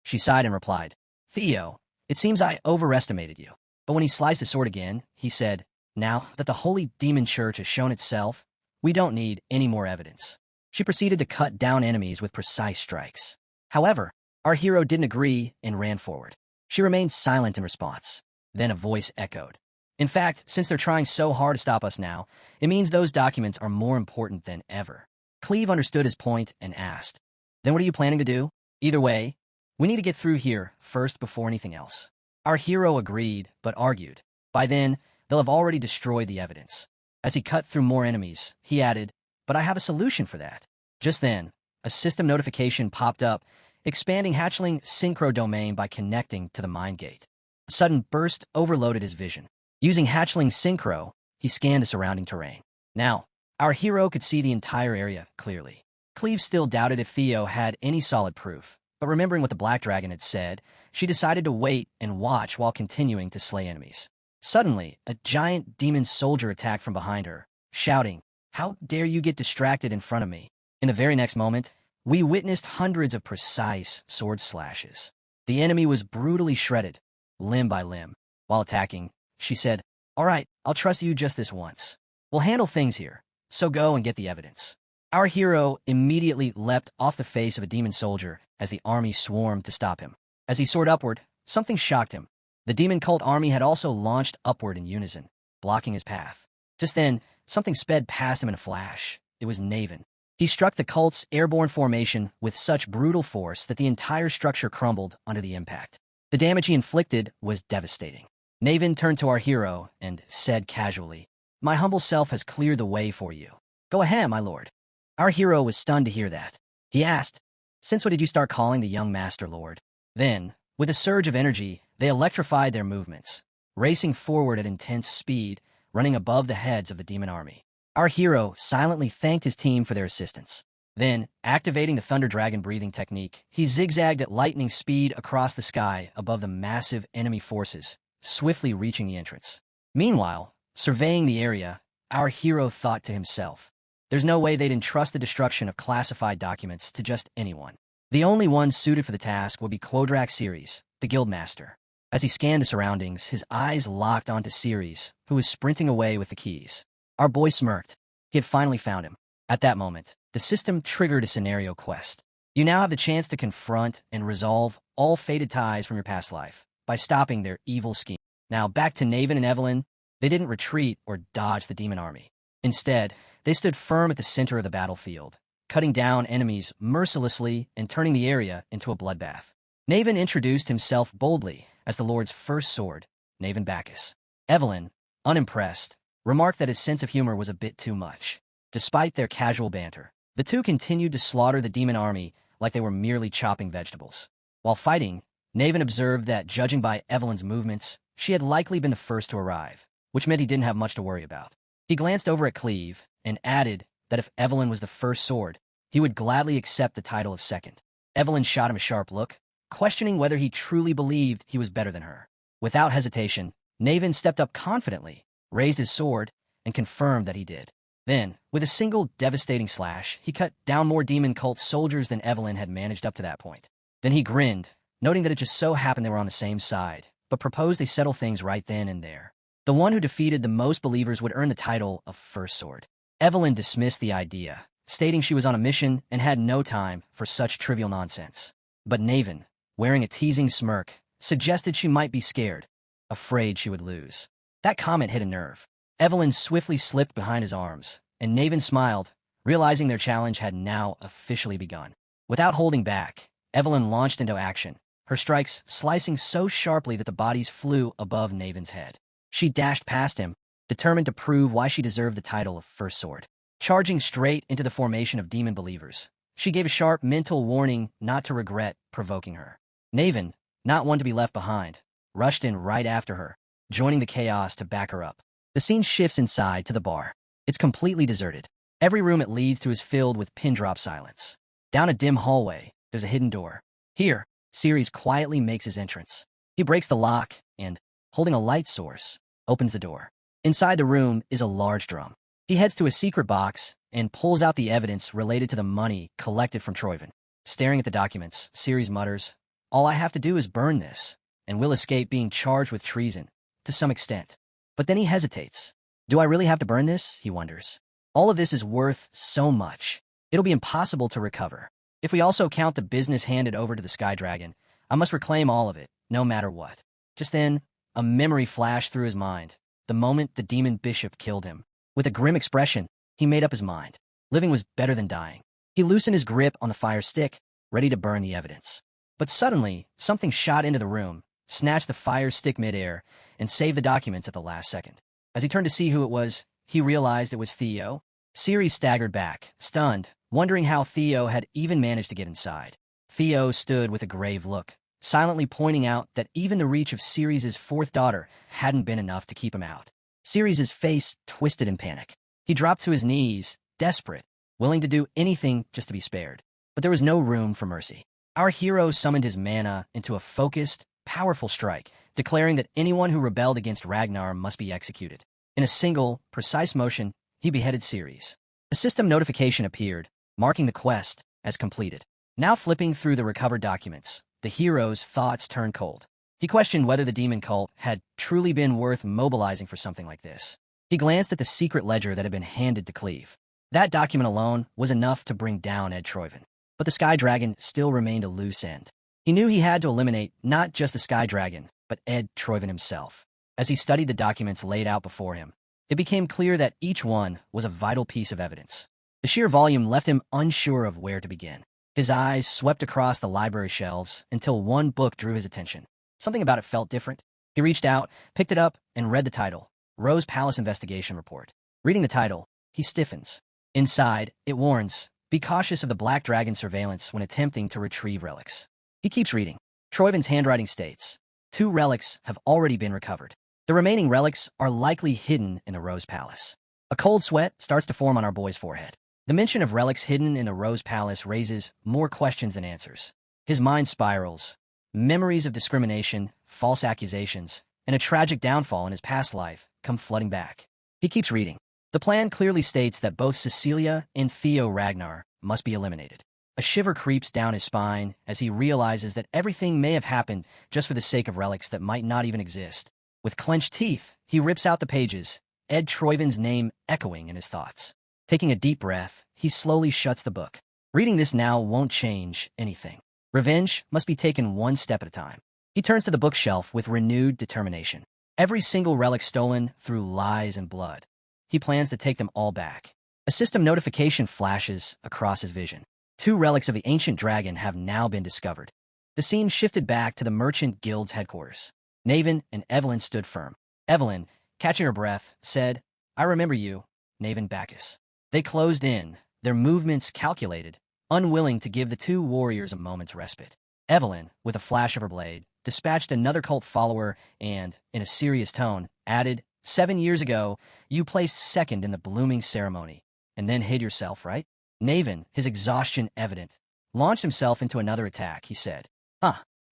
She sighed and replied, "Theo, it seems I overestimated you." But when he sliced his sword again, he said, "Now that the Holy Demon Church has shown itself, we don't need any more evidence." She proceeded to cut down enemies with precise strikes. However, our hero didn't agree and ran forward. She remained silent in response. Then a voice echoed, "In fact, since they're trying so hard to stop us now, it means those documents are more important than ever." Cleve understood his point and asked, "Then what are you planning to do? Either way, we need to get through here first before anything else." Our hero agreed, but argued. By then, they'll have already destroyed the evidence. As he cut through more enemies, he added, "But I have a solution for that." Just then, a system notification popped up, expanding Hatchling Synchro Domain by connecting to the Mind Gate. A sudden burst overloaded his vision. Using Hatchling Synchro, he scanned the surrounding terrain. Now, our hero could see the entire area clearly. Cleve still doubted if Theo had any solid proof, but remembering what the Black Dragon had said, she decided to wait and watch while continuing to slay enemies. Suddenly, a giant demon soldier attacked from behind her, shouting, "How dare you get distracted in front of me?" In the very next moment, we witnessed hundreds of precise sword slashes. The enemy was brutally shredded, limb by limb. While attacking, she said, "All right, I'll trust you just this once. We'll handle things here, so go and get the evidence." Our hero immediately leapt off the face of a demon soldier as the army swarmed to stop him. As he soared upward, something shocked him. The demon cult army had also launched upward in unison, blocking his path. Just then, something sped past him in a flash. It was Naven. He struck the cult's airborne formation with such brutal force that the entire structure crumbled under the impact. The damage he inflicted was devastating. Naven turned to our hero and said casually, "My humble self has cleared the way for you. Go ahead, my lord." Our hero was stunned to hear that. He asked, "Since when did you start calling the young master lord?" Then, with a surge of energy, they electrified their movements, racing forward at intense speed, running above the heads of the demon army. Our hero silently thanked his team for their assistance. Then, activating the Thunder Dragon breathing technique, he zigzagged at lightning speed across the sky above the massive enemy forces, swiftly reaching the entrance. Meanwhile, surveying the area, our hero thought to himself, "There's no way they'd entrust the destruction of classified documents to just anyone. The only one suited for the task would be Quodrak Ceres, the Guildmaster." As he scanned the surroundings, his eyes locked onto Ceres, who was sprinting away with the keys. Our boy smirked. He had finally found him. At that moment, the system triggered a scenario quest. You now have the chance to confront and resolve all fated ties from your past life by stopping their evil scheme. Now, back to Naven and Evelyn, they didn't retreat or dodge the demon army. Instead, they stood firm at the center of the battlefield, cutting down enemies mercilessly and turning the area into a bloodbath. Naven introduced himself boldly as the Lord's first sword, Naven Bacchus. Evelyn, unimpressed, remarked that his sense of humor was a bit too much. Despite their casual banter, the two continued to slaughter the demon army like they were merely chopping vegetables. While fighting, Naven observed that, judging by Evelyn's movements, she had likely been the first to arrive, which meant he didn't have much to worry about. He glanced over at Cleve and added that if Evelyn was the first sword, he would gladly accept the title of second. Evelyn shot him a sharp look, questioning whether he truly believed he was better than her. Without hesitation, Naven stepped up confidently, raised his sword, and confirmed that he did. Then, with a single devastating slash, he cut down more demon cult soldiers than Evelyn had managed up to that point. Then he grinned, noting that it just so happened they were on the same side, but proposed they settle things right then and there. The one who defeated the most believers would earn the title of First Sword. Evelyn dismissed the idea, stating she was on a mission and had no time for such trivial nonsense. But Naven, wearing a teasing smirk, suggested she might be scared, afraid she would lose. That comment hit a nerve. Evelyn swiftly slipped behind his arms, and Naven smiled, realizing their challenge had now officially begun. Without holding back, Evelyn launched into action, her strikes slicing so sharply that the bodies flew above Naven's head. She dashed past him, determined to prove why she deserved the title of First Sword. Charging straight into the formation of demon believers, she gave a sharp mental warning not to regret provoking her. Naven, not one to be left behind, rushed in right after her, joining the chaos to back her up. The scene shifts inside to the bar. It's completely deserted. Every room it leads to is filled with pin-drop silence. Down a dim hallway, there's a hidden door. Here, Ceres quietly makes his entrance. He breaks the lock and, holding a light source, opens the door. Inside the room is a large drum. He heads to a secret box and pulls out the evidence related to the money collected from Troyven. Staring at the documents, Ceres mutters, "All I have to do is burn this, and we'll escape being charged with treason, to some extent." But then he hesitates. Do I really have to burn this? He wonders. All of this is worth so much. It'll be impossible to recover. If we also count the business handed over to the Sky Dragon, I must reclaim all of it, no matter what. Just then, a memory flashed through his mind, the moment the demon bishop killed him. With a grim expression, he made up his mind. Living was better than dying. He loosened his grip on the fire stick, ready to burn the evidence. But suddenly, something shot into the room, snatched the fire stick midair, and saved the documents at the last second. As he turned to see who it was, he realized it was Theo. Ceres staggered back, stunned, wondering how Theo had even managed to get inside. Theo stood with a grave look, silently pointing out that even the reach of Ceres' fourth daughter hadn't been enough to keep him out. Ceres' face twisted in panic. He dropped to his knees, desperate, willing to do anything just to be spared. But there was no room for mercy. Our hero summoned his mana into a focused, powerful strike, declaring that anyone who rebelled against Ragnar must be executed. In a single, precise motion, he beheaded Ceres. A system notification appeared, marking the quest as completed. Now flipping through the recovered documents, the hero's thoughts turned cold. He questioned whether the demon cult had truly been worth mobilizing for something like this. He glanced at the secret ledger that had been handed to Cleve. That document alone was enough to bring down Ed Troyven. But the Sky Dragon still remained a loose end. He knew he had to eliminate not just the Sky Dragon, but Ed Troyven himself. As he studied the documents laid out before him, it became clear that each one was a vital piece of evidence. The sheer volume left him unsure of where to begin. His eyes swept across the library shelves until one book drew his attention. Something about it felt different. He reached out, picked it up, and read the title, Rose Palace Investigation Report. Reading the title, he stiffens. Inside, it warns, be cautious of the Black Dragon surveillance when attempting to retrieve relics. He keeps reading. Troyven's handwriting states, 2 relics have already been recovered. The remaining relics are likely hidden in the Rose Palace. A cold sweat starts to form on our boy's forehead. The mention of relics hidden in the Rose Palace raises more questions than answers. His mind spirals. Memories of discrimination, false accusations, and a tragic downfall in his past life come flooding back. He keeps reading. The plan clearly states that both Cecilia and Theo Ragnar must be eliminated. A shiver creeps down his spine as he realizes that everything may have happened just for the sake of relics that might not even exist. With clenched teeth, he rips out the pages, Ed Troyven's name echoing in his thoughts. Taking a deep breath, he slowly shuts the book. Reading this now won't change anything. Revenge must be taken one step at a time. He turns to the bookshelf with renewed determination. Every single relic stolen through lies and blood. He plans to take them all back. A system notification flashes across his vision. 2 relics of the ancient dragon have now been discovered. The scene shifted back to the Merchant Guild's headquarters. Naven and Evelyn stood firm. Evelyn, catching her breath, said, "I remember you, Naven Bacchus." They closed in, their movements calculated, unwilling to give the 2 warriors a moment's respite. Evelyn, with a flash of her blade, dispatched another cult follower and, in a serious tone, added, 7 years ago, you placed second in the blooming ceremony, and then hid yourself, right? Naven, his exhaustion evident, launched himself into another attack. He said,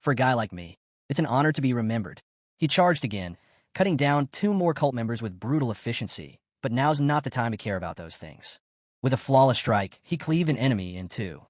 For a guy like me, it's an honor to be remembered. He charged again, cutting down 2 more cult members with brutal efficiency, but now's not the time to care about those things. With a flawless strike, he cleaved an enemy in 2.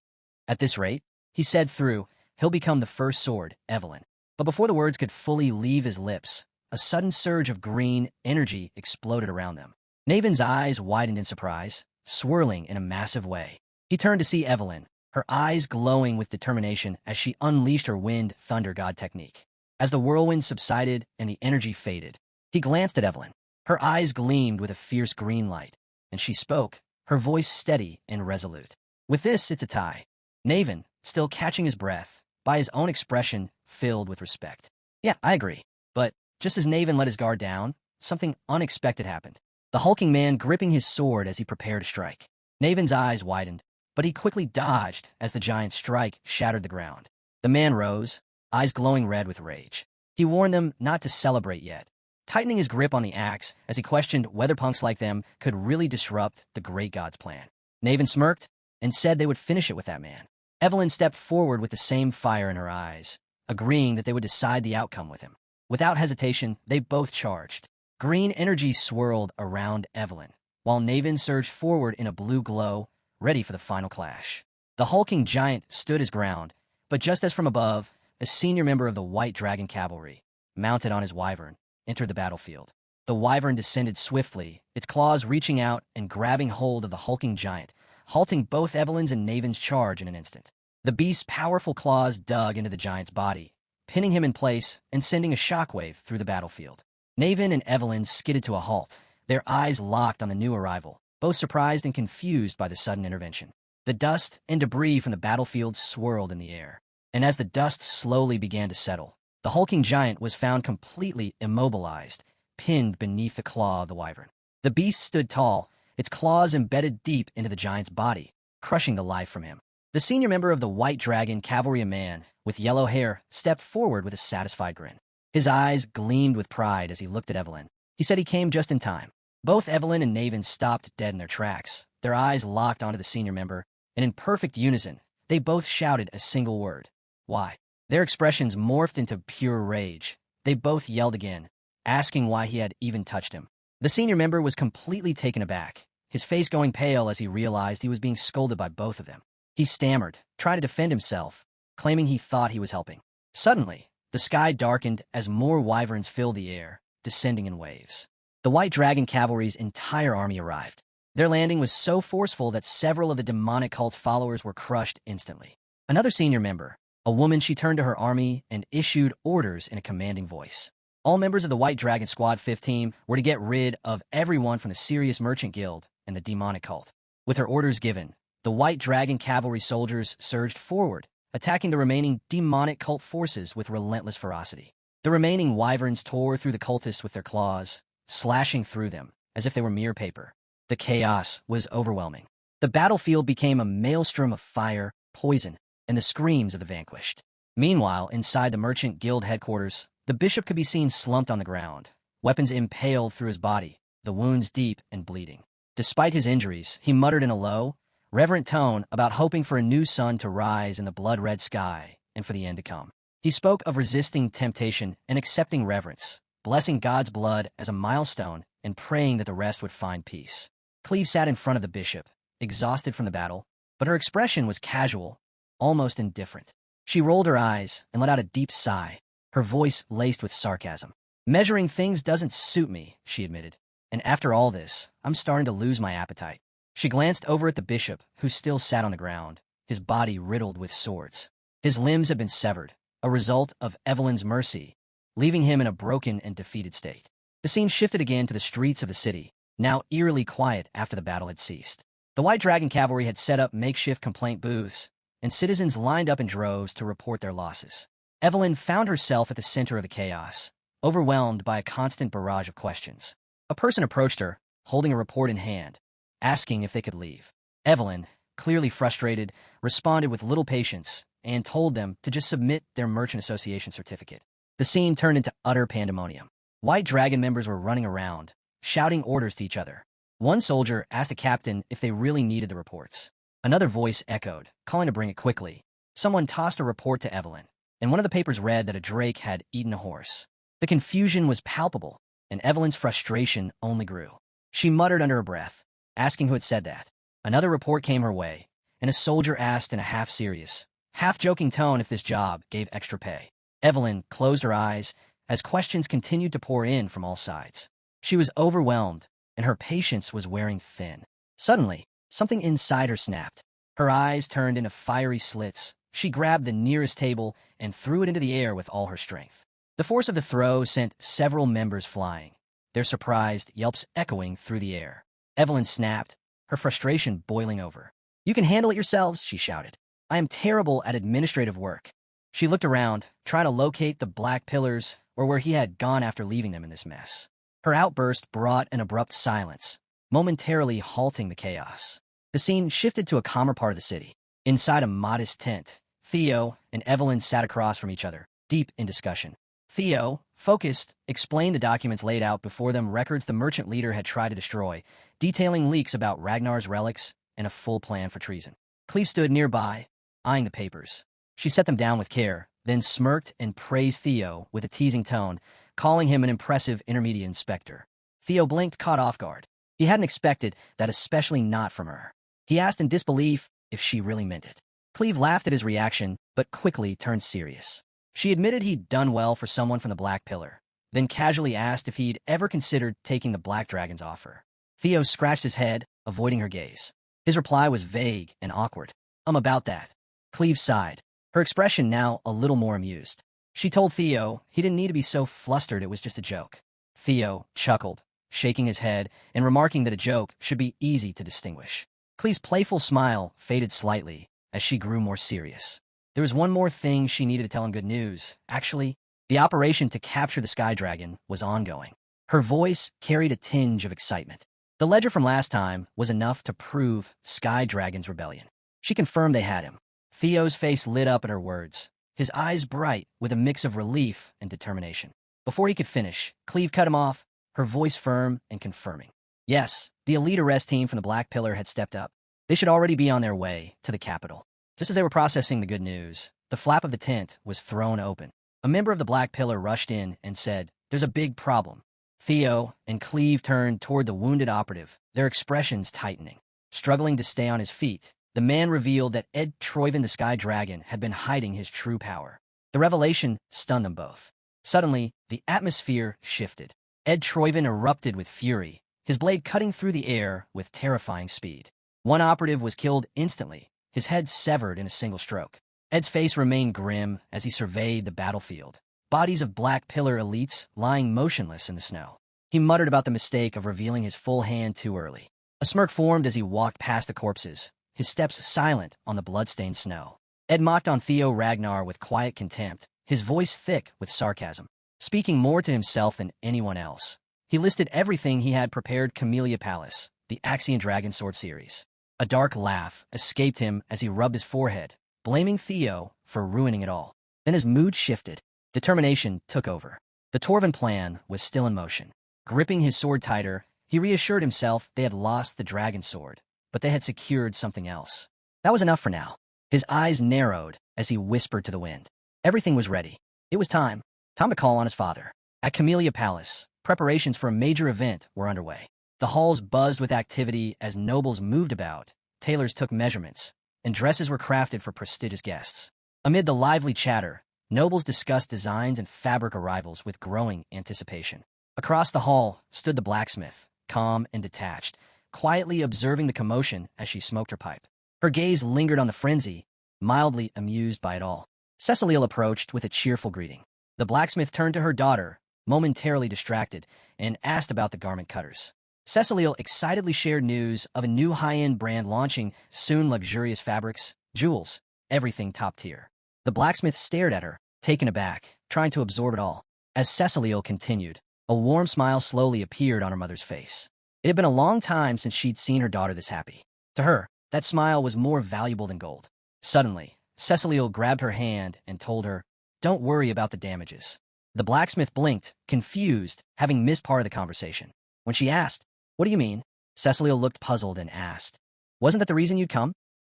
At this rate, he said through, he'll become the first sword, Evelyn. But before the words could fully leave his lips, a sudden surge of green energy exploded around them. Naven's eyes widened in surprise, swirling in a massive way. He turned to see Evelyn, her eyes glowing with determination as she unleashed her wind thunder god technique. As the whirlwind subsided and the energy faded, he glanced at Evelyn. Her eyes gleamed with a fierce green light, and she spoke, her voice steady and resolute. With this, it's a tie. Naven, still catching his breath, by his own expression, filled with respect. Yeah, I agree. But just as Naven let his guard down, something unexpected happened. The hulking man gripping his sword as he prepared to strike. Naven's eyes widened, but he quickly dodged as the giant's strike shattered the ground. The man rose, eyes glowing red with rage. He warned them not to celebrate yet, tightening his grip on the axe as he questioned whether punks like them could really disrupt the great god's plan. Naven smirked and said they would finish it with that man. Evelyn stepped forward with the same fire in her eyes, agreeing that they would decide the outcome with him. Without hesitation, they both charged. Green energy swirled around Evelyn, while Naven surged forward in a blue glow, ready for the final clash. The hulking giant stood his ground, but just as from above, a senior member of the White Dragon Cavalry, mounted on his wyvern, entered the battlefield. The wyvern descended swiftly, its claws reaching out and grabbing hold of the hulking giant, halting both Evelyn's and Naven's charge in an instant. The beast's powerful claws dug into the giant's body, pinning him in place and sending a shockwave through the battlefield. Naven and Evelyn skidded to a halt, their eyes locked on the new arrival, both surprised and confused by the sudden intervention. The dust and debris from the battlefield swirled in the air, and as the dust slowly began to settle, the hulking giant was found completely immobilized, pinned beneath the claw of the wyvern. The beast stood tall, its claws embedded deep into the giant's body, crushing the life from him. The senior member of the White Dragon Cavalry, a man with yellow hair, stepped forward with a satisfied grin. His eyes gleamed with pride as he looked at Evelyn. He said he came just in time. Both Evelyn and Naven stopped dead in their tracks, their eyes locked onto the senior member, and in perfect unison, they both shouted a single word. Why? Their expressions morphed into pure rage. They both yelled again, asking why he had even touched him. The senior member was completely taken aback, his face going pale as he realized he was being scolded by both of them. He stammered, trying to defend himself, claiming he thought he was helping. Suddenly, the sky darkened as more wyverns filled the air, descending in waves. The White Dragon Cavalry's entire army arrived. Their landing was so forceful that several of the demonic cult's followers were crushed instantly. Another senior member, a woman, she turned to her army and issued orders in a commanding voice. All members of the White Dragon Squad 15 were to get rid of everyone from the Serious Merchant Guild and the demonic cult. With her orders given, the White Dragon Cavalry soldiers surged forward, attacking the remaining demonic cult forces with relentless ferocity. The remaining wyverns tore through the cultists with their claws, slashing through them as if they were mere paper. The chaos was overwhelming. The battlefield became a maelstrom of fire, poison, and the screams of the vanquished. Meanwhile, inside the Merchant Guild headquarters, the bishop could be seen slumped on the ground, weapons impaled through his body, the wounds deep and bleeding. Despite his injuries, he muttered in a low, reverent tone about hoping for a new sun to rise in the blood-red sky and for the end to come. He spoke of resisting temptation and accepting reverence, blessing God's blood as a milestone and praying that the rest would find peace. Cleve sat in front of the bishop, exhausted from the battle, but her expression was casual, almost indifferent. She rolled her eyes and let out a deep sigh, her voice laced with sarcasm. Measuring things doesn't suit me, she admitted, and after all this, I'm starting to lose my appetite. She glanced over at the bishop, who still sat on the ground, his body riddled with swords. His limbs had been severed, a result of Evelyn's mercy, leaving him in a broken and defeated state. The scene shifted again to the streets of the city, now eerily quiet after the battle had ceased. The White Dragon Cavalry had set up makeshift complaint booths, and citizens lined up in droves to report their losses. Evelyn found herself at the center of the chaos, overwhelmed by a constant barrage of questions. A person approached her, holding a report in hand, asking if they could leave. Evelyn, clearly frustrated, responded with little patience and told them to just submit their Merchant Association certificate. The scene turned into utter pandemonium. White Dragon members were running around, shouting orders to each other. One soldier asked the captain if they really needed the reports. Another voice echoed, calling to bring it quickly. Someone tossed a report to Evelyn, and one of the papers read that a drake had eaten a horse. The confusion was palpable, and Evelyn's frustration only grew. She muttered under her breath, asking who had said that. Another report came her way, and a soldier asked in a half-serious, half-joking tone if this job gave extra pay. Evelyn closed her eyes as questions continued to pour in from all sides. She was overwhelmed, and her patience was wearing thin. Suddenly, something inside her snapped. Her eyes turned into fiery slits. She grabbed the nearest table and threw it into the air with all her strength. The force of the throw sent several members flying, their surprised yelps echoing through the air. Evelyn snapped, her frustration boiling over. "You can handle it yourselves," she shouted. "I am terrible at administrative work." She looked around, trying to locate the black pillars or where he had gone after leaving them in this mess. Her outburst brought an abrupt silence, momentarily halting the chaos. The scene shifted to a calmer part of the city. Inside a modest tent, Theo and Evelyn sat across from each other, deep in discussion. Theo, focused, explained the documents laid out before them, records the merchant leader had tried to destroy, detailing leaks about Ragnar's relics and a full plan for treason. Cleve stood nearby, eyeing the papers. She set them down with care, then smirked and praised Theo with a teasing tone, calling him an impressive intermediate inspector. Theo blinked, caught off guard. He hadn't expected that, especially not from her. He asked in disbelief if she really meant it. Cleve laughed at his reaction, but quickly turned serious. She admitted he'd done well for someone from the Black Pillar, then casually asked if he'd ever considered taking the Black Dragon's offer. Theo scratched his head, avoiding her gaze. His reply was vague and awkward. About that." Cleve sighed, her expression now a little more amused. She told Theo he didn't need to be so flustered, it was just a joke. Theo chuckled, shaking his head and remarking that a joke should be easy to distinguish. Cleve's playful smile faded slightly as she grew more serious. There was one more thing she needed to tell him. Good news. Actually, the operation to capture the Sky Dragon was ongoing. Her voice carried a tinge of excitement. The ledger from last time was enough to prove Sky Dragon's rebellion. She confirmed they had him. Theo's face lit up at her words, his eyes bright with a mix of relief and determination. Before he could finish, Cleve cut him off, her voice firm and confirming. Yes, the elite arrest team from the Black Pillar had stepped up. They should already be on their way to the capital. Just as they were processing the good news, the flap of the tent was thrown open. A member of the Black Pillar rushed in and said, "There's a big problem." Theo and Cleve turned toward the wounded operative, their expressions tightening. Struggling to stay on his feet, the man revealed that Ed Troyven, the Sky Dragon, had been hiding his true power. The revelation stunned them both. Suddenly, the atmosphere shifted. Ed Troyven erupted with fury, his blade cutting through the air with terrifying speed. One operative was killed instantly, his head severed in a single stroke. Ed's face remained grim as he surveyed the battlefield, bodies of Black Pillar elites lying motionless in the snow. He muttered about the mistake of revealing his full hand too early. A smirk formed as he walked past the corpses, his steps silent on the blood-stained snow. Ed mocked on Theo Ragnar with quiet contempt, his voice thick with sarcasm. Speaking more to himself than anyone else, he listed everything he had prepared: Camellia Palace, the Axion Dragon Sword series. A dark laugh escaped him as he rubbed his forehead, blaming Theo for ruining it all. Then his mood shifted. Determination took over. The Torven plan was still in motion. Gripping his sword tighter, he reassured himself they had lost the dragon sword, but they had secured something else. That was enough for now. His eyes narrowed as he whispered to the wind. Everything was ready. It was time to call on his father. At Camellia Palace, preparations for a major event were underway. The halls buzzed with activity as nobles moved about, tailors took measurements, and dresses were crafted for prestigious guests. Amid the lively chatter, nobles discussed designs and fabric arrivals with growing anticipation. Across the hall stood the blacksmith, calm and detached, quietly observing the commotion as she smoked her pipe. Her gaze lingered on the frenzy, mildly amused by it all. Cecilile approached with a cheerful greeting. The blacksmith turned to her daughter, momentarily distracted, and asked about the garment cutters. Cecilile excitedly shared news of a new high-end brand launching soon: luxurious fabrics, jewels, everything top tier. The blacksmith stared at her, taken aback, trying to absorb it all. As Cecilile continued, a warm smile slowly appeared on her mother's face. It had been a long time since she'd seen her daughter this happy. To her, that smile was more valuable than gold. Suddenly, Cecilile grabbed her hand and told her, "Don't worry about the damages." The blacksmith blinked, confused, having missed part of the conversation. When she asked, "What do you mean?" Cecilile looked puzzled and asked, "Wasn't that the reason you'd come?"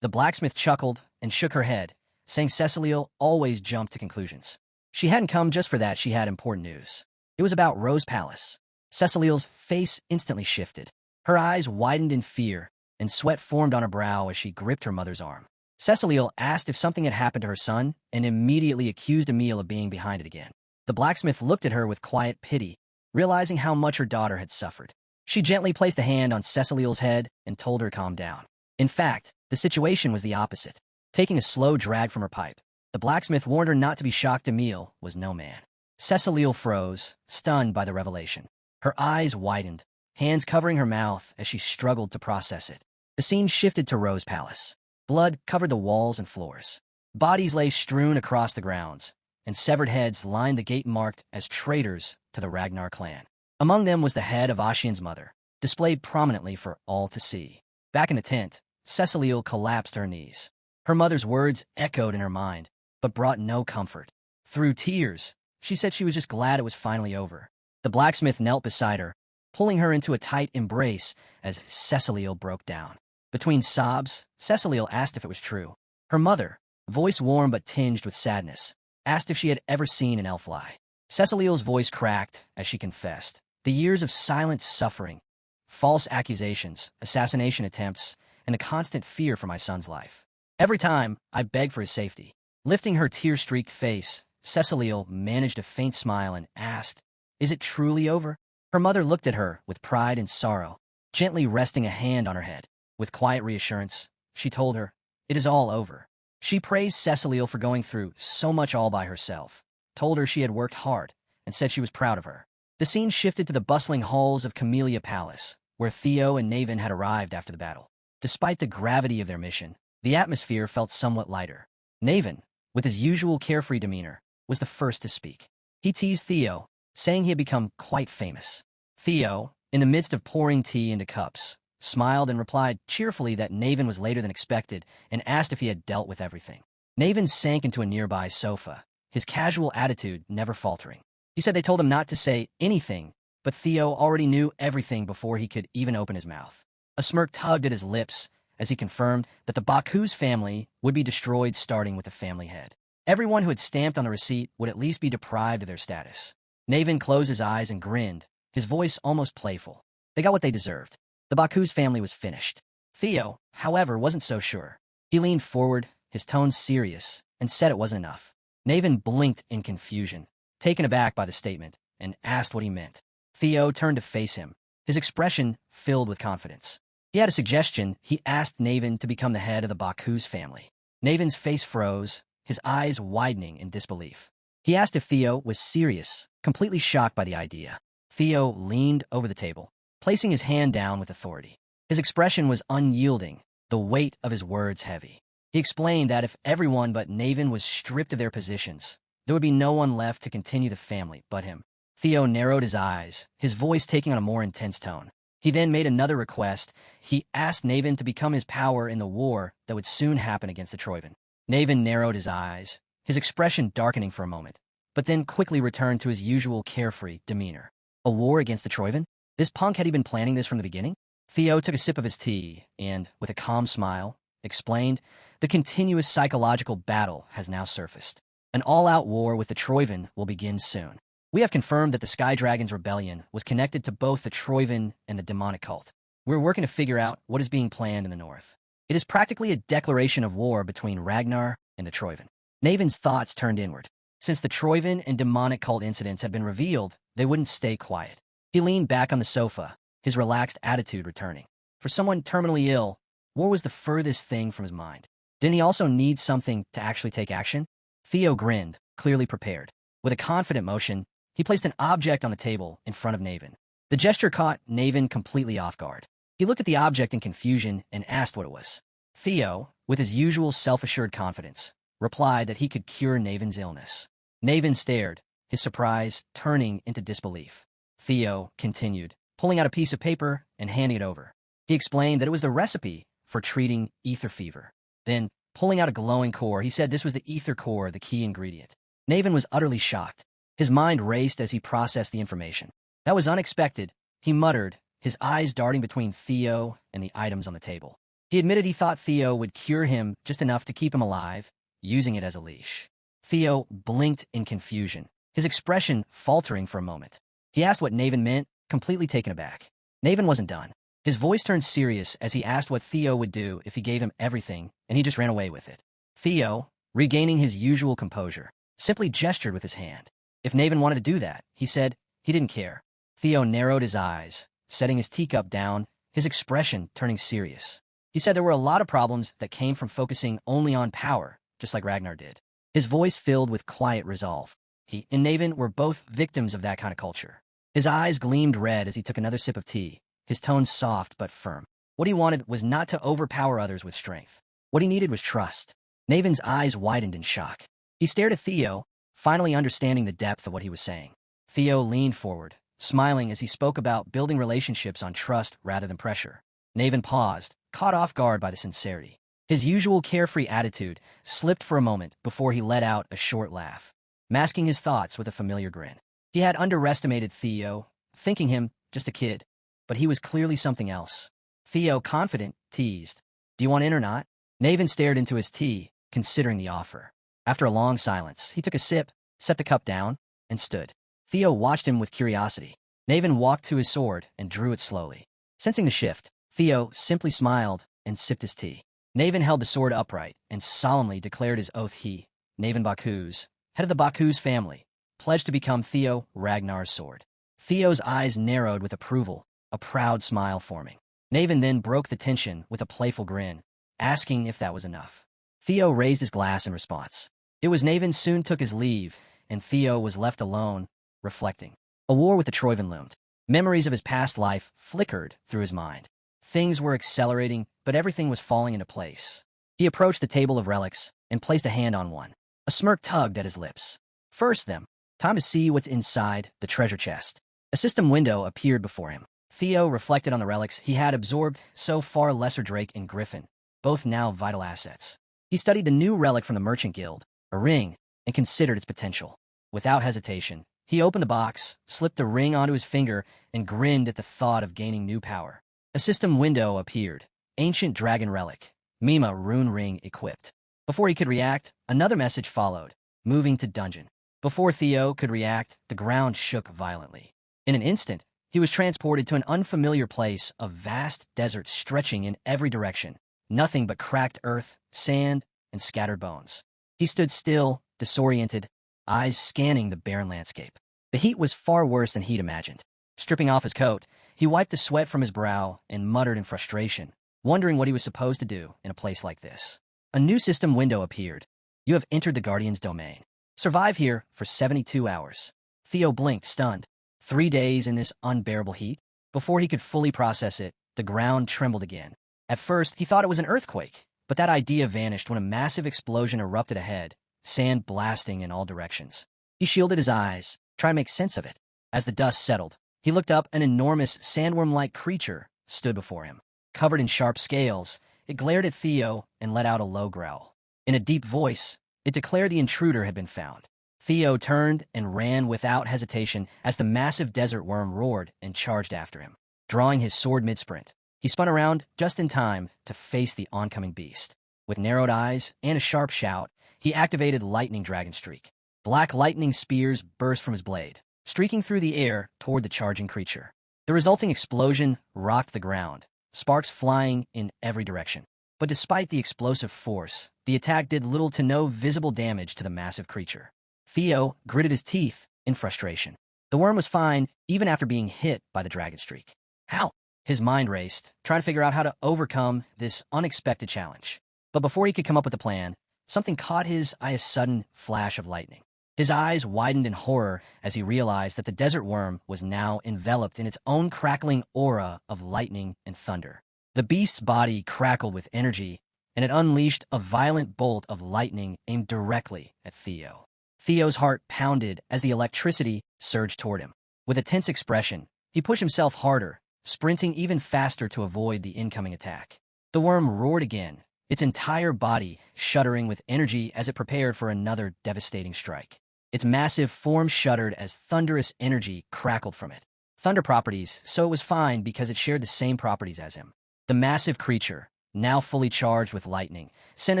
The blacksmith chuckled and shook her head, saying Ceciliel always jumped to conclusions. She hadn't come just for that, she had important news. It was about Rose Palace. Ceciliel's face instantly shifted. Her eyes widened in fear, and sweat formed on her brow as she gripped her mother's arm. Ceciliel asked if something had happened to her son and immediately accused Emile of being behind it again. The blacksmith looked at her with quiet pity, realizing how much her daughter had suffered. She gently placed a hand on Ceciliel's head and told her to calm down. In fact, the situation was the opposite. Taking a slow drag from her pipe, the blacksmith warned her not to be shocked. Emile was no man. Ceciliel froze, stunned by the revelation. Her eyes widened, hands covering her mouth as she struggled to process it. The scene shifted to Rose Palace. Blood covered the walls and floors. Bodies lay strewn across the grounds, and severed heads lined the gate marked as traitors to the Ragnar clan. Among them was the head of Ashian's mother, displayed prominently for all to see. Back in the tent, Ceciliel collapsed to her knees. Her mother's words echoed in her mind, but brought no comfort. Through tears, she said she was just glad it was finally over. The blacksmith knelt beside her, pulling her into a tight embrace as Ceciliel broke down. Between sobs, Ceciliel asked if it was true. Her mother, voice warm but tinged with sadness, asked if she had ever seen an elf lie. Ceciliel's voice cracked as she confessed. The years of silent suffering, false accusations, assassination attempts, and the constant fear for my son's life. Every time, I begged for his safety. Lifting her tear-streaked face, Ceciliel managed a faint smile and asked, "Is it truly over?" Her mother looked at her with pride and sorrow, gently resting a hand on her head. With quiet reassurance, she told her, "It is all over." She praised Ceciliel for going through so much all by herself, told her she had worked hard, and said she was proud of her. The scene shifted to the bustling halls of Camellia Palace, where Theo and Naven had arrived after the battle. Despite the gravity of their mission, the atmosphere felt somewhat lighter. Naven, with his usual carefree demeanor, was the first to speak. He teased Theo, saying he had become quite famous. Theo, in the midst of pouring tea into cups, smiled and replied cheerfully that Naven was later than expected and asked if he had dealt with everything. Naven sank into a nearby sofa, his casual attitude never faltering. He said they told him not to say anything, but Theo already knew everything before he could even open his mouth. A smirk tugged at his lips as he confirmed that the Baku's family would be destroyed starting with the family head. Everyone who had stamped on the receipt would at least be deprived of their status. Naven closed his eyes and grinned, his voice almost playful. They got what they deserved. The Baku's family was finished. Theo, however, wasn't so sure. He leaned forward, his tone serious, and said it wasn't enough. Naven blinked in confusion, taken aback by the statement, and asked what he meant. Theo turned to face him, his expression filled with confidence. He had a suggestion. He asked Naven to become the head of the Baku's family. Naven's face froze, his eyes widening in disbelief. He asked if Theo was serious, completely shocked by the idea. Theo leaned over the table, placing his hand down with authority. His expression was unyielding, the weight of his words heavy. He explained that if everyone but Naven was stripped of their positions, there would be no one left to continue the family but him. Theo narrowed his eyes, his voice taking on a more intense tone. He then made another request. He asked Naven to become his power in the war that would soon happen against the Troivan. Naven narrowed his eyes, his expression darkening for a moment, but then quickly returned to his usual carefree demeanor. A war against the Troivan? This punk had he been planning this from the beginning? Theo took a sip of his tea and, with a calm smile, explained, "The continuous psychological battle has now surfaced. An all-out war with the Troivan will begin soon. We have confirmed that the Sky Dragon's rebellion was connected to both the Troivan and the demonic cult. We're working to figure out what is being planned in the north. It is practically a declaration of war between Ragnar and the Troivan." Naven's thoughts turned inward. Since the Troivan and demonic cult incidents had been revealed, they wouldn't stay quiet. He leaned back on the sofa, his relaxed attitude returning. For someone terminally ill, war was the furthest thing from his mind. Didn't he also need something to actually take action? Theo grinned, clearly prepared. With a confident motion, he placed an object on the table in front of Naven. The gesture caught Naven completely off guard. He looked at the object in confusion and asked what it was. Theo, with his usual self-assured confidence, replied that he could cure Naven's illness. Naven stared, his surprise turning into disbelief. Theo continued, pulling out a piece of paper and handing it over. He explained that it was the recipe for treating ether fever. Then, pulling out a glowing core, he said this was the ether core, the key ingredient. Naven was utterly shocked. His mind raced as he processed the information. That was unexpected, he muttered, his eyes darting between Theo and the items on the table. He admitted he thought Theo would cure him just enough to keep him alive, using it as a leash. Theo blinked in confusion, his expression faltering for a moment. He asked what Naven meant, completely taken aback. Naven wasn't done. His voice turned serious as he asked what Theo would do if he gave him everything, and he just ran away with it. Theo, regaining his usual composure, simply gestured with his hand. If Naven wanted to do that, he said, he didn't care. Theo narrowed his eyes, setting his teacup down, his expression turning serious. He said there were a lot of problems that came from focusing only on power, just like Ragnar did. His voice filled with quiet resolve. He and Naven were both victims of that kind of culture. His eyes gleamed red as he took another sip of tea, his tone soft but firm. What he wanted was not to overpower others with strength. What he needed was trust. Naven's eyes widened in shock. He stared at Theo, finally understanding the depth of what he was saying. Theo leaned forward, smiling as he spoke about building relationships on trust rather than pressure. Naven paused, caught off guard by the sincerity. His usual carefree attitude slipped for a moment before he let out a short laugh, masking his thoughts with a familiar grin. He had underestimated Theo, thinking him just a kid, but he was clearly something else. Theo, confident, teased, "Do you want in or not?" Naven stared into his tea, considering the offer. After a long silence, he took a sip, set the cup down, and stood. Theo watched him with curiosity. Naven walked to his sword and drew it slowly. Sensing the shift, Theo simply smiled and sipped his tea. Naven held the sword upright and solemnly declared his oath he, Naven Baku's, head of the Baku's family, pledged to become Theo Ragnar's sword. Theo's eyes narrowed with approval, a proud smile forming. Naven then broke the tension with a playful grin, asking if that was enough. Theo raised his glass in response. It was Naven soon took his leave, and Theo was left alone, reflecting. A war with the Troivan loomed. Memories of his past life flickered through his mind. Things were accelerating, but everything was falling into place. He approached the table of relics and placed a hand on one. A smirk tugged at his lips. First them. Time to see what's inside the treasure chest. A system window appeared before him. Theo reflected on the relics he had absorbed so far. Lesser Drake and Griffin, both now vital assets. He studied the new relic from the Merchant Guild, a ring, and considered its potential. Without hesitation, he opened the box, slipped the ring onto his finger, and grinned at the thought of gaining new power. A system window appeared. Ancient Dragon Relic. Mima Rune Ring equipped. Before he could react, another message followed. Moving to dungeon. Before Theo could react, the ground shook violently. In an instant, he was transported to an unfamiliar place, a vast desert stretching in every direction. Nothing but cracked earth, sand, and scattered bones. He stood still, disoriented, eyes scanning the barren landscape. The heat was far worse than he'd imagined. Stripping off his coat, he wiped the sweat from his brow and muttered in frustration, wondering what he was supposed to do in a place like this. A new system window appeared. You have entered the Guardian's domain. Survive here for 72 hours. Theo blinked, stunned. 3 days in this unbearable heat? Before he could fully process it, the ground trembled again. At first, he thought it was an earthquake, but that idea vanished when a massive explosion erupted ahead, sand blasting in all directions. He shielded his eyes, trying to make sense of it. As the dust settled, he looked up. An enormous sandworm-like creature stood before him. Covered in sharp scales, it glared at Theo and let out a low growl. In a deep voice, it declared the intruder had been found. Theo turned and ran without hesitation as the massive desert worm roared and charged after him. Drawing his sword mid-sprint, he spun around just in time to face the oncoming beast. With narrowed eyes and a sharp shout, he activated Lightning Dragon Streak. Black lightning spears burst from his blade, streaking through the air toward the charging creature. The resulting explosion rocked the ground, sparks flying in every direction. But despite the explosive force, the attack did little to no visible damage to the massive creature. Theo gritted his teeth in frustration. The worm was fine even after being hit by the dragon streak. How? His mind raced, trying to figure out how to overcome this unexpected challenge. But before he could come up with a plan, something caught his eye, a sudden flash of lightning. His eyes widened in horror as he realized that the desert worm was now enveloped in its own crackling aura of lightning and thunder. The beast's body crackled with energy, and it unleashed a violent bolt of lightning aimed directly at Theo. Theo's heart pounded as the electricity surged toward him. With a tense expression, he pushed himself harder, sprinting even faster to avoid the incoming attack. The worm roared again, its entire body shuddering with energy as it prepared for another devastating strike. Its massive form shuddered as thunderous energy crackled from it. Thunder properties, so it was fine because it shared the same properties as him. The massive creature, now fully charged with lightning, sent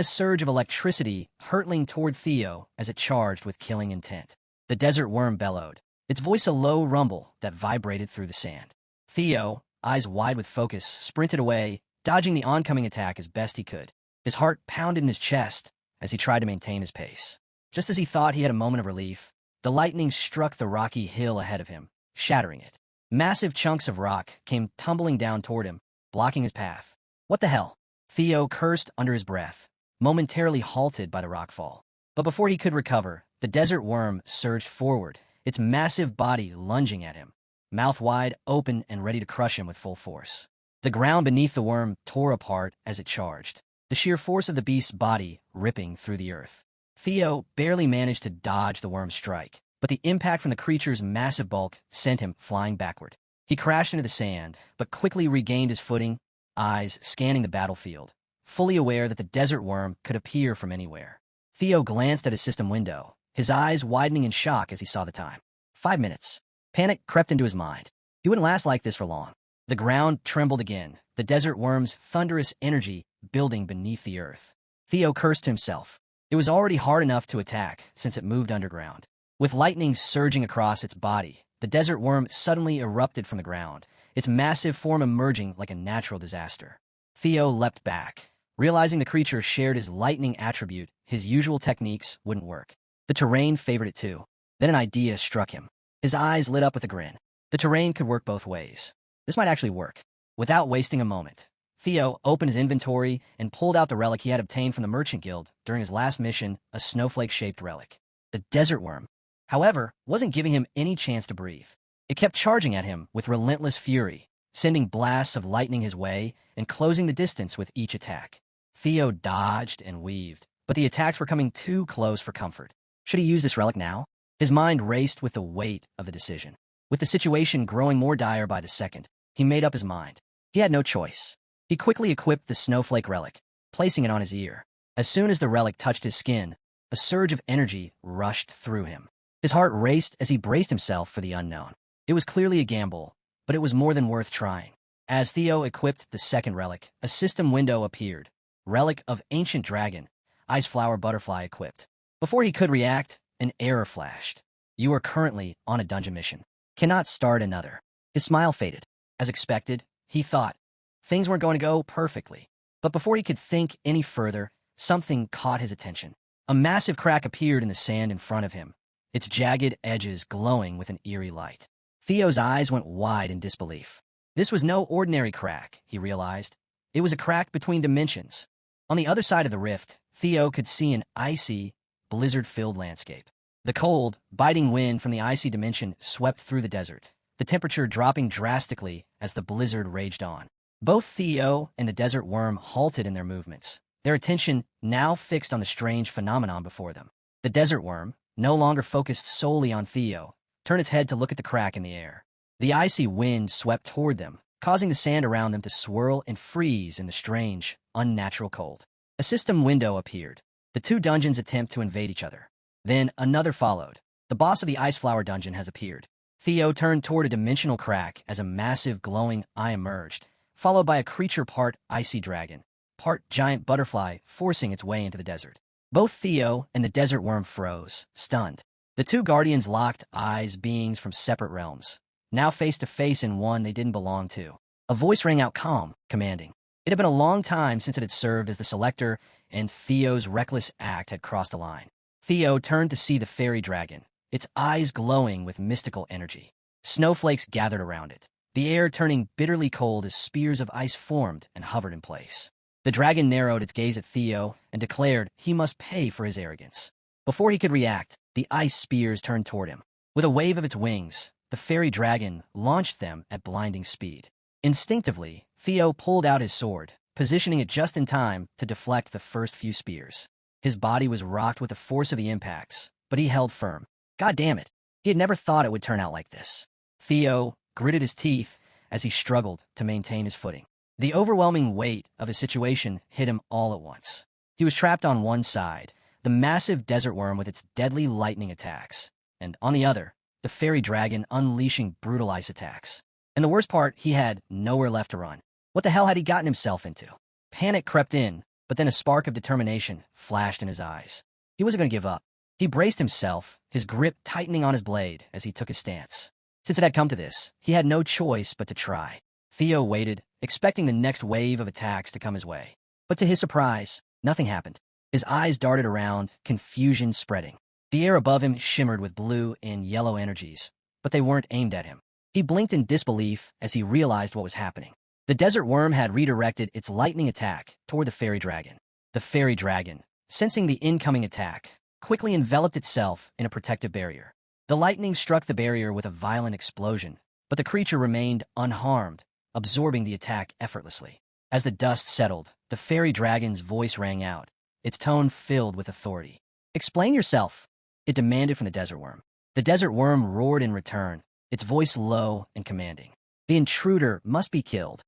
a surge of electricity hurtling toward Theo as it charged with killing intent. The desert worm bellowed, its voice a low rumble that vibrated through the sand. Theo, eyes wide with focus, sprinted away, dodging the oncoming attack as best he could. His heart pounded in his chest as he tried to maintain his pace. Just as he thought he had a moment of relief, the lightning struck the rocky hill ahead of him, shattering it. Massive chunks of rock came tumbling down toward him, blocking his path. What the hell? Theo cursed under his breath, momentarily halted by the rockfall. But before he could recover, the desert worm surged forward, its massive body lunging at him, mouth wide open and ready to crush him with full force. The ground beneath the worm tore apart as it charged, the sheer force of the beast's body ripping through the earth. Theo barely managed to dodge the worm's strike, but the impact from the creature's massive bulk sent him flying backward. He crashed into the sand, but quickly regained his footing, eyes scanning the battlefield, fully aware that the desert worm could appear from anywhere. Theo glanced at his system window, his eyes widening in shock as he saw the time. 5 minutes. Panic crept into his mind. He wouldn't last like this for long. The ground trembled again, the desert worm's thunderous energy building beneath the earth. Theo cursed himself. It was already hard enough to attack since it moved underground. With lightning surging across its body, the desert worm suddenly erupted from the ground, its massive form emerging like a natural disaster. Theo leapt back. Realizing the creature shared his lightning attribute, his usual techniques wouldn't work. The terrain favored it too. Then an idea struck him. His eyes lit up with a grin. The terrain could work both ways. This might actually work. Without wasting a moment, Theo opened his inventory and pulled out the relic he had obtained from the Merchant Guild during his last mission, a snowflake-shaped relic. The desert worm, however, wasn't giving him any chance to breathe. It kept charging at him with relentless fury, sending blasts of lightning his way and closing the distance with each attack. Theo dodged and weaved, but the attacks were coming too close for comfort. Should he use this relic now? His mind raced with the weight of the decision. With the situation growing more dire by the second, he made up his mind. He had no choice. He quickly equipped the snowflake relic, placing it on his ear. As soon as the relic touched his skin, a surge of energy rushed through him. His heart raced as he braced himself for the unknown. It was clearly a gamble, but it was more than worth trying. As Theo equipped the second relic, a system window appeared. Relic of Ancient Dragon, Ice Flower Butterfly equipped. Before he could react, an error flashed. You are currently on a dungeon mission. Cannot start another. His smile faded. As expected, he thought things weren't going to go perfectly. But before he could think any further, something caught his attention. A massive crack appeared in the sand in front of him, its jagged edges glowing with an eerie light. Theo's eyes went wide in disbelief. This was no ordinary crack, he realized. It was a crack between dimensions. On the other side of the rift, Theo could see an icy, blizzard-filled landscape. The cold, biting wind from the icy dimension swept through the desert, the temperature dropping drastically as the blizzard raged on. Both Theo and the desert worm halted in their movements, their attention now fixed on the strange phenomenon before them. The desert worm, no longer focused solely on Theo, turned its head to look at the crack in the air. The icy wind swept toward them, causing the sand around them to swirl and freeze in the strange, unnatural cold. A system window appeared. The two dungeons attempt to invade each other. Then another followed. The boss of the Ice Flower dungeon has appeared. Theo turned toward a dimensional crack as a massive glowing eye emerged, followed by a creature part icy dragon, part giant butterfly forcing its way into the desert. Both Theo and the desert worm froze, stunned. The two guardians locked eyes, beings from separate realms, now face to face in one they didn't belong to. A voice rang out calm, commanding. It had been a long time since it had served as the selector, and Theo's reckless act had crossed a line. Theo turned to see the fairy dragon, its eyes glowing with mystical energy. Snowflakes gathered around it, the air turning bitterly cold as spears of ice formed and hovered in place. The dragon narrowed its gaze at Theo and declared he must pay for his arrogance. Before he could react, the ice spears turned toward him. With a wave of its wings, the fairy dragon launched them at blinding speed. Instinctively, Theo pulled out his sword, positioning it just in time to deflect the first few spears. His body was rocked with the force of the impacts, but he held firm. God damn it, he had never thought it would turn out like this. Theo gritted his teeth as he struggled to maintain his footing. The overwhelming weight of his situation hit him all at once. He was trapped on one side, the massive desert worm with its deadly lightning attacks, and on the other, the fairy dragon unleashing brutal ice attacks. And the worst part, he had nowhere left to run. What the hell had he gotten himself into? Panic crept in, but then a spark of determination flashed in his eyes. He wasn't going to give up. He braced himself, his grip tightening on his blade as he took his stance. Since it had come to this, he had no choice but to try. Theo waited, expecting the next wave of attacks to come his way. But to his surprise, nothing happened. His eyes darted around, confusion spreading. The air above him shimmered with blue and yellow energies, but they weren't aimed at him. He blinked in disbelief as he realized what was happening. The desert worm had redirected its lightning attack toward the fairy dragon. The fairy dragon, sensing the incoming attack, quickly enveloped itself in a protective barrier. The lightning struck the barrier with a violent explosion, but the creature remained unharmed, absorbing the attack effortlessly. As the dust settled, the fairy dragon's voice rang out, its tone filled with authority. "Explain yourself," it demanded from the desert worm. The desert worm roared in return, its voice low and commanding. "The intruder must be killed."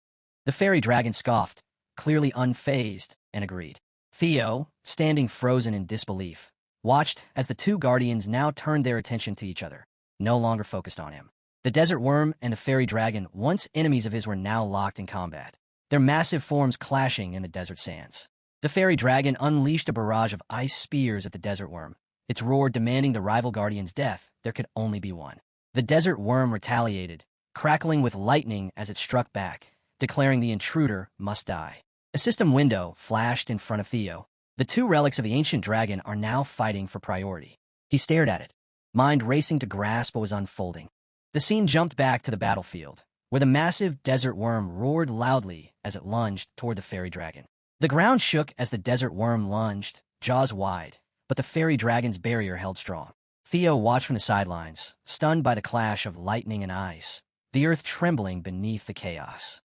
The fairy dragon scoffed, clearly unfazed, and agreed. Theo, standing frozen in disbelief, watched as the two guardians now turned their attention to each other, no longer focused on him. The desert worm and the fairy dragon, once enemies of his, were now locked in combat, their massive forms clashing in the desert sands. The fairy dragon unleashed a barrage of ice spears at the desert worm, its roar demanding the rival guardian's death. There could only be one. The desert worm retaliated, crackling with lightning as it struck back, declaring the intruder must die. A system window flashed in front of Theo. The two relics of the ancient dragon are now fighting for priority. He stared at it, mind racing to grasp what was unfolding. The scene jumped back to the battlefield, where the massive desert worm roared loudly as it lunged toward the fairy dragon. The ground shook as the desert worm lunged, jaws wide, but the fairy dragon's barrier held strong. Theo watched from the sidelines, stunned by the clash of lightning and ice, the earth trembling beneath the chaos.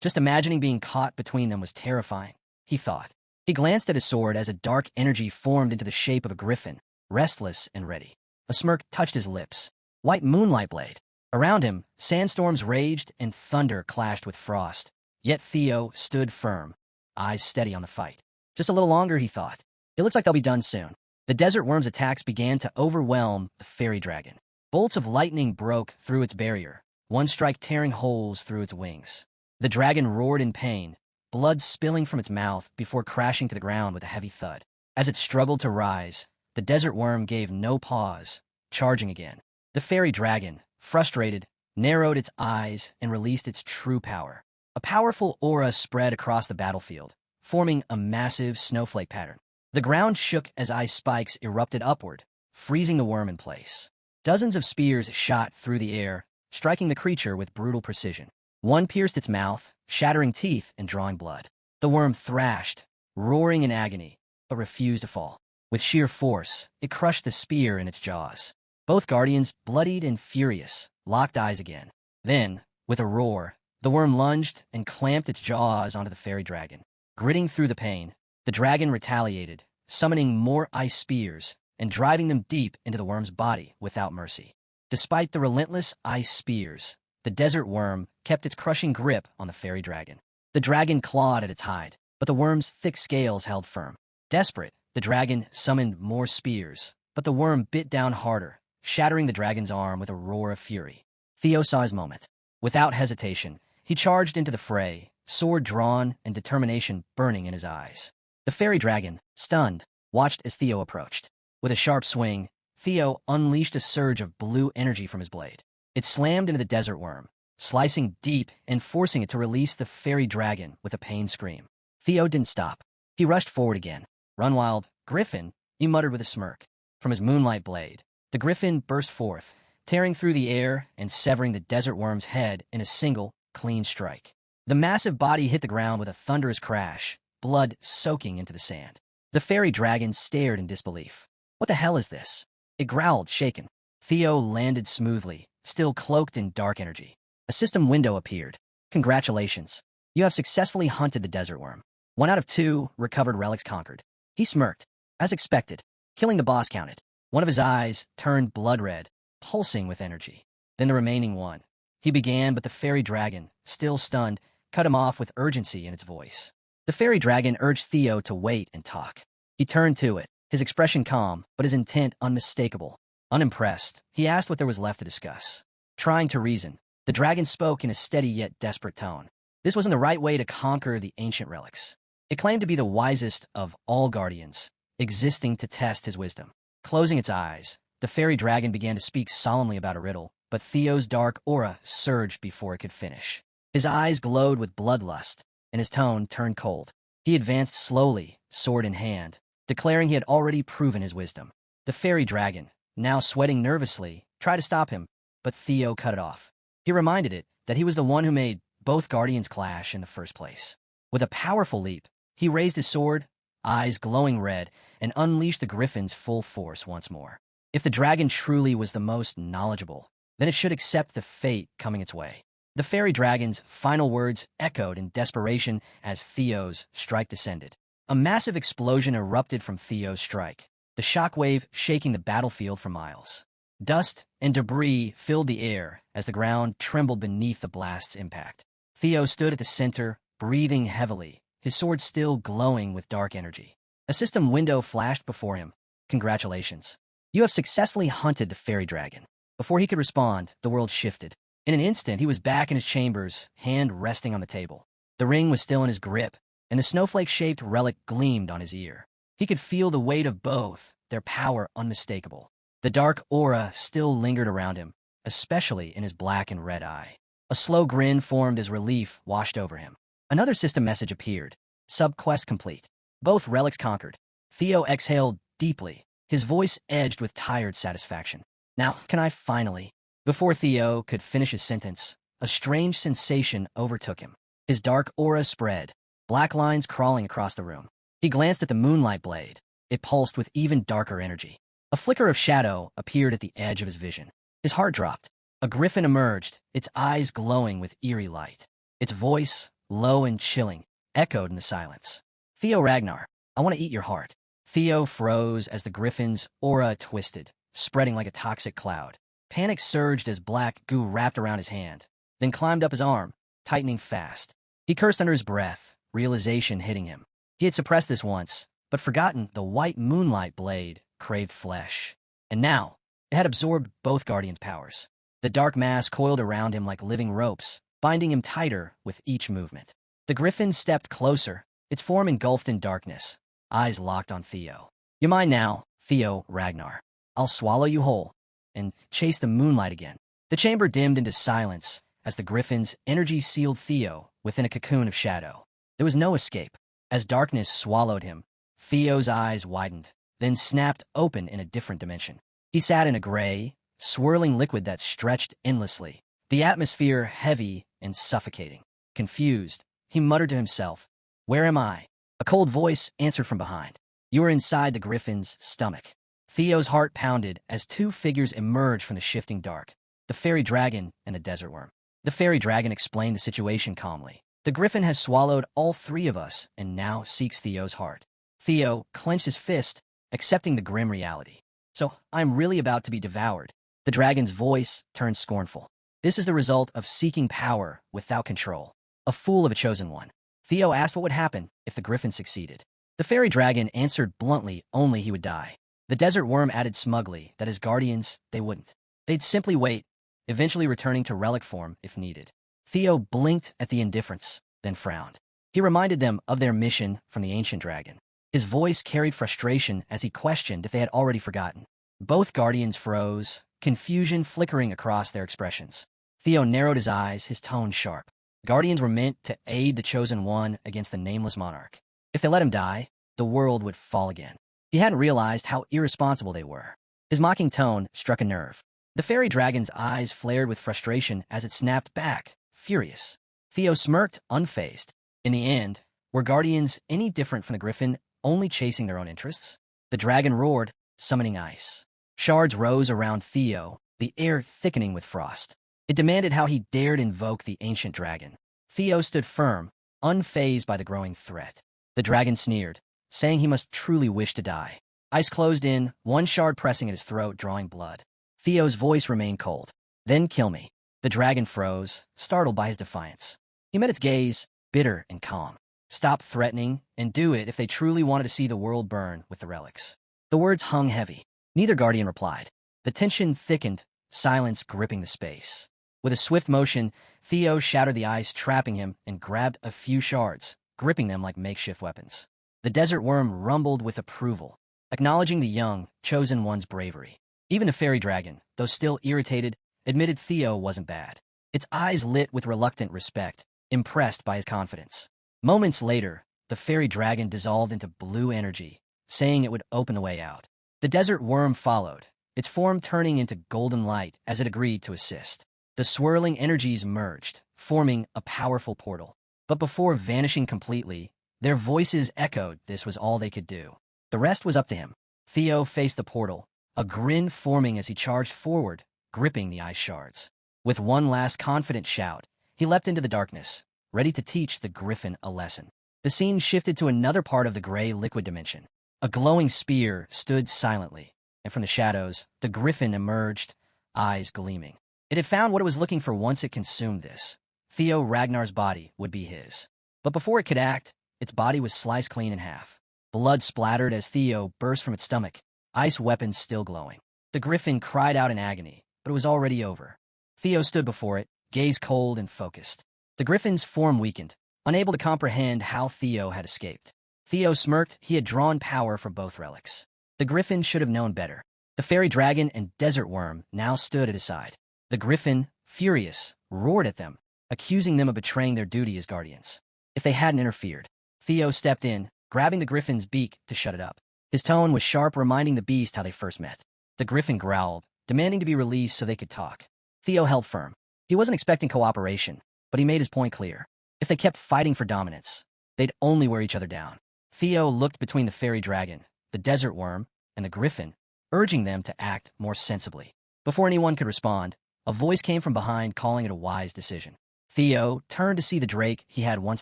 Just imagining being caught between them was terrifying, he thought. He glanced at his sword as a dark energy formed into the shape of a griffin, restless and ready. A smirk touched his lips. White moonlight blade. Around him, sandstorms raged and thunder clashed with frost. Yet Theo stood firm, eyes steady on the fight. Just a little longer, he thought. It looks like they'll be done soon. The desert worm's attacks began to overwhelm the fairy dragon. Bolts of lightning broke through its barrier, one strike tearing holes through its wings. The dragon roared in pain, blood spilling from its mouth before crashing to the ground with a heavy thud. As it struggled to rise, the desert worm gave no pause, charging again. The fairy dragon, frustrated, narrowed its eyes and released its true power. A powerful aura spread across the battlefield, forming a massive snowflake pattern. The ground shook as ice spikes erupted upward, freezing the worm in place. Dozens of spears shot through the air, striking the creature with brutal precision. One pierced its mouth, shattering teeth and drawing blood. The worm thrashed, roaring in agony, but refused to fall. With sheer force, it crushed the spear in its jaws. Both guardians, bloodied and furious, locked eyes again. Then, with a roar, the worm lunged and clamped its jaws onto the fairy dragon. Gritting through the pain, the dragon retaliated, summoning more ice spears and driving them deep into the worm's body without mercy. Despite the relentless ice spears, the desert worm kept its crushing grip on the fairy dragon. The dragon clawed at its hide, but the worm's thick scales held firm. Desperate, the dragon summoned more spears, but the worm bit down harder, shattering the dragon's arm with a roar of fury. Theo saw his moment. Without hesitation, he charged into the fray, sword drawn and determination burning in his eyes. The fairy dragon, stunned, watched as Theo approached. With a sharp swing, Theo unleashed a surge of blue energy from his blade. It slammed into the desert worm, slicing deep and forcing it to release the fairy dragon with a pained scream. Theo didn't stop. He rushed forward again. "Run, wild griffin," he muttered with a smirk. From his moonlight blade, the griffin burst forth, tearing through the air and severing the desert worm's head in a single, clean strike. The massive body hit the ground with a thunderous crash, blood soaking into the sand. The fairy dragon stared in disbelief. "What the hell is this?" It growled, shaken. Theo landed smoothly, still cloaked in dark energy. A system window appeared. "Congratulations. You have successfully hunted the desert worm. 1 out of 2 recovered relics conquered." He smirked. As expected, killing the boss counted. One of his eyes turned blood red, pulsing with energy. Then the remaining one. He began, but the fairy dragon, still stunned, cut him off with urgency in its voice. The fairy dragon urged Theo to wait and talk. He turned to it, his expression calm, but his intent unmistakable. Unimpressed, he asked what there was left to discuss. Trying to reason, the dragon spoke in a steady yet desperate tone. This wasn't the right way to conquer the ancient relics. It claimed to be the wisest of all guardians, existing to test his wisdom. Closing its eyes, the fairy dragon began to speak solemnly about a riddle, but Theo's dark aura surged before it could finish. His eyes glowed with bloodlust, and his tone turned cold. He advanced slowly, sword in hand, declaring he had already proven his wisdom. The fairy dragon, now sweating nervously, tried to stop him, but Theo cut it off. He reminded it that he was the one who made both guardians clash in the first place. With a powerful leap, he raised his sword, eyes glowing red, and unleashed the griffin's full force once more. If the dragon truly was the most knowledgeable, then it should accept the fate coming its way. The fairy dragon's final words echoed in desperation as Theo's strike descended. A massive explosion erupted from Theo's strike, the shockwave shaking the battlefield for miles. Dust and debris filled the air as the ground trembled beneath the blast's impact. Theo stood at the center, breathing heavily, his sword still glowing with dark energy. A system window flashed before him. Congratulations. You have successfully hunted the fairy dragon. Before he could respond, the world shifted. In an instant, he was back in his chambers, hand resting on the table. The ring was still in his grip, and the snowflake-shaped relic gleamed on his ear. He could feel the weight of both, their power unmistakable. The dark aura still lingered around him, especially in his black and red eye. A slow grin formed as relief washed over him. Another system message appeared. Sub-quest complete. Both relics conquered. Theo exhaled deeply, his voice edged with tired satisfaction. Now, can I finally... Before Theo could finish his sentence, a strange sensation overtook him. His dark aura spread, black lines crawling across the room. He glanced at the moonlight blade. It pulsed with even darker energy. A flicker of shadow appeared at the edge of his vision. His heart dropped. A griffin emerged, its eyes glowing with eerie light. Its voice, low and chilling, echoed in the silence. Theo Ragnar, I want to eat your heart. Theo froze as the griffin's aura twisted, spreading like a toxic cloud. Panic surged as black goo wrapped around his hand, then climbed up his arm, tightening fast. He cursed under his breath, realization hitting him. He had suppressed this once, but forgotten the white moonlight blade craved flesh. And now, it had absorbed both Guardian's powers. The dark mass coiled around him like living ropes, binding him tighter with each movement. The griffin stepped closer, its form engulfed in darkness, eyes locked on Theo. You're mine now, Theo Ragnar. I'll swallow you whole and chase the moonlight again. The chamber dimmed into silence as the griffin's energy sealed Theo within a cocoon of shadow. There was no escape. As darkness swallowed him, Theo's eyes widened, then snapped open in a different dimension. He sat in a gray, swirling liquid that stretched endlessly, the atmosphere heavy and suffocating. Confused, he muttered to himself, "Where am I?" A cold voice answered from behind. You were inside the griffin's stomach. Theo's heart pounded as two figures emerged from the shifting dark, the fairy dragon and the desert worm. The fairy dragon explained the situation calmly. The griffin has swallowed all three of us and now seeks Theo's heart. Theo clenched his fist, accepting the grim reality. So I'm really about to be devoured. The dragon's voice turned scornful. This is the result of seeking power without control. A fool of a chosen one. Theo asked what would happen if the griffin succeeded. The fairy dragon answered bluntly only he would die. The desert worm added smugly that as guardians, they wouldn't. They'd simply wait, eventually returning to relic form if needed. Theo blinked at the indifference, then frowned. He reminded them of their mission from the ancient dragon. His voice carried frustration as he questioned if they had already forgotten. Both guardians froze, confusion flickering across their expressions. Theo narrowed his eyes, his tone sharp. Guardians were meant to aid the chosen one against the nameless monarch. If they let him die, the world would fall again. He hadn't realized how irresponsible they were. His mocking tone struck a nerve. The fairy dragon's eyes flared with frustration as it snapped back, furious. Theo smirked, unfazed. In the end, were guardians any different from the griffin, only chasing their own interests? The dragon roared, summoning ice. Shards rose around Theo, the air thickening with frost. It demanded how he dared invoke the ancient dragon. Theo stood firm, unfazed by the growing threat. The dragon sneered, saying he must truly wish to die. Ice closed in, one shard pressing at his throat, drawing blood. Theo's voice remained cold. Then kill me. The dragon froze, startled by his defiance. He met its gaze, bitter and calm. Stop threatening, and do it if they truly wanted to see the world burn with the relics. The words hung heavy. Neither guardian replied. The tension thickened, silence gripping the space. With a swift motion, Theo shattered the ice trapping him and grabbed a few shards, gripping them like makeshift weapons. The desert worm rumbled with approval, acknowledging the young, chosen one's bravery. Even the fairy dragon, though still irritated, admitted Theo wasn't bad. Its eyes lit with reluctant respect, impressed by his confidence. Moments later, the fairy dragon dissolved into blue energy, saying it would open the way out. The desert worm followed, its form turning into golden light as it agreed to assist. The swirling energies merged, forming a powerful portal. But before vanishing completely, their voices echoed this was all they could do. The rest was up to him. Theo faced the portal, a grin forming as he charged forward, gripping the ice shards. With one last confident shout, he leapt into the darkness, ready to teach the griffin a lesson. The scene shifted to another part of the gray liquid dimension. A glowing spear stood silently, and from the shadows, the griffin emerged, eyes gleaming. It had found what it was looking for once it consumed this. Theo Ragnar's body would be his. But before it could act, its body was sliced clean in half. Blood splattered as Theo burst from its stomach, ice weapons still glowing. The griffin cried out in agony, but it was already over. Theo stood before it, gaze cold and focused. The griffin's form weakened, unable to comprehend how Theo had escaped. Theo smirked. He had drawn power for both relics. The griffin should have known better. The fairy dragon and desert worm now stood at his side. The griffin, furious, roared at them, accusing them of betraying their duty as guardians. If they hadn't interfered, Theo stepped in, grabbing the griffin's beak to shut it up. His tone was sharp, reminding the beast how they first met. The griffin growled, demanding to be released so they could talk. Theo held firm. He wasn't expecting cooperation, but he made his point clear. If they kept fighting for dominance, they'd only wear each other down. Theo looked between the fairy dragon, the desert worm, and the griffin, urging them to act more sensibly. Before anyone could respond, a voice came from behind calling it a wise decision. Theo turned to see the drake he had once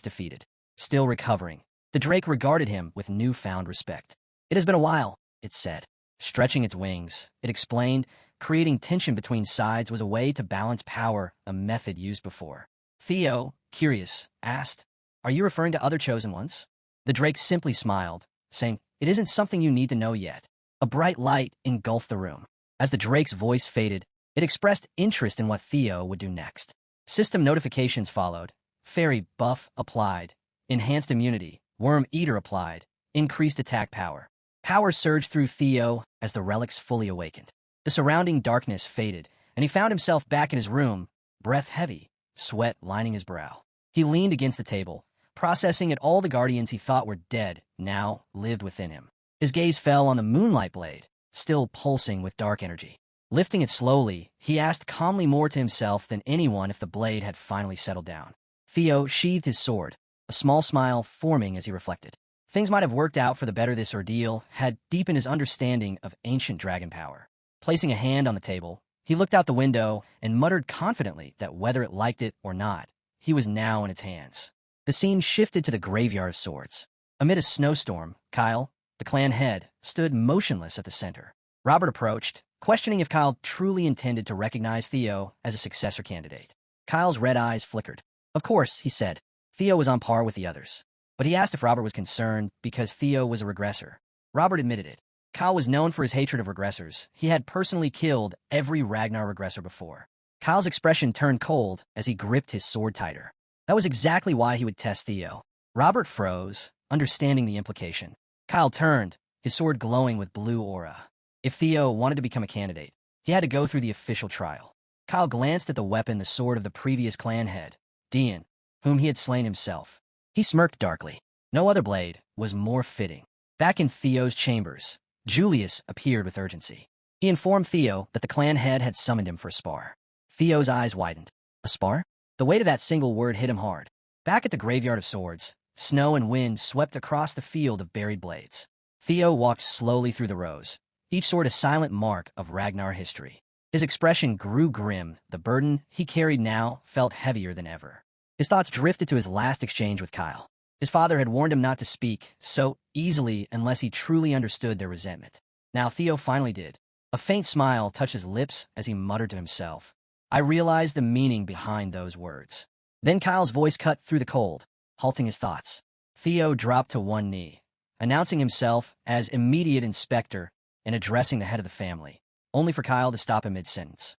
defeated. Still recovering, the drake regarded him with newfound respect. "It has been a while," it said. Stretching its wings, it explained, creating tension between sides was a way to balance power, a method used before. Theo, curious, asked, "Are you referring to other chosen ones?" The drake simply smiled, saying, "It isn't something you need to know yet." A bright light engulfed the room. As the drake's voice faded, it expressed interest in what Theo would do next. System notifications followed. Fairy buff applied. Enhanced immunity. Worm eater applied. Increased attack power. Power surged through Theo as the relics fully awakened. The surrounding darkness faded, and he found himself back in his room, breath heavy, sweat lining his brow. He leaned against the table, processing at all the guardians he thought were dead now lived within him. His gaze fell on the moonlight blade, still pulsing with dark energy. Lifting it slowly, he asked calmly more to himself than anyone if the blade had finally settled down. Theo sheathed his sword, a small smile forming as he reflected. Things might have worked out for the better. This ordeal had deepened his understanding of ancient dragon power. Placing a hand on the table, he looked out the window and muttered confidently that whether it liked it or not, he was now in its hands. The scene shifted to the graveyard of swords. Amid a snowstorm, Kyle, the clan head, stood motionless at the center. Robert approached, questioning if Kyle truly intended to recognize Theo as a successor candidate. Kyle's red eyes flickered. "Of course," he said. Theo was on par with the others. But he asked if Robert was concerned because Theo was a regressor. Robert admitted it. Kyle was known for his hatred of regressors. He had personally killed every Ragnar regressor before. Kyle's expression turned cold as he gripped his sword tighter. That was exactly why he would test Theo. Robert froze, understanding the implication. Kyle turned, his sword glowing with blue aura. If Theo wanted to become a candidate, he had to go through the official trial. Kyle glanced at the weapon, the sword of the previous clan head, Dean, whom he had slain himself. He smirked darkly. No other blade was more fitting. Back in Theo's chambers, Julius appeared with urgency. He informed Theo that the clan head had summoned him for a spar. Theo's eyes widened. A spar? The weight of that single word hit him hard. Back at the graveyard of swords, snow and wind swept across the field of buried blades. Theo walked slowly through the rows, each sword a silent mark of Ragnar history. His expression grew grim. The burden he carried now felt heavier than ever. His thoughts drifted to his last exchange with Kyle. His father had warned him not to speak so easily unless he truly understood their resentment. Now Theo finally did. A faint smile touched his lips as he muttered to himself, "I realized the meaning behind those words." Then Kyle's voice cut through the cold, halting his thoughts. Theo dropped to one knee, announcing himself as immediate inspector and addressing the head of the family, only for Kyle to stop him mid-sentence.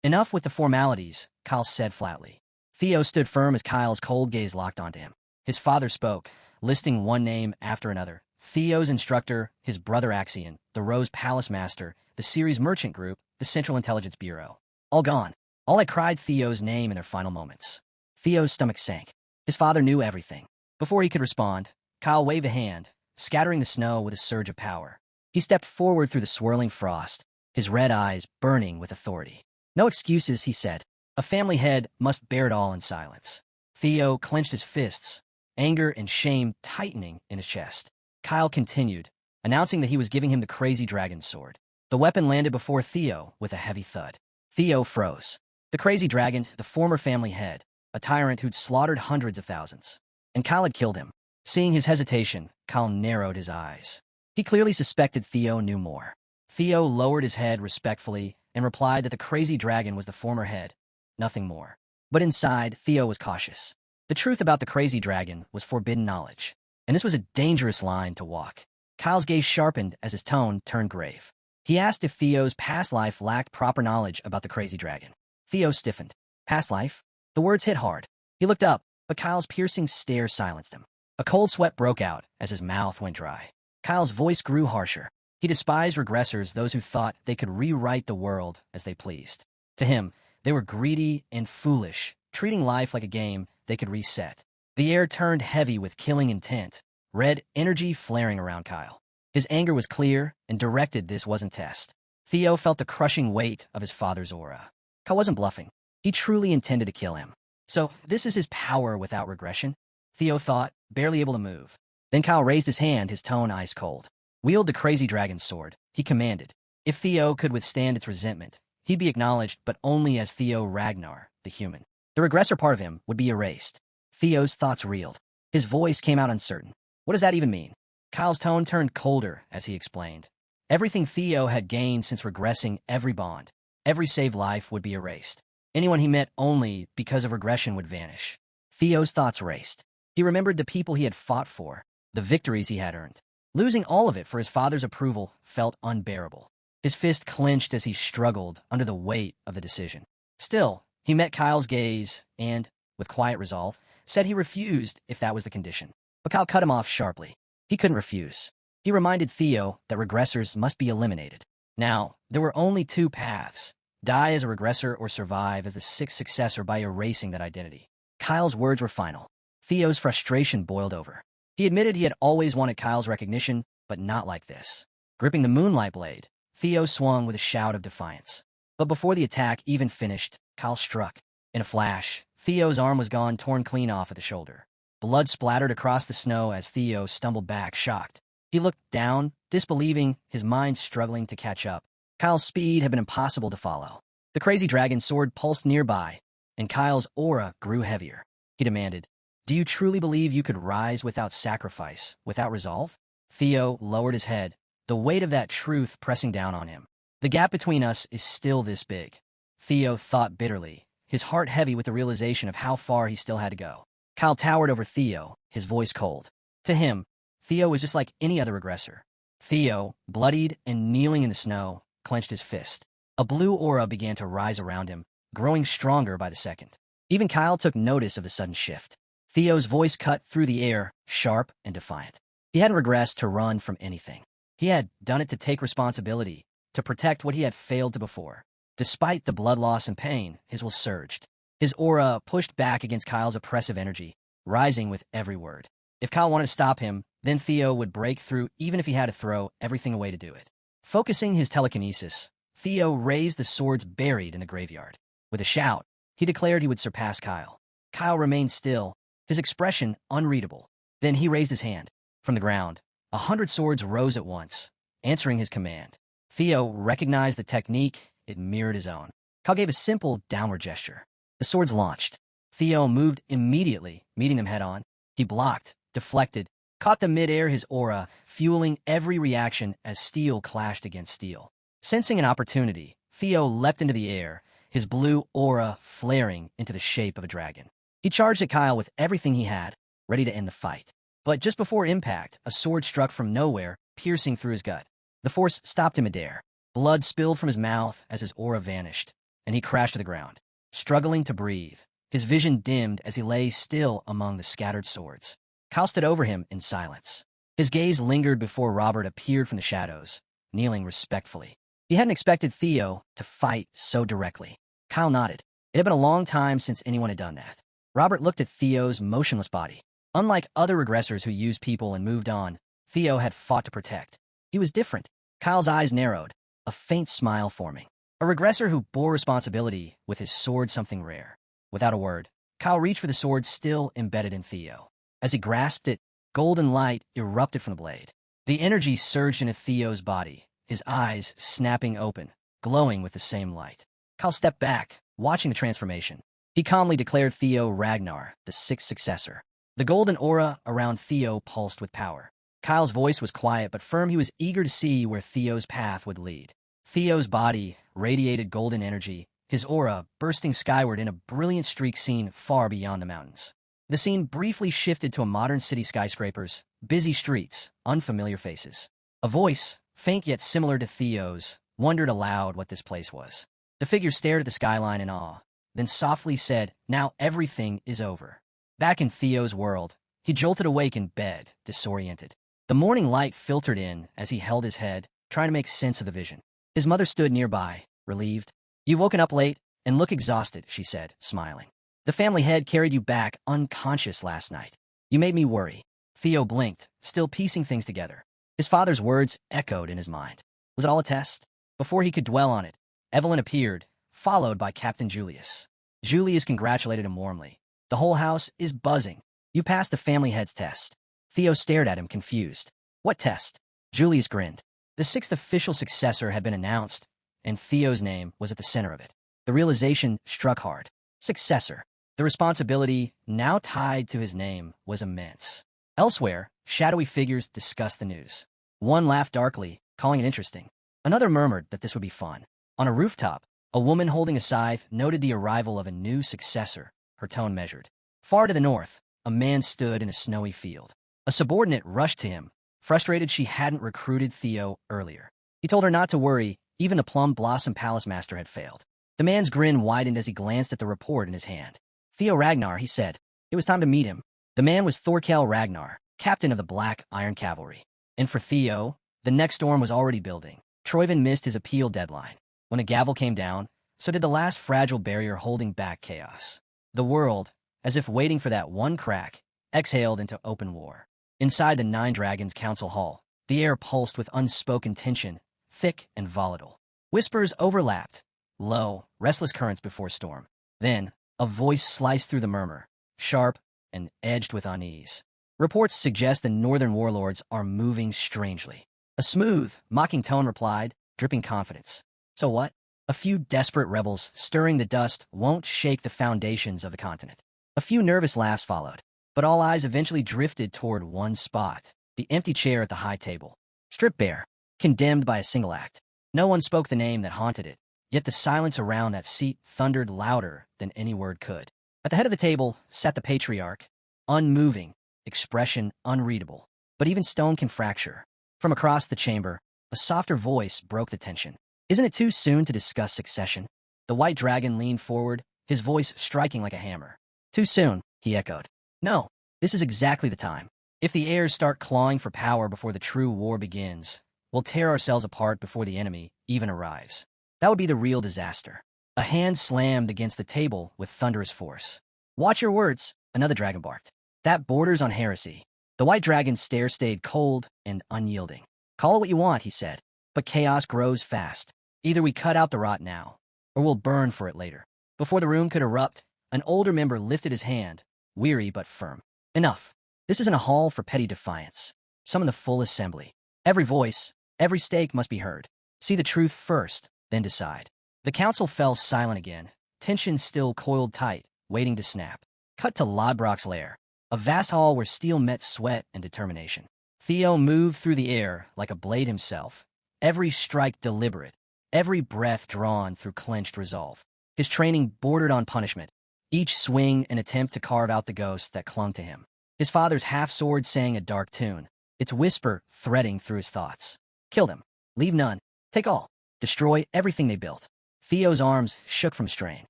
"Enough with the formalities," Kyle said flatly. Theo stood firm as Kyle's cold gaze locked onto him. His father spoke, listing one name after another. Theo's instructor, his brother Axion, the Rose Palace Master, the Ceres Merchant Group, the Central Intelligence Bureau. All gone. All had cried Theo's name in their final moments. Theo's stomach sank. His father knew everything. Before he could respond, Kyle waved a hand, scattering the snow with a surge of power. He stepped forward through the swirling frost, his red eyes burning with authority. No excuses, he said. A family head must bear it all in silence. Theo clenched his fists, anger and shame tightening in his chest. Kyle continued, announcing that he was giving him the crazy dragon sword. The weapon landed before Theo with a heavy thud. Theo froze. The crazy dragon, the former family head, a tyrant who'd slaughtered hundreds of thousands. And Kyle had killed him. Seeing his hesitation, Kyle narrowed his eyes. He clearly suspected Theo knew more. Theo lowered his head respectfully and replied that the crazy dragon was the former head, nothing more. But inside, Theo was cautious. The truth about the crazy dragon was forbidden knowledge, and this was a dangerous line to walk. Kyle's gaze sharpened as his tone turned grave. He asked if Theo's past life lacked proper knowledge about the crazy dragon. Theo stiffened. Past life? The words hit hard. He looked up, but Kyle's piercing stare silenced him. A cold sweat broke out as his mouth went dry. Kyle's voice grew harsher. He despised regressors, those who thought they could rewrite the world as they pleased. To him, they were greedy and foolish, treating life like a game they could reset. The air turned heavy with killing intent, red energy flaring around Kyle. His anger was clear and directed. This wasn't test. Theo felt the crushing weight of his father's aura. Kyle wasn't bluffing. He truly intended to kill him. So this is his power without regression? Theo thought, barely able to move. Then Kyle raised his hand, his tone ice cold. Wield the crazy dragon's sword, he commanded. If Theo could withstand its resentment, he'd be acknowledged, but only as Theo Ragnar, the human. The regressor part of him would be erased. Theo's thoughts reeled. His voice came out uncertain. What does that even mean? Kyle's tone turned colder as he explained. Everything Theo had gained since regressing, every bond, every saved life would be erased. Anyone he met only because of regression would vanish. Theo's thoughts raced. He remembered the people he had fought for, the victories he had earned. Losing all of it for his father's approval felt unbearable. His fist clenched as he struggled under the weight of the decision. Still, he met Kyle's gaze and, with quiet resolve, said he refused if that was the condition. But Kyle cut him off sharply. He couldn't refuse. He reminded Theo that regressors must be eliminated. Now, there were only two paths: die as a regressor or survive as the sixth successor by erasing that identity. Kyle's words were final. Theo's frustration boiled over. He admitted he had always wanted Kyle's recognition, but not like this. Gripping the moonlight blade, Theo swung with a shout of defiance. But before the attack even finished, Kyle struck. In a flash, Theo's arm was gone, torn clean off at the shoulder. Blood splattered across the snow as Theo stumbled back, shocked. He looked down, disbelieving, his mind struggling to catch up. Kyle's speed had been impossible to follow. The crazy dragon's sword pulsed nearby, and Kyle's aura grew heavier. He demanded, "Do you truly believe you could rise without sacrifice, without resolve?" Theo lowered his head, the weight of that truth pressing down on him. The gap between us is still this big. Theo thought bitterly, his heart heavy with the realization of how far he still had to go. Kyle towered over Theo, his voice cold. To him, Theo was just like any other regressor. Theo, bloodied and kneeling in the snow, clenched his fist. A blue aura began to rise around him, growing stronger by the second. Even Kyle took notice of the sudden shift. Theo's voice cut through the air, sharp and defiant. He hadn't regressed to run from anything. He had done it to take responsibility, to protect what he had failed to before. Despite the blood loss and pain, his will surged. His aura pushed back against Kyle's oppressive energy, rising with every word. If Kyle wanted to stop him, then Theo would break through even if he had to throw everything away to do it. Focusing his telekinesis, Theo raised the swords buried in the graveyard. With a shout, he declared he would surpass Kyle. Kyle remained still, his expression unreadable. Then he raised his hand. From the ground, 100 swords rose at once, answering his command. Theo recognized the technique. It mirrored his own. Kyle gave a simple downward gesture. The swords launched. Theo moved immediately, meeting them head-on. He blocked, deflected, caught them mid-air, his aura fueling every reaction as steel clashed against steel. Sensing an opportunity, Theo leapt into the air, his blue aura flaring into the shape of a dragon. He charged at Kyle with everything he had, ready to end the fight. But just before impact, a sword struck from nowhere, piercing through his gut. The force stopped him midair. Blood spilled from his mouth as his aura vanished, and he crashed to the ground, struggling to breathe. His vision dimmed as he lay still among the scattered swords. Kyle stood over him in silence. His gaze lingered before Robert appeared from the shadows, kneeling respectfully. He hadn't expected Theo to fight so directly. Kyle nodded. It had been a long time since anyone had done that. Robert looked at Theo's motionless body. Unlike other regressors who used people and moved on, Theo had fought to protect. He was different. Kyle's eyes narrowed, a faint smile forming. A regressor who bore responsibility with his sword, something rare. Without a word, Kyle reached for the sword still embedded in Theo. As he grasped it, golden light erupted from the blade. The energy surged into Theo's body, his eyes snapping open, glowing with the same light. Kyle stepped back, watching the transformation. He calmly declared Theo Ragnar, the sixth successor. The golden aura around Theo pulsed with power. Kyle's voice was quiet but firm. He was eager to see where Theo's path would lead. Theo's body radiated golden energy, his aura bursting skyward in a brilliant streak seen far beyond the mountains. The scene briefly shifted to a modern city: skyscrapers, busy streets, unfamiliar faces. A voice, faint yet similar to Theo's, wondered aloud what this place was. The figure stared at the skyline in awe, then softly said, "Now everything is over." Back in Theo's world, he jolted awake in bed, disoriented. The morning light filtered in as he held his head, trying to make sense of the vision. His mother stood nearby, relieved. "You've woken up late and look exhausted," she said, smiling. "The family head carried you back unconscious last night. You made me worry." Theo blinked, still piecing things together. His father's words echoed in his mind. Was it all a test? Before he could dwell on it, Evelyn appeared, followed by Captain Julius. Julius congratulated him warmly. "The whole house is buzzing. You passed the family head's test." Theo stared at him, confused. "What test?" Julius grinned. The sixth official successor had been announced, and Theo's name was at the center of it. The realization struck hard. Successor. The responsibility, now tied to his name, was immense. Elsewhere, shadowy figures discussed the news. One laughed darkly, calling it interesting. Another murmured that this would be fun. On a rooftop, a woman holding a scythe noted the arrival of a new successor, her tone measured. Far to the north, a man stood in a snowy field. A subordinate rushed to him, frustrated she hadn't recruited Theo earlier. He told her not to worry, even the Plum Blossom Palace Master had failed. The man's grin widened as he glanced at the report in his hand. "Theo Ragnar," he said. It was time to meet him. The man was Thorkel Ragnar, captain of the Black Iron Cavalry. And for Theo, the next storm was already building. Troyvin missed his appeal deadline. When the gavel came down, so did the last fragile barrier holding back chaos. The world, as if waiting for that one crack, exhaled into open war. Inside the Nine Dragons Council Hall, the air pulsed with unspoken tension, thick and volatile. Whispers overlapped, low, restless currents before storm. Then, a voice sliced through the murmur, sharp and edged with unease. "Reports suggest the northern warlords are moving strangely." A smooth, mocking tone replied, dripping confidence. "So what? A few desperate rebels stirring the dust won't shake the foundations of the continent." A few nervous laughs followed, but all eyes eventually drifted toward one spot, the empty chair at the high table. Stripped bare, condemned by a single act. No one spoke the name that haunted it, yet the silence around that seat thundered louder than any word could. At the head of the table sat the patriarch, unmoving, expression unreadable. But even stone can fracture. From across the chamber, a softer voice broke the tension. "Isn't it too soon to discuss succession?" The white dragon leaned forward, his voice striking like a hammer. "Too soon," he echoed. "No, this is exactly the time. If the heirs start clawing for power before the true war begins, we'll tear ourselves apart before the enemy even arrives. That would be the real disaster." A hand slammed against the table with thunderous force. "Watch your words," another dragon barked. "That borders on heresy." The white dragon's stare stayed cold and unyielding. "Call it what you want," he said, "but chaos grows fast. Either we cut out the rot now, or we'll burn for it later." Before the room could erupt, an older member lifted his hand, weary but firm. "Enough. This isn't a hall for petty defiance. Summon the full assembly. Every voice, every stake must be heard. See the truth first, then decide." The council fell silent again, tension still coiled tight, waiting to snap. Cut to Lodbrok's lair, a vast hall where steel met sweat and determination. Theo moved through the air like a blade himself, every strike deliberate, every breath drawn through clenched resolve. His training bordered on punishment, each swing an attempt to carve out the ghost that clung to him. His father's half-sword sang a dark tune, its whisper threading through his thoughts. "Kill them. Leave none. Take all. Destroy everything they built." Theo's arms shook from strain.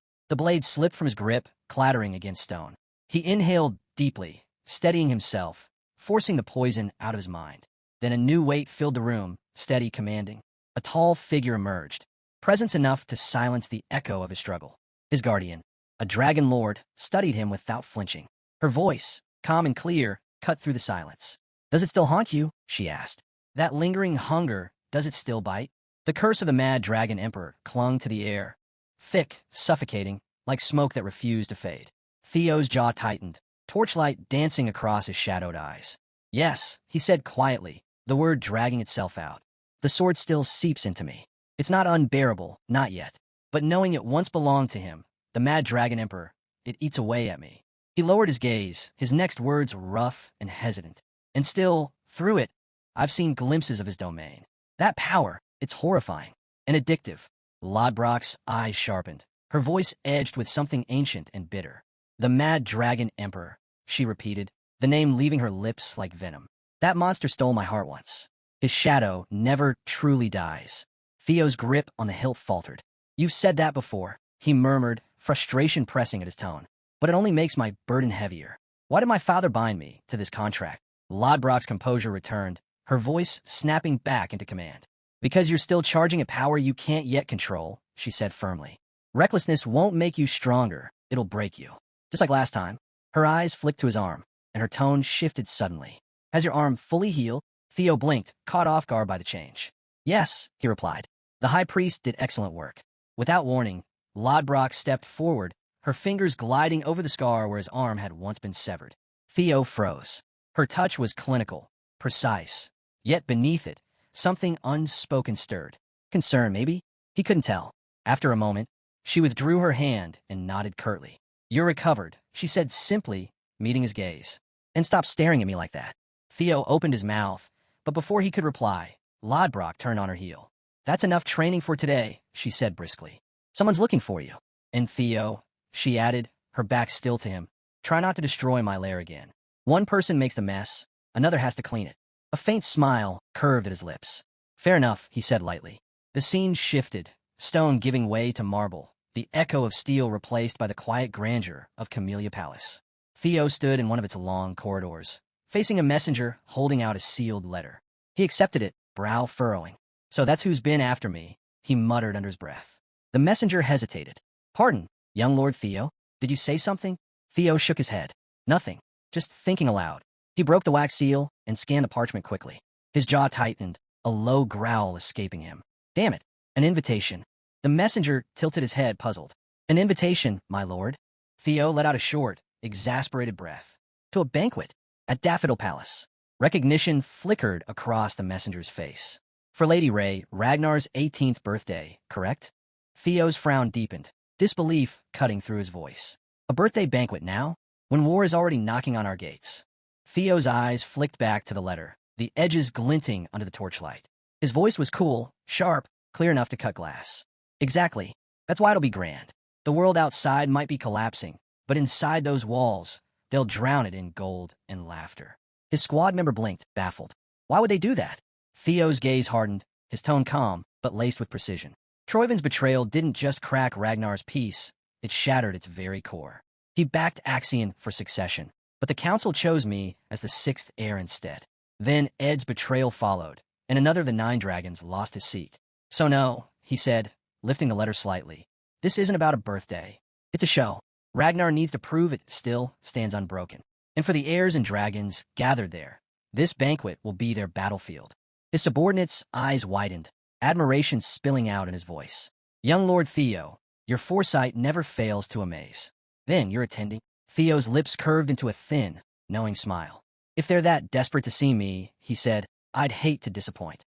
The blade slipped from his grip, clattering against stone. He inhaled deeply, steadying himself, forcing the poison out of his mind. Then a new weight filled the room, steady, commanding. A tall figure emerged, presence enough to silence the echo of his struggle. His guardian, a dragon lord, studied him without flinching. Her voice, calm and clear, cut through the silence. "Does it still haunt you?" she asked. "That lingering hunger, does it still bite?" The curse of the mad dragon emperor clung to the air, thick, suffocating, like smoke that refused to fade. Theo's jaw tightened, torchlight dancing across his shadowed eyes. "Yes," he said quietly, the word dragging itself out. "The sword still seeps into me. It's not unbearable, not yet. But knowing it once belonged to him, the mad dragon emperor, it eats away at me." He lowered his gaze, his next words rough and hesitant. "And still, through it, I've seen glimpses of his domain. That power, it's horrifying and addictive." Lodbrok's eyes sharpened. Her voice edged with something ancient and bitter. "The mad dragon emperor," she repeated, the name leaving her lips like venom. "That monster stole my heart once. His shadow never truly dies." Theo's grip on the hilt faltered. "You've said that before," he murmured, frustration pressing at his tone. "But it only makes my burden heavier. Why did my father bind me to this contract?" Lodbrok's composure returned, her voice snapping back into command. "Because you're still charging a power you can't yet control," she said firmly. "Recklessness won't make you stronger, it'll break you. Just like last time." Her eyes flicked to his arm, and her tone shifted suddenly. "Has your arm fully healed?" Theo blinked, caught off guard by the change. "Yes," he replied. "The high priest did excellent work." Without warning, Lodbrok stepped forward, her fingers gliding over the scar where his arm had once been severed. Theo froze. Her touch was clinical, precise. Yet beneath it, something unspoken stirred. Concern, maybe? He couldn't tell. After a moment, she withdrew her hand and nodded curtly. "You're recovered," she said simply, meeting his gaze. "And stop staring at me like that." Theo opened his mouth, but before he could reply, Lodbrok turned on her heel. "That's enough training for today," she said briskly. "Someone's looking for you." "And Theo," she added, her back still to him, "try not to destroy my lair again. One person makes the mess, another has to clean it." A faint smile curved at his lips. "Fair enough," he said lightly. The scene shifted, stone giving way to marble, the echo of steel replaced by the quiet grandeur of Camellia Palace. Theo stood in one of its long corridors, facing a messenger holding out a sealed letter. He accepted it, brow furrowing. "So that's who's been after me," he muttered under his breath. The messenger hesitated. "Pardon, young Lord Theo, did you say something?" Theo shook his head. "Nothing, just thinking aloud." He broke the wax seal and scanned the parchment quickly. His jaw tightened, a low growl escaping him. "Damn it, an invitation." The messenger tilted his head, puzzled. "An invitation, my lord?" Theo let out a short, exasperated breath. "To a banquet at Daffodil Palace." Recognition flickered across the messenger's face. "For Lady Ray, Ragnar's 18th birthday, correct?" Theo's frown deepened, disbelief cutting through his voice. "A birthday banquet now? When war is already knocking on our gates?" Theo's eyes flicked back to the letter, the edges glinting under the torchlight. His voice was cool, sharp, clear enough to cut glass. "Exactly. That's why it'll be grand. The world outside might be collapsing, but inside those walls, they'll drown it in gold and laughter." His squad member blinked, baffled. Why would they do that? Theo's gaze hardened, his tone calm, but laced with precision. Troivin's betrayal didn't just crack Ragnar's peace, it shattered its very core. He backed Axion for succession, but the council chose me as the sixth heir instead. Then Ed's betrayal followed, and another of the 9 dragons lost his seat. "So no," he said, lifting the letter slightly. "This isn't about a birthday. It's a show. Ragnar needs to prove it still stands unbroken. And for the heirs and dragons gathered there, this banquet will be their battlefield." His subordinates' eyes widened, admiration spilling out in his voice. "Young Lord Theo, your foresight never fails to amaze. Then you're attending?" Theo's lips curved into a thin, knowing smile. "If they're that desperate to see me," he said, "I'd hate to disappoint."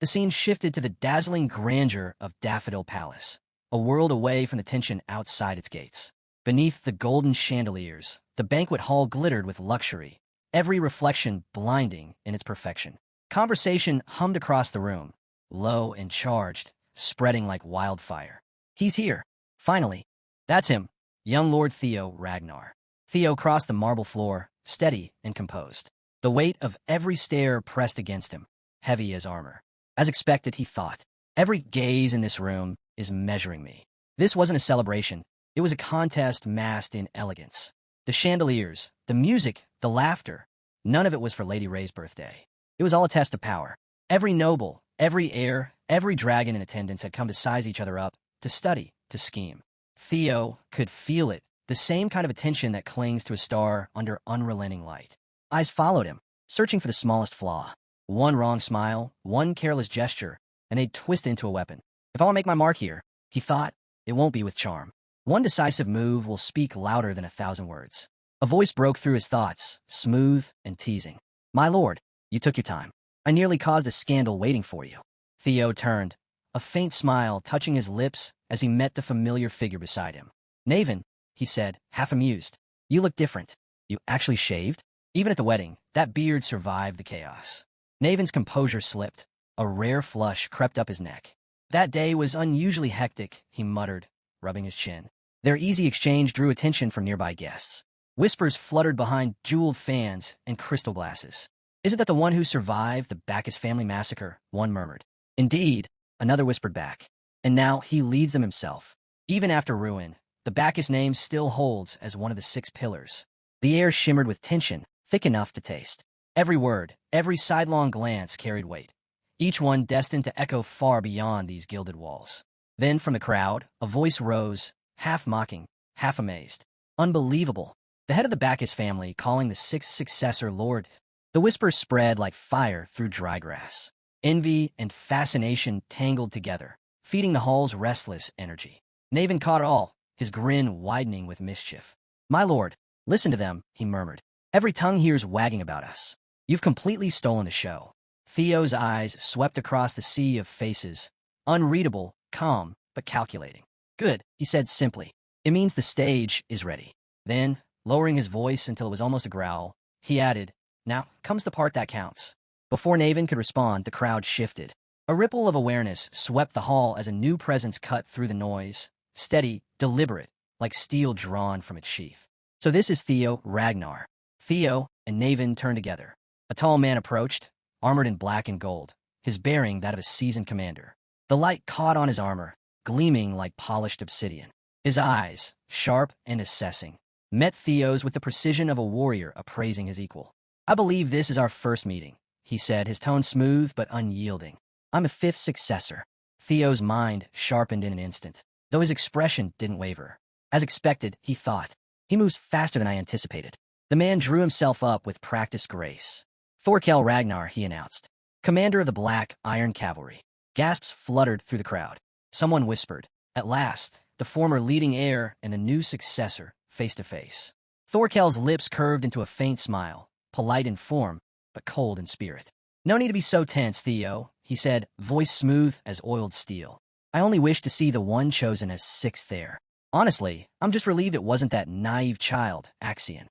The scene shifted to the dazzling grandeur of Daffodil Palace, a world away from the tension outside its gates. Beneath the golden chandeliers, the banquet hall glittered with luxury, every reflection blinding in its perfection. Conversation hummed across the room, low and charged, spreading like wildfire. "He's here. Finally. That's him. Young Lord Theo Ragnar." Theo crossed the marble floor, steady and composed. The weight of every stare pressed against him, heavy as armor. As expected, he thought, every gaze in this room is measuring me. This wasn't a celebration. It was a contest masked in elegance. The chandeliers, the music the laughter. None of it was for Lady Ray's birthday. It was all a test of power. Every noble, every heir, every dragon in attendance had come to size each other up, to study, to scheme. Theo could feel it, the same kind of attention that clings to a star under unrelenting light. Eyes followed him, searching for the smallest flaw. One wrong smile, one careless gesture, and they'd twist into a weapon. If I want to make my mark here, he thought, it won't be with charm. One decisive move will speak louder than 1,000 words. A voice broke through his thoughts, smooth and teasing. My lord, you took your time. I nearly caused a scandal waiting for you. Theo turned, a faint smile touching his lips as he met the familiar figure beside him. Naven, he said, half amused. You look different. You actually shaved? Even at the wedding, that beard survived the chaos. Naven's composure slipped. A rare flush crept up his neck. That day was unusually hectic, he muttered, rubbing his chin. Their easy exchange drew attention from nearby guests. Whispers fluttered behind jeweled fans and crystal glasses. Isn't that the one who survived the Bacchus family massacre? One murmured. Indeed, another whispered back. And now he leads them himself. Even after ruin, the Bacchus name still holds as one of the 6 pillars. The air shimmered with tension, thick enough to taste. Every word, every sidelong glance carried weight, each one destined to echo far beyond these gilded walls. Then from the crowd, a voice rose, half mocking, half amazed. Unbelievable. The head of the Bacchus family calling the 6th successor Lord. The whispers spread like fire through dry grass. Envy and fascination tangled together, feeding the hall's restless energy. Naven caught it all, his grin widening with mischief. My lord, listen to them, he murmured. Every tongue here's wagging about us. You've completely stolen the show. Theo's eyes swept across the sea of faces, unreadable, calm, but calculating. Good, he said simply. It means the stage is ready. Then, lowering his voice until it was almost a growl, he added, now comes the part that counts. Before Naven could respond, the crowd shifted. A ripple of awareness swept the hall as a new presence cut through the noise, steady, deliberate, like steel drawn from its sheath. So this is Theo Ragnar. Theo and Naven turned together. A tall man approached, armored in black and gold, his bearing that of a seasoned commander. The light caught on his armor, gleaming like polished obsidian. His eyes, sharp and assessing, met Theo's with the precision of a warrior appraising his equal. I believe this is our first meeting, he said, his tone smooth but unyielding. I'm a 5th successor. Theo's mind sharpened in an instant, though his expression didn't waver. As expected, he thought. He moves faster than I anticipated. The man drew himself up with practiced grace. Thorkel Ragnar, he announced, commander of the Black Iron Cavalry. Gasps fluttered through the crowd. Someone whispered, at last, the former leading heir and the new successor, face to face. Thorkel's lips curved into a faint smile, polite in form, but cold in spirit. No need to be so tense, Theo, he said, voice smooth as oiled steel. I only wish to see the one chosen as 6th heir. Honestly, I'm just relieved it wasn't that naive child, Axion.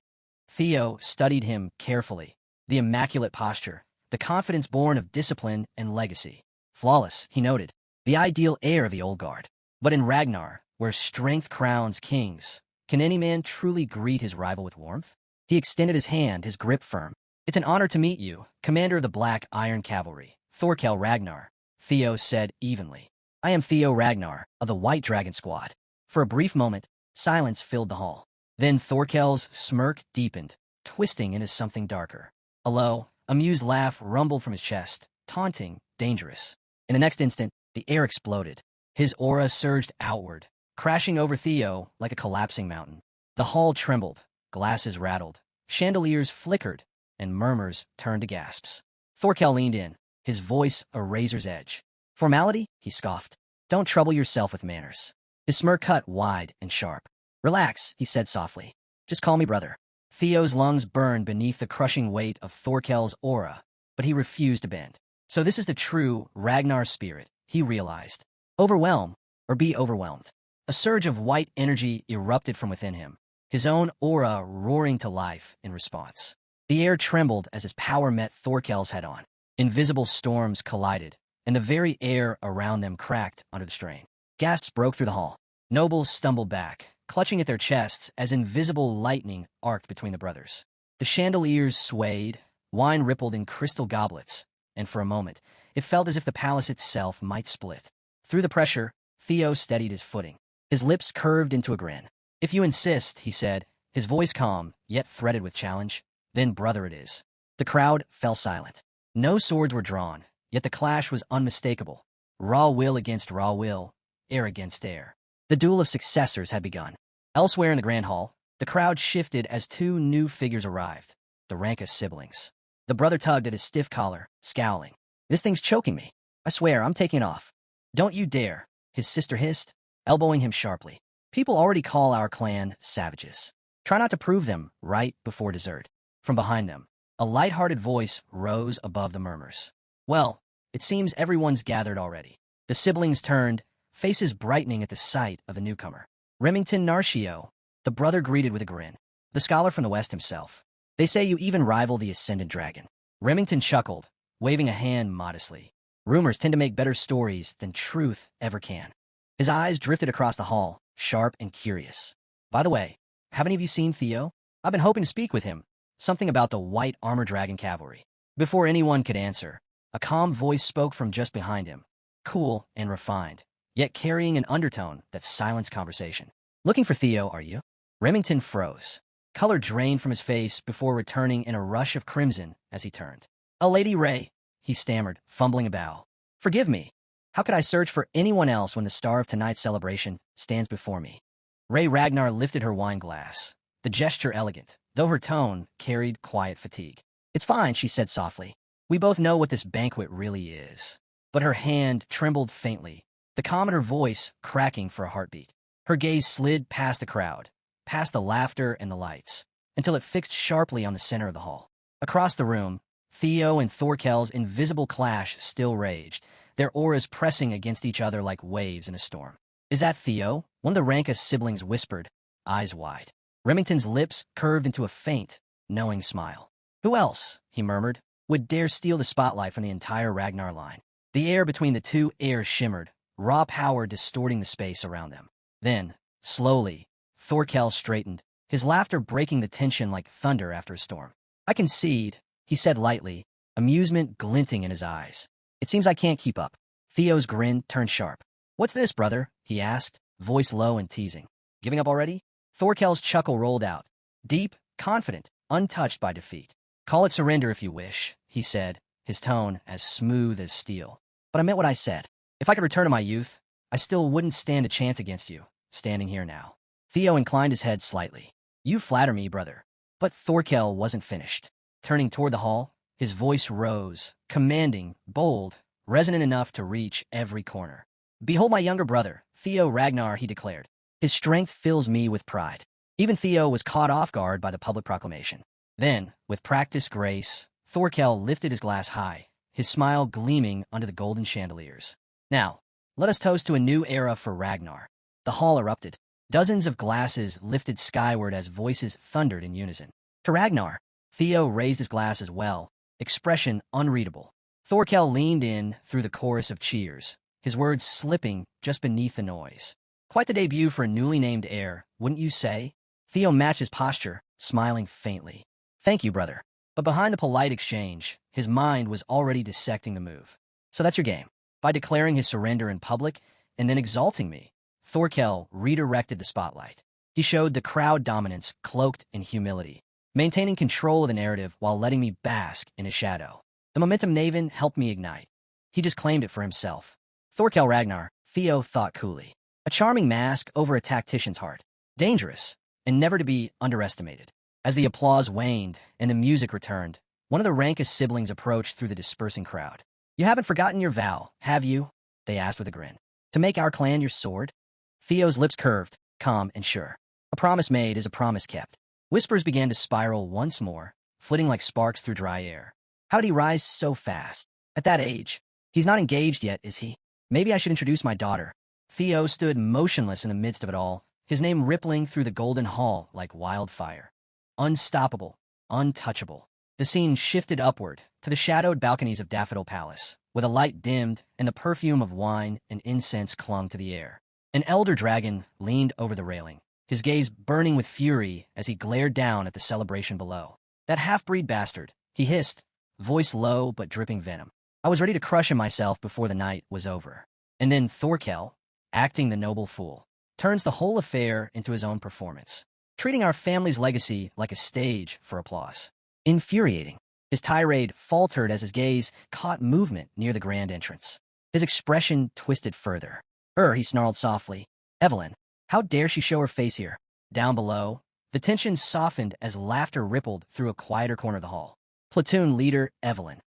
Theo studied him carefully. The immaculate posture, the confidence born of discipline and legacy. Flawless, he noted. The ideal heir of the old guard. But in Ragnar, where strength crowns kings, can any man truly greet his rival with warmth? He extended his hand, his grip firm. It's an honor to meet you, commander of the Black Iron Cavalry, Thorkel Ragnar, Theo said evenly. I am Theo Ragnar, of the White Dragon Squad. For a brief moment, silence filled the hall. Then Thorkel's smirk deepened, twisting into something darker. A low, amused laugh rumbled from his chest, taunting, dangerous. In the next instant, the air exploded. His aura surged outward, crashing over Theo like a collapsing mountain. The hall trembled, glasses rattled, chandeliers flickered, and murmurs turned to gasps. Thorkel leaned in, his voice a razor's edge. Formality? He scoffed. Don't trouble yourself with manners. His smirk cut wide and sharp. Relax, he said softly. Just call me brother. Theo's lungs burned beneath the crushing weight of Thorkel's aura, but he refused to bend. So this is the true Ragnar spirit, he realized. Overwhelm, or be overwhelmed. A surge of white energy erupted from within him, his own aura roaring to life in response. The air trembled as his power met Thorkel's head-on. Invisible storms collided, and the very air around them cracked under the strain. Gasps broke through the hall. Nobles stumbled back, clutching at their chests as invisible lightning arced between the brothers. The chandeliers swayed, wine rippled in crystal goblets, and for a moment, it felt as if the palace itself might split. Through the pressure, Theo steadied his footing. His lips curved into a grin. If you insist, he said, his voice calm, yet threaded with challenge. Then brother it is. The crowd fell silent. No swords were drawn, yet the clash was unmistakable. Raw will against raw will, air against air. The duel of successors had begun. Elsewhere in the grand hall, the crowd shifted as two new figures arrived, the Rankus siblings. The brother tugged at his stiff collar, scowling. "This thing's choking me. I swear, I'm taking it off." "Don't you dare," his sister hissed, elbowing him sharply. "People already call our clan savages. Try not to prove them right before dessert." From behind them, a light-hearted voice rose above the murmurs. "Well, it seems everyone's gathered already." The siblings turned, faces brightening at the sight of the newcomer. "Remington Narcio," the brother greeted with a grin. "The scholar from the West himself. They say you even rival the Ascendant Dragon." Remington chuckled, waving a hand modestly. "Rumors tend to make better stories than truth ever can." His eyes drifted across the hall, sharp and curious. "By the way, have any of you seen Theo? I've been hoping to speak with him." Something about the white armor dragon cavalry. Before anyone could answer, a calm voice spoke from just behind him, cool and refined, yet carrying an undertone that silenced conversation. "Looking for Theo, are you?" Remington froze. Color drained from his face before returning in a rush of crimson as he turned. "A Lady Ray," he stammered, fumbling a bow. "Forgive me. How could I search for anyone else when the star of tonight's celebration stands before me?" Ray Ragnar lifted her wine glass, the gesture elegant, though her tone carried quiet fatigue. "It's fine," she said softly. "We both know what this banquet really is." But her hand trembled faintly, the calm in her voice cracking for a heartbeat. Her gaze slid past the crowd, past the laughter and the lights, until it fixed sharply on the center of the hall. Across the room, Theo and Thorkel's invisible clash still raged, their auras pressing against each other like waves in a storm. "Is that Theo?" one of the Rankus siblings whispered, eyes wide. Remington's lips curved into a faint, knowing smile. "Who else," he murmured, "would dare steal the spotlight from the entire Ragnar line?" The air between the two heirs shimmered, raw power distorting the space around them. Then, slowly, Thorkel straightened, his laughter breaking the tension like thunder after a storm. "I concede," he said lightly, amusement glinting in his eyes. "It seems I can't keep up." Theo's grin turned sharp. "What's this, brother?" he asked, voice low and teasing. "Giving up already?" Thorkel's chuckle rolled out, deep, confident, untouched by defeat. "Call it surrender if you wish," he said, his tone as smooth as steel. "But I meant what I said. If I could return to my youth, I still wouldn't stand a chance against you, standing here now." Theo inclined his head slightly. "You flatter me, brother." But Thorkel wasn't finished. Turning toward the hall, his voice rose, commanding, bold, resonant enough to reach every corner. "Behold my younger brother, Theo Ragnar," he declared. "His strength fills me with pride." Even Theo was caught off guard by the public proclamation. Then, with practiced grace, Thorkel lifted his glass high, his smile gleaming under the golden chandeliers. "Now, let us toast to a new era for Ragnar." The hall erupted. Dozens of glasses lifted skyward as voices thundered in unison. "To Ragnar!" Theo raised his glass as well, expression unreadable. Thorkel leaned in through the chorus of cheers, his words slipping just beneath the noise. "Quite the debut for a newly named heir, wouldn't you say?" Theo matched his posture, smiling faintly. "Thank you, brother." But behind the polite exchange, his mind was already dissecting the move. "So that's your game." By declaring his surrender in public and then exalting me, Thorkel redirected the spotlight. He showed the crowd dominance cloaked in humility, maintaining control of the narrative while letting me bask in his shadow. The momentum Naven helped me ignite. He just claimed it for himself. Thorkel Ragnar, Theo thought coolly. A charming mask over a tactician's heart. Dangerous, and never to be underestimated. As the applause waned and the music returned, one of the Rankus siblings approached through the dispersing crowd. "You haven't forgotten your vow, have you?" they asked with a grin. "To make our clan your sword?" Theo's lips curved, calm and sure. "A promise made is a promise kept." Whispers began to spiral once more, flitting like sparks through dry air. How did he rise so fast? At that age. He's not engaged yet, is he? Maybe I should introduce my daughter. Theo stood motionless in the midst of it all, his name rippling through the golden hall like wildfire. Unstoppable, untouchable. The scene shifted upward to the shadowed balconies of Daffodil Palace, where the light dimmed and the perfume of wine and incense clung to the air. An elder dragon leaned over the railing, his gaze burning with fury as he glared down at the celebration below. "That half-breed bastard," he hissed, voice low but dripping venom. I was ready to crush him myself before the night was over. And then Thorkel, acting the noble fool, turns the whole affair into his own performance, treating our family's legacy like a stage for applause. Infuriating. His tirade faltered as his gaze caught movement near the grand entrance. His expression twisted further. He snarled softly. Evelyn, how dare she show her face here? Down below, the tension softened as laughter rippled through a quieter corner of the hall. Platoon leader Evelyn.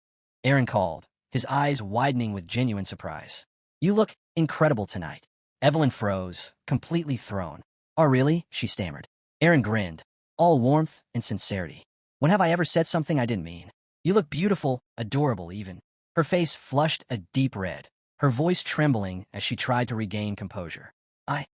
Aaron called, his eyes widening with genuine surprise. You look incredible tonight. Evelyn froze, completely thrown. Oh, really? She stammered. Aaron grinned, all warmth and sincerity. When have I ever said something I didn't mean? You look beautiful, adorable even. Her face flushed a deep red, her voice trembling as she tried to regain composure.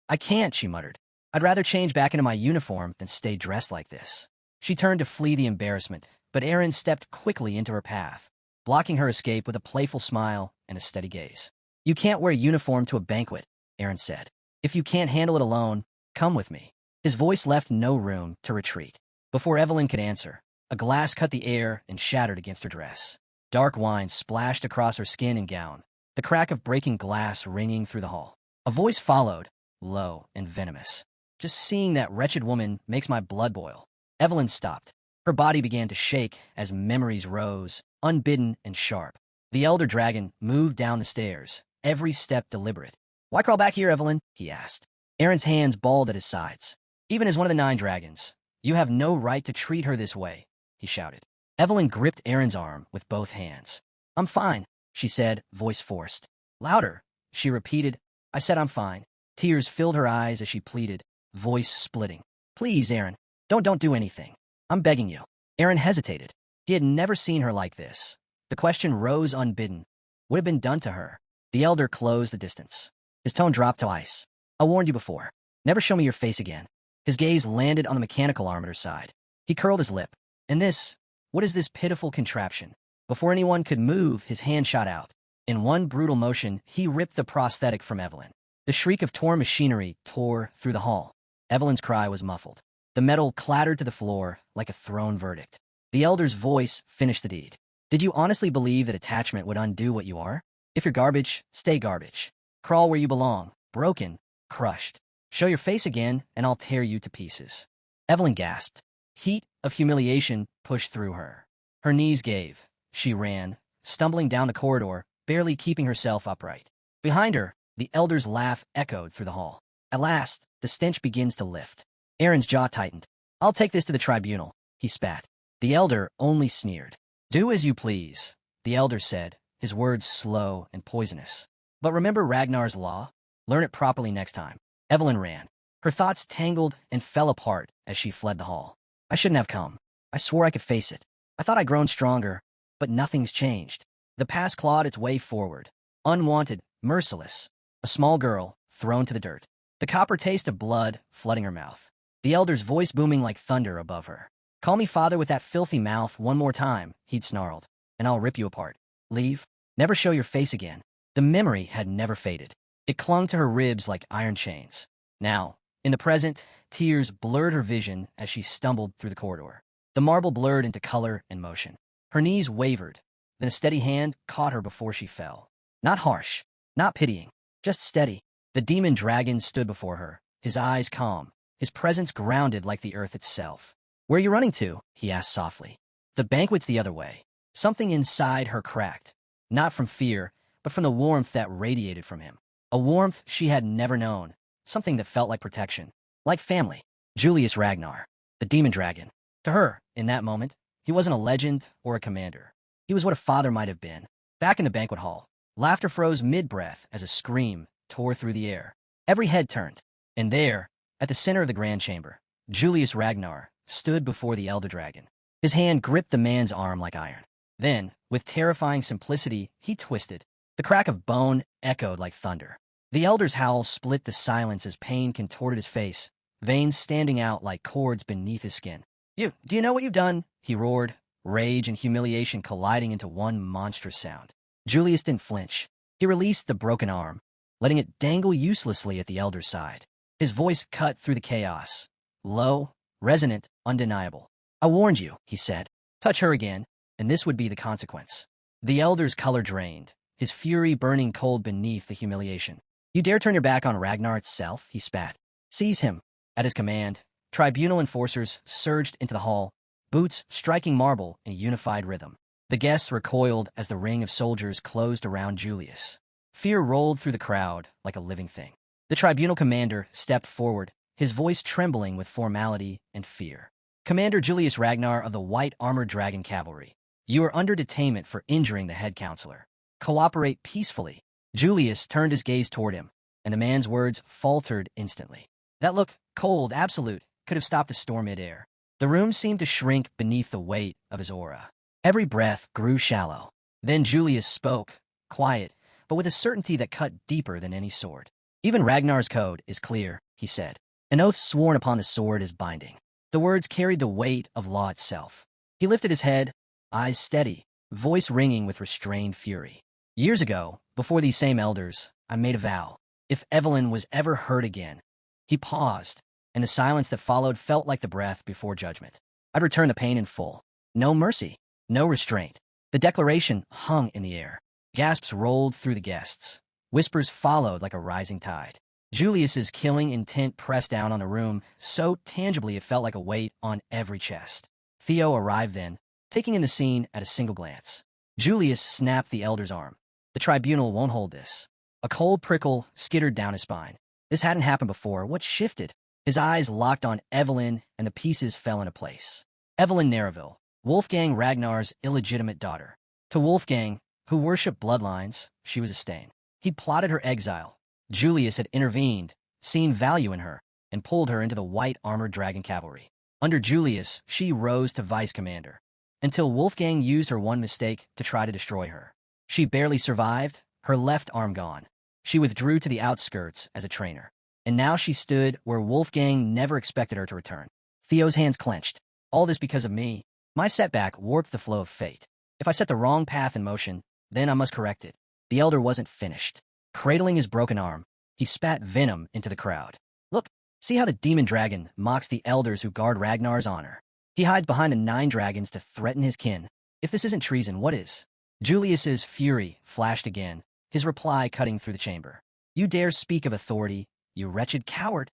I can't, she muttered. I'd rather change back into my uniform than stay dressed like this. She turned to flee the embarrassment, but Aaron stepped quickly into her path, blocking her escape with a playful smile and a steady gaze. You can't wear a uniform to a banquet, Aaron said. If you can't handle it alone, come with me. His voice left no room to retreat. Before Evelyn could answer, a glass cut the air and shattered against her dress. Dark wine splashed across her skin and gown, the crack of breaking glass ringing through the hall. A voice followed, low and venomous. Just seeing that wretched woman makes my blood boil. Evelyn stopped. Her body began to shake as memories rose, unbidden and sharp. The elder dragon moved down the stairs, every step deliberate. Why crawl back here, Evelyn? He asked. Aaron's hands balled at his sides. Even as one of the 9 dragons, you have no right to treat her this way, he shouted. Evelyn gripped Aaron's arm with both hands. I'm fine, she said, voice forced. Louder, she repeated. I said I'm fine. Tears filled her eyes as she pleaded, voice splitting. Please, Aaron, don't do anything. I'm begging you. Aaron hesitated. He had never seen her like this. The question rose unbidden. What had been done to her? The elder closed the distance. His tone dropped to ice. I warned you before. Never show me your face again. His gaze landed on the mechanical arm at her side. He curled his lip. And this? What is this pitiful contraption? Before anyone could move, his hand shot out. In one brutal motion, he ripped the prosthetic from Evelyn. The shriek of torn machinery tore through the hall. Evelyn's cry was muffled. The metal clattered to the floor like a thrown verdict. The elder's voice finished the deed. Did you honestly believe that attachment would undo what you are? If you're garbage, stay garbage. Crawl where you belong, broken, crushed. Show your face again, and I'll tear you to pieces. Evelyn gasped. Heat of humiliation pushed through her. Her knees gave. She ran, stumbling down the corridor, barely keeping herself upright. Behind her, the elder's laugh echoed through the hall. At last, the stench begins to lift. Aaron's jaw tightened. I'll take this to the tribunal, he spat. The elder only sneered. Do as you please, the elder said, his words slow and poisonous. But remember Ragnar's law? Learn it properly next time. Evelyn ran. Her thoughts tangled and fell apart as she fled the hall. I shouldn't have come. I swore I could face it. I thought I'd grown stronger, but nothing's changed. The past clawed its way forward. Unwanted, merciless. A small girl, thrown to the dirt. The copper taste of blood flooding her mouth. The elder's voice booming like thunder above her. Call me father with that filthy mouth one more time, he'd snarled, and I'll rip you apart. Leave. Never show your face again. The memory had never faded. It clung to her ribs like iron chains. Now, in the present, tears blurred her vision as she stumbled through the corridor. The marble blurred into color and motion. Her knees wavered, then a steady hand caught her before she fell. Not harsh, not pitying, just steady. The demon dragon stood before her, his eyes calm, his presence grounded like the earth itself. Where are you running to? He asked softly. The banquet's the other way. Something inside her cracked, not from fear, but from the warmth that radiated from him. A warmth she had never known, something that felt like protection, like family. Julius Ragnar, the demon dragon. To her, in that moment, he wasn't a legend or a commander. He was what a father might have been. Back in the banquet hall, laughter froze mid-breath as a scream tore through the air. Every head turned, and there, at the center of the grand chamber, Julius Ragnar stood before the elder dragon. His hand gripped the man's arm like iron. Then, with terrifying simplicity, he twisted. The crack of bone echoed like thunder. The elder's howl split the silence as pain contorted his face, veins standing out like cords beneath his skin. Do you know what you've done? He roared, rage and humiliation colliding into one monstrous sound. Julius didn't flinch. He released the broken arm, letting it dangle uselessly at the elder's side. His voice cut through the chaos. Low, resonant, undeniable. I warned you, he said. Touch her again, and this would be the consequence. The elder's color drained, his fury burning cold beneath the humiliation. You dare turn your back on Ragnar itself? He spat. Seize him. At his command, tribunal enforcers surged into the hall, boots striking marble in a unified rhythm. The guests recoiled as the ring of soldiers closed around Julius. Fear rolled through the crowd like a living thing. The tribunal commander stepped forward, his voice trembling with formality and fear. Commander Julius Ragnar of the White Armored Dragon Cavalry, you are under detainment for injuring the head counselor. Cooperate peacefully. Julius turned his gaze toward him, and the man's words faltered instantly. That look, cold, absolute, could have stopped a storm mid-air. The room seemed to shrink beneath the weight of his aura. Every breath grew shallow. Then Julius spoke, quiet, but with a certainty that cut deeper than any sword. Even Ragnar's code is clear, he said. An oath sworn upon the sword is binding. The words carried the weight of law itself. He lifted his head, eyes steady, voice ringing with restrained fury. Years ago, before these same elders, I made a vow. If Evelyn was ever hurt again. He paused, and the silence that followed felt like the breath before judgment. I'd return the pain in full. No mercy, no restraint. The declaration hung in the air. Gasps rolled through the guests. Whispers followed like a rising tide. Julius's killing intent pressed down on the room so tangibly it felt like a weight on every chest. Theo arrived then, taking in the scene at a single glance. Julius snapped the elder's arm. The tribunal won't hold this. A cold prickle skittered down his spine. This hadn't happened before. What shifted? His eyes locked on Evelyn, and the pieces fell into place. Evelyn Nereville, Wolfgang Ragnar's illegitimate daughter. To Wolfgang, who worshipped bloodlines, she was a stain. He'd plotted her exile. Julius had intervened, seen value in her, and pulled her into the White Armored Dragon Cavalry. Under Julius, she rose to vice commander, until Wolfgang used her one mistake to try to destroy her. She barely survived, her left arm gone. She withdrew to the outskirts as a trainer, and now she stood where Wolfgang never expected her to return. Theo's hands clenched. All this because of me. My setback warped the flow of fate. If I set the wrong path in motion, then I must correct it. The elder wasn't finished. Cradling his broken arm, he spat venom into the crowd. Look, see how the demon dragon mocks the elders who guard Ragnar's honor. He hides behind the 9 dragons to threaten his kin. If this isn't treason, what is? Julius's fury flashed again, his reply cutting through the chamber. You dare speak of authority, you wretched coward.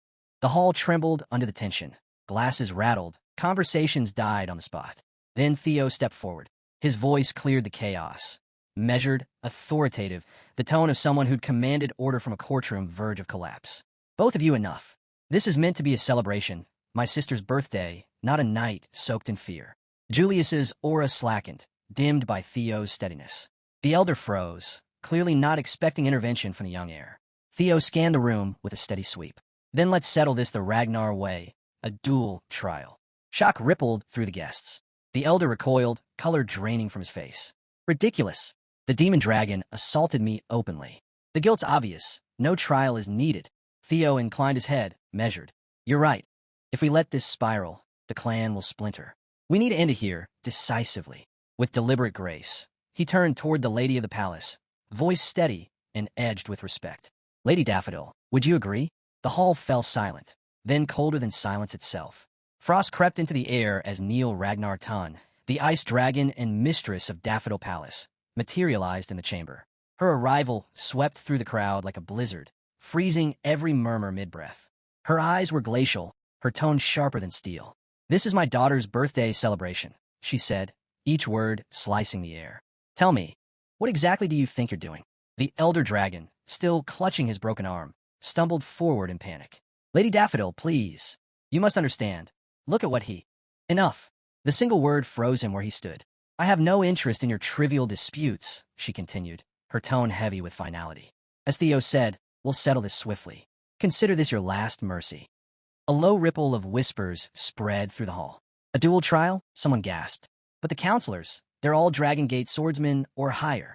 The hall trembled under the tension. Glasses rattled. Conversations died on the spot. Then Theo stepped forward. His voice cleared the chaos. Measured, authoritative, the tone of someone who'd commanded order from a courtroom verge of collapse. Both of you enough. This is meant to be a celebration, my sister's birthday, not a night soaked in fear. Julius's aura slackened, dimmed by Theo's steadiness. The elder froze, clearly not expecting intervention from the young heir. Theo scanned the room with a steady sweep. Then let's settle this the Ragnar way, a dual trial. Shock rippled through the guests. The elder recoiled, color draining from his face. Ridiculous. The demon dragon assaulted me openly. The guilt's obvious. No trial is needed. Theo inclined his head, measured. You're right. If we let this spiral, the clan will splinter. We need to end it here, decisively. With deliberate grace, he turned toward the lady of the palace, voice steady and edged with respect. Lady Daffodil, would you agree? The hall fell silent, then colder than silence itself. Frost crept into the air as Neil Ragnar Tun, the ice dragon and mistress of Daffodil Palace, materialized in the chamber. Her arrival swept through the crowd like a blizzard, freezing every murmur mid-breath. Her eyes were glacial, her tone sharper than steel. This is my daughter's birthday celebration, she said, each word slicing the air. Tell me, what exactly do you think you're doing? The elder dragon, still clutching his broken arm, stumbled forward in panic. Lady Daffodil, please. You must understand. Look at what he... Enough. The single word froze him where he stood. I have no interest in your trivial disputes, she continued, her tone heavy with finality. As Theo said, we'll settle this swiftly. Consider this your last mercy. A low ripple of whispers spread through the hall. A dual trial? Someone gasped. But the counselors, they're all Dragon Gate swordsmen or higher.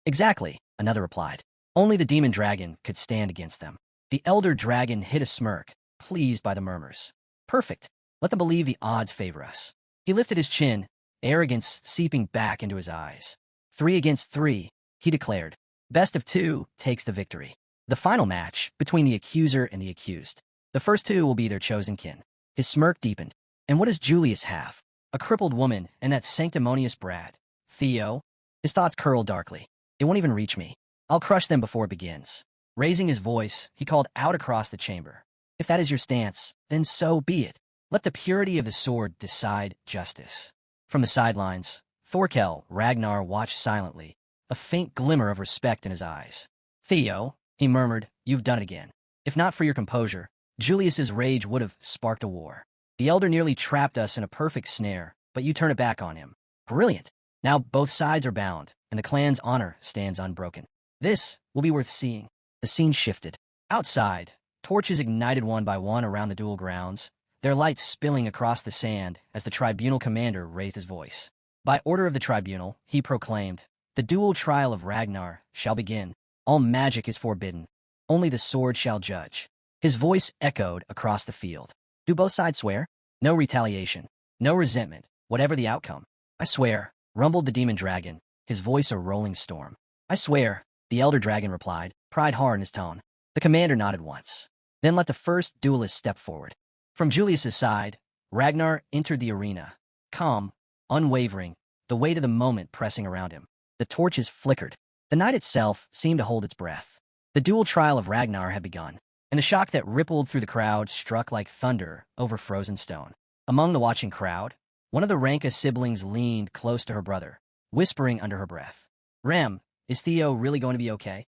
Exactly, another replied. Only the demon dragon could stand against them. The elder dragon hid a smirk, pleased by the murmurs. Perfect. Let them believe the odds favor us. He lifted his chin, arrogance seeping back into his eyes. 3 against 3, he declared. Best of 2 takes the victory. The final match between the accuser and the accused. The first 2 will be their chosen kin. His smirk deepened. And what does Julius have? A crippled woman and that sanctimonious brat. Theo? His thoughts curled darkly. It won't even reach me. I'll crush them before it begins. Raising his voice, he called out across the chamber. If that is your stance, then so be it. Let the purity of the sword decide justice. From the sidelines, Thorkel Ragnar watched silently, a faint glimmer of respect in his eyes. Theo, he murmured, you've done it again. If not for your composure, Julius's rage would have sparked a war. The elder nearly trapped us in a perfect snare, but you turn it back on him. Brilliant. Now both sides are bound, and the clan's honor stands unbroken. This will be worth seeing. The scene shifted. Outside, torches ignited one by one around the duel grounds, their lights spilling across the sand as the tribunal commander raised his voice. By order of the tribunal, he proclaimed, the dual trial of Ragnar shall begin. All magic is forbidden. Only the sword shall judge. His voice echoed across the field. Do both sides swear? No retaliation. No resentment, whatever the outcome. I swear, rumbled the demon dragon, his voice a rolling storm. I swear, the elder dragon replied, pride hard in his tone. The commander nodded once. Then let the first duelist step forward. From Julius's side, Ragnar entered the arena, calm, unwavering, the weight of the moment pressing around him. The torches flickered. The night itself seemed to hold its breath. The dual trial of Ragnar had begun, and the shock that rippled through the crowd struck like thunder over frozen stone. Among the watching crowd, one of the Ranka siblings leaned close to her brother, whispering under her breath, Rem, is Theo really going to be okay?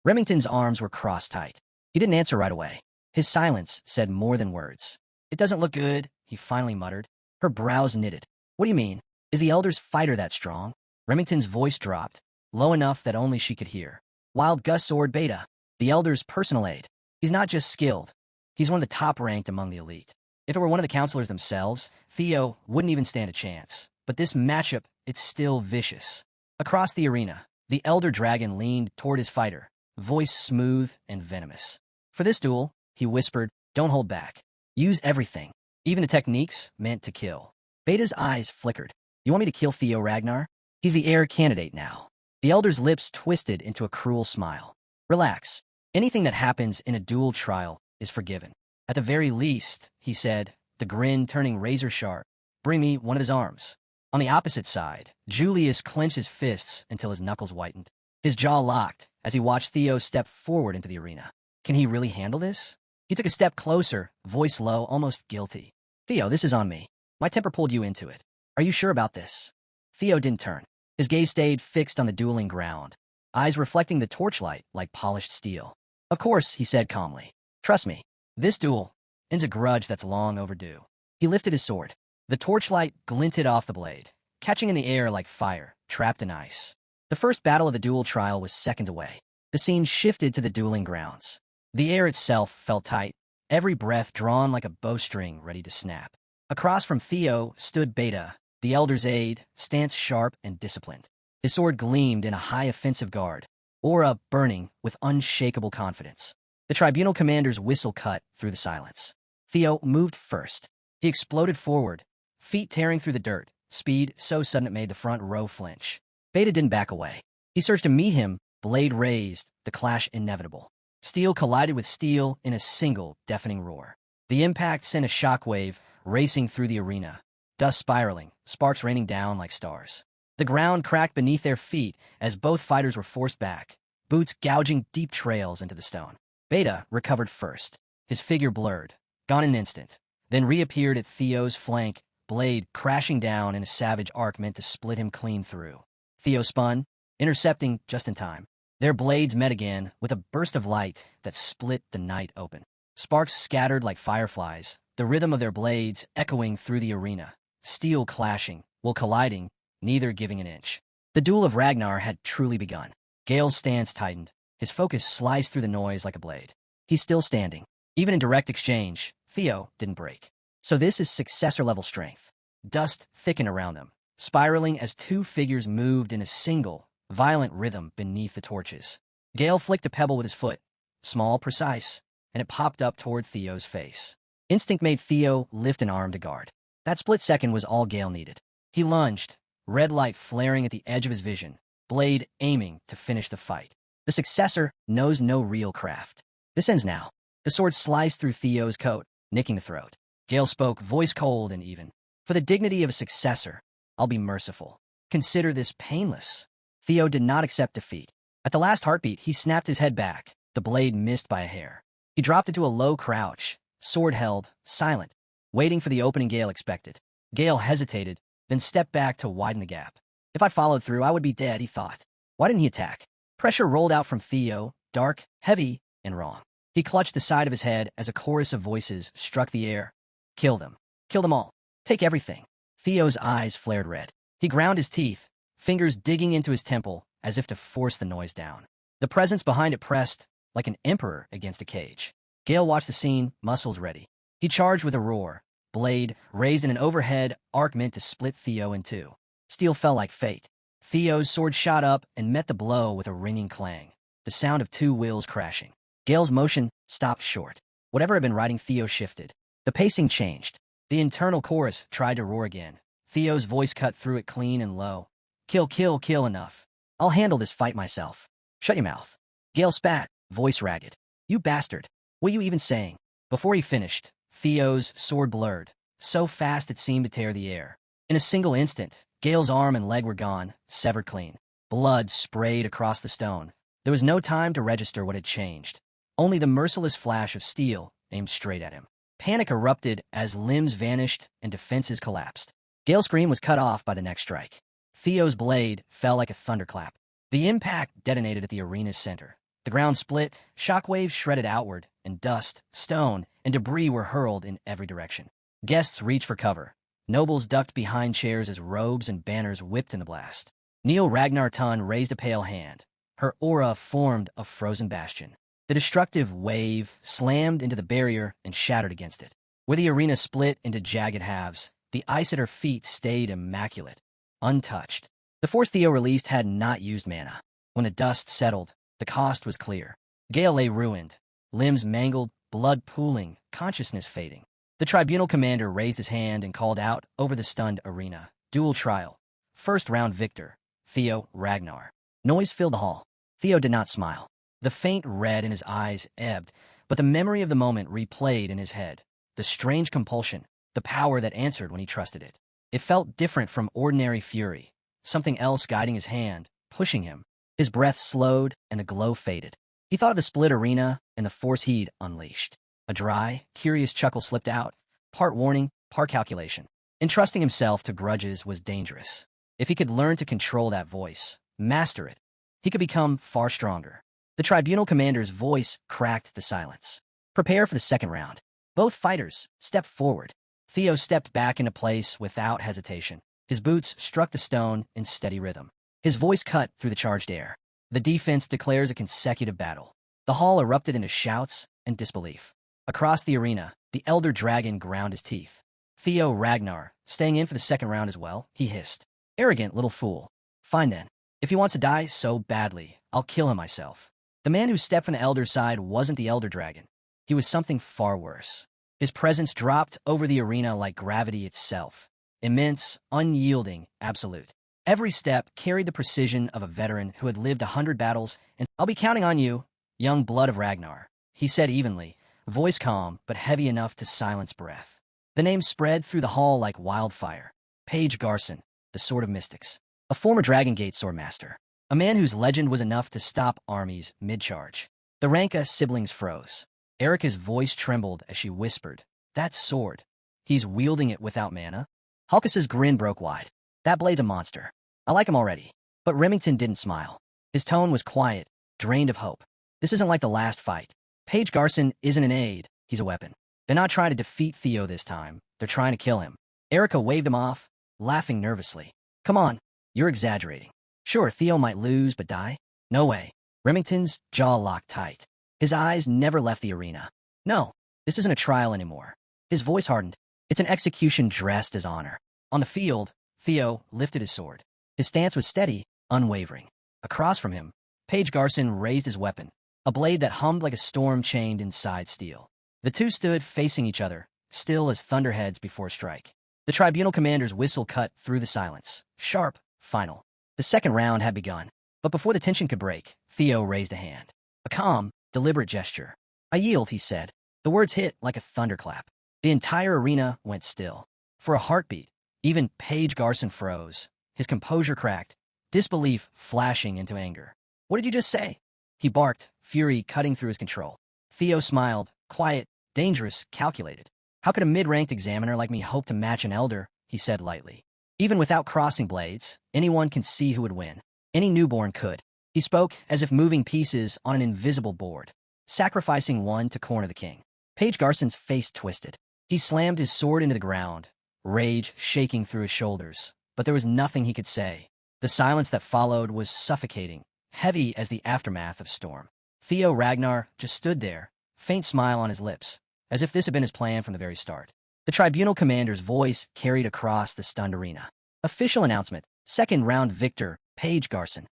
Remington's arms were crossed tight. He didn't answer right away. His silence said more than words. It doesn't look good, he finally muttered. Her brows knitted. What do you mean? Is the elder's fighter that strong? Remington's voice dropped, low enough that only she could hear. Wild Gus Sword Beta, the elder's personal aide. He's not just skilled. He's one of the top-ranked among the elite. If it were one of the counselors themselves, Theo wouldn't even stand a chance. But this matchup, it's still vicious. Across the arena, the elder dragon leaned toward his fighter, voice smooth and venomous. For this duel, he whispered, don't hold back. Use everything, even the techniques meant to kill. Beta's eyes flickered. You want me to kill Theo Ragnar? He's the heir candidate now. The elder's lips twisted into a cruel smile. Relax. Anything that happens in a duel trial is forgiven. At the very least, he said, the grin turning razor sharp, bring me one of his arms. On the opposite side, Julius clenched his fists until his knuckles whitened. His jaw locked as he watched Theo step forward into the arena. Can he really handle this? He took a step closer, voice low, almost guilty. Theo, this is on me. My temper pulled you into it. Are you sure about this? Theo didn't turn. His gaze stayed fixed on the dueling ground, eyes reflecting the torchlight like polished steel. Of course, he said calmly. Trust me, this duel ends a grudge that's long overdue. He lifted his sword. The torchlight glinted off the blade, catching in the air like fire, trapped in ice. The first battle of the duel trial was seconds away. The scene shifted to the dueling grounds. The air itself felt tight, every breath drawn like a bowstring ready to snap. Across from Theo stood Beta, the elder's aide, stance sharp and disciplined. His sword gleamed in a high offensive guard, aura burning with unshakable confidence. The tribunal commander's whistle cut through the silence. Theo moved first. He exploded forward, feet tearing through the dirt, speed so sudden it made the front row flinch. Beta didn't back away. He surged to meet him, blade raised, the clash inevitable. Steel collided with steel in a single, deafening roar. The impact sent a shockwave racing through the arena, dust spiraling, sparks raining down like stars. The ground cracked beneath their feet as both fighters were forced back, boots gouging deep trails into the stone. Beta recovered first, his figure blurred, gone in an instant, then reappeared at Theo's flank, blade crashing down in a savage arc meant to split him clean through. Theo spun, intercepting just in time. Their blades met again with a burst of light that split the night open. Sparks scattered like fireflies, the rhythm of their blades echoing through the arena, steel clashing, while colliding, neither giving an inch. The duel of Ragnar had truly begun. Gale's stance tightened, his focus sliced through the noise like a blade. He's still standing. Even in direct exchange, Theo didn't break. So this is successor-level strength. Dust thickened around them, spiraling as two figures moved in a single, violent rhythm beneath the torches. Gale flicked a pebble with his foot, small, precise, and it popped up toward Theo's face. Instinct made Theo lift an arm to guard. That split second was all Gale needed. He lunged, red light flaring at the edge of his vision, blade aiming to finish the fight. The successor knows no real craft. This ends now. The sword sliced through Theo's coat, nicking the throat. Gale spoke, voice cold and even. For the dignity of a successor, I'll be merciful. Consider this painless. Theo did not accept defeat. At the last heartbeat, he snapped his head back, the blade missed by a hair. He dropped into a low crouch, sword held, silent, waiting for the opening Gale expected. Gale hesitated, then stepped back to widen the gap. If I followed through, I would be dead, he thought. Why didn't he attack? Pressure rolled out from Theo, dark, heavy, and wrong. He clutched the side of his head as a chorus of voices struck the air. Kill them. Kill them all. Take everything. Theo's eyes flared red. He ground his teeth, fingers digging into his temple as if to force the noise down. The presence behind it pressed like an emperor against a cage. Gale watched the scene, muscles ready. He charged with a roar, blade raised in an overhead arc meant to split Theo in two. Steel fell like fate. Theo's sword shot up and met the blow with a ringing clang, the sound of two wheels crashing. Gale's motion stopped short. Whatever had been riding Theo shifted. The pacing changed. The internal chorus tried to roar again. Theo's voice cut through it clean and low. Kill, kill, kill, enough. I'll handle this fight myself. Shut your mouth. Gale spat, voice ragged. You bastard. What are you even saying? Before he finished, Theo's sword blurred, so fast it seemed to tear the air. In a single instant, Gale's arm and leg were gone, severed clean. Blood sprayed across the stone. There was no time to register what had changed. Only the merciless flash of steel aimed straight at him. Panic erupted as limbs vanished and defenses collapsed. Gale's scream was cut off by the next strike. Theo's blade fell like a thunderclap. The impact detonated at the arena's center. The ground split, shockwaves shredded outward, and dust, stone, and debris were hurled in every direction. Guests reached for cover. Nobles ducked behind chairs as robes and banners whipped in the blast. Neil Ragnar Tun raised a pale hand. Her aura formed a frozen bastion. The destructive wave slammed into the barrier and shattered against it. Where the arena split into jagged halves, the ice at her feet stayed immaculate, untouched. The force Theo released had not used mana. When the dust settled, the cost was clear. Gale lay ruined, limbs mangled, blood pooling, consciousness fading. The tribunal commander raised his hand and called out over the stunned arena. Dual trial. First round victor, Theo Ragnar. Noise filled the hall. Theo did not smile. The faint red in his eyes ebbed, but the memory of the moment replayed in his head. The strange compulsion, the power that answered when he trusted it. It felt different from ordinary fury. Something else guiding his hand, pushing him. His breath slowed and the glow faded. He thought of the split arena and the force he'd unleashed. A dry, curious chuckle slipped out, part warning, part calculation. Entrusting himself to grudges was dangerous. If he could learn to control that voice, master it, he could become far stronger. The tribunal commander's voice cracked the silence. Prepare for the second round. Both fighters stepped forward. Theo stepped back into place without hesitation. His boots struck the stone in steady rhythm. His voice cut through the charged air. The defense declares a consecutive battle. The hall erupted into shouts and disbelief. Across the arena, the elder dragon ground his teeth. Theo Ragnar, staying in for the second round as well, he hissed. Arrogant little fool. Fine then. If he wants to die so badly, I'll kill him myself. The man who stepped from the elder's side wasn't the elder dragon. He was something far worse. His presence dropped over the arena like gravity itself. Immense, unyielding, absolute. Every step carried the precision of a veteran who had lived 100 battles, and I'll be counting on you, young blood of Ragnar, he said evenly, voice calm but heavy enough to silence breath. The name spread through the hall like wildfire. Paige Garson, the Sword of Mystics, a former Dragon Gate swordmaster, a man whose legend was enough to stop armies mid-charge. The Ranka siblings froze. Erica's voice trembled as she whispered, that sword. He's wielding it without mana? Halkus's grin broke wide. That blade's a monster. I like him already. But Remington didn't smile. His tone was quiet, drained of hope. This isn't like the last fight. Paige Garson isn't an aide, he's a weapon. They're not trying to defeat Theo this time. They're trying to kill him. Erica waved him off, laughing nervously. Come on, you're exaggerating. Sure, Theo might lose but die. No way. Remington's jaw locked tight. His eyes never left the arena. No, this isn't a trial anymore. His voice hardened. It's an execution dressed as honor. On the field, Theo lifted his sword. His stance was steady, unwavering. Across from him, Paige Garson raised his weapon, a blade that hummed like a storm chained inside steel. The two stood facing each other, still as thunderheads before a strike. The tribunal commander's whistle cut through the silence. Sharp, final. The second round had begun. But before the tension could break, Theo raised a hand. A calm, deliberate gesture. I yield, he said. The words hit like a thunderclap. The entire arena went still. For a heartbeat, even Paige Garson froze. His composure cracked, disbelief flashing into anger. What did you just say? He barked, fury cutting through his control. Theo smiled, quiet, dangerous, calculated. How could a mid-ranked examiner like me hope to match an elder? He said lightly. Even without crossing blades, anyone can see who would win. Any newborn could. He spoke as if moving pieces on an invisible board, sacrificing one to corner the king. Page Garson's face twisted. He slammed his sword into the ground, rage shaking through his shoulders, but there was nothing he could say. The silence that followed was suffocating, heavy as the aftermath of storm. Theo Ragnar just stood there, faint smile on his lips, as if this had been his plan from the very start. The tribunal commander's voice carried across the stunned arena. Official announcement, second round victor, Page Garson.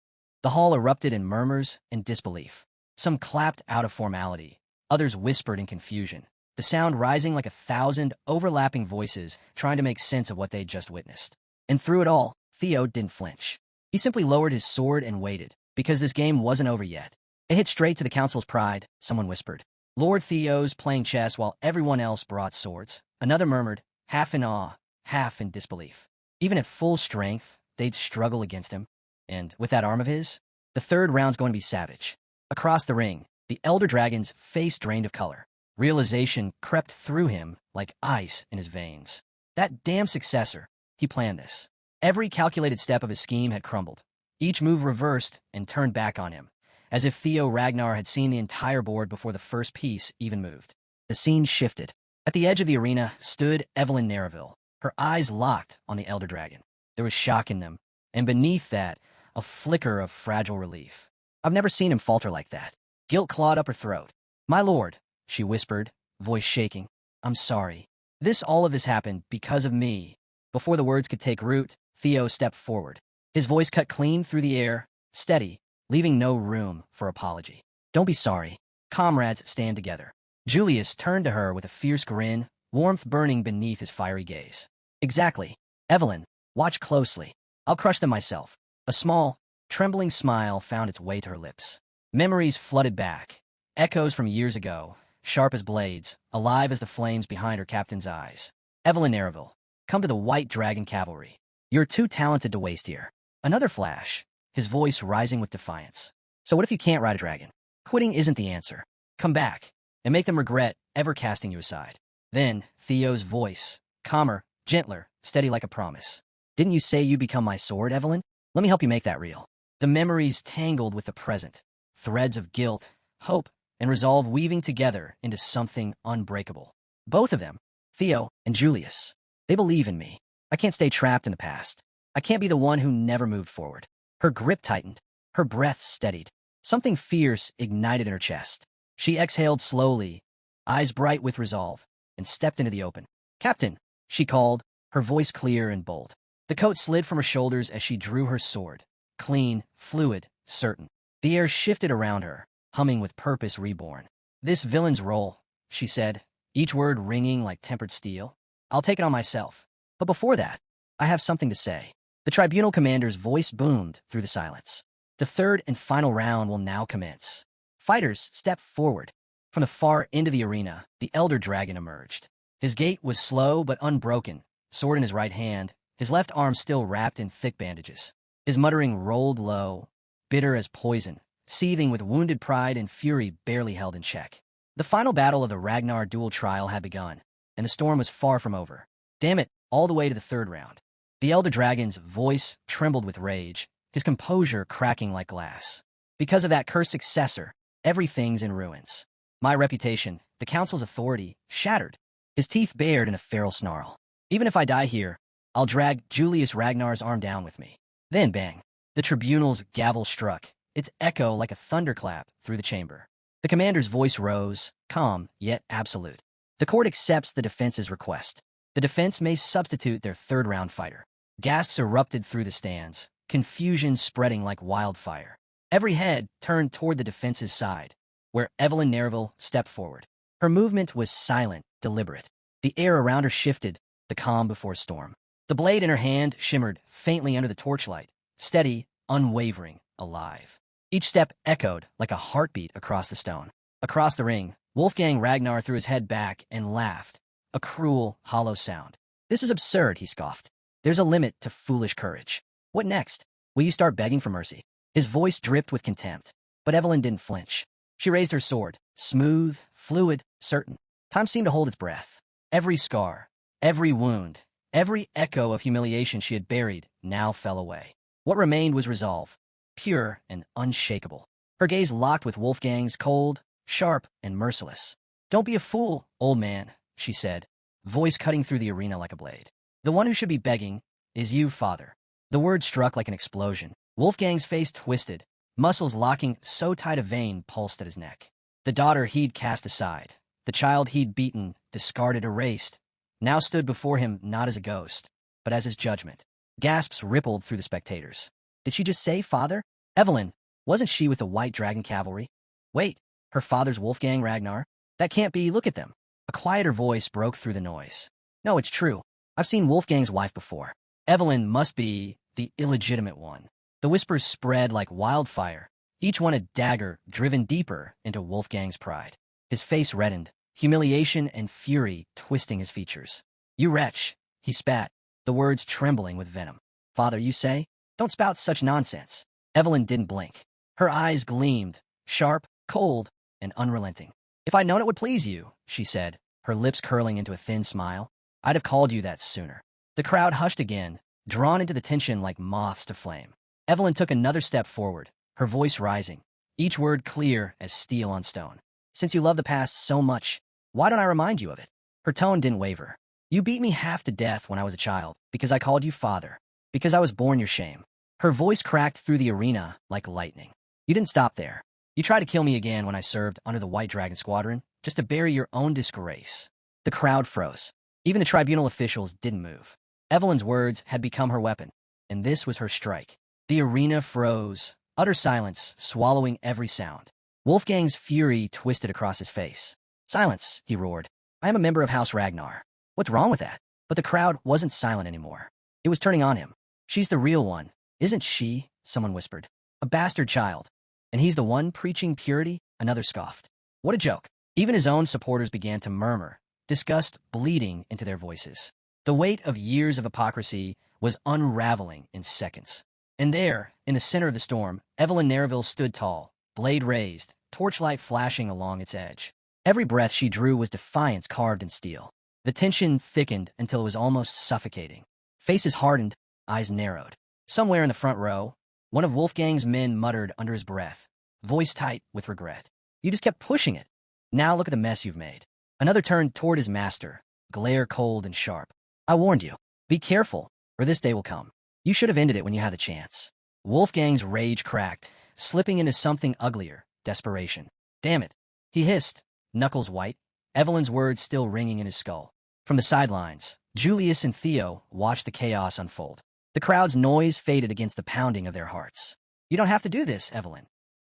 The hall erupted in murmurs and disbelief. Some clapped out of formality, others whispered in confusion, the sound rising like 1,000 overlapping voices trying to make sense of what they'd just witnessed. And through it all, Theo didn't flinch. He simply lowered his sword and waited, because this game wasn't over yet. It hit straight to the council's pride, someone whispered. Lord Theo's playing chess while everyone else brought swords. Another murmured, half in awe, half in disbelief. Even at full strength, they'd struggle against him. And with that arm of his, the third round's going to be savage. Across the ring, the Elder Dragon's face drained of color. Realization crept through him like ice in his veins. That damn successor, he planned this. Every calculated step of his scheme had crumbled. Each move reversed and turned back on him, as if Theo Ragnar had seen the entire board before the first piece even moved. The scene shifted. At the edge of the arena stood Evelyn Nereville, her eyes locked on the Elder Dragon. There was shock in them, and beneath that, a flicker of fragile relief. I've never seen him falter like that. Guilt clawed up her throat. My lord, she whispered, voice shaking. I'm sorry. All of this happened because of me. Before the words could take root, Theo stepped forward. His voice cut clean through the air, steady, leaving no room for apology. Don't be sorry. Comrades, stand together. Julius turned to her with a fierce grin, warmth burning beneath his fiery gaze. Exactly. Evelyn, watch closely. I'll crush them myself. A small, trembling smile found its way to her lips. Memories flooded back, echoes from years ago, sharp as blades, alive as the flames behind her captain's eyes. Evelyn Nereville, come to the White Dragon Cavalry. You're too talented to waste here. Another flash, his voice rising with defiance. So what if you can't ride a dragon? Quitting isn't the answer. Come back, and make them regret ever casting you aside. Then, Theo's voice, calmer, gentler, steady like a promise. Didn't you say you'd become my sword, Evelyn? Let me help you make that real. The memories tangled with the present, threads of guilt, hope, and resolve weaving together into something unbreakable. Both of them, Theo and Julius, they believe in me. I can't stay trapped in the past. I can't be the one who never moved forward. Her grip tightened, her breath steadied. Something fierce ignited in her chest. She exhaled slowly, eyes bright with resolve, and stepped into the open. Captain, she called, her voice clear and bold. The coat slid from her shoulders as she drew her sword. Clean, fluid, certain. The air shifted around her, humming with purpose reborn. This villain's role, she said, each word ringing like tempered steel. I'll take it on myself. But before that, I have something to say. The tribunal commander's voice boomed through the silence. The third and final round will now commence. Fighters stepped forward. From the far end of the arena, the Elder Dragon emerged. His gait was slow but unbroken, sword in his right hand, his left arm still wrapped in thick bandages. His muttering rolled low, bitter as poison, seething with wounded pride and fury barely held in check. The final battle of the Ragnar duel trial had begun, and the storm was far from over. Damn it, all the way to the third round. The Elder Dragon's voice trembled with rage, his composure cracking like glass. Because of that cursed successor, everything's in ruins. My reputation, the council's authority, shattered. His teeth bared in a feral snarl. Even if I die here, I'll drag Julius Ragnar's arm down with me. Then bang. The tribunal's gavel struck, its echo like a thunderclap through the chamber. The commander's voice rose, calm yet absolute. The court accepts the defense's request. The defense may substitute their third-round fighter. Gasps erupted through the stands, confusion spreading like wildfire. Every head turned toward the defense's side, where Evelyn Nereville stepped forward. Her movement was silent, deliberate. The air around her shifted, the calm before storm. The blade in her hand shimmered faintly under the torchlight, steady, unwavering, alive. Each step echoed like a heartbeat across the stone. Across the ring, Wolfgang Ragnar threw his head back and laughed, a cruel, hollow sound. This is absurd, he scoffed. There's a limit to foolish courage. What next? Will you start begging for mercy? His voice dripped with contempt, but Evelyn didn't flinch. She raised her sword, smooth, fluid, certain. Time seemed to hold its breath. Every scar, every wound, every echo of humiliation she had buried now fell away. What remained was resolve, pure and unshakable. Her gaze locked with Wolfgang's, cold, sharp, and merciless. "Don't be a fool, old man," she said, voice cutting through the arena like a blade. "The one who should be begging is you, father." The word struck like an explosion. Wolfgang's face twisted, muscles locking so tight a vein pulsed at his neck. The daughter he'd cast aside, the child he'd beaten, discarded, erased, now stood before him not as a ghost, but as his judgment. Gasps rippled through the spectators. Did she just say father? Evelyn, wasn't she with the White Dragon Cavalry? Wait, her father's Wolfgang Ragnar? That can't be, look at them. A quieter voice broke through the noise. No, it's true. I've seen Wolfgang's wife before. Evelyn must be the illegitimate one. The whispers spread like wildfire, each one a dagger driven deeper into Wolfgang's pride. His face reddened, humiliation and fury twisting his features. "You wretch," he spat, the words trembling with venom. "Father, you say? Don't spout such nonsense." Evelyn didn't blink. Her eyes gleamed, sharp, cold, and unrelenting. "If I'd known it would please you," she said, her lips curling into a thin smile, "I'd have called you that sooner." The crowd hushed again, drawn into the tension like moths to flame. Evelyn took another step forward, her voice rising, each word clear as steel on stone. "Since you love the past so much, why don't I remind you of it?" Her tone didn't waver. "You beat me half to death when I was a child, because I called you father, because I was born your shame." Her voice cracked through the arena like lightning. "You didn't stop there. You tried to kill me again when I served under the White Dragon Squadron, just to bury your own disgrace." The crowd froze. Even the tribunal officials didn't move. Evelyn's words had become her weapon, and this was her strike. The arena froze, utter silence, swallowing every sound. Wolfgang's fury twisted across his face. "Silence," he roared. "I am a member of House Ragnar. What's wrong with that?" But the crowd wasn't silent anymore. It was turning on him. "She's the real one, isn't she?" someone whispered. "A bastard child. And he's the one preaching purity?" Another scoffed. "What a joke." Even his own supporters began to murmur, disgust bleeding into their voices. The weight of years of hypocrisy was unraveling in seconds. And there, in the center of the storm, Evelyn Nereville stood tall, blade raised, torchlight flashing along its edge. Every breath she drew was defiance carved in steel. The tension thickened until it was almost suffocating. Faces hardened, eyes narrowed. Somewhere in the front row, one of Wolfgang's men muttered under his breath, voice tight with regret. "You just kept pushing it. Now look at the mess you've made." Another turned toward his master, glare cold and sharp. "I warned you. Be careful, or this day will come. You should have ended it when you had the chance." Wolfgang's rage cracked, slipping into something uglier, desperation. "Damn it," he hissed, knuckles white, Evelyn's words still ringing in his skull. From the sidelines, Julius and Theo watched the chaos unfold. The crowd's noise faded against the pounding of their hearts. "You don't have to do this, Evelyn,"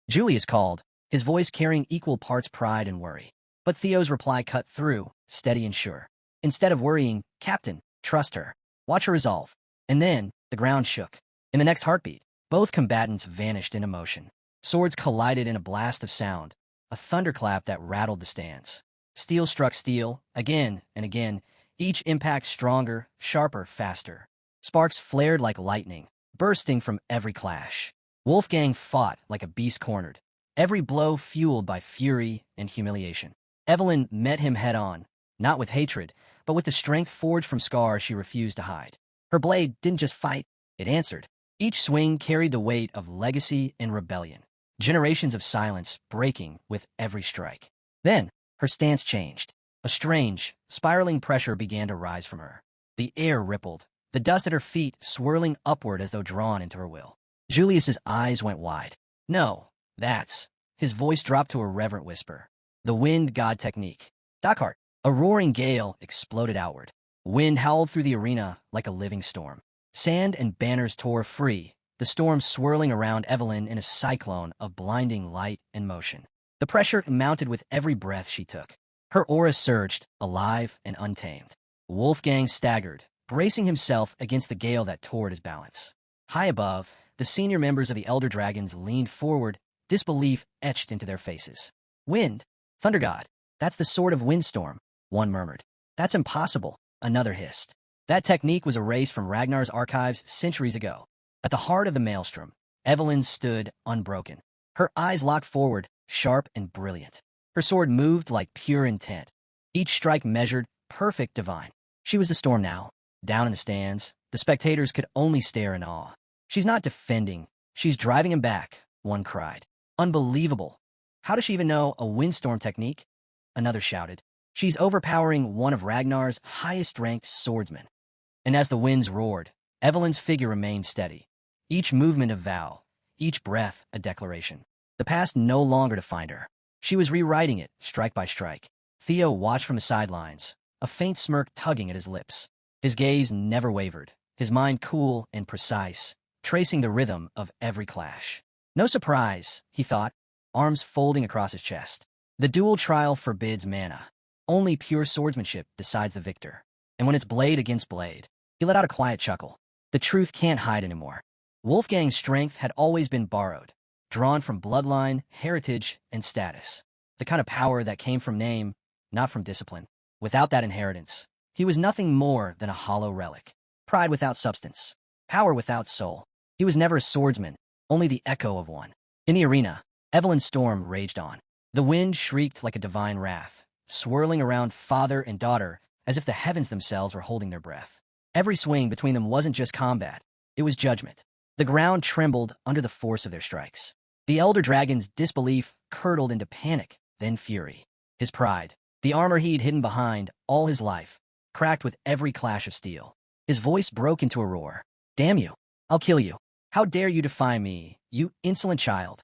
Julius called, his voice carrying equal parts pride and worry. But Theo's reply cut through, steady and sure. Instead of worrying, "Captain, trust her. Watch her resolve." And then, the ground shook. In the next heartbeat, both combatants vanished into motion. Swords collided in a blast of sound, a thunderclap that rattled the stands. Steel struck steel, again and again, each impact stronger, sharper, faster. Sparks flared like lightning, bursting from every clash. Wolfgang fought like a beast cornered, every blow fueled by fury and humiliation. Evelyn met him head-on, not with hatred, but with the strength forged from scars she refused to hide. Her blade didn't just fight, it answered. Each swing carried the weight of legacy and rebellion, generations of silence breaking with every strike. Then, her stance changed. A strange, spiraling pressure began to rise from her. The air rippled, the dust at her feet swirling upward as though drawn into her will. Julius's eyes went wide. "No, that's..." His voice dropped to a reverent whisper. "The wind god technique. Dakart." A roaring gale exploded outward. Wind howled through the arena like a living storm. Sand and banners tore free, the storm swirling around Evelyn in a cyclone of blinding light and motion. The pressure mounted with every breath she took. Her aura surged, alive and untamed. Wolfgang staggered, bracing himself against the gale that tore at his balance. High above, the senior members of the Elder Dragons leaned forward, disbelief etched into their faces. "Wind? Thunder God? That's the sort of windstorm," one murmured. "That's impossible," another hissed. That technique was erased from Ragnar's archives centuries ago. At the heart of the maelstrom, Evelyn stood unbroken. Her eyes locked forward, sharp and brilliant. Her sword moved like pure intent. Each strike measured, perfect, divine. She was the storm now. Down in the stands, the spectators could only stare in awe. She's not defending. She's driving him back, one cried. Unbelievable. How does she even know a windstorm technique? Another shouted. She's overpowering one of Ragnar's highest-ranked swordsmen. And as the winds roared, Evelyn's figure remained steady. Each movement a vow, each breath a declaration. The past no longer defined her. She was rewriting it, strike by strike. Theo watched from the sidelines, a faint smirk tugging at his lips. His gaze never wavered, his mind cool and precise, tracing the rhythm of every clash. No surprise, he thought, arms folding across his chest. The duel trial forbids mana. Only pure swordsmanship decides the victor. And when it's blade against blade, he let out a quiet chuckle. The truth can't hide anymore. Wolfgang's strength had always been borrowed, drawn from bloodline, heritage, and status. The kind of power that came from name, not from discipline. Without that inheritance, he was nothing more than a hollow relic. Pride without substance. Power without soul. He was never a swordsman, only the echo of one. In the arena, Evelyn's storm raged on. The wind shrieked like a divine wrath, swirling around father and daughter as if the heavens themselves were holding their breath. Every swing between them wasn't just combat, it was judgment. The ground trembled under the force of their strikes. The elder dragon's disbelief curdled into panic, then fury. His pride, the armor he'd hidden behind all his life, cracked with every clash of steel. His voice broke into a roar. Damn you! I'll kill you! How dare you defy me, you insolent child!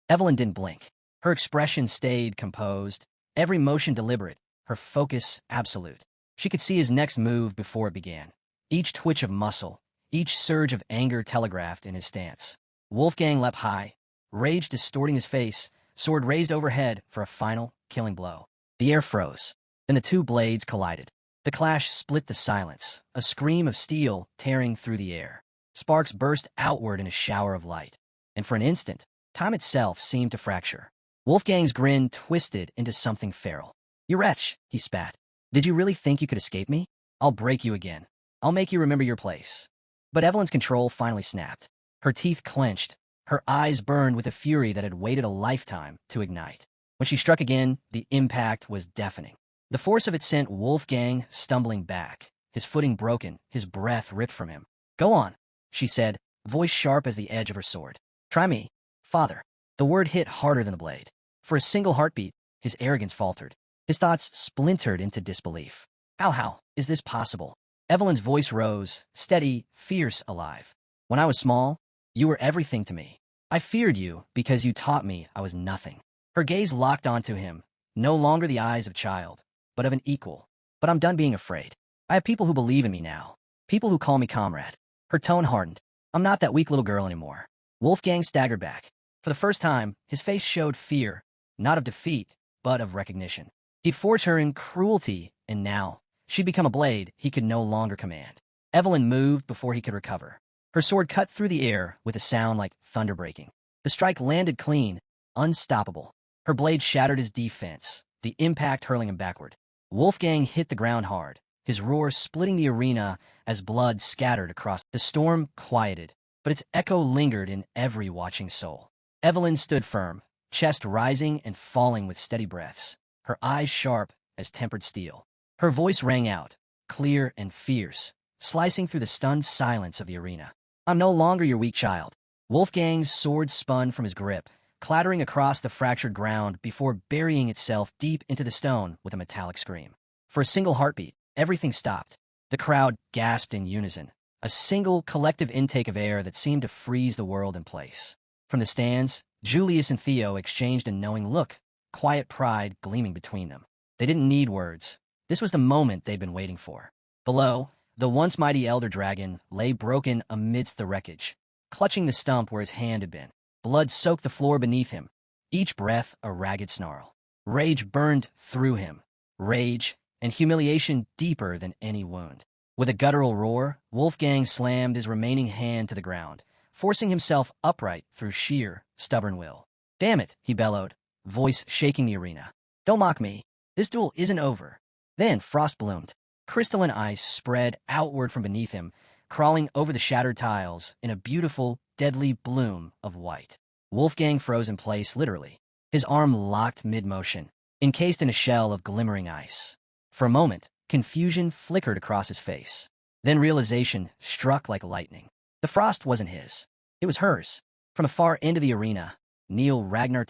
Evelyn didn't blink. Her expression stayed composed, every motion deliberate, her focus absolute. She could see his next move before it began. Each twitch of muscle, each surge of anger telegraphed in his stance. Wolfgang leapt high, rage distorting his face, sword raised overhead for a final, killing blow. The air froze. Then the two blades collided. The clash split the silence, a scream of steel tearing through the air. Sparks burst outward in a shower of light. And for an instant, time itself seemed to fracture. Wolfgang's grin twisted into something feral. You wretch, he spat. Did you really think you could escape me? I'll break you again. I'll make you remember your place. But Evelyn's control finally snapped. Her teeth clenched. Her eyes burned with a fury that had waited a lifetime to ignite. When she struck again, the impact was deafening. The force of it sent Wolfgang stumbling back, his footing broken, his breath ripped from him. Go on, she said, voice sharp as the edge of her sword. Try me, father. The word hit harder than the blade. For a single heartbeat, his arrogance faltered. His thoughts splintered into disbelief. How is this possible? Evelyn's voice rose, steady, fierce, alive. When I was small, you were everything to me. I feared you because you taught me I was nothing. Her gaze locked onto him, no longer the eyes of a child, but of an equal. But I'm done being afraid. I have people who believe in me now. People who call me comrade. Her tone hardened. I'm not that weak little girl anymore. Wolfgang staggered back. For the first time, his face showed fear, not of defeat, but of recognition. He'd forged her in cruelty, and now, she'd become a blade he could no longer command. Evelyn moved before he could recover. Her sword cut through the air with a sound like thunder breaking. The strike landed clean, unstoppable. Her blade shattered his defense, the impact hurling him backward. Wolfgang hit the ground hard, his roar splitting the arena as blood scattered across. The storm quieted, but its echo lingered in every watching soul. Evelyn stood firm, chest rising and falling with steady breaths, her eyes sharp as tempered steel. Her voice rang out, clear and fierce, slicing through the stunned silence of the arena. I'm no longer your weak child. Wolfgang's sword spun from his grip, clattering across the fractured ground before burying itself deep into the stone with a metallic scream. For a single heartbeat, everything stopped. The crowd gasped in unison, a single collective intake of air that seemed to freeze the world in place. From the stands, Julius and Theo exchanged a knowing look, quiet pride gleaming between them. They didn't need words. This was the moment they'd been waiting for. Below, the once mighty elder dragon lay broken amidst the wreckage, clutching the stump where his hand had been. Blood soaked the floor beneath him, each breath a ragged snarl. Rage burned through him, rage and humiliation deeper than any wound. With a guttural roar, Wolfgang slammed his remaining hand to the ground, forcing himself upright through sheer, stubborn will. Damn it, he bellowed, voice shaking the arena. Don't mock me. This duel isn't over. Then frost bloomed. Crystalline ice spread outward from beneath him, crawling over the shattered tiles in a beautiful, deadly bloom of white. Wolfgang froze in place, literally, his arm locked mid-motion, encased in a shell of glimmering ice. For a moment, Confusion flickered across his face. Then realization struck like lightning. The frost wasn't his. It was hers. From a far end of the arena, Neil Ragnar,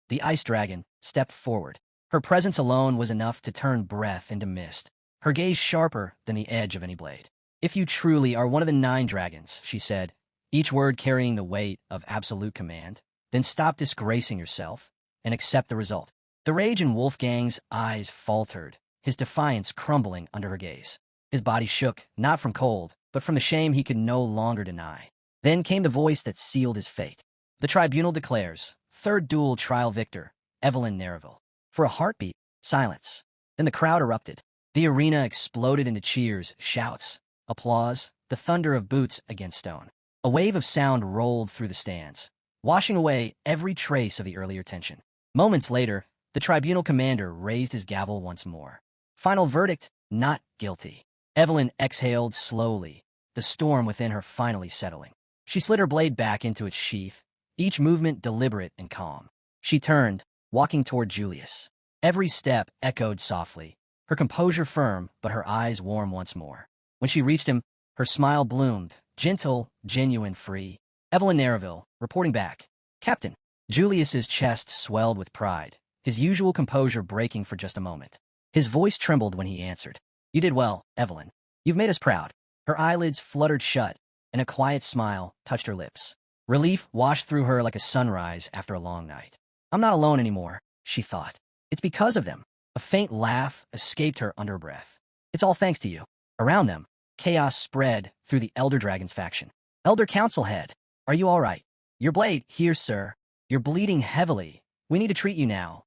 the ice dragon, stepped forward. Her presence alone was enough to turn breath into mist, her gaze sharper than the edge of any blade. "If you truly are one of the 9 dragons," she said, each word carrying the weight of absolute command, "then stop disgracing yourself and accept the result." The rage in Wolfgang's eyes faltered, his defiance crumbling under her gaze. His body shook, not from cold, but from the shame he could no longer deny. Then came the voice that sealed his fate. "The tribunal declares, 3rd duel trial victor, Evelyn Nereville." For a heartbeat, silence. Then the crowd erupted. The arena exploded into cheers, shouts, applause, the thunder of boots against stone. A wave of sound rolled through the stands, washing away every trace of the earlier tension. Moments later, the tribunal commander raised his gavel once more. Final verdict, not guilty. Evelyn exhaled slowly, the storm within her finally settling. She slid her blade back into its sheath, each movement deliberate and calm. She turned, walking toward Julius. Every step echoed softly, her composure firm, but her eyes warm once more. When she reached him, her smile bloomed, gentle, genuine, free. "Evelyn Nereville, reporting back." "Captain." Julius's chest swelled with pride, his usual composure breaking for just a moment. His voice trembled when he answered. "You did well, Evelyn. You've made us proud." Her eyelids fluttered shut, and a quiet smile touched her lips. Relief washed through her like a sunrise after a long night. "I'm not alone anymore," she thought. "It's because of them." A faint laugh escaped her under her breath. "It's all thanks to you." Around them, chaos spread through the Elder Dragon's faction. "Elder Council Head, are you all right?" "Your blade, here, sir. You're bleeding heavily. We need to treat you now."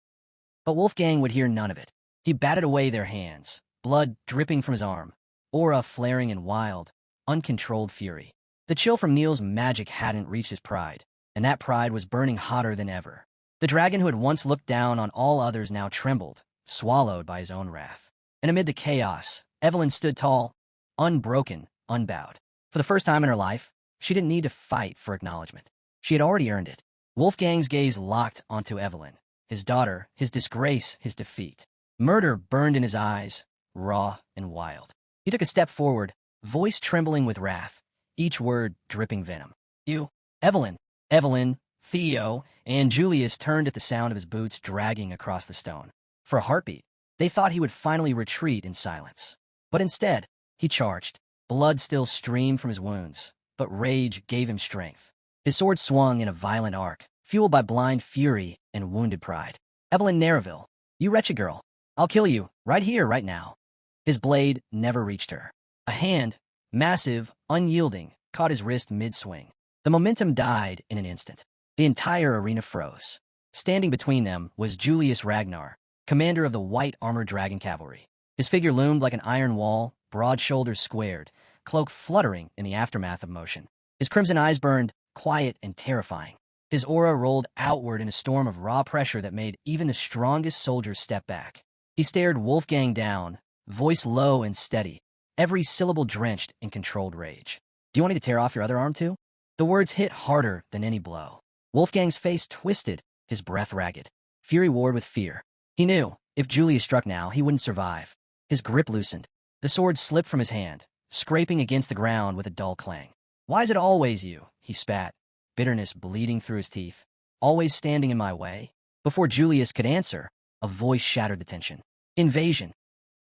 But Wolfgang would hear none of it. He batted away their hands, blood dripping from his arm, aura flaring in wild, uncontrolled fury. The chill from Neil's magic hadn't reached his pride, and that pride was burning hotter than ever. The dragon who had once looked down on all others now trembled, swallowed by his own wrath. And amid the chaos, Evelyn stood tall, unbroken, unbowed. For the first time in her life, she didn't need to fight for acknowledgement. She had already earned it. Wolfgang's gaze locked onto Evelyn, his daughter, his disgrace, his defeat. Murder burned in his eyes, raw and wild. He took a step forward, voice trembling with wrath, each word dripping venom. "You, Evelyn, Evelyn, Theo," and Julius turned at the sound of his boots dragging across the stone. For a heartbeat, they thought he would finally retreat in silence. But instead, he charged. Blood still streamed from his wounds, but rage gave him strength. His sword swung in a violent arc, fueled by blind fury and wounded pride. "Evelyn Nereville, you wretched girl. I'll kill you, right here, right now." His blade never reached her. A hand, massive, unyielding, caught his wrist mid-swing. The momentum died in an instant. The entire arena froze. Standing between them was Julius Ragnar, commander of the White Armored Dragon Cavalry. His figure loomed like an iron wall, broad shoulders squared, cloak fluttering in the aftermath of motion. His crimson eyes burned, quiet and terrifying. His aura rolled outward in a storm of raw pressure that made even the strongest soldiers step back. He stared Wolfgang down, voice low and steady, every syllable drenched in controlled rage. "Do you want me to tear off your other arm too?" The words hit harder than any blow. Wolfgang's face twisted, his breath ragged. Fury warred with fear. He knew, if Julius struck now, he wouldn't survive. His grip loosened. The sword slipped from his hand, scraping against the ground with a dull clang. "Why is it always you?" he spat, bitterness bleeding through his teeth. "Always standing in my way?" Before Julius could answer, a voice shattered the tension. "Invasion."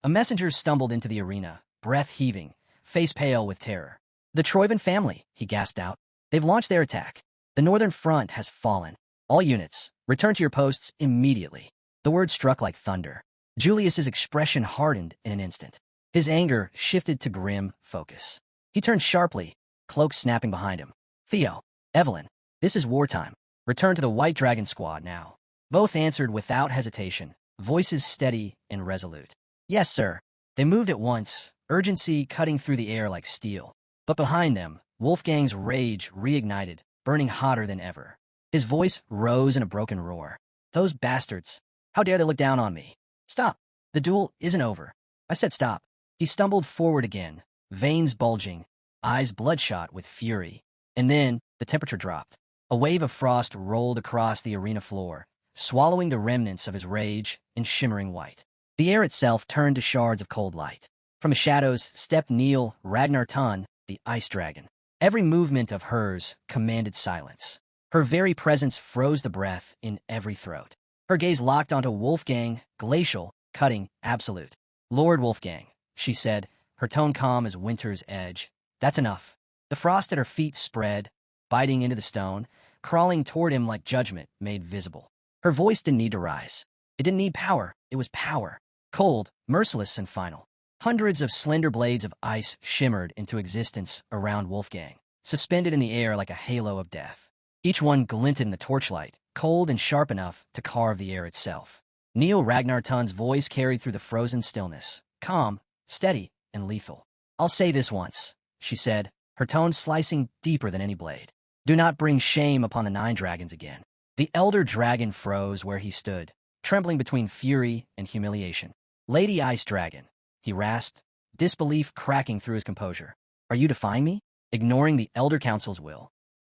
A messenger stumbled into the arena, breath heaving, face pale with terror. "The Troivan family," he gasped out. "They've launched their attack. The northern front has fallen. All units, return to your posts immediately." The word struck like thunder. Julius's expression hardened in an instant. His anger shifted to grim focus. He turned sharply, cloak snapping behind him. "Theo, Evelyn, this is wartime. Return to the White Dragon Squad now." Both answered without hesitation, voices steady and resolute. "Yes, sir." They moved at once, urgency cutting through the air like steel. But behind them, Wolfgang's rage reignited, burning hotter than ever. His voice rose in a broken roar. "Those bastards! How dare they look down on me? Stop! The duel isn't over. I said stop." He stumbled forward again, veins bulging, eyes bloodshot with fury. And then the temperature dropped. A wave of frost rolled across the arena floor, swallowing the remnants of his rage in shimmering white. The air itself turned to shards of cold light. From the shadows stepped Reincarnator, the ice dragon. Every movement of hers commanded silence. Her very presence froze the breath in every throat. Her gaze locked onto Wolfgang, glacial, cutting, absolute. "Lord Wolfgang," she said, her tone calm as winter's edge. "That's enough." The frost at her feet spread, biting into the stone, crawling toward him like judgment made visible. Her voice didn't need to rise. It didn't need power. It was power. Cold, merciless, and final. Hundreds of slender blades of ice shimmered into existence around Wolfgang, suspended in the air like a halo of death. Each one glinted in the torchlight, cold and sharp enough to carve the air itself. Ragnarton's voice carried through the frozen stillness, calm, steady, and lethal. "I'll say this once," she said, her tone slicing deeper than any blade. "Do not bring shame upon the 9 dragons again." The elder dragon froze where he stood, trembling between fury and humiliation. "Lady Ice Dragon," he rasped, disbelief cracking through his composure. "Are you defying me? Ignoring the Elder Council's will?"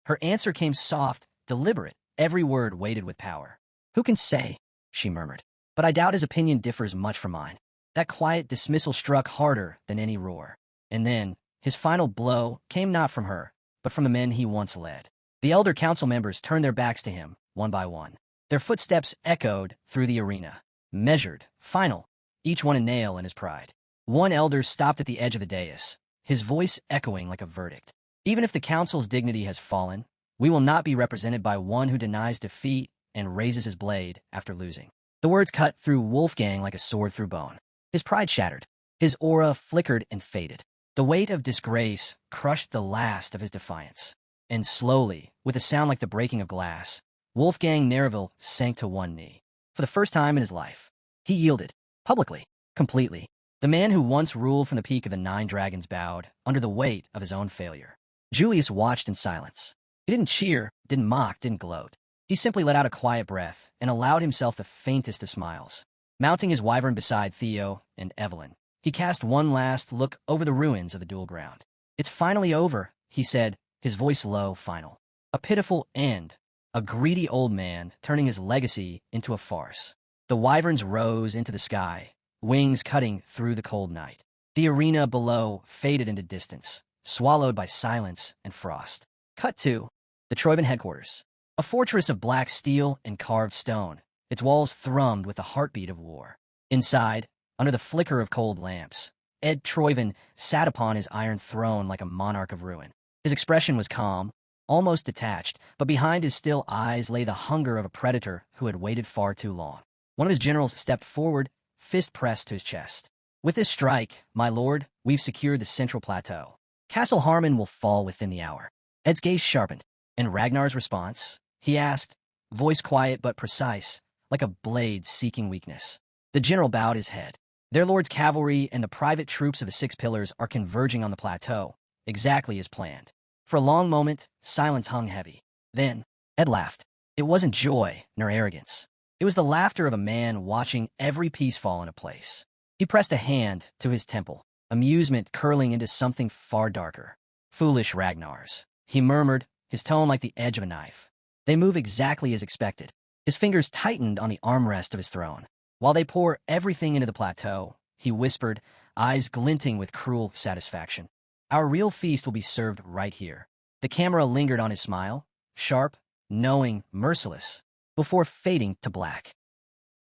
Her answer came soft, deliberate, every word weighted with power. "Who can say?" she murmured. "But I doubt his opinion differs much from mine." That quiet dismissal struck harder than any roar. And then, his final blow came not from her, but from the men he once led. The Elder Council members turned their backs to him, one by one. Their footsteps echoed through the arena, measured, final, each one a nail in his pride. One elder stopped at the edge of the dais, his voice echoing like a verdict. "Even if the council's dignity has fallen, we will not be represented by one who denies defeat and raises his blade after losing." The words cut through Wolfgang like a sword through bone. His pride shattered. His aura flickered and faded. The weight of disgrace crushed the last of his defiance. And slowly, with a sound like the breaking of glass, Wolfgang Nereville sank to one knee. For the first time in his life, he yielded, publicly, completely. The man who once ruled from the peak of the 9 dragons bowed under the weight of his own failure. Julius watched in silence. He didn't cheer, didn't mock, didn't gloat. He simply let out a quiet breath and allowed himself the faintest of smiles. Mounting his wyvern beside Theo and Evelyn, he cast one last look over the ruins of the duel ground. "It's finally over," he said, his voice low, final. A pitiful end. A greedy old man turning his legacy into a farce. The wyverns rose into the sky, wings cutting through the cold night. The arena below faded into distance, swallowed by silence and frost. Cut to the Troivan headquarters. A fortress of black steel and carved stone, its walls thrummed with the heartbeat of war. Inside, under the flicker of cold lamps, Ed Troivan sat upon his iron throne like a monarch of ruin. His expression was calm, almost detached, but behind his still eyes lay the hunger of a predator who had waited far too long. One of his generals stepped forward, fist pressed to his chest. "With this strike, my lord, we've secured the central plateau. Castle Harmon will fall within the hour." Ed's gaze sharpened. And Ragnar's response? He asked, voice quiet but precise, like a blade seeking weakness. The general bowed his head. "Their lord's cavalry and the private troops of the 6 pillars are converging on the plateau, exactly as planned." For a long moment, silence hung heavy. Then, Ed laughed. It wasn't joy nor arrogance. It was the laughter of a man watching every piece fall into place. He pressed a hand to his temple, amusement curling into something far darker. "Foolish Ragnars," he murmured, his tone like the edge of a knife. "They move exactly as expected." His fingers tightened on the armrest of his throne. "While they pour everything into the plateau," he whispered, eyes glinting with cruel satisfaction. "Our real feast will be served right here." The camera lingered on his smile, sharp, knowing, merciless, before fading to black.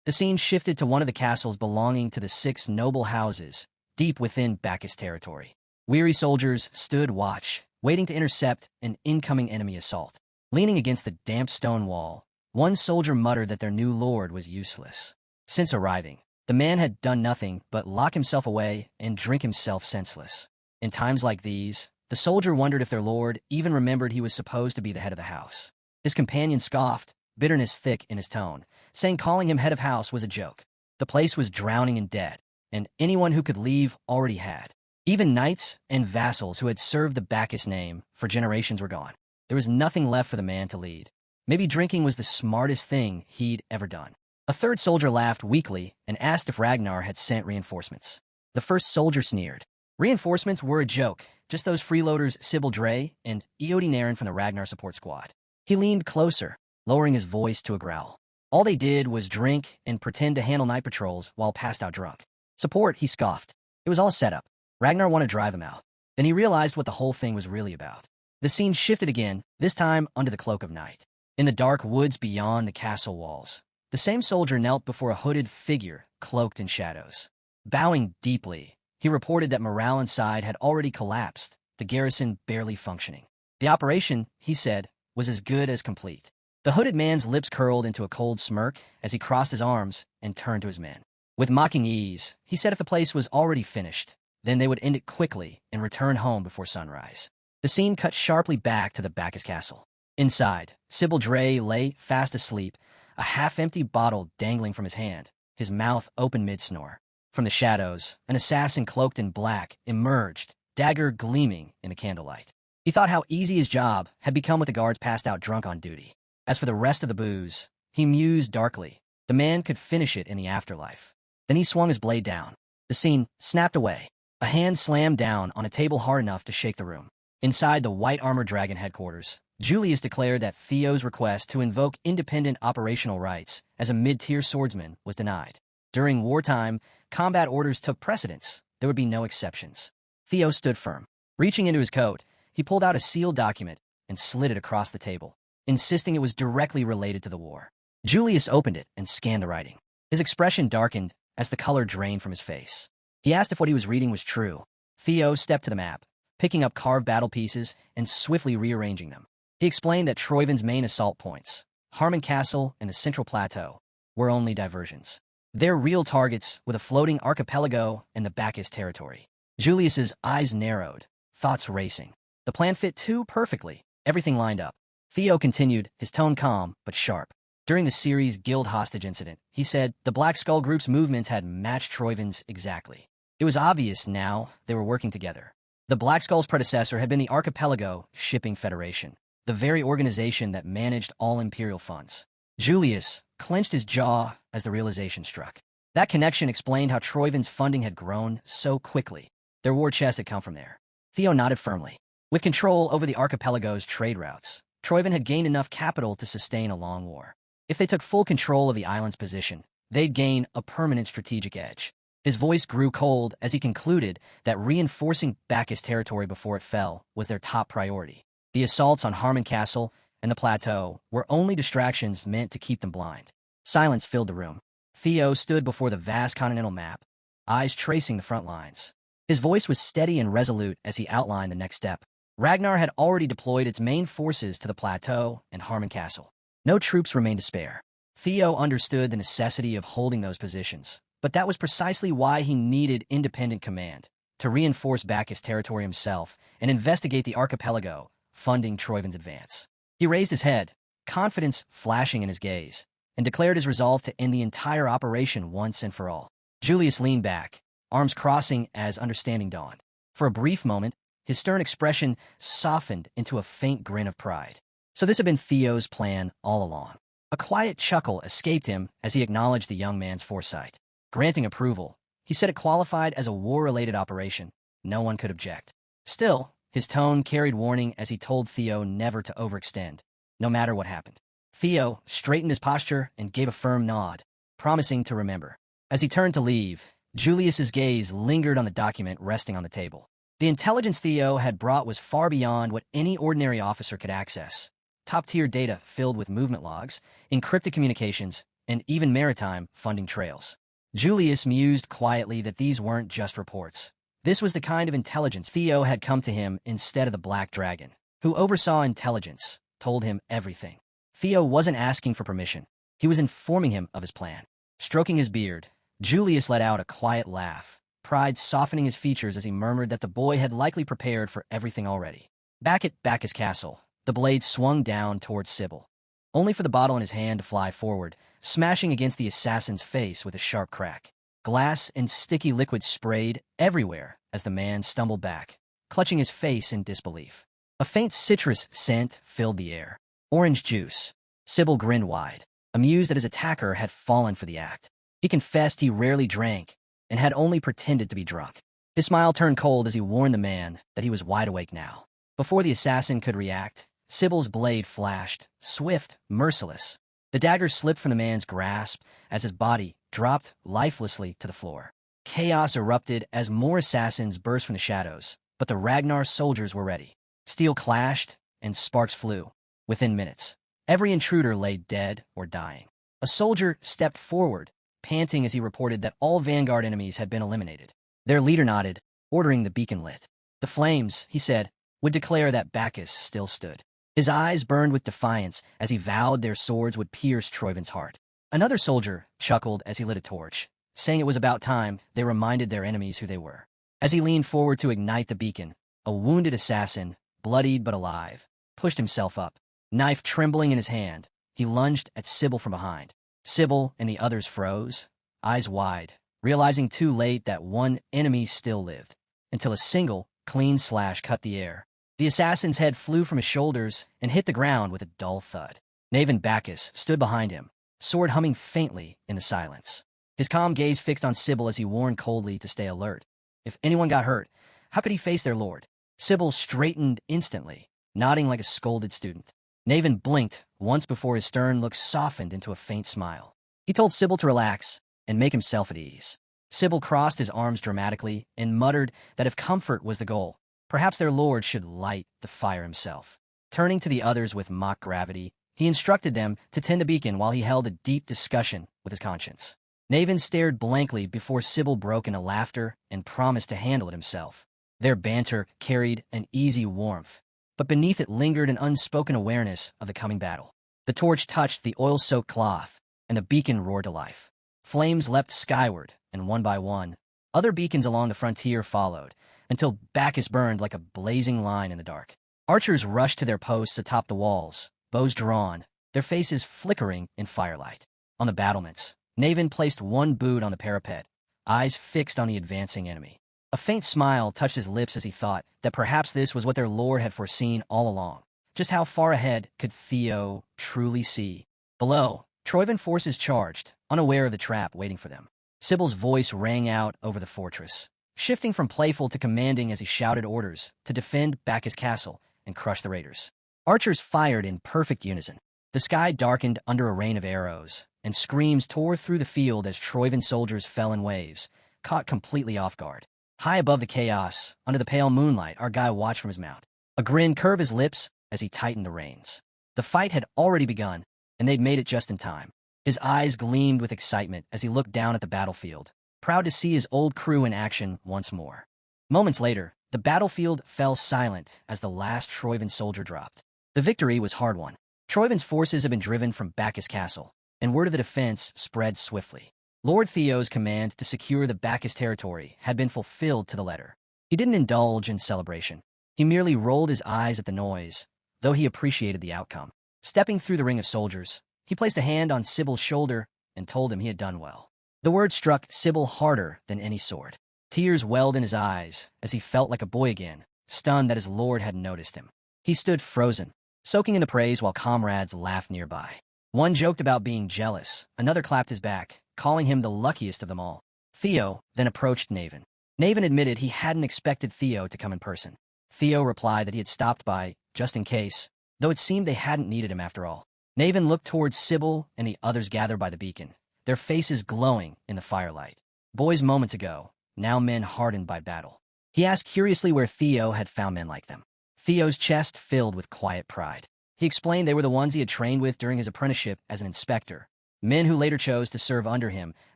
The scene shifted to one of the castles belonging to the 6 noble houses, deep within Bacchus territory. Weary soldiers stood watch, waiting to intercept an incoming enemy assault. Leaning against the damp stone wall, one soldier muttered that their new lord was useless. Since arriving, the man had done nothing but lock himself away and drink himself senseless. In times like these, the soldier wondered if their lord even remembered he was supposed to be the head of the house. His companion scoffed, bitterness thick in his tone, saying calling him head of house was a joke. The place was drowning in debt, and anyone who could leave already had. Even knights and vassals who had served the Bacchus name for generations were gone. There was nothing left for the man to lead. Maybe drinking was the smartest thing he'd ever done. A third soldier laughed weakly and asked if Ragnar had sent reinforcements. The first soldier sneered. Reinforcements were a joke, just those freeloaders Sybil Dre and Eodi Naren from the Ragnar support squad. He leaned closer, lowering his voice to a growl. All they did was drink and pretend to handle night patrols while passed out drunk. Support, he scoffed. It was all set up. Ragnar wanted to drive him out. Then he realized what the whole thing was really about. The scene shifted again, this time under the cloak of night. In the dark woods beyond the castle walls, the same soldier knelt before a hooded figure cloaked in shadows. Bowing deeply, he reported that morale inside had already collapsed, the garrison barely functioning. The operation, he said, was as good as complete. The hooded man's lips curled into a cold smirk as he crossed his arms and turned to his men. With mocking ease, he said if the place was already finished, then they would end it quickly and return home before sunrise. The scene cut sharply back to the Bacchus castle. Inside, Sybil Dre lay fast asleep, a half-empty bottle dangling from his hand, his mouth open mid-snore. From the shadows, an assassin cloaked in black emerged, dagger gleaming in the candlelight. He thought how easy his job had become with the guards passed out drunk on duty. As for the rest of the booze, he mused darkly. The man could finish it in the afterlife. Then he swung his blade down. The scene snapped away. A hand slammed down on a table hard enough to shake the room. Inside the White Armor Dragon headquarters, Julius declared that Theo's request to invoke independent operational rights as a mid-tier swordsman was denied. During wartime, combat orders took precedence. There would be no exceptions. Theo stood firm. Reaching into his coat, he pulled out a sealed document and slid it across the table, insisting it was directly related to the war. Julius opened it and scanned the writing. His expression darkened as the color drained from his face. He asked if what he was reading was true. Theo stepped to the map, picking up carved battle pieces and swiftly rearranging them. He explained that Troyvin's main assault points, Harmon Castle and the Central Plateau, were only diversions. Their real targets were the floating archipelago and the Bacchus territory. Julius's eyes narrowed, thoughts racing. The plan fit too perfectly, everything lined up. Theo continued, his tone calm but sharp. During the series' guild hostage incident, he said the Black Skull Group's movements had matched Troyvin's exactly. It was obvious now they were working together. The Black Skull's predecessor had been the Archipelago Shipping Federation, the very organization that managed all Imperial funds. Julius clenched his jaw as the realization struck. That connection explained how Troyvin's funding had grown so quickly. Their war chest had come from there. Theo nodded firmly. With control over the archipelago's trade routes, Troyvin had gained enough capital to sustain a long war. If they took full control of the island's position, they'd gain a permanent strategic edge. His voice grew cold as he concluded that reinforcing Bacchus territory before it fell was their top priority. The assaults on Harmon Castle and the plateau were only distractions meant to keep them blind. Silence filled the room. Theo stood before the vast continental map, eyes tracing the front lines. His voice was steady and resolute as he outlined the next step. Ragnar had already deployed its main forces to the plateau and Harmon Castle. No troops remained to spare. Theo understood the necessity of holding those positions, but that was precisely why he needed independent command, to reinforce Bacchus territory himself and investigate the archipelago, funding Troyvin's advance. He raised his head, confidence flashing in his gaze, and declared his resolve to end the entire operation once and for all. Julius leaned back, arms crossing as understanding dawned. For a brief moment, his stern expression softened into a faint grin of pride. So this had been Theo's plan all along. A quiet chuckle escaped him as he acknowledged the young man's foresight. Granting approval, he said it qualified as a war-related operation. No one could object. Still, his tone carried warning as he told Theo never to overextend, no matter what happened. Theo straightened his posture and gave a firm nod, promising to remember. As he turned to leave, Julius's gaze lingered on the document resting on the table. The intelligence Theo had brought was far beyond what any ordinary officer could access. Top-tier data filled with movement logs, encrypted communications, and even maritime funding trails. Julius mused quietly that these weren't just reports. This was the kind of intelligence Theo had come to him instead of the Black Dragon, who oversaw intelligence, told him everything. Theo wasn't asking for permission. He was informing him of his plan. Stroking his beard, Julius let out a quiet laugh, pride softening his features as he murmured that the boy had likely prepared for everything already. Back at Bacchus Castle, the blade swung down towards Sybil, only for the bottle in his hand to fly forward, smashing against the assassin's face with a sharp crack. Glass and sticky liquid sprayed everywhere as the man stumbled back, clutching his face in disbelief. A faint citrus scent filled the air. Orange juice. Sybil grinned wide, amused that his attacker had fallen for the act. He confessed he rarely drank and had only pretended to be drunk. His smile turned cold as he warned the man that he was wide awake now. Before the assassin could react, Sybil's blade flashed, swift, merciless. The dagger slipped from the man's grasp as his body dropped lifelessly to the floor. Chaos erupted as more assassins burst from the shadows, but the Ragnar soldiers were ready. Steel clashed, and sparks flew. Within minutes, every intruder lay dead or dying. A soldier stepped forward, panting as he reported that all Vanguard enemies had been eliminated. Their leader nodded, ordering the beacon lit. The flames, he said, would declare that Bacchus still stood. His eyes burned with defiance as he vowed their swords would pierce Troiven's heart. Another soldier chuckled as he lit a torch, saying it was about time they reminded their enemies who they were. As he leaned forward to ignite the beacon, a wounded assassin, bloodied but alive, pushed himself up. Knife trembling in his hand, he lunged at Sybil from behind. Sybil and the others froze, eyes wide, realizing too late that one enemy still lived, until a single, clean slash cut the air. The assassin's head flew from his shoulders and hit the ground with a dull thud. Knave Bacchus stood behind him, sword humming faintly in the silence. His calm gaze fixed on Sybil as he warned coldly to stay alert. If anyone got hurt, how could he face their lord? Sybil straightened instantly, nodding like a scolded student. Knave blinked once before his stern look softened into a faint smile. He told Sybil to relax and make himself at ease. Sybil crossed his arms dramatically and muttered that if comfort was the goal, perhaps their lord should light the fire himself. Turning to the others with mock gravity, he instructed them to tend the beacon while he held a deep discussion with his conscience. Knave stared blankly before Sybil broke into laughter and promised to handle it himself. Their banter carried an easy warmth, but beneath it lingered an unspoken awareness of the coming battle. The torch touched the oil-soaked cloth, and the beacon roared to life. Flames leapt skyward, and one by one, other beacons along the frontier followed, until Bacchus burned like a blazing line in the dark. Archers rushed to their posts atop the walls, bows drawn, their faces flickering in firelight. On the battlements, Knave placed one boot on the parapet, eyes fixed on the advancing enemy. A faint smile touched his lips as he thought that perhaps this was what their lord had foreseen all along. Just how far ahead could Theo truly see? Below, Troiven forces charged, unaware of the trap waiting for them. Sybil's voice rang out over the fortress, shifting from playful to commanding as he shouted orders to defend Bacchus Castle and crush the raiders. Archers fired in perfect unison. The sky darkened under a rain of arrows, and screams tore through the field as Troiven soldiers fell in waves, caught completely off guard. High above the chaos, under the pale moonlight, our guy watched from his mount. A grin curved his lips as he tightened the reins. The fight had already begun, and they'd made it just in time. His eyes gleamed with excitement as he looked down at the battlefield, proud to see his old crew in action once more. Moments later, the battlefield fell silent as the last Troiven soldier dropped. The victory was hard-won. Troiven's forces had been driven from Bacchus Castle, and word of the defense spread swiftly. Lord Theo's command to secure the Bacchus territory had been fulfilled to the letter. He didn't indulge in celebration. He merely rolled his eyes at the noise, though he appreciated the outcome. Stepping through the ring of soldiers, he placed a hand on Sybil's shoulder and told him he had done well. The word struck Sybil harder than any sword. Tears welled in his eyes as he felt like a boy again, stunned that his lord hadn't noticed him. He stood frozen, soaking in the praise while comrades laughed nearby. One joked about being jealous, another clapped his back, calling him the luckiest of them all. Theo then approached Knave. Knave admitted he hadn't expected Theo to come in person. Theo replied that he had stopped by, just in case, though it seemed they hadn't needed him after all. Knave looked towards Sybil and the others gathered by the beacon, their faces glowing in the firelight. Boys moments ago, now men hardened by battle. He asked curiously where Theo had found men like them. Theo's chest filled with quiet pride. He explained they were the ones he had trained with during his apprenticeship as an inspector, men who later chose to serve under him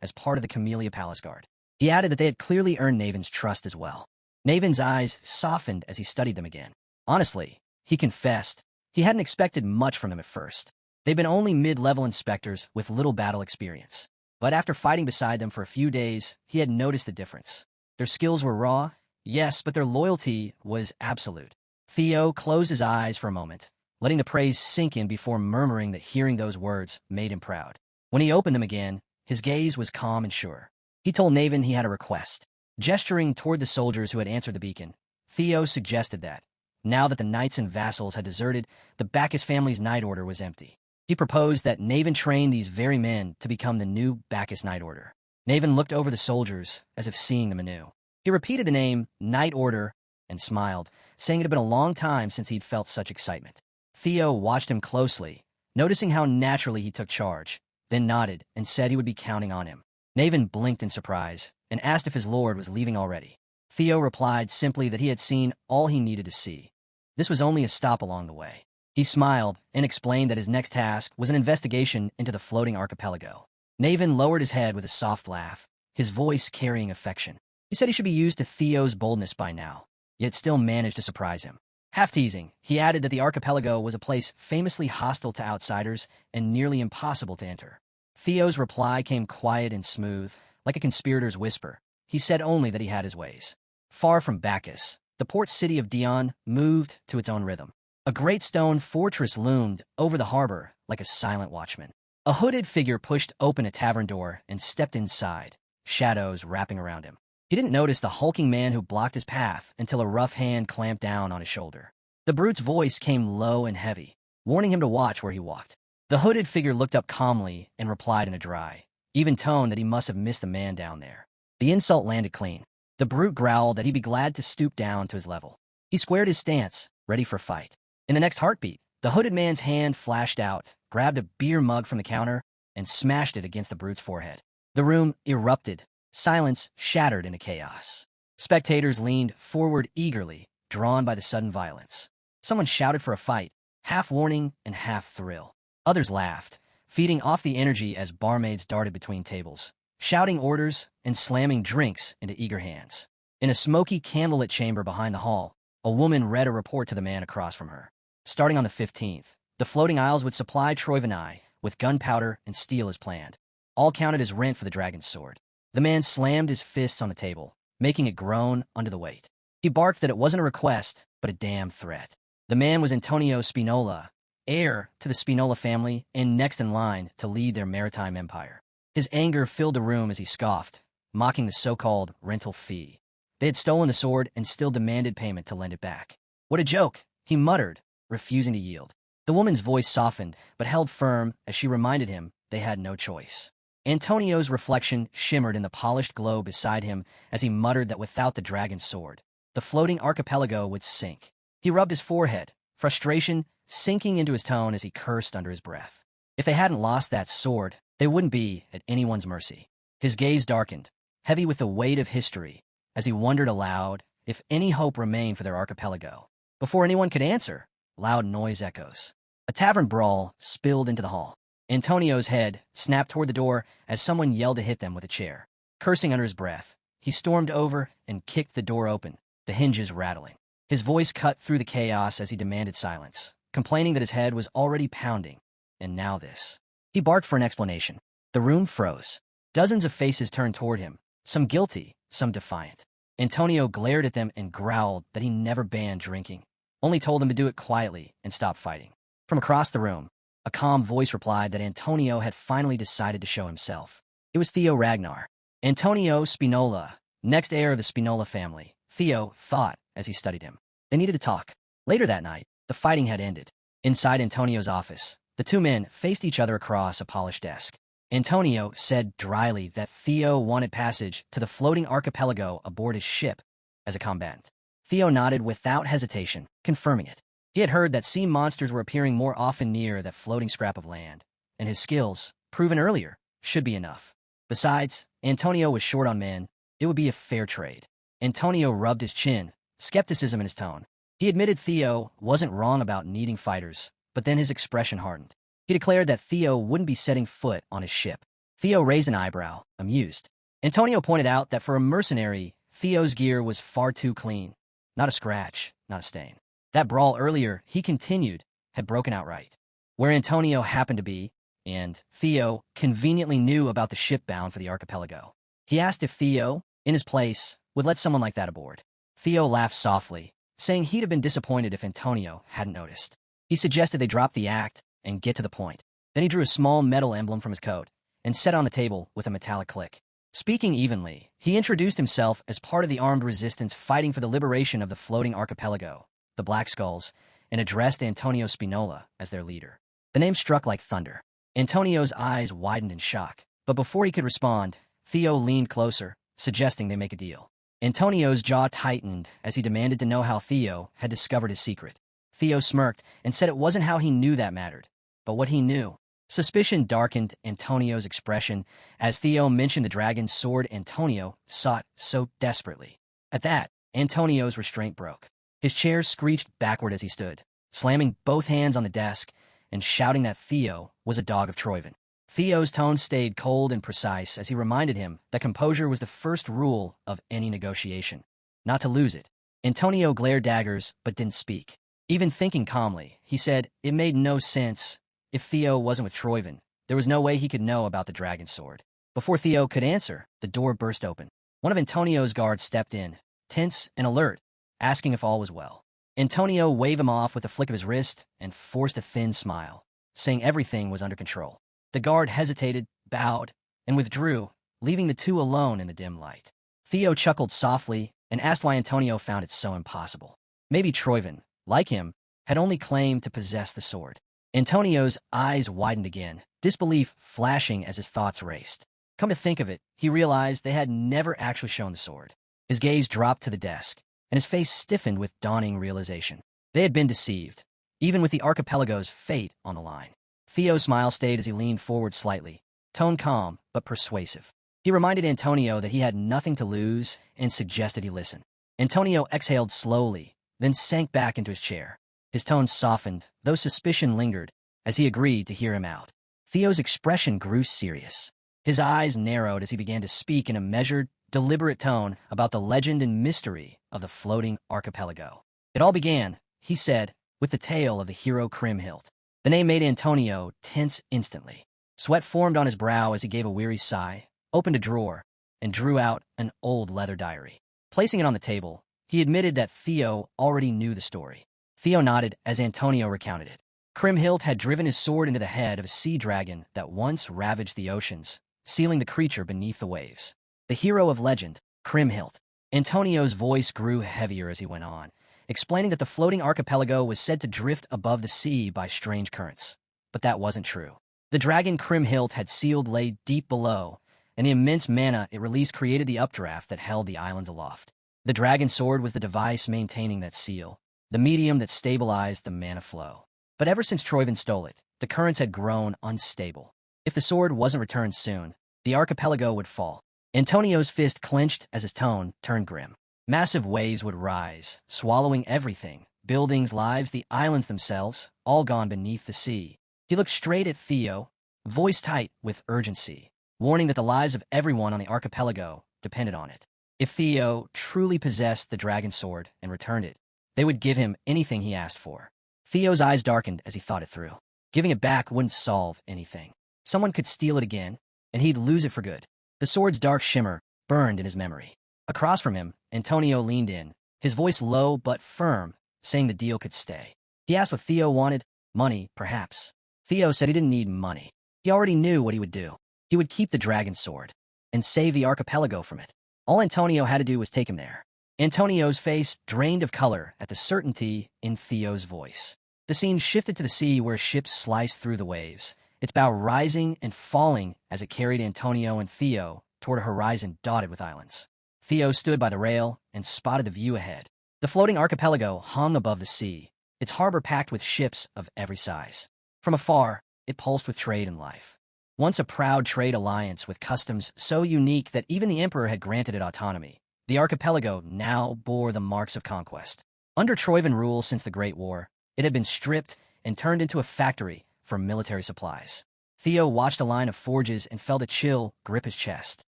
as part of the Camellia Palace Guard. He added that they had clearly earned Knaven's trust as well. Knaven's eyes softened as he studied them again. Honestly, he confessed, he hadn't expected much from them at first. They'd been only mid-level inspectors with little battle experience. But after fighting beside them for a few days, he had noticed the difference. Their skills were raw, yes, but their loyalty was absolute. Theo closed his eyes for a moment, letting the praise sink in before murmuring that hearing those words made him proud. When he opened them again, his gaze was calm and sure. He told Knave he had a request. Gesturing toward the soldiers who had answered the beacon, Theo suggested that, now that the knights and vassals had deserted, the Bacchus family's Knight Order was empty. He proposed that Knave train these very men to become the new Bacchus Knight Order. Knave looked over the soldiers as if seeing them anew. He repeated the name Knight Order and smiled, saying it had been a long time since he'd felt such excitement. Theo watched him closely, noticing how naturally he took charge, then nodded and said he would be counting on him. Naven blinked in surprise and asked if his lord was leaving already. Theo replied simply that he had seen all he needed to see. This was only a stop along the way. He smiled and explained that his next task was an investigation into the floating archipelago. Naven lowered his head with a soft laugh, his voice carrying affection. He said he should be used to Theo's boldness by now, yet still managed to surprise him. Half teasing, he added that the archipelago was a place famously hostile to outsiders and nearly impossible to enter. Theo's reply came quiet and smooth, like a conspirator's whisper. He said only that he had his ways. Far from Bacchus, the port city of Dion moved to its own rhythm. A great stone fortress loomed over the harbor like a silent watchman. A hooded figure pushed open a tavern door and stepped inside, shadows wrapping around him. He didn't notice the hulking man who blocked his path until a rough hand clamped down on his shoulder. The brute's voice came low and heavy, warning him to watch where he walked. The hooded figure looked up calmly and replied in a dry, even tone that he must have missed the man down there. The insult landed clean. The brute growled that he'd be glad to stoop down to his level. He squared his stance, ready for fight. In the next heartbeat, the hooded man's hand flashed out, grabbed a beer mug from the counter, and smashed it against the brute's forehead. The room erupted. Silence shattered into chaos. Spectators leaned forward eagerly, drawn by the sudden violence. Someone shouted for a fight, half warning and half thrill. Others laughed, feeding off the energy as barmaids darted between tables, shouting orders and slamming drinks into eager hands. In a smoky candlelit chamber behind the hall, a woman read a report to the man across from her. Starting on the 15th, the floating isles would supply Troivanai with gunpowder and steel as planned, all counted as rent for the dragon's sword. The man slammed his fists on the table, making it groan under the weight. He barked that it wasn't a request, but a damn threat. The man was Antonio Spinola, heir to the Spinola family and next in line to lead their maritime empire. His anger filled the room as he scoffed, mocking the so-called rental fee. They had stolen the sword and still demanded payment to lend it back. What a joke, he muttered, refusing to yield. The woman's voice softened, but held firm as she reminded him they had no choice. Antonio's reflection shimmered in the polished glow beside him as he muttered that without the dragon's sword, the floating archipelago would sink. He rubbed his forehead, frustration sinking into his tone as he cursed under his breath. If they hadn't lost that sword, they wouldn't be at anyone's mercy. His gaze darkened, heavy with the weight of history, as he wondered aloud if any hope remained for their archipelago. Before anyone could answer, loud noise echoes. A tavern brawl spilled into the hall. Antonio's head snapped toward the door as someone yelled to hit them with a chair. Cursing under his breath, he stormed over and kicked the door open, the hinges rattling. His voice cut through the chaos as he demanded silence, complaining that his head was already pounding. And now this. He barked for an explanation. The room froze. Dozens of faces turned toward him, some guilty, some defiant. Antonio glared at them and growled that he never banned drinking, only told them to do it quietly and stop fighting. From across the room, a calm voice replied that Antonio had finally decided to show himself. It was Theo Ragnar. Antonio Spinola, next heir of the Spinola family, Theo thought as he studied him. They needed to talk. Later that night, the fighting had ended. Inside Antonio's office, the two men faced each other across a polished desk. Antonio said dryly that Theo wanted passage to the floating archipelago aboard his ship as a combatant. Theo nodded without hesitation, confirming it. He had heard that sea monsters were appearing more often near that floating scrap of land, and his skills, proven earlier, should be enough. Besides, Antonio was short on men. It would be a fair trade. Antonio rubbed his chin, skepticism in his tone. He admitted Theo wasn't wrong about needing fighters, but then his expression hardened. He declared that Theo wouldn't be setting foot on his ship. Theo raised an eyebrow, amused. Antonio pointed out that for a mercenary, Theo's gear was far too clean. Not a scratch, not a stain. That brawl earlier, he continued, had broken outright. Where Antonio happened to be, and Theo conveniently knew about the ship bound for the archipelago. He asked if Theo, in his place, would let someone like that aboard. Theo laughed softly, saying he'd have been disappointed if Antonio hadn't noticed. He suggested they drop the act and get to the point. Then he drew a small metal emblem from his coat and set it on the table with a metallic click. Speaking evenly, he introduced himself as part of the armed resistance fighting for the liberation of the floating archipelago, the Black Skulls, and addressed Antonio Spinola as their leader. The name struck like thunder. Antonio's eyes widened in shock, but before he could respond, Theo leaned closer, suggesting they make a deal. Antonio's jaw tightened as he demanded to know how Theo had discovered his secret. Theo smirked and said it wasn't how he knew that mattered, but what he knew. Suspicion darkened Antonio's expression as Theo mentioned the dragon's sword Antonio sought so desperately. At that, Antonio's restraint broke. His chair screeched backward as he stood, slamming both hands on the desk and shouting that Theo was a dog of Troyven. Theo's tone stayed cold and precise as he reminded him that composure was the first rule of any negotiation, not to lose it. Antonio glared daggers but didn't speak. Even thinking calmly, he said it made no sense. If Theo wasn't with Troyven, there was no way he could know about the dragon's sword. Before Theo could answer, the door burst open. One of Antonio's guards stepped in, tense and alert, asking if all was well. Antonio waved him off with a flick of his wrist and forced a thin smile, saying everything was under control. The guard hesitated, bowed, and withdrew, leaving the two alone in the dim light. Theo chuckled softly and asked why Antonio found it so impossible. Maybe Troyven, like him, had only claimed to possess the sword. Antonio's eyes widened again, disbelief flashing as his thoughts raced. Come to think of it, he realized they had never actually shown the sword. His gaze dropped to the desk, and his face stiffened with dawning realization. They had been deceived, even with the archipelago's fate on the line. Theo's smile stayed as he leaned forward slightly, tone calm but persuasive. He reminded Antonio that he had nothing to lose and suggested he listen. Antonio exhaled slowly, then sank back into his chair. His tone softened, though suspicion lingered, as he agreed to hear him out. Theo's expression grew serious. His eyes narrowed as he began to speak in a measured, deliberate tone about the legend and mystery of the floating archipelago. It all began, he said, with the tale of the hero Kriemhild. The name made Antonio tense instantly. Sweat formed on his brow as he gave a weary sigh, opened a drawer, and drew out an old leather diary. Placing it on the table, he admitted that Theo already knew the story. Theo nodded as Antonio recounted it. Kriemhild had driven his sword into the head of a sea dragon that once ravaged the oceans, sealing the creature beneath the waves. The hero of legend, Kriemhild. Antonio's voice grew heavier as he went on, explaining that the floating archipelago was said to drift above the sea by strange currents. But that wasn't true. The dragon Kriemhild had sealed lay deep below, and the immense mana it released created the updraft that held the islands aloft. The dragon sword was the device maintaining that seal, the medium that stabilized the mana flow. But ever since Troyven stole it, the currents had grown unstable. If the sword wasn't returned soon, the archipelago would fall. Antonio's fist clenched as his tone turned grim. Massive waves would rise, swallowing everything, buildings, lives, the islands themselves, all gone beneath the sea. He looked straight at Theo, voice tight with urgency, warning that the lives of everyone on the archipelago depended on it. If Theo truly possessed the dragon sword and returned it, they would give him anything he asked for. Theo's eyes darkened as he thought it through. Giving it back wouldn't solve anything. Someone could steal it again, and he'd lose it for good. The sword's dark shimmer burned in his memory. Across from him, Antonio leaned in, his voice low but firm, saying the deal could stay. He asked what Theo wanted. Money, perhaps. Theo said he didn't need money. He already knew what he would do. He would keep the dragon sword and save the archipelago from it. All Antonio had to do was take him there. Antonio's face drained of color at the certainty in Theo's voice. The scene shifted to the sea where ships sliced through the waves, its bow rising and falling as it carried Antonio and Theo toward a horizon dotted with islands. Theo stood by the rail and spotted the view ahead. The floating archipelago hung above the sea, its harbor packed with ships of every size. From afar, it pulsed with trade and life. Once a proud trade alliance with customs so unique that even the emperor had granted it autonomy, the archipelago now bore the marks of conquest. Under Troyven rule since the Great War, it had been stripped and turned into a factory for military supplies. Theo watched a line of forges and felt a chill grip his chest.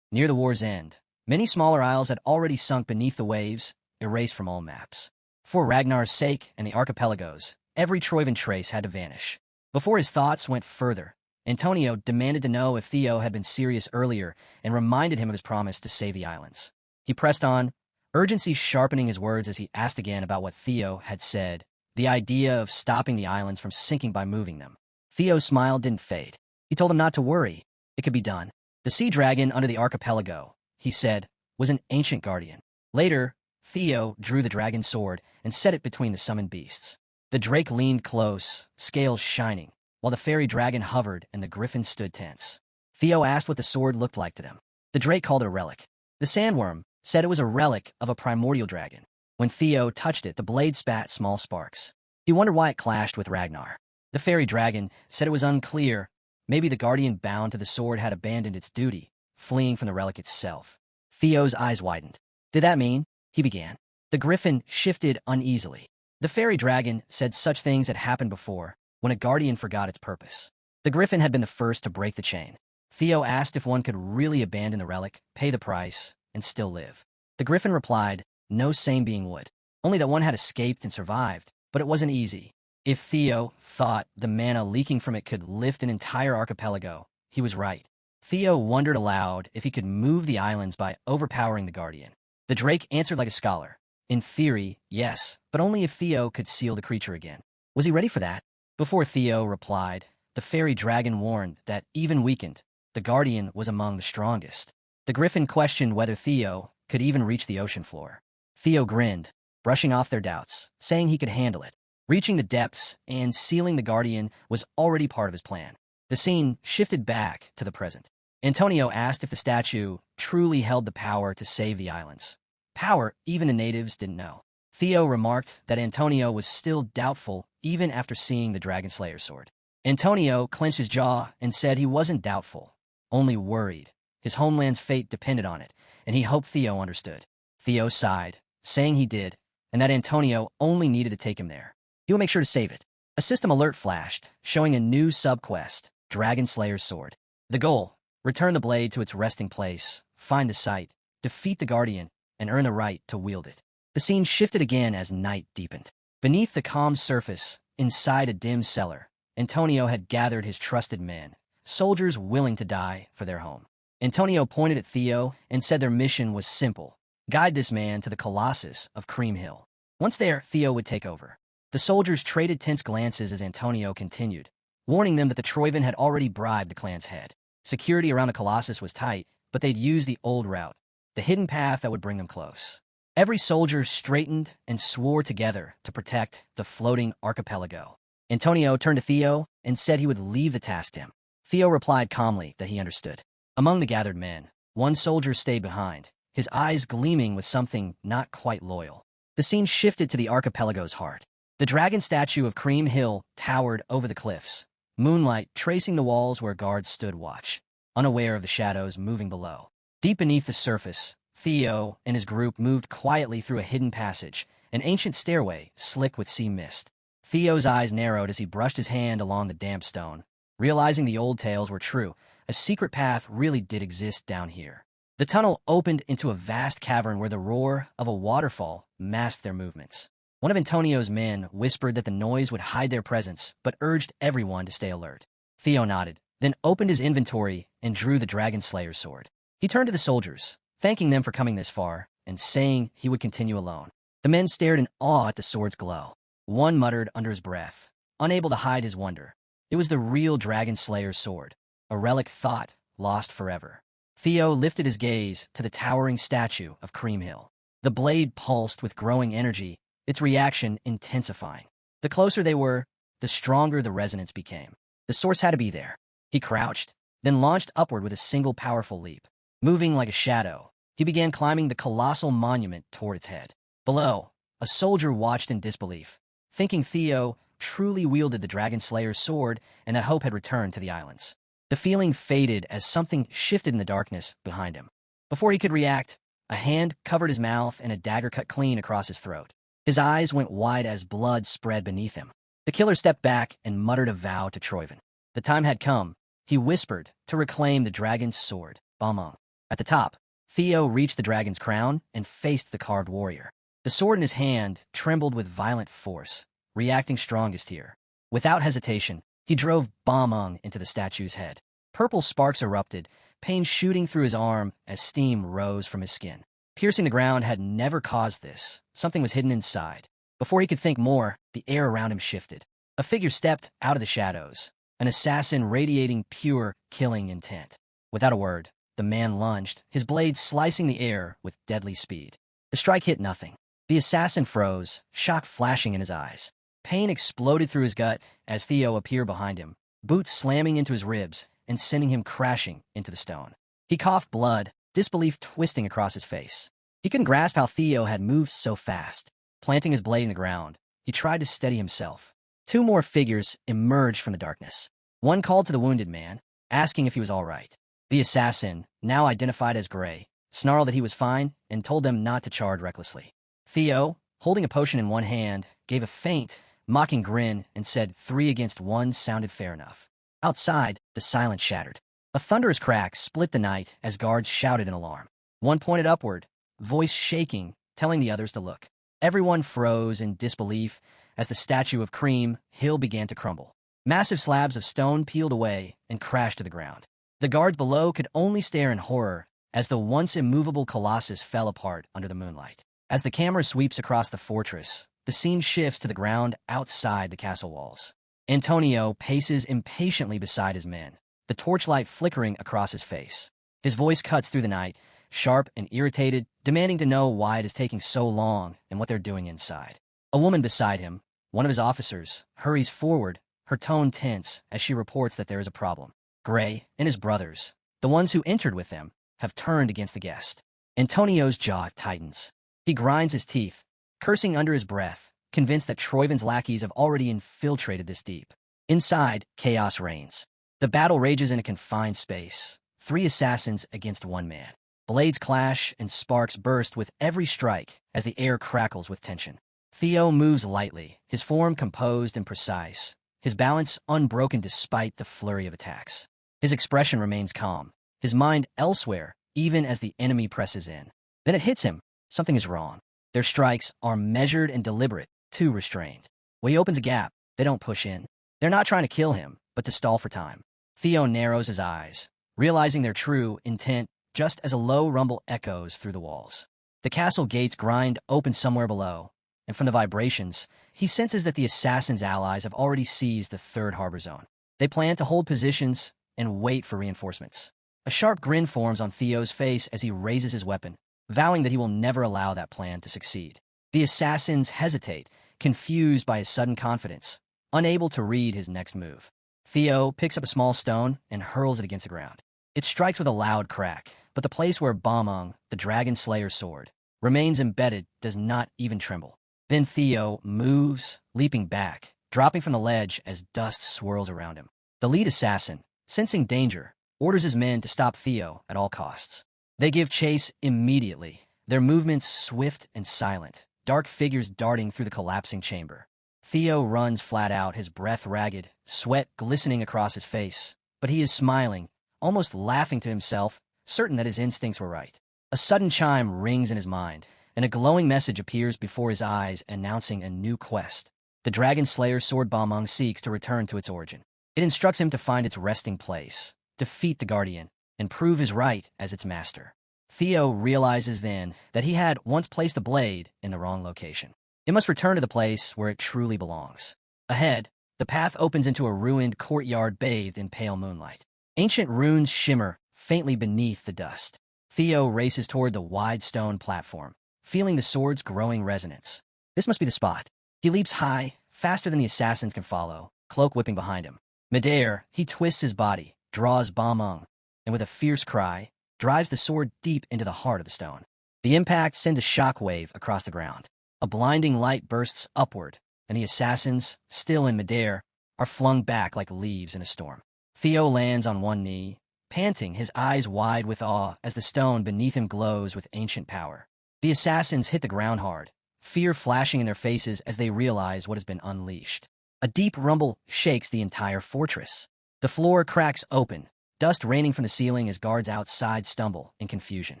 Near the war's end, many smaller isles had already sunk beneath the waves, erased from all maps. For Ragnar's sake and the archipelago's, every Troyven trace had to vanish. Before his thoughts went further, Antonio demanded to know if Theo had been serious earlier and reminded him of his promise to save the islands. He pressed on, urgency sharpening his words as he asked again about what Theo had said, the idea of stopping the islands from sinking by moving them. Theo's smile didn't fade. He told him not to worry. It could be done. The sea dragon under the archipelago, he said, was an ancient guardian. Later, Theo drew the dragon's sword and set it between the summoned beasts. The drake leaned close, scales shining, while the fairy dragon hovered and the griffin stood tense. Theo asked what the sword looked like to them. The drake called it a relic. The sandworm said it was a relic of a primordial dragon. When Theo touched it, the blade spat small sparks. He wondered why it clashed with Ragnar. The fairy dragon said it was unclear. Maybe the guardian bound to the sword had abandoned its duty, fleeing from the relic itself. Theo's eyes widened. Did that mean? He began. The griffin shifted uneasily. The fairy dragon said such things had happened before, when a guardian forgot its purpose. The griffin had been the first to break the chain. Theo asked if one could really abandon the relic, pay the price, and still live. The griffin replied, no sane being would. Only that one had escaped and survived, but it wasn't easy. If Theo thought the mana leaking from it could lift an entire archipelago, he was right. Theo wondered aloud if he could move the islands by overpowering the guardian. The drake answered like a scholar. In theory, yes, but only if Theo could seal the creature again. Was he ready for that? Before Theo replied, the fairy dragon warned that, even weakened, the guardian was among the strongest. The griffin questioned whether Theo could even reach the ocean floor. Theo grinned, brushing off their doubts, saying he could handle it. Reaching the depths and sealing the guardian was already part of his plan. The scene shifted back to the present. Antonio asked if the statue truly held the power to save the islands. Power even the natives didn't know. Theo remarked that Antonio was still doubtful even after seeing the Dragon Slayer's sword. Antonio clenched his jaw and said he wasn't doubtful, only worried. His homeland's fate depended on it, and he hoped Theo understood. Theo sighed, saying he did, and that Antonio only needed to take him there. He will make sure to save it. A system alert flashed, showing a new sub-quest, Dragon Slayer's sword. The goal: return the blade to its resting place, find the site, defeat the guardian, and earn the right to wield it. The scene shifted again as night deepened. Beneath the calm surface, inside a dim cellar, Antonio had gathered his trusted men, soldiers willing to die for their home. Antonio pointed at Theo and said their mission was simple: guide this man to the Colossus of Cream Hill. Once there, Theo would take over. The soldiers traded tense glances as Antonio continued, warning them that the Troivan had already bribed the clan's head. Security around the Colossus was tight, but they'd use the old route, the hidden path that would bring them close. Every soldier straightened and swore together to protect the floating archipelago. Antonio turned to Theo and said he would leave the task to him. Theo replied calmly that he understood. Among the gathered men, one soldier stayed behind, his eyes gleaming with something not quite loyal. The scene shifted to the archipelago's heart. The dragon statue of Cream Hill towered over the cliffs, moonlight tracing the walls where guards stood watch, unaware of the shadows moving below. Deep beneath the surface, Theo and his group moved quietly through a hidden passage, an ancient stairway slick with sea mist. Theo's eyes narrowed as he brushed his hand along the damp stone, realizing the old tales were true. A secret path really did exist down here. The tunnel opened into a vast cavern where the roar of a waterfall masked their movements. One of Antonio's men whispered that the noise would hide their presence, but urged everyone to stay alert. Theo nodded, then opened his inventory and drew the Dragon Slayer's sword. He turned to the soldiers, thanking them for coming this far, and saying he would continue alone. The men stared in awe at the sword's glow. One muttered under his breath, unable to hide his wonder. It was the real Dragon Slayer's sword, a relic thought lost forever. Theo lifted his gaze to the towering statue of Cream Hill. The blade pulsed with growing energy, its reaction intensifying. The closer they were, the stronger the resonance became. The source had to be there. He crouched, then launched upward with a single powerful leap. Moving like a shadow, he began climbing the colossal monument toward its head. Below, a soldier watched in disbelief, thinking Theo truly wielded the Dragon Slayer's sword and that hope had returned to the islands. The feeling faded as something shifted in the darkness behind him. Before he could react, a hand covered his mouth and a dagger cut clean across his throat. His eyes went wide as blood spread beneath him. The killer stepped back and muttered a vow to Troivan. The time had come, he whispered, to reclaim the dragon's sword, Balmung. At the top, Theo reached the dragon's crown and faced the carved warrior. The sword in his hand trembled with violent force, reacting strongest here. Without hesitation, he drove Balmung into the statue's head. Purple sparks erupted, pain shooting through his arm as steam rose from his skin. Piercing the ground had never caused this. Something was hidden inside. Before he could think more, the air around him shifted. A figure stepped out of the shadows, an assassin radiating pure, killing intent. Without a word, the man lunged, his blade slicing the air with deadly speed. The strike hit nothing. The assassin froze, shock flashing in his eyes. Pain exploded through his gut as Theo appeared behind him, boots slamming into his ribs and sending him crashing into the stone. He coughed blood, disbelief twisting across his face. He couldn't grasp how Theo had moved so fast. Planting his blade in the ground, he tried to steady himself. Two more figures emerged from the darkness. One called to the wounded man, asking if he was all right. The assassin, now identified as Gray, snarled that he was fine and told them not to charge recklessly. Theo, holding a potion in one hand, gave a faint, mocking grin and said 3 against 1 sounded fair enough. Outside, the silence shattered. A thunderous crack split the night as guards shouted in alarm. One pointed upward, voice shaking, telling the others to look. Everyone froze in disbelief as the statue of Cream Hill began to crumble. Massive slabs of stone peeled away and crashed to the ground. The guards below could only stare in horror as the once immovable colossus fell apart under the moonlight. As the camera sweeps across the fortress, the scene shifts to the ground outside the castle walls. Antonio paces impatiently beside his men, the torchlight flickering across his face. His voice cuts through the night, sharp and irritated, demanding to know why it is taking so long and what they're doing inside. A woman beside him, one of his officers, hurries forward, her tone tense as she reports that there is a problem. Gray and his brothers, the ones who entered with them, have turned against the guest. Antonio's jaw tightens. He grinds his teeth, cursing under his breath, convinced that Troyvin's lackeys have already infiltrated this deep. Inside, chaos reigns. The battle rages in a confined space. 3 assassins against 1 man. Blades clash and sparks burst with every strike as the air crackles with tension. Theo moves lightly, his form composed and precise, his balance unbroken despite the flurry of attacks. His expression remains calm, his mind elsewhere even as the enemy presses in. Then it hits him. Something is wrong. Their strikes are measured and deliberate, too restrained. When he opens a gap, they don't push in. They're not trying to kill him, but to stall for time. Theo narrows his eyes, realizing their true intent just as a low rumble echoes through the walls. The castle gates grind open somewhere below, and from the vibrations, he senses that the assassin's allies have already seized the 3rd harbor zone. They plan to hold positions and wait for reinforcements. A sharp grin forms on Theo's face as he raises his weapon, vowing that he will never allow that plan to succeed. The assassins hesitate, confused by his sudden confidence, unable to read his next move. Theo picks up a small stone and hurls it against the ground. It strikes with a loud crack, but the place where Bamung, the Dragon Slayer's sword, remains embedded does not even tremble. Then Theo moves, leaping back, dropping from the ledge as dust swirls around him. The lead assassin, sensing danger, orders his men to stop Theo at all costs. They give chase immediately, their movements swift and silent, dark figures darting through the collapsing chamber. Theo runs flat out, his breath ragged, sweat glistening across his face, but he is smiling, almost laughing to himself, certain that his instincts were right. A sudden chime rings in his mind, and a glowing message appears before his eyes announcing a new quest. The Dragon Slayer's sword Bamung seeks to return to its origin. It instructs him to find its resting place, defeat the Guardian, and prove his right as its master. Theo realizes then that he had once placed the blade in the wrong location. It must return to the place where it truly belongs. Ahead, the path opens into a ruined courtyard bathed in pale moonlight. Ancient runes shimmer faintly beneath the dust. Theo races toward the wide stone platform, feeling the sword's growing resonance. This must be the spot. He leaps high, faster than the assassins can follow, cloak whipping behind him. Midair, he twists his body, draws Bamung, and with a fierce cry, drives the sword deep into the heart of the stone. The impact sends a shockwave across the ground. A blinding light bursts upward, and the assassins, still in midair, are flung back like leaves in a storm. Theo lands on one knee, panting, his eyes wide with awe as the stone beneath him glows with ancient power. The assassins hit the ground hard, fear flashing in their faces as they realize what has been unleashed. A deep rumble shakes the entire fortress. The floor cracks open, dust raining from the ceiling as guards outside stumble in confusion.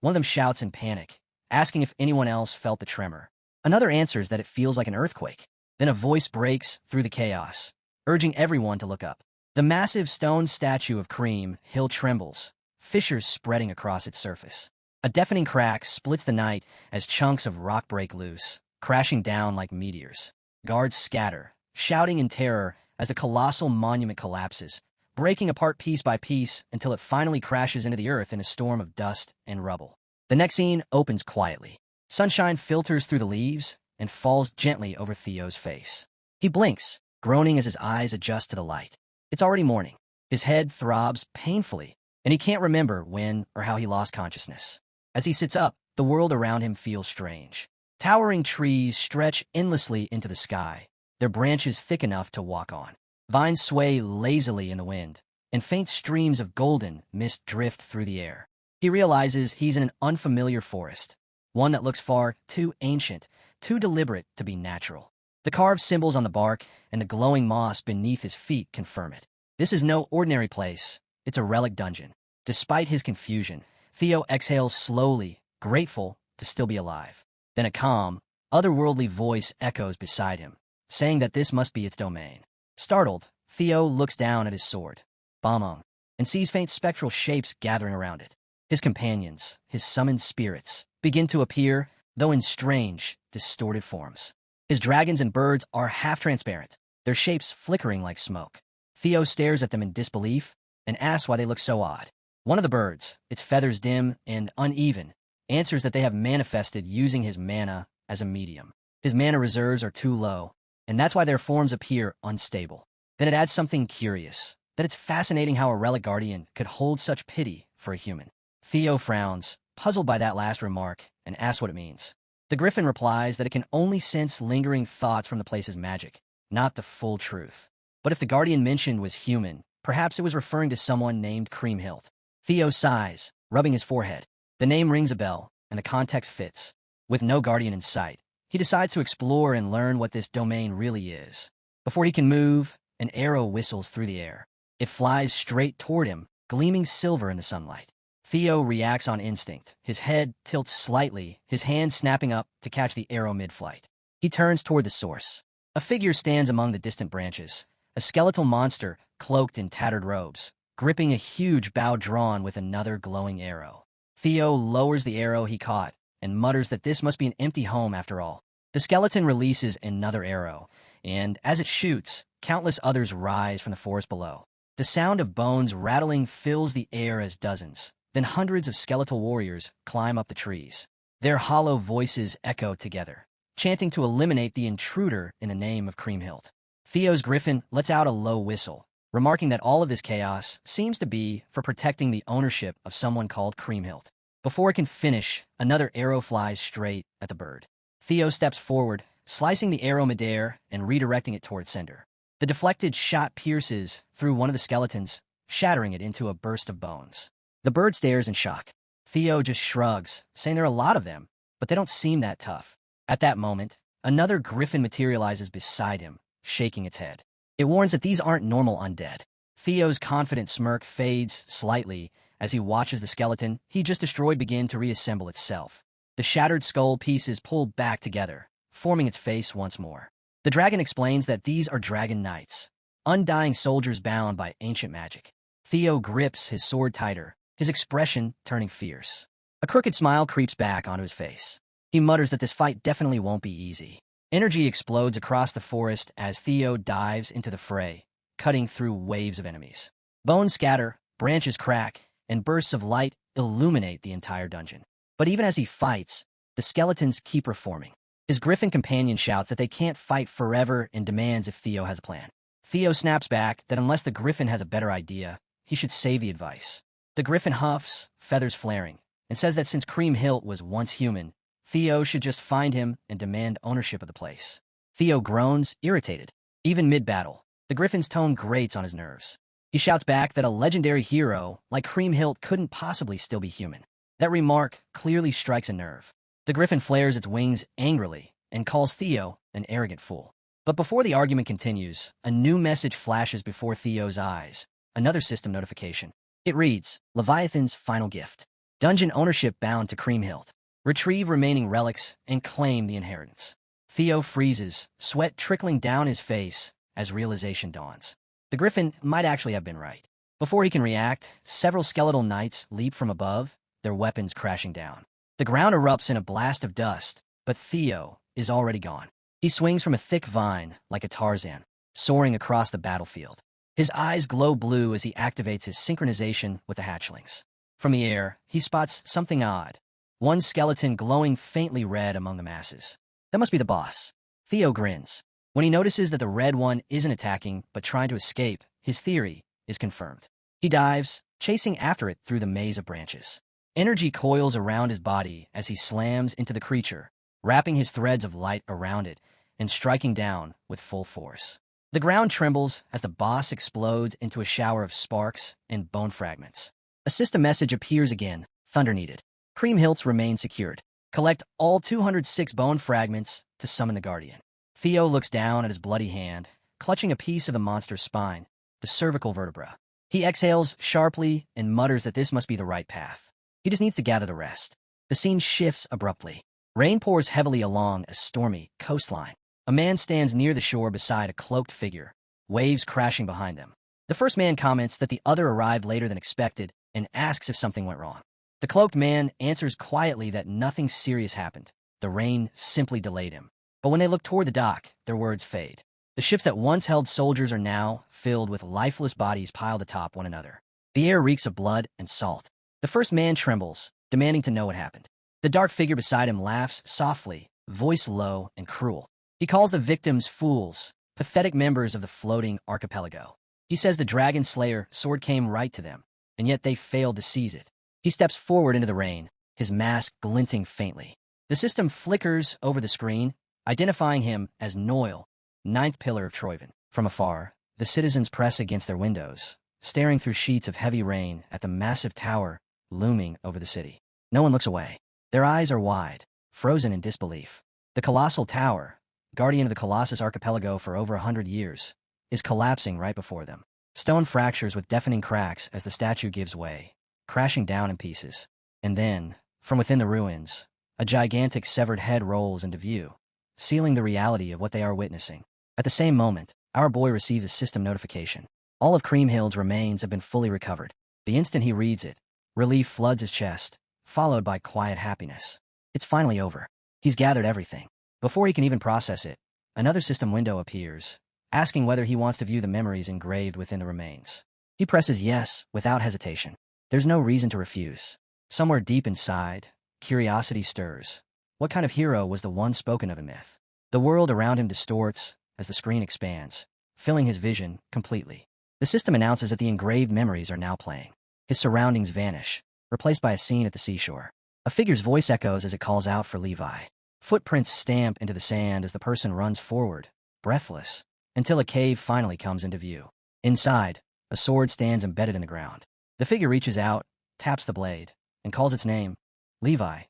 One of them shouts in panic, asking if anyone else felt the tremor. Another answers that it feels like an earthquake. Then a voice breaks through the chaos, urging everyone to look up. The massive stone statue of Cream Hill trembles, fissures spreading across its surface. A deafening crack splits the night as chunks of rock break loose, crashing down like meteors. Guards scatter, shouting in terror as the colossal monument collapses, breaking apart piece by piece until it finally crashes into the earth in a storm of dust and rubble. The next scene opens quietly. Sunshine filters through the leaves and falls gently over Theo's face. He blinks, groaning as his eyes adjust to the light. It's already morning. His head throbs painfully, and he can't remember when or how he lost consciousness. As he sits up, the world around him feels strange. Towering trees stretch endlessly into the sky, their branches thick enough to walk on. Vines sway lazily in the wind, and faint streams of golden mist drift through the air. He realizes he's in an unfamiliar forest, one that looks far too ancient, too deliberate to be natural. The carved symbols on the bark and the glowing moss beneath his feet confirm it. This is no ordinary place. It's a relic dungeon. Despite his confusion, Theo exhales slowly, grateful to still be alive. Then a calm, otherworldly voice echoes beside him, saying that this must be its domain. Startled, Theo looks down at his sword, Bamong, and sees faint spectral shapes gathering around it. His companions, his summoned spirits, begin to appear, though in strange, distorted forms. His dragons and birds are half-transparent, their shapes flickering like smoke. Theo stares at them in disbelief and asks why they look so odd. One of the birds, its feathers dim and uneven, answers that they have manifested using his mana as a medium. His mana reserves are too low, and that's why their forms appear unstable. Then it adds something curious, that it's fascinating how a relic guardian could hold such pity for a human. Theo frowns, puzzled by that last remark, and asks what it means. The griffin replies that it can only sense lingering thoughts from the place's magic, not the full truth. But if the guardian mentioned was human, perhaps it was referring to someone named Creamhilt. Theo sighs, rubbing his forehead. The name rings a bell, and the context fits. With no guardian in sight, he decides to explore and learn what this domain really is. Before he can move, an arrow whistles through the air. It flies straight toward him, gleaming silver in the sunlight. Theo reacts on instinct. His head tilts slightly, his hand snapping up to catch the arrow mid-flight. He turns toward the source. A figure stands among the distant branches, a skeletal monster cloaked in tattered robes, gripping a huge bow drawn with another glowing arrow. Theo lowers the arrow he caught and mutters that this must be an empty home after all. The skeleton releases another arrow, and as it shoots, countless others rise from the forest below. The sound of bones rattling fills the air as dozens, then hundreds of skeletal warriors climb up the trees. Their hollow voices echo together, chanting to eliminate the intruder in the name of Creamhilt. Theo's griffin lets out a low whistle, remarking that all of this chaos seems to be for protecting the ownership of someone called Creamhilt. Before it can finish, another arrow flies straight at the bird. Theo steps forward, slicing the arrow midair and redirecting it toward sender. The deflected shot pierces through one of the skeletons, shattering it into a burst of bones. The bird stares in shock. Theo just shrugs, saying there are a lot of them, but they don't seem that tough. At that moment, another griffin materializes beside him, shaking its head. It warns that these aren't normal undead. Theo's confident smirk fades slightly as he watches the skeleton he just destroyed begin to reassemble itself. The shattered skull pieces pull back together, forming its face once more. The dragon explains that these are dragon knights, undying soldiers bound by ancient magic. Theo grips his sword tighter, his expression turning fierce. A crooked smile creeps back onto his face. He mutters that this fight definitely won't be easy. Energy explodes across the forest as Theo dives into the fray, cutting through waves of enemies. Bones scatter, branches crack, and bursts of light illuminate the entire dungeon. But even as he fights, the skeletons keep reforming. His griffin companion shouts that they can't fight forever and demands if Theo has a plan. Theo snaps back that unless the griffin has a better idea, he should save the advice. The griffin huffs, feathers flaring, and says that since Creamhilt was once human, Theo should just find him and demand ownership of the place. Theo groans, irritated. Even mid-battle, the griffin's tone grates on his nerves. He shouts back that a legendary hero like Creamhilt couldn't possibly still be human. That remark clearly strikes a nerve. The griffin flares its wings angrily and calls Theo an arrogant fool. But before the argument continues, a new message flashes before Theo's eyes, another system notification. It reads, Leviathan's final gift. Dungeon ownership bound to Creamhilt. Retrieve remaining relics and claim the inheritance. Theo freezes, sweat trickling down his face as realization dawns. The griffin might actually have been right. Before he can react, several skeletal knights leap from above, their weapons crashing down. The ground erupts in a blast of dust, but Theo is already gone. He swings from a thick vine like a Tarzan, soaring across the battlefield. His eyes glow blue as he activates his synchronization with the hatchlings. From the air, he spots something odd. One skeleton glowing faintly red among the masses. That must be the boss. Theo grins. When he notices that the red one isn't attacking but trying to escape, his theory is confirmed. He dives, chasing after it through the maze of branches. Energy coils around his body as he slams into the creature, wrapping his threads of light around it and striking down with full force. The ground trembles as the boss explodes into a shower of sparks and bone fragments. A system message appears again, thunder needed. Cream hilts remain secured. Collect all 206 bone fragments to summon the Guardian. Theo looks down at his bloody hand, clutching a piece of the monster's spine, the cervical vertebra. He exhales sharply and mutters that this must be the right path. He just needs to gather the rest. The scene shifts abruptly. Rain pours heavily along a stormy coastline. A man stands near the shore beside a cloaked figure, waves crashing behind them. The first man comments that the other arrived later than expected and asks if something went wrong. The cloaked man answers quietly that nothing serious happened. The rain simply delayed him. But when they look toward the dock, their words fade. The ships that once held soldiers are now filled with lifeless bodies piled atop one another. The air reeks of blood and salt. The first man trembles, demanding to know what happened. The dark figure beside him laughs softly, voice low and cruel. He calls the victims fools, pathetic members of the floating archipelago. He says the dragon slayer sword came right to them, and yet they failed to seize it. He steps forward into the rain, his mask glinting faintly. The system flickers over the screen, identifying him as Noel, ninth pillar of Troyven. From afar, the citizens press against their windows, staring through sheets of heavy rain at the massive tower looming over the city. No one looks away. Their eyes are wide, frozen in disbelief. The colossal tower, guardian of the Colossus archipelago for over 100 years, is collapsing right before them. Stone fractures with deafening cracks as the statue gives way, crashing down in pieces. And then, from within the ruins, a gigantic severed head rolls into view, sealing the reality of what they are witnessing. At the same moment, our boy receives a system notification. All of Creamhild's remains have been fully recovered. The instant he reads it, relief floods his chest, followed by quiet happiness. It's finally over. He's gathered everything. Before he can even process it, another system window appears, asking whether he wants to view the memories engraved within the remains. He presses yes without hesitation. There's no reason to refuse. Somewhere deep inside, curiosity stirs. What kind of hero was the one spoken of in myth? The world around him distorts as the screen expands, filling his vision completely. The system announces that the engraved memories are now playing. His surroundings vanish, replaced by a scene at the seashore. A figure's voice echoes as it calls out for Levi. Footprints stamp into the sand as the person runs forward, breathless, until a cave finally comes into view. Inside, a sword stands embedded in the ground. The figure reaches out, taps the blade, and calls its name, Levi,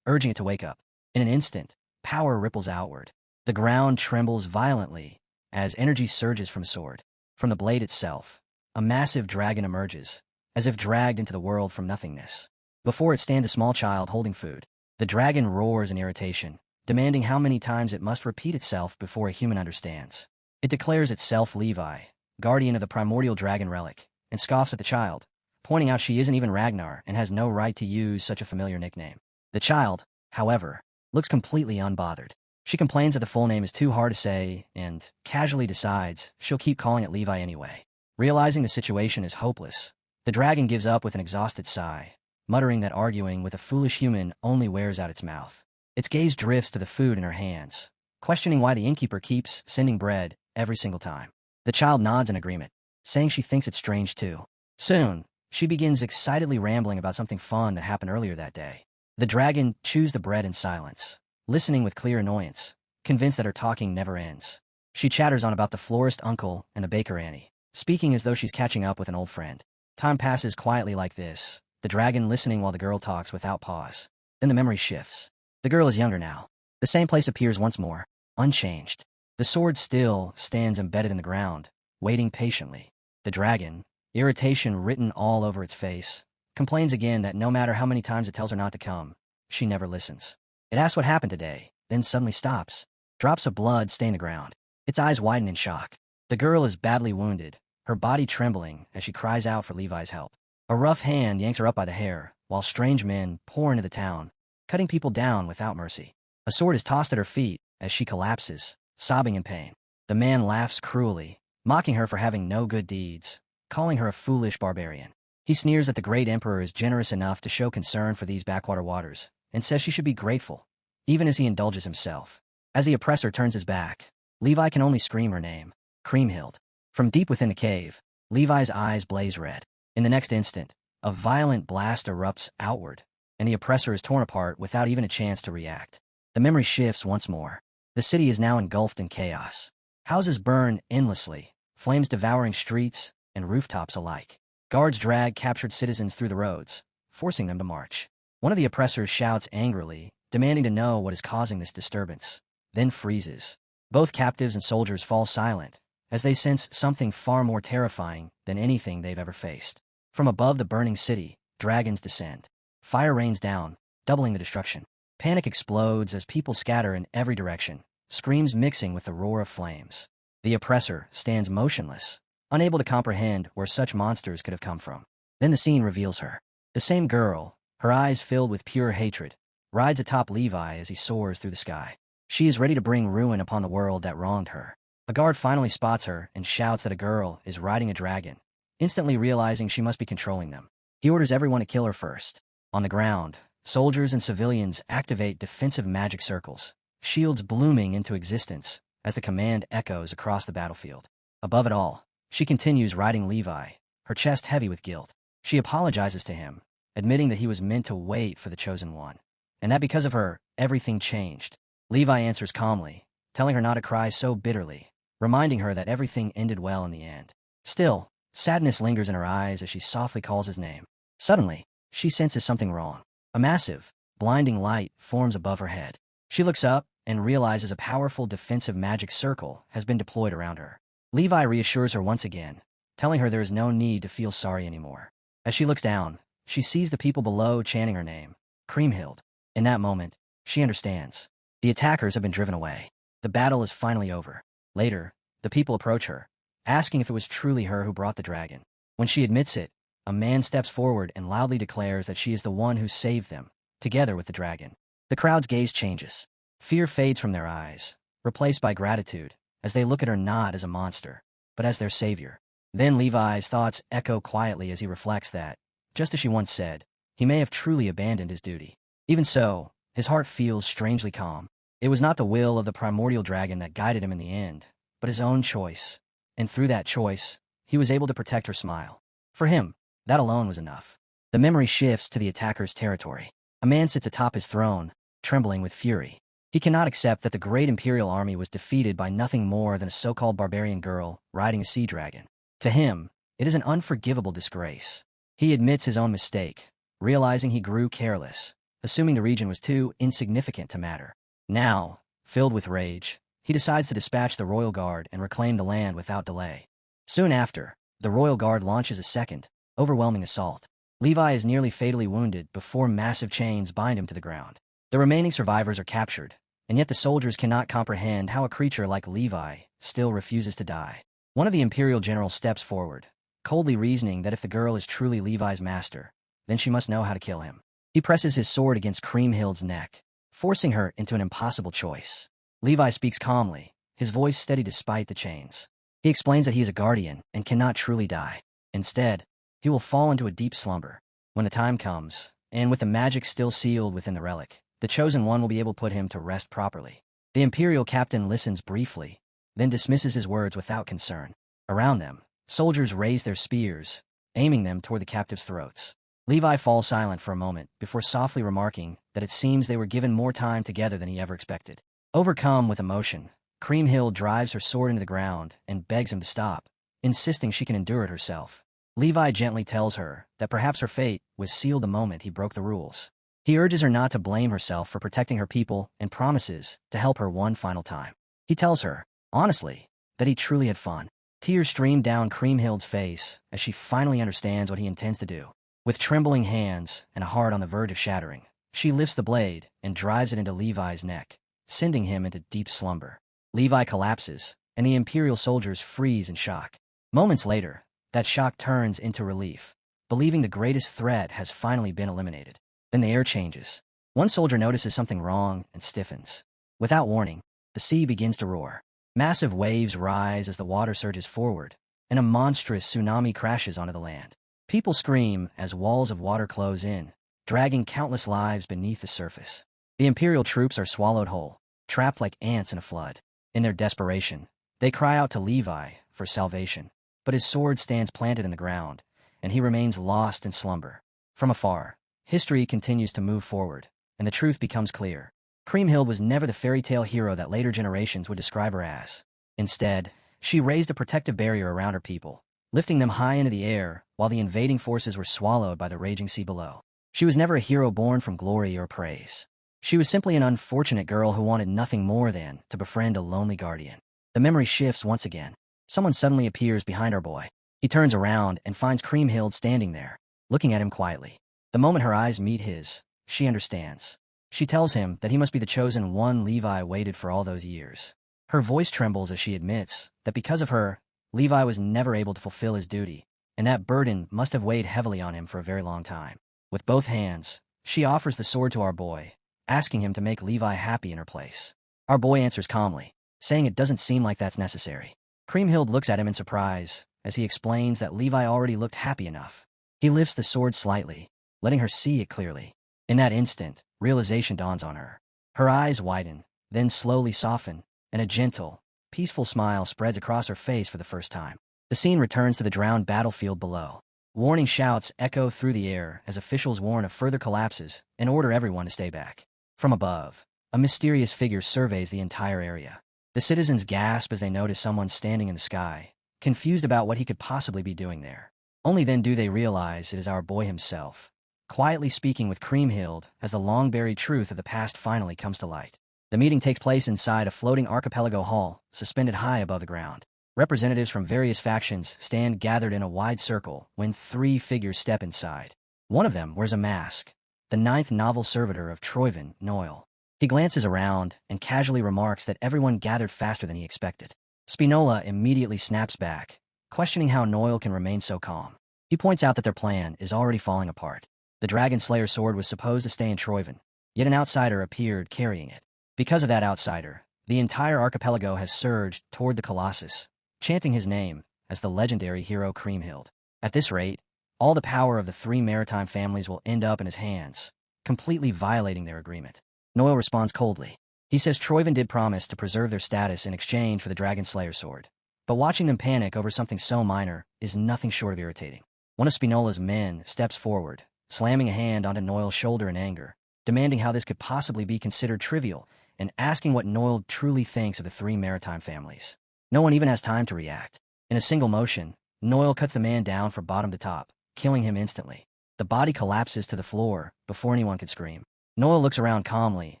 urging it to wake up. In an instant, power ripples outward. The ground trembles violently as energy surges from the sword. From the blade itself, a massive dragon emerges, as if dragged into the world from nothingness. Before it stands a small child holding food. The dragon roars in irritation, demanding how many times it must repeat itself before a human understands. It declares itself Levi, guardian of the primordial dragon relic, and scoffs at the child, pointing out she isn't even Ragnar and has no right to use such a familiar nickname. The child, however, looks completely unbothered. She complains that the full name is too hard to say and casually decides she'll keep calling it Levi anyway. Realizing the situation is hopeless, the dragon gives up with an exhausted sigh, muttering that arguing with a foolish human only wears out its mouth. Its gaze drifts to the food in her hands, questioning why the innkeeper keeps sending bread every single time. The child nods in agreement, saying she thinks it's strange too. Soon, she begins excitedly rambling about something fun that happened earlier that day. The dragon chews the bread in silence, listening with clear annoyance, convinced that her talking never ends. She chatters on about the florist uncle and the baker Annie, speaking as though she's catching up with an old friend. Time passes quietly like this, the dragon listening while the girl talks without pause. Then the memory shifts. The girl is younger now. The same place appears once more, unchanged. The sword still stands embedded in the ground, waiting patiently. The dragon, irritation written all over its face, complains again that no matter how many times it tells her not to come, she never listens. It asks what happened today, then suddenly stops. Drops of blood stain the ground. Its eyes widen in shock. The girl is badly wounded, her body trembling as she cries out for Levi's help. A rough hand yanks her up by the hair, while strange men pour into the town, cutting people down without mercy. A sword is tossed at her feet as she collapses, sobbing in pain. The man laughs cruelly, mocking her for having no good deeds, calling her a foolish barbarian. He sneers that the great emperor is generous enough to show concern for these backwater waters, and says she should be grateful, even as he indulges himself. As the oppressor turns his back, Levi can only scream her name, Creamhild. From deep within the cave, Levi's eyes blaze red. In the next instant, a violent blast erupts outward, and the oppressor is torn apart without even a chance to react. The memory shifts once more. The city is now engulfed in chaos. Houses burn endlessly, flames devouring streets and rooftops alike. Guards drag captured citizens through the roads, forcing them to march. One of the oppressors shouts angrily, demanding to know what is causing this disturbance, then freezes. Both captives and soldiers fall silent, as they sense something far more terrifying than anything they've ever faced. From above the burning city, dragons descend. Fire rains down, doubling the destruction. Panic explodes as people scatter in every direction, screams mixing with the roar of flames. The oppressor stands motionless, unable to comprehend where such monsters could have come from. Then the scene reveals her. The same girl, her eyes filled with pure hatred, rides atop Levi as he soars through the sky. She is ready to bring ruin upon the world that wronged her. A guard finally spots her and shouts that a girl is riding a dragon, instantly realizing she must be controlling them. He orders everyone to kill her first. On the ground, soldiers and civilians activate defensive magic circles, shields blooming into existence as the command echoes across the battlefield. Above it all, she continues riding Levi, her chest heavy with guilt. She apologizes to him, admitting that he was meant to wait for the chosen one, and that because of her, everything changed. Levi answers calmly, telling her not to cry so bitterly, reminding her that everything ended well in the end. Still, sadness lingers in her eyes as she softly calls his name. Suddenly, she senses something wrong. A massive, blinding light forms above her head. She looks up and realizes a powerful defensive magic circle has been deployed around her. Levi reassures her once again, telling her there is no need to feel sorry anymore. As she looks down, she sees the people below chanting her name, Kriemhild. In that moment, she understands. The attackers have been driven away. The battle is finally over. Later, the people approach her, asking if it was truly her who brought the dragon. When she admits it, a man steps forward and loudly declares that she is the one who saved them, together with the dragon. The crowd's gaze changes. Fear fades from their eyes, replaced by gratitude, as they look at her not as a monster, but as their savior. Then Levi's thoughts echo quietly as he reflects that, just as she once said, he may have truly abandoned his duty. Even so, his heart feels strangely calm. It was not the will of the primordial dragon that guided him in the end, but his own choice. And through that choice, he was able to protect her smile. For him, that alone was enough. The memory shifts to the attacker's territory. A man sits atop his throne, trembling with fury. He cannot accept that the great imperial army was defeated by nothing more than a so-called barbarian girl riding a sea dragon. To him, it is an unforgivable disgrace. He admits his own mistake, realizing he grew careless, assuming the region was too insignificant to matter. Now, filled with rage, he decides to dispatch the royal guard and reclaim the land without delay. Soon after, the royal guard launches a second, overwhelming assault. Levi is nearly fatally wounded before massive chains bind him to the ground. The remaining survivors are captured, and yet the soldiers cannot comprehend how a creature like Levi still refuses to die. One of the imperial generals steps forward, coldly reasoning that if the girl is truly Levi's master, then she must know how to kill him. He presses his sword against Kriemhild's neck, forcing her into an impossible choice. Levi speaks calmly, his voice steady despite the chains. He explains that he is a guardian and cannot truly die. Instead, he will fall into a deep slumber. When the time comes, and with the magic still sealed within the relic, the chosen one will be able to put him to rest properly. The imperial captain listens briefly, then dismisses his words without concern. Around them, soldiers raise their spears, aiming them toward the captives' throats. Levi falls silent for a moment before softly remarking that it seems they were given more time together than he ever expected. Overcome with emotion, Kriemhild drives her sword into the ground and begs him to stop, insisting she can endure it herself. Levi gently tells her that perhaps her fate was sealed the moment he broke the rules. He urges her not to blame herself for protecting her people and promises to help her one final time. He tells her, honestly, that he truly had fun. Tears stream down Kriemhild's face as she finally understands what he intends to do. With trembling hands and a heart on the verge of shattering, she lifts the blade and drives it into Levi's neck, sending him into deep slumber. Levi collapses, and the imperial soldiers freeze in shock. Moments later, that shock turns into relief, believing the greatest threat has finally been eliminated. Then the air changes. One soldier notices something wrong and stiffens. Without warning, the sea begins to roar. Massive waves rise as the water surges forward, and a monstrous tsunami crashes onto the land. People scream as walls of water close in, dragging countless lives beneath the surface. The imperial troops are swallowed whole, trapped like ants in a flood. In their desperation, they cry out to Levi for salvation, but his sword stands planted in the ground, and he remains lost in slumber. From afar, history continues to move forward, and the truth becomes clear. Kriemhild was never the fairy tale hero that later generations would describe her as. Instead, she raised a protective barrier around her people, lifting them high into the air while the invading forces were swallowed by the raging sea below. She was never a hero born from glory or praise. She was simply an unfortunate girl who wanted nothing more than to befriend a lonely guardian. The memory shifts once again. Someone suddenly appears behind our boy. He turns around and finds Kriemhild standing there, looking at him quietly. The moment her eyes meet his, she understands. She tells him that he must be the chosen one Levi waited for all those years. Her voice trembles as she admits that because of her, Levi was never able to fulfill his duty, and that burden must have weighed heavily on him for a very long time. With both hands, she offers the sword to our boy, asking him to make Levi happy in her place. Our boy answers calmly, saying it doesn't seem like that's necessary. Kriemhild looks at him in surprise as he explains that Levi already looked happy enough. He lifts the sword slightly, letting her see it clearly. In that instant, realization dawns on her. Her eyes widen, then slowly soften, and a gentle, peaceful smile spreads across her face for the first time. The scene returns to the drowned battlefield below. Warning shouts echo through the air as officials warn of further collapses and order everyone to stay back. From above, a mysterious figure surveys the entire area. The citizens gasp as they notice someone standing in the sky, confused about what he could possibly be doing there. Only then do they realize it is our boy himself, quietly speaking with Kriemhild as the long-buried truth of the past finally comes to light. The meeting takes place inside a floating archipelago hall, suspended high above the ground. Representatives from various factions stand gathered in a wide circle when 3 figures step inside. One of them wears a mask, the 9th novel servitor of Troyvin, Noel. He glances around and casually remarks that everyone gathered faster than he expected. Spinola immediately snaps back, questioning how Noel can remain so calm. He points out that their plan is already falling apart. The Dragon Slayer sword was supposed to stay in Troyvin, yet an outsider appeared carrying it. Because of that outsider, the entire archipelago has surged toward the Colossus, chanting his name as the legendary hero Kriemhild. At this rate, all the power of the 3 maritime families will end up in his hands, completely violating their agreement. Noel responds coldly. He says Troyvin did promise to preserve their status in exchange for the Dragon Slayer sword, but watching them panic over something so minor is nothing short of irritating. One of Spinola's men steps forward, slamming a hand onto Noel's shoulder in anger, demanding how this could possibly be considered trivial, and asking what Noel truly thinks of the 3 maritime families. No one even has time to react. In a single motion, Noel cuts the man down from bottom to top, killing him instantly. The body collapses to the floor before anyone could scream. Noel looks around calmly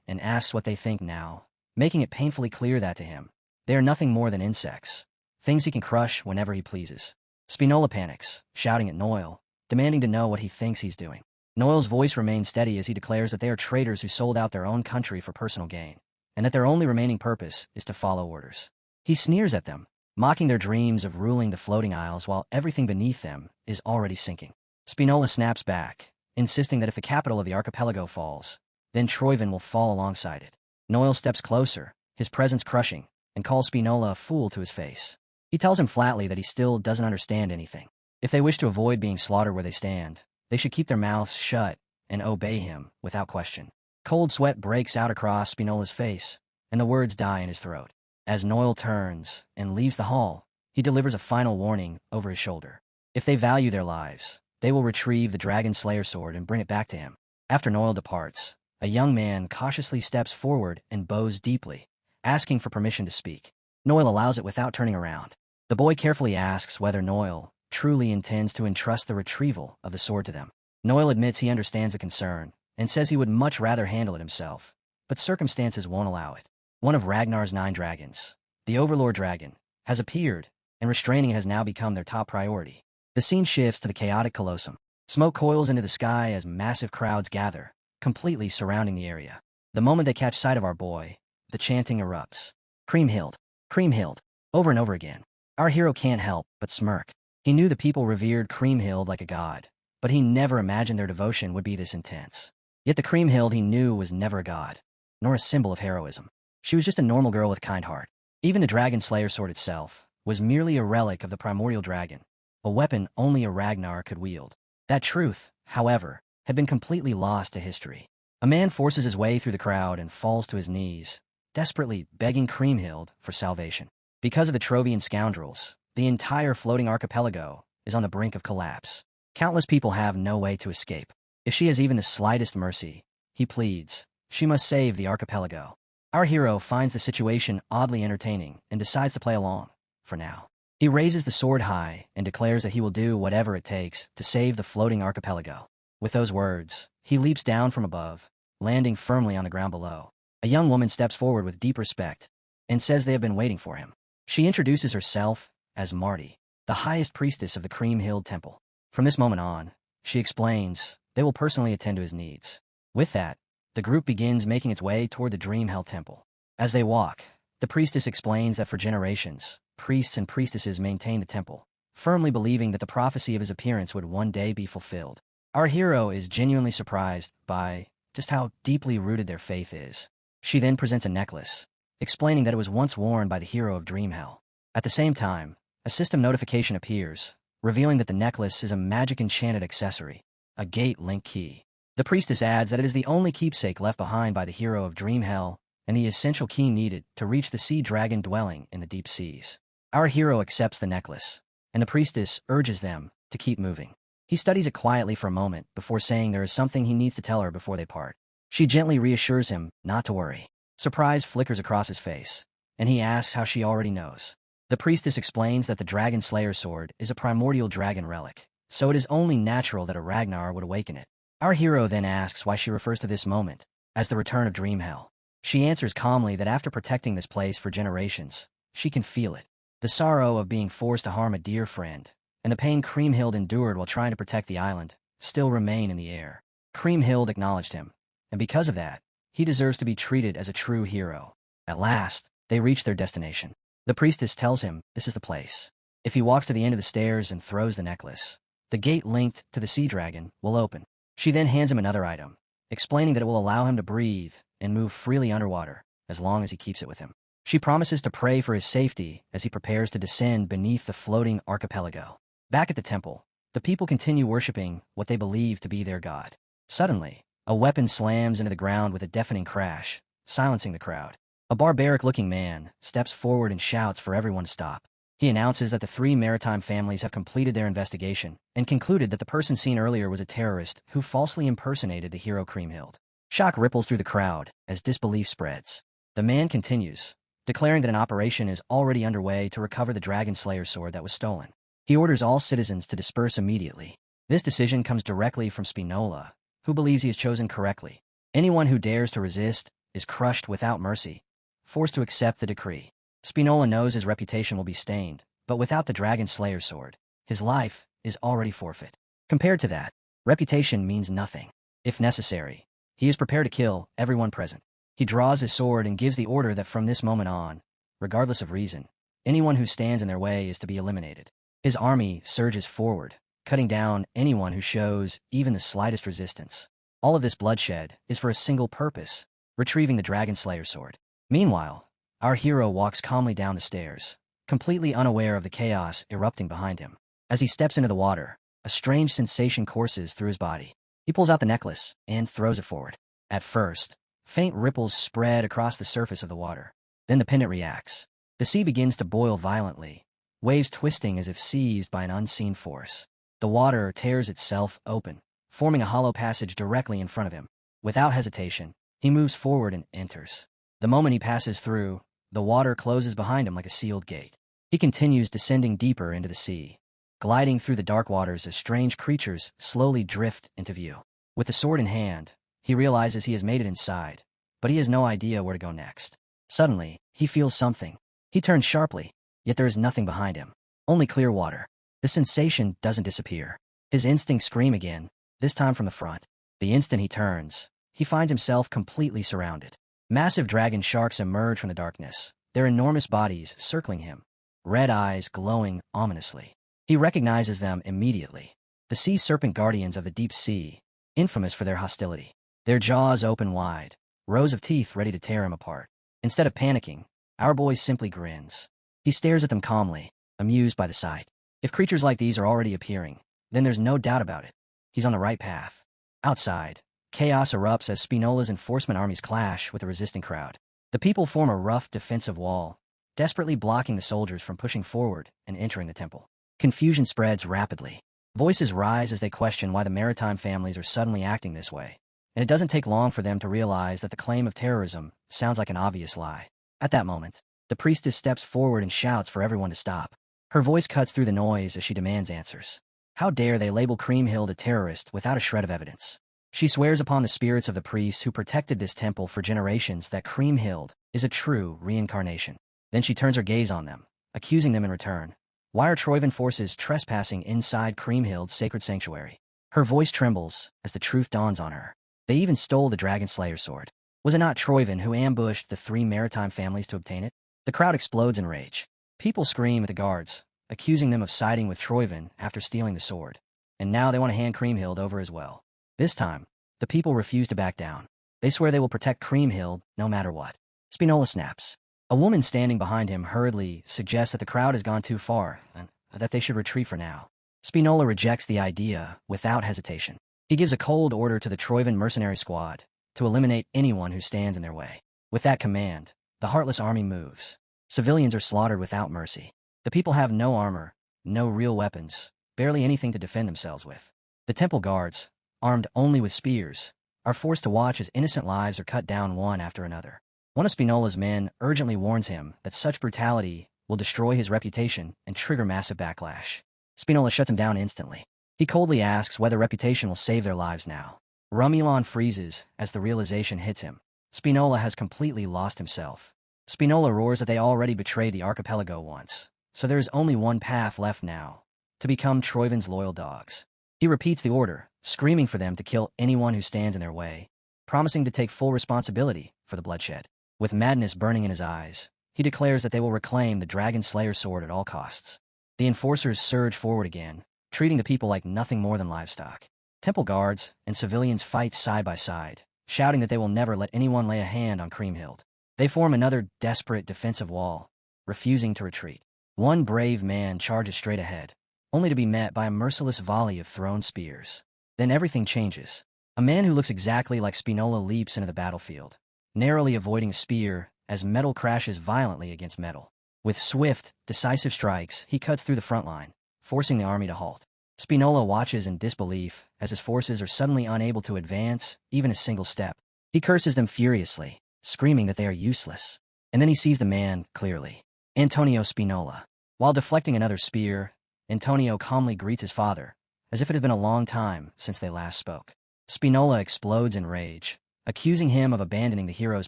and asks what they think now, making it painfully clear that to him, they are nothing more than insects, things he can crush whenever he pleases. Spinola panics, shouting at Noel, demanding to know what he thinks he's doing. Noel's voice remains steady as he declares that they are traitors who sold out their own country for personal gain, and that their only remaining purpose is to follow orders. He sneers at them, mocking their dreams of ruling the floating isles while everything beneath them is already sinking. Spinola snaps back, insisting that if the capital of the archipelago falls, then Troyvin will fall alongside it. Noel steps closer, his presence crushing, and calls Spinola a fool to his face. He tells him flatly that he still doesn't understand anything. If they wish to avoid being slaughtered where they stand, they should keep their mouths shut and obey him without question. Cold sweat breaks out across Spinola's face, and the words die in his throat. As Noel turns and leaves the hall, he delivers a final warning over his shoulder. If they value their lives, they will retrieve the Dragon Slayer sword and bring it back to him. After Noel departs, a young man cautiously steps forward and bows deeply, asking for permission to speak. Noel allows it without turning around. The boy carefully asks whether Noel truly intends to entrust the retrieval of the sword to them. Noel admits he understands the concern and says he would much rather handle it himself, but circumstances won't allow it. One of Ragnar's 9 dragons, the Overlord Dragon, has appeared, and restraining it has now become their top priority. The scene shifts to the chaotic Colosseum. Smoke coils into the sky as massive crowds gather, completely surrounding the area. The moment they catch sight of our boy, the chanting erupts. Kriemhild, Kriemhild, over and over again. Our hero can't help but smirk. He knew the people revered Kriemhild like a god, but he never imagined their devotion would be this intense. Yet the Kriemhild he knew was never a god, nor a symbol of heroism. She was just a normal girl with a kind heart. Even the Dragon Slayer sword itself was merely a relic of the primordial dragon, a weapon only a Ragnar could wield. That truth, however, had been completely lost to history. A man forces his way through the crowd and falls to his knees, desperately begging Kriemhild for salvation. Because of the Trovian scoundrels, the entire floating archipelago is on the brink of collapse. Countless people have no way to escape. If she has even the slightest mercy, he pleads, She must save the archipelago. Our hero finds the situation oddly entertaining and decides to play along, for now. He raises the sword high and declares that he will do whatever it takes to save the floating archipelago. With those words, he leaps down from above, landing firmly on the ground below. A young woman steps forward with deep respect and says they have been waiting for him. She introduces herself as Marty, the highest priestess of the Cream Hill Temple. From this moment on, she explains they will personally attend to his needs. With that, the group begins making its way toward the Dream Hell Temple. As they walk, the priestess explains that for generations, priests and priestesses maintained the temple, firmly believing that the prophecy of his appearance would one day be fulfilled. Our hero is genuinely surprised by just how deeply rooted their faith is. She then presents a necklace, explaining that it was once worn by the hero of Dream Hell. At the same time, a system notification appears, revealing that the necklace is a magic enchanted accessory, a gate link key. The priestess adds that it is the only keepsake left behind by the hero of Dream Hell and the essential key needed to reach the sea dragon dwelling in the deep seas. Our hero accepts the necklace, and the priestess urges them to keep moving. He studies it quietly for a moment before saying there is something he needs to tell her before they part. She gently reassures him not to worry. Surprise flickers across his face, and he asks how she already knows. The priestess explains that the Dragon Slayer sword is a primordial dragon relic, so it is only natural that a Ragnar would awaken it. Our hero then asks why she refers to this moment as the return of Dream Hell. She answers calmly that after protecting this place for generations, she can feel it. The sorrow of being forced to harm a dear friend, and the pain Kriemhild endured while trying to protect the island, still remain in the air. Kriemhild acknowledged him, and because of that, he deserves to be treated as a true hero. At last, they reach their destination. The priestess tells him this is the place. If he walks to the end of the stairs and throws the necklace, the gate linked to the sea dragon will open. She then hands him another item, explaining that it will allow him to breathe and move freely underwater, as long as he keeps it with him. She promises to pray for his safety as he prepares to descend beneath the floating archipelago. Back at the temple, the people continue worshipping what they believe to be their god. Suddenly, a weapon slams into the ground with a deafening crash, silencing the crowd. A barbaric-looking man steps forward and shouts for everyone to stop. He announces that the three maritime families have completed their investigation and concluded that the person seen earlier was a terrorist who falsely impersonated the hero Kriemhild. Shock ripples through the crowd as disbelief spreads. The man continues, declaring that an operation is already underway to recover the Dragon Slayer sword that was stolen. He orders all citizens to disperse immediately. This decision comes directly from Spinola, who believes he has chosen correctly. Anyone who dares to resist is crushed without mercy, forced to accept the decree. Spinola knows his reputation will be stained, but without the Dragon Slayer sword, his life is already forfeit. Compared to that, reputation means nothing. If necessary, he is prepared to kill everyone present. He draws his sword and gives the order that from this moment on, regardless of reason, anyone who stands in their way is to be eliminated. His army surges forward, cutting down anyone who shows even the slightest resistance. All of this bloodshed is for a single purpose: retrieving the Dragon Slayer sword. Meanwhile, our hero walks calmly down the stairs, completely unaware of the chaos erupting behind him. As he steps into the water, a strange sensation courses through his body. He pulls out the necklace and throws it forward. At first, faint ripples spread across the surface of the water. Then the pendant reacts. The sea begins to boil violently, waves twisting as if seized by an unseen force. The water tears itself open, forming a hollow passage directly in front of him. Without hesitation, he moves forward and enters. The moment he passes through, the water closes behind him like a sealed gate. He continues descending deeper into the sea, gliding through the dark waters as strange creatures slowly drift into view. With the sword in hand, he realizes he has made it inside, but he has no idea where to go next. Suddenly, he feels something. He turns sharply, yet there is nothing behind him, only clear water. The sensation doesn't disappear. His instincts scream again, this time from the front. The instant he turns, he finds himself completely surrounded. Massive dragon sharks emerge from the darkness, their enormous bodies circling him, red eyes glowing ominously. He recognizes them immediately. The sea serpent guardians of the deep sea, infamous for their hostility. Their jaws open wide, rows of teeth ready to tear him apart. Instead of panicking, our boy simply grins. He stares at them calmly, amused by the sight. If creatures like these are already appearing, then there's no doubt about it. He's on the right path. Outside, chaos erupts as Spinola's enforcement armies clash with the resisting crowd. The people form a rough defensive wall, desperately blocking the soldiers from pushing forward and entering the temple. Confusion spreads rapidly. Voices rise as they question why the maritime families are suddenly acting this way. and it doesn't take long for them to realize that the claim of terrorism sounds like an obvious lie. At that moment, the priestess steps forward and shouts for everyone to stop. Her voice cuts through the noise as she demands answers. How dare they label Creamhill a terrorist without a shred of evidence? She swears upon the spirits of the priests who protected this temple for generations that Creamhill is a true reincarnation. Then she turns her gaze on them, accusing them in return. Why are Troivan forces trespassing inside Creamhill's sacred sanctuary? Her voice trembles as the truth dawns on her. They even stole the Dragon Slayer sword. Was it not Troivan who ambushed the 3 maritime families to obtain it? The crowd explodes in rage. People scream at the guards, accusing them of siding with Troivan after stealing the sword. And now they want to hand Creamhill over as well. This time, the people refuse to back down. They swear they will protect Creamhill no matter what. Spinola snaps. A woman standing behind him hurriedly suggests that the crowd has gone too far and that they should retreat for now. Spinola rejects the idea without hesitation. He gives a cold order to the Troivan mercenary squad to eliminate anyone who stands in their way. With that command, the heartless army moves. Civilians are slaughtered without mercy. The people have no armor, no real weapons, barely anything to defend themselves with. The temple guards, armed only with spears, are forced to watch as innocent lives are cut down one after another. One of Spinola's men urgently warns him that such brutality will destroy his reputation and trigger massive backlash. Spinola shuts him down instantly. He coldly asks whether reputation will save their lives now. Rumulon freezes as the realization hits him. Spinola has completely lost himself. Spinola roars that they already betrayed the archipelago once, so there is only one path left now, to become Troivan's loyal dogs. He repeats the order, screaming for them to kill anyone who stands in their way, promising to take full responsibility for the bloodshed. With madness burning in his eyes, he declares that they will reclaim the Dragon Slayer sword at all costs. The enforcers surge forward again, treating the people like nothing more than livestock. Temple guards and civilians fight side by side, shouting that they will never let anyone lay a hand on Creamhill. They form another desperate defensive wall, refusing to retreat. One brave man charges straight ahead, only to be met by a merciless volley of thrown spears. Then everything changes. A man who looks exactly like Spinola leaps into the battlefield, narrowly avoiding a spear as metal crashes violently against metal. With swift, decisive strikes, he cuts through the front line, forcing the army to halt. Spinola watches in disbelief as his forces are suddenly unable to advance even a single step. He curses them furiously, screaming that they are useless. And then he sees the man clearly. Antonio Spinola. While deflecting another spear, Antonio calmly greets his father, as if it had been a long time since they last spoke. Spinola explodes in rage, accusing him of abandoning the hero's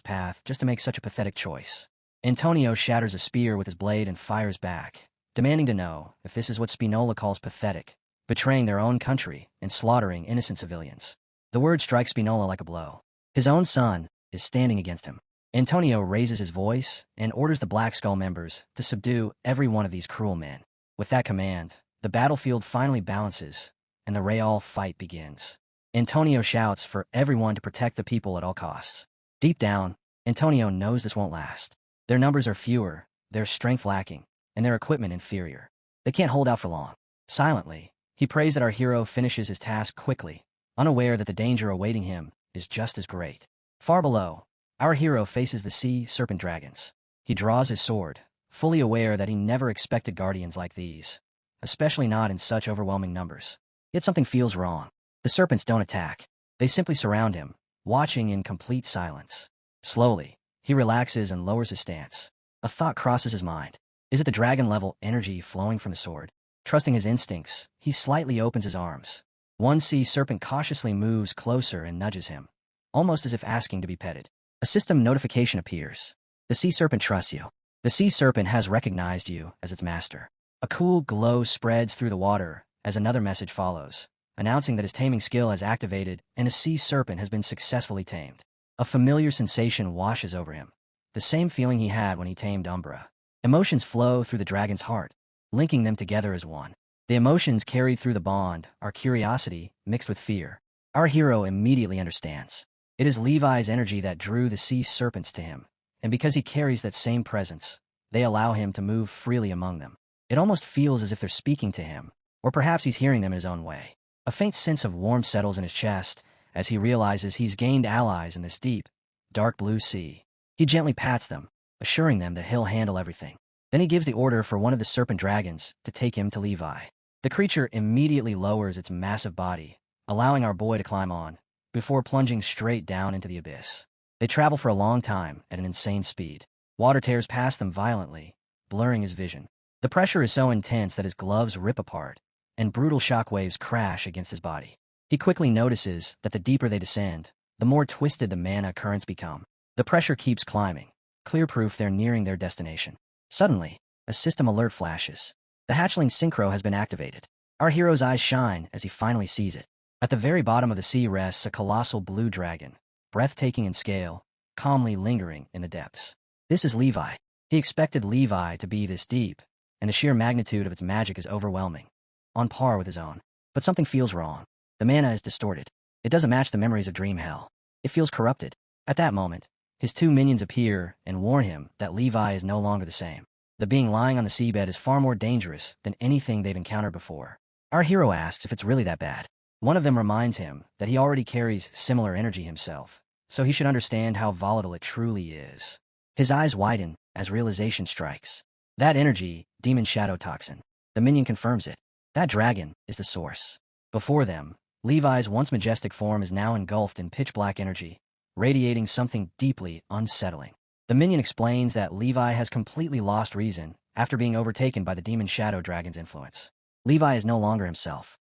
path just to make such a pathetic choice. Antonio shatters a spear with his blade and fires back, demanding to know if this is what Spinola calls pathetic, betraying their own country and slaughtering innocent civilians. The word strikes Spinola like a blow. His own son is standing against him. Antonio raises his voice and orders the Black Skull members to subdue every one of these cruel men. With that command, the battlefield finally balances, and the real fight begins. Antonio shouts for everyone to protect the people at all costs. Deep down, Antonio knows this won't last. Their numbers are fewer, their strength lacking, and their equipment inferior. They can't hold out for long. Silently, he prays that our hero finishes his task quickly, unaware that the danger awaiting him is just as great. Far below, our hero faces the sea serpent dragons. He draws his sword, fully aware that he never expected guardians like these, especially not in such overwhelming numbers. Yet something feels wrong. The serpents don't attack. They simply surround him, watching in complete silence. Slowly, he relaxes and lowers his stance. A thought crosses his mind. Is it the dragon-level energy flowing from the sword? Trusting his instincts, he slightly opens his arms. One sea serpent cautiously moves closer and nudges him, almost as if asking to be petted. A system notification appears. The sea serpent trusts you. The sea serpent has recognized you as its master. A cool glow spreads through the water as another message follows, announcing that his taming skill has activated and a sea serpent has been successfully tamed. A familiar sensation washes over him, the same feeling he had when he tamed Umbra. Emotions flow through the dragon's heart, linking them together as one. The emotions carried through the bond are curiosity mixed with fear. Our hero immediately understands. It is Levi's energy that drew the sea serpents to him, and because he carries that same presence, they allow him to move freely among them. It almost feels as if they're speaking to him, or perhaps he's hearing them in his own way. A faint sense of warmth settles in his chest as he realizes he's gained allies in this deep, dark blue sea. He gently pats them, assuring them that he'll handle everything. Then he gives the order for one of the serpent dragons to take him to Levi. The creature immediately lowers its massive body, allowing our boy to climb on, before plunging straight down into the abyss. They travel for a long time at an insane speed. Water tears past them violently, blurring his vision. The pressure is so intense that his gloves rip apart, and brutal shockwaves crash against his body. He quickly notices that the deeper they descend, the more twisted the mana currents become. The pressure keeps climbing, clear proof they're nearing their destination. Suddenly, a system alert flashes. The hatchling synchro has been activated. Our hero's eyes shine as he finally sees it. At the very bottom of the sea rests a colossal blue dragon, breathtaking in scale, calmly lingering in the depths. This is Levi. He expected Levi to be this deep, and the sheer magnitude of its magic is overwhelming, on par with his own. But something feels wrong. The mana is distorted. It doesn't match the memories of Dream Hell. It feels corrupted. At that moment, his two minions appear and warn him that Levi is no longer the same. The being lying on the seabed is far more dangerous than anything they've encountered before. Our hero asks if it's really that bad. One of them reminds him that he already carries similar energy himself, so he should understand how volatile it truly is. His eyes widen as realization strikes. That energy, demon shadow toxin. The minion confirms it. That dragon is the source. Before them, Levi's once majestic form is now engulfed in pitch-black energy, radiating something deeply unsettling. The minion explains that Levi has completely lost reason after being overtaken by the demon shadow dragon's influence. Levi is no longer himself.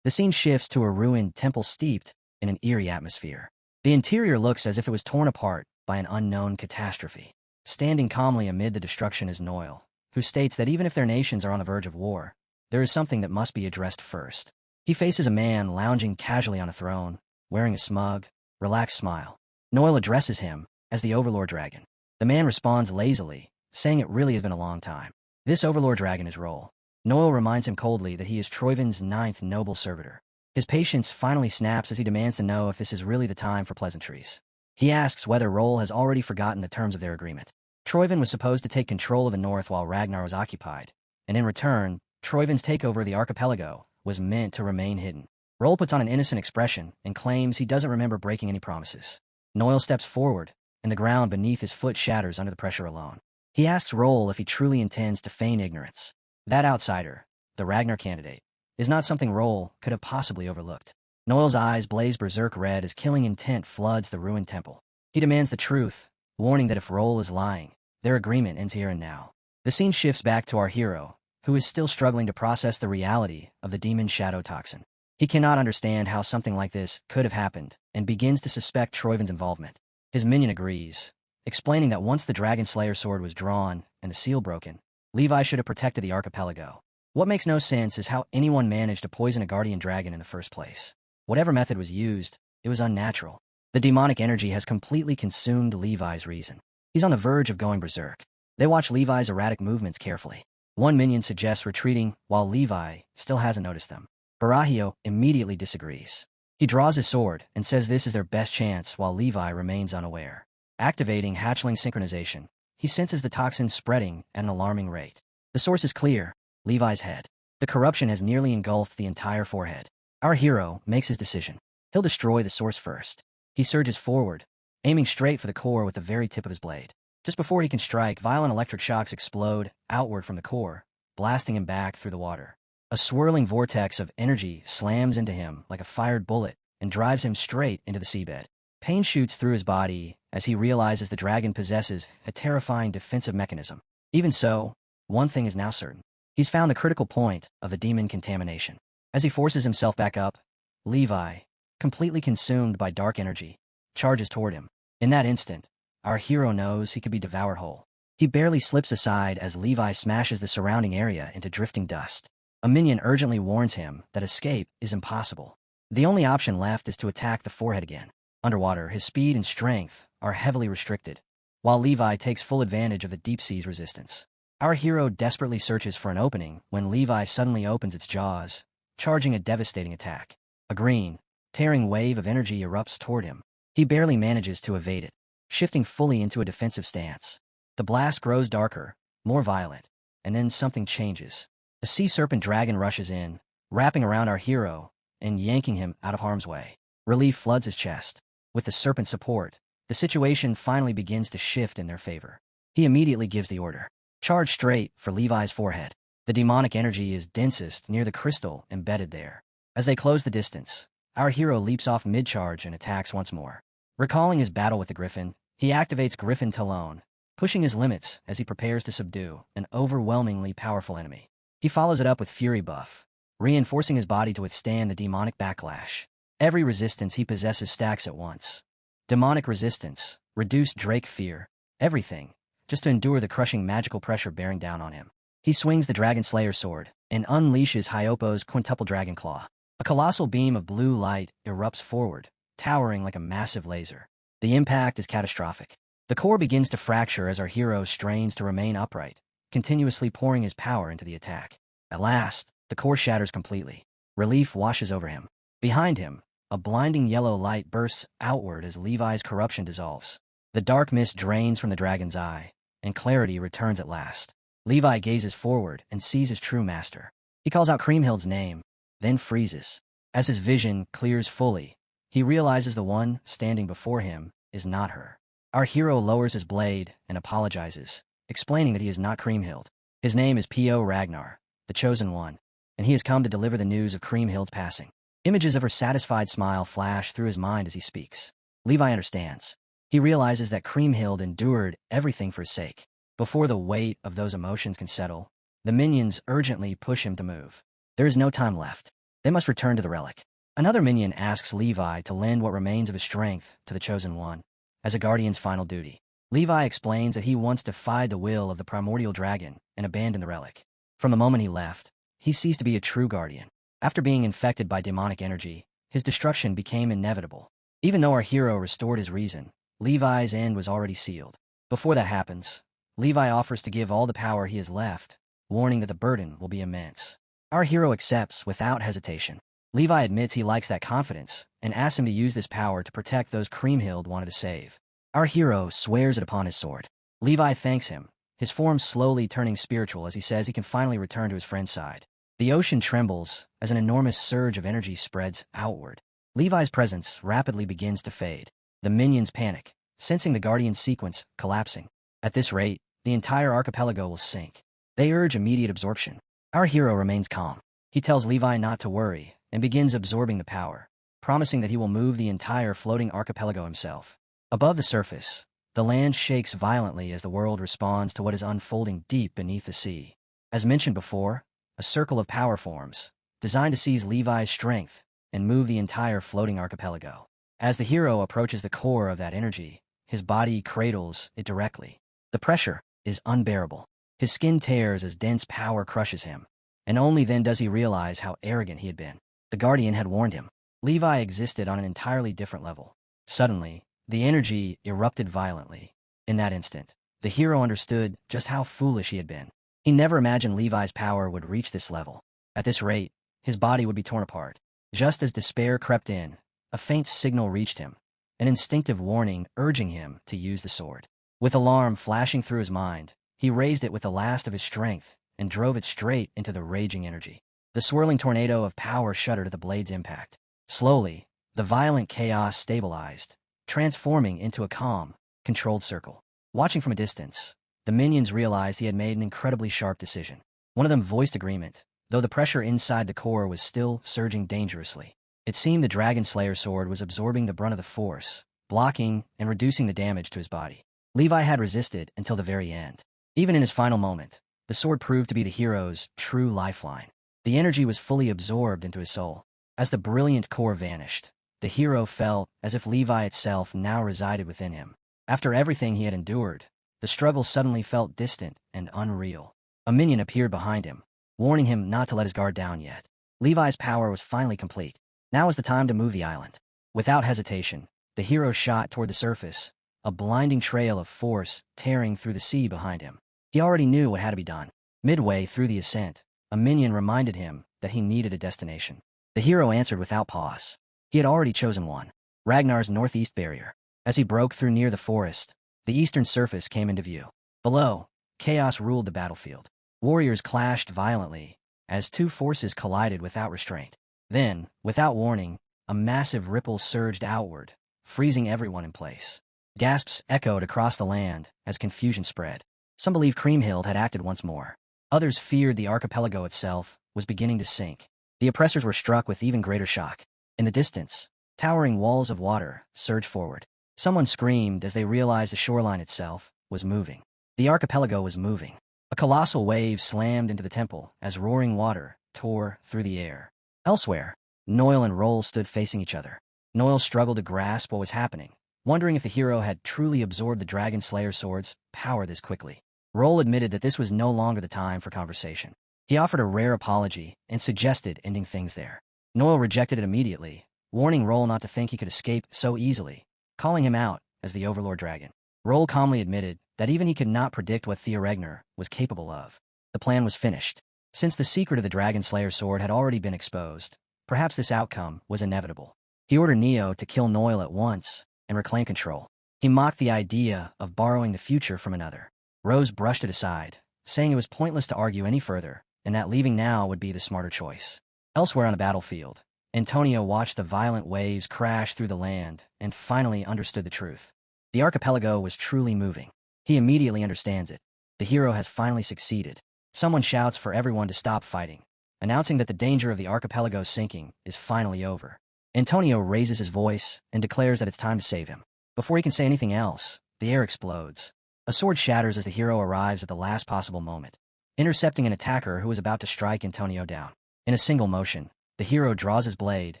The scene shifts to a ruined temple steeped in an eerie atmosphere. The interior looks as if it was torn apart by an unknown catastrophe. Standing calmly amid the destruction is Noel, who states that even if their nations are on the verge of war, there is something that must be addressed first. He faces a man lounging casually on a throne, wearing a smug, relaxed smile. Noel addresses him as the Overlord Dragon. The man responds lazily, saying it really has been a long time. This Overlord Dragon is Roll. Noel reminds him coldly that he is Troiven's 9th noble servitor. His patience finally snaps as he demands to know if this is really the time for pleasantries. He asks whether Roll has already forgotten the terms of their agreement. Troiven was supposed to take control of the north while Ragnar was occupied, and in return, Troiven's takeover of the archipelago was meant to remain hidden. Roll puts on an innocent expression and claims he doesn't remember breaking any promises. Noel steps forward, and the ground beneath his foot shatters under the pressure alone. He asks Roll if he truly intends to feign ignorance. That outsider, the Ragnar candidate, is not something Roll could have possibly overlooked. Noel's eyes blaze berserk red as killing intent floods the ruined temple. He demands the truth, warning that if Roll is lying, their agreement ends here and now. The scene shifts back to our hero, who is still struggling to process the reality of the demon shadow toxin. He cannot understand how something like this could have happened, and begins to suspect Troiven's involvement. His minion agrees, explaining that once the Dragon Slayer sword was drawn and the seal broken, Levi should have protected the archipelago. What makes no sense is how anyone managed to poison a guardian dragon in the first place. Whatever method was used, it was unnatural. The demonic energy has completely consumed Levi's reason. He's on the verge of going berserk. They watch Levi's erratic movements carefully. One minion suggests retreating, while Levi still hasn't noticed them. Barahio immediately disagrees. He draws his sword and says this is their best chance while Levi remains unaware. Activating hatchling synchronization, he senses the toxin spreading at an alarming rate. The source is clear, Levi's head. The corruption has nearly engulfed the entire forehead. Our hero makes his decision. He'll destroy the source first. He surges forward, aiming straight for the core with the very tip of his blade. Just before he can strike, violent electric shocks explode outward from the core, blasting him back through the water. A swirling vortex of energy slams into him like a fired bullet and drives him straight into the seabed. Pain shoots through his body as he realizes the dragon possesses a terrifying defensive mechanism. Even so, one thing is now certain. He's found the critical point of the demon contamination. As he forces himself back up, Levi, completely consumed by dark energy, charges toward him. In that instant, our hero knows he could be devoured whole. He barely slips aside as Levi smashes the surrounding area into drifting dust. A minion urgently warns him that escape is impossible. The only option left is to attack the forehead again. Underwater, his speed and strength are heavily restricted, while Levi takes full advantage of the deep sea's resistance. Our hero desperately searches for an opening when Levi suddenly opens its jaws, charging a devastating attack. A green, tearing wave of energy erupts toward him. He barely manages to evade it, shifting fully into a defensive stance. The blast grows darker, more violent, and then something changes. A sea serpent dragon rushes in, wrapping around our hero and yanking him out of harm's way. Relief floods his chest. With the serpent's support, the situation finally begins to shift in their favor. He immediately gives the order. Charge straight for Levi's forehead. The demonic energy is densest near the crystal embedded there. As they close the distance, Our hero leaps off mid-charge and attacks once more. Recalling his battle with the griffin, he activates Griffin Talon, pushing his limits as he prepares to subdue an overwhelmingly powerful enemy. He follows it up with Fury buff, reinforcing his body to withstand the demonic backlash. Every resistance he possesses stacks at once. Demonic resistance, reduced Drake fear, everything, just to endure the crushing magical pressure bearing down on him. He swings the Dragon Slayer sword and unleashes Hyopo's quintuple dragon claw. A colossal beam of blue light erupts forward, towering like a massive laser. The impact is catastrophic. The core begins to fracture as our hero strains to remain upright, continuously pouring his power into the attack. At last, the core shatters completely. Relief washes over him. Behind him, a blinding yellow light bursts outward as Levi's corruption dissolves. The dark mist drains from the dragon's eye, and clarity returns at last. Levi gazes forward and sees his true master. He calls out Kriemhild's name, then freezes. As his vision clears fully, he realizes the one standing before him is not her. Our hero lowers his blade and apologizes, explaining that he is not Kriemhild. His name is P.O. Ragnar, the Chosen One, and he has come to deliver the news of Kriemhild's passing. Images of her satisfied smile flash through his mind as he speaks. Levi understands. He realizes that Kriemhild endured everything for his sake. Before the weight of those emotions can settle, the minions urgently push him to move. There is no time left. They must return to the relic. Another minion asks Levi to lend what remains of his strength to the Chosen One, as a guardian's final duty. Levi explains that he once defied the will of the primordial dragon and abandoned the relic. From the moment he left, he ceased to be a true guardian. After being infected by demonic energy, his destruction became inevitable. Even though our hero restored his reason, Levi's end was already sealed. Before that happens, Levi offers to give all the power he has left, warning that the burden will be immense. Our hero accepts without hesitation. Levi admits he likes that confidence and asks him to use this power to protect those Kriemhild wanted to save. Our hero swears it upon his sword. Levi thanks him, his form slowly turning spiritual as he says he can finally return to his friend's side. The ocean trembles as an enormous surge of energy spreads outward. Levi's presence rapidly begins to fade. The minions panic, sensing the Guardian sequence collapsing. At this rate, the entire archipelago will sink. They urge immediate absorption. Our hero remains calm. He tells Levi not to worry and begins absorbing the power, promising that he will move the entire floating archipelago himself. Above the surface, the land shakes violently as the world responds to what is unfolding deep beneath the sea. As mentioned before, a circle of power forms, designed to seize Levi's strength and move the entire floating archipelago. As the hero approaches the core of that energy, his body cradles it directly. The pressure is unbearable. His skin tears as dense power crushes him, and only then does he realize how arrogant he had been. The Guardian had warned him. Levi existed on an entirely different level. Suddenly, the energy erupted violently. In that instant, the hero understood just how foolish he had been. He never imagined Levi's power would reach this level. At this rate, his body would be torn apart. Just as despair crept in, a faint signal reached him, an instinctive warning urging him to use the sword. With alarm flashing through his mind, he raised it with the last of his strength and drove it straight into the raging energy. The swirling tornado of power shuddered at the blade's impact. Slowly, the violent chaos stabilized, transforming into a calm, controlled circle. Watching from a distance, the minions realized he had made an incredibly sharp decision. One of them voiced agreement, though the pressure inside the core was still surging dangerously. It seemed the Dragon Slayer sword was absorbing the brunt of the force, blocking and reducing the damage to his body. Levi had resisted until the very end. Even in his final moment, the sword proved to be the hero's true lifeline. The energy was fully absorbed into his soul. As the brilliant core vanished, the hero felt as if Levi itself now resided within him. After everything he had endured, the struggle suddenly felt distant and unreal. A minion appeared behind him, warning him not to let his guard down yet. Levi's power was finally complete. Now was the time to move the island. Without hesitation, the hero shot toward the surface, a blinding trail of force tearing through the sea behind him. He already knew what had to be done. Midway through the ascent, a minion reminded him that he needed a destination. The hero answered without pause. He had already chosen one: Ragnar's northeast barrier. As he broke through near the forest, the eastern surface came into view. Below, chaos ruled the battlefield. Warriors clashed violently as two forces collided without restraint. Then, without warning, a massive ripple surged outward, freezing everyone in place. Gasps echoed across the land as confusion spread. Some believed Kriemhild had acted once more. Others feared the archipelago itself was beginning to sink. The oppressors were struck with even greater shock. In the distance, towering walls of water surged forward. Someone screamed as they realized the shoreline itself was moving. The archipelago was moving. A colossal wave slammed into the temple as roaring water tore through the air. Elsewhere, Noel and Roll stood facing each other. Noel struggled to grasp what was happening, wondering if the hero had truly absorbed the Dragon Slayer sword's power this quickly. Roll admitted that this was no longer the time for conversation. He offered a rare apology and suggested ending things there. Noel rejected it immediately, warning Roll not to think he could escape so easily, calling him out as the Overlord Dragon. Roll calmly admitted that even he could not predict what Thea Regner was capable of. The plan was finished. Since the secret of the Dragon Slayer sword had already been exposed, perhaps this outcome was inevitable. He ordered Neo to kill Noel at once and reclaim control. He mocked the idea of borrowing the future from another. Rose brushed it aside, saying it was pointless to argue any further, and that leaving now would be the smarter choice. Elsewhere on the battlefield, Antonio watched the violent waves crash through the land and finally understood the truth. The archipelago was truly moving. He immediately understands it. The hero has finally succeeded. Someone shouts for everyone to stop fighting, announcing that the danger of the archipelago sinking is finally over. Antonio raises his voice and declares that it's time to save him. Before he can say anything else, the air explodes. A sword shatters as the hero arrives at the last possible moment, intercepting an attacker who is about to strike Antonio down. In a single motion, the hero draws his blade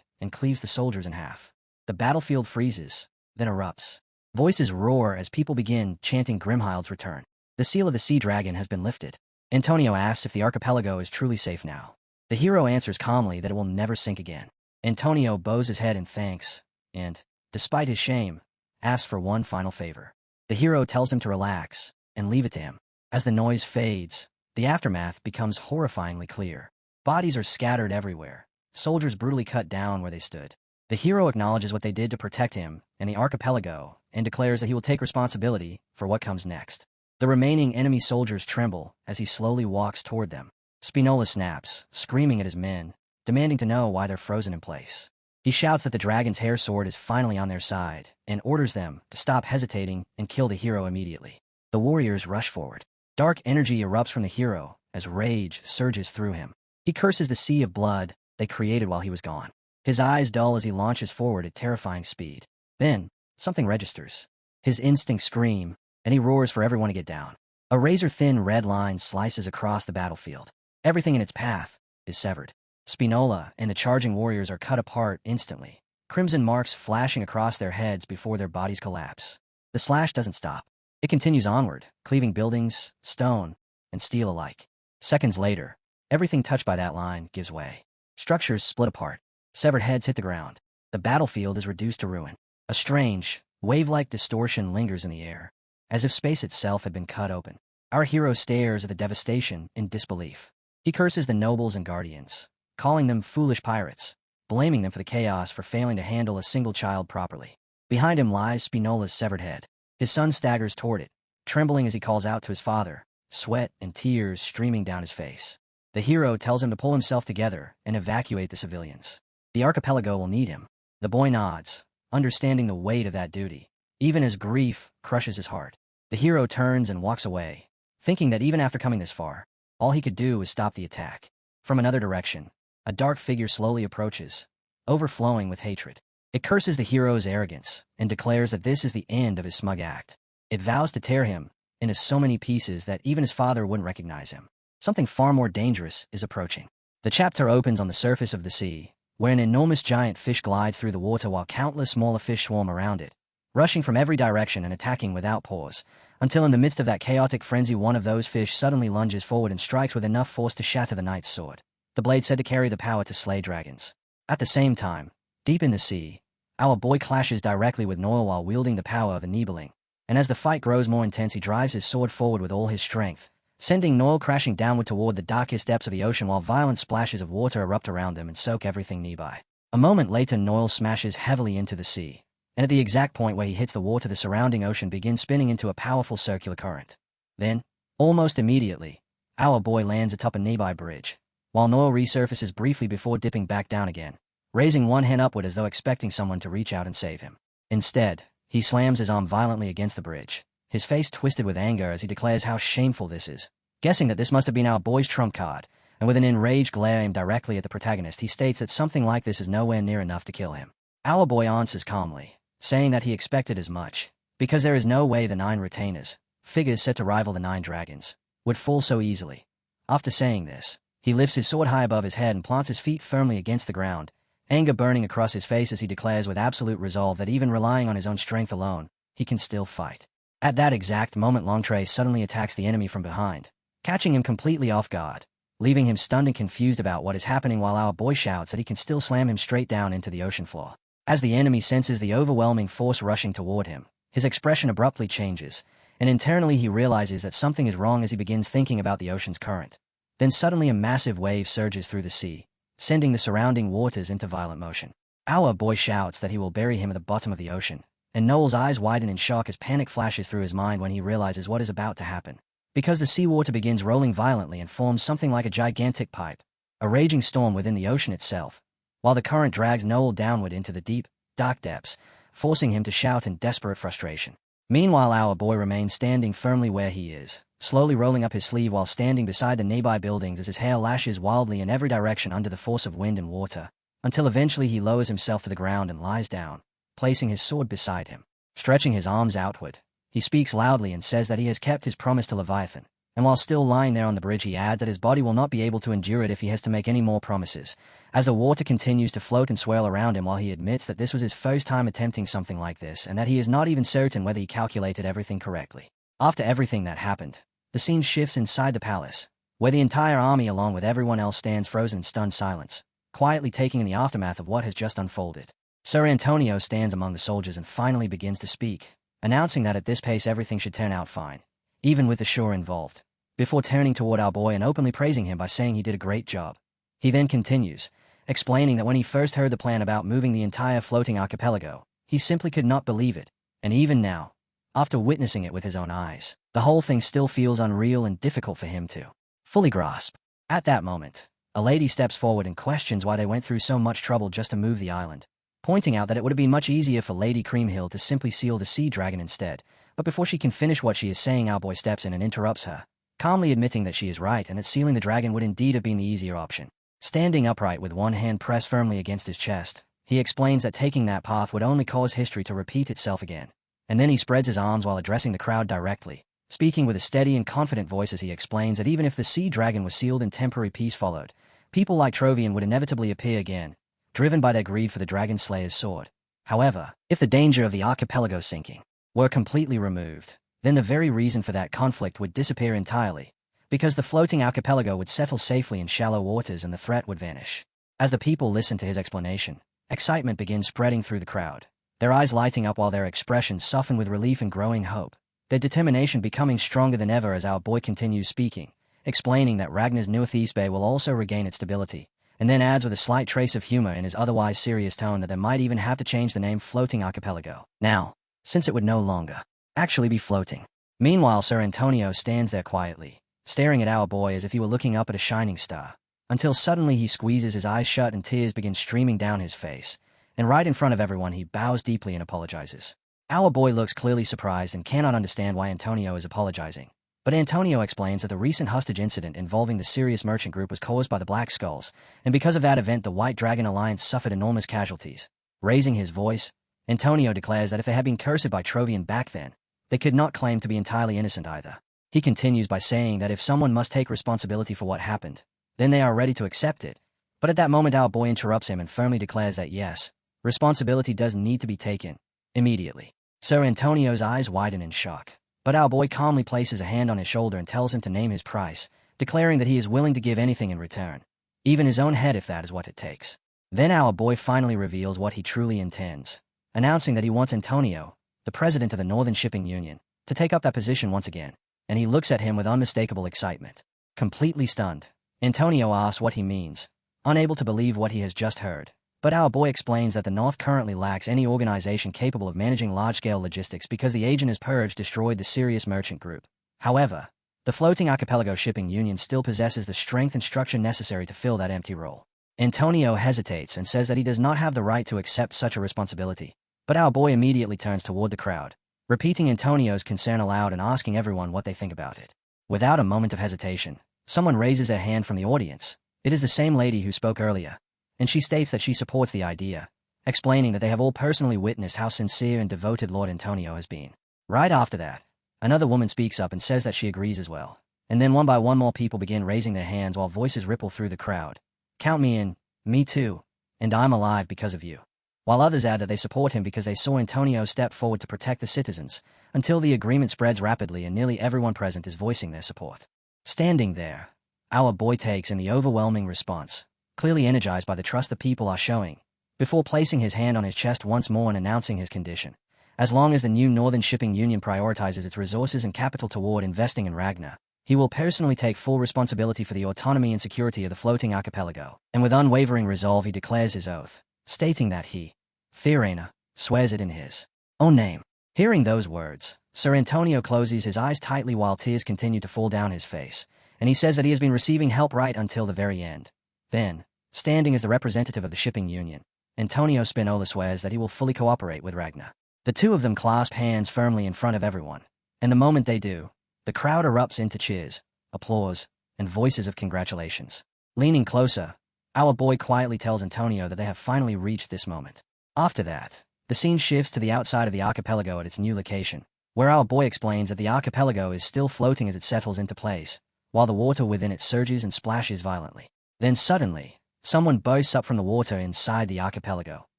and cleaves the soldiers in half. The battlefield freezes, then erupts. Voices roar as people begin chanting Grimhild's return. The seal of the sea dragon has been lifted. Antonio asks if the archipelago is truly safe now. The hero answers calmly that it will never sink again. Antonio bows his head in thanks and, despite his shame, asks for one final favor. The hero tells him to relax and leave it to him. As the noise fades, the aftermath becomes horrifyingly clear. Bodies are scattered everywhere, soldiers brutally cut down where they stood. The hero acknowledges what they did to protect him and the archipelago and declares that he will take responsibility for what comes next. The remaining enemy soldiers tremble as he slowly walks toward them. Spinola snaps, screaming at his men, demanding to know why they're frozen in place. He shouts that the dragon's hair sword is finally on their side and orders them to stop hesitating and kill the hero immediately. The warriors rush forward. Dark energy erupts from the hero as rage surges through him. He curses the sea of blood they created while he was gone. His eyes dull as he launches forward at terrifying speed. Then, something registers. His instincts scream, and he roars for everyone to get down. A razor-thin red line slices across the battlefield. Everything in its path is severed. Spinola and the charging warriors are cut apart instantly, crimson marks flashing across their heads before their bodies collapse. The slash doesn't stop. It continues onward, cleaving buildings, stone, and steel alike. Seconds later, everything touched by that line gives way. Structures split apart. Severed heads hit the ground. The battlefield is reduced to ruin. A strange, wave-like distortion lingers in the air, as if space itself had been cut open. Our hero stares at the devastation in disbelief. He curses the nobles and guardians, calling them foolish pirates, blaming them for the chaos for failing to handle a single child properly. Behind him lies Spinola's severed head. His son staggers toward it, trembling as he calls out to his father, sweat and tears streaming down his face. The hero tells him to pull himself together and evacuate the civilians. The archipelago will need him. The boy nods, understanding the weight of that duty, even as grief crushes his heart. The hero turns and walks away, thinking that even after coming this far, all he could do was stop the attack. From another direction, a dark figure slowly approaches, overflowing with hatred. It curses the hero's arrogance and declares that this is the end of his smug act. It vows to tear him into so many pieces that even his father wouldn't recognize him. Something far more dangerous is approaching. The chapter opens on the surface of the sea, where an enormous giant fish glides through the water while countless smaller fish swarm around it, rushing from every direction and attacking without pause, until in the midst of that chaotic frenzy one of those fish suddenly lunges forward and strikes with enough force to shatter the knight's sword. The blade said to carry the power to slay dragons. At the same time, deep in the sea, our boy clashes directly with Noel while wielding the power of Enabling, and as the fight grows more intense he drives his sword forward with all his strength, sending Noel crashing downward toward the darkest depths of the ocean while violent splashes of water erupt around them and soak everything nearby. A moment later Noel smashes heavily into the sea, and at the exact point where he hits the water the surrounding ocean begins spinning into a powerful circular current. Then, almost immediately, our boy lands atop a nearby bridge, while Noel resurfaces briefly before dipping back down again, raising one hand upward as though expecting someone to reach out and save him. Instead, he slams his arm violently against the bridge, his face twisted with anger as he declares how shameful this is, guessing that this must have been our boy's trump card, and with an enraged glare aimed directly at the protagonist, he states that something like this is nowhere near enough to kill him. Our boy answers calmly, saying that he expected as much, because there is no way the 9 retainers, figures set to rival the 9 dragons, would fall so easily. After saying this, he lifts his sword high above his head and plants his feet firmly against the ground, anger burning across his face as he declares with absolute resolve that even relying on his own strength alone, he can still fight. At that exact moment, Longtray suddenly attacks the enemy from behind, catching him completely off guard, leaving him stunned and confused about what is happening, while our boy shouts that he can still slam him straight down into the ocean floor. As the enemy senses the overwhelming force rushing toward him, his expression abruptly changes, and internally he realizes that something is wrong as he begins thinking about the ocean's current. Then suddenly a massive wave surges through the sea, sending the surrounding waters into violent motion. Our boy shouts that he will bury him at the bottom of the ocean, and Noel's eyes widen in shock as panic flashes through his mind when he realizes what is about to happen. Because the seawater begins rolling violently and forms something like a gigantic pipe, a raging storm within the ocean itself, while the current drags Noel downward into the deep, dark depths, forcing him to shout in desperate frustration. Meanwhile, our boy remains standing firmly where he is, slowly rolling up his sleeve while standing beside the nearby buildings as his hair lashes wildly in every direction under the force of wind and water, until eventually he lowers himself to the ground and lies down, placing his sword beside him. Stretching his arms outward, he speaks loudly and says that he has kept his promise to Leviathan, and while still lying there on the bridge he adds that his body will not be able to endure it if he has to make any more promises, as the water continues to float and swirl around him, while he admits that this was his first time attempting something like this and that he is not even certain whether he calculated everything correctly. After everything that happened, the scene shifts inside the palace, where the entire army along with everyone else stands frozen in stunned silence, quietly taking in the aftermath of what has just unfolded. Sir Antonio stands among the soldiers and finally begins to speak, announcing that at this pace everything should turn out fine, even with the shore involved, before turning toward our boy and openly praising him by saying he did a great job. He then continues, explaining that when he first heard the plan about moving the entire floating archipelago, he simply could not believe it, and even now, after witnessing it with his own eyes, the whole thing still feels unreal and difficult for him to fully grasp. At that moment, a lady steps forward and questions why they went through so much trouble just to move the island, pointing out that it would have been much easier for Lady Creamhill to simply seal the sea dragon instead. But before she can finish what she is saying, our boy steps in and interrupts her, calmly admitting that she is right and that sealing the dragon would indeed have been the easier option. Standing upright with one hand pressed firmly against his chest, he explains that taking that path would only cause history to repeat itself again. And then he spreads his arms while addressing the crowd directly, speaking with a steady and confident voice as he explains that even if the sea dragon was sealed and temporary peace followed, people like Trovian would inevitably appear again, driven by their greed for the Dragon Slayer's sword. However, if the danger of the archipelago sinking were completely removed, then the very reason for that conflict would disappear entirely, because the floating archipelago would settle safely in shallow waters and the threat would vanish. As the people listen to his explanation, excitement begins spreading through the crowd, their eyes lighting up while their expressions soften with relief and growing hope, their determination becoming stronger than ever as our boy continues speaking, explaining that Ragnar's Northeast Bay will also regain its stability, and then adds with a slight trace of humor in his otherwise serious tone that they might even have to change the name Floating Archipelago now, since it would no longer actually be floating. Meanwhile, Sir Antonio stands there quietly, staring at our boy as if he were looking up at a shining star, until suddenly he squeezes his eyes shut and tears begin streaming down his face, and right in front of everyone he bows deeply and apologizes. Our boy looks clearly surprised and cannot understand why Antonio is apologizing. But Antonio explains that the recent hostage incident involving the Sirius merchant group was caused by the Black Skulls, and because of that event the White Dragon Alliance suffered enormous casualties. Raising his voice, Antonio declares that if they had been cursed by Trovian back then, they could not claim to be entirely innocent either. He continues by saying that if someone must take responsibility for what happened, then they are ready to accept it. But at that moment our boy interrupts him and firmly declares that yes, responsibility does need to be taken, immediately. Sir Antonio's eyes widen in shock, but our boy calmly places a hand on his shoulder and tells him to name his price, declaring that he is willing to give anything in return, even his own head if that is what it takes. Then our boy finally reveals what he truly intends, announcing that he wants Antonio, the president of the Northern Shipping Union, to take up that position once again, and he looks at him with unmistakable excitement. Completely stunned, Antonio asks what he means, unable to believe what he has just heard. But our boy explains that the North currently lacks any organization capable of managing large-scale logistics because the agent as purged destroyed the Sirius merchant group. However, the Floating Archipelago Shipping Union still possesses the strength and structure necessary to fill that empty role. Antonio hesitates and says that he does not have the right to accept such a responsibility, but our boy immediately turns toward the crowd, repeating Antonio's concern aloud and asking everyone what they think about it. Without a moment of hesitation, Someone raises their hand from the audience. It is the same lady who spoke earlier, and she states that she supports the idea, explaining that they have all personally witnessed how sincere and devoted Lord Antonio has been. Right after that, another woman speaks up and says that she agrees as well. And then one by one more people begin raising their hands while voices ripple through the crowd. Count me in, me too, and I'm alive because of you. While others add that they support him because they saw Antonio step forward to protect the citizens, until the agreement spreads rapidly and nearly everyone present is voicing their support. Standing there, our boy takes in the overwhelming response, clearly energized by the trust the people are showing, before placing his hand on his chest once more and announcing his condition. As long as the new Northern Shipping Union prioritizes its resources and capital toward investing in Ragnar, he will personally take full responsibility for the autonomy and security of the floating archipelago. And with unwavering resolve he declares his oath, stating that he, Fiorina, swears it in his own name. Hearing those words, Sir Antonio closes his eyes tightly while tears continue to fall down his face, and he says that he has been receiving help right until the very end. Then, standing as the representative of the shipping union, Antonio Spinola swears that he will fully cooperate with Ragnar. The two of them clasp hands firmly in front of everyone, and the moment they do, the crowd erupts into cheers, applause, and voices of congratulations. Leaning closer, our boy quietly tells Antonio that they have finally reached this moment. After that, the scene shifts to the outside of the archipelago at its new location, where our boy explains that the archipelago is still floating as it settles into place, while the water within it surges and splashes violently. Then suddenly, someone bursts up from the water inside the archipelago,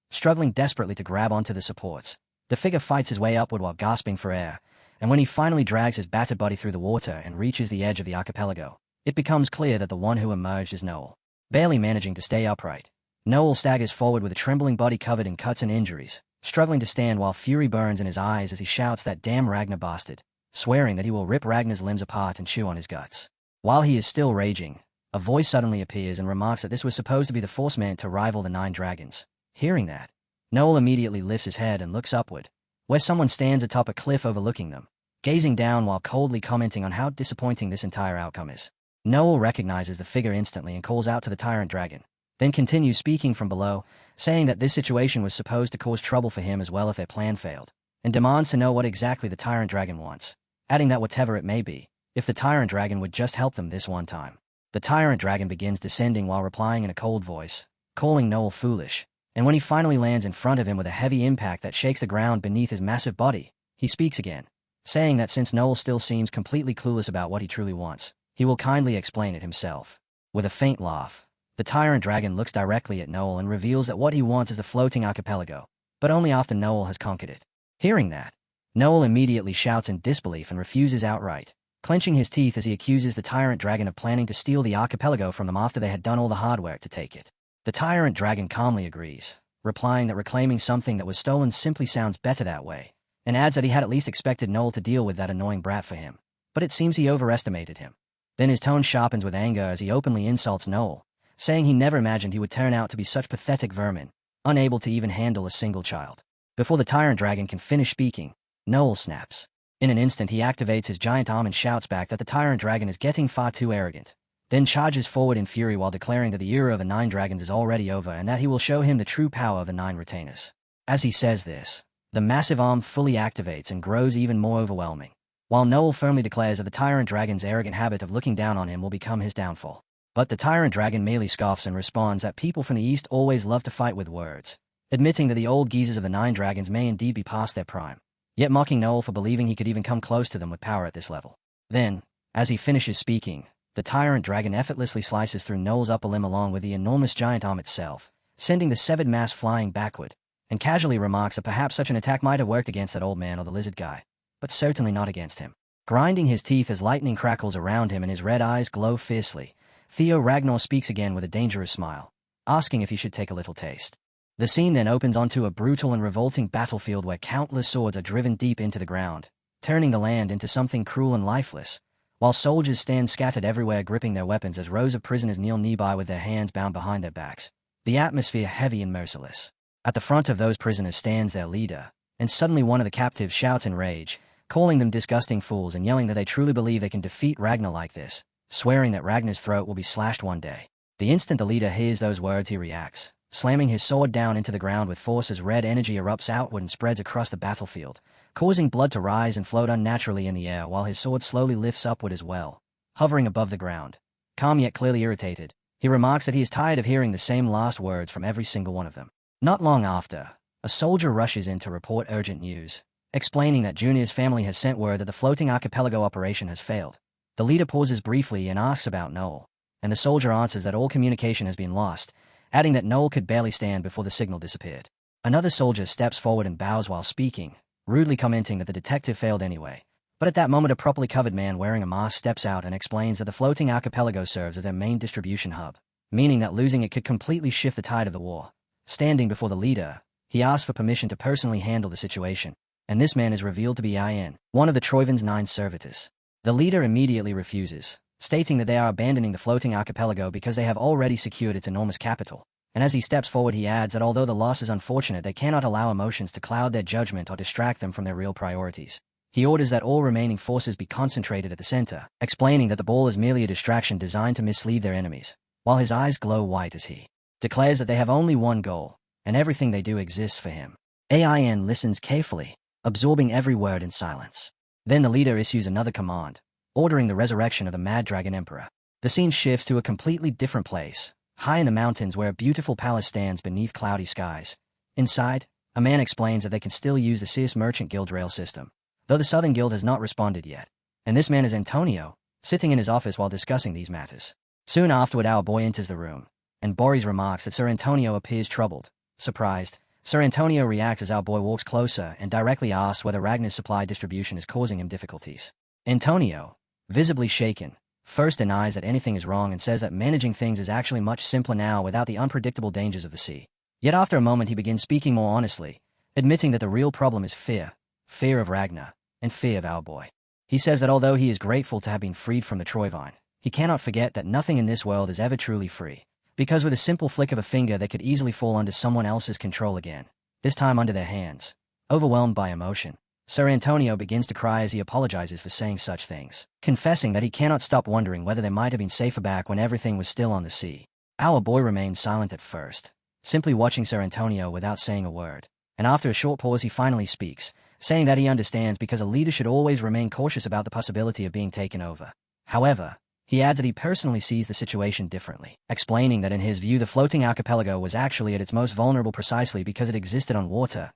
struggling desperately to grab onto the supports. The figure fights his way upward while gasping for air, and when he finally drags his battered body through the water and reaches the edge of the archipelago, it becomes clear that the one who emerged is Noel. Barely managing to stay upright, Noel staggers forward with a trembling body covered in cuts and injuries, struggling to stand while fury burns in his eyes as he shouts that damn Ragnar bastard, swearing that he will rip Ragnar's limbs apart and chew on his guts. While he is still raging, a voice suddenly appears and remarks that this was supposed to be the force meant to rival the 9 dragons. Hearing that, Noel immediately lifts his head and looks upward, where someone stands atop a cliff overlooking them, gazing down while coldly commenting on how disappointing this entire outcome is. Noel recognizes the figure instantly and calls out to the tyrant dragon, then continues speaking from below, saying that this situation was supposed to cause trouble for him as well if their plan failed, and demands to know what exactly the tyrant dragon wants, adding that whatever it may be, if the tyrant dragon would just help them this one time. The tyrant dragon begins descending while replying in a cold voice, calling Noel foolish, and when he finally lands in front of him with a heavy impact that shakes the ground beneath his massive body, he speaks again, saying that since Noel still seems completely clueless about what he truly wants, he will kindly explain it himself. With a faint laugh, the tyrant dragon looks directly at Noel and reveals that what he wants is the floating archipelago, but only after Noel has conquered it. Hearing that, Noel immediately shouts in disbelief and refuses outright, clenching his teeth as he accuses the tyrant dragon of planning to steal the archipelago from them after they had done all the hard work to take it. The tyrant dragon calmly agrees, replying that reclaiming something that was stolen simply sounds better that way, and adds that he had at least expected Noel to deal with that annoying brat for him, but it seems he overestimated him. Then his tone sharpens with anger as he openly insults Noel, saying he never imagined he would turn out to be such pathetic vermin, unable to even handle a single child. Before the tyrant dragon can finish speaking, Noel snaps. In an instant he activates his giant arm and shouts back that the tyrant dragon is getting far too arrogant, then charges forward in fury while declaring that the era of the 9 dragons is already over and that he will show him the true power of the 9 retainers. As he says this, the massive arm fully activates and grows even more overwhelming, while Noel firmly declares that the tyrant dragon's arrogant habit of looking down on him will become his downfall. But the tyrant dragon merely scoffs and responds that people from the east always love to fight with words, admitting that the old geezers of the 9 dragons may indeed be past their prime, yet mocking Noel for believing he could even come close to them with power at this level. Then, as he finishes speaking, the tyrant dragon effortlessly slices through Noel's upper limb along with the enormous giant arm itself, sending the severed mass flying backward, and casually remarks that perhaps such an attack might have worked against that old man or the lizard guy, but certainly not against him. Grinding his teeth as lightning crackles around him and his red eyes glow fiercely, Theo Ragnar speaks again with a dangerous smile, asking if he should take a little taste. The scene then opens onto a brutal and revolting battlefield where countless swords are driven deep into the ground, turning the land into something cruel and lifeless, while soldiers stand scattered everywhere gripping their weapons as rows of prisoners kneel nearby with their hands bound behind their backs, the atmosphere heavy and merciless. At the front of those prisoners stands their leader, and suddenly one of the captives shouts in rage, calling them disgusting fools and yelling that they truly believe they can defeat Ragnar like this, swearing that Ragnar's throat will be slashed one day. The instant the leader hears those words he reacts, slamming his sword down into the ground with force as red energy erupts outward and spreads across the battlefield, causing blood to rise and float unnaturally in the air while his sword slowly lifts upward as well, hovering above the ground, Calm yet clearly irritated, he remarks that he is tired of hearing the same last words from every single one of them. Not long after, a soldier rushes in to report urgent news, explaining that Junior's family has sent word that the floating archipelago operation has failed. The leader pauses briefly and asks about Noel, and the soldier answers that all communication has been lost, adding that Noel could barely stand before the signal disappeared. Another soldier steps forward and bows while speaking, rudely commenting that the detective failed anyway. But at that moment a properly covered man wearing a mask steps out and explains that the floating archipelago serves as their main distribution hub, meaning that losing it could completely shift the tide of the war. Standing before the leader, he asks for permission to personally handle the situation, and this man is revealed to be In, one of the Troivan's 9 servitors. The leader immediately refuses, stating that they are abandoning the floating archipelago because they have already secured its enormous capital. And as he steps forward he adds that although the loss is unfortunate, they cannot allow emotions to cloud their judgment or distract them from their real priorities. He orders that all remaining forces be concentrated at the center, explaining that the ball is merely a distraction designed to mislead their enemies, while his eyes glow white as he declares that they have only one goal, and everything they do exists for him. AIN listens carefully, absorbing every word in silence. Then the leader issues another command, ordering the resurrection of the Mad Dragon Emperor. The scene shifts to a completely different place, high in the mountains where a beautiful palace stands beneath cloudy skies. Inside, a man explains that they can still use the Sears Merchant Guild rail system, though the Southern Guild has not responded yet. And this man is Antonio, sitting in his office while discussing these matters. Soon afterward our boy enters the room, and Boris remarks that Sir Antonio appears troubled. Surprised, Sir Antonio reacts as our boy walks closer and directly asks whether Ragnar's supply distribution is causing him difficulties. Antonio, visibly shaken, first denies that anything is wrong and says that managing things is actually much simpler now without the unpredictable dangers of the sea. Yet after a moment he begins speaking more honestly, admitting that the real problem is fear of Ragnar, and fear of our boy. He says that although he is grateful to have been freed from the Troivine, he cannot forget that nothing in this world is ever truly free, because with a simple flick of a finger they could easily fall under someone else's control again, this time under their hands. Overwhelmed by emotion, Sir Antonio begins to cry as he apologizes for saying such things, confessing that he cannot stop wondering whether they might have been safer back when everything was still on the sea. Our boy remains silent at first, simply watching Sir Antonio without saying a word, and after a short pause he finally speaks, saying that he understands because a leader should always remain cautious about the possibility of being taken over. However, he adds that he personally sees the situation differently, explaining that in his view the floating archipelago was actually at its most vulnerable precisely because it existed on water,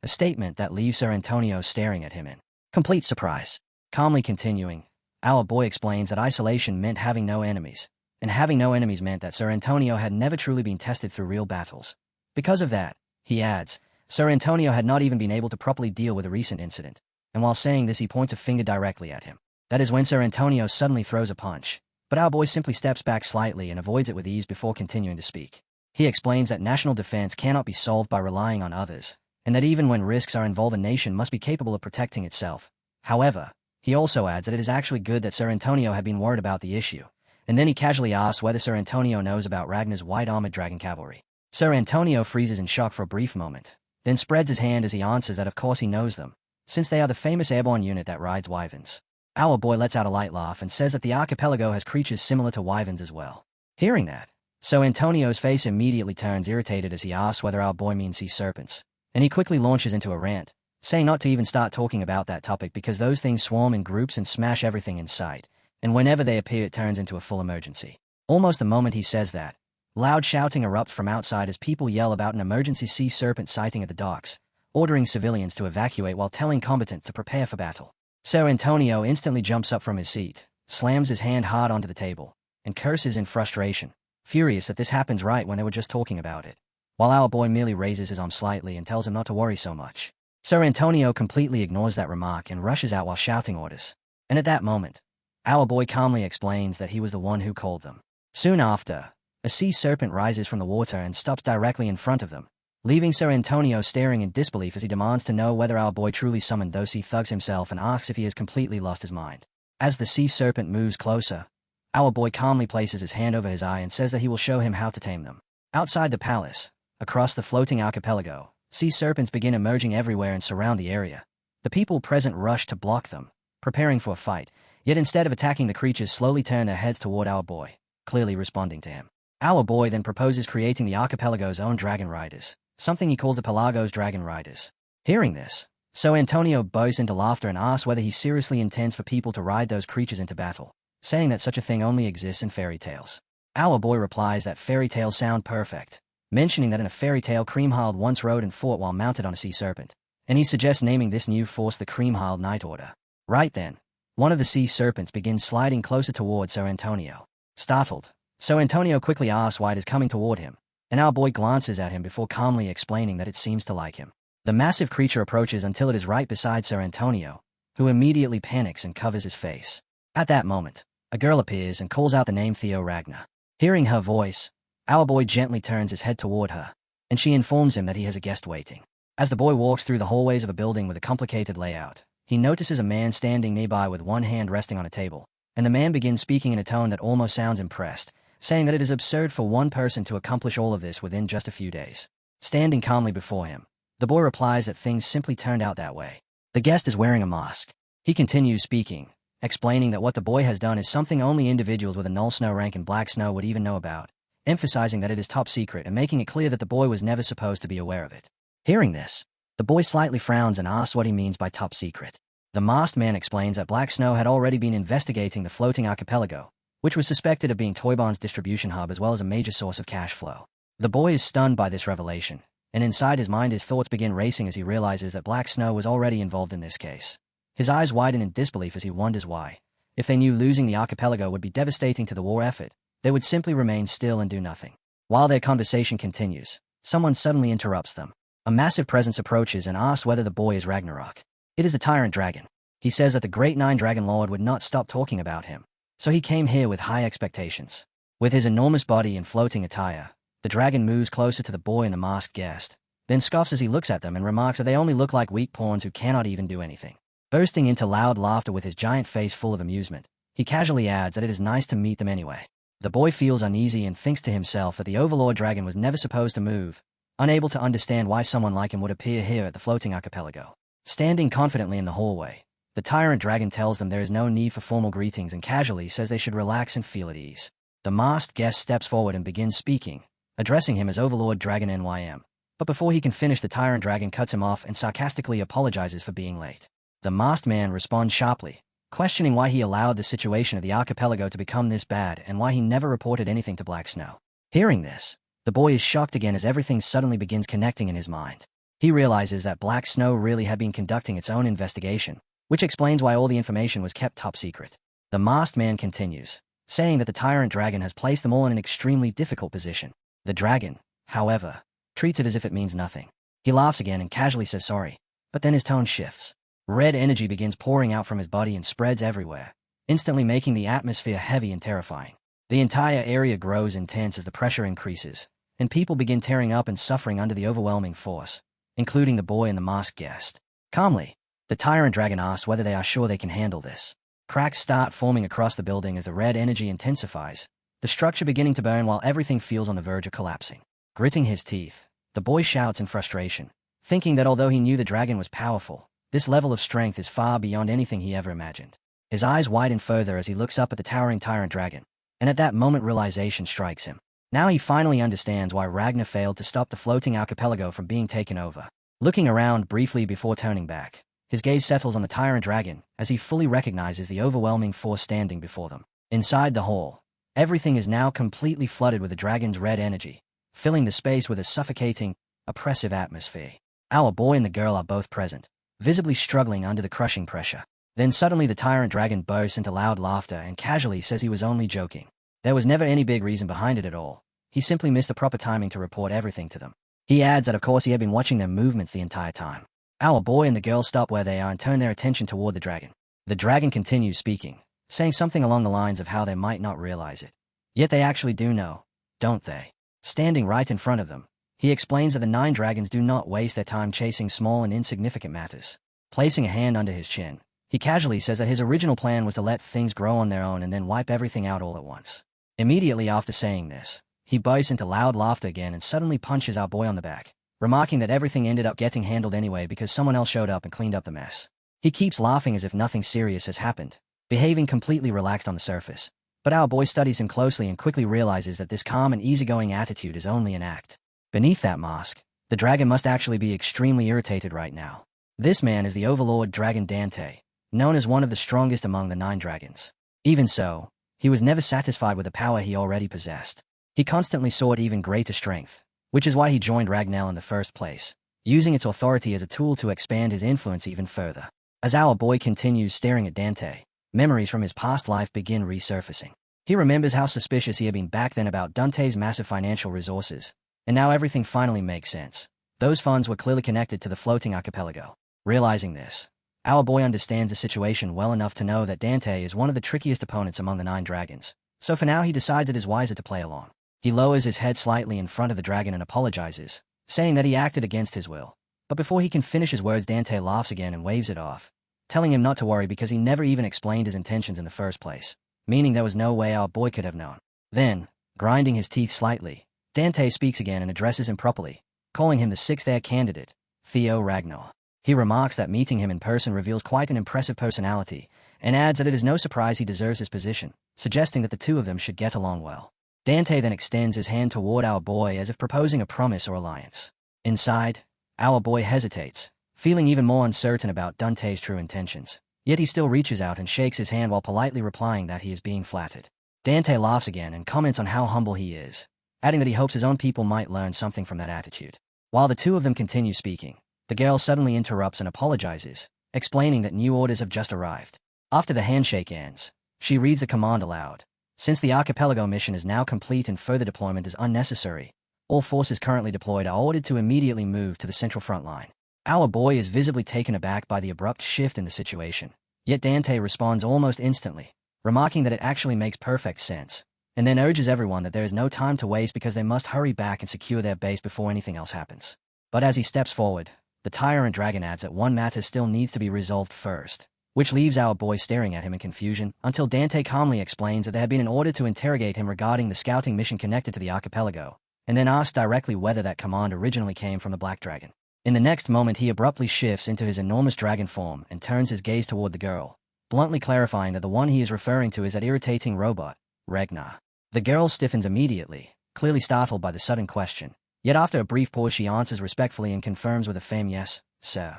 a statement that leaves Sir Antonio staring at him in complete surprise. Calmly continuing, our boy explains that isolation meant having no enemies, and having no enemies meant that Sir Antonio had never truly been tested through real battles. Because of that, he adds, Sir Antonio had not even been able to properly deal with a recent incident, and while saying this he points a finger directly at him. That is when Sir Antonio suddenly throws a punch, but our boy simply steps back slightly and avoids it with ease before continuing to speak. He explains that national defense cannot be solved by relying on others, and that even when risks are involved a nation must be capable of protecting itself. However, he also adds that it is actually good that Sir Antonio had been worried about the issue, and then he casually asks whether Sir Antonio knows about Ragnar's white-armored dragon cavalry. Sir Antonio freezes in shock for a brief moment, then spreads his hand as he answers that of course he knows them, since they are the famous airborne unit that rides wyverns. Our boy lets out a light laugh and says that the archipelago has creatures similar to wyverns as well. Hearing that, Sir Antonio's face immediately turns irritated as he asks whether our boy means sea serpents, and he quickly launches into a rant, saying not to even start talking about that topic because those things swarm in groups and smash everything in sight, and whenever they appear it turns into a full emergency. Almost the moment he says that, loud shouting erupts from outside as people yell about an emergency sea serpent sighting at the docks, ordering civilians to evacuate while telling combatants to prepare for battle. Sir Antonio instantly jumps up from his seat, slams his hand hard onto the table, and curses in frustration, furious that this happens right when they were just talking about it, while our boy merely raises his arm slightly and tells him not to worry so much. Sir Antonio completely ignores that remark and rushes out while shouting orders, and at that moment, our boy calmly explains that he was the one who called them. Soon after, a sea serpent rises from the water and stops directly in front of them, leaving Sir Antonio staring in disbelief as he demands to know whether our boy truly summoned those sea thugs himself and asks if he has completely lost his mind. As the sea serpent moves closer, our boy calmly places his hand over his eye and says that he will show him how to tame them. Outside the palace, across the floating archipelago, sea serpents begin emerging everywhere and surround the area. The people present rush to block them, preparing for a fight, yet instead of attacking the creatures slowly turn their heads toward our boy, clearly responding to him. Our boy then proposes creating the archipelago's own dragon riders, something he calls the Pelago's Dragon Riders. Hearing this, Sir Antonio bursts into laughter and asks whether he seriously intends for people to ride those creatures into battle. saying that such a thing only exists in fairy tales. Our boy replies that fairy tales sound perfect, mentioning that in a fairy tale Creamhild once rode and fought while mounted on a sea serpent, and he suggests naming this new force the Creamhild Night Order. Right then, one of the sea serpents begins sliding closer toward Sir Antonio. Startled, Sir Antonio quickly asks why it is coming toward him, and our boy glances at him before calmly explaining that it seems to like him. The massive creature approaches until it is right beside Sir Antonio, who immediately panics and covers his face. At that moment, a girl appears and calls out the name Theo Ragnar. Hearing her voice, our boy gently turns his head toward her, and she informs him that he has a guest waiting. As the boy walks through the hallways of a building with a complicated layout, he notices a man standing nearby with one hand resting on a table, and the man begins speaking in a tone that almost sounds impressed, saying that it is absurd for one person to accomplish all of this within just a few days. Standing calmly before him, the boy replies that things simply turned out that way. The guest is wearing a mask. He continues speaking, explaining that what the boy has done is something only individuals with a null snow rank in Black Snow would even know about, emphasizing that it is top secret and making it clear that the boy was never supposed to be aware of it. Hearing this, the boy slightly frowns and asks what he means by top secret. The masked man explains that Black Snow had already been investigating the floating archipelago, which was suspected of being Toybon's distribution hub as well as a major source of cash flow. The boy is stunned by this revelation, and inside his mind his thoughts begin racing as he realizes that Black Snow was already involved in this case. His eyes widen in disbelief as he wonders why. If they knew losing the archipelago would be devastating to the war effort, they would simply remain still and do nothing. While their conversation continues, someone suddenly interrupts them. A massive presence approaches and asks whether the boy is Ragnarok. It is the Tyrant Dragon. He says that the Great Nine Dragon Lord would not stop talking about him, so he came here with high expectations. With his enormous body and floating attire, the dragon moves closer to the boy and the masked guest, then scoffs as he looks at them and remarks that they only look like weak pawns who cannot even do anything. Bursting into loud laughter with his giant face full of amusement, he casually adds that it is nice to meet them anyway. The boy feels uneasy and thinks to himself that the Overlord Dragon was never supposed to move, unable to understand why someone like him would appear here at the floating archipelago. Standing confidently in the hallway, the Tyrant Dragon tells them there is no need for formal greetings and casually says they should relax and feel at ease. The masked guest steps forward and begins speaking, addressing him as Overlord Dragon NYM. But before he can finish, the Tyrant Dragon cuts him off and sarcastically apologizes for being late. The masked man responds sharply, questioning why he allowed the situation of the archipelago to become this bad and why he never reported anything to Black Snow. Hearing this, the boy is shocked again as everything suddenly begins connecting in his mind. He realizes that Black Snow really had been conducting its own investigation, which explains why all the information was kept top secret. The masked man continues, saying that the Tyrant Dragon has placed them all in an extremely difficult position. The dragon, however, treats it as if it means nothing. He laughs again and casually says sorry, but then his tone shifts. Red energy begins pouring out from his body and spreads everywhere, instantly making the atmosphere heavy and terrifying. The entire area grows intense as the pressure increases, and people begin tearing up and suffering under the overwhelming force, including the boy and the masked guest. Calmly, the Tyrant Dragon asks whether they are sure they can handle this. Cracks start forming across the building as the red energy intensifies, the structure beginning to burn while everything feels on the verge of collapsing. Gritting his teeth, the boy shouts in frustration, thinking that although he knew the dragon was powerful, this level of strength is far beyond anything he ever imagined. His eyes widen further as he looks up at the towering Tyrant Dragon, and at that moment realization strikes him. Now he finally understands why Ragnar failed to stop the floating archipelago from being taken over. Looking around briefly before turning back, his gaze settles on the Tyrant Dragon as he fully recognizes the overwhelming force standing before them. Inside the hall, everything is now completely flooded with the dragon's red energy, filling the space with a suffocating, oppressive atmosphere. Our boy and the girl are both present, visibly struggling under the crushing pressure. Then suddenly the Tyrant Dragon bursts into loud laughter and casually says he was only joking. There was never any big reason behind it at all. He simply missed the proper timing to report everything to them. He adds that of course he had been watching their movements the entire time. Our boy and the girl stop where they are and turn their attention toward the dragon. The dragon continues speaking, saying something along the lines of how they might not realize it. Yet they actually do know, don't they? Standing right in front of them, he explains that the 9 dragons do not waste their time chasing small and insignificant matters. Placing a hand under his chin, he casually says that his original plan was to let things grow on their own and then wipe everything out all at once. Immediately after saying this, he bursts into loud laughter again and suddenly punches our boy on the back, remarking that everything ended up getting handled anyway because someone else showed up and cleaned up the mess. He keeps laughing as if nothing serious has happened, behaving completely relaxed on the surface. But our boy studies him closely and quickly realizes that this calm and easygoing attitude is only an act. Beneath that mask, the dragon must actually be extremely irritated right now. This man is the Overlord Dragon Dante, known as one of the strongest among the 9 dragons. Even so, He was never satisfied with the power he already possessed. He constantly sought even greater strength, which is why he joined Ragnell in the first place, using its authority as a tool to expand his influence even further. As our boy continues staring at Dante, memories from his past life begin resurfacing. He remembers how suspicious he had been back then about Dante's massive financial resources, and now everything finally makes sense. Those funds were clearly connected to the floating archipelago. Realizing this, our boy understands the situation well enough to know that Dante is one of the trickiest opponents among the 9 dragons, so for now he decides it is wiser to play along. He lowers his head slightly in front of the dragon and apologizes, saying that he acted against his will. But before he can finish his words, Dante laughs again and waves it off, telling him not to worry because he never even explained his intentions in the first place, meaning there was no way our boy could have known. Then, grinding his teeth slightly, Dante speaks again and addresses him properly, calling him the 6th heir candidate, Theo Ragnar. He remarks that meeting him in person reveals quite an impressive personality, and adds that it is no surprise he deserves his position, suggesting that the two of them should get along well. Dante then extends his hand toward our boy as if proposing a promise or alliance. Inside, our boy hesitates, feeling even more uncertain about Dante's true intentions. Yet he still reaches out and shakes his hand while politely replying that he is being flattered. Dante laughs again and comments on how humble he is, adding that he hopes his own people might learn something from that attitude. While the two of them continue speaking, the girl suddenly interrupts and apologizes, explaining that new orders have just arrived. After the handshake ends, she reads the command aloud. Since the archipelago mission is now complete and further deployment is unnecessary, all forces currently deployed are ordered to immediately move to the central front line. Our boy is visibly taken aback by the abrupt shift in the situation, yet Dante responds almost instantly, remarking that it actually makes perfect sense, and then urges everyone that there is no time to waste because they must hurry back and secure their base before anything else happens. But as he steps forward, the tyrant dragon adds that one matter still needs to be resolved first, which leaves our boy staring at him in confusion until Dante calmly explains that there had been an order to interrogate him regarding the scouting mission connected to the archipelago, and then asks directly whether that command originally came from the Black Dragon. In the next moment he abruptly shifts into his enormous dragon form and turns his gaze toward the girl, bluntly clarifying that the one he is referring to is that irritating robot, Ragnar. The girl stiffens immediately, clearly startled by the sudden question, yet after a brief pause she answers respectfully and confirms with a firm yes, sir.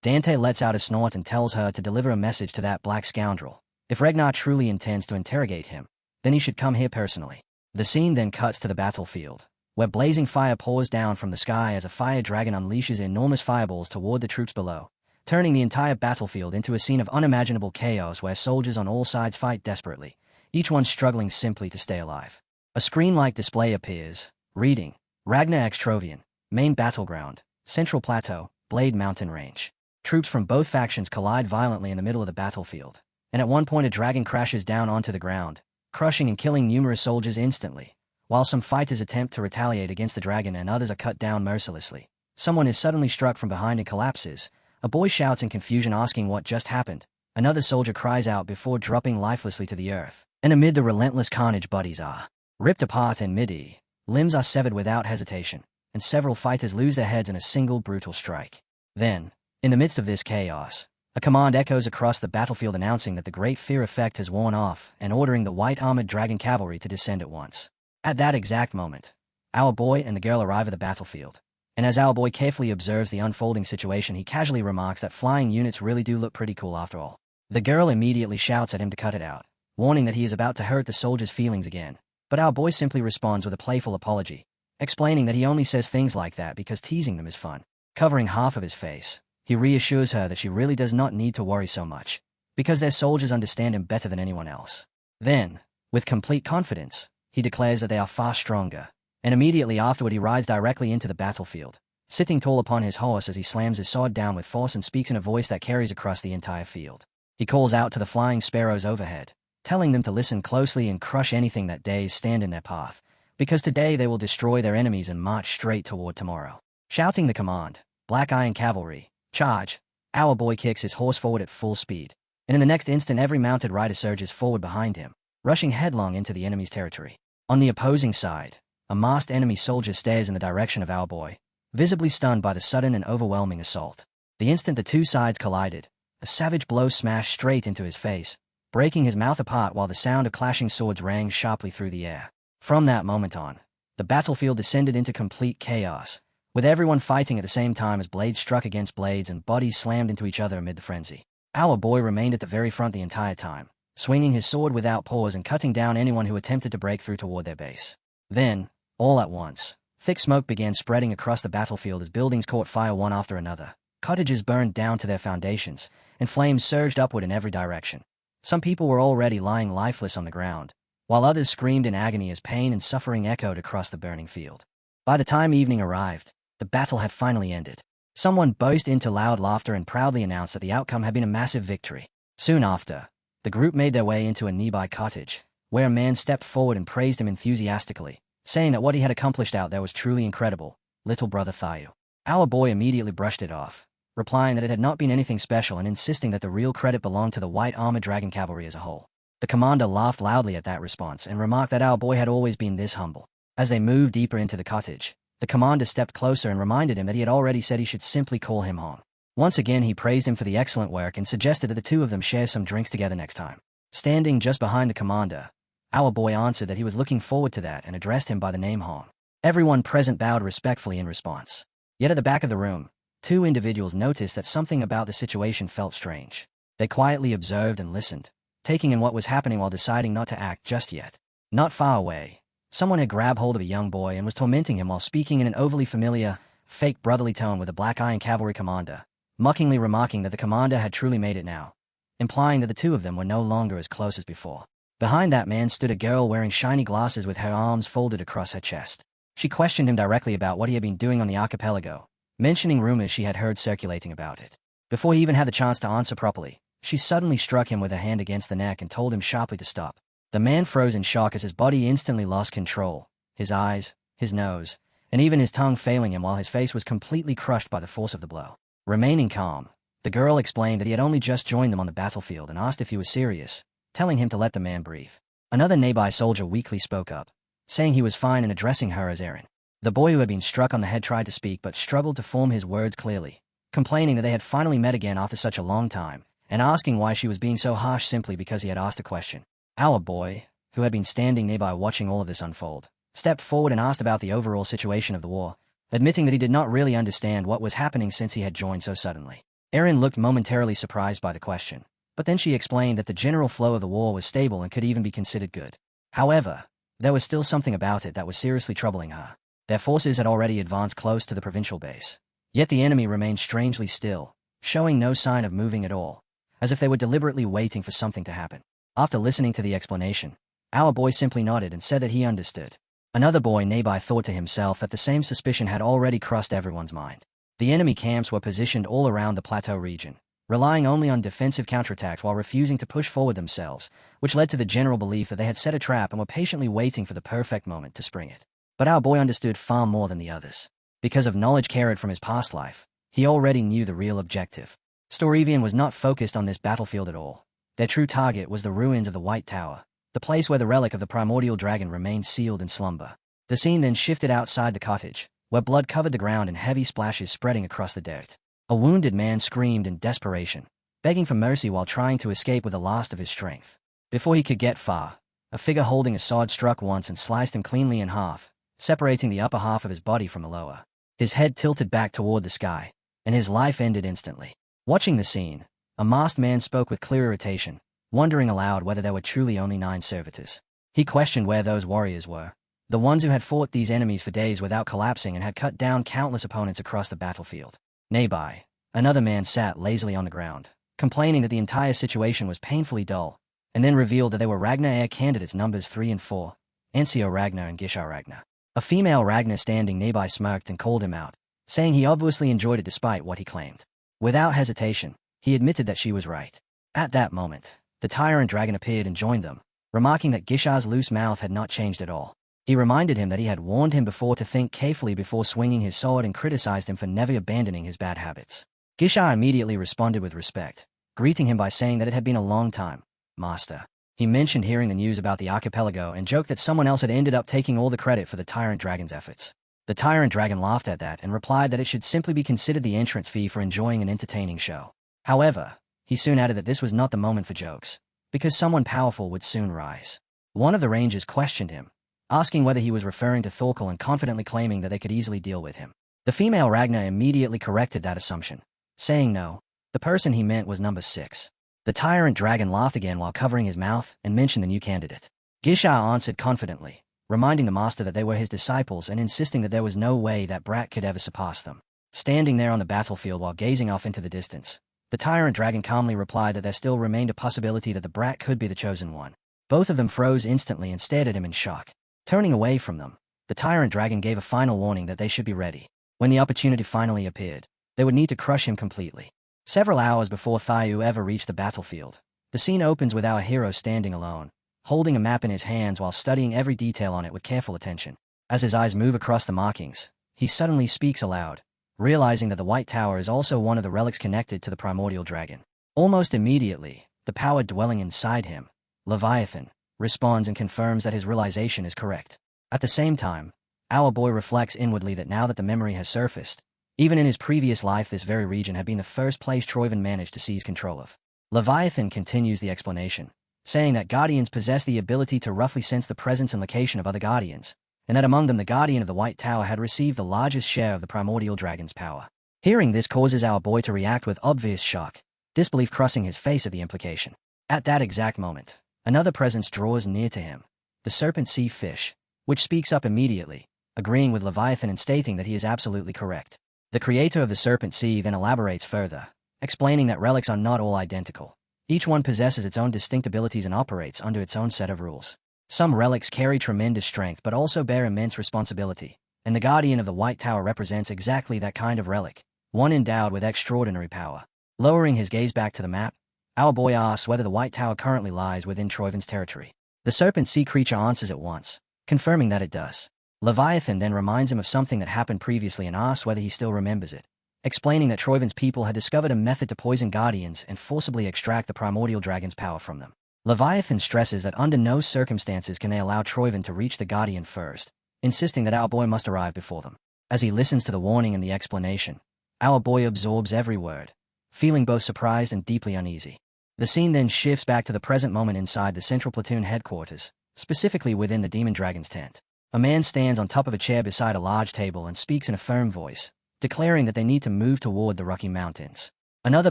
Dante lets out a snort and tells her to deliver a message to that black scoundrel. If Ragnar truly intends to interrogate him, then he should come here personally. The scene then cuts to the battlefield, where blazing fire pours down from the sky as a fire dragon unleashes enormous fireballs toward the troops below, turning the entire battlefield into a scene of unimaginable chaos where soldiers on all sides fight desperately, each one struggling simply to stay alive. A screen-like display appears, reading, Ragnar Extrovian, Main Battleground, Central Plateau, Blade Mountain Range. Troops from both factions collide violently in the middle of the battlefield, and at one point a dragon crashes down onto the ground, crushing and killing numerous soldiers instantly, while some fighters attempt to retaliate against the dragon and others are cut down mercilessly. Someone is suddenly struck from behind and collapses. A boy shouts in confusion asking what just happened. Another soldier cries out before dropping lifelessly to the earth, and amid the relentless carnage bodies are ripped apart in mid-air, limbs are severed without hesitation, and several fighters lose their heads in a single brutal strike. Then, in the midst of this chaos, a command echoes across the battlefield announcing that the Great Fear effect has worn off and ordering the white-armored dragon cavalry to descend at once. At that exact moment, our boy and the girl arrive at the battlefield, and as our boy carefully observes the unfolding situation he casually remarks that flying units really do look pretty cool after all. The girl immediately shouts at him to cut it out, warning that he is about to hurt the soldiers' feelings again, but our boy simply responds with a playful apology, explaining that he only says things like that because teasing them is fun. Covering half of his face, he reassures her that she really does not need to worry so much, because their soldiers understand him better than anyone else. Then, with complete confidence, he declares that they are far stronger, and immediately afterward he rides directly into the battlefield, sitting tall upon his horse as he slams his sword down with force and speaks in a voice that carries across the entire field. He calls out to the flying sparrows overhead, telling them to listen closely and crush anything that days stand in their path, because today they will destroy their enemies and march straight toward tomorrow. Shouting the command, Black Iron Cavalry, charge! Our boy kicks his horse forward at full speed, and in the next instant every mounted rider surges forward behind him, rushing headlong into the enemy's territory. On the opposing side, a masked enemy soldier stares in the direction of our boy, visibly stunned by the sudden and overwhelming assault. The instant the two sides collided, a savage blow smashed straight into his face, breaking his mouth apart while the sound of clashing swords rang sharply through the air. From that moment on, the battlefield descended into complete chaos, with everyone fighting at the same time as blades struck against blades and bodies slammed into each other amid the frenzy. Our boy remained at the very front the entire time, swinging his sword without pause and cutting down anyone who attempted to break through toward their base. Then, all at once, thick smoke began spreading across the battlefield as buildings caught fire one after another. Cottages burned down to their foundations, and flames surged upward in every direction. Some people were already lying lifeless on the ground, while others screamed in agony as pain and suffering echoed across the burning field. By the time evening arrived, the battle had finally ended. Someone burst into loud laughter and proudly announced that the outcome had been a massive victory. Soon after, the group made their way into a nearby cottage, where a man stepped forward and praised him enthusiastically, saying that what he had accomplished out there was truly incredible. Little brother Thayu. Our boy immediately brushed it off, replying that it had not been anything special and insisting that the real credit belonged to the white armored dragon cavalry as a whole. The commander laughed loudly at that response and remarked that our boy had always been this humble. As they moved deeper into the cottage, the commander stepped closer and reminded him that he had already said he should simply call him Hong. Once again he praised him for the excellent work and suggested that the two of them share some drinks together next time. Standing just behind the commander, our boy answered that he was looking forward to that and addressed him by the name Hong. Everyone present bowed respectfully in response. Yet at the back of the room, two individuals noticed that something about the situation felt strange. They quietly observed and listened, taking in what was happening while deciding not to act just yet. Not far away, someone had grabbed hold of a young boy and was tormenting him while speaking in an overly familiar, fake brotherly tone with a black iron cavalry commander, mockingly remarking that the commander had truly made it now, implying that the two of them were no longer as close as before. Behind that man stood a girl wearing shiny glasses with her arms folded across her chest. She questioned him directly about what he had been doing on the archipelago, mentioning rumors she had heard circulating about it. Before he even had the chance to answer properly, she suddenly struck him with her hand against the neck and told him sharply to stop. The man froze in shock as his body instantly lost control, his eyes, his nose, and even his tongue failing him while his face was completely crushed by the force of the blow. Remaining calm, the girl explained that he had only just joined them on the battlefield and asked if he was serious, telling him to let the man breathe. Another nearby soldier weakly spoke up, saying he was fine and addressing her as Erin. The boy who had been struck on the head tried to speak but struggled to form his words clearly, complaining that they had finally met again after such a long time, and asking why she was being so harsh simply because he had asked a question. Our boy, who had been standing nearby watching all of this unfold, stepped forward and asked about the overall situation of the war, admitting that he did not really understand what was happening since he had joined so suddenly. Erin looked momentarily surprised by the question, but then she explained that the general flow of the war was stable and could even be considered good. However, there was still something about it that was seriously troubling her. Their forces had already advanced close to the provincial base, yet the enemy remained strangely still, showing no sign of moving at all, as if they were deliberately waiting for something to happen. After listening to the explanation, our boy simply nodded and said that he understood. Another boy nearby thought to himself that the same suspicion had already crossed everyone's mind. The enemy camps were positioned all around the plateau region, relying only on defensive counterattacks while refusing to push forward themselves, which led to the general belief that they had set a trap and were patiently waiting for the perfect moment to spring it. But our boy understood far more than the others. Because of knowledge carried from his past life, he already knew the real objective. Storevian was not focused on this battlefield at all. Their true target was the ruins of the White Tower, the place where the relic of the primordial dragon remained sealed in slumber. The scene then shifted outside the cottage, where blood covered the ground and heavy splashes spreading across the dirt. A wounded man screamed in desperation, begging for mercy while trying to escape with the last of his strength. Before he could get far, a figure holding a sword struck once and sliced him cleanly in half, separating the upper half of his body from the lower. His head tilted back toward the sky, and his life ended instantly. Watching the scene, a masked man spoke with clear irritation, wondering aloud whether there were truly only 9 servitors. He questioned where those warriors were, the ones who had fought these enemies for days without collapsing and had cut down countless opponents across the battlefield. Nearby, another man sat lazily on the ground, complaining that the entire situation was painfully dull, and then revealed that they were Ragnar heir candidates numbers 3 and 4, Ensio Ragnar and Gisha Ragnar. A female Ragnar standing nearby smirked and called him out, saying he obviously enjoyed it despite what he claimed. Without hesitation, he admitted that she was right. At that moment, the tyrant dragon appeared and joined them, remarking that Gisha's loose mouth had not changed at all. He reminded him that he had warned him before to think carefully before swinging his sword and criticized him for never abandoning his bad habits. Gisha immediately responded with respect, greeting him by saying that it had been a long time, Master. He mentioned hearing the news about the archipelago and joked that someone else had ended up taking all the credit for the tyrant dragon's efforts. The tyrant dragon laughed at that and replied that it should simply be considered the entrance fee for enjoying an entertaining show. However, he soon added that this was not the moment for jokes, because someone powerful would soon rise. One of the rangers questioned him, asking whether he was referring to Thorkel and confidently claiming that they could easily deal with him. The female Ragnar immediately corrected that assumption, saying no, the person he meant was number 6. The tyrant dragon laughed again while covering his mouth and mentioned the new candidate. Gisha answered confidently, reminding the master that they were his disciples and insisting that there was no way that brat could ever surpass them. Standing there on the battlefield while gazing off into the distance, the tyrant dragon calmly replied that there still remained a possibility that the brat could be the chosen one. Both of them froze instantly and stared at him in shock. Turning away from them, the tyrant dragon gave a final warning that they should be ready. When the opportunity finally appeared, they would need to crush him completely. Several hours before Thieu ever reached the battlefield, the scene opens with our hero standing alone, holding a map in his hands while studying every detail on it with careful attention. As his eyes move across the markings, he suddenly speaks aloud, realizing that the White Tower is also one of the relics connected to the primordial dragon. Almost immediately, the power dwelling inside him, Leviathan, responds and confirms that his realization is correct. At the same time, our boy reflects inwardly that now that the memory has surfaced, even in his previous life this very region had been the first place Troyven managed to seize control of. Leviathan continues the explanation, saying that Guardians possess the ability to roughly sense the presence and location of other Guardians, and that among them the Guardian of the White Tower had received the largest share of the primordial dragon's power. Hearing this causes our boy to react with obvious shock, disbelief crossing his face at the implication. At that exact moment, another presence draws near to him, the serpent sea fish, which speaks up immediately, agreeing with Leviathan and stating that he is absolutely correct. The creator of the serpent sea then elaborates further, explaining that relics are not all identical. Each one possesses its own distinct abilities and operates under its own set of rules. Some relics carry tremendous strength but also bear immense responsibility, and the Guardian of the White Tower represents exactly that kind of relic, one endowed with extraordinary power. Lowering his gaze back to the map, our boy asks whether the White Tower currently lies within Troyven's territory. The serpent sea creature answers at once, confirming that it does. Leviathan then reminds him of something that happened previously and asks whether he still remembers it, explaining that Troyven's people had discovered a method to poison Guardians and forcibly extract the primordial dragon's power from them. Leviathan stresses that under no circumstances can they allow Troyven to reach the Guardian first, insisting that our boy must arrive before them. As he listens to the warning and the explanation, our boy absorbs every word, feeling both surprised and deeply uneasy. The scene then shifts back to the present moment inside the Central Platoon headquarters, specifically within the Demon Dragon's tent. A man stands on top of a chair beside a large table and speaks in a firm voice, declaring that they need to move toward the Rocky Mountains. Another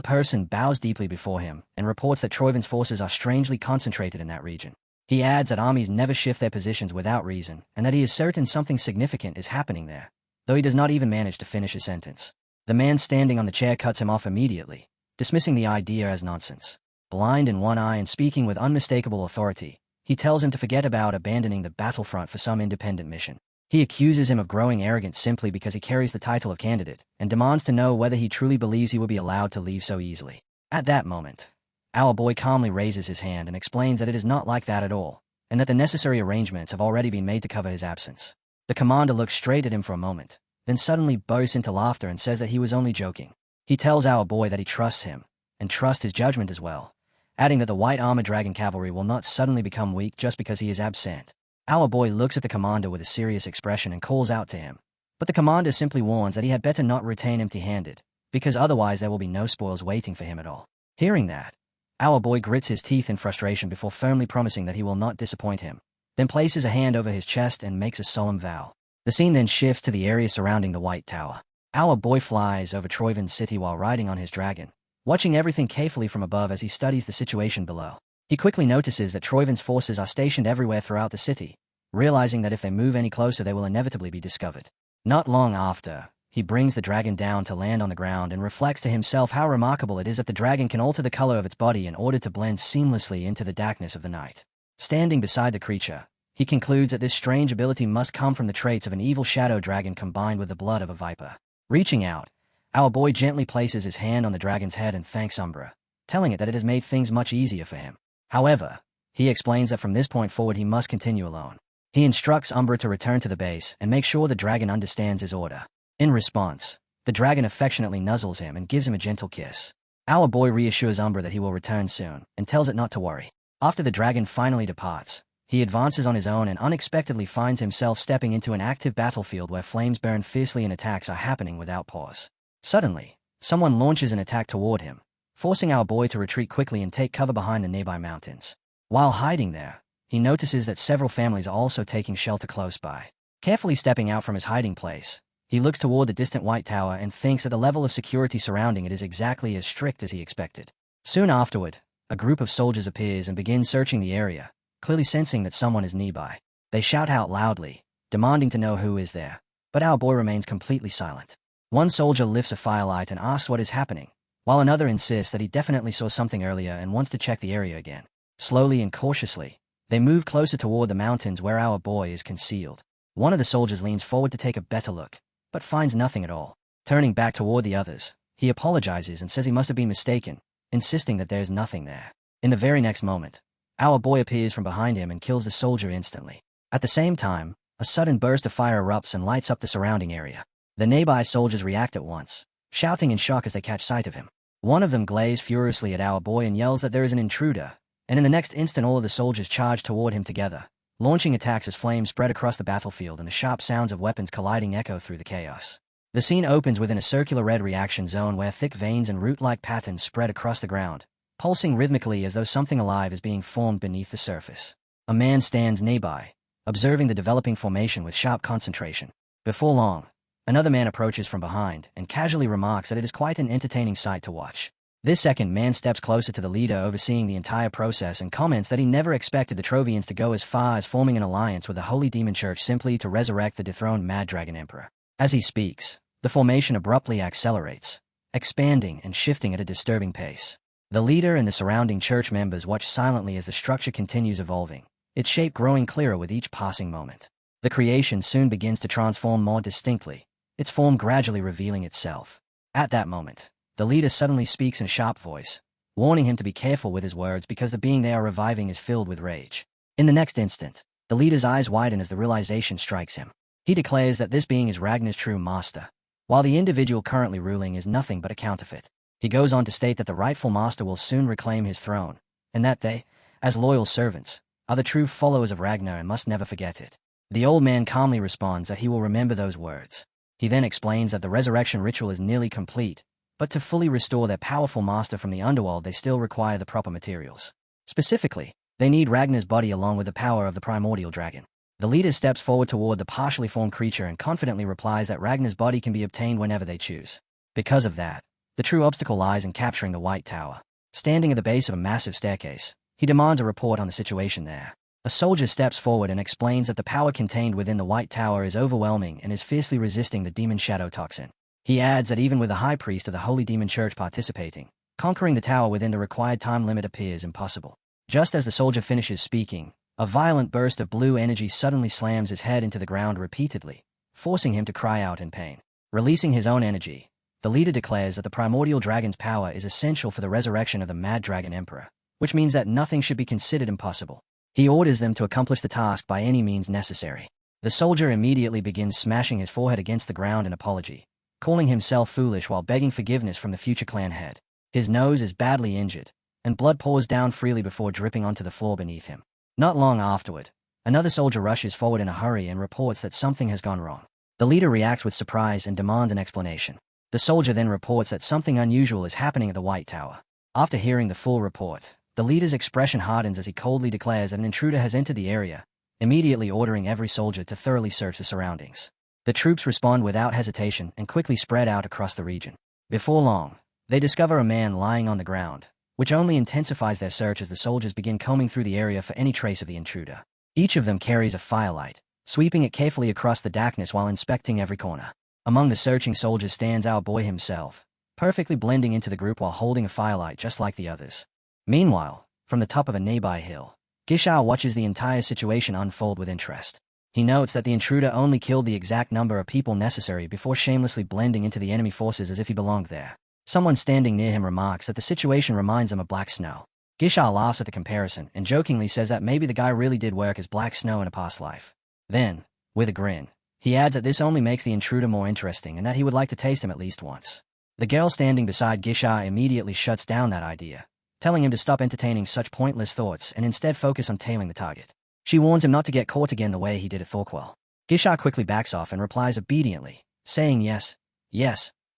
person bows deeply before him and reports that Troyven's forces are strangely concentrated in that region. He adds that armies never shift their positions without reason and that he is certain something significant is happening there, though he does not even manage to finish his sentence. The man standing on the chair cuts him off immediately, dismissing the idea as nonsense. Blind in one eye and speaking with unmistakable authority, he tells him to forget about abandoning the battlefront for some independent mission. He accuses him of growing arrogant simply because he carries the title of candidate, and demands to know whether he truly believes he will be allowed to leave so easily. At that moment, our boy calmly raises his hand and explains that it is not like that at all, and that the necessary arrangements have already been made to cover his absence. The commander looks straight at him for a moment, then suddenly bursts into laughter and says that he was only joking. He tells our boy that he trusts him, and trusts his judgment as well, adding that the White Armored Dragon Cavalry will not suddenly become weak just because he is absent. Our boy looks at the commander with a serious expression and calls out to him, but the commander simply warns that he had better not return empty-handed, because otherwise there will be no spoils waiting for him at all. Hearing that, our boy grits his teeth in frustration before firmly promising that he will not disappoint him, then places a hand over his chest and makes a solemn vow. The scene then shifts to the area surrounding the White Tower. Our boy flies over Troyven City while riding on his dragon, watching everything carefully from above as he studies the situation below. He quickly notices that Troyven's forces are stationed everywhere throughout the city, realizing that if they move any closer they will inevitably be discovered. Not long after, he brings the dragon down to land on the ground and reflects to himself how remarkable it is that the dragon can alter the color of its body in order to blend seamlessly into the darkness of the night. Standing beside the creature, he concludes that this strange ability must come from the traits of an evil shadow dragon combined with the blood of a viper. Reaching out, our boy gently places his hand on the dragon's head and thanks Umbra, telling it that it has made things much easier for him. However, he explains that from this point forward he must continue alone. He instructs Umbra to return to the base and make sure the dragon understands his order. In response, the dragon affectionately nuzzles him and gives him a gentle kiss. Our boy reassures Umbra that he will return soon and tells it not to worry. After the dragon finally departs, he advances on his own and unexpectedly finds himself stepping into an active battlefield where flames burn fiercely and attacks are happening without pause. Suddenly, someone launches an attack toward him, forcing our boy to retreat quickly and take cover behind the nearby mountains. While hiding there, he notices that several families are also taking shelter close by. Carefully stepping out from his hiding place, he looks toward the distant White Tower and thinks that the level of security surrounding it is exactly as strict as he expected. Soon afterward, a group of soldiers appears and begins searching the area, clearly sensing that someone is nearby. They shout out loudly, demanding to know who is there, but our boy remains completely silent. One soldier lifts a firelight and asks what is happening, while another insists that he definitely saw something earlier and wants to check the area again. Slowly and cautiously, they move closer toward the mountains where our boy is concealed. One of the soldiers leans forward to take a better look, but finds nothing at all. Turning back toward the others, he apologizes and says he must have been mistaken, insisting that there's nothing there. In the very next moment, our boy appears from behind him and kills the soldier instantly. At the same time, a sudden burst of fire erupts and lights up the surrounding area. The nearby soldiers react at once, shouting in shock as they catch sight of him. One of them glares furiously at our boy and yells that there is an intruder, and in the next instant all of the soldiers charge toward him together, launching attacks as flames spread across the battlefield and the sharp sounds of weapons colliding echo through the chaos. The scene opens within a circular red reaction zone where thick veins and root-like patterns spread across the ground, pulsing rhythmically as though something alive is being formed beneath the surface. A man stands nearby, observing the developing formation with sharp concentration. Before long, another man approaches from behind and casually remarks that it is quite an entertaining sight to watch. This second man steps closer to the leader overseeing the entire process and comments that he never expected the Trovians to go as far as forming an alliance with the Holy Demon Church simply to resurrect the dethroned Mad Dragon Emperor. As he speaks, the formation abruptly accelerates, expanding and shifting at a disturbing pace. The leader and the surrounding church members watch silently as the structure continues evolving, its shape growing clearer with each passing moment. The creation soon begins to transform more distinctly, its form gradually revealing itself. At that moment, the leader suddenly speaks in a sharp voice, warning him to be careful with his words because the being they are reviving is filled with rage. In the next instant, the leader's eyes widen as the realization strikes him. He declares that this being is Ragnar's true master, while the individual currently ruling is nothing but a counterfeit. He goes on to state that the rightful master will soon reclaim his throne, and that they, as loyal servants, are the true followers of Ragnar and must never forget it. The old man calmly responds that he will remember those words. He then explains that the resurrection ritual is nearly complete, but to fully restore their powerful master from the underworld they still require the proper materials. Specifically, they need Ragnar's body along with the power of the primordial dragon. The leader steps forward toward the partially formed creature and confidently replies that Ragnar's body can be obtained whenever they choose. Because of that, the true obstacle lies in capturing the White Tower. Standing at the base of a massive staircase, he demands a report on the situation there. A soldier steps forward and explains that the power contained within the White Tower is overwhelming and is fiercely resisting the demon shadow toxin. He adds that even with the high priest of the Holy Demon Church participating, conquering the tower within the required time limit appears impossible. Just as the soldier finishes speaking, a violent burst of blue energy suddenly slams his head into the ground repeatedly, forcing him to cry out in pain. Releasing his own energy, the leader declares that the primordial dragon's power is essential for the resurrection of the Mad Dragon Emperor, which means that nothing should be considered impossible. He orders them to accomplish the task by any means necessary. The soldier immediately begins smashing his forehead against the ground in apology, calling himself foolish while begging forgiveness from the future clan head. His nose is badly injured, and blood pours down freely before dripping onto the floor beneath him. Not long afterward, another soldier rushes forward in a hurry and reports that something has gone wrong. The leader reacts with surprise and demands an explanation. The soldier then reports that something unusual is happening at the White Tower. After hearing the full report, the leader's expression hardens as he coldly declares that an intruder has entered the area, immediately ordering every soldier to thoroughly search the surroundings. The troops respond without hesitation and quickly spread out across the region. Before long, they discover a man lying on the ground, which only intensifies their search as the soldiers begin combing through the area for any trace of the intruder. Each of them carries a firelight, sweeping it carefully across the darkness while inspecting every corner. Among the searching soldiers stands our boy himself, perfectly blending into the group while holding a firelight just like the others. Meanwhile, from the top of a nearby hill, Gishar watches the entire situation unfold with interest. He notes that the intruder only killed the exact number of people necessary before shamelessly blending into the enemy forces as if he belonged there. Someone standing near him remarks that the situation reminds him of Black Snow. Gishar laughs at the comparison and jokingly says that maybe the guy really did work as Black Snow in a past life. Then, with a grin, he adds that this only makes the intruder more interesting and that he would like to taste him at least once. The girl standing beside Gishar immediately shuts down that idea, telling him to stop entertaining such pointless thoughts and instead focus on tailing the target. She warns him not to get caught again the way he did at Thorquell. Gishar quickly backs off and replies obediently, saying yes,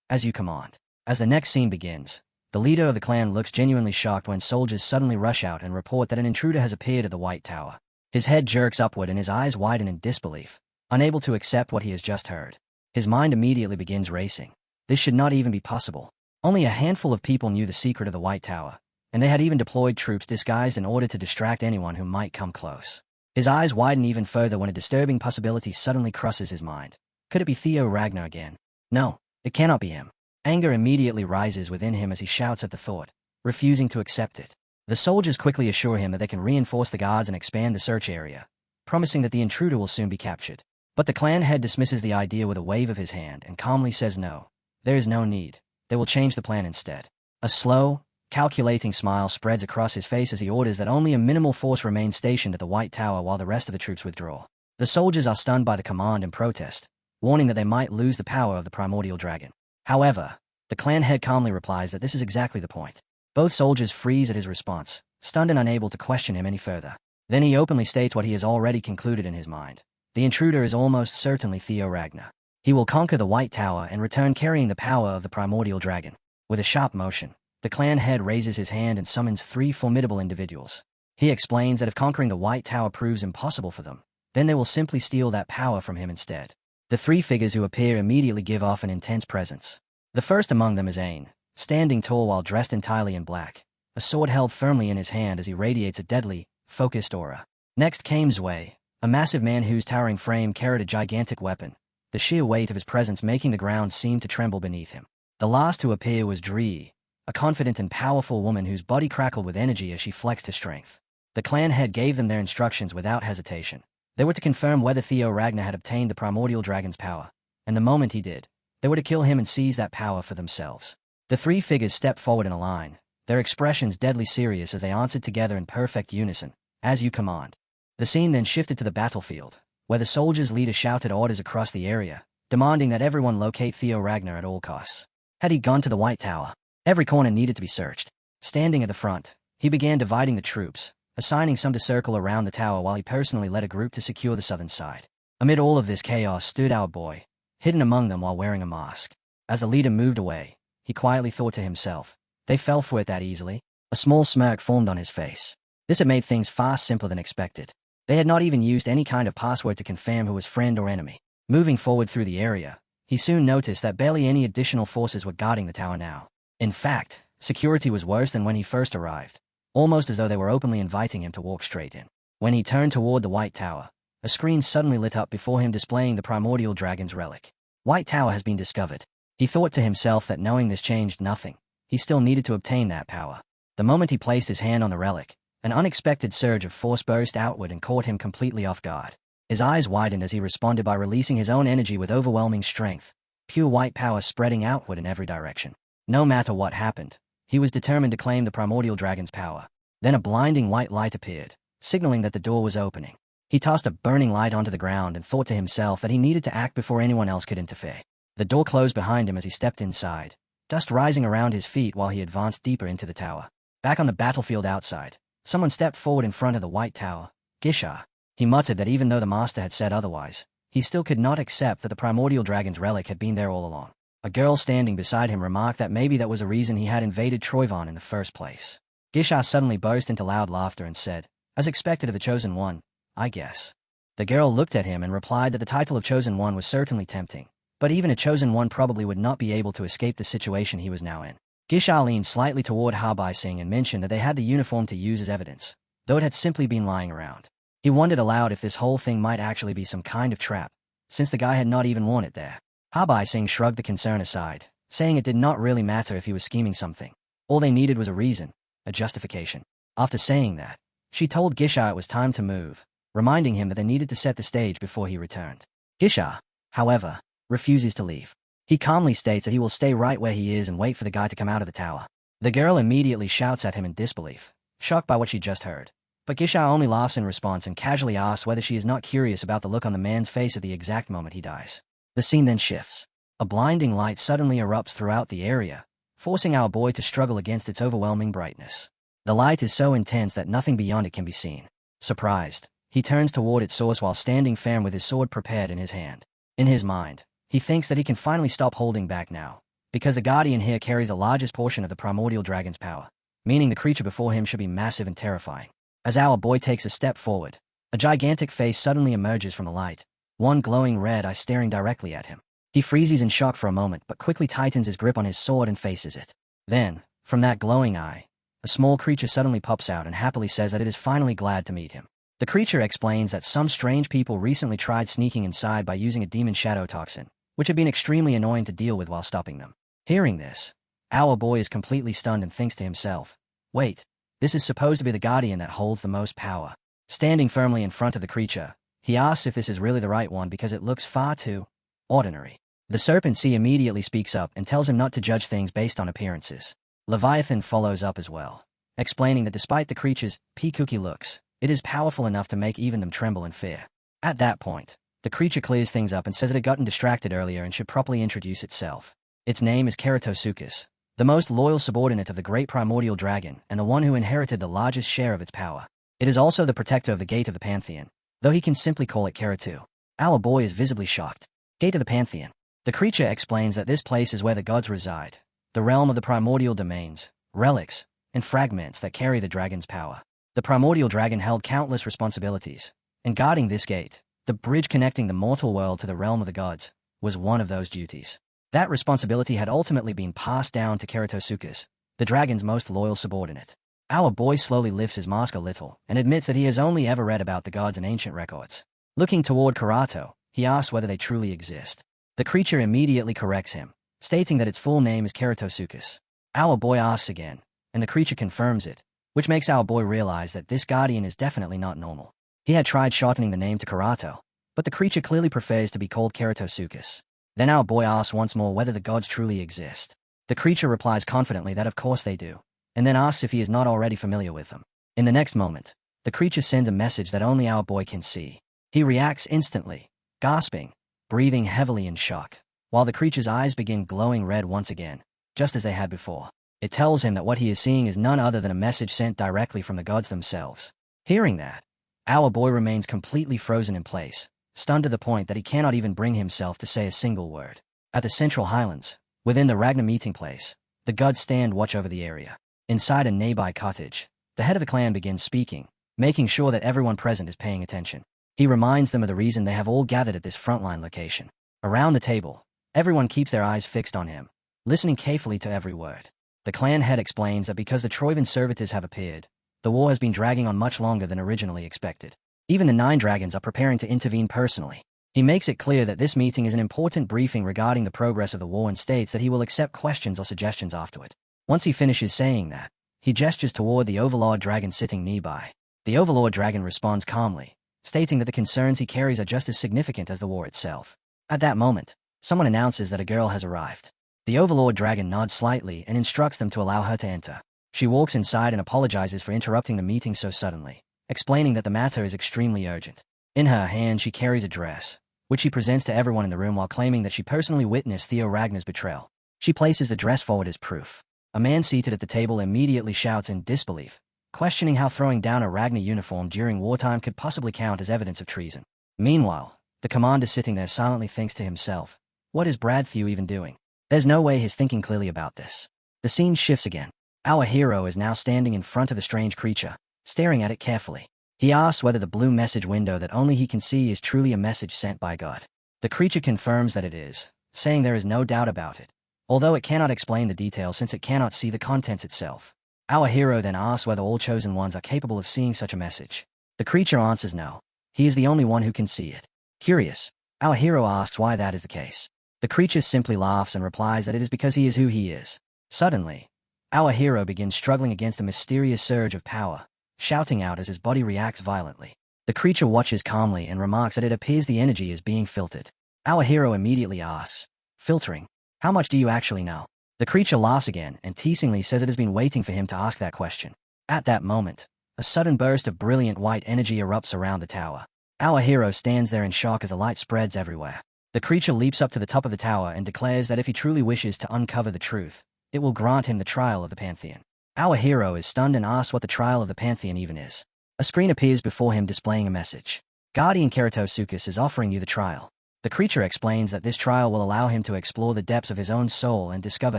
as you command. As the next scene begins, the leader of the clan looks genuinely shocked when soldiers suddenly rush out and report that an intruder has appeared at the White Tower. His head jerks upward and his eyes widen in disbelief, unable to accept what he has just heard. His mind immediately begins racing. This should not even be possible. Only a handful of people knew the secret of the White Tower, and they had even deployed troops disguised in order to distract anyone who might come close. His eyes widen even further when a disturbing possibility suddenly crosses his mind. Could it be Theo Ragnar again? No, it cannot be him. Anger immediately rises within him as he shouts at the thought, refusing to accept it. The soldiers quickly assure him that they can reinforce the guards and expand the search area, promising that the intruder will soon be captured. But the clan head dismisses the idea with a wave of his hand and calmly says no. There is no need. They will change the plan instead. A slow, calculating smile spreads across his face as he orders that only a minimal force remain stationed at the White Tower while the rest of the troops withdraw. The soldiers are stunned by the command and protest, warning that they might lose the power of the primordial dragon. However, the clan head calmly replies that this is exactly the point. Both soldiers freeze at his response, stunned and unable to question him any further. Then he openly states what he has already concluded in his mind. The intruder is almost certainly Theo Ragnar. He will conquer the White Tower and return carrying the power of the primordial dragon. With a sharp motion, the clan head raises his hand and summons 3 formidable individuals. He explains that if conquering the White Tower proves impossible for them, then they will simply steal that power from him instead. The 3 figures who appear immediately give off an intense presence. The first among them is Ain, standing tall while dressed entirely in black, a sword held firmly in his hand as he radiates a deadly, focused aura. Next came Zwei, a massive man whose towering frame carried a gigantic weapon, the sheer weight of his presence making the ground seem to tremble beneath him. The last to appear was Dree, a confident and powerful woman whose body crackled with energy as she flexed her strength. The clan head gave them their instructions without hesitation. They were to confirm whether Theo Ragnar had obtained the primordial dragon's power, and the moment he did, they were to kill him and seize that power for themselves. The 3 figures stepped forward in a line, their expressions deadly serious as they answered together in perfect unison, "As you command." The scene then shifted to the battlefield, where the soldiers' leader shouted orders across the area, demanding that everyone locate Theo Ragnar at all costs. Had he gone to the White Tower? Every corner needed to be searched. Standing at the front, he began dividing the troops, assigning some to circle around the tower while he personally led a group to secure the southern side. Amid all of this chaos stood our boy, hidden among them while wearing a mask. As the leader moved away, he quietly thought to himself, they fell for it that easily? A small smirk formed on his face. This had made things far simpler than expected. They had not even used any kind of password to confirm who was friend or enemy. Moving forward through the area, he soon noticed that barely any additional forces were guarding the tower now. In fact, security was worse than when he first arrived, almost as though they were openly inviting him to walk straight in. When he turned toward the White Tower, a screen suddenly lit up before him displaying the primordial dragon's relic. White Tower has been discovered. He thought to himself that knowing this changed nothing. He still needed to obtain that power. The moment he placed his hand on the relic, an unexpected surge of force burst outward and caught him completely off guard. His eyes widened as he responded by releasing his own energy with overwhelming strength, pure white power spreading outward in every direction. No matter what happened, he was determined to claim the primordial dragon's power. Then a blinding white light appeared, signaling that the door was opening. He tossed a burning light onto the ground and thought to himself that he needed to act before anyone else could interfere. The door closed behind him as he stepped inside, dust rising around his feet while he advanced deeper into the tower. Back on the battlefield outside, someone stepped forward in front of the White Tower. Gisha. He muttered that even though the master had said otherwise, he still could not accept that the primordial dragon's relic had been there all along. A girl standing beside him remarked that maybe that was a reason he had invaded Troyvon in the first place. Gisha suddenly burst into loud laughter and said, "As expected of the Chosen One, I guess." The girl looked at him and replied that the title of Chosen One was certainly tempting, but even a Chosen One probably would not be able to escape the situation he was now in. Gisha leaned slightly toward Habai Singh and mentioned that they had the uniform to use as evidence, though it had simply been lying around. He wondered aloud if this whole thing might actually be some kind of trap, since the guy had not even worn it there. Habai Singh shrugged the concern aside, saying it did not really matter if he was scheming something. All they needed was a reason, a justification. After saying that, she told Gisha it was time to move, reminding him that they needed to set the stage before he returned. Gisha, however, refuses to leave. He calmly states that he will stay right where he is and wait for the guy to come out of the tower. The girl immediately shouts at him in disbelief, shocked by what she just heard. But Gisha only laughs in response and casually asks whether she is not curious about the look on the man's face at the exact moment he dies. The scene then shifts. A blinding light suddenly erupts throughout the area, forcing our boy to struggle against its overwhelming brightness. The light is so intense that nothing beyond it can be seen. Surprised, he turns toward its source while standing firm with his sword prepared in his hand. In his mind, he thinks that he can finally stop holding back now, because the Guardian here carries the largest portion of the primordial dragon's power, meaning the creature before him should be massive and terrifying. As our boy takes a step forward, a gigantic face suddenly emerges from the light, one glowing red eye staring directly at him. He freezes in shock for a moment but quickly tightens his grip on his sword and faces it. Then, from that glowing eye, a small creature suddenly pops out and happily says that it is finally glad to meet him. The creature explains that some strange people recently tried sneaking inside by using a demon shadow toxin, which had been extremely annoying to deal with while stopping them. Hearing this, our boy is completely stunned and thinks to himself, wait, this is supposed to be the guardian that holds the most power. Standing firmly in front of the creature, he asks if this is really the right one because it looks far too ordinary. The serpent sea immediately speaks up and tells him not to judge things based on appearances. Leviathan follows up as well, explaining that despite the creature's peacocky looks, it is powerful enough to make even them tremble in fear. At that point, the creature clears things up and says it had gotten distracted earlier and should properly introduce itself. Its name is Keratosuchus, the most loyal subordinate of the great primordial dragon and the one who inherited the largest share of its power. It is also the protector of the Gate of the Pantheon, though he can simply call it Keratu. Our boy is visibly shocked. Gate of the Pantheon. The creature explains that this place is where the gods reside, the realm of the primordial domains, relics, and fragments that carry the dragon's power. The primordial dragon held countless responsibilities, and guarding this gate, the bridge connecting the mortal world to the realm of the gods, was one of those duties. That responsibility had ultimately been passed down to Keratosuchus, the dragon's most loyal subordinate. Our boy slowly lifts his mask a little and admits that he has only ever read about the gods in ancient records. Looking toward Karato, he asks whether they truly exist. The creature immediately corrects him, stating that its full name is Keratosuchus. Our boy asks again, and the creature confirms it, which makes our boy realize that this guardian is definitely not normal. He had tried shortening the name to Karato, but the creature clearly prefers to be called Keratosuchus. Then our boy asks once more whether the gods truly exist. The creature replies confidently that of course they do, and then asks if he is not already familiar with them. In the next moment, the creature sends a message that only our boy can see. He reacts instantly, gasping, breathing heavily in shock, while the creature's eyes begin glowing red once again, just as they had before. It tells him that what he is seeing is none other than a message sent directly from the gods themselves. Hearing that, our boy remains completely frozen in place, stunned to the point that he cannot even bring himself to say a single word. At the Central Highlands, within the Ragnar meeting place, the gods stand watch over the area. Inside a nearby cottage, the head of the clan begins speaking, making sure that everyone present is paying attention. He reminds them of the reason they have all gathered at this frontline location. Around the table, everyone keeps their eyes fixed on him, listening carefully to every word. The clan head explains that because the Troivan servitors have appeared, the war has been dragging on much longer than originally expected. Even the 9 dragons are preparing to intervene personally. He makes it clear that this meeting is an important briefing regarding the progress of the war and states that he will accept questions or suggestions afterward. Once he finishes saying that, he gestures toward the Overlord dragon sitting nearby. The Overlord dragon responds calmly, stating that the concerns he carries are just as significant as the war itself. At that moment, someone announces that a girl has arrived. The Overlord dragon nods slightly and instructs them to allow her to enter. She walks inside and apologizes for interrupting the meeting so suddenly, explaining that the matter is extremely urgent. In her hand she carries a dress, which she presents to everyone in the room while claiming that she personally witnessed Theo Ragnar's betrayal. She places the dress forward as proof. A man seated at the table immediately shouts in disbelief, questioning how throwing down a Ragnar uniform during wartime could possibly count as evidence of treason. Meanwhile, the commander sitting there silently thinks to himself, what is Brad Thew even doing? There's no way he's thinking clearly about this. The scene shifts again. Our hero is now standing in front of the strange creature, staring at it carefully. He asks whether the blue message window that only he can see is truly a message sent by God. The creature confirms that it is, saying there is no doubt about it, although it cannot explain the details since it cannot see the contents itself. Our hero then asks whether all chosen ones are capable of seeing such a message. The creature answers no. He is the only one who can see it. Curious, our hero asks why that is the case. The creature simply laughs and replies that it is because he is who he is. Suddenly, our hero begins struggling against a mysterious surge of power, shouting out as his body reacts violently. The creature watches calmly and remarks that it appears the energy is being filtered. Our hero immediately asks, filtering? How much do you actually know? The creature laughs again and teasingly says it has been waiting for him to ask that question. At that moment, a sudden burst of brilliant white energy erupts around the tower. Our hero stands there in shock as the light spreads everywhere. The creature leaps up to the top of the tower and declares that if he truly wishes to uncover the truth, it will grant him the trial of the Pantheon. Our hero is stunned and asks what the trial of the Pantheon even is. A screen appears before him displaying a message. Guardian Keratosuchus is offering you the trial. The creature explains that this trial will allow him to explore the depths of his own soul and discover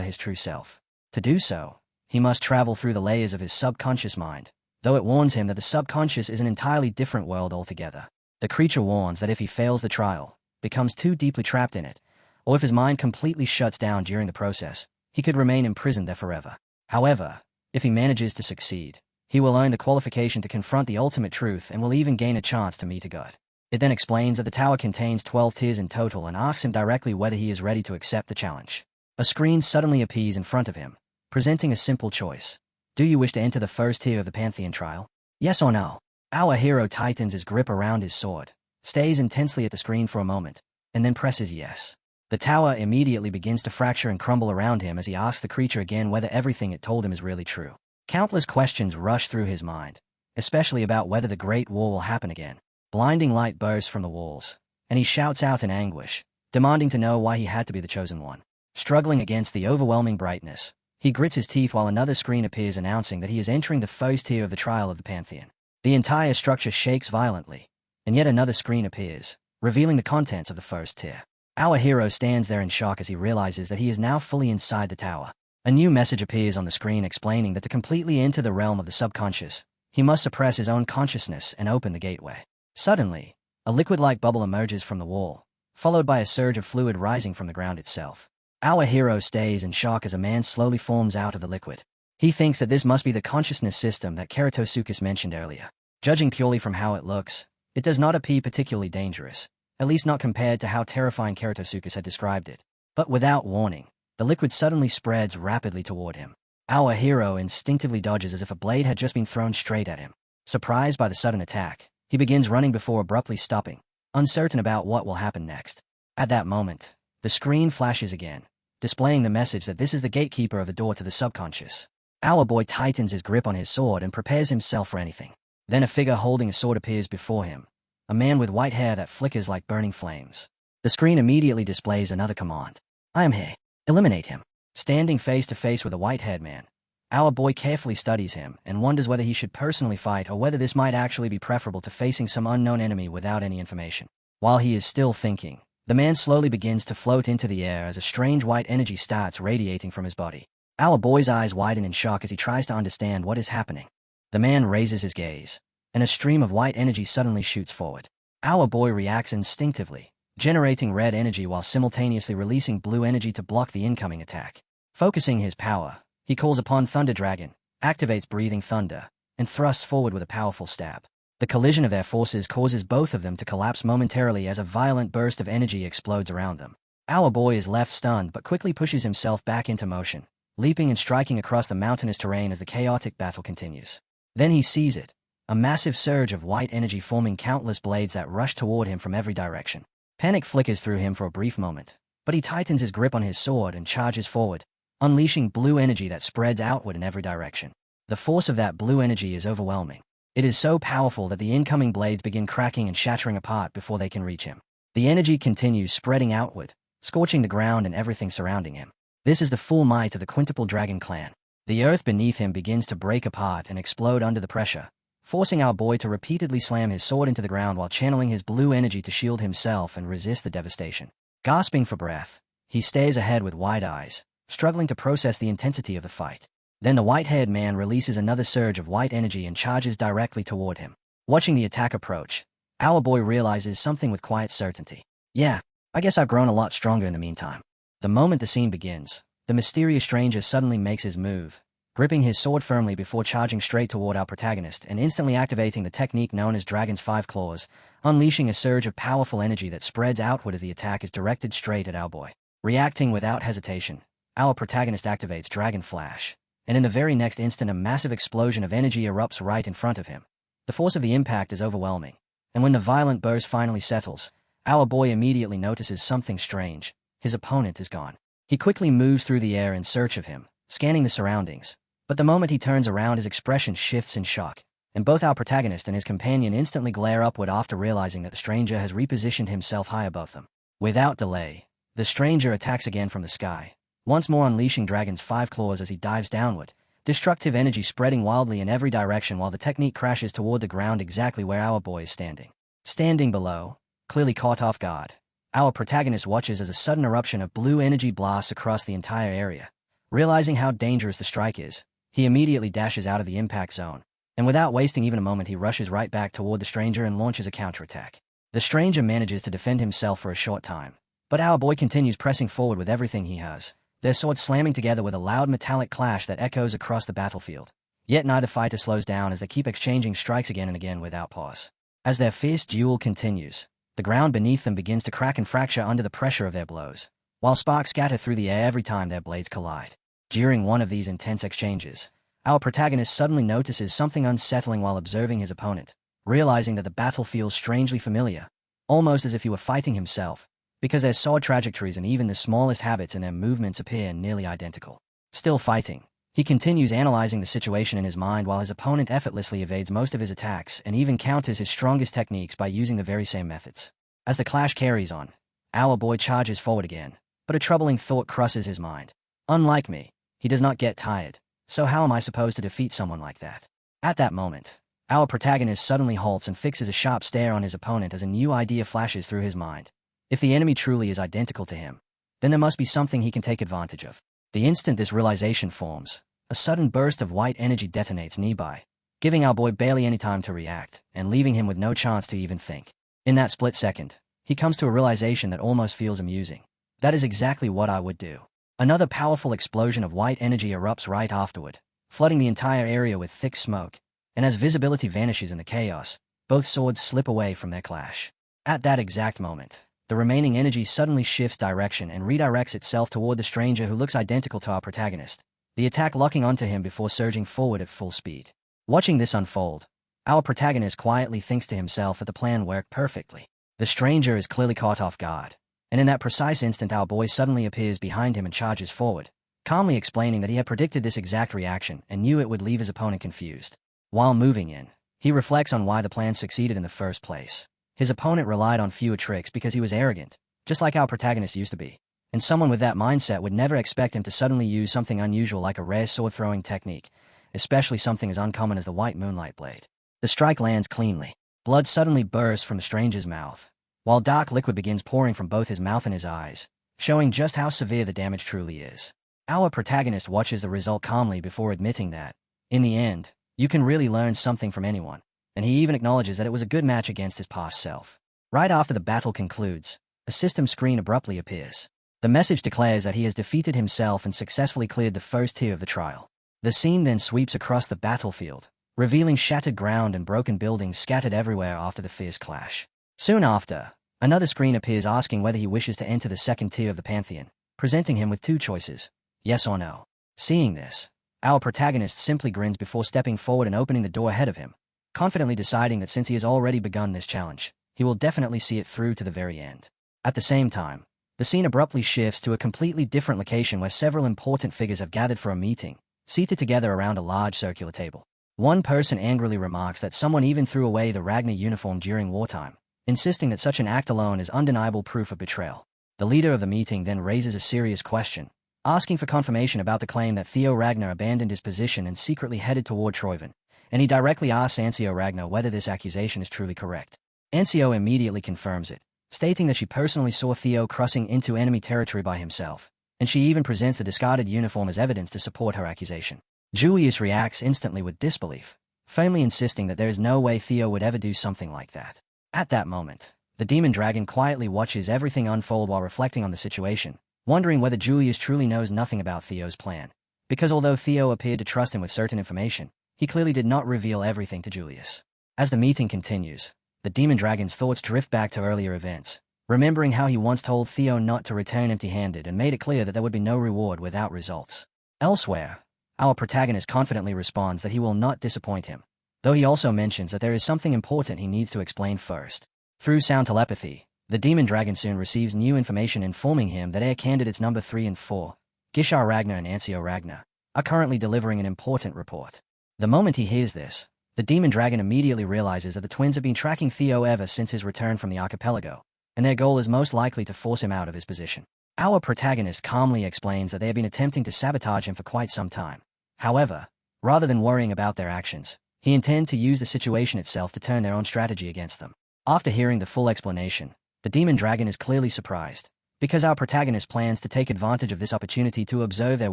his true self. To do so, he must travel through the layers of his subconscious mind, though it warns him that the subconscious is an entirely different world altogether. The creature warns that if he fails the trial, becomes too deeply trapped in it, or if his mind completely shuts down during the process, he could remain imprisoned there forever. However, If he manages to succeed, he will earn the qualification to confront the ultimate truth and will even gain a chance to meet a god. It then explains that the tower contains 12 tiers in total and asks him directly whether he is ready to accept the challenge. A screen suddenly appears in front of him, presenting a simple choice. Do you wish to enter the first tier of the Pantheon trial? Yes or no? Our hero tightens his grip around his sword, stays intensely at the screen for a moment, and then presses yes. The tower immediately begins to fracture and crumble around him as he asks the creature again whether everything it told him is really true. Countless questions rush through his mind, especially about whether the Great War will happen again. Blinding light bursts from the walls, and he shouts out in anguish, demanding to know why he had to be the chosen one. Struggling against the overwhelming brightness, he grits his teeth while another screen appears announcing that he is entering the first tier of the trial of the Pantheon. The entire structure shakes violently, and yet another screen appears, revealing the contents of the first tier. Our hero stands there in shock as he realizes that he is now fully inside the tower. A new message appears on the screen explaining that to completely enter the realm of the subconscious, he must suppress his own consciousness and open the gateway. Suddenly, a liquid-like bubble emerges from the wall, followed by a surge of fluid rising from the ground itself. Our hero stays in shock as a man slowly forms out of the liquid. He thinks that this must be the consciousness system that Keratosuchus mentioned earlier. Judging purely from how it looks, it does not appear particularly dangerous, at least not compared to how terrifying Keratosuchus had described it. But without warning, the liquid suddenly spreads rapidly toward him. Our hero instinctively dodges as if a blade had just been thrown straight at him. Surprised by the sudden attack, he begins running before abruptly stopping, uncertain about what will happen next. At that moment, the screen flashes again, displaying the message that this is the gatekeeper of the door to the subconscious. Our boy tightens his grip on his sword and prepares himself for anything. Then a figure holding a sword appears before him, a man with white hair that flickers like burning flames. The screen immediately displays another command. I am here. Eliminate him. Standing face to face with a white-haired man, our boy carefully studies him and wonders whether he should personally fight or whether this might actually be preferable to facing some unknown enemy without any information. While he is still thinking, the man slowly begins to float into the air as a strange white energy starts radiating from his body. Our boy's eyes widen in shock as he tries to understand what is happening. The man raises his gaze, and a stream of white energy suddenly shoots forward. Our boy reacts instinctively, generating red energy while simultaneously releasing blue energy to block the incoming attack. Focusing his power, he calls upon Thunder Dragon, activates Breathing Thunder, and thrusts forward with a powerful stab. The collision of their forces causes both of them to collapse momentarily as a violent burst of energy explodes around them. Our boy is left stunned but quickly pushes himself back into motion, leaping and striking across the mountainous terrain as the chaotic battle continues. Then he sees it, a massive surge of white energy forming countless blades that rush toward him from every direction. Panic flickers through him for a brief moment, but he tightens his grip on his sword and charges forward, unleashing blue energy that spreads outward in every direction. The force of that blue energy is overwhelming. It is so powerful that the incoming blades begin cracking and shattering apart before they can reach him. The energy continues spreading outward, scorching the ground and everything surrounding him. This is the full might of the Quintuple Dragon clan. The earth beneath him begins to break apart and explode under the pressure, forcing our boy to repeatedly slam his sword into the ground while channeling his blue energy to shield himself and resist the devastation. Gasping for breath, he stares ahead with wide eyes, struggling to process the intensity of the fight. Then the white-haired man releases another surge of white energy and charges directly toward him. Watching the attack approach, our boy realizes something with quiet certainty. Yeah, I guess I've grown a lot stronger in the meantime. The moment the scene begins, the mysterious stranger suddenly makes his move, gripping his sword firmly before charging straight toward our protagonist and instantly activating the technique known as Dragon's Five Claws, unleashing a surge of powerful energy that spreads outward as the attack is directed straight at our boy. Reacting without hesitation, our protagonist activates Dragon Flash, and in the very next instant a massive explosion of energy erupts right in front of him. The force of the impact is overwhelming, and when the violent burst finally settles, our boy immediately notices something strange. His opponent is gone. He quickly moves through the air in search of him, scanning the surroundings. But the moment he turns around, his expression shifts in shock, and both our protagonist and his companion instantly glare upward after realizing that the stranger has repositioned himself high above them. Without delay, the stranger attacks again from the sky, once more unleashing Dragon's Five Claws as he dives downward, destructive energy spreading wildly in every direction while the technique crashes toward the ground exactly where our boy is standing. Standing below, clearly caught off guard, our protagonist watches as a sudden eruption of blue energy blasts across the entire area. Realizing how dangerous the strike is, he immediately dashes out of the impact zone, and without wasting even a moment he rushes right back toward the stranger and launches a counterattack. The stranger manages to defend himself for a short time, but our boy continues pressing forward with everything he has, their swords slamming together with a loud metallic clash that echoes across the battlefield. Yet neither fighter slows down as they keep exchanging strikes again and again without pause. As their fierce duel continues, the ground beneath them begins to crack and fracture under the pressure of their blows, while sparks scatter through the air every time their blades collide. During one of these intense exchanges, our protagonist suddenly notices something unsettling while observing his opponent, realizing that the battle feels strangely familiar, almost as if he were fighting himself, because their sword trajectories and even the smallest habits in their movements appear nearly identical. Still fighting, he continues analyzing the situation in his mind while his opponent effortlessly evades most of his attacks and even counters his strongest techniques by using the very same methods. As the clash carries on, our boy charges forward again, but a troubling thought crosses his mind. Unlike me, he does not get tired, so how am I supposed to defeat someone like that? At that moment, our protagonist suddenly halts and fixes a sharp stare on his opponent as a new idea flashes through his mind. If the enemy truly is identical to him, then there must be something he can take advantage of. The instant this realization forms, a sudden burst of white energy detonates nearby, giving our boy barely any time to react, and leaving him with no chance to even think. In that split second, he comes to a realization that almost feels amusing. That is exactly what I would do. Another powerful explosion of white energy erupts right afterward, flooding the entire area with thick smoke, and as visibility vanishes in the chaos, both swords slip away from their clash. At that exact moment, the remaining energy suddenly shifts direction and redirects itself toward the stranger who looks identical to our protagonist, the attack locking onto him before surging forward at full speed. Watching this unfold, our protagonist quietly thinks to himself that the plan worked perfectly. The stranger is clearly caught off guard, and in that precise instant our boy suddenly appears behind him and charges forward, calmly explaining that he had predicted this exact reaction and knew it would leave his opponent confused. While moving in, he reflects on why the plan succeeded in the first place. His opponent relied on fewer tricks because he was arrogant, just like our protagonist used to be. And someone with that mindset would never expect him to suddenly use something unusual like a rare sword-throwing technique, especially something as uncommon as the white moonlight blade. The strike lands cleanly. Blood suddenly bursts from the stranger's mouth, while dark liquid begins pouring from both his mouth and his eyes, showing just how severe the damage truly is. Our protagonist watches the result calmly before admitting that, in the end, you can really learn something from anyone, and he even acknowledges that it was a good match against his past self. Right after the battle concludes, a system screen abruptly appears. The message declares that he has defeated himself and successfully cleared the first tier of the trial. The scene then sweeps across the battlefield, revealing shattered ground and broken buildings scattered everywhere after the fierce clash. Soon after, another screen appears asking whether he wishes to enter the second tier of the Pantheon, presenting him with two choices, yes or no. Seeing this, our protagonist simply grins before stepping forward and opening the door ahead of him, confidently deciding that since he has already begun this challenge, he will definitely see it through to the very end. At the same time, the scene abruptly shifts to a completely different location where several important figures have gathered for a meeting, seated together around a large circular table. One person angrily remarks that someone even threw away the Ragnar uniform during wartime, insisting that such an act alone is undeniable proof of betrayal. The leader of the meeting then raises a serious question, asking for confirmation about the claim that Theo Ragnar abandoned his position and secretly headed toward Troyven, and he directly asks Ancio Ragnar whether this accusation is truly correct. Ancio immediately confirms it, stating that she personally saw Theo crossing into enemy territory by himself, and she even presents the discarded uniform as evidence to support her accusation. Julius reacts instantly with disbelief, firmly insisting that there is no way Theo would ever do something like that. At that moment, the demon dragon quietly watches everything unfold while reflecting on the situation, wondering whether Julius truly knows nothing about Theo's plan, because although Theo appeared to trust him with certain information, he clearly did not reveal everything to Julius. As the meeting continues, the demon dragon's thoughts drift back to earlier events, remembering how he once told Theo not to return empty-handed and made it clear that there would be no reward without results. Elsewhere, our protagonist confidently responds that he will not disappoint him, though he also mentions that there is something important he needs to explain first. Through sound telepathy, the demon dragon soon receives new information informing him that heir candidates number 3 and 4, Gishar Ragnar and Ancio Ragnar, are currently delivering an important report. The moment he hears this, the demon dragon immediately realizes that the twins have been tracking Theo ever since his return from the archipelago, and their goal is most likely to force him out of his position. Our protagonist calmly explains that they have been attempting to sabotage him for quite some time. However, rather than worrying about their actions, he intends to use the situation itself to turn their own strategy against them. After hearing the full explanation, the demon dragon is clearly surprised, because our protagonist plans to take advantage of this opportunity to observe their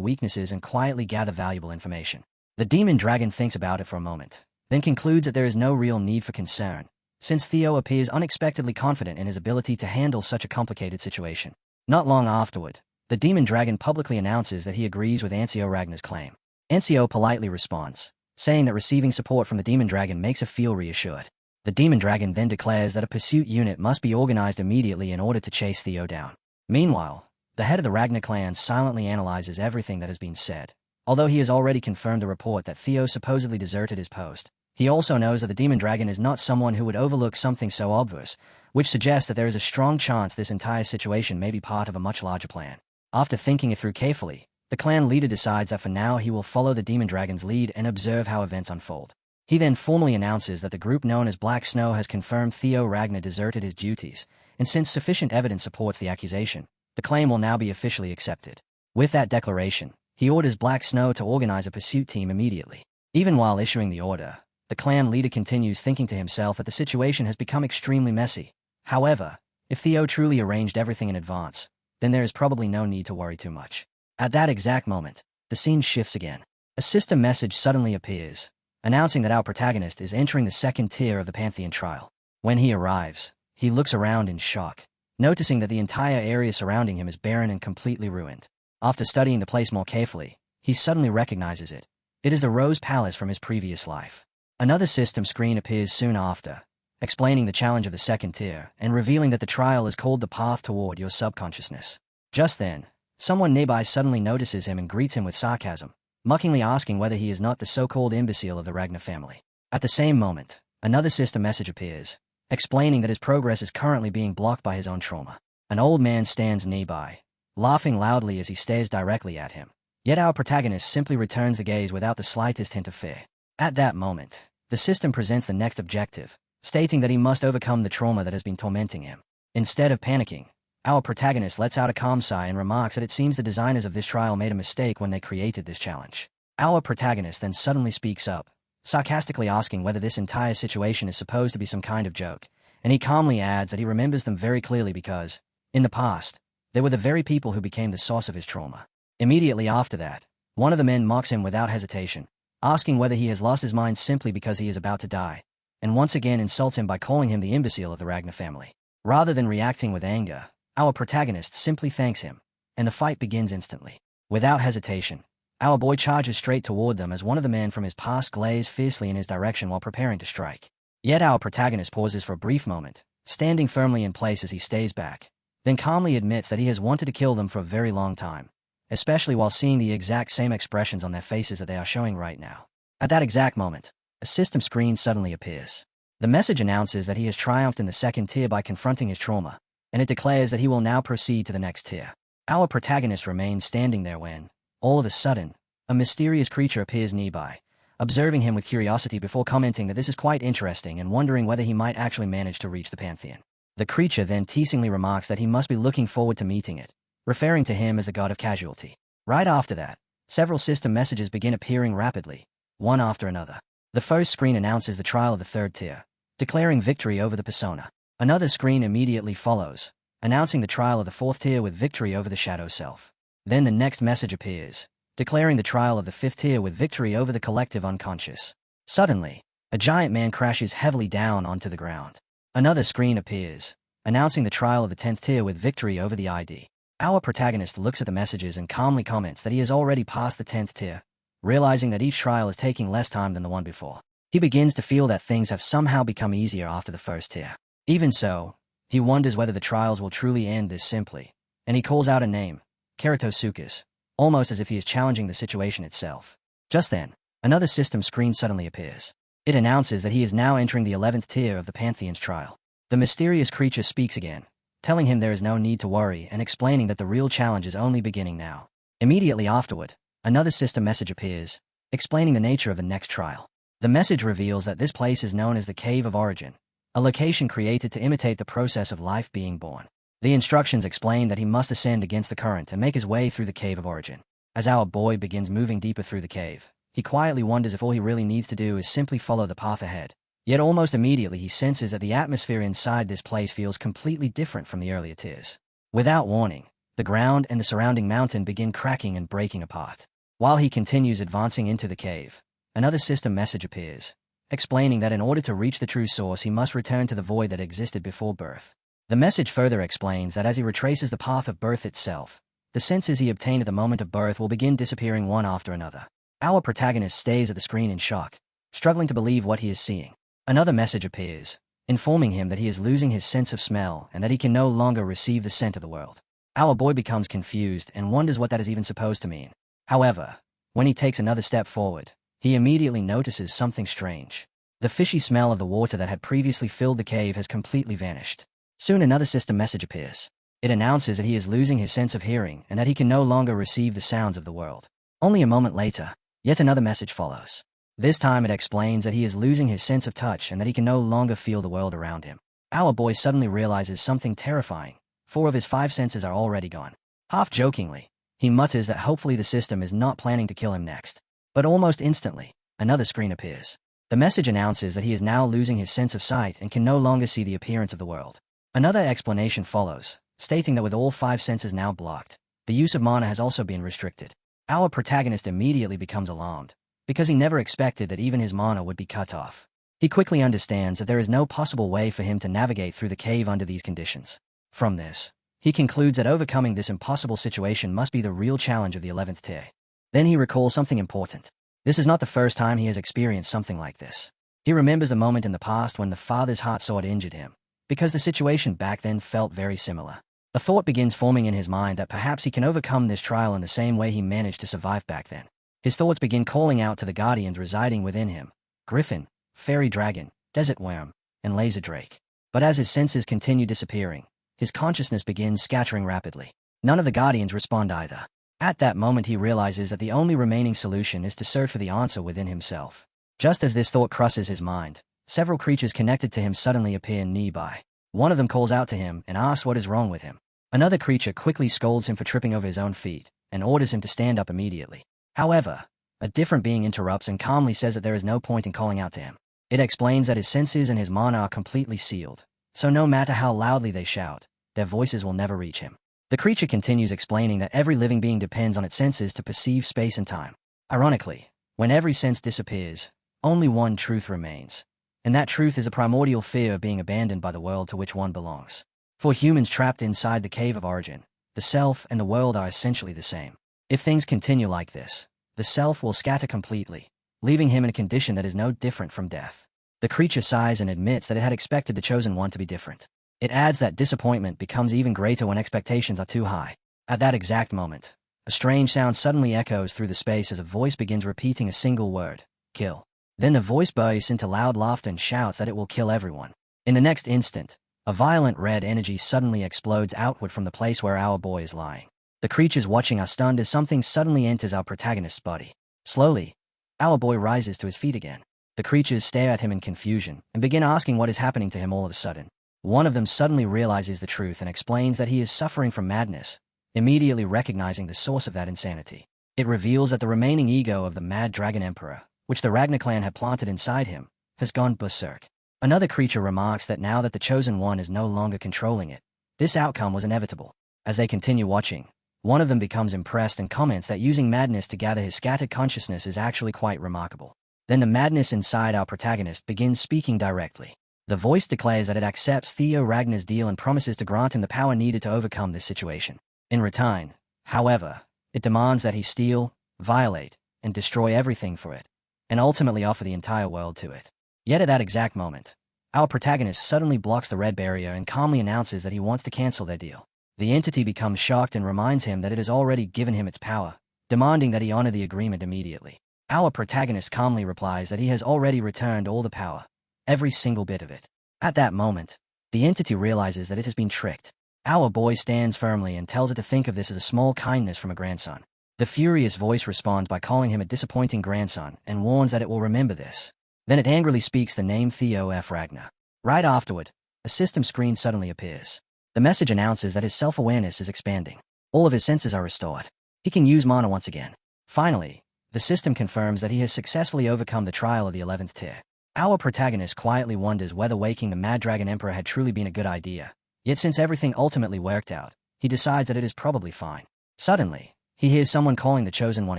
weaknesses and quietly gather valuable information. The demon dragon thinks about it for a moment, then concludes that there is no real need for concern, since Theo appears unexpectedly confident in his ability to handle such a complicated situation. Not long afterward, the demon dragon publicly announces that he agrees with Ancio Ragnar's claim. Ancio politely responds, saying that receiving support from the demon dragon makes her feel reassured. The demon dragon then declares that a pursuit unit must be organized immediately in order to chase Theo down. Meanwhile, the head of the Ragnar clan silently analyzes everything that has been said. Although he has already confirmed the report that Theo supposedly deserted his post, he also knows that the demon dragon is not someone who would overlook something so obvious, which suggests that there is a strong chance this entire situation may be part of a much larger plan. After thinking it through carefully, the clan leader decides that for now he will follow the demon dragon's lead and observe how events unfold. He then formally announces that the group known as Black Snow has confirmed Theo Ragnar deserted his duties, and since sufficient evidence supports the accusation, the claim will now be officially accepted. With that declaration, he orders Black Snow to organize a pursuit team immediately. Even while issuing the order, the clan leader continues thinking to himself that the situation has become extremely messy. However, if Theo truly arranged everything in advance, then there is probably no need to worry too much. At that exact moment, the scene shifts again. A system message suddenly appears, announcing that our protagonist is entering the second tier of the Pantheon trial. When he arrives, he looks around in shock, noticing that the entire area surrounding him is barren and completely ruined. After studying the place more carefully, he suddenly recognizes it. It is the Rose Palace from his previous life. Another system screen appears soon after, explaining the challenge of the second tier and revealing that the trial is called the path toward your subconsciousness. Just then, someone nearby suddenly notices him and greets him with sarcasm, mockingly asking whether he is not the so-called imbecile of the Ragnar family. At the same moment, another system message appears, explaining that his progress is currently being blocked by his own trauma. An old man stands nearby, laughing loudly as he stares directly at him. Yet our protagonist simply returns the gaze without the slightest hint of fear. At that moment, the system presents the next objective, stating that he must overcome the trauma that has been tormenting him. Instead of panicking, our protagonist lets out a calm sigh and remarks that it seems the designers of this trial made a mistake when they created this challenge. Our protagonist then suddenly speaks up, sarcastically asking whether this entire situation is supposed to be some kind of joke, and he calmly adds that he remembers them very clearly because, in the past, they were the very people who became the source of his trauma. Immediately after that, one of the men mocks him without hesitation, asking whether he has lost his mind simply because he is about to die, and once again insults him by calling him the imbecile of the Ragnar family. Rather than reacting with anger, our protagonist simply thanks him, and the fight begins instantly. Without hesitation, our boy charges straight toward them as one of the men from his past glares fiercely in his direction while preparing to strike. Yet our protagonist pauses for a brief moment, standing firmly in place as he stays back, then calmly admits that he has wanted to kill them for a very long time, especially while seeing the exact same expressions on their faces that they are showing right now. At that exact moment, a system screen suddenly appears. The message announces that he has triumphed in the second tier by confronting his trauma, and it declares that he will now proceed to the next tier. Our protagonist remains standing there when, all of a sudden, a mysterious creature appears nearby, observing him with curiosity before commenting that this is quite interesting and wondering whether he might actually manage to reach the Pantheon. The creature then teasingly remarks that he must be looking forward to meeting it, referring to him as the god of casualty. Right after that, several system messages begin appearing rapidly, one after another. The first screen announces the trial of the third tier, declaring victory over the persona. Another screen immediately follows, announcing the trial of the fourth tier with victory over the shadow self. Then the next message appears, declaring the trial of the fifth tier with victory over the collective unconscious. Suddenly, a giant man crashes heavily down onto the ground. Another screen appears, announcing the trial of the 10th tier with victory over the ID. Our protagonist looks at the messages and calmly comments that he has already passed the 10th tier, realizing that each trial is taking less time than the one before. He begins to feel that things have somehow become easier after the first tier. Even so, he wonders whether the trials will truly end this simply, and he calls out a name, Keratosuchus, almost as if he is challenging the situation itself. Just then, another system screen suddenly appears. It announces that he is now entering the 11th tier of the Pantheon's trial. The mysterious creature speaks again, telling him there is no need to worry and explaining that the real challenge is only beginning now. Immediately afterward, another system message appears, explaining the nature of the next trial. The message reveals that this place is known as the Cave of Origin, a location created to imitate the process of life being born. The instructions explain that he must ascend against the current and make his way through the Cave of Origin. As our boy begins moving deeper through the cave, he quietly wonders if all he really needs to do is simply follow the path ahead. Yet almost immediately he senses that the atmosphere inside this place feels completely different from the earlier tiers. Without warning, the ground and the surrounding mountain begin cracking and breaking apart. While he continues advancing into the cave, another system message appears, explaining that in order to reach the true source he must return to the void that existed before birth. The message further explains that as he retraces the path of birth itself, The senses he obtained at the moment of birth will begin disappearing one after another. Our protagonist stays at the screen in shock, struggling to believe what he is seeing. Another message appears, informing him that he is losing his sense of smell and that he can no longer receive the scent of the world. Our boy becomes confused and wonders what that is even supposed to mean. However, when he takes another step forward, he immediately notices something strange. The fishy smell of the water that had previously filled the cave has completely vanished. Soon another system message appears. It announces that he is losing his sense of hearing and that he can no longer receive the sounds of the world. Only a moment later, yet another message follows. This time it explains that he is losing his sense of touch and that he can no longer feel the world around him. Our boy suddenly realizes something terrifying. 4 of his 5 senses are already gone. Half-jokingly, he mutters that hopefully the system is not planning to kill him next. But almost instantly, another screen appears. The message announces that he is now losing his sense of sight and can no longer see the appearance of the world. Another explanation follows, stating that with all 5 senses now blocked, the use of mana has also been restricted. Our protagonist immediately becomes alarmed, because he never expected that even his mana would be cut off. He quickly understands that there is no possible way for him to navigate through the cave under these conditions. From this, he concludes that overcoming this impossible situation must be the real challenge of the 11th tier. Then he recalls something important. This is not the first time he has experienced something like this. He remembers the moment in the past when the father's heart sword injured him, because the situation back then felt very similar. A thought begins forming in his mind that perhaps he can overcome this trial in the same way he managed to survive back then. His thoughts begin calling out to the guardians residing within him: Griffin, Fairy Dragon, Desert Worm, and Laser Drake. But as his senses continue disappearing, his consciousness begins scattering rapidly. None of the guardians respond either. At that moment he realizes that the only remaining solution is to search for the answer within himself. Just as this thought crosses his mind, several creatures connected to him suddenly appear nearby. One of them calls out to him and asks what is wrong with him. Another creature quickly scolds him for tripping over his own feet and orders him to stand up immediately. However, a different being interrupts and calmly says that there is no point in calling out to him. It explains that his senses and his mana are completely sealed, so no matter how loudly they shout, their voices will never reach him. The creature continues explaining that every living being depends on its senses to perceive space and time. Ironically, when every sense disappears, only one truth remains, and that truth is a primordial fear of being abandoned by the world to which one belongs. For humans trapped inside the cave of origin, the self and the world are essentially the same. If things continue like this, the self will scatter completely, leaving him in a condition that is no different from death. The creature sighs and admits that it had expected the Chosen One to be different. It adds that disappointment becomes even greater when expectations are too high. At that exact moment, a strange sound suddenly echoes through the space as a voice begins repeating a single word: kill. Then the voice bursts into loud laughter and shouts that it will kill everyone. In the next instant, a violent red energy suddenly explodes outward from the place where our boy is lying. The creatures watching are stunned as something suddenly enters our protagonist's body. Slowly, our boy rises to his feet again. The creatures stare at him in confusion and begin asking what is happening to him all of a sudden. One of them suddenly realizes the truth and explains that he is suffering from madness, immediately recognizing the source of that insanity. It reveals that the remaining ego of the Mad Dragon Emperor, which the Ragnar clan had planted inside him, has gone berserk. Another creature remarks that now that the Chosen One is no longer controlling it, this outcome was inevitable. As they continue watching, one of them becomes impressed and comments that using madness to gather his scattered consciousness is actually quite remarkable. Then the madness inside our protagonist begins speaking directly. The voice declares that it accepts Theo Ragnar's deal and promises to grant him the power needed to overcome this situation. In return, however, it demands that he steal, violate, and destroy everything for it, and ultimately offer the entire world to it. Yet at that exact moment, our protagonist suddenly blocks the red barrier and calmly announces that he wants to cancel their deal. The entity becomes shocked and reminds him that it has already given him its power, demanding that he honor the agreement immediately. Our protagonist calmly replies that he has already returned all the power, every single bit of it. At that moment, the entity realizes that it has been tricked. Our boy stands firmly and tells it to think of this as a small kindness from a grandson. The furious voice responds by calling him a disappointing grandson and warns that it will remember this. Then it angrily speaks the name Theo F. Ragnar. Right afterward, a system screen suddenly appears. The message announces that his self-awareness is expanding. All of his senses are restored. He can use mana once again. Finally, the system confirms that he has successfully overcome the trial of the 11th tier. Our protagonist quietly wonders whether waking the Mad Dragon Emperor had truly been a good idea. Yet since everything ultimately worked out, he decides that it is probably fine. Suddenly, he hears someone calling the Chosen One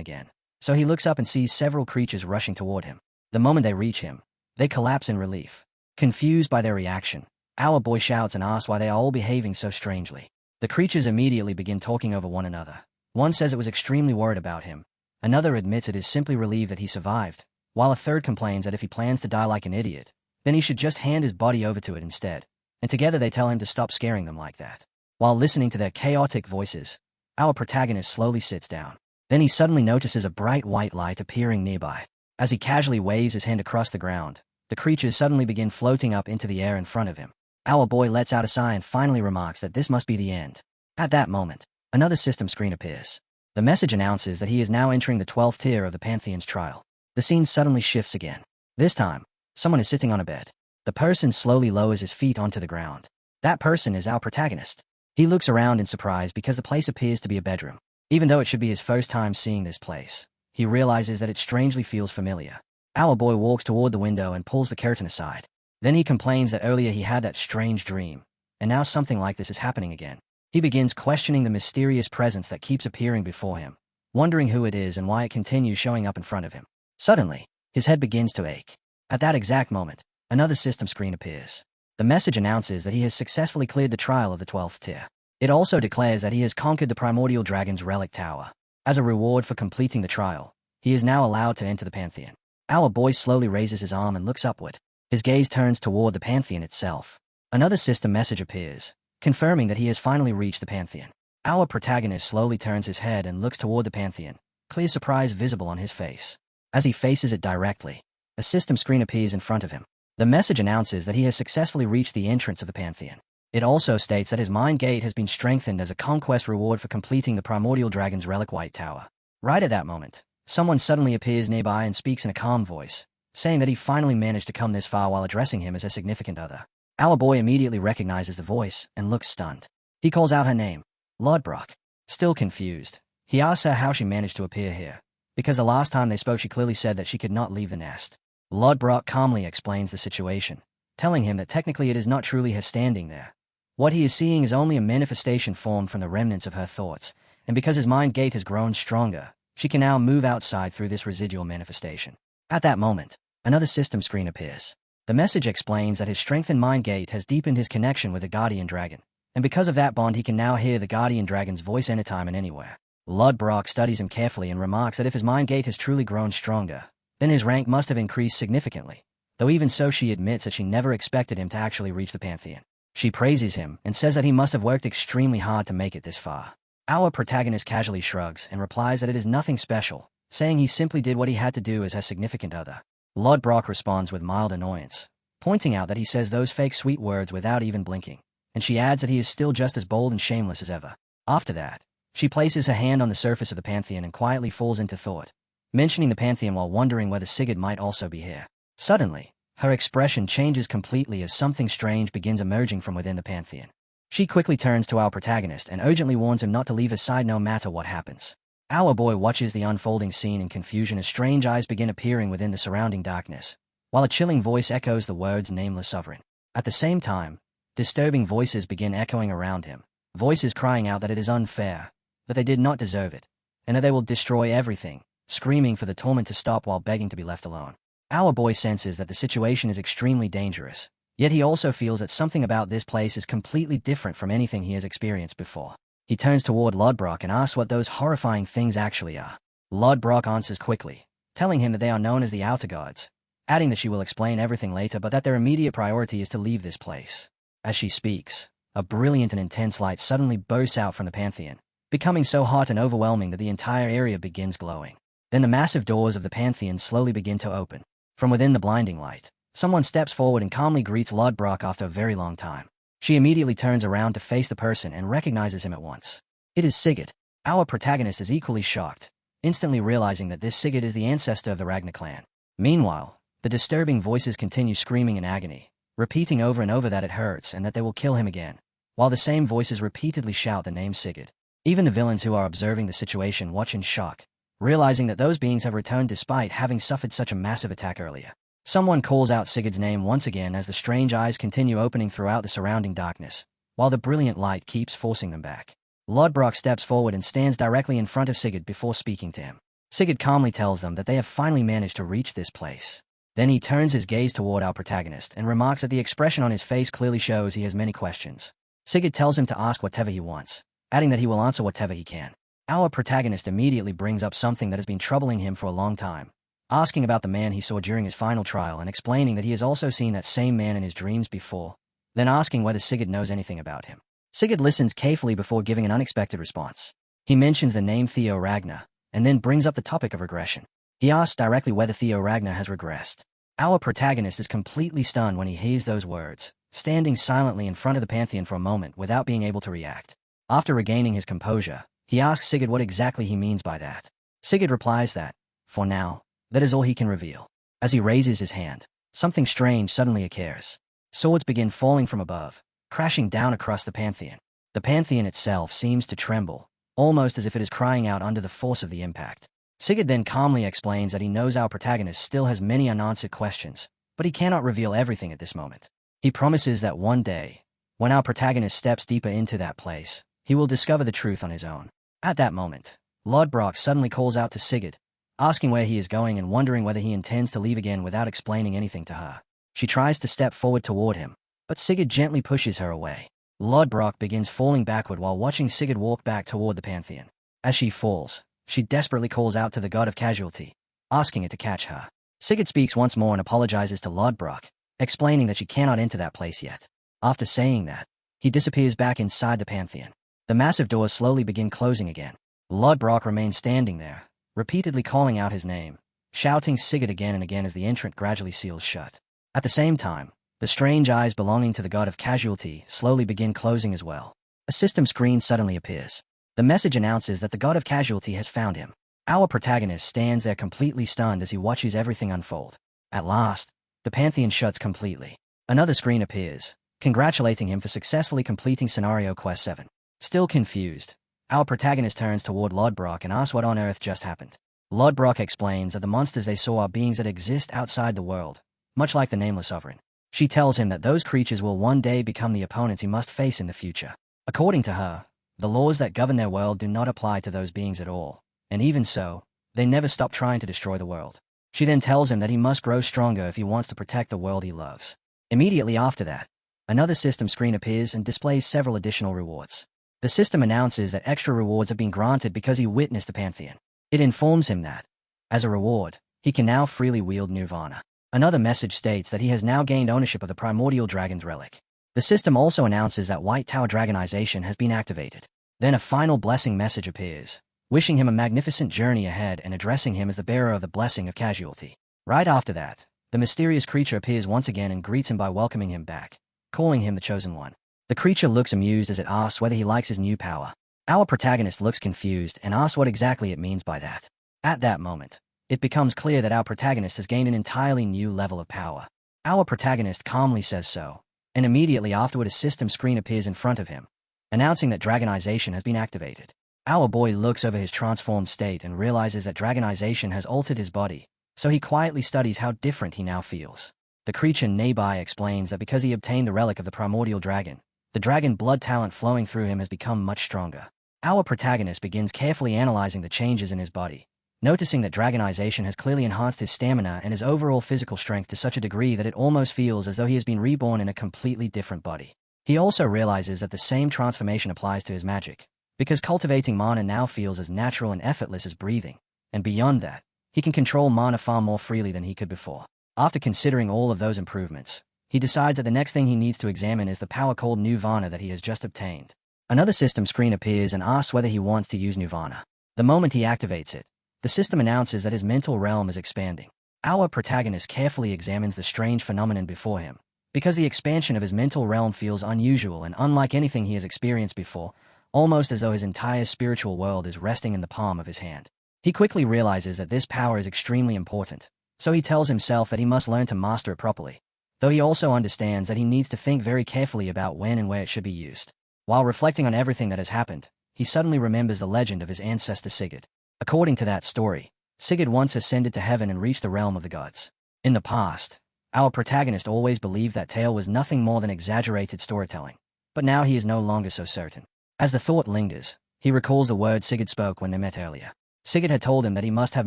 again. So he looks up and sees several creatures rushing toward him. The moment they reach him, they collapse in relief. Confused by their reaction, our boy shouts and asks why they are all behaving so strangely. The creatures immediately begin talking over one another, One says it was extremely worried about him. Another admits it is simply relieved that he survived, while a third complains that if he plans to die like an idiot, then he should just hand his body over to it instead. And together they tell him to stop scaring them like that. While listening to their chaotic voices, our protagonist slowly sits down. Then he suddenly notices a bright white light appearing nearby. As he casually waves his hand across the ground, the creatures suddenly begin floating up into the air in front of him. Our boy lets out a sigh and finally remarks that this must be the end. At that moment, another system screen appears. The message announces that he is now entering the 12th tier of the Pantheon's trial. The scene suddenly shifts again. This time, someone is sitting on a bed. The person slowly lowers his feet onto the ground. That person is our protagonist. He looks around in surprise because the place appears to be a bedroom. Even though it should be his first time seeing this place, he realizes that it strangely feels familiar. Our boy walks toward the window and pulls the curtain aside. Then he complains that earlier he had that strange dream, and now something like this is happening again. He begins questioning the mysterious presence that keeps appearing before him, wondering who it is and why it continues showing up in front of him. Suddenly, his head begins to ache. At that exact moment, another system screen appears. The message announces that he has successfully cleared the trial of the 12th tier. It also declares that he has conquered the primordial dragon's relic tower. As a reward for completing the trial, he is now allowed to enter the Pantheon. Our boy slowly raises his arm and looks upward. His gaze turns toward the Pantheon itself. Another system message appears, confirming that he has finally reached the Pantheon. Our protagonist slowly turns his head and looks toward the Pantheon, clear surprise visible on his face. As he faces it directly, a system screen appears in front of him. The message announces that he has successfully reached the entrance of the Pantheon. It also states that his mind gate has been strengthened as a conquest reward for completing the primordial dragon's relic white tower. Right at that moment, someone suddenly appears nearby and speaks in a calm voice, saying that he finally managed to come this far while addressing him as a significant other. Our boy immediately recognizes the voice and looks stunned. He calls out her name, Lodbrok. Still confused, he asks her how she managed to appear here, because the last time they spoke she clearly said that she could not leave the nest. Lodbrok calmly explains the situation, telling him that technically it is not truly her standing there. What he is seeing is only a manifestation formed from the remnants of her thoughts, and because his mind gate has grown stronger, she can now move outside through this residual manifestation. At that moment, another system screen appears. The message explains that his strengthened mind gate has deepened his connection with the guardian dragon, and because of that bond he can now hear the guardian dragon's voice anytime and anywhere. Lodbrok studies him carefully and remarks that if his mind gate has truly grown stronger, then his rank must have increased significantly, though even so she admits that she never expected him to actually reach the Pantheon. She praises him and says that he must have worked extremely hard to make it this far. Our protagonist casually shrugs and replies that it is nothing special, saying he simply did what he had to do as her significant other. Lodbrok responds with mild annoyance, pointing out that he says those fake sweet words without even blinking, and she adds that he is still just as bold and shameless as ever. After that, she places her hand on the surface of the Pantheon and quietly falls into thought, mentioning the Pantheon while wondering whether Sigurd might also be here. Suddenly, her expression changes completely as something strange begins emerging from within the Pantheon. She quickly turns to our protagonist and urgently warns him not to leave his side no matter what happens. Our boy watches the unfolding scene in confusion as strange eyes begin appearing within the surrounding darkness, while a chilling voice echoes the words "Nameless Sovereign." At the same time, disturbing voices begin echoing around him, voices crying out that it is unfair, that they did not deserve it, and that they will destroy everything, screaming for the torment to stop while begging to be left alone. Our boy senses that the situation is extremely dangerous, yet he also feels that something about this place is completely different from anything he has experienced before. He turns toward Lodbrok and asks what those horrifying things actually are. Lodbrok answers quickly, telling him that they are known as the Outer Gods, adding that she will explain everything later but that their immediate priority is to leave this place. As she speaks, a brilliant and intense light suddenly bursts out from the Pantheon, becoming so hot and overwhelming that the entire area begins glowing. Then the massive doors of the Pantheon slowly begin to open. From within the blinding light, someone steps forward and calmly greets Lodbrok after a very long time. She immediately turns around to face the person and recognizes him at once. It is Sigurd. Our protagonist is equally shocked, instantly realizing that this Sigurd is the ancestor of the Ragnar clan. Meanwhile, the disturbing voices continue screaming in agony, repeating over and over that it hurts and that they will kill him again, while the same voices repeatedly shout the name Sigurd. Even the villains who are observing the situation watch in shock, realizing that those beings have returned despite having suffered such a massive attack earlier. Someone calls out Sigurd's name once again as the strange eyes continue opening throughout the surrounding darkness, while the brilliant light keeps forcing them back. Lodbrok steps forward and stands directly in front of Sigurd before speaking to him. Sigurd calmly tells them that they have finally managed to reach this place. Then he turns his gaze toward our protagonist and remarks that the expression on his face clearly shows he has many questions. Sigurd tells him to ask whatever he wants, adding that he will answer whatever he can. Our protagonist immediately brings up something that has been troubling him for a long time, asking about the man he saw during his final trial and explaining that he has also seen that same man in his dreams before, then asking whether Sigurd knows anything about him. Sigurd listens carefully before giving an unexpected response. He mentions the name Theo Ragnar, and then brings up the topic of regression. He asks directly whether Theo Ragnar has regressed. Our protagonist is completely stunned when he hears those words, standing silently in front of the Pantheon for a moment without being able to react. After regaining his composure, he asks Sigurd what exactly he means by that. Sigurd replies that, for now, that is all he can reveal. As he raises his hand, something strange suddenly occurs. Swords begin falling from above, crashing down across the Pantheon. The Pantheon itself seems to tremble, almost as if it is crying out under the force of the impact. Sigurd then calmly explains that he knows our protagonist still has many unanswered questions, but he cannot reveal everything at this moment. He promises that one day, when our protagonist steps deeper into that place, he will discover the truth on his own. At that moment, Lodbrok suddenly calls out to Sigurd, asking where he is going and wondering whether he intends to leave again without explaining anything to her. She tries to step forward toward him, but Sigurd gently pushes her away. Lodbrok begins falling backward while watching Sigurd walk back toward the Pantheon. As she falls, she desperately calls out to the god of casualty, asking it to catch her. Sigurd speaks once more and apologizes to Lodbrok, explaining that she cannot enter that place yet. After saying that, he disappears back inside the Pantheon. The massive doors slowly begin closing again. Lodbrok remains standing there, repeatedly calling out his name, shouting Sigurd again and again as the entrance gradually seals shut. At the same time, the strange eyes belonging to the god of casualty slowly begin closing as well. A system screen suddenly appears. The message announces that the god of casualty has found him. Our protagonist stands there completely stunned as he watches everything unfold. At last, the Pantheon shuts completely. Another screen appears, congratulating him for successfully completing Scenario Quest 7. Still confused, our protagonist turns toward Lodbrok and asks what on earth just happened. Lodbrok explains that the monsters they saw are beings that exist outside the world, much like the Nameless Sovereign. She tells him that those creatures will one day become the opponents he must face in the future. According to her, the laws that govern their world do not apply to those beings at all, and even so, they never stop trying to destroy the world. She then tells him that he must grow stronger if he wants to protect the world he loves. Immediately after that, another system screen appears and displays several additional rewards. The system announces that extra rewards have been granted because he witnessed the Pantheon. It informs him that, as a reward, he can now freely wield Nirvana. Another message states that he has now gained ownership of the Primordial Dragon's relic. The system also announces that White Tower Dragonization has been activated. Then a final blessing message appears, wishing him a magnificent journey ahead and addressing him as the bearer of the blessing of casualty. Right after that, the mysterious creature appears once again and greets him by welcoming him back, calling him the Chosen One. The creature looks amused as it asks whether he likes his new power. Our protagonist looks confused and asks what exactly it means by that. At that moment, it becomes clear that our protagonist has gained an entirely new level of power. Our protagonist calmly says so, and immediately afterward a system screen appears in front of him, announcing that Dragonization has been activated. Our boy looks over his transformed state and realizes that Dragonization has altered his body, so he quietly studies how different he now feels. The creature nearby explains that because he obtained the relic of the Primordial Dragon, the dragon blood talent flowing through him has become much stronger. Our protagonist begins carefully analyzing the changes in his body, noticing that Dragonization has clearly enhanced his stamina and his overall physical strength to such a degree that it almost feels as though he has been reborn in a completely different body. He also realizes that the same transformation applies to his magic, because cultivating mana now feels as natural and effortless as breathing, and beyond that, he can control mana far more freely than he could before. After considering all of those improvements, he decides that the next thing he needs to examine is the power called Nirvana that he has just obtained. Another system screen appears and asks whether he wants to use Nirvana. The moment he activates it, the system announces that his mental realm is expanding. Our protagonist carefully examines the strange phenomenon before him, because the expansion of his mental realm feels unusual and unlike anything he has experienced before, almost as though his entire spiritual world is resting in the palm of his hand. He quickly realizes that this power is extremely important, so he tells himself that he must learn to master it properly, though he also understands that he needs to think very carefully about when and where it should be used. While reflecting on everything that has happened, he suddenly remembers the legend of his ancestor Sigurd. According to that story, Sigurd once ascended to heaven and reached the realm of the gods. In the past, our protagonist always believed that tale was nothing more than exaggerated storytelling, but now he is no longer so certain. As the thought lingers, he recalls the words Sigurd spoke when they met earlier. Sigurd had told him that he must have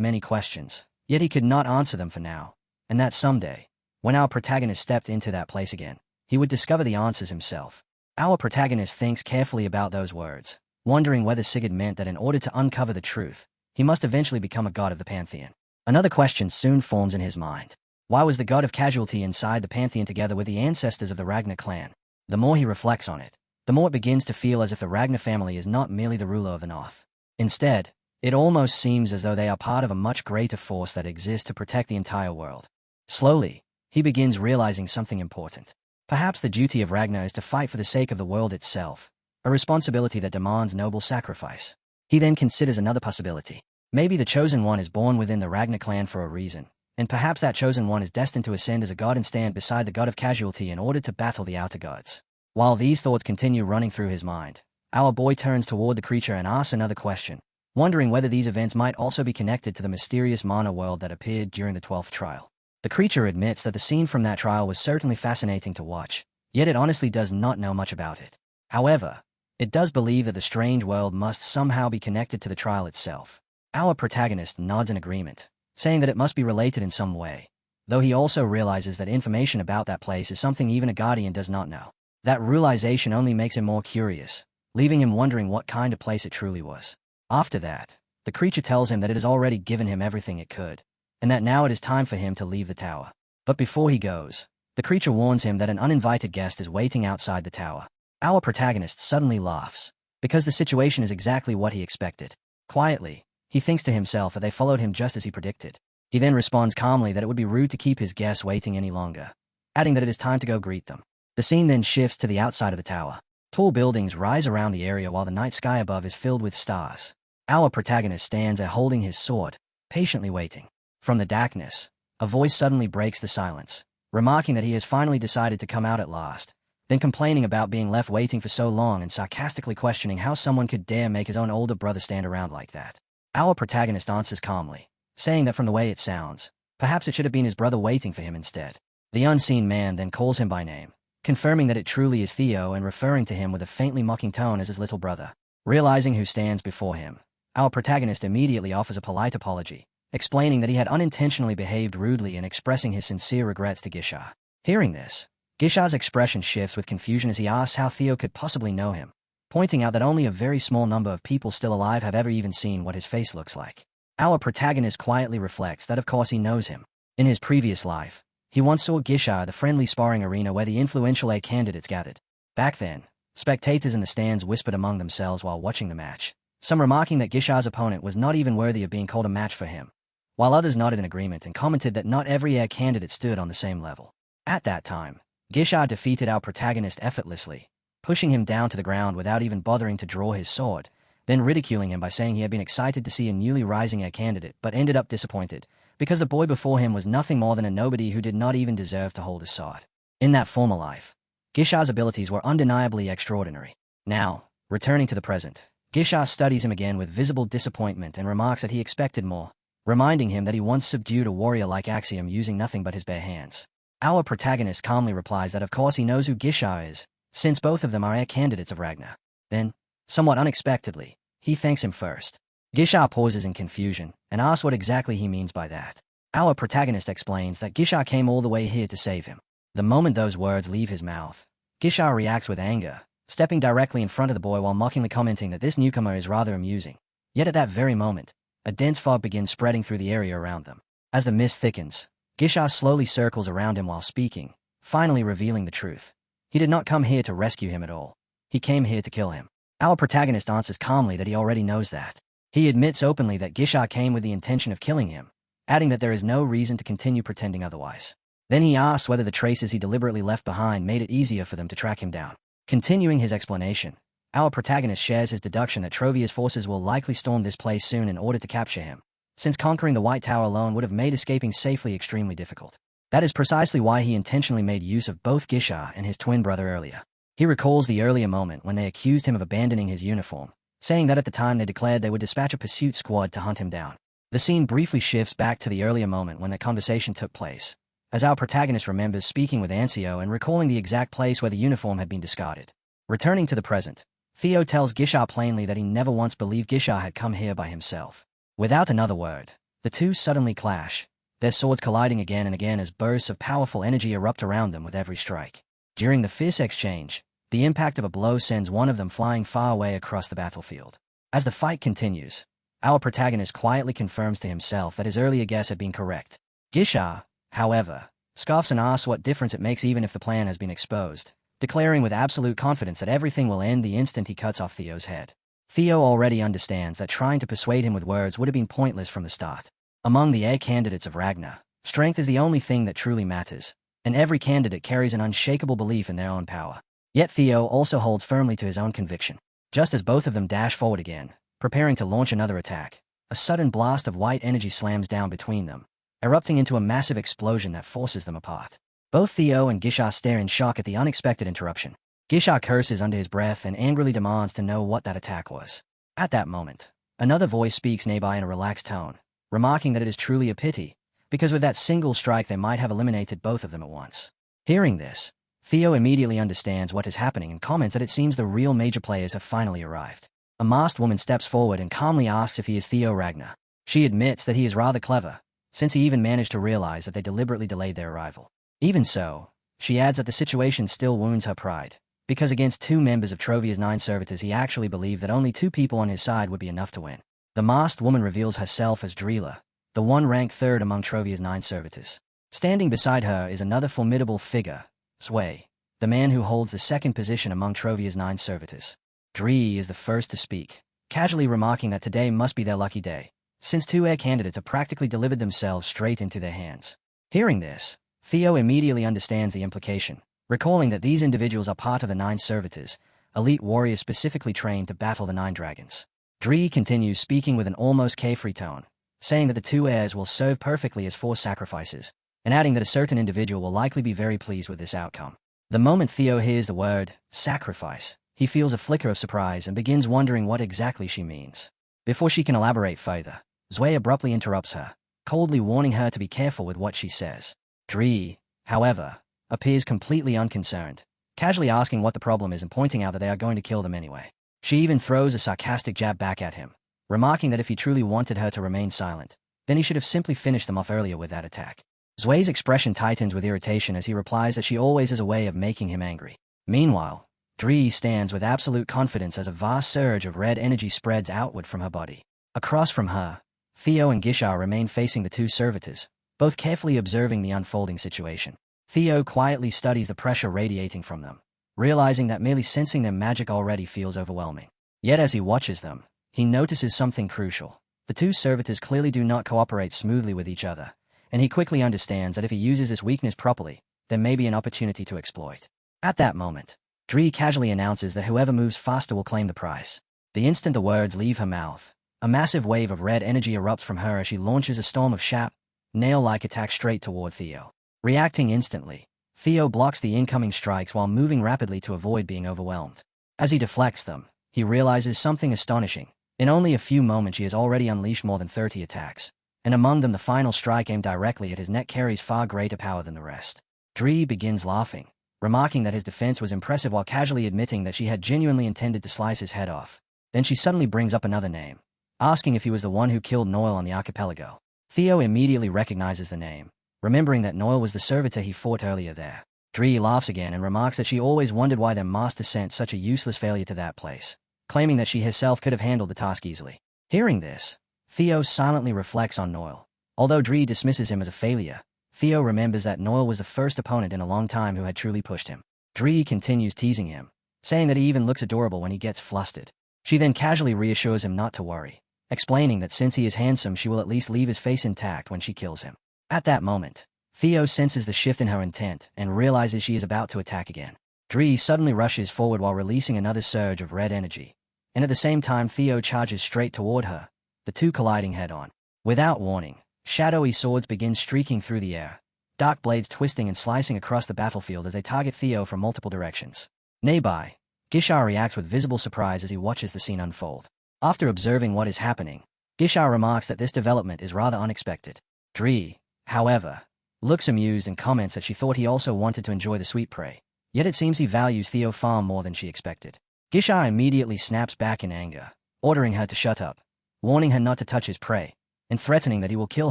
many questions, yet he could not answer them for now, and that someday, when our protagonist stepped into that place again, he would discover the answers himself. Our protagonist thinks carefully about those words, wondering whether Sigurd meant that in order to uncover the truth, he must eventually become a god of the pantheon. Another question soon forms in his mind. Why was the god of casualty inside the pantheon together with the ancestors of the Ragnar clan? The more he reflects on it, the more it begins to feel as if the Ragnar family is not merely the ruler of the North. Instead, it almost seems as though they are part of a much greater force that exists to protect the entire world. Slowly, he begins realizing something important. Perhaps the duty of Ragnar is to fight for the sake of the world itself, a responsibility that demands noble sacrifice. He then considers another possibility. Maybe the Chosen One is born within the Ragnar clan for a reason, and perhaps that Chosen One is destined to ascend as a god and stand beside the god of casualty in order to battle the outer gods. While these thoughts continue running through his mind, our boy turns toward the creature and asks another question, wondering whether these events might also be connected to the mysterious Manhwa world that appeared during the 12th trial. The creature admits that the scene from that trial was certainly fascinating to watch, yet it honestly does not know much about it. However, it does believe that the strange world must somehow be connected to the trial itself. Our protagonist nods in agreement, saying that it must be related in some way, though he also realizes that information about that place is something even a guardian does not know. That realization only makes him more curious, leaving him wondering what kind of place it truly was. After that, the creature tells him that it has already given him everything it could, and that now it is time for him to leave the tower. But before he goes, the creature warns him that an uninvited guest is waiting outside the tower. Our protagonist suddenly laughs, because the situation is exactly what he expected. Quietly, he thinks to himself that they followed him just as he predicted. He then responds calmly that it would be rude to keep his guests waiting any longer, adding that it is time to go greet them. The scene then shifts to the outside of the tower. Tall buildings rise around the area while the night sky above is filled with stars. Our protagonist stands there holding his sword, patiently waiting. From the darkness, a voice suddenly breaks the silence, remarking that he has finally decided to come out at last, then complaining about being left waiting for so long and sarcastically questioning how someone could dare make his own older brother stand around like that. Our protagonist answers calmly, saying that from the way it sounds, perhaps it should have been his brother waiting for him instead. The unseen man then calls him by name, confirming that it truly is Theo and referring to him with a faintly mocking tone as his little brother. Realizing who stands before him, our protagonist immediately offers a polite apology, explaining that he had unintentionally behaved rudely and expressing his sincere regrets to Gisha. Hearing this, Gisha's expression shifts with confusion as he asks how Theo could possibly know him, pointing out that only a very small number of people still alive have ever even seen what his face looks like. Our protagonist quietly reflects that of course he knows him. In his previous life, he once saw Gisha at the friendly sparring arena where the influential A candidates gathered. Back then, spectators in the stands whispered among themselves while watching the match, some remarking that Gisha's opponent was not even worthy of being called a match for him, while others nodded in agreement and commented that not every A candidate stood on the same level. At that time, Gisha defeated our protagonist effortlessly, pushing him down to the ground without even bothering to draw his sword, then ridiculing him by saying he had been excited to see a newly rising A candidate but ended up disappointed, because the boy before him was nothing more than a nobody who did not even deserve to hold a sword. In that former life, Gisha's abilities were undeniably extraordinary. Now, returning to the present, Gisha studies him again with visible disappointment and remarks that he expected more, reminding him that he once subdued a warrior like Axiom using nothing but his bare hands. Our protagonist calmly replies that of course he knows who Gisha is, since both of them are heir candidates of Ragnar. Then, somewhat unexpectedly, he thanks him first. Gisha pauses in confusion and asks what exactly he means by that. Our protagonist explains that Gisha came all the way here to save him. The moment those words leave his mouth, Gisha reacts with anger, stepping directly in front of the boy while mockingly commenting that this newcomer is rather amusing. Yet at that very moment, a dense fog begins spreading through the area around them. As the mist thickens, Gisha slowly circles around him while speaking, finally revealing the truth. He did not come here to rescue him at all. He came here to kill him. Our protagonist answers calmly that he already knows that. He admits openly that Gisha came with the intention of killing him, adding that there is no reason to continue pretending otherwise. Then he asks whether the traces he deliberately left behind made it easier for them to track him down. Continuing his explanation, our protagonist shares his deduction that Trovia's forces will likely storm this place soon in order to capture him, since conquering the White Tower alone would have made escaping safely extremely difficult. That is precisely why he intentionally made use of both Gisha and his twin brother earlier. He recalls the earlier moment when they accused him of abandoning his uniform, saying that at the time they declared they would dispatch a pursuit squad to hunt him down. The scene briefly shifts back to the earlier moment when that conversation took place, as our protagonist remembers speaking with Ancio and recalling the exact place where the uniform had been discarded. Returning to the present, Theo tells Gisha plainly that he never once believed Gisha had come here by himself. Without another word, the two suddenly clash, their swords colliding again and again as bursts of powerful energy erupt around them with every strike. During the fierce exchange, The impact of a blow sends one of them flying far away across the battlefield. As the fight continues, our protagonist quietly confirms to himself that his earlier guess had been correct. Gisha, however, scoffs and asks what difference it makes even if the plan has been exposed, declaring with absolute confidence that everything will end the instant he cuts off Theo's head. Theo already understands that trying to persuade him with words would have been pointless from the start. Among the heir candidates of Ragnar, strength is the only thing that truly matters, and every candidate carries an unshakable belief in their own power. Yet Theo also holds firmly to his own conviction. Just as both of them dash forward again, preparing to launch another attack, a sudden blast of white energy slams down between them, erupting into a massive explosion that forces them apart. Both Theo and Gisha stare in shock at the unexpected interruption. Gisha curses under his breath and angrily demands to know what that attack was. At that moment, another voice speaks nearby in a relaxed tone, remarking that it is truly a pity, because with that single strike they might have eliminated both of them at once. Hearing this, Theo immediately understands what is happening and comments that it seems the real major players have finally arrived. A masked woman steps forward and calmly asks if he is Theo Ragnar. She admits that he is rather clever, since he even managed to realize that they deliberately delayed their arrival. Even so, she adds that the situation still wounds her pride, because against two members of Trovia's 9 servitors he actually believed that only 2 people on his side would be enough to win. The masked woman reveals herself as Drila, the one ranked 3rd among Trovia's 9 servitors. Standing beside her is another formidable figure, Sway, the man who holds the 2nd position among Trovia's 9 servitors. Dree is the first to speak, casually remarking that today must be their lucky day, since 2 heir candidates have practically delivered themselves straight into their hands. Hearing this, Theo immediately understands the implication, recalling that these individuals are part of the 9 servitors, elite warriors specifically trained to battle the 9 dragons. Dree continues speaking with an almost carefree tone, saying that the 2 heirs will serve perfectly as forced sacrifices, and adding that a certain individual will likely be very pleased with this outcome. The moment Theo hears the word sacrifice, he feels a flicker of surprise and begins wondering what exactly she means. Before she can elaborate further, Zwei abruptly interrupts her, coldly warning her to be careful with what she says. Dree, however, appears completely unconcerned, casually asking what the problem is and pointing out that they are going to kill them anyway. She even throws a sarcastic jab back at him, remarking that if he truly wanted her to remain silent, then he should have simply finished them off earlier with that attack. Zwei's expression tightens with irritation as he replies that she always has a way of making him angry. Meanwhile, Dree stands with absolute confidence as a vast surge of red energy spreads outward from her body. Across from her, Theo and Gisha remain facing the 2 servitors, both carefully observing the unfolding situation. Theo quietly studies the pressure radiating from them, realizing that merely sensing their magic already feels overwhelming. Yet as he watches them, he notices something crucial. The 2 servitors clearly do not cooperate smoothly with each other, and he quickly understands that if he uses this weakness properly, there may be an opportunity to exploit. At that moment, Dree casually announces that whoever moves faster will claim the prize. The instant the words leave her mouth, a massive wave of red energy erupts from her as she launches a storm of sharp, nail-like attacks straight toward Theo. Reacting instantly, Theo blocks the incoming strikes while moving rapidly to avoid being overwhelmed. As he deflects them, he realizes something astonishing. In only a few moments he has already unleashed more than 30 attacks, and among them the final strike aimed directly at his neck carries far greater power than the rest. Dree begins laughing, remarking that his defense was impressive while casually admitting that she had genuinely intended to slice his head off. Then she suddenly brings up another name, asking if he was the one who killed Noel on the archipelago. Theo immediately recognizes the name, remembering that Noel was the servitor he fought earlier there. Dree laughs again and remarks that she always wondered why their master sent such a useless failure to that place, claiming that she herself could have handled the task easily. Hearing this, Theo silently reflects on Noel. Although Dree dismisses him as a failure, Theo remembers that Noel was the first opponent in a long time who had truly pushed him. Dree continues teasing him, saying that he even looks adorable when he gets flustered. She then casually reassures him not to worry, explaining that since he is handsome she will at least leave his face intact when she kills him. At that moment, Theo senses the shift in her intent and realizes she is about to attack again. Dree suddenly rushes forward while releasing another surge of red energy, and at the same time Theo charges straight toward her, the 2 colliding head-on. Without warning, shadowy swords begin streaking through the air, dark blades twisting and slicing across the battlefield as they target Theo from multiple directions. Nearby, Gisha reacts with visible surprise as he watches the scene unfold. After observing what is happening, Gisha remarks that this development is rather unexpected. Dree, however, looks amused and comments that she thought he also wanted to enjoy the sweet prey, yet it seems he values Theo far more than she expected. Gisha immediately snaps back in anger, ordering her to shut up, warning her not to touch his prey, and threatening that he will kill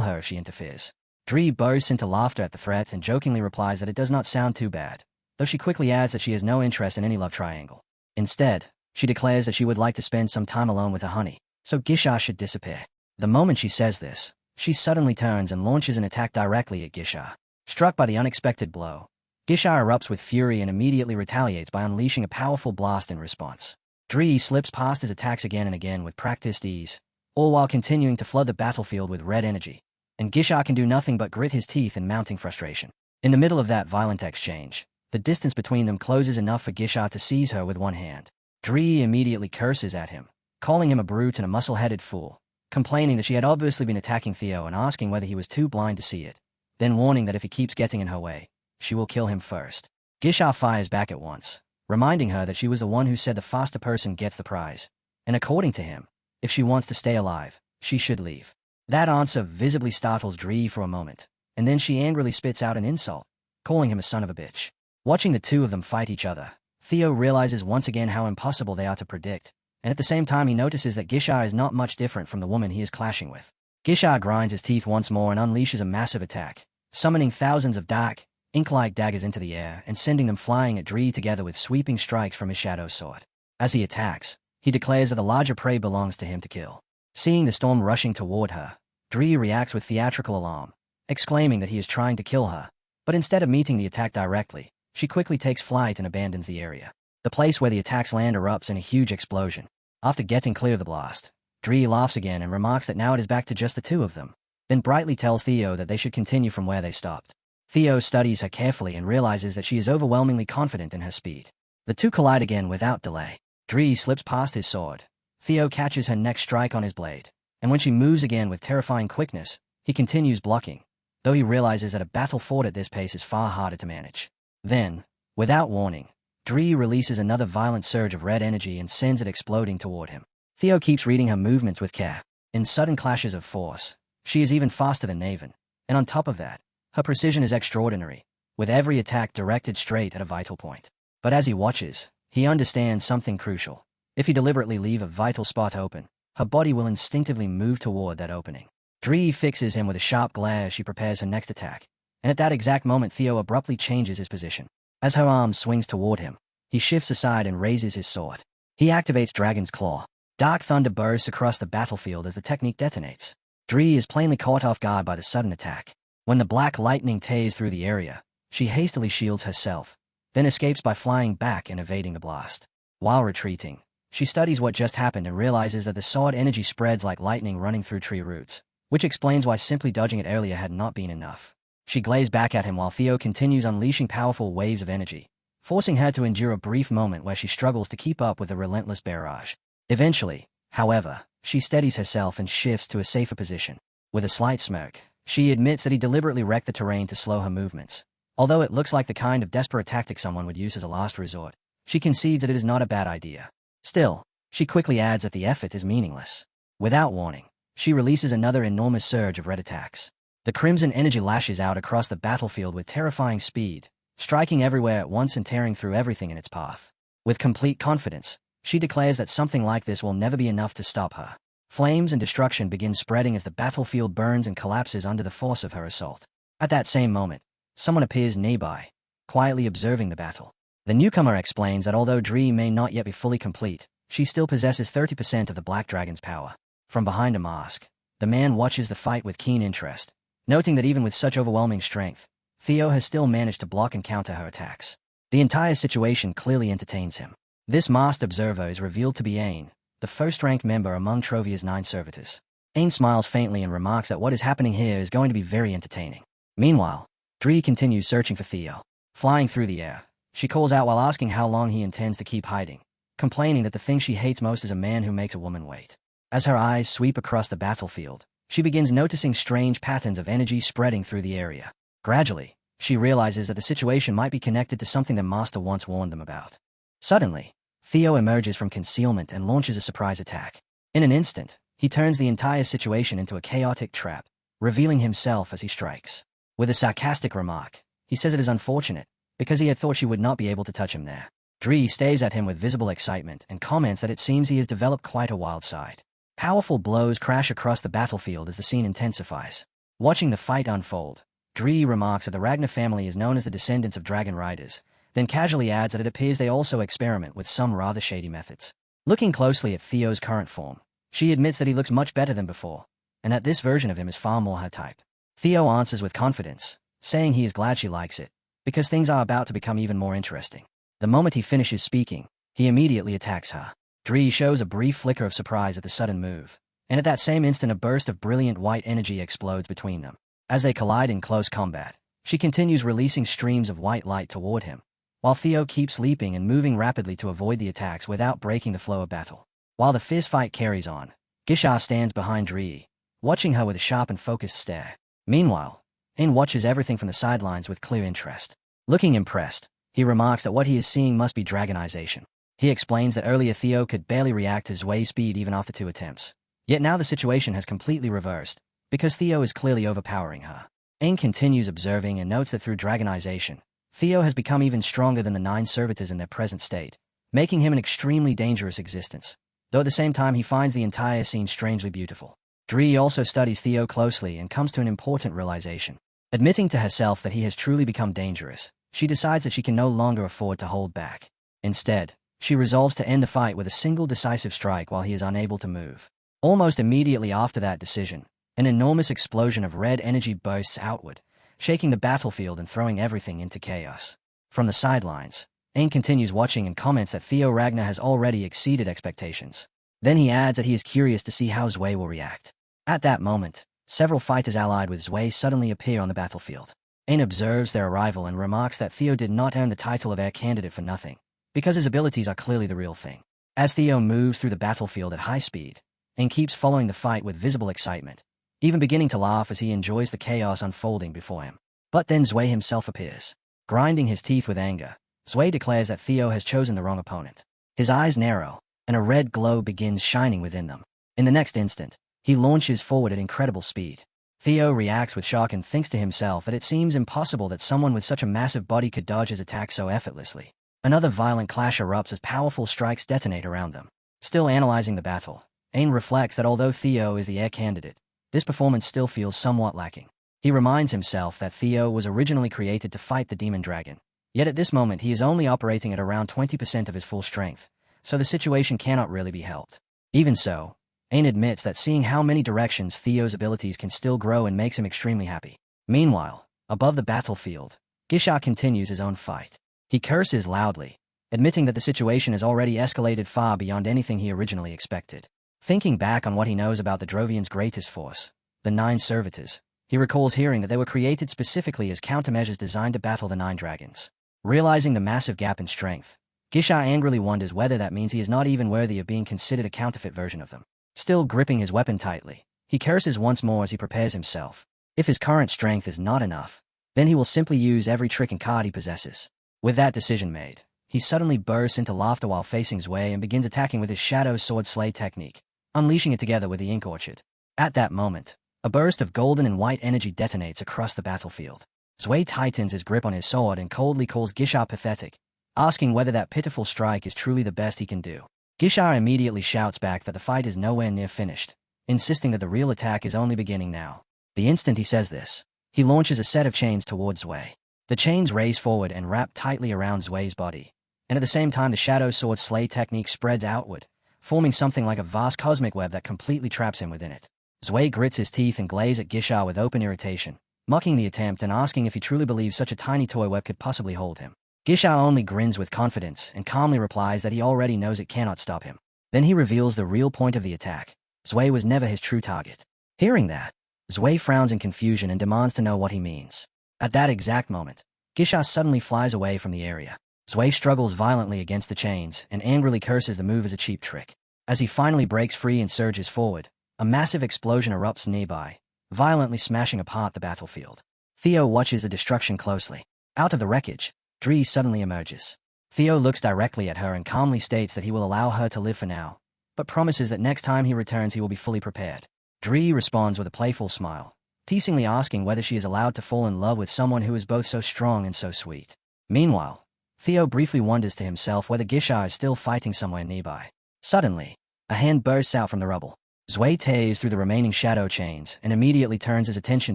her if she interferes. Dree bursts into laughter at the threat and jokingly replies that it does not sound too bad, though she quickly adds that she has no interest in any love triangle. Instead, she declares that she would like to spend some time alone with her honey, so Gisha should disappear. The moment she says this, she suddenly turns and launches an attack directly at Gisha. Struck by the unexpected blow, Gisha erupts with fury and immediately retaliates by unleashing a powerful blast in response. Dree slips past his attacks again and again with practiced ease, all while continuing to flood the battlefield with red energy, and Gisha can do nothing but grit his teeth in mounting frustration. In the middle of that violent exchange, the distance between them closes enough for Gisha to seize her with one hand. Dree immediately curses at him, calling him a brute and a muscle-headed fool, complaining that she had obviously been attacking Theo and asking whether he was too blind to see it, then warning that if he keeps getting in her way, she will kill him first. Gisha fires back at once, reminding her that she was the one who said the faster person gets the prize, and according to him, if she wants to stay alive, she should leave. That answer visibly startles Dree for a moment, and then she angrily spits out an insult, calling him a son of a bitch. Watching the two of them fight each other, Theo realizes once again how impossible they are to predict, and at the same time he notices that Gisha is not much different from the woman he is clashing with. Gisha grinds his teeth once more and unleashes a massive attack, summoning thousands of dark, ink-like daggers into the air and sending them flying at Dree together with sweeping strikes from his shadow sword. As he attacks, he declares that the larger prey belongs to him to kill. Seeing the storm rushing toward her, Dree reacts with theatrical alarm, exclaiming that he is trying to kill her, but instead of meeting the attack directly, she quickly takes flight and abandons the area. The place where the attacks land erupts in a huge explosion. After getting clear of the blast, Dree laughs again and remarks that now it is back to just the two of them, then brightly tells Theo that they should continue from where they stopped. Theo studies her carefully and realizes that she is overwhelmingly confident in her speed. The two collide again without delay. Dree slips past his sword. Theo catches her next strike on his blade, and when she moves again with terrifying quickness, he continues blocking, though he realizes that a battle fought at this pace is far harder to manage. Then, without warning, Dree releases another violent surge of red energy and sends it exploding toward him. Theo keeps reading her movements with care. In sudden clashes of force, she is even faster than Naven, and on top of that, her precision is extraordinary, with every attack directed straight at a vital point. But as he watches, he understands something crucial. If he deliberately leave a vital spot open, her body will instinctively move toward that opening. Dree fixes him with a sharp glare as she prepares her next attack, and at that exact moment Theo abruptly changes his position. As her arm swings toward him, he shifts aside and raises his sword. He activates Dragon's Claw. Dark thunder bursts across the battlefield as the technique detonates. Dree is plainly caught off guard by the sudden attack. When the black lightning tears through the area, she hastily shields herself, then escapes by flying back and evading the blast. While retreating, she studies what just happened and realizes that the sword energy spreads like lightning running through tree roots, which explains why simply dodging it earlier had not been enough. She glazes back at him while Theo continues unleashing powerful waves of energy, forcing her to endure a brief moment where she struggles to keep up with the relentless barrage. Eventually, however, she steadies herself and shifts to a safer position. With a slight smirk, she admits that he deliberately wrecked the terrain to slow her movements. Although it looks like the kind of desperate tactic someone would use as a last resort, she concedes that it is not a bad idea. Still, she quickly adds that the effort is meaningless. Without warning, she releases another enormous surge of red attacks. The crimson energy lashes out across the battlefield with terrifying speed, striking everywhere at once and tearing through everything in its path. With complete confidence, she declares that something like this will never be enough to stop her. Flames and destruction begin spreading as the battlefield burns and collapses under the force of her assault. At that same moment, someone appears nearby, quietly observing the battle. The newcomer explains that although Dree may not yet be fully complete, she still possesses 30% of the Black Dragon's power. From behind a mask, the man watches the fight with keen interest, noting that even with such overwhelming strength, Theo has still managed to block and counter her attacks. The entire situation clearly entertains him. This masked observer is revealed to be Ain, the first-ranked member among Trovia's 9 servitors. Ain smiles faintly and remarks that what is happening here is going to be very entertaining. Meanwhile, Dree continues searching for Theo. Flying through the air, she calls out while asking how long he intends to keep hiding, complaining that the thing she hates most is a man who makes a woman wait. As her eyes sweep across the battlefield, she begins noticing strange patterns of energy spreading through the area. Gradually, she realizes that the situation might be connected to something the master once warned them about. Suddenly, Theo emerges from concealment and launches a surprise attack. In an instant, he turns the entire situation into a chaotic trap, revealing himself as he strikes. With a sarcastic remark, he says it is unfortunate, because he had thought she would not be able to touch him there. Dree stares at him with visible excitement and comments that it seems he has developed quite a wild side. Powerful blows crash across the battlefield as the scene intensifies. Watching the fight unfold, Dree remarks that the Ragnar family is known as the descendants of dragon riders, then casually adds that it appears they also experiment with some rather shady methods. Looking closely at Theo's current form, she admits that he looks much better than before, and that this version of him is far more her type. Theo answers with confidence, saying he is glad she likes it, because things are about to become even more interesting. The moment he finishes speaking, he immediately attacks her. Dree shows a brief flicker of surprise at the sudden move, and at that same instant a burst of brilliant white energy explodes between them. As they collide in close combat, she continues releasing streams of white light toward him, while Theo keeps leaping and moving rapidly to avoid the attacks without breaking the flow of battle. While the fierce fight carries on, Gisha stands behind Dree, watching her with a sharp and focused stare. Meanwhile, Ain watches everything from the sidelines with clear interest. Looking impressed, he remarks that what he is seeing must be dragonization. He explains that earlier Theo could barely react to Zwei's speed even after 2 attempts. Yet now the situation has completely reversed, because Theo is clearly overpowering her. Ain continues observing and notes that through dragonization, Theo has become even stronger than the 9 servitors in their present state, making him an extremely dangerous existence, though at the same time he finds the entire scene strangely beautiful. Dree also studies Theo closely and comes to an important realization. Admitting to herself that he has truly become dangerous, she decides that she can no longer afford to hold back. Instead, she resolves to end the fight with a single decisive strike while he is unable to move. Almost immediately after that decision, an enormous explosion of red energy bursts outward, shaking the battlefield and throwing everything into chaos. From the sidelines, Ain continues watching and comments that Theo Ragnar has already exceeded expectations. Then he adds that he is curious to see how Zwei will react. At that moment, several fighters allied with Zwei suddenly appear on the battlefield. Ain observes their arrival and remarks that Theo did not earn the title of Air Candidate for nothing, because his abilities are clearly the real thing. As Theo moves through the battlefield at high speed, Ain keeps following the fight with visible excitement, even beginning to laugh as he enjoys the chaos unfolding before him. But then Zwei himself appears. Grinding his teeth with anger, Zwei declares that Theo has chosen the wrong opponent. His eyes narrow, and a red glow begins shining within them. In the next instant, he launches forward at incredible speed. Theo reacts with shock and thinks to himself that it seems impossible that someone with such a massive body could dodge his attack so effortlessly. Another violent clash erupts as powerful strikes detonate around them. Still analyzing the battle, Ain reflects that although Theo is the Air Candidate, this performance still feels somewhat lacking. He reminds himself that Theo was originally created to fight the demon dragon, yet at this moment he is only operating at around 20% of his full strength, so the situation cannot really be helped. Even so, Ain admits that seeing how many directions Theo's abilities can still grow and makes him extremely happy. Meanwhile, above the battlefield, Gisha continues his own fight. He curses loudly, admitting that the situation has already escalated far beyond anything he originally expected. Thinking back on what he knows about the Drovians' greatest force, the 9 servitors, he recalls hearing that they were created specifically as countermeasures designed to battle the 9 dragons. Realizing the massive gap in strength, Gisha angrily wonders whether that means he is not even worthy of being considered a counterfeit version of them. Still gripping his weapon tightly, he curses once more as he prepares himself. If his current strength is not enough, then he will simply use every trick and card he possesses. With that decision made, he suddenly bursts into laughter while facing Zwei and begins attacking with his Shadow Sword Slay technique, unleashing it together with the Ink Orchard. At that moment, a burst of golden and white energy detonates across the battlefield. Zwei tightens his grip on his sword and coldly calls Gisha pathetic, asking whether that pitiful strike is truly the best he can do. Gisha immediately shouts back that the fight is nowhere near finished, insisting that the real attack is only beginning now. The instant he says this, he launches a set of chains towards Zwei. The chains race forward and wrap tightly around Zwei's body, and at the same time the Shadow Sword Slay technique spreads outward, forming something like a vast cosmic web that completely traps him within it. Zwei grits his teeth and glares at Gisha with open irritation, mocking the attempt and asking if he truly believes such a tiny toy web could possibly hold him. Gisha only grins with confidence and calmly replies that he already knows it cannot stop him. Then he reveals the real point of the attack. Zwei was never his true target. Hearing that, Zwei frowns in confusion and demands to know what he means. At that exact moment, Gisha suddenly flies away from the area. Zwei struggles violently against the chains and angrily curses the move as a cheap trick. As he finally breaks free and surges forward, a massive explosion erupts nearby, violently smashing apart the battlefield. Theo watches the destruction closely. Out of the wreckage, Dree suddenly emerges. Theo looks directly at her and calmly states that he will allow her to live for now, but promises that next time he returns he will be fully prepared. Dree responds with a playful smile, teasingly asking whether she is allowed to fall in love with someone who is both so strong and so sweet. Meanwhile, Theo briefly wonders to himself whether Gisha is still fighting somewhere nearby. Suddenly, a hand bursts out from the rubble. Zwei tears through the remaining shadow chains and immediately turns his attention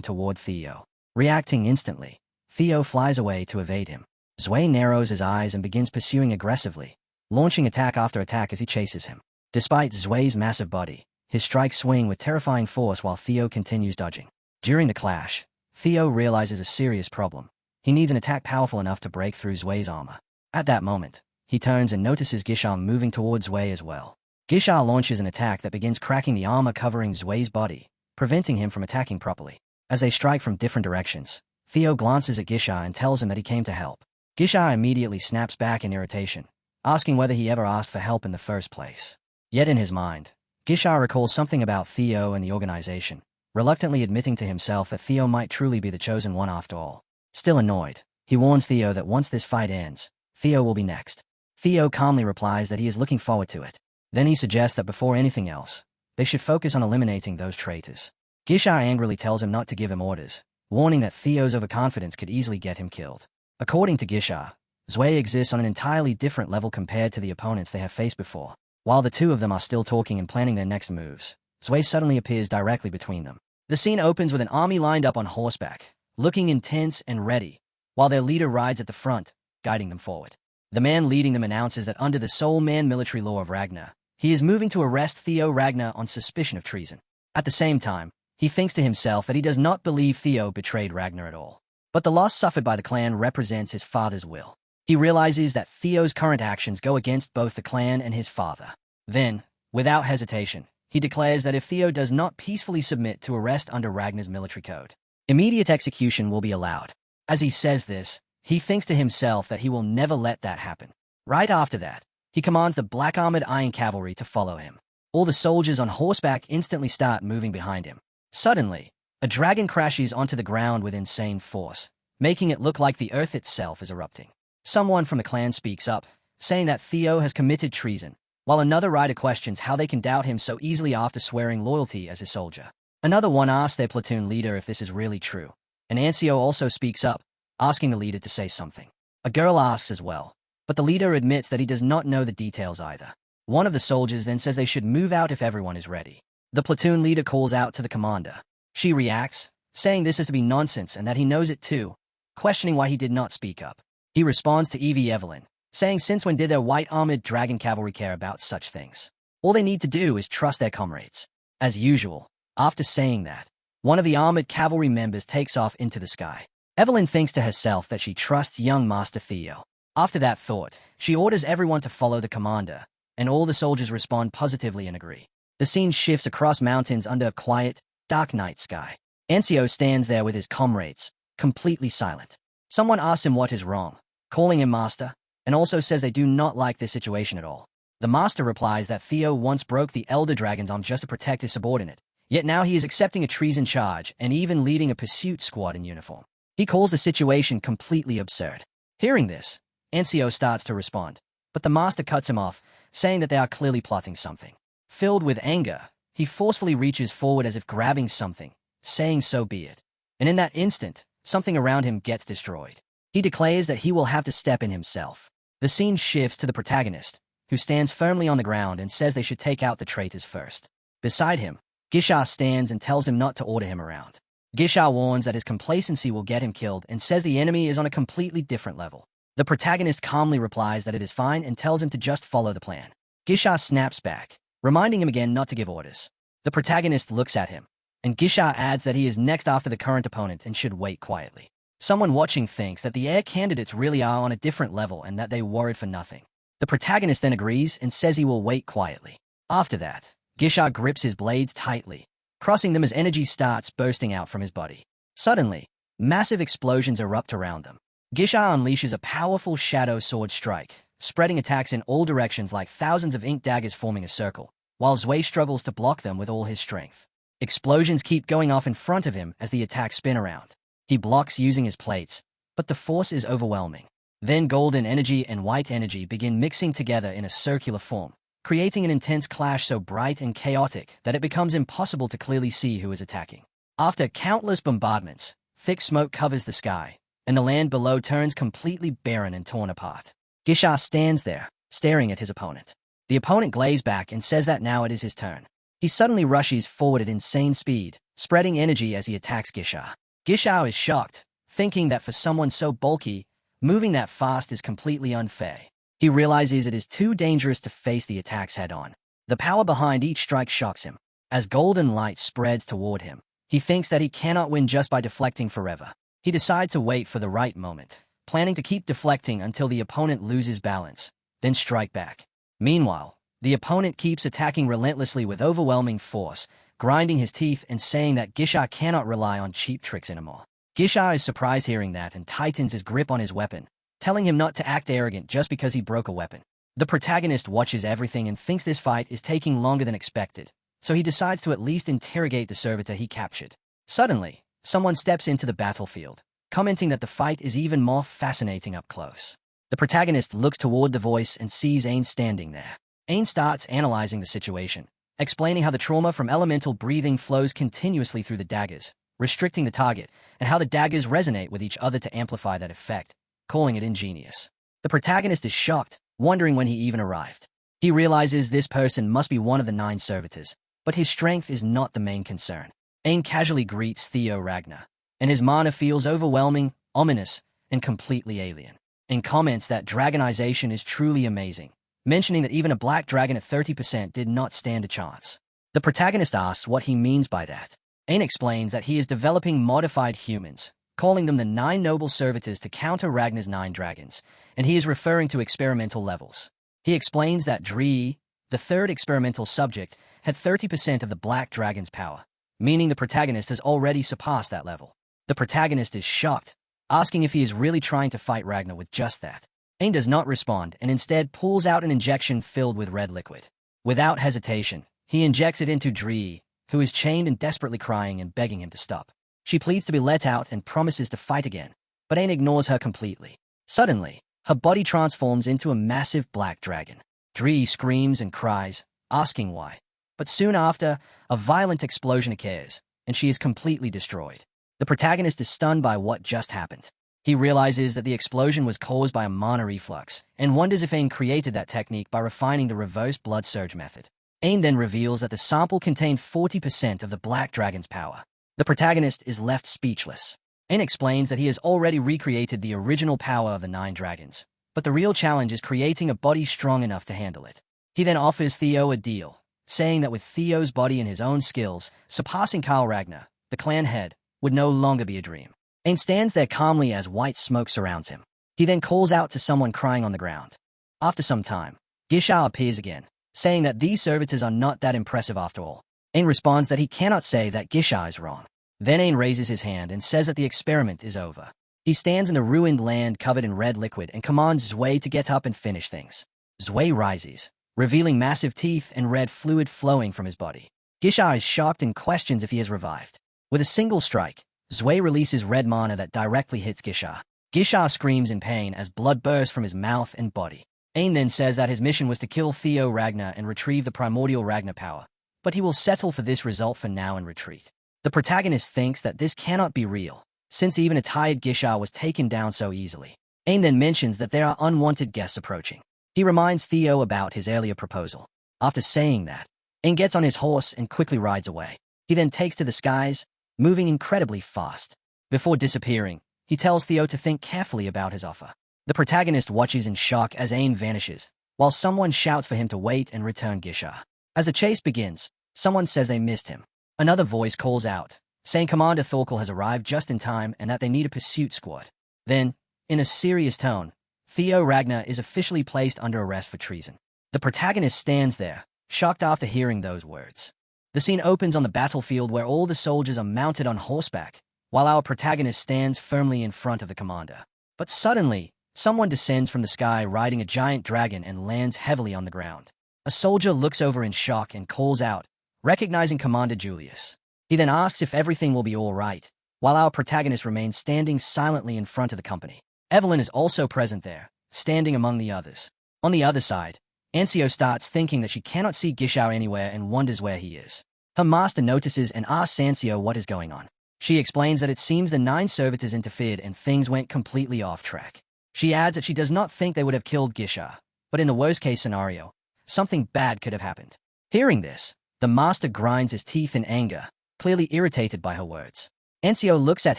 toward Theo. Reacting instantly, Theo flies away to evade him. Zwei narrows his eyes and begins pursuing aggressively, launching attack after attack as he chases him. Despite Zwei's massive body, his strikes swing with terrifying force while Theo continues dodging. During the clash, Theo realizes a serious problem. He needs an attack powerful enough to break through Zwei's armor. At that moment, he turns and notices Gisha moving towards Zwei as well. Gisha launches an attack that begins cracking the armor covering Zwei's body, preventing him from attacking properly. As they strike from different directions, Theo glances at Gisha and tells him that he came to help. Gisha immediately snaps back in irritation, asking whether he ever asked for help in the first place. Yet in his mind, Gisha recalls something about Theo and the organization, reluctantly admitting to himself that Theo might truly be the chosen one after all. Still annoyed, he warns Theo that once this fight ends, Theo will be next. Theo calmly replies that he is looking forward to it. Then he suggests that before anything else, they should focus on eliminating those traitors. Gisha angrily tells him not to give him orders, warning that Theo's overconfidence could easily get him killed. According to Gisha, Zwei exists on an entirely different level compared to the opponents they have faced before. While the two of them are still talking and planning their next moves, Zwei suddenly appears directly between them. The scene opens with an army lined up on horseback, looking intense and ready, while their leader rides at the front, guiding them forward. The man leading them announces that under the sole man military law of Ragnar, he is moving to arrest Theo Ragnar on suspicion of treason. At the same time, he thinks to himself that he does not believe Theo betrayed Ragnar at all. But the loss suffered by the clan represents his father's will. He realizes that Theo's current actions go against both the clan and his father. Then, without hesitation, he declares that if Theo does not peacefully submit to arrest under Ragnar's military code, immediate execution will be allowed. As he says this, he thinks to himself that he will never let that happen. Right after that, he commands the black-armored iron cavalry to follow him. All the soldiers on horseback instantly start moving behind him. Suddenly, a dragon crashes onto the ground with insane force, making it look like the earth itself is erupting. Someone from the clan speaks up, saying that Theo has committed treason, while another rider questions how they can doubt him so easily after swearing loyalty as his soldier. Another one asks their platoon leader if this is really true, and Ancio also speaks up, asking the leader to say something. A girl asks as well, but the leader admits that he does not know the details either. One of the soldiers then says they should move out if everyone is ready. The platoon leader calls out to the commander. She reacts, saying this is to be nonsense and that he knows it too, questioning why he did not speak up. He responds to Evie Evelyn, saying since when did their white-armored dragon cavalry care about such things? All they need to do is trust their comrades. As usual, after saying that, one of the armored cavalry members takes off into the sky. Evelyn thinks to herself that she trusts young Master Theo. After that thought, she orders everyone to follow the commander, and all the soldiers respond positively and agree. The scene shifts across mountains under a quiet, dark night sky. Ancio stands there with his comrades, completely silent. Someone asks him what is wrong, calling him master, and also says they do not like this situation at all. The master replies that Theo once broke the Elder Dragon's arm just to protect his subordinate, yet now he is accepting a treason charge and even leading a pursuit squad in uniform. He calls the situation completely absurd. Hearing this, Ancio starts to respond, but the master cuts him off, saying that they are clearly plotting something. Filled with anger, he forcefully reaches forward as if grabbing something, saying so be it. And in that instant, something around him gets destroyed. He declares that he will have to step in himself. The scene shifts to the protagonist, who stands firmly on the ground and says they should take out the traitors first. Beside him, Gisha stands and tells him not to order him around. Gisha warns that his complacency will get him killed and says the enemy is on a completely different level. The protagonist calmly replies that it is fine and tells him to just follow the plan. Gisha snaps back, reminding him again not to give orders. The protagonist looks at him, and Gisha adds that he is next after the current opponent and should wait quietly. Someone watching thinks that the heir candidates really are on a different level and that they worried for nothing. The protagonist then agrees and says he will wait quietly. After that, Gisha grips his blades tightly, crossing them as energy starts bursting out from his body. Suddenly, massive explosions erupt around them. Gisha unleashes a powerful shadow sword strike, spreading attacks in all directions like thousands of ink daggers forming a circle, while Zwei struggles to block them with all his strength. Explosions keep going off in front of him as the attacks spin around. He blocks using his plates, but the force is overwhelming. Then golden energy and white energy begin mixing together in a circular form, creating an intense clash so bright and chaotic that it becomes impossible to clearly see who is attacking. After countless bombardments, thick smoke covers the sky, and the land below turns completely barren and torn apart. Gisha stands there, staring at his opponent. The opponent glares back and says that now it is his turn. He suddenly rushes forward at insane speed, spreading energy as he attacks Gisha. Gisha is shocked, thinking that for someone so bulky, moving that fast is completely unfair. He realizes it is too dangerous to face the attacks head-on. The power behind each strike shocks him. As golden light spreads toward him, he thinks that he cannot win just by deflecting forever. He decides to wait for the right moment, planning to keep deflecting until the opponent loses balance, then strike back. Meanwhile, the opponent keeps attacking relentlessly with overwhelming force, grinding his teeth and saying that Gisha cannot rely on cheap tricks anymore. Gisha is surprised hearing that and tightens his grip on his weapon, telling him not to act arrogant just because he broke a weapon. The protagonist watches everything and thinks this fight is taking longer than expected, so he decides to at least interrogate the servitor he captured. Suddenly, someone steps into the battlefield, commenting that the fight is even more fascinating up close. The protagonist looks toward the voice and sees Ain standing there. Ain starts analyzing the situation, explaining how the trauma from elemental breathing flows continuously through the daggers, restricting the target, and how the daggers resonate with each other to amplify that effect, calling it ingenious. The protagonist is shocked, wondering when he even arrived. He realizes this person must be one of the 9 servitors, but his strength is not the main concern. Ain casually greets Theo Ragnar, and his mana feels overwhelming, ominous, and completely alien. Ain comments that dragonization is truly amazing, mentioning that even a black dragon at 30% did not stand a chance. The protagonist asks what he means by that. Ain explains that he is developing modified humans, calling them the 9 noble servitors to counter Ragnar's 9 dragons, and he is referring to experimental levels. He explains that Dree, the 3rd experimental subject, had 30% of the black dragon's power, meaning the protagonist has already surpassed that level. The protagonist is shocked, asking if he is really trying to fight Ragnar with just that. Ain does not respond and instead pulls out an injection filled with red liquid. Without hesitation, he injects it into Dree, who is chained and desperately crying and begging him to stop. She pleads to be let out and promises to fight again, but Ain ignores her completely. Suddenly, her body transforms into a massive black dragon. Dree screams and cries, asking why. But soon after, a violent explosion occurs, and she is completely destroyed. The protagonist is stunned by what just happened. He realizes that the explosion was caused by a mana reflux, and wonders if Ain created that technique by refining the reverse blood surge method. Ain then reveals that the sample contained 40% of the black dragon's power. The protagonist is left speechless. Ain explains that he has already recreated the original power of the 9 dragons, but the real challenge is creating a body strong enough to handle it. He then offers Theo a deal, saying that with Theo's body and his own skills, surpassing Karl Ragnar, the clan head, would no longer be a dream. Ain stands there calmly as white smoke surrounds him. He then calls out to someone crying on the ground. After some time, Gisha appears again, saying that these servitors are not that impressive after all. Ain responds that he cannot say that Gisha is wrong. Then Ain raises his hand and says that the experiment is over. He stands in a ruined land covered in red liquid and commands Zwei to get up and finish things. Zwei rises, revealing massive teeth and red fluid flowing from his body. Gisha is shocked and questions if he has revived. With a single strike, Zwei releases red mana that directly hits Gisha. Gisha screams in pain as blood bursts from his mouth and body. Ain then says that his mission was to kill Theo Ragnar and retrieve the primordial Ragnar power, but he will settle for this result for now and retreat. The protagonist thinks that this cannot be real, since even a tired Gisha was taken down so easily. Ain then mentions that there are unwanted guests approaching. He reminds Theo about his earlier proposal. After saying that, Ain gets on his horse and quickly rides away. He then takes to the skies, moving incredibly fast. Before disappearing, he tells Theo to think carefully about his offer. The protagonist watches in shock as Ain vanishes, while someone shouts for him to wait and return Gisha. As the chase begins, someone says they missed him. Another voice calls out, saying Commander Thorkel has arrived just in time and that they need a pursuit squad. Then, in a serious tone, Theo Ragnar is officially placed under arrest for treason. The protagonist stands there, shocked after hearing those words. The scene opens on the battlefield where all the soldiers are mounted on horseback, while our protagonist stands firmly in front of the commander. But suddenly, someone descends from the sky riding a giant dragon and lands heavily on the ground. A soldier looks over in shock and calls out, recognizing Commander Julius. He then asks if everything will be all right, while our protagonist remains standing silently in front of the company. Evelyn is also present there, standing among the others. On the other side, Ancio starts thinking that she cannot see Gisha anywhere and wonders where he is. Her master notices and asks Ancio what is going on. She explains that it seems the 9 servitors interfered and things went completely off track. She adds that she does not think they would have killed Gisha, but in the worst-case scenario, something bad could have happened. Hearing this, the master grinds his teeth in anger, clearly irritated by her words. Ancio looks at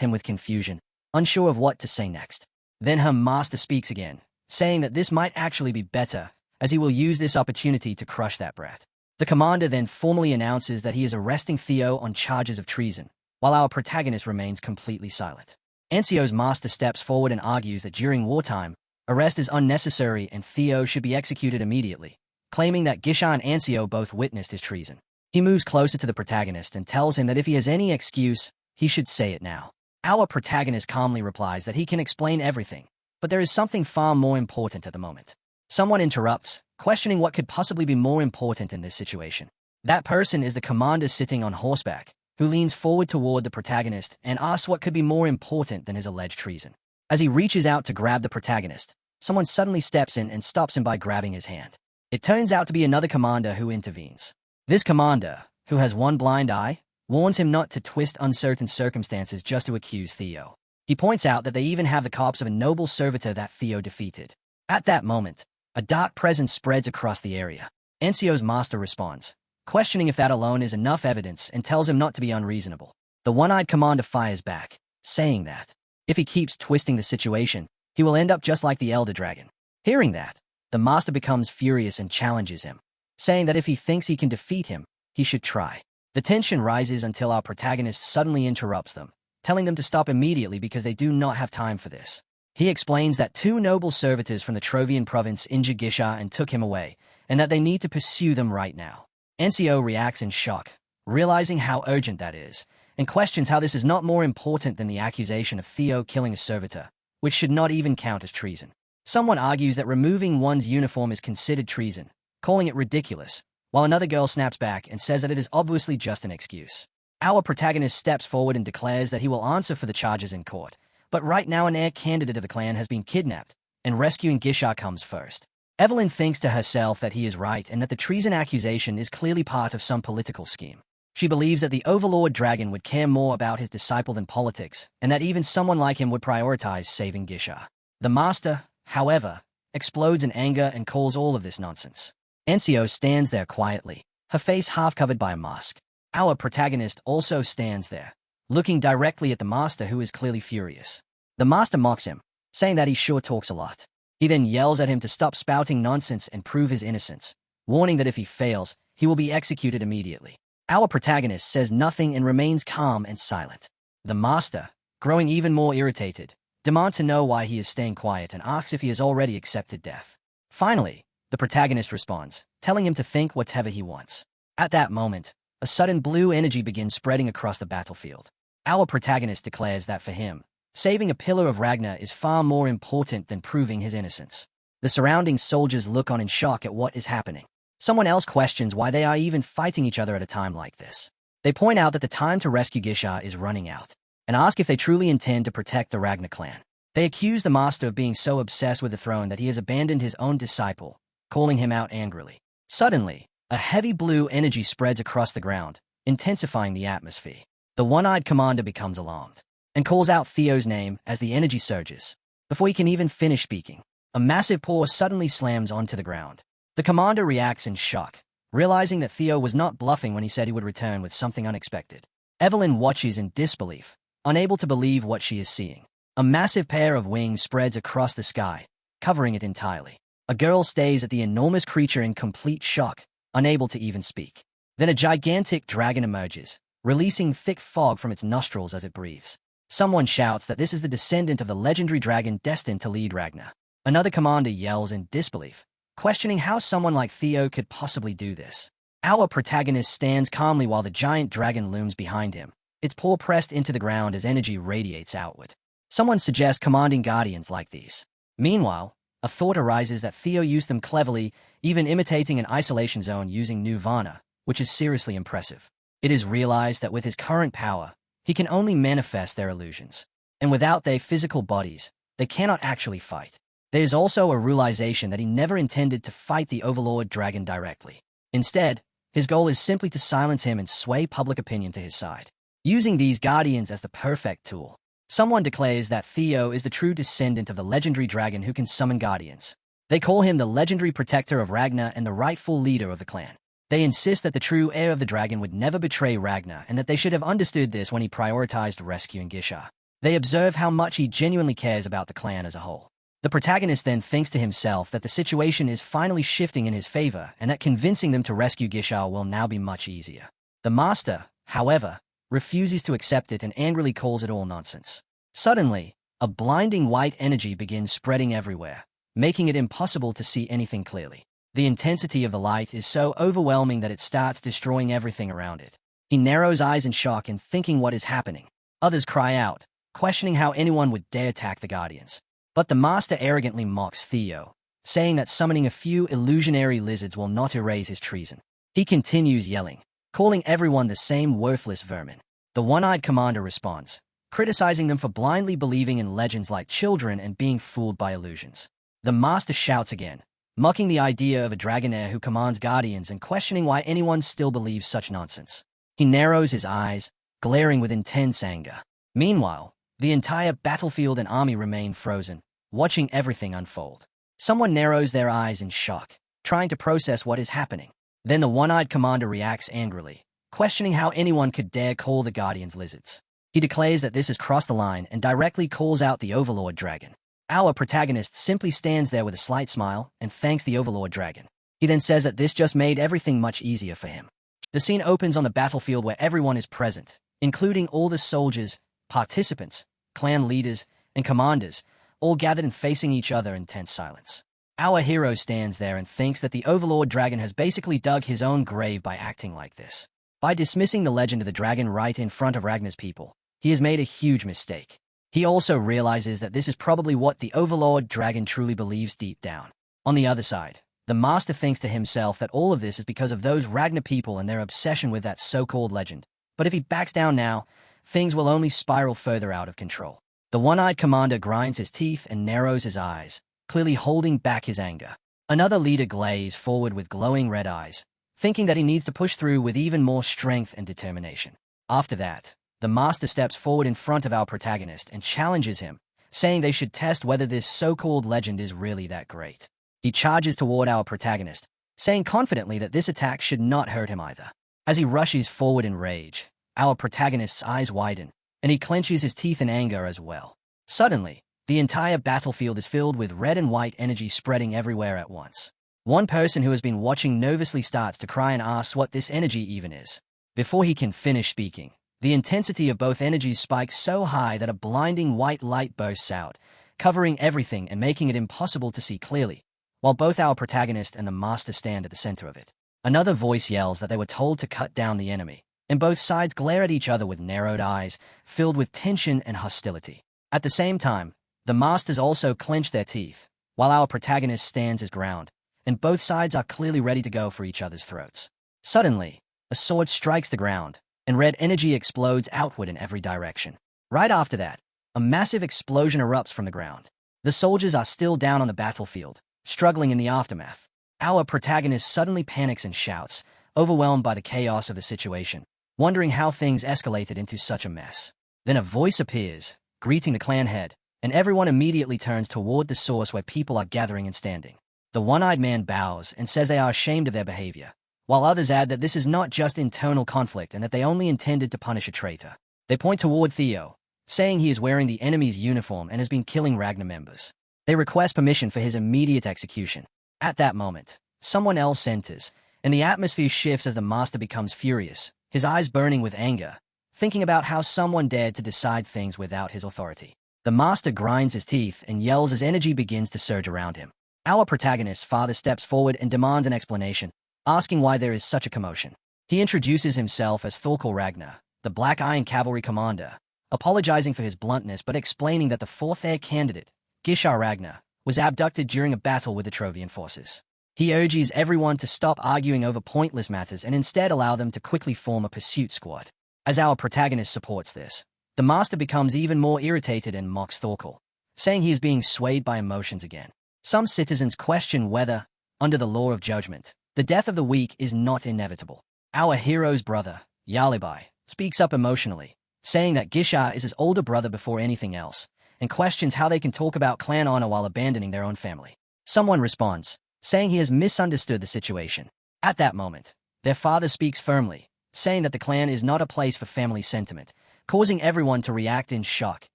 him with confusion, unsure of what to say next. Then her master speaks again, saying that this might actually be better, as he will use this opportunity to crush that brat. The commander then formally announces that he is arresting Theo on charges of treason, while our protagonist remains completely silent. Ansio's master steps forward and argues that during wartime, arrest is unnecessary and Theo should be executed immediately, claiming that Gisha and Ansio both witnessed his treason. He moves closer to the protagonist and tells him that if he has any excuse, he should say it now. Our protagonist calmly replies that he can explain everything, but there is something far more important at the moment. Someone interrupts, questioning what could possibly be more important in this situation. That person is the commander sitting on horseback, who leans forward toward the protagonist and asks what could be more important than his alleged treason. As he reaches out to grab the protagonist, someone suddenly steps in and stops him by grabbing his hand. It turns out to be another commander who intervenes. This commander, who has one blind eye, warns him not to twist uncertain circumstances just to accuse Theo. He points out that they even have the corpse of a noble servitor that Theo defeated. At that moment, a dark presence spreads across the area. Ansio's master responds, questioning if that alone is enough evidence, and tells him not to be unreasonable. The one-eyed commander fires back, saying that if he keeps twisting the situation, he will end up just like the Elder Dragon. Hearing that, the master becomes furious and challenges him, saying that if he thinks he can defeat him, he should try. The tension rises until our protagonist suddenly interrupts them, telling them to stop immediately because they do not have time for this. He explains that two noble servitors from the Trovian province injured Gisha and took him away, and that they need to pursue them right now. Ansio reacts in shock, realizing how urgent that is, and questions how this is not more important than the accusation of Theo killing a servitor, which should not even count as treason. Someone argues that removing one's uniform is considered treason, calling it ridiculous, while another girl snaps back and says that it is obviously just an excuse. Our protagonist steps forward and declares that he will answer for the charges in court, but right now an heir candidate of the clan has been kidnapped, and rescuing Gisha comes first. Evelyn thinks to herself that he is right and that the treason accusation is clearly part of some political scheme. She believes that the Overlord Dragon would care more about his disciple than politics, and that even someone like him would prioritize saving Gisha. The master, however, explodes in anger and calls all of this nonsense. Ansio stands there quietly, her face half covered by a mask. Our protagonist also stands there, looking directly at the master, who is clearly furious. The master mocks him, saying that he sure talks a lot. He then yells at him to stop spouting nonsense and prove his innocence, warning that if he fails, he will be executed immediately. Our protagonist says nothing and remains calm and silent. The master, growing even more irritated, demands to know why he is staying quiet and asks if he has already accepted death. Finally, the protagonist responds, telling him to think whatever he wants. At that moment, a sudden blue energy begins spreading across the battlefield. Our protagonist declares that for him, saving a pillar of Ragnar is far more important than proving his innocence. The surrounding soldiers look on in shock at what is happening. Someone else questions why they are even fighting each other at a time like this. They point out that the time to rescue Gisha is running out, and ask if they truly intend to protect the Ragnar clan. They accuse the master of being so obsessed with the throne that he has abandoned his own disciple, calling him out angrily. Suddenly, a heavy blue energy spreads across the ground, intensifying the atmosphere. The one-eyed commander becomes alarmed, and calls out Theo's name as the energy surges. Before he can even finish speaking, a massive paw suddenly slams onto the ground. The commander reacts in shock, realizing that Theo was not bluffing when he said he would return with something unexpected. Evelyn watches in disbelief, unable to believe what she is seeing. A massive pair of wings spreads across the sky, covering it entirely. A girl stays at the enormous creature in complete shock, unable to even speak. Then a gigantic dragon emerges, releasing thick fog from its nostrils as it breathes. Someone shouts that this is the descendant of the legendary dragon destined to lead Ragnar. Another commander yells in disbelief, questioning how someone like Theo could possibly do this. Our protagonist stands calmly while the giant dragon looms behind him, its paw pressed into the ground as energy radiates outward. Someone suggests commanding guardians like these. Meanwhile, a thought arises that Theo used them cleverly, even imitating an isolation zone using Nirvana, which is seriously impressive. It is realized that with his current power, he can only manifest their illusions, and without their physical bodies, they cannot actually fight. There is also a realization that he never intended to fight the Overlord Dragon directly. Instead, his goal is simply to silence him and sway public opinion to his side. Using these guardians as the perfect tool, someone declares that Theo is the true descendant of the legendary dragon who can summon guardians. They call him the legendary protector of Ragnar and the rightful leader of the clan. They insist that the true heir of the dragon would never betray Ragnar and that they should have understood this when he prioritized rescuing Gisha. They observe how much he genuinely cares about the clan as a whole. The protagonist then thinks to himself that the situation is finally shifting in his favor and that convincing them to rescue Gisha will now be much easier. The master, however, refuses to accept it and angrily calls it all nonsense. Suddenly, a blinding white energy begins spreading everywhere, making it impossible to see anything clearly. The intensity of the light is so overwhelming that it starts destroying everything around it. He narrows eyes in shock and thinking what is happening. Others cry out, questioning how anyone would dare attack the Guardians. But the master arrogantly mocks Theo, saying that summoning a few illusionary lizards will not erase his treason. He continues yelling, calling everyone the same worthless vermin. The one-eyed commander responds, criticizing them for blindly believing in legends like children and being fooled by illusions. The master shouts again, mocking the idea of a dragonair who commands guardians and questioning why anyone still believes such nonsense. He narrows his eyes, glaring with intense anger. Meanwhile, the entire battlefield and army remain frozen, watching everything unfold. Someone narrows their eyes in shock, trying to process what is happening. Then the one-eyed commander reacts angrily, questioning how anyone could dare call the Guardians lizards. He declares that this has crossed the line and directly calls out the Overlord Dragon. Our protagonist simply stands there with a slight smile and thanks the Overlord Dragon. He then says that this just made everything much easier for him. The scene opens on the battlefield where everyone is present, including all the soldiers, participants, clan leaders, and commanders, all gathered and facing each other in tense silence. Our hero stands there and thinks that the Overlord Dragon has basically dug his own grave by acting like this. By dismissing the legend of the dragon right in front of Ragnar's people, he has made a huge mistake. He also realizes that this is probably what the Overlord Dragon truly believes deep down. On the other side, the master thinks to himself that all of this is because of those Ragnar people and their obsession with that so-called legend. But if he backs down now, things will only spiral further out of control. The one-eyed commander grinds his teeth and narrows his eyes, clearly holding back his anger. Another leader glazes forward with glowing red eyes, thinking that he needs to push through with even more strength and determination. After that, the master steps forward in front of our protagonist and challenges him, saying they should test whether this so-called legend is really that great. He charges toward our protagonist, saying confidently that this attack should not hurt him either. As he rushes forward in rage, our protagonist's eyes widen, and he clenches his teeth in anger as well. Suddenly, the entire battlefield is filled with red and white energy spreading everywhere at once. One person who has been watching nervously starts to cry and asks what this energy even is. Before he can finish speaking, the intensity of both energies spikes so high that a blinding white light bursts out, covering everything and making it impossible to see clearly, while both our protagonist and the master stand at the center of it. Another voice yells that they were told to cut down the enemy, and both sides glare at each other with narrowed eyes, filled with tension and hostility. At the same time, the masters also clench their teeth, while our protagonist stands his ground, and both sides are clearly ready to go for each other's throats. Suddenly, a sword strikes the ground, and red energy explodes outward in every direction. Right after that, a massive explosion erupts from the ground. The soldiers are still down on the battlefield, struggling in the aftermath. Our protagonist suddenly panics and shouts, overwhelmed by the chaos of the situation, wondering how things escalated into such a mess. Then a voice appears, greeting the clan head, and everyone immediately turns toward the source where people are gathering and standing. The one-eyed man bows and says they are ashamed of their behavior, while others add that this is not just internal conflict and that they only intended to punish a traitor. They point toward Theo, saying he is wearing the enemy's uniform and has been killing Ragnar members. They request permission for his immediate execution. At that moment, someone else enters, and the atmosphere shifts as the master becomes furious, his eyes burning with anger, thinking about how someone dared to decide things without his authority. The master grinds his teeth and yells as energy begins to surge around him. Our protagonist's father steps forward and demands an explanation, asking why there is such a commotion. He introduces himself as Thorkel Ragnar, the Black Iron Cavalry commander, apologizing for his bluntness but explaining that the fourth heir candidate, Gisha Ragnar, was abducted during a battle with the Trovian forces. He urges everyone to stop arguing over pointless matters and instead allow them to quickly form a pursuit squad. As our protagonist supports this, the master becomes even more irritated and mocks Thorkel, saying he is being swayed by emotions again. Some citizens question whether, under the law of judgment, the death of the weak is not inevitable. Our hero's brother, Yalibai, speaks up emotionally, saying that Gisha is his older brother before anything else, and questions how they can talk about clan honor while abandoning their own family. Someone responds, saying he has misunderstood the situation. At that moment, their father speaks firmly, saying that the clan is not a place for family sentiment, causing everyone to react in shock,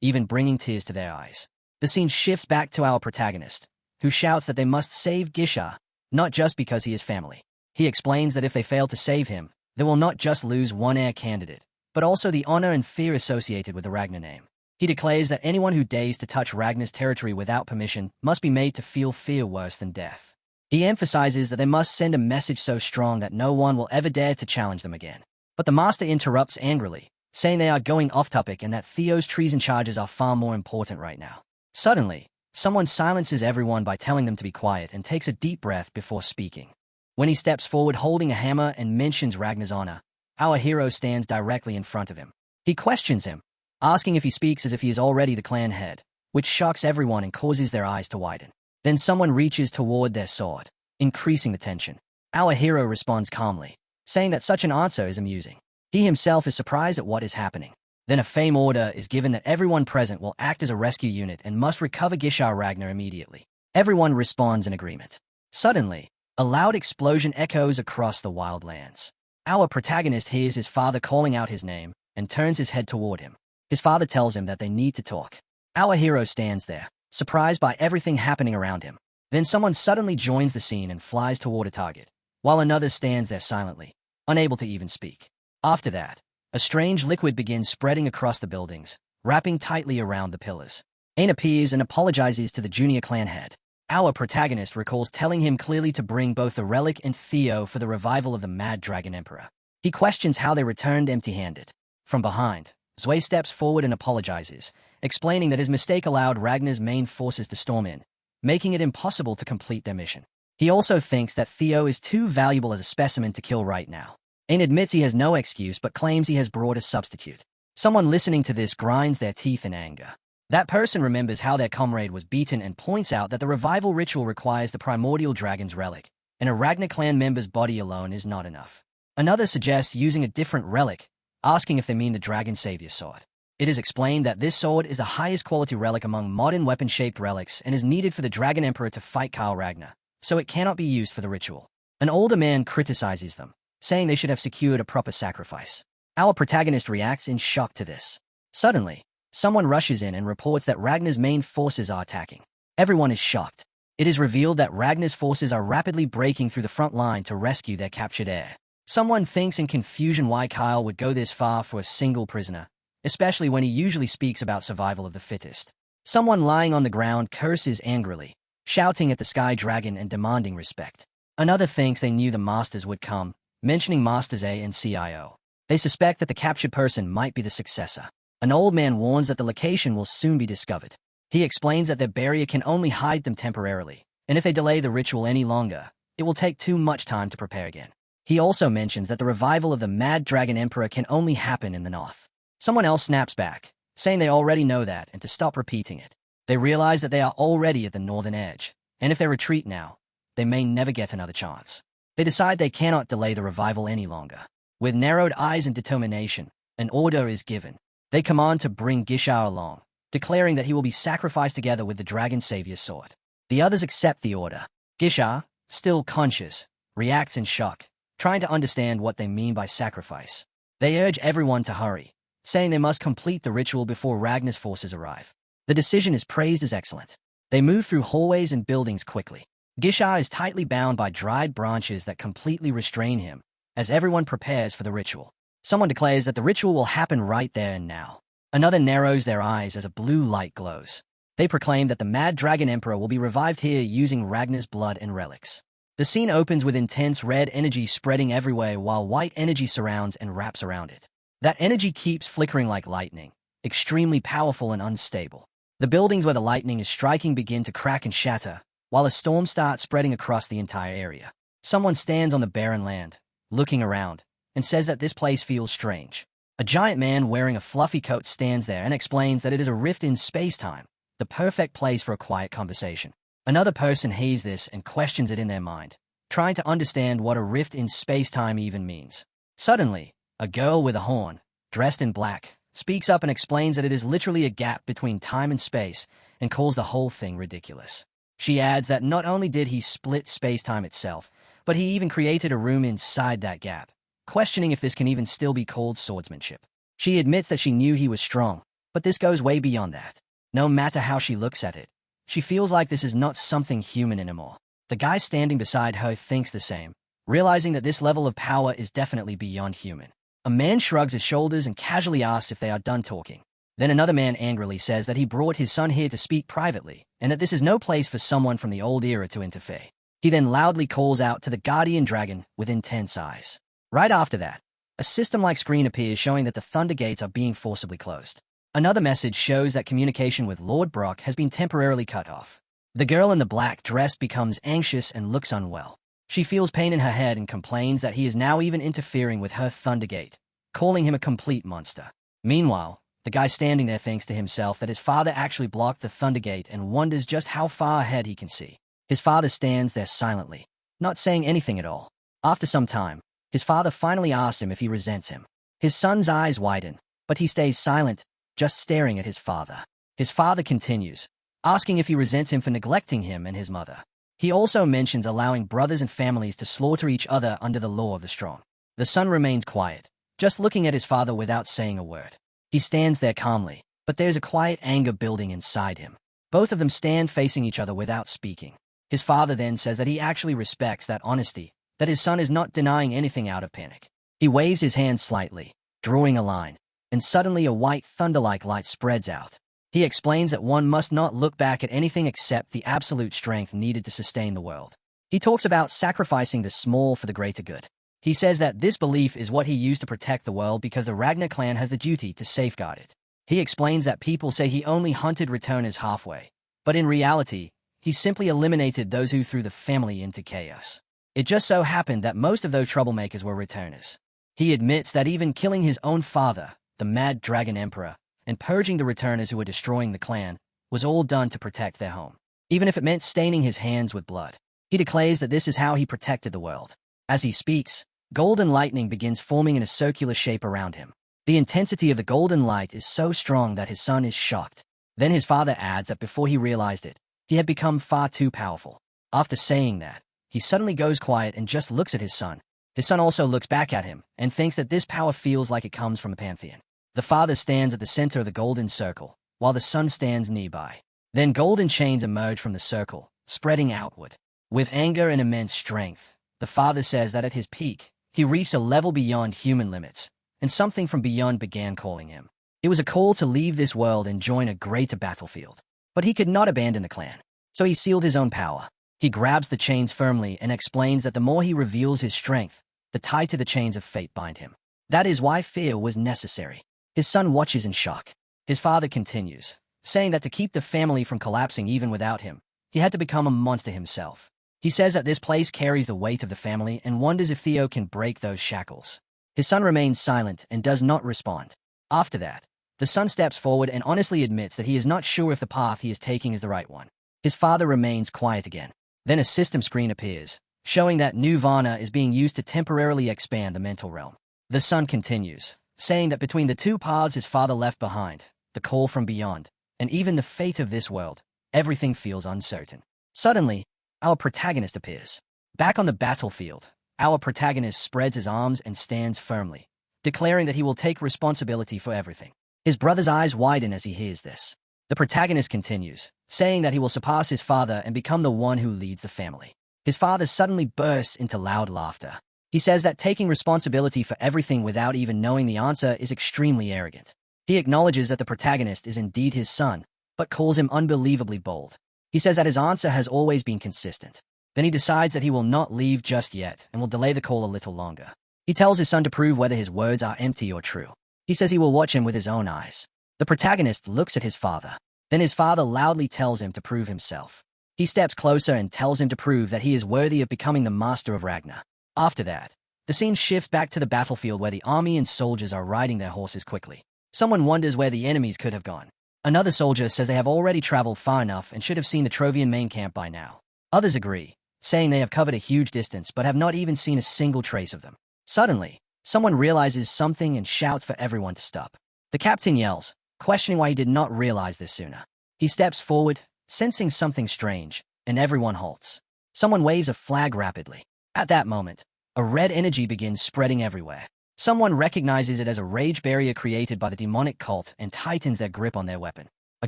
even bringing tears to their eyes. The scene shifts back to our protagonist, who shouts that they must save Gisha, not just because he is family. He explains that if they fail to save him, they will not just lose one heir candidate, but also the honor and fear associated with the Ragnar name. He declares that anyone who dares to touch Ragnar's territory without permission must be made to feel fear worse than death. He emphasizes that they must send a message so strong that no one will ever dare to challenge them again. But the master interrupts angrily, saying they are going off-topic and that Theo's treason charges are far more important right now. Suddenly, someone silences everyone by telling them to be quiet and takes a deep breath before speaking. When he steps forward holding a hammer and mentions Ragnar's honor, our hero stands directly in front of him. He questions him, asking if he speaks as if he is already the clan head, which shocks everyone and causes their eyes to widen. Then someone reaches toward their sword, increasing the tension. Our hero responds calmly, saying that such an answer is amusing. He himself is surprised at what is happening. Then a fame order is given that everyone present will act as a rescue unit and must recover Gisha Ragnar immediately. Everyone responds in agreement. Suddenly, a loud explosion echoes across the wildlands. Our protagonist hears his father calling out his name and turns his head toward him. His father tells him that they need to talk. Our hero stands there, surprised by everything happening around him. Then someone suddenly joins the scene and flies toward a target, while another stands there silently, unable to even speak. After that, a strange liquid begins spreading across the buildings, wrapping tightly around the pillars. Ain appears and apologizes to the junior clan head. Our protagonist recalls telling him clearly to bring both the relic and Theo for the revival of the Mad Dragon Emperor. He questions how they returned empty-handed. From behind, Zwei steps forward and apologizes, explaining that his mistake allowed Ragnar's main forces to storm in, making it impossible to complete their mission. He also thinks that Theo is too valuable as a specimen to kill right now. Ain admits he has no excuse but claims he has brought a substitute. Someone listening to this grinds their teeth in anger. That person remembers how their comrade was beaten and points out that the revival ritual requires the primordial dragon's relic, and a Ragnar clan member's body alone is not enough. Another suggests using a different relic, asking if they mean the Dragon Savior sword. It is explained that this sword is the highest quality relic among modern weapon-shaped relics and is needed for the Dragon Emperor to fight Karl Ragnar, so it cannot be used for the ritual. An older man criticizes them, saying they should have secured a proper sacrifice. Our protagonist reacts in shock to this. Suddenly, someone rushes in and reports that Ragnar's main forces are attacking. Everyone is shocked. It is revealed that Ragnar's forces are rapidly breaking through the front line to rescue their captured heir. Someone thinks in confusion why Kyle would go this far for a single prisoner, especially when he usually speaks about survival of the fittest. Someone lying on the ground curses angrily, shouting at the Sky Dragon and demanding respect. Another thinks they knew the Masters would come, mentioning Masters A and CIO. They suspect that the captured person might be the successor. An old man warns that the location will soon be discovered. He explains that their barrier can only hide them temporarily, and if they delay the ritual any longer, it will take too much time to prepare again. He also mentions that the revival of the Mad Dragon Emperor can only happen in the north. Someone else snaps back, saying they already know that and to stop repeating it. They realize that they are already at the northern edge, and if they retreat now, they may never get another chance. They decide they cannot delay the revival any longer. With narrowed eyes and determination, an order is given. They command to bring Gisha along, declaring that he will be sacrificed together with the Dragon Savior's sword. The others accept the order. Gisha, still conscious, reacts in shock, trying to understand what they mean by sacrifice. They urge everyone to hurry, saying they must complete the ritual before Ragnar's forces arrive. The decision is praised as excellent. They move through hallways and buildings quickly. Gisha is tightly bound by dried branches that completely restrain him, as everyone prepares for the ritual. Someone declares that the ritual will happen right there and now. Another narrows their eyes as a blue light glows. They proclaim that the Mad Dragon Emperor will be revived here using Ragnar's blood and relics. The scene opens with intense red energy spreading everywhere while white energy surrounds and wraps around it. That energy keeps flickering like lightning, extremely powerful and unstable. The buildings where the lightning is striking begin to crack and shatter, while a storm starts spreading across the entire area. Someone stands on the barren land, looking around, and says that this place feels strange. A giant man wearing a fluffy coat stands there and explains that it is a rift in space-time, the perfect place for a quiet conversation. Another person hears this and questions it in their mind, trying to understand what a rift in space-time even means. Suddenly, a girl with a horn, dressed in black, speaks up and explains that it is literally a gap between time and space and calls the whole thing ridiculous. She adds that not only did he split space-time itself, but he even created a room inside that gap, questioning if this can even still be called swordsmanship. She admits that she knew he was strong, But this goes way beyond that. No matter how she looks at it, she feels like this is not something human anymore. The guy standing beside her thinks the same, realizing that this level of power is definitely beyond human. A man shrugs his shoulders and casually asks if they are done talking. Then another man angrily says that he brought his son here to speak privately, and that this is no place for someone from the old era to interfere. He then loudly calls out to the guardian dragon with intense eyes. Right after that, a system-like screen appears showing that the Thunder Gates are being forcibly closed. Another message shows that communication with Lord Brock has been temporarily cut off. The girl in the black dress becomes anxious and looks unwell. She feels pain in her head and complains that he is now even interfering with her Thunder Gate, calling him a complete monster. Meanwhile, the guy standing there thinks to himself that his father actually blocked the Thunder Gate and wonders just how far ahead he can see. His father stands there silently, not saying anything at all. After some time, his father finally asks him if he resents him. His son's eyes widen, but he stays silent, just staring at his father. His father continues, asking if he resents him for neglecting him and his mother. He also mentions allowing brothers and families to slaughter each other under the law of the strong. The son remains quiet, just looking at his father without saying a word. He stands there calmly, but there's a quiet anger building inside him. Both of them stand facing each other without speaking. His father then says that he actually respects that honesty, that his son is not denying anything out of panic. He waves his hand slightly, drawing a line, and suddenly a white thunder-like light spreads out. He explains that one must not look back at anything except the absolute strength needed to sustain the world. He talks about sacrificing the small for the greater good. He says that this belief is what he used to protect the world because the Ragnar clan has the duty to safeguard it. He explains that people say he only hunted returners halfway, but in reality, he simply eliminated those who threw the family into chaos. It just so happened that most of those troublemakers were returners. He admits that even killing his own father, the Mad Dragon Emperor, and purging the returners who were destroying the clan, was all done to protect their home, even if it meant staining his hands with blood. He declares that this is how he protected the world. As he speaks, golden lightning begins forming in a circular shape around him. The intensity of the golden light is so strong that his son is shocked. Then his father adds that before he realized it, he had become far too powerful. After saying that, he suddenly goes quiet and just looks at his son. His son also looks back at him and thinks that this power feels like it comes from a pantheon. The father stands at the center of the golden circle, while the son stands nearby. Then golden chains emerge from the circle, spreading outward. With anger and immense strength, the father says that at his peak, he reached a level beyond human limits, and something from beyond began calling him. It was a call to leave this world and join a greater battlefield. But he could not abandon the clan, so he sealed his own power. He grabs the chains firmly and explains that the more he reveals his strength, the tighter the chains of fate bind him. That is why fear was necessary. His son watches in shock. His father continues, saying that to keep the family from collapsing even without him, he had to become a monster himself. He says that this place carries the weight of the family and wonders if Theo can break those shackles. His son remains silent and does not respond. After that, the son steps forward and honestly admits that he is not sure if the path he is taking is the right one. His father remains quiet again. Then a system screen appears, showing that Nirvana is being used to temporarily expand the mental realm. The son continues, saying that between the two paths his father left behind, the call from beyond, and even the fate of this world, everything feels uncertain. Suddenly, our protagonist appears. Back on the battlefield, our protagonist spreads his arms and stands firmly, declaring that he will take responsibility for everything. His brother's eyes widen as he hears this. The protagonist continues, saying that he will surpass his father and become the one who leads the family. His father suddenly bursts into loud laughter. He says that taking responsibility for everything without even knowing the answer is extremely arrogant. He acknowledges that the protagonist is indeed his son, but calls him unbelievably bold. He says that his answer has always been consistent. Then he decides that he will not leave just yet and will delay the call a little longer. He tells his son to prove whether his words are empty or true. He says he will watch him with his own eyes. The protagonist looks at his father. Then his father loudly tells him to prove himself. He steps closer and tells him to prove that he is worthy of becoming the master of Ragnar. After that, the scene shifts back to the battlefield where the army and soldiers are riding their horses quickly. Someone wonders where the enemies could have gone. Another soldier says they have already traveled far enough and should have seen the Trovian main camp by now. Others agree, saying they have covered a huge distance but have not even seen a single trace of them. Suddenly, someone realizes something and shouts for everyone to stop. The captain yells, questioning why he did not realize this sooner. He steps forward, sensing something strange, and everyone halts. Someone waves a flag rapidly. At that moment, a red energy begins spreading everywhere. Someone recognizes it as a rage barrier created by the demonic cult and tightens their grip on their weapon. A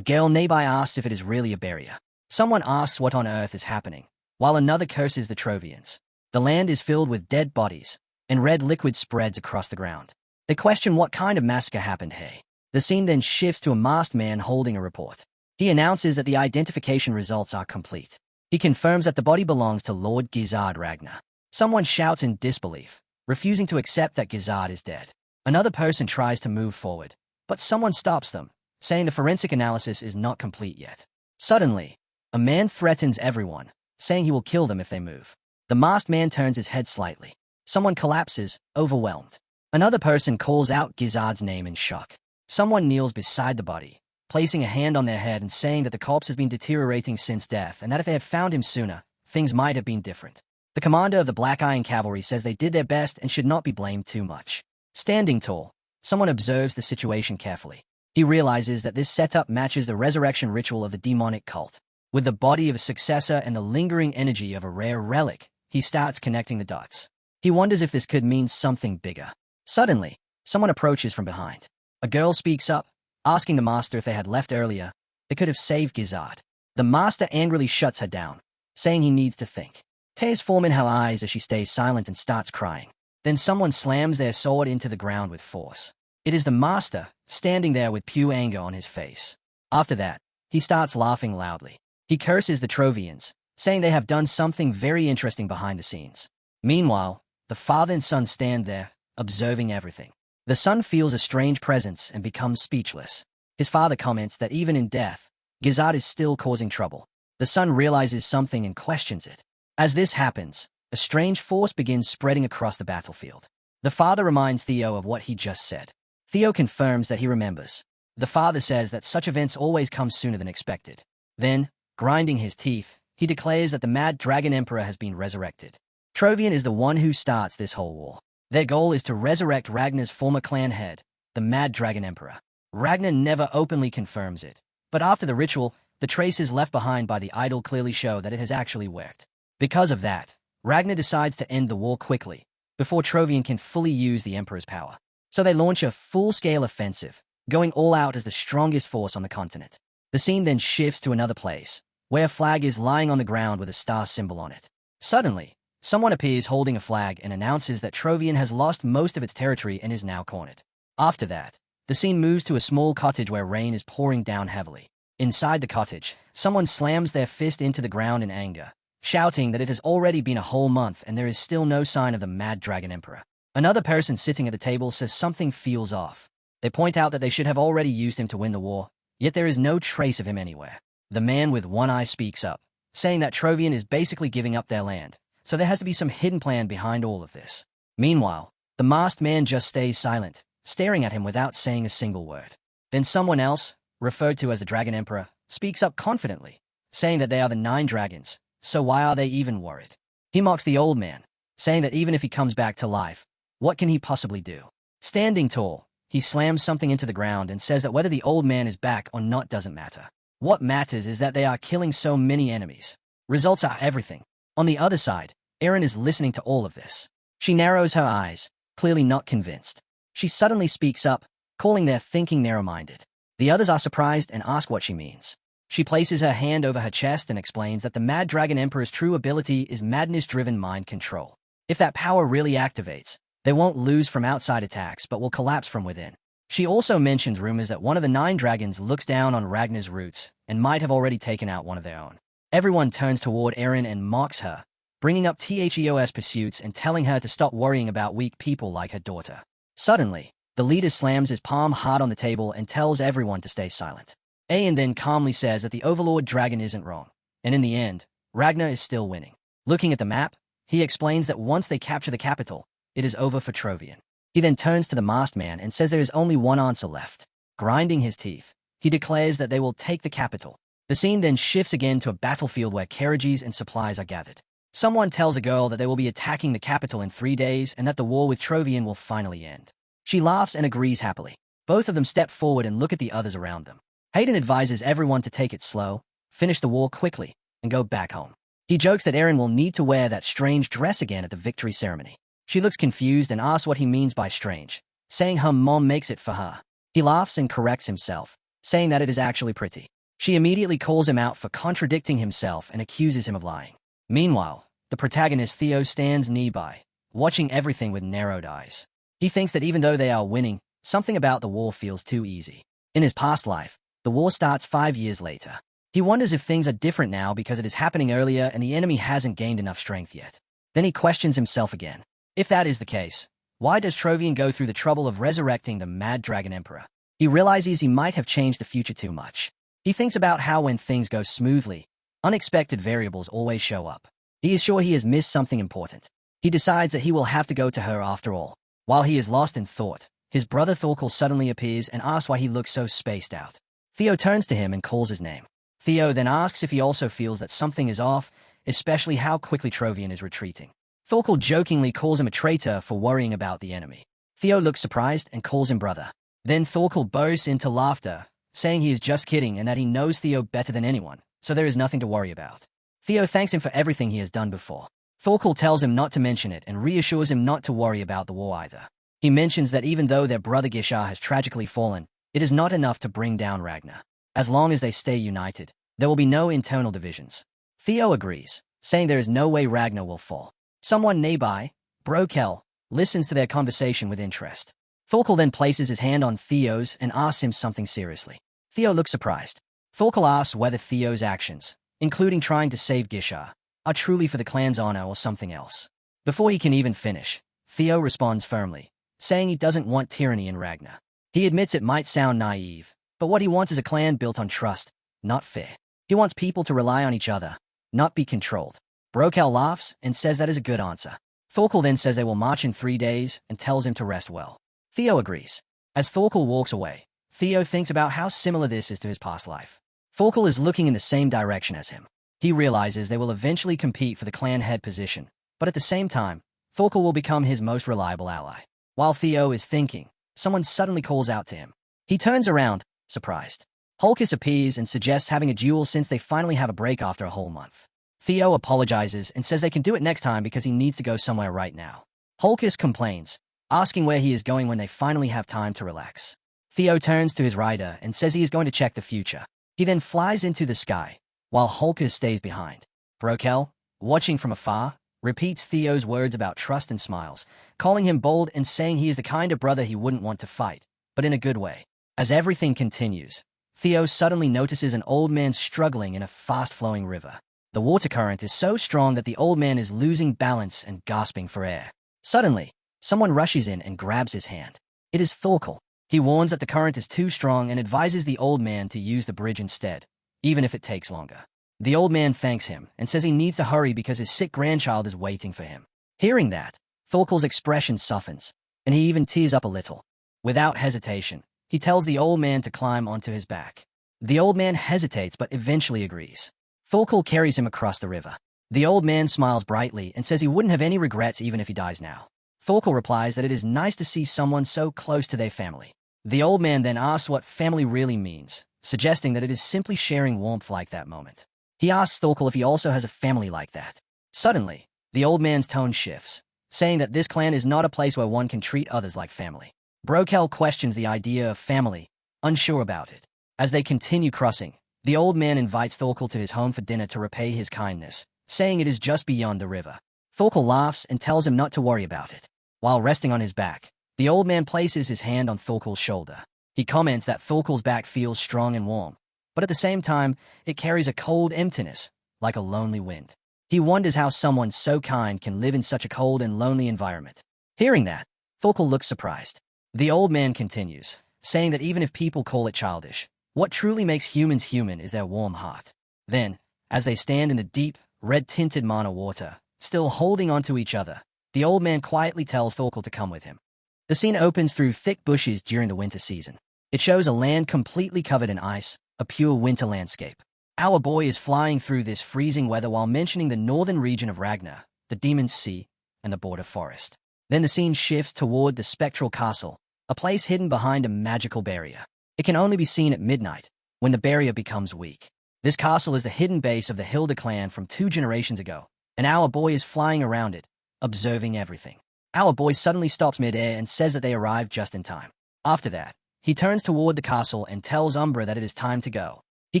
girl nearby asks if it is really a barrier. Someone asks what on earth is happening, while another curses the Trovians. The land is filled with dead bodies, and red liquid spreads across the ground. They question what kind of massacre happened here. The scene then shifts to a masked man holding a report. He announces that the identification results are complete. He confirms that the body belongs to Lord Gizzard Ragnar. Someone shouts in disbelief, refusing to accept that Gizzard is dead. Another person tries to move forward, but someone stops them, saying the forensic analysis is not complete yet. Suddenly, a man threatens everyone, saying he will kill them if they move. The masked man turns his head slightly. Someone collapses, overwhelmed. Another person calls out Gizzard's name in shock. Someone kneels beside the body, placing a hand on their head and saying that the corpse has been deteriorating since death and that if they had found him sooner, things might have been different. The commander of the Black Iron Cavalry says they did their best and should not be blamed too much. Standing tall, someone observes the situation carefully. He realizes that this setup matches the resurrection ritual of the demonic cult. With the body of a successor and the lingering energy of a rare relic, he starts connecting the dots. He wonders if this could mean something bigger. Suddenly, someone approaches from behind. A girl speaks up, asking the master if they had left earlier, they could have saved Gizzard. The master angrily shuts her down, saying he needs to think. Tears form in her eyes as she stays silent and starts crying. Then someone slams their sword into the ground with force. It is the master, standing there with pure anger on his face. After that, he starts laughing loudly. He curses the Trovians, saying they have done something very interesting behind the scenes. Meanwhile, the father and son stand there, observing everything. The son feels a strange presence and becomes speechless. His father comments that even in death, Gizzard is still causing trouble. The son realizes something and questions it. As this happens, a strange force begins spreading across the battlefield. The father reminds Theo of what he just said. Theo confirms that he remembers. The father says that such events always come sooner than expected. Then, grinding his teeth, he declares that the Mad Dragon Emperor has been resurrected. Trovian is the one who starts this whole war. Their goal is to resurrect Ragnar's former clan head, the Mad Dragon Emperor. Ragnar never openly confirms it, but after the ritual, the traces left behind by the idol clearly show that it has actually worked. Because of that, Ragnar decides to end the war quickly, before Trovian can fully use the Emperor's power. So they launch a full-scale offensive, going all out as the strongest force on the continent. The scene then shifts to another place, where a flag is lying on the ground with a star symbol on it. Suddenly, someone appears holding a flag and announces that Trovian has lost most of its territory and is now cornered. After that, the scene moves to a small cottage where rain is pouring down heavily. Inside the cottage, someone slams their fist into the ground in anger, shouting that it has already been a whole month and there is still no sign of the Mad Dragon Emperor. Another person sitting at the table says something feels off. They point out that they should have already used him to win the war, yet there is no trace of him anywhere. The man with one eye speaks up, saying that Trovian is basically giving up their land, so there has to be some hidden plan behind all of this. Meanwhile, the masked man just stays silent, staring at him without saying a single word. Then someone else, referred to as the Dragon Emperor, speaks up confidently, saying that they are the 9 dragons, so why are they even worried? He mocks the old man, saying that even if he comes back to life, what can he possibly do? Standing tall, he slams something into the ground and says that whether the old man is back or not doesn't matter. What matters is that they are killing so many enemies. Results are everything. On the other side, Erin is listening to all of this. She narrows her eyes, clearly not convinced. She suddenly speaks up, calling their thinking narrow-minded. The others are surprised and ask what she means. She places her hand over her chest and explains that the Mad Dragon Emperor's true ability is madness-driven mind control. If that power really activates, they won't lose from outside attacks but will collapse from within. She also mentions rumors that one of the 9 dragons looks down on Ragnar's roots and might have already taken out one of their own. Everyone turns toward Erin and mocks her, bringing up THEOS pursuits and telling her to stop worrying about weak people like her daughter. Suddenly, the leader slams his palm hard on the table and tells everyone to stay silent. Aeon then calmly says that the Overlord Dragon isn't wrong, and in the end, Ragnar is still winning. Looking at the map, he explains that once they capture the capital, it is over for Trovian. He then turns to the masked man and says there is only one answer left. Grinding his teeth, he declares that they will take the capital. The scene then shifts again to a battlefield where carriages and supplies are gathered. Someone tells a girl that they will be attacking the capital in 3 days and that the war with Trovian will finally end. She laughs and agrees happily. Both of them step forward and look at the others around them. Hayden advises everyone to take it slow, finish the war quickly, and go back home. He jokes that Erin will need to wear that strange dress again at the victory ceremony. She looks confused and asks what he means by strange, saying her mom makes it for her. He laughs and corrects himself, saying that it is actually pretty. She immediately calls him out for contradicting himself and accuses him of lying. Meanwhile, the protagonist Theo stands nearby, watching everything with narrowed eyes. He thinks that even though they are winning, something about the war feels too easy. In his past life, the war starts 5 years later. He wonders if things are different now because it is happening earlier and the enemy hasn't gained enough strength yet. Then he questions himself again. If that is the case, why does Trovian go through the trouble of resurrecting the Mad Dragon Emperor? He realizes he might have changed the future too much. He thinks about how when things go smoothly, unexpected variables always show up. He is sure he has missed something important. He decides that he will have to go to her after all. While he is lost in thought, his brother Thorkel suddenly appears and asks why he looks so spaced out. Theo turns to him and calls his name. Theo then asks if he also feels that something is off, especially how quickly Trovian is retreating. Thorkel jokingly calls him a traitor for worrying about the enemy. Theo looks surprised and calls him brother. Then Thorkel bursts into laughter, saying he is just kidding and that he knows Theo better than anyone, so there is nothing to worry about. Theo thanks him for everything he has done before. Thorkel tells him not to mention it and reassures him not to worry about the war either. He mentions that even though their brother Gishar has tragically fallen, it is not enough to bring down Ragnar. As long as they stay united, there will be no internal divisions. Theo agrees, saying there is no way Ragnar will fall. Someone nearby, Brokel, listens to their conversation with interest. Thorkel then places his hand on Theo's and asks him something seriously. Theo looks surprised. Thorkel asks whether Theo's actions, including trying to save Gishar, are truly for the clan's honor or something else. Before he can even finish, Theo responds firmly, saying he doesn't want tyranny in Ragnar. He admits it might sound naive, but what he wants is a clan built on trust, not fear. He wants people to rely on each other, not be controlled. Brokel laughs and says that is a good answer. Thorkel then says they will march in 3 days and tells him to rest well. Theo agrees. As Thorkel walks away, Theo thinks about how similar this is to his past life. Thorkel is looking in the same direction as him. He realizes they will eventually compete for the clan head position, but at the same time, Thorkel will become his most reliable ally. While Theo is thinking, someone suddenly calls out to him. He turns around, surprised. Holkis appears and suggests having a duel since they finally have a break after a whole month. Theo apologizes and says they can do it next time because he needs to go somewhere right now. Holkis complains, asking where he is going when they finally have time to relax. Theo turns to his rider and says he is going to check the future. He then flies into the sky, while Holkis stays behind. Brokel, watching from afar, repeats Theo's words about trust and smiles, calling him bold and saying he is the kind of brother he wouldn't want to fight, but in a good way. As everything continues, Theo suddenly notices an old man struggling in a fast-flowing river. The water current is so strong that the old man is losing balance and gasping for air. Suddenly, someone rushes in and grabs his hand. It is Thorkel. He warns that the current is too strong and advises the old man to use the bridge instead, even if it takes longer. The old man thanks him and says he needs to hurry because his sick grandchild is waiting for him. Hearing that, Thorkel's expression softens, and he even tears up a little. Without hesitation, he tells the old man to climb onto his back. The old man hesitates but eventually agrees. Thorkel carries him across the river. The old man smiles brightly and says he wouldn't have any regrets even if he dies now. Thorkel replies that it is nice to see someone so close to their family. The old man then asks what family really means, suggesting that it is simply sharing warmth like that moment. He asks Thorkel if he also has a family like that. Suddenly, the old man's tone shifts, saying that this clan is not a place where one can treat others like family. Brokel questions the idea of family, unsure about it. As they continue crossing, the old man invites Thorkel to his home for dinner to repay his kindness, saying it is just beyond the river. Thorkel laughs and tells him not to worry about it. While resting on his back, the old man places his hand on Thorkel's shoulder. He comments that Thorkel's back feels strong and warm, but at the same time, it carries a cold emptiness, like a lonely wind. He wonders how someone so kind can live in such a cold and lonely environment. Hearing that, Thorkel looks surprised. The old man continues, saying that even if people call it childish, what truly makes humans human is their warm heart. Then, as they stand in the deep, red-tinted Manhwa water, still holding onto each other, the old man quietly tells Thorkel to come with him. The scene opens through thick bushes during the winter season. It shows a land completely covered in ice, a pure winter landscape. Our boy is flying through this freezing weather while mentioning the northern region of Ragnar, the Demon's Sea, and the border forest. Then the scene shifts toward the spectral castle, a place hidden behind a magical barrier. It can only be seen at midnight, when the barrier becomes weak. This castle is the hidden base of the Hilda clan from 2 generations ago, and our boy is flying around it, observing everything. Our boy suddenly stops mid-air and says that they arrived just in time. After that, he turns toward the castle and tells Umbra that it is time to go. He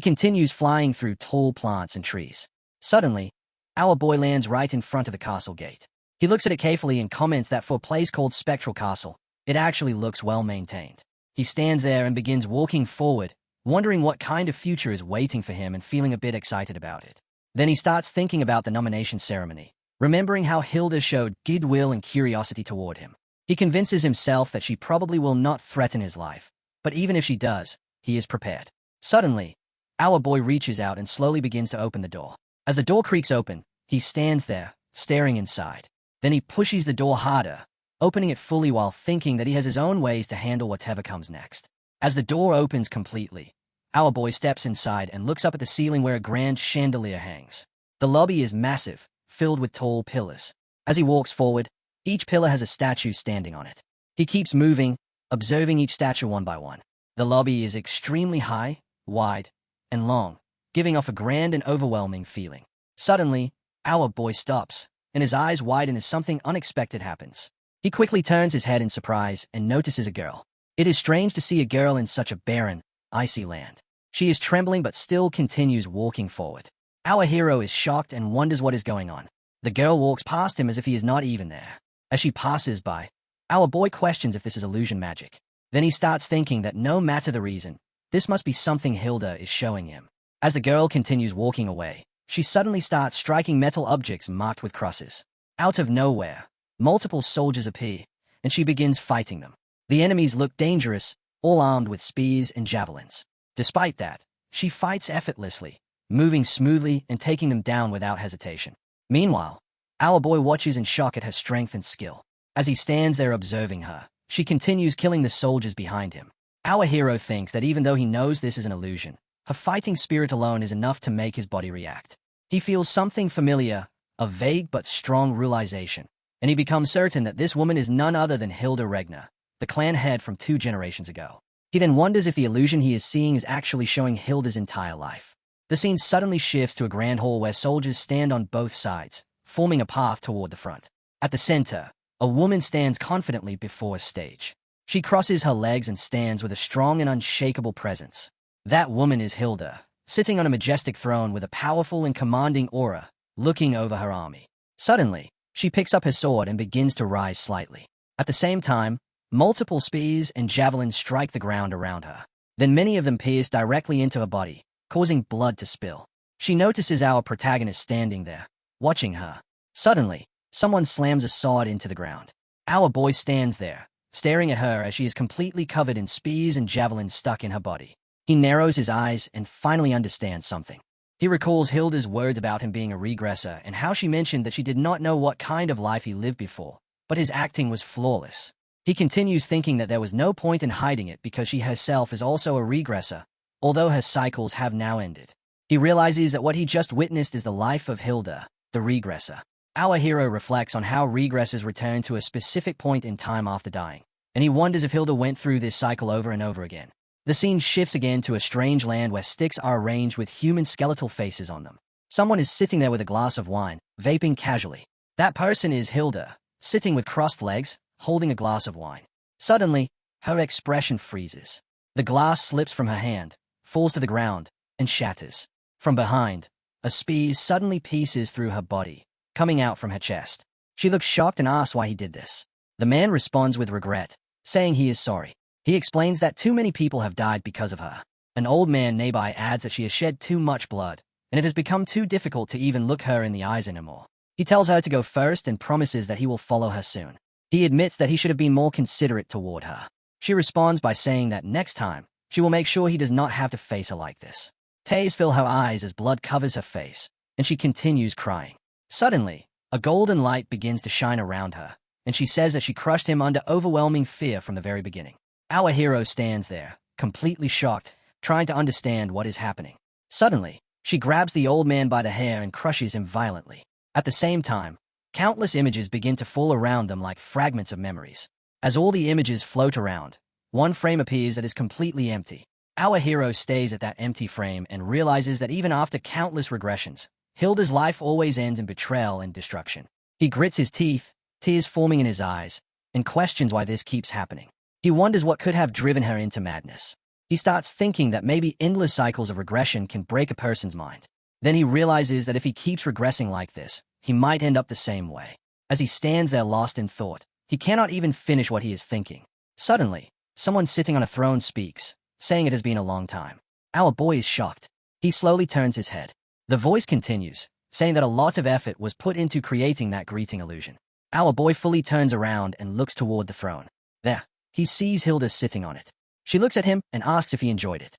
continues flying through tall plants and trees. Suddenly, our boy lands right in front of the castle gate. He looks at it carefully and comments that for a place called Spectral Castle, it actually looks well maintained. He stands there and begins walking forward, wondering what kind of future is waiting for him and feeling a bit excited about it. Then he starts thinking about the nomination ceremony, remembering how Hilda showed goodwill and curiosity toward him. He convinces himself that she probably will not threaten his life, but even if she does, he is prepared. Suddenly, our boy reaches out and slowly begins to open the door. As the door creaks open, he stands there, staring inside. Then he pushes the door harder, opening it fully while thinking that he has his own ways to handle whatever comes next. As the door opens completely, our boy steps inside and looks up at the ceiling where a grand chandelier hangs. The lobby is massive, filled with tall pillars. As he walks forward, each pillar has a statue standing on it. He keeps moving, observing each statue one by one. The lobby is extremely high, wide, and long, giving off a grand and overwhelming feeling. Suddenly, our boy stops, and his eyes widen as something unexpected happens. He quickly turns his head in surprise and notices a girl. It is strange to see a girl in such a barren, icy land. She is trembling but still continues walking forward. Our hero is shocked and wonders what is going on. The girl walks past him as if he is not even there. As she passes by, our boy questions if this is illusion magic. Then he starts thinking that no matter the reason, this must be something Hilda is showing him. As the girl continues walking away, she suddenly starts striking metal objects marked with crosses. Out of nowhere, multiple soldiers appear, and she begins fighting them. The enemies look dangerous, all armed with spears and javelins. Despite that, she fights effortlessly, moving smoothly and taking them down without hesitation. Meanwhile, our boy watches in shock at her strength and skill. As he stands there observing her, she continues killing the soldiers behind him. Our hero thinks that even though he knows this is an illusion, her fighting spirit alone is enough to make his body react. He feels something familiar, a vague but strong realization, and he becomes certain that this woman is none other than Hilda Regner, the clan head from 2 generations ago. He then wonders if the illusion he is seeing is actually showing Hilda's entire life. The scene suddenly shifts to a grand hall where soldiers stand on both sides, forming a path toward the front. At the center, a woman stands confidently before a stage. She crosses her legs and stands with a strong and unshakable presence. That woman is Hilda, sitting on a majestic throne with a powerful and commanding aura, looking over her army. Suddenly, she picks up her sword and begins to rise slightly. At the same time, multiple spears and javelins strike the ground around her. Then many of them pierce directly into her body, causing blood to spill. She notices our protagonist standing there, watching her. Suddenly, someone slams a sword into the ground. Our boy stands there, staring at her as she is completely covered in spears and javelins stuck in her body. He narrows his eyes and finally understands something. He recalls Hilda's words about him being a regresser and how she mentioned that she did not know what kind of life he lived before, but his acting was flawless. He continues thinking that there was no point in hiding it because she herself is also a regressor, although her cycles have now ended. He realizes that what he just witnessed is the life of Hilda, the regressor. Our hero reflects on how regressors return to a specific point in time after dying, and he wonders if Hilda went through this cycle over and over again. The scene shifts again to a strange land where sticks are arranged with human skeletal faces on them. Someone is sitting there with a glass of wine, vaping casually. That person is Hilda, sitting with crossed legs, holding a glass of wine. Suddenly, her expression freezes. The glass slips from her hand, falls to the ground, and shatters. From behind, a spear suddenly pierces through her body, coming out from her chest. She looks shocked and asks why he did this. The man responds with regret, saying he is sorry. He explains that too many people have died because of her. An old man nearby adds that she has shed too much blood, and it has become too difficult to even look her in the eyes anymore. He tells her to go first and promises that he will follow her soon. He admits that he should have been more considerate toward her. She responds by saying that next time, she will make sure he does not have to face her like this. Tears fill her eyes as blood covers her face, and she continues crying. Suddenly, a golden light begins to shine around her, and she says that she crushed him under overwhelming fear from the very beginning. Our hero stands there, completely shocked, trying to understand what is happening. Suddenly, she grabs the old man by the hair and crushes him violently. At the same time, countless images begin to fall around them like fragments of memories. As all the images float around, one frame appears that is completely empty. Our hero stays at that empty frame and realizes that even after countless regressions, Hilda's life always ends in betrayal and destruction. He grits his teeth, tears forming in his eyes, and questions why this keeps happening. He wonders what could have driven her into madness. He starts thinking that maybe endless cycles of regression can break a person's mind. Then he realizes that if he keeps regressing like this, he might end up the same way. As he stands there lost in thought, he cannot even finish what he is thinking. Suddenly, someone sitting on a throne speaks, saying it has been a long time. Our boy is shocked. He slowly turns his head. The voice continues, saying that a lot of effort was put into creating that greeting illusion. Our boy fully turns around and looks toward the throne. There, he sees Hilda sitting on it. She looks at him and asks if he enjoyed it.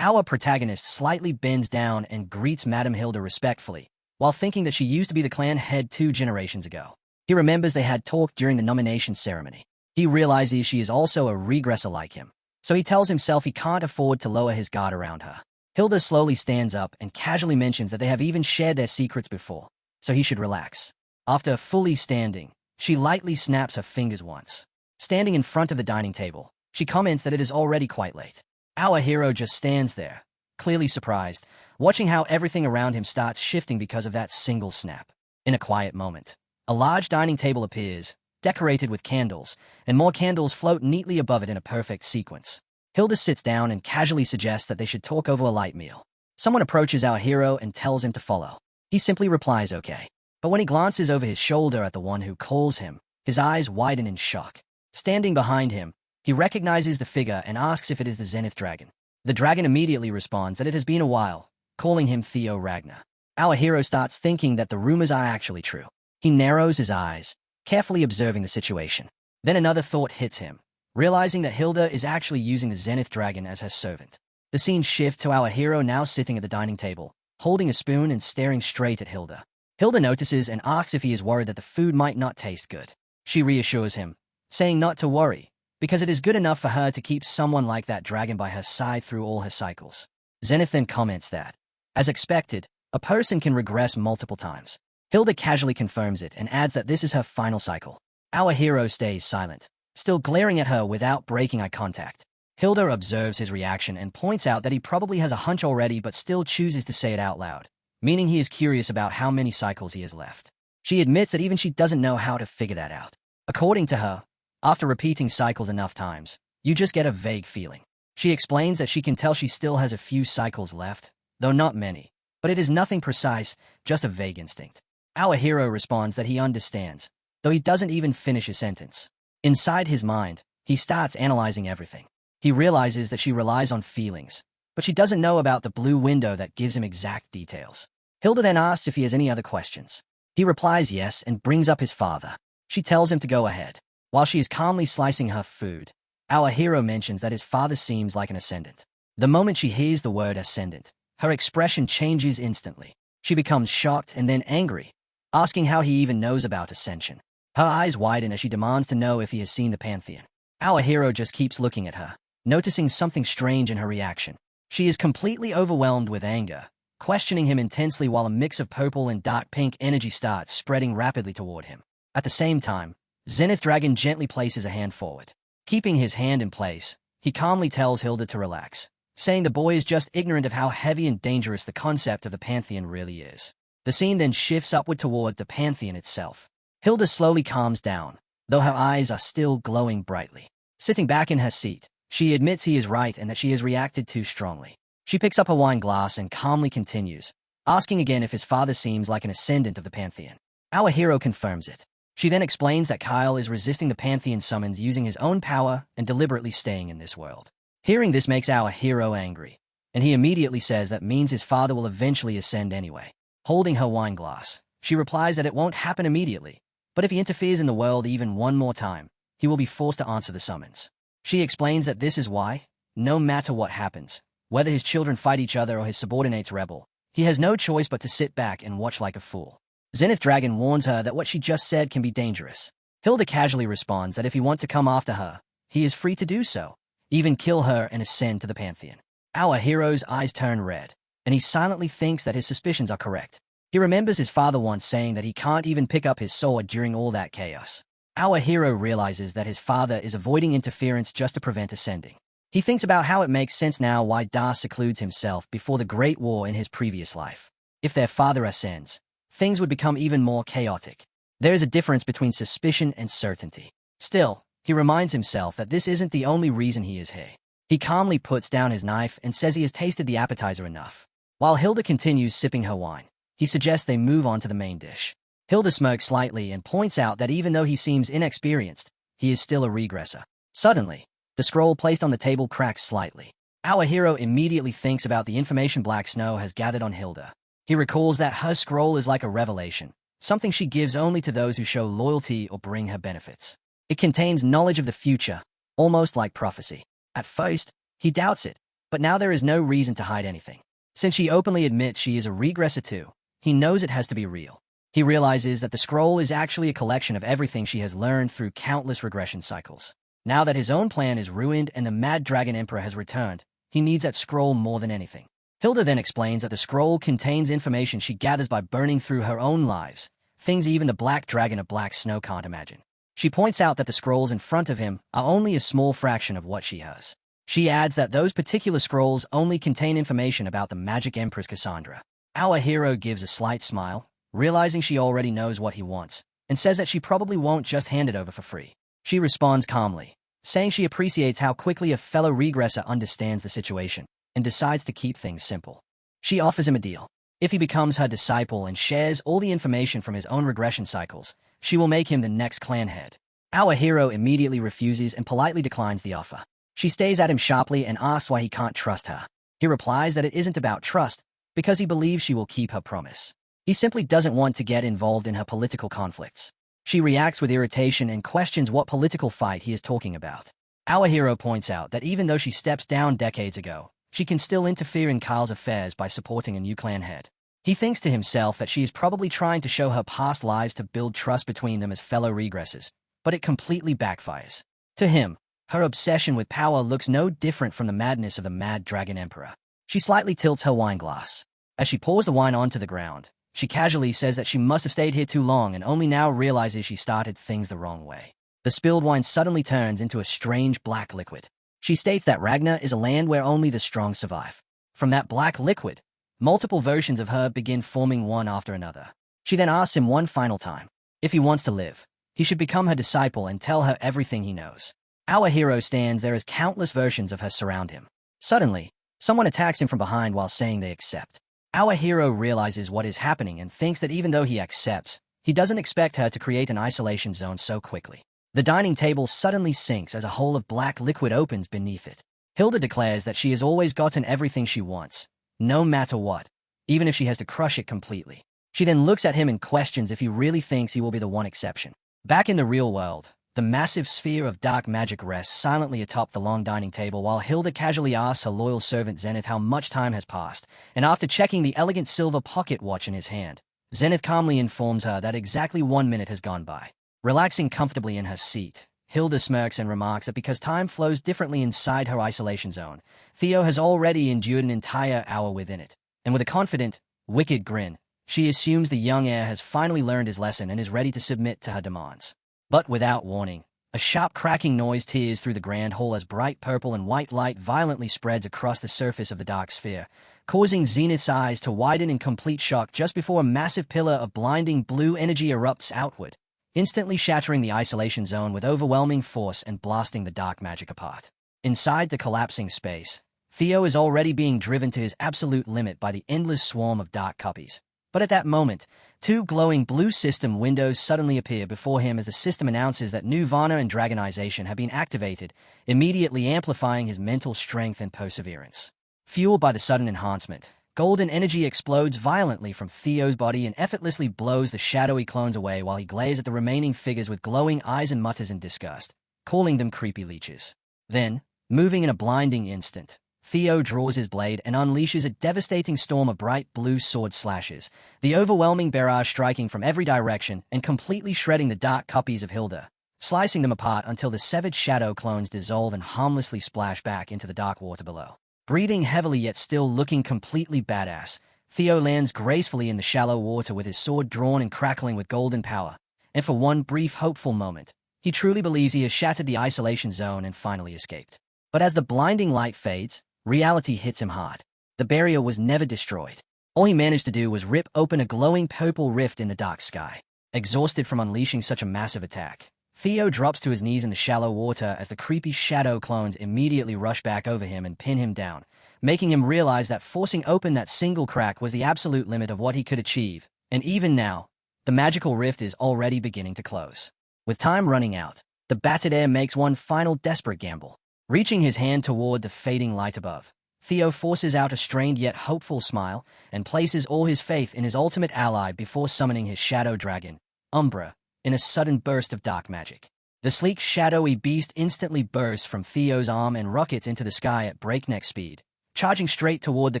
Our protagonist slightly bends down and greets Madame Hilda respectfully, while thinking that she used to be the clan head 2 generations ago. He remembers they had talked during the nomination ceremony. He realizes she is also a regresser like him, so he tells himself he can't afford to lower his guard around her. Hilda slowly stands up and casually mentions that they have even shared their secrets before, so he should relax. After fully standing, she lightly snaps her fingers once. Standing in front of the dining table, she comments that it is already quite late. Our hero just stands there, clearly surprised, watching how everything around him starts shifting because of that single snap. In a quiet moment, a large dining table appears, decorated with candles, and more candles float neatly above it in a perfect sequence. Hilda sits down and casually suggests that they should talk over a light meal. Someone approaches our hero and tells him to follow. He simply replies okay. But when he glances over his shoulder at the one who calls him, his eyes widen in shock. Standing behind him, he recognizes the figure and asks if it is the Zenith Dragon. The dragon immediately responds that it has been a while, calling him Theo Ragnar. Our hero starts thinking that the rumors are actually true. He narrows his eyes, carefully observing the situation. Then another thought hits him, realizing that Hilda is actually using the Zenith Dragon as her servant. The scene shifts to our hero now sitting at the dining table, holding a spoon and staring straight at Hilda. Hilda notices and asks if he is worried that the food might not taste good. She reassures him, saying not to worry, because it is good enough for her to keep someone like that dragon by her side through all her cycles. Zenith then comments that, as expected, a person can regress multiple times. Hilda casually confirms it and adds that this is her final cycle. Our hero stays silent, still glaring at her without breaking eye contact. Hilda observes his reaction and points out that he probably has a hunch already but still chooses to say it out loud, meaning he is curious about how many cycles he has left. She admits that even she doesn't know how to figure that out. According to her, after repeating cycles enough times, you just get a vague feeling. She explains that she can tell she still has a few cycles left, though not many, but it is nothing precise, just a vague instinct. Our hero responds that he understands, though he doesn't even finish his sentence. Inside his mind, he starts analyzing everything. He realizes that she relies on feelings, but she doesn't know about the blue window that gives him exact details. Hilda then asks if he has any other questions. He replies yes and brings up his father. She tells him to go ahead. While she is calmly slicing her food, our hero mentions that his father seems like an ascendant. The moment she hears the word ascendant, her expression changes instantly. She becomes shocked and then angry, asking how he even knows about ascension. Her eyes widen as she demands to know if he has seen the Pantheon. Our hero just keeps looking at her, noticing something strange in her reaction. She is completely overwhelmed with anger, questioning him intensely while a mix of purple and dark pink energy starts spreading rapidly toward him. At the same time, Zenith Dragon gently places a hand forward. Keeping his hand in place, he calmly tells Hilda to relax, saying the boy is just ignorant of how heavy and dangerous the concept of the Pantheon really is. The scene then shifts upward toward the Pantheon itself. Hilda slowly calms down, though her eyes are still glowing brightly. Sitting back in her seat, she admits he is right and that she has reacted too strongly. She picks up her wine glass and calmly continues, asking again if his father seems like an ascendant of the Pantheon. Our hero confirms it. She then explains that Kyle is resisting the Pantheon summons using his own power and deliberately staying in this world. Hearing this makes our hero angry, and he immediately says that means his father will eventually ascend anyway. Holding her wine glass, she replies that it won't happen immediately, but if he interferes in the world even one more time, he will be forced to answer the summons. She explains that this is why, no matter what happens, whether his children fight each other or his subordinates rebel, he has no choice but to sit back and watch like a fool. Zenith Dragon warns her that what she just said can be dangerous. Hilda casually responds that if he wants to come after her, he is free to do so, even kill her and ascend to the Pantheon. Our hero's eyes turn red, and he silently thinks that his suspicions are correct. He remembers his father once saying that he can't even pick up his sword during all that chaos. Our hero realizes that his father is avoiding interference just to prevent ascending. He thinks about how it makes sense now why Da secludes himself before the Great War in his previous life. If their father ascends, things would become even more chaotic. There is a difference between suspicion and certainty. Still, he reminds himself that this isn't the only reason he is here. He calmly puts down his knife and says he has tasted the appetizer enough. While Hilda continues sipping her wine, he suggests they move on to the main dish. Hilda smirks slightly and points out that even though he seems inexperienced, he is still a regresser. Suddenly, the scroll placed on the table cracks slightly. Our hero immediately thinks about the information Black Snow has gathered on Hilda. He recalls that her scroll is like a revelation, something she gives only to those who show loyalty or bring her benefits. It contains knowledge of the future, almost like prophecy. At first, he doubts it, but now there is no reason to hide anything. Since she openly admits she is a regresser too, he knows it has to be real. He realizes that the scroll is actually a collection of everything she has learned through countless regression cycles. Now that his own plan is ruined and the Mad Dragon Emperor has returned, he needs that scroll more than anything. Hilda then explains that the scroll contains information she gathers by burning through her own lives, things even the Black Dragon of Black Snow can't imagine. She points out that the scrolls in front of him are only a small fraction of what she has. She adds that those particular scrolls only contain information about the Magic Empress Cassandra. Our hero gives a slight smile, realizing she already knows what he wants, and says that she probably won't just hand it over for free. She responds calmly, saying she appreciates how quickly a fellow regresser understands the situation and decides to keep things simple. She offers him a deal. If he becomes her disciple and shares all the information from his own regression cycles, she will make him the next clan head. Our hero immediately refuses and politely declines the offer. She stares at him sharply and asks why he can't trust her. He replies that it isn't about trust, because he believes she will keep her promise. He simply doesn't want to get involved in her political conflicts. She reacts with irritation and questions what political fight he is talking about. Our hero points out that even though she steps down decades ago, she can still interfere in Carl's affairs by supporting a new clan head. He thinks to himself that she is probably trying to show her past lives to build trust between them as fellow regressors, but it completely backfires. To him, her obsession with power looks no different from the madness of the Mad Dragon Emperor. She slightly tilts her wine glass. As she pours the wine onto the ground, she casually says that she must have stayed here too long and only now realizes she started things the wrong way. The spilled wine suddenly turns into a strange black liquid. She states that Ragnar is a land where only the strong survive. From that black liquid, multiple versions of her begin forming one after another. She then asks him one final time, if he wants to live, he should become her disciple and tell her everything he knows. Our hero stands there as countless versions of her surround him. Suddenly, someone attacks him from behind while saying they accept. Our hero realizes what is happening and thinks that even though he accepts, he doesn't expect her to create an isolation zone so quickly. The dining table suddenly sinks as a hole of black liquid opens beneath it. Hilda declares that she has always gotten everything she wants, no matter what, even if she has to crush it completely. She then looks at him and questions if he really thinks he will be the one exception. Back in the real world, the massive sphere of dark magic rests silently atop the long dining table while Hilda casually asks her loyal servant Zenith how much time has passed, and after checking the elegant silver pocket watch in his hand, Zenith calmly informs her that exactly 1 minute has gone by. Relaxing comfortably in her seat, Hilda smirks and remarks that because time flows differently inside her isolation zone, Theo has already endured an entire hour within it, and with a confident, wicked grin, she assumes the young heir has finally learned his lesson and is ready to submit to her demands. But without warning, a sharp cracking noise tears through the grand hall as bright purple and white light violently spreads across the surface of the dark sphere, causing Zenith's eyes to widen in complete shock just before a massive pillar of blinding blue energy erupts outward, instantly shattering the isolation zone with overwhelming force and blasting the dark magic apart. Inside the collapsing space, Theo is already being driven to his absolute limit by the endless swarm of dark copies. But at that moment, 2 glowing blue system windows suddenly appear before him as the system announces that Nirvana and Dragonization have been activated, immediately amplifying his mental strength and perseverance. Fueled by the sudden enhancement, golden energy explodes violently from Theo's body and effortlessly blows the shadowy clones away while he glares at the remaining figures with glowing eyes and mutters in disgust, calling them creepy leeches. Then, moving in a blinding instant, Theo draws his blade and unleashes a devastating storm of bright blue sword slashes, the overwhelming barrage striking from every direction and completely shredding the dark copies of Hilda, slicing them apart until the severed shadow clones dissolve and harmlessly splash back into the dark water below. Breathing heavily yet still looking completely badass, Theo lands gracefully in the shallow water with his sword drawn and crackling with golden power, and for one brief hopeful moment, he truly believes he has shattered the isolation zone and finally escaped. But as the blinding light fades, reality hits him hard. The barrier was never destroyed. All he managed to do was rip open a glowing purple rift in the dark sky. exhausted from unleashing such a massive attack. Theo drops to his knees in the shallow water as the creepy shadow clones immediately rush back over him and pin him down, making him realize that forcing open that single crack was the absolute limit of what he could achieve, and even now, the magical rift is already beginning to close. With time running out, the battered air makes one final desperate gamble. Reaching his hand toward the fading light above, Theo forces out a strained yet hopeful smile and places all his faith in his ultimate ally before summoning his shadow dragon, Umbra, in a sudden burst of dark magic. The sleek, shadowy beast instantly bursts from Theo's arm and rockets into the sky at breakneck speed, charging straight toward the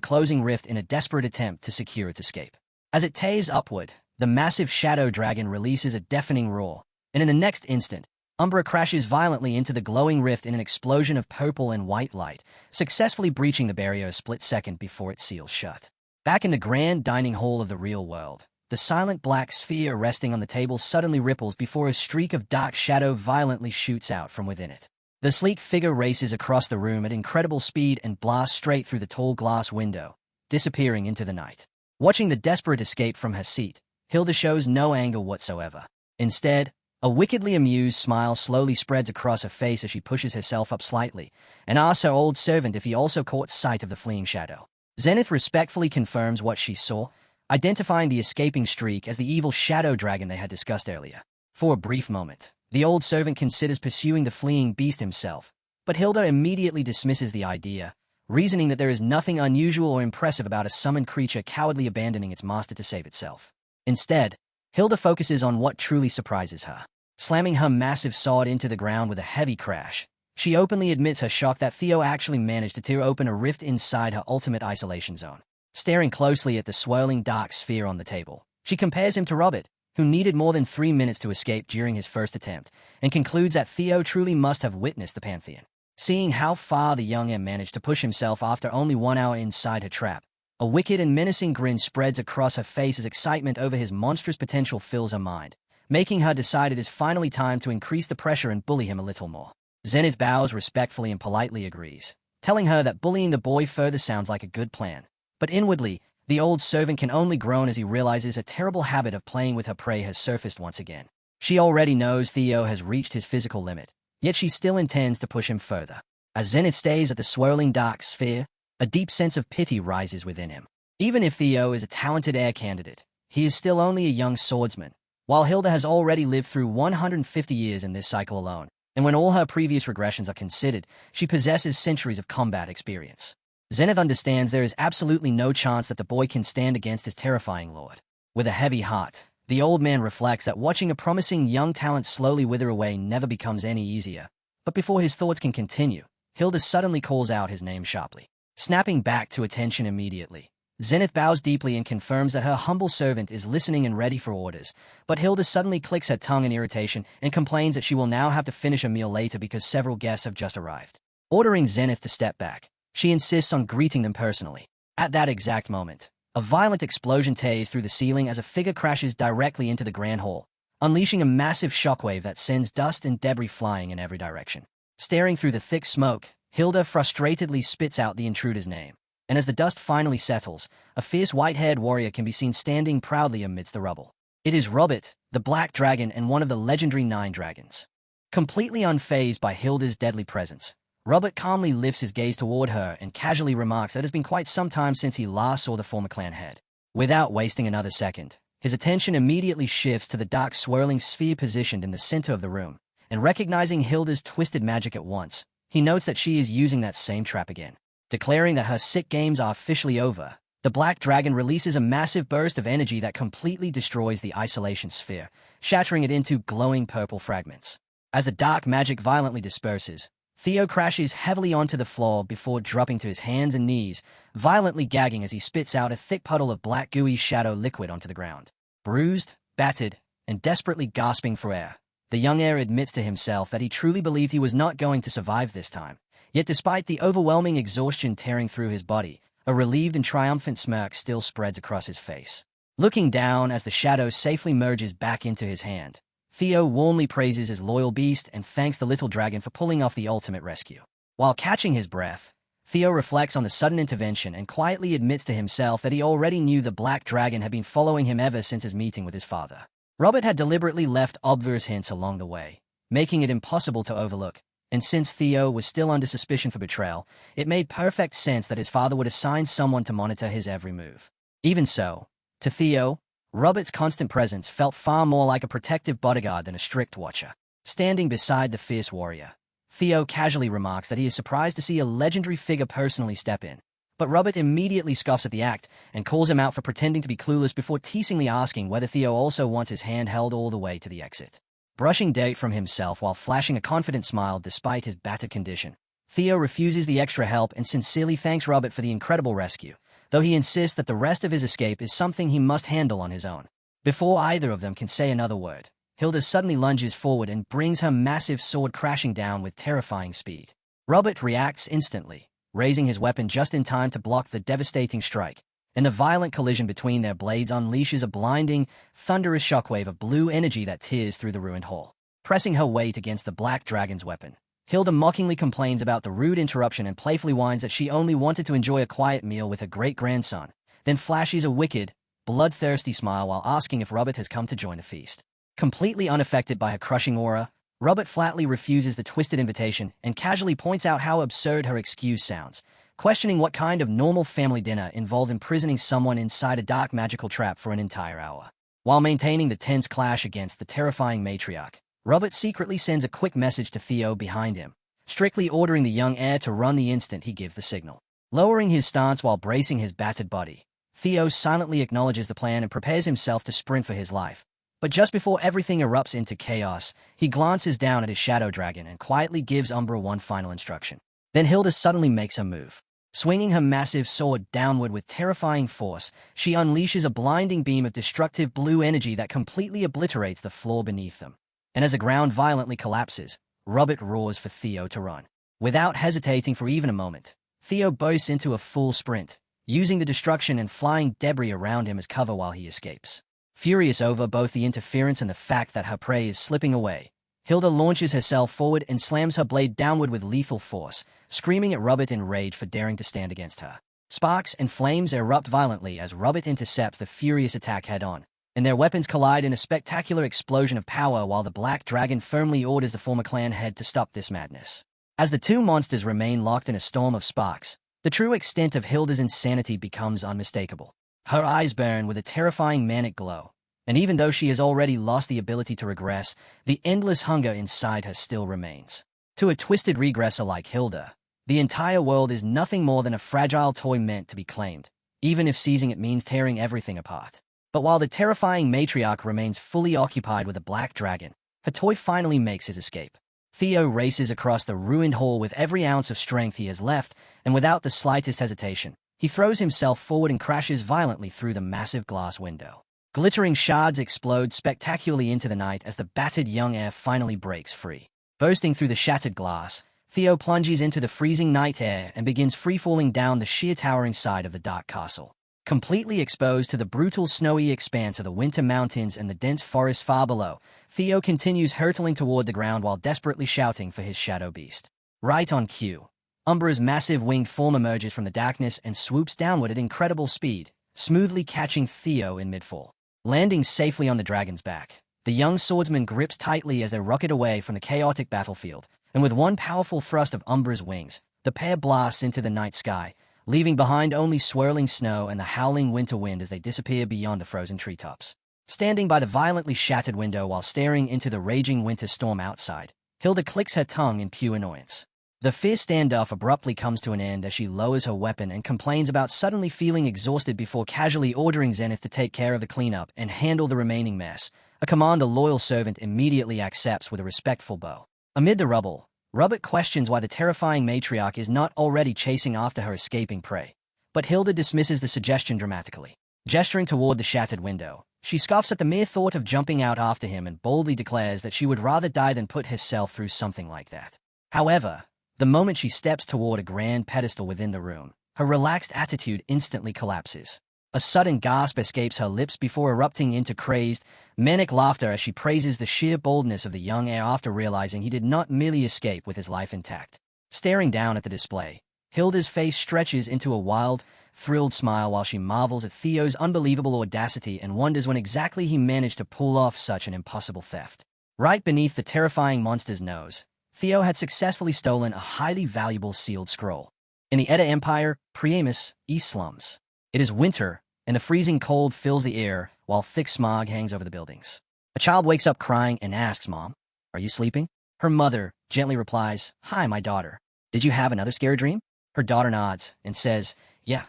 closing rift in a desperate attempt to secure its escape. As it tears upward, the massive shadow dragon releases a deafening roar, and in the next instant, Umbra crashes violently into the glowing rift in an explosion of purple and white light, successfully breaching the barrier a split second before it seals shut. Back in the grand dining hall of the real world, the silent black sphere resting on the table suddenly ripples before a streak of dark shadow violently shoots out from within it. The sleek figure races across the room at incredible speed and blasts straight through the tall glass window, disappearing into the night. Watching the desperate escape from her seat, Hilda shows no anger whatsoever. Instead, a wickedly amused smile slowly spreads across her face as she pushes herself up slightly and asks her old servant if he also caught sight of the fleeing shadow. Zenith respectfully confirms what she saw, identifying the escaping streak as the evil shadow dragon they had discussed earlier. For a brief moment, the old servant considers pursuing the fleeing beast himself, but Hilda immediately dismisses the idea, reasoning that there is nothing unusual or impressive about a summoned creature cowardly abandoning its master to save itself. Instead, Hilda focuses on what truly surprises her. Slamming her massive sword into the ground with a heavy crash, she openly admits her shock that Theo actually managed to tear open a rift inside her ultimate isolation zone. Staring closely at the swirling dark sphere on the table, she compares him to Robert, who needed more than 3 minutes to escape during his first attempt, and concludes that Theo truly must have witnessed the Pantheon. Seeing how far the young M managed to push himself after only 1 hour inside her trap, a wicked and menacing grin spreads across her face as excitement over his monstrous potential fills her mind, making her decide it is finally time to increase the pressure and bully him a little more. Zenith bows respectfully and politely agrees, telling her that bullying the boy further sounds like a good plan. But inwardly, the old servant can only groan as he realizes a terrible habit of playing with her prey has surfaced once again. She already knows Theo has reached his physical limit, yet she still intends to push him further. As Zenith stays at the swirling dark sphere, a deep sense of pity rises within him. Even if Theo is a talented heir candidate, he is still only a young swordsman, while Hilda has already lived through 150 years in this cycle alone, and when all her previous regressions are considered, she possesses centuries of combat experience. Zenith understands there is absolutely no chance that the boy can stand against his terrifying lord. With a heavy heart, the old man reflects that watching a promising young talent slowly wither away never becomes any easier. But before his thoughts can continue, Hilda suddenly calls out his name sharply. Snapping back to attention immediately, Zenith bows deeply and confirms that her humble servant is listening and ready for orders, but Hilda suddenly clicks her tongue in irritation and complains that she will now have to finish a meal later because several guests have just arrived. Ordering Zenith to step back, she insists on greeting them personally. At that exact moment, a violent explosion tears through the ceiling as a figure crashes directly into the grand hall, unleashing a massive shockwave that sends dust and debris flying in every direction. Staring through the thick smoke, Hilda frustratedly spits out the intruder's name, and as the dust finally settles, a fierce white-haired warrior can be seen standing proudly amidst the rubble. It is Robert, the Black Dragon and one of the legendary 9 dragons. Completely unfazed by Hilda's deadly presence, Robert calmly lifts his gaze toward her and casually remarks that it has been quite some time since he last saw the former clan head. Without wasting another second, his attention immediately shifts to the dark swirling sphere positioned in the center of the room, and recognizing Hilda's twisted magic at once, he notes that she is using that same trap again. Declaring that her sick games are officially over, the Black Dragon releases a massive burst of energy that completely destroys the isolation sphere, shattering it into glowing purple fragments. As the dark magic violently disperses, Theo crashes heavily onto the floor before dropping to his hands and knees, violently gagging as he spits out a thick puddle of black gooey shadow liquid onto the ground. Bruised, battered, and desperately gasping for air, the young heir admits to himself that he truly believed he was not going to survive this time. Yet despite the overwhelming exhaustion tearing through his body, a relieved and triumphant smirk still spreads across his face. Looking down as the shadow safely merges back into his hand, Theo warmly praises his loyal beast and thanks the little dragon for pulling off the ultimate rescue. While catching his breath, Theo reflects on the sudden intervention and quietly admits to himself that he already knew the Black Dragon had been following him ever since his meeting with his father. Robert had deliberately left obvious hints along the way, making it impossible to overlook, and since Theo was still under suspicion for betrayal, it made perfect sense that his father would assign someone to monitor his every move. Even so, to Theo, Robert's constant presence felt far more like a protective bodyguard than a strict watcher. Standing beside the fierce warrior, Theo casually remarks that he is surprised to see a legendary figure personally step in. But Robert immediately scoffs at the act and calls him out for pretending to be clueless before teasingly asking whether Theo also wants his hand held all the way to the exit. Brushing dirt from himself while flashing a confident smile despite his battered condition, Theo refuses the extra help and sincerely thanks Robert for the incredible rescue, though he insists that the rest of his escape is something he must handle on his own. Before either of them can say another word, Hilda suddenly lunges forward and brings her massive sword crashing down with terrifying speed. Robert reacts instantly, raising his weapon just in time to block the devastating strike, and the violent collision between their blades unleashes a blinding, thunderous shockwave of blue energy that tears through the ruined hall. Pressing her weight against the black dragon's weapon, Hilda mockingly complains about the rude interruption and playfully whines that she only wanted to enjoy a quiet meal with her great-grandson, then flashes a wicked, bloodthirsty smile while asking if Robert has come to join the feast. Completely unaffected by her crushing aura, Robert flatly refuses the twisted invitation and casually points out how absurd her excuse sounds, questioning what kind of normal family dinner involved imprisoning someone inside a dark magical trap for an entire hour. While maintaining the tense clash against the terrifying matriarch, Robert secretly sends a quick message to Theo behind him, strictly ordering the young heir to run the instant he gives the signal. Lowering his stance while bracing his battered body, Theo silently acknowledges the plan and prepares himself to sprint for his life. But just before everything erupts into chaos, he glances down at his shadow dragon and quietly gives Umbra one final instruction. Then Hilda suddenly makes her move. Swinging her massive sword downward with terrifying force, she unleashes a blinding beam of destructive blue energy that completely obliterates the floor beneath them. And as the ground violently collapses, Robert roars for Theo to run. Without hesitating for even a moment, Theo bursts into a full sprint, using the destruction and flying debris around him as cover while he escapes. Furious over both the interference and the fact that her prey is slipping away, Hilda launches herself forward and slams her blade downward with lethal force, screaming at Robert in rage for daring to stand against her. Sparks and flames erupt violently as Robert intercepts the furious attack head-on, and their weapons collide in a spectacular explosion of power while the Black Dragon firmly orders the former clan head to stop this madness. As the two monsters remain locked in a storm of sparks, the true extent of Hilda's insanity becomes unmistakable. Her eyes burn with a terrifying manic glow, and even though she has already lost the ability to regress, the endless hunger inside her still remains. To a twisted regresser like Hilda, the entire world is nothing more than a fragile toy meant to be claimed, even if seizing it means tearing everything apart. But while the terrifying matriarch remains fully occupied with a black dragon, her toy finally makes his escape. Theo races across the ruined hall with every ounce of strength he has left, and without the slightest hesitation, he throws himself forward and crashes violently through the massive glass window. Glittering shards explode spectacularly into the night as the battered young heir finally breaks free. Bursting through the shattered glass, Theo plunges into the freezing night air and begins free-falling down the sheer towering side of the dark castle. Completely exposed to the brutal snowy expanse of the winter mountains and the dense forest far below, Theo continues hurtling toward the ground while desperately shouting for his shadow beast. Right on cue, Umbra's massive winged form emerges from the darkness and swoops downward at incredible speed, smoothly catching Theo in midfall. Landing safely on the dragon's back, the young swordsman grips tightly as they rocket away from the chaotic battlefield, and with one powerful thrust of Umbra's wings, the pair blasts into the night sky, leaving behind only swirling snow and the howling winter wind as they disappear beyond the frozen treetops. Standing by the violently shattered window while staring into the raging winter storm outside, Hilda clicks her tongue in pure annoyance. The fierce standoff abruptly comes to an end as she lowers her weapon and complains about suddenly feeling exhausted before casually ordering Zenith to take care of the cleanup and handle the remaining mess, a command the loyal servant immediately accepts with a respectful bow. Amid the rubble, Robert questions why the terrifying matriarch is not already chasing after her escaping prey, but Hilda dismisses the suggestion dramatically. Gesturing toward the shattered window, she scoffs at the mere thought of jumping out after him and boldly declares that she would rather die than put herself through something like that. However, the moment she steps toward a grand pedestal within the room, her relaxed attitude instantly collapses. A sudden gasp escapes her lips before erupting into crazed, manic laughter as she praises the sheer boldness of the young heir after realizing he did not merely escape with his life intact. Staring down at the display, Hilda's face stretches into a wild, thrilled smile while she marvels at Theo's unbelievable audacity and wonders when exactly he managed to pull off such an impossible theft. Right beneath the terrifying monster's nose, Theo had successfully stolen a highly valuable sealed scroll. In the Edda Empire, Priamus, East slums. It is winter, and the freezing cold fills the air while thick smog hangs over the buildings. A child wakes up crying and asks, "Mom, are you sleeping?" Her mother gently replies, "Hi, my daughter. Did you have another scary dream?" Her daughter nods and says, "Yeah,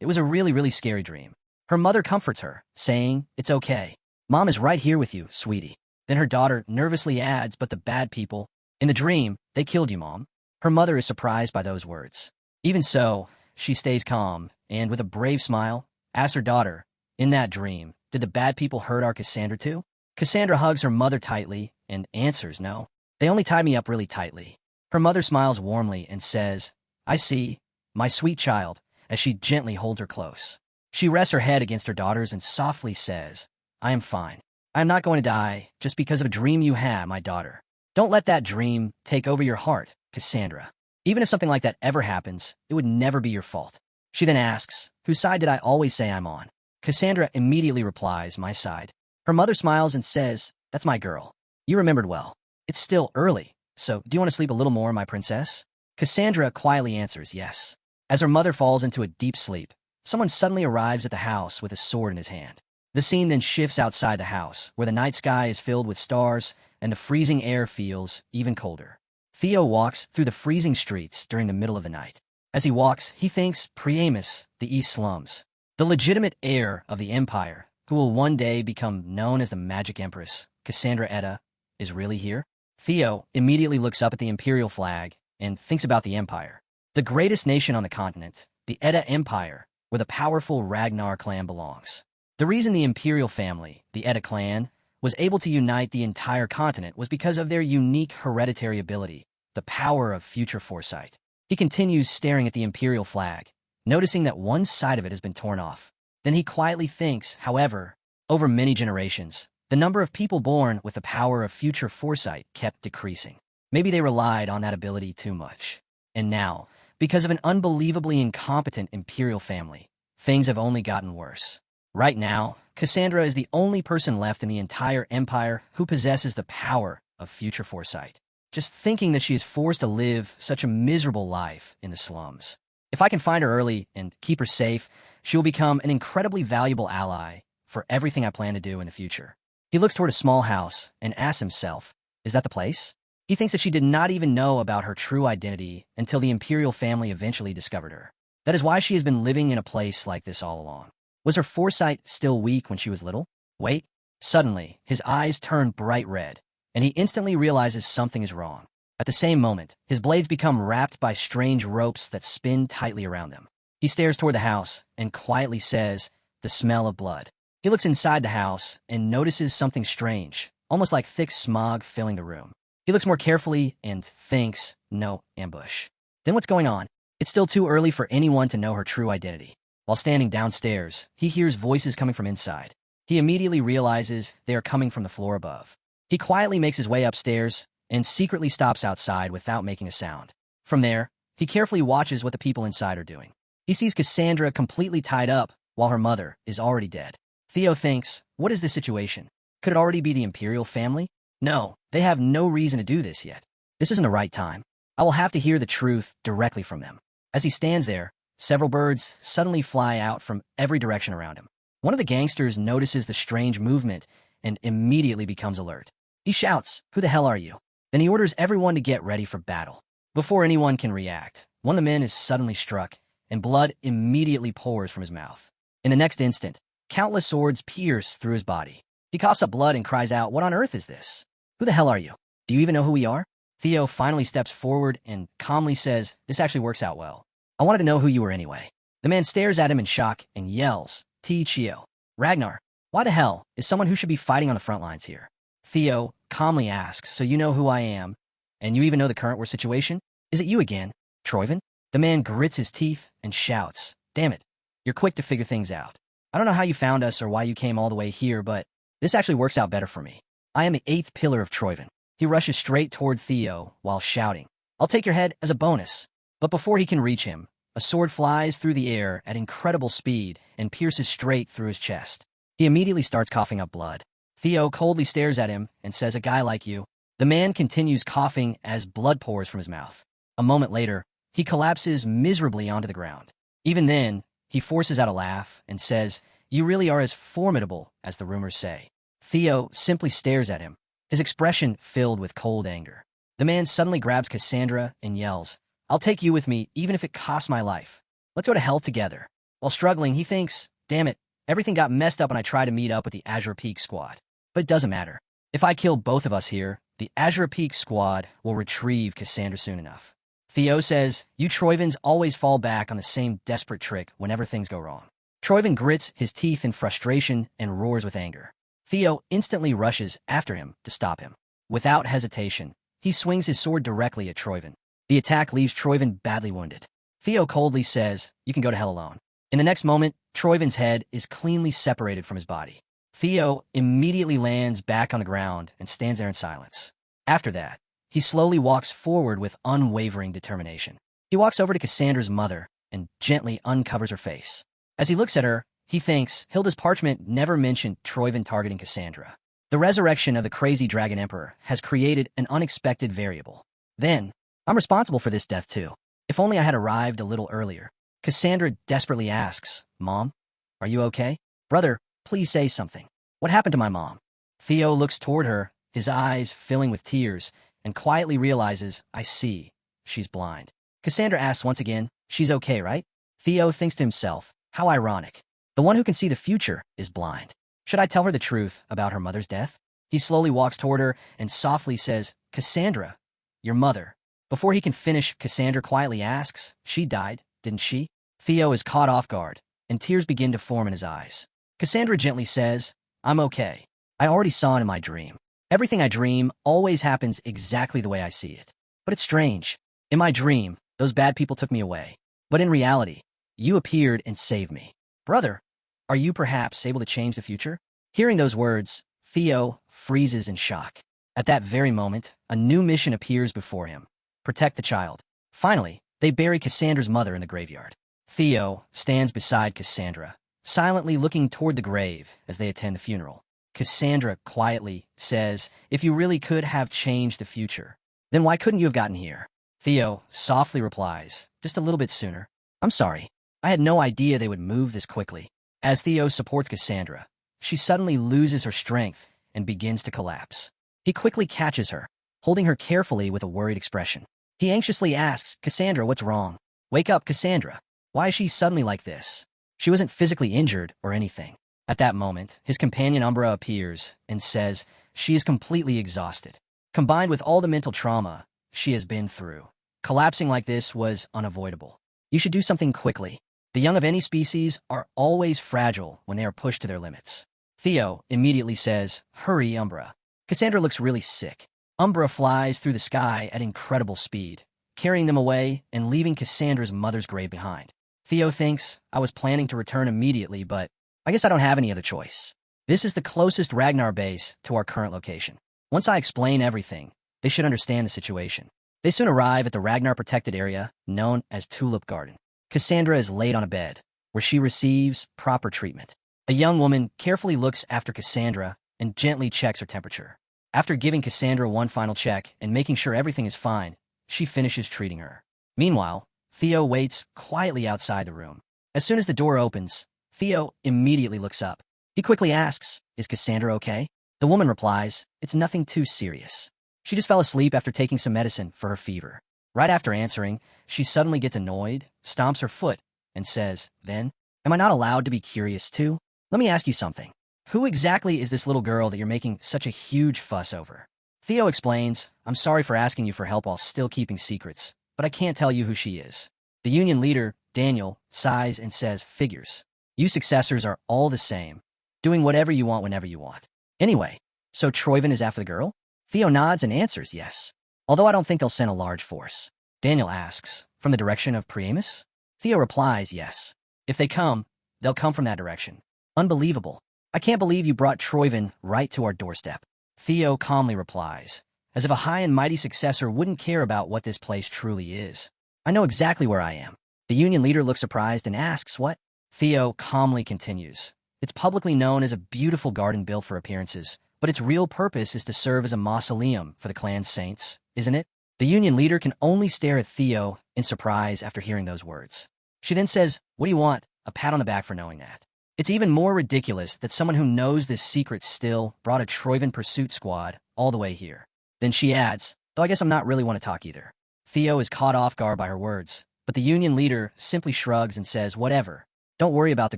it was a really scary dream." Her mother comforts her, saying, "It's okay. Mom is right here with you, sweetie." Then her daughter nervously adds, "But the bad people, in the dream, they killed you, Mom." Her mother is surprised by those words. Even so, she stays calm and, with a brave smile, asks her daughter, "In that dream, did the bad people hurt our Cassandra too?" Cassandra hugs her mother tightly and answers, "No. They only tied me up really tightly." Her mother smiles warmly and says, "I see, my sweet child," as she gently holds her close. She rests her head against her daughter's and softly says, "I am fine. I am not going to die just because of a dream you had, my daughter. Don't let that dream take over your heart, Cassandra. Even if something like that ever happens, it would never be your fault." She then asks, "Whose side did I always say I'm on?" Cassandra immediately replies, "My side." Her mother smiles and says, "That's my girl. You remembered well. It's still early, so do you want to sleep a little more, my princess?" Cassandra quietly answers, "Yes." As her mother falls into a deep sleep, someone suddenly arrives at the house with a sword in his hand. The scene then shifts outside the house, where the night sky is filled with stars and the freezing air feels even colder. Theo walks through the freezing streets during the middle of the night. As he walks, he thinks Priamus, the East slums, the legitimate heir of the Empire, who will one day become known as the Magic Empress, Cassandra Edda, is really here. Theo immediately looks up at the Imperial flag and thinks about the Empire. The greatest nation on the continent, the Edda Empire, where the powerful Ragnar clan belongs. The reason the Imperial family, the Edda clan, was able to unite the entire continent was because of their unique hereditary ability, the power of future foresight. He continues staring at the Imperial flag, noticing that one side of it has been torn off. Then he quietly thinks, however, over many generations, the number of people born with the power of future foresight kept decreasing. Maybe they relied on that ability too much. And now, because of an unbelievably incompetent Imperial family, things have only gotten worse. Right now, Cassandra is the only person left in the entire Empire who possesses the power of future foresight. Just thinking that she is forced to live such a miserable life in the slums. If I can find her early and keep her safe, she will become an incredibly valuable ally for everything I plan to do in the future. He looks toward a small house and asks himself, is that the place? He thinks that she did not even know about her true identity until the Imperial family eventually discovered her. That is why she has been living in a place like this all along. Was her foresight still weak when she was little? Wait. Suddenly, his eyes turn bright red, and he instantly realizes something is wrong. At the same moment, his blades become wrapped by strange ropes that spin tightly around them. He stares toward the house and quietly says, "The smell of blood." He looks inside the house and notices something strange, almost like thick smog filling the room. He looks more carefully and thinks, no, ambush. Then what's going on? It's still too early for anyone to know her true identity. While standing downstairs, he hears voices coming from inside. He immediately realizes they are coming from the floor above. He quietly makes his way upstairs and secretly stops outside without making a sound. From there, he carefully watches what the people inside are doing. He sees Cassandra completely tied up while her mother is already dead. Theo thinks, what is this situation? Could it already be the Imperial family? No, they have no reason to do this yet. This isn't the right time. I will have to hear the truth directly from them. As he stands there, several birds suddenly fly out from every direction around him. One of the gangsters notices the strange movement and immediately becomes alert. He shouts, "Who the hell are you?" Then he orders everyone to get ready for battle. Before anyone can react, one of the men is suddenly struck, and blood immediately pours from his mouth. In the next instant, countless swords pierce through his body. He coughs up blood and cries out, "What on earth is this? Who the hell are you? Do you even know who we are?" Theo finally steps forward and calmly says, "This actually works out well. I wanted to know who you were anyway." The man stares at him in shock and yells, "Chio. Ragnar, why the hell is someone who should be fighting on the front lines here?" Theo calmly asks, "So you know who I am, and you even know the current war situation? Is it you again, Troyvin?" The man grits his teeth and shouts, "Damn it, you're quick to figure things out. I don't know how you found us or why you came all the way here, but this actually works out better for me. I am the 8th pillar of Troyvin." He rushes straight toward Theo while shouting, "I'll take your head as a bonus." But before he can reach him, a sword flies through the air at incredible speed and pierces straight through his chest. He immediately starts coughing up blood. Theo coldly stares at him and says, "A guy like you." The man continues coughing as blood pours from his mouth. A moment later, he collapses miserably onto the ground. Even then, he forces out a laugh and says, "You really are as formidable as the rumors say." Theo simply stares at him, his expression filled with cold anger. The man suddenly grabs Cassandra and yells, "I'll take you with me even if it costs my life. Let's go to hell together." While struggling, he thinks, "Damn it, everything got messed up when I tried to meet up with the Azure Peak squad. But it doesn't matter. If I kill both of us here, the Azure Peak squad will retrieve Cassandra soon enough." Theo says, "You Troivans always fall back on the same desperate trick whenever things go wrong." Troivan grits his teeth in frustration and roars with anger. Theo instantly rushes after him to stop him. Without hesitation, he swings his sword directly at Troivan. The attack leaves Troivan badly wounded. Theo coldly says, "You can go to hell alone." In the next moment, Troivan's head is cleanly separated from his body. Theo immediately lands back on the ground and stands there in silence. After that, he slowly walks forward with unwavering determination. He walks over to Cassandra's mother and gently uncovers her face. As he looks at her, he thinks Hilda's parchment never mentioned Troivan targeting Cassandra. The resurrection of the crazy Dragon Emperor has created an unexpected variable. Then, I'm responsible for this death too. If only I had arrived a little earlier. Cassandra desperately asks, "Mom, are you okay? Brother, please say something. What happened to my mom?" Theo looks toward her, his eyes filling with tears, and quietly realizes, "I see. She's blind." Cassandra asks once again, "She's okay, right?" Theo thinks to himself, how ironic. The one who can see the future is blind. Should I tell her the truth about her mother's death? He slowly walks toward her and softly says, "Cassandra, your mother." Before he can finish, Cassandra quietly asks, "She died, didn't she?" Theo is caught off guard, and tears begin to form in his eyes. Cassandra gently says, "I'm okay. I already saw it in my dream. Everything I dream always happens exactly the way I see it. But it's strange. In my dream, those bad people took me away. But in reality, you appeared and saved me. Brother, are you perhaps able to change the future?" Hearing those words, Theo freezes in shock. At that very moment, a new mission appears before him. Protect the child. Finally, they bury Cassandra's mother in the graveyard. Theo stands beside Cassandra, silently looking toward the grave as they attend the funeral. Cassandra quietly says, "If you really could have changed the future, then why couldn't you have gotten here?" Theo softly replies, "Just a little bit sooner. I'm sorry. I had no idea they would move this quickly." As Theo supports Cassandra, she suddenly loses her strength and begins to collapse. He quickly catches her, holding her carefully with a worried expression. He anxiously asks, "Cassandra, what's wrong? Wake up, Cassandra. Why is she suddenly like this?" She wasn't physically injured or anything. At that moment, his companion Umbra appears and says she is completely exhausted. Combined with all the mental trauma she has been through, collapsing like this was unavoidable. You should do something quickly. The young of any species are always fragile when they are pushed to their limits. Theo immediately says, "Hurry, Umbra." Cassandra looks really sick. Umbra flies through the sky at incredible speed, carrying them away and leaving Cassandra's mother's grave behind. Theo thinks, "I was planning to return immediately, but I guess I don't have any other choice. This is the closest Ragnar base to our current location. Once I explain everything, they should understand the situation." They soon arrive at the Ragnar-protected area known as Tulip Garden. Cassandra is laid on a bed, where she receives proper treatment. A young woman carefully looks after Cassandra and gently checks her temperature. After giving Cassandra one final check and making sure everything is fine, she finishes treating her. Meanwhile, Theo waits quietly outside the room. As soon as the door opens, Theo immediately looks up. He quickly asks, "Is Cassandra okay?" The woman replies, "It's nothing too serious. She just fell asleep after taking some medicine for her fever." Right after answering, she suddenly gets annoyed, stomps her foot, and says, "Then, am I not allowed to be curious too? Let me ask you something. Who exactly is this little girl that you're making such a huge fuss over?" Theo explains, "I'm sorry for asking you for help while still keeping secrets, but I can't tell you who she is." The union leader, Daniel, sighs and says, "Figures. You successors are all the same, doing whatever you want whenever you want. Anyway, so Troivan is after the girl?" Theo nods and answers yes, although I don't think they'll send a large force. Daniel asks, "From the direction of Priamus?" Theo replies, "Yes. If they come, they'll come from that direction." "Unbelievable. I can't believe you brought Troivan right to our doorstep." Theo calmly replies, as if a high and mighty successor wouldn't care about what this place truly is. "I know exactly where I am. The union leader looks surprised and asks, what? Theo calmly continues. It's publicly known as a beautiful garden built for appearances, but its real purpose is to serve as a mausoleum for the clan's saints, isn't it? The union leader can only stare at Theo in surprise after hearing those words. She then says, what do you want? A pat on the back for knowing that. It's even more ridiculous that someone who knows this secret still brought a Troivan pursuit squad all the way here. Then she adds, though I guess I'm not really want to talk either. Theo is caught off guard by her words, but the union leader simply shrugs and says, whatever. Don't worry about the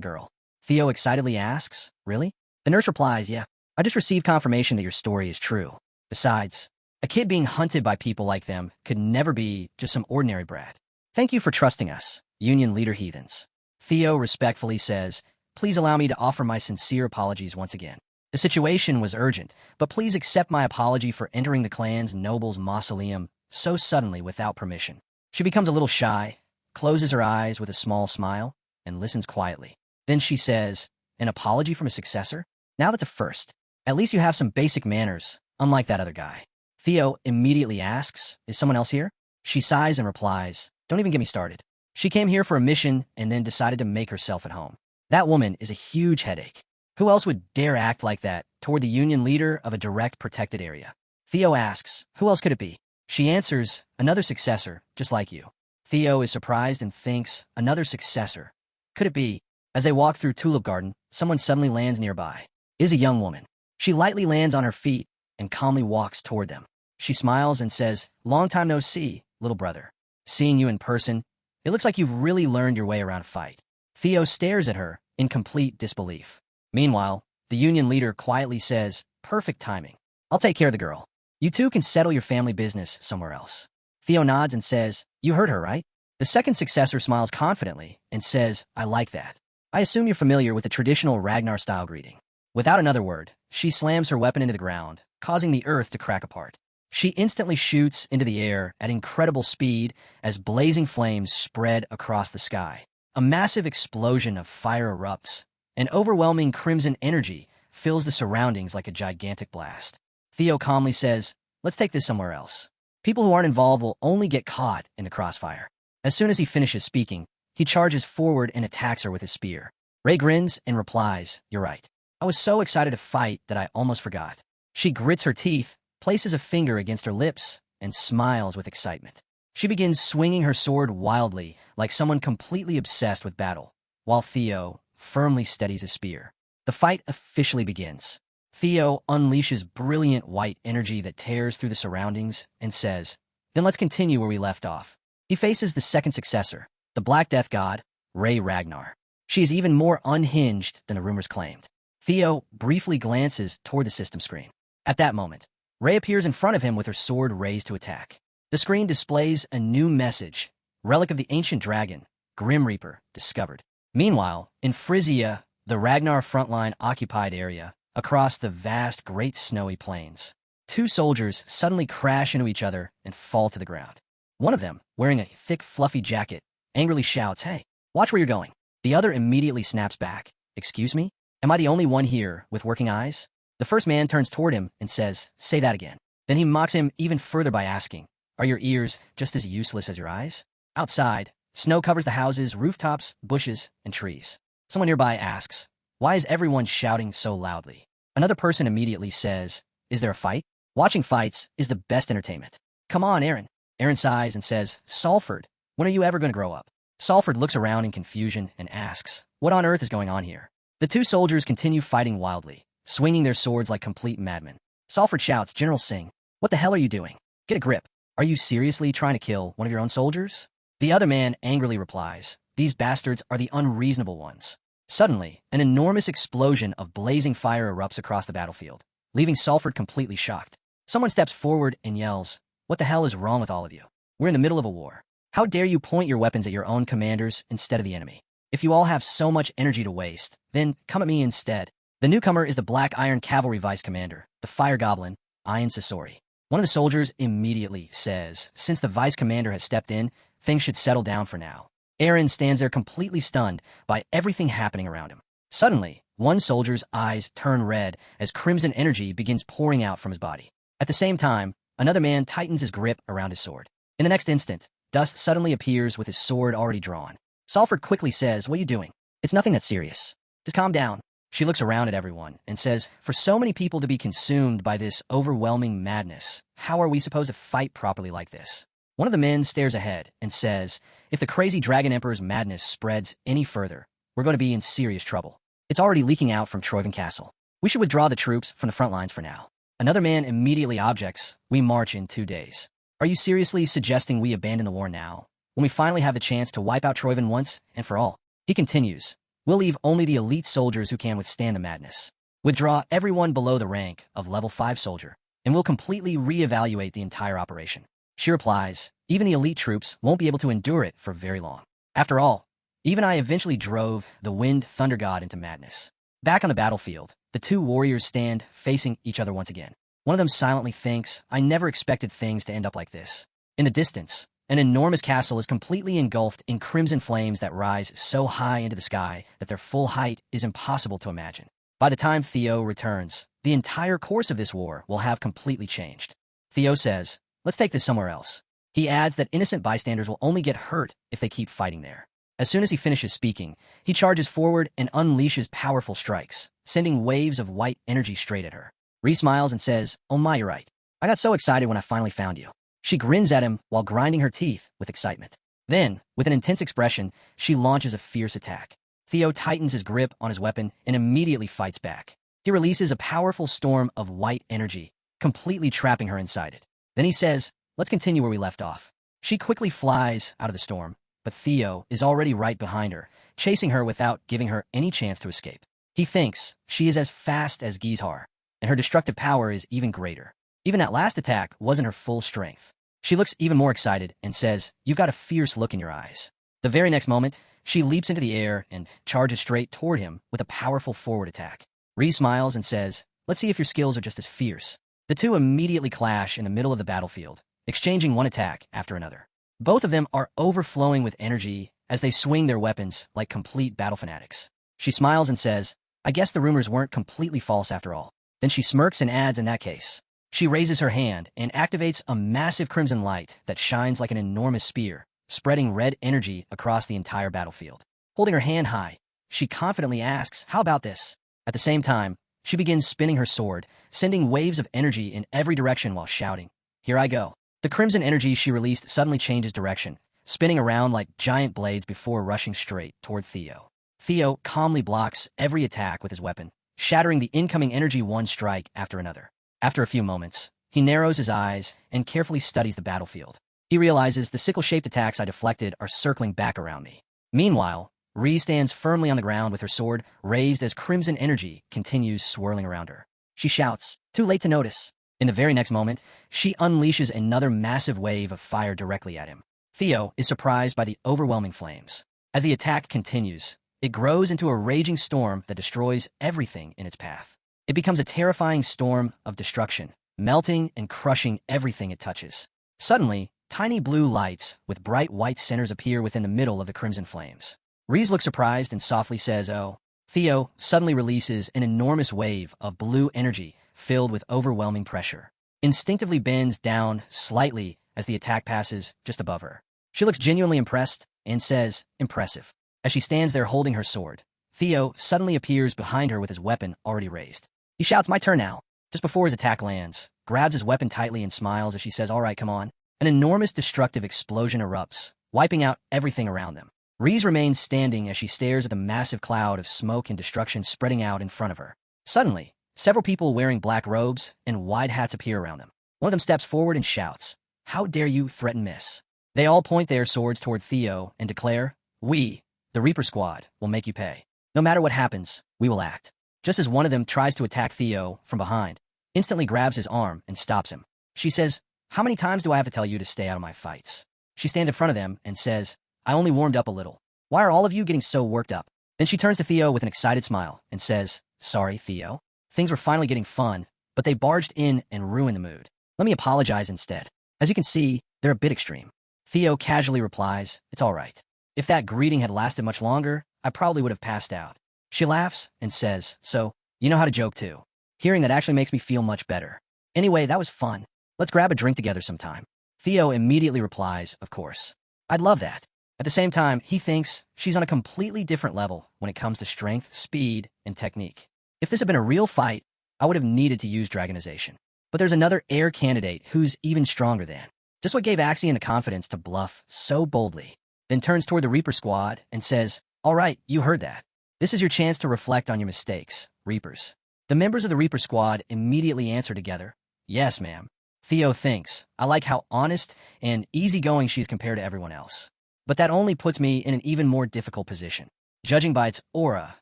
girl. Theo excitedly asks, really? The nurse replies, yeah, I just received confirmation that your story is true. Besides, a kid being hunted by people like them could never be just some ordinary brat. Thank you for trusting us, union leader heathens. Theo respectfully says, please allow me to offer my sincere apologies once again. The situation was urgent, but please accept my apology for entering the clan's noble's mausoleum so suddenly without permission. She becomes a little shy, closes her eyes with a small smile, and listens quietly. Then she says, an apology from a successor? Now that's a first. At least you have some basic manners, unlike that other guy. Theo immediately asks, is someone else here? She sighs and replies, don't even get me started. She came here for a mission and then decided to make herself at home. That woman is a huge headache. Who else would dare act like that toward the union leader of a direct protected area? Theo asks, who else could it be? She answers, another successor, just like you. Theo is surprised and thinks, another successor. Could it be? As they walk through Tulip Garden, someone suddenly lands nearby. It is a young woman. She lightly lands on her feet and calmly walks toward them. She smiles and says, long time no see, little brother. Seeing you in person, it looks like you've really learned your way around a fight. Theo stares at her in complete disbelief. Meanwhile, the union leader quietly says, perfect timing. I'll take care of the girl. You two can settle your family business somewhere else. Theo nods and says, you heard her, right? The second successor smiles confidently and says, I like that. I assume you're familiar with the traditional Ragnar-style greeting. Without another word, she slams her weapon into the ground, causing the earth to crack apart. She instantly shoots into the air at incredible speed as blazing flames spread across the sky. A massive explosion of fire erupts. An overwhelming crimson energy fills the surroundings like a gigantic blast. Theo calmly says, let's take this somewhere else. People who aren't involved will only get caught in the crossfire. As soon as he finishes speaking, he charges forward and attacks her with his spear. Ray grins and replies, you're right. I was so excited to fight that I almost forgot. She grits her teeth, places a finger against her lips, and smiles with excitement. She begins swinging her sword wildly, like someone completely obsessed with battle, while Theo firmly steadies his spear. The fight officially begins. Theo unleashes brilliant white energy that tears through the surroundings and says, then let's continue where we left off. He faces the second successor, the Black Death God, Ray Ragnar. She is even more unhinged than the rumors claimed. Theo briefly glances toward the system screen. At that moment, Ray appears in front of him with her sword raised to attack. The screen displays a new message, relic of the ancient dragon, Grim Reaper, discovered. Meanwhile, in Frisia, the Ragnar frontline occupied area, across the vast Great Snowy Plains, two soldiers suddenly crash into each other and fall to the ground. One of them, wearing a thick, fluffy jacket, angrily shouts, hey, watch where you're going. The other immediately snaps back, excuse me? Am I the only one here with working eyes? The first man turns toward him and says, say that again. Then he mocks him even further by asking, are your ears just as useless as your eyes? Outside, snow covers the houses, rooftops, bushes, and trees. Someone nearby asks, why is everyone shouting so loudly? Another person immediately says, is there a fight? Watching fights is the best entertainment. Come on, Aaron. Aaron sighs and says, Salford, when are you ever going to grow up? Salford looks around in confusion and asks, what on earth is going on here? The two soldiers continue fighting wildly, swinging their swords like complete madmen. Salford shouts, General Singh, what the hell are you doing? Get a grip. Are you seriously trying to kill one of your own soldiers? The other man angrily replies, these bastards are the unreasonable ones. Suddenly, an enormous explosion of blazing fire erupts across the battlefield, leaving Salford completely shocked. Someone steps forward and yells, what the hell is wrong with all of you? We're in the middle of a war. How dare you point your weapons at your own commanders instead of the enemy? If you all have so much energy to waste, then come at me instead. The newcomer is the Black Iron Cavalry Vice Commander, the Fire Goblin, Ian Sasori. One of the soldiers immediately says, since the Vice Commander has stepped in, things should settle down for now. Aaron stands there completely stunned by everything happening around him. Suddenly, one soldier's eyes turn red as crimson energy begins pouring out from his body. At the same time, another man tightens his grip around his sword. In the next instant, Dust suddenly appears with his sword already drawn. Salford quickly says, "What are you doing? It's nothing that serious. Just calm down." She looks around at everyone and says, "For so many people to be consumed by this overwhelming madness, how are we supposed to fight properly like this?" One of the men stares ahead and says, "If the crazy Dragon Emperor's madness spreads any further, we're going to be in serious trouble. It's already leaking out from Troyven Castle. We should withdraw the troops from the front lines for now." Another man immediately objects, "We march in 2 days. Are you seriously suggesting we abandon the war now, when we finally have the chance to wipe out Troyven once and for all?" He continues, "We'll leave only the elite soldiers who can withstand the madness. Withdraw everyone below the rank of level 5 soldier, and we'll completely reevaluate the entire operation." She replies, "Even the elite troops won't be able to endure it for very long. After all, even I eventually drove the Wind Thunder God into madness." Back on the battlefield, the two warriors stand facing each other once again. One of them silently thinks, "I never expected things to end up like this." In the distance, an enormous castle is completely engulfed in crimson flames that rise so high into the sky that their full height is impossible to imagine. By the time Theo returns, the entire course of this war will have completely changed. Theo says, "Let's take this somewhere else." He adds that innocent bystanders will only get hurt if they keep fighting there. As soon as he finishes speaking, he charges forward and unleashes powerful strikes, sending waves of white energy straight at her. Ree smiles and says, "Oh my, you're right. I got so excited when I finally found you." She grins at him while grinding her teeth with excitement. Then, with an intense expression, she launches a fierce attack. Theo tightens his grip on his weapon and immediately fights back. He releases a powerful storm of white energy, completely trapping her inside it. Then he says, "Let's continue where we left off." She quickly flies out of the storm, but Theo is already right behind her, chasing her without giving her any chance to escape. He thinks she is as fast as Gizhar, and her destructive power is even greater. Even that last attack wasn't her full strength. She looks even more excited and says, "You've got a fierce look in your eyes." The very next moment, she leaps into the air and charges straight toward him with a powerful forward attack. Ree smiles and says, "Let's see if your skills are just as fierce." The two immediately clash in the middle of the battlefield, exchanging one attack after another. Both of them are overflowing with energy as they swing their weapons like complete battle fanatics. She smiles and says, "I guess the rumors weren't completely false after all." Then she smirks and adds, "In that case." She raises her hand and activates a massive crimson light that shines like an enormous spear, spreading red energy across the entire battlefield. Holding her hand high, she confidently asks, "How about this?" At the same time, she begins spinning her sword, sending waves of energy in every direction while shouting, "Here I go." The crimson energy she released suddenly changes direction, spinning around like giant blades before rushing straight toward Theo. Theo calmly blocks every attack with his weapon, shattering the incoming energy one strike after another. After a few moments, he narrows his eyes and carefully studies the battlefield. He realizes the sickle-shaped attacks I deflected are circling back around me. Meanwhile, Ree stands firmly on the ground with her sword raised as crimson energy continues swirling around her. She shouts, "Too late to notice." In the very next moment, she unleashes another massive wave of fire directly at him. Theo is surprised by the overwhelming flames. As the attack continues, it grows into a raging storm that destroys everything in its path. It becomes a terrifying storm of destruction, melting and crushing everything it touches. Suddenly, tiny blue lights with bright white centers appear within the middle of the crimson flames. Reese looks surprised and softly says, "Oh." Theo suddenly releases an enormous wave of blue energy filled with overwhelming pressure. Instinctively bends down slightly as the attack passes just above her. She looks genuinely impressed and says, "Impressive." As she stands there holding her sword, Theo suddenly appears behind her with his weapon already raised. He shouts, "My turn now." Just before his attack lands, grabs his weapon tightly and smiles as she says, "All right, come on." An enormous destructive explosion erupts, wiping out everything around them. Reese remains standing as she stares at the massive cloud of smoke and destruction spreading out in front of her. Suddenly, several people wearing black robes and wide hats appear around them. One of them steps forward and shouts, "How dare you threaten Miss?" They all point their swords toward Theo and declare, "We, the Reaper Squad, will make you pay. No matter what happens, we will act." Just as one of them tries to attack Theo from behind, instantly grabs his arm and stops him. She says, "How many times do I have to tell you to stay out of my fights?" She stands in front of them and says, "I only warmed up a little. Why are all of you getting so worked up?" Then she turns to Theo with an excited smile and says, "Sorry, Theo. Things were finally getting fun, but they barged in and ruined the mood. Let me apologize instead. As you can see, they're a bit extreme." Theo casually replies, "It's all right. If that greeting had lasted much longer, I probably would have passed out." She laughs and says, "So, you know how to joke too. Hearing that actually makes me feel much better. Anyway, that was fun. Let's grab a drink together sometime." Theo immediately replies, of course. I'd love that. At the same time, he thinks she's on a completely different level when it comes to strength, speed, and technique. If this had been a real fight, I would have needed to use dragonization. But there's another heir candidate who's even stronger than. Just what gave Axion the confidence to bluff so boldly. Then turns toward the Reaper squad and says, all right, you heard that. This is your chance to reflect on your mistakes, Reapers. The members of the Reaper squad immediately answer together, yes, ma'am. Theo thinks, I like how honest and easygoing she is compared to everyone else. But that only puts me in an even more difficult position. Judging by its aura,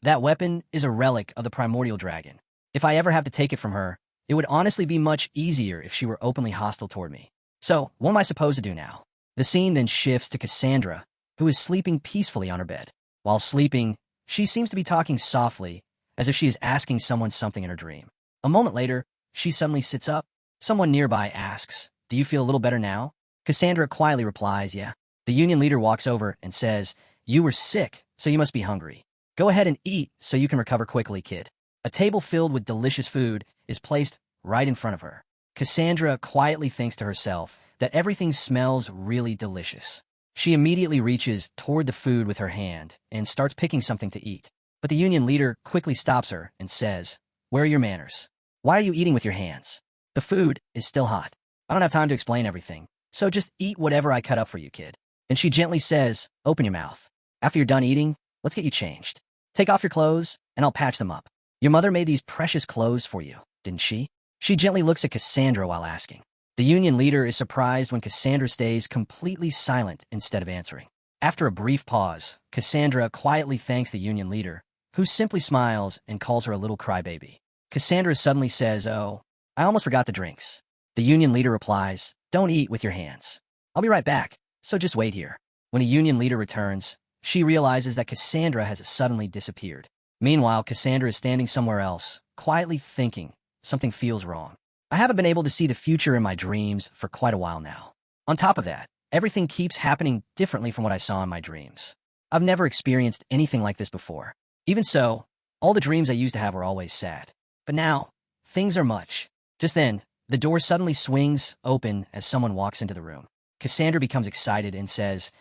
that weapon is a relic of the primordial dragon. If I ever have to take it from her, it would honestly be much easier if she were openly hostile toward me. So, what am I supposed to do now? The scene then shifts to Cassandra, who is sleeping peacefully on her bed. While sleeping, she seems to be talking softly, as if she is asking someone something in her dream. A moment later, she suddenly sits up. Someone nearby asks, do you feel a little better now? Cassandra quietly replies, yeah. The union leader walks over and says, you were sick, so you must be hungry. Go ahead and eat so you can recover quickly, kid. A table filled with delicious food is placed right in front of her. Cassandra quietly thinks to herself that everything smells really delicious. She immediately reaches toward the food with her hand and starts picking something to eat. But the union leader quickly stops her and says, where are your manners? Why are you eating with your hands? The food is still hot. I don't have time to explain everything, so just eat whatever I cut up for you, kid. And she gently says, open your mouth. After you're done eating, let's get you changed. Take off your clothes, and I'll patch them up. Your mother made these precious clothes for you, didn't she? She gently looks at Cassandra while asking. The union leader is surprised when Cassandra stays completely silent instead of answering. After a brief pause, Cassandra quietly thanks the union leader, who simply smiles and calls her a little crybaby. Cassandra suddenly says, oh, I almost forgot the drinks. The union leader replies, don't eat with your hands. I'll be right back, so just wait here. When a union leader returns, she realizes that Cassandra has suddenly disappeared. Meanwhile, Cassandra is standing somewhere else, quietly thinking something feels wrong. I haven't been able to see the future in my dreams for quite a while now. On top of that, everything keeps happening differently from what I saw in my dreams. I've never experienced anything like this before. Even so, all the dreams I used to have were always sad. But now, things are much. Just then, the door suddenly swings open as someone walks into the room. Cassandra becomes excited and says,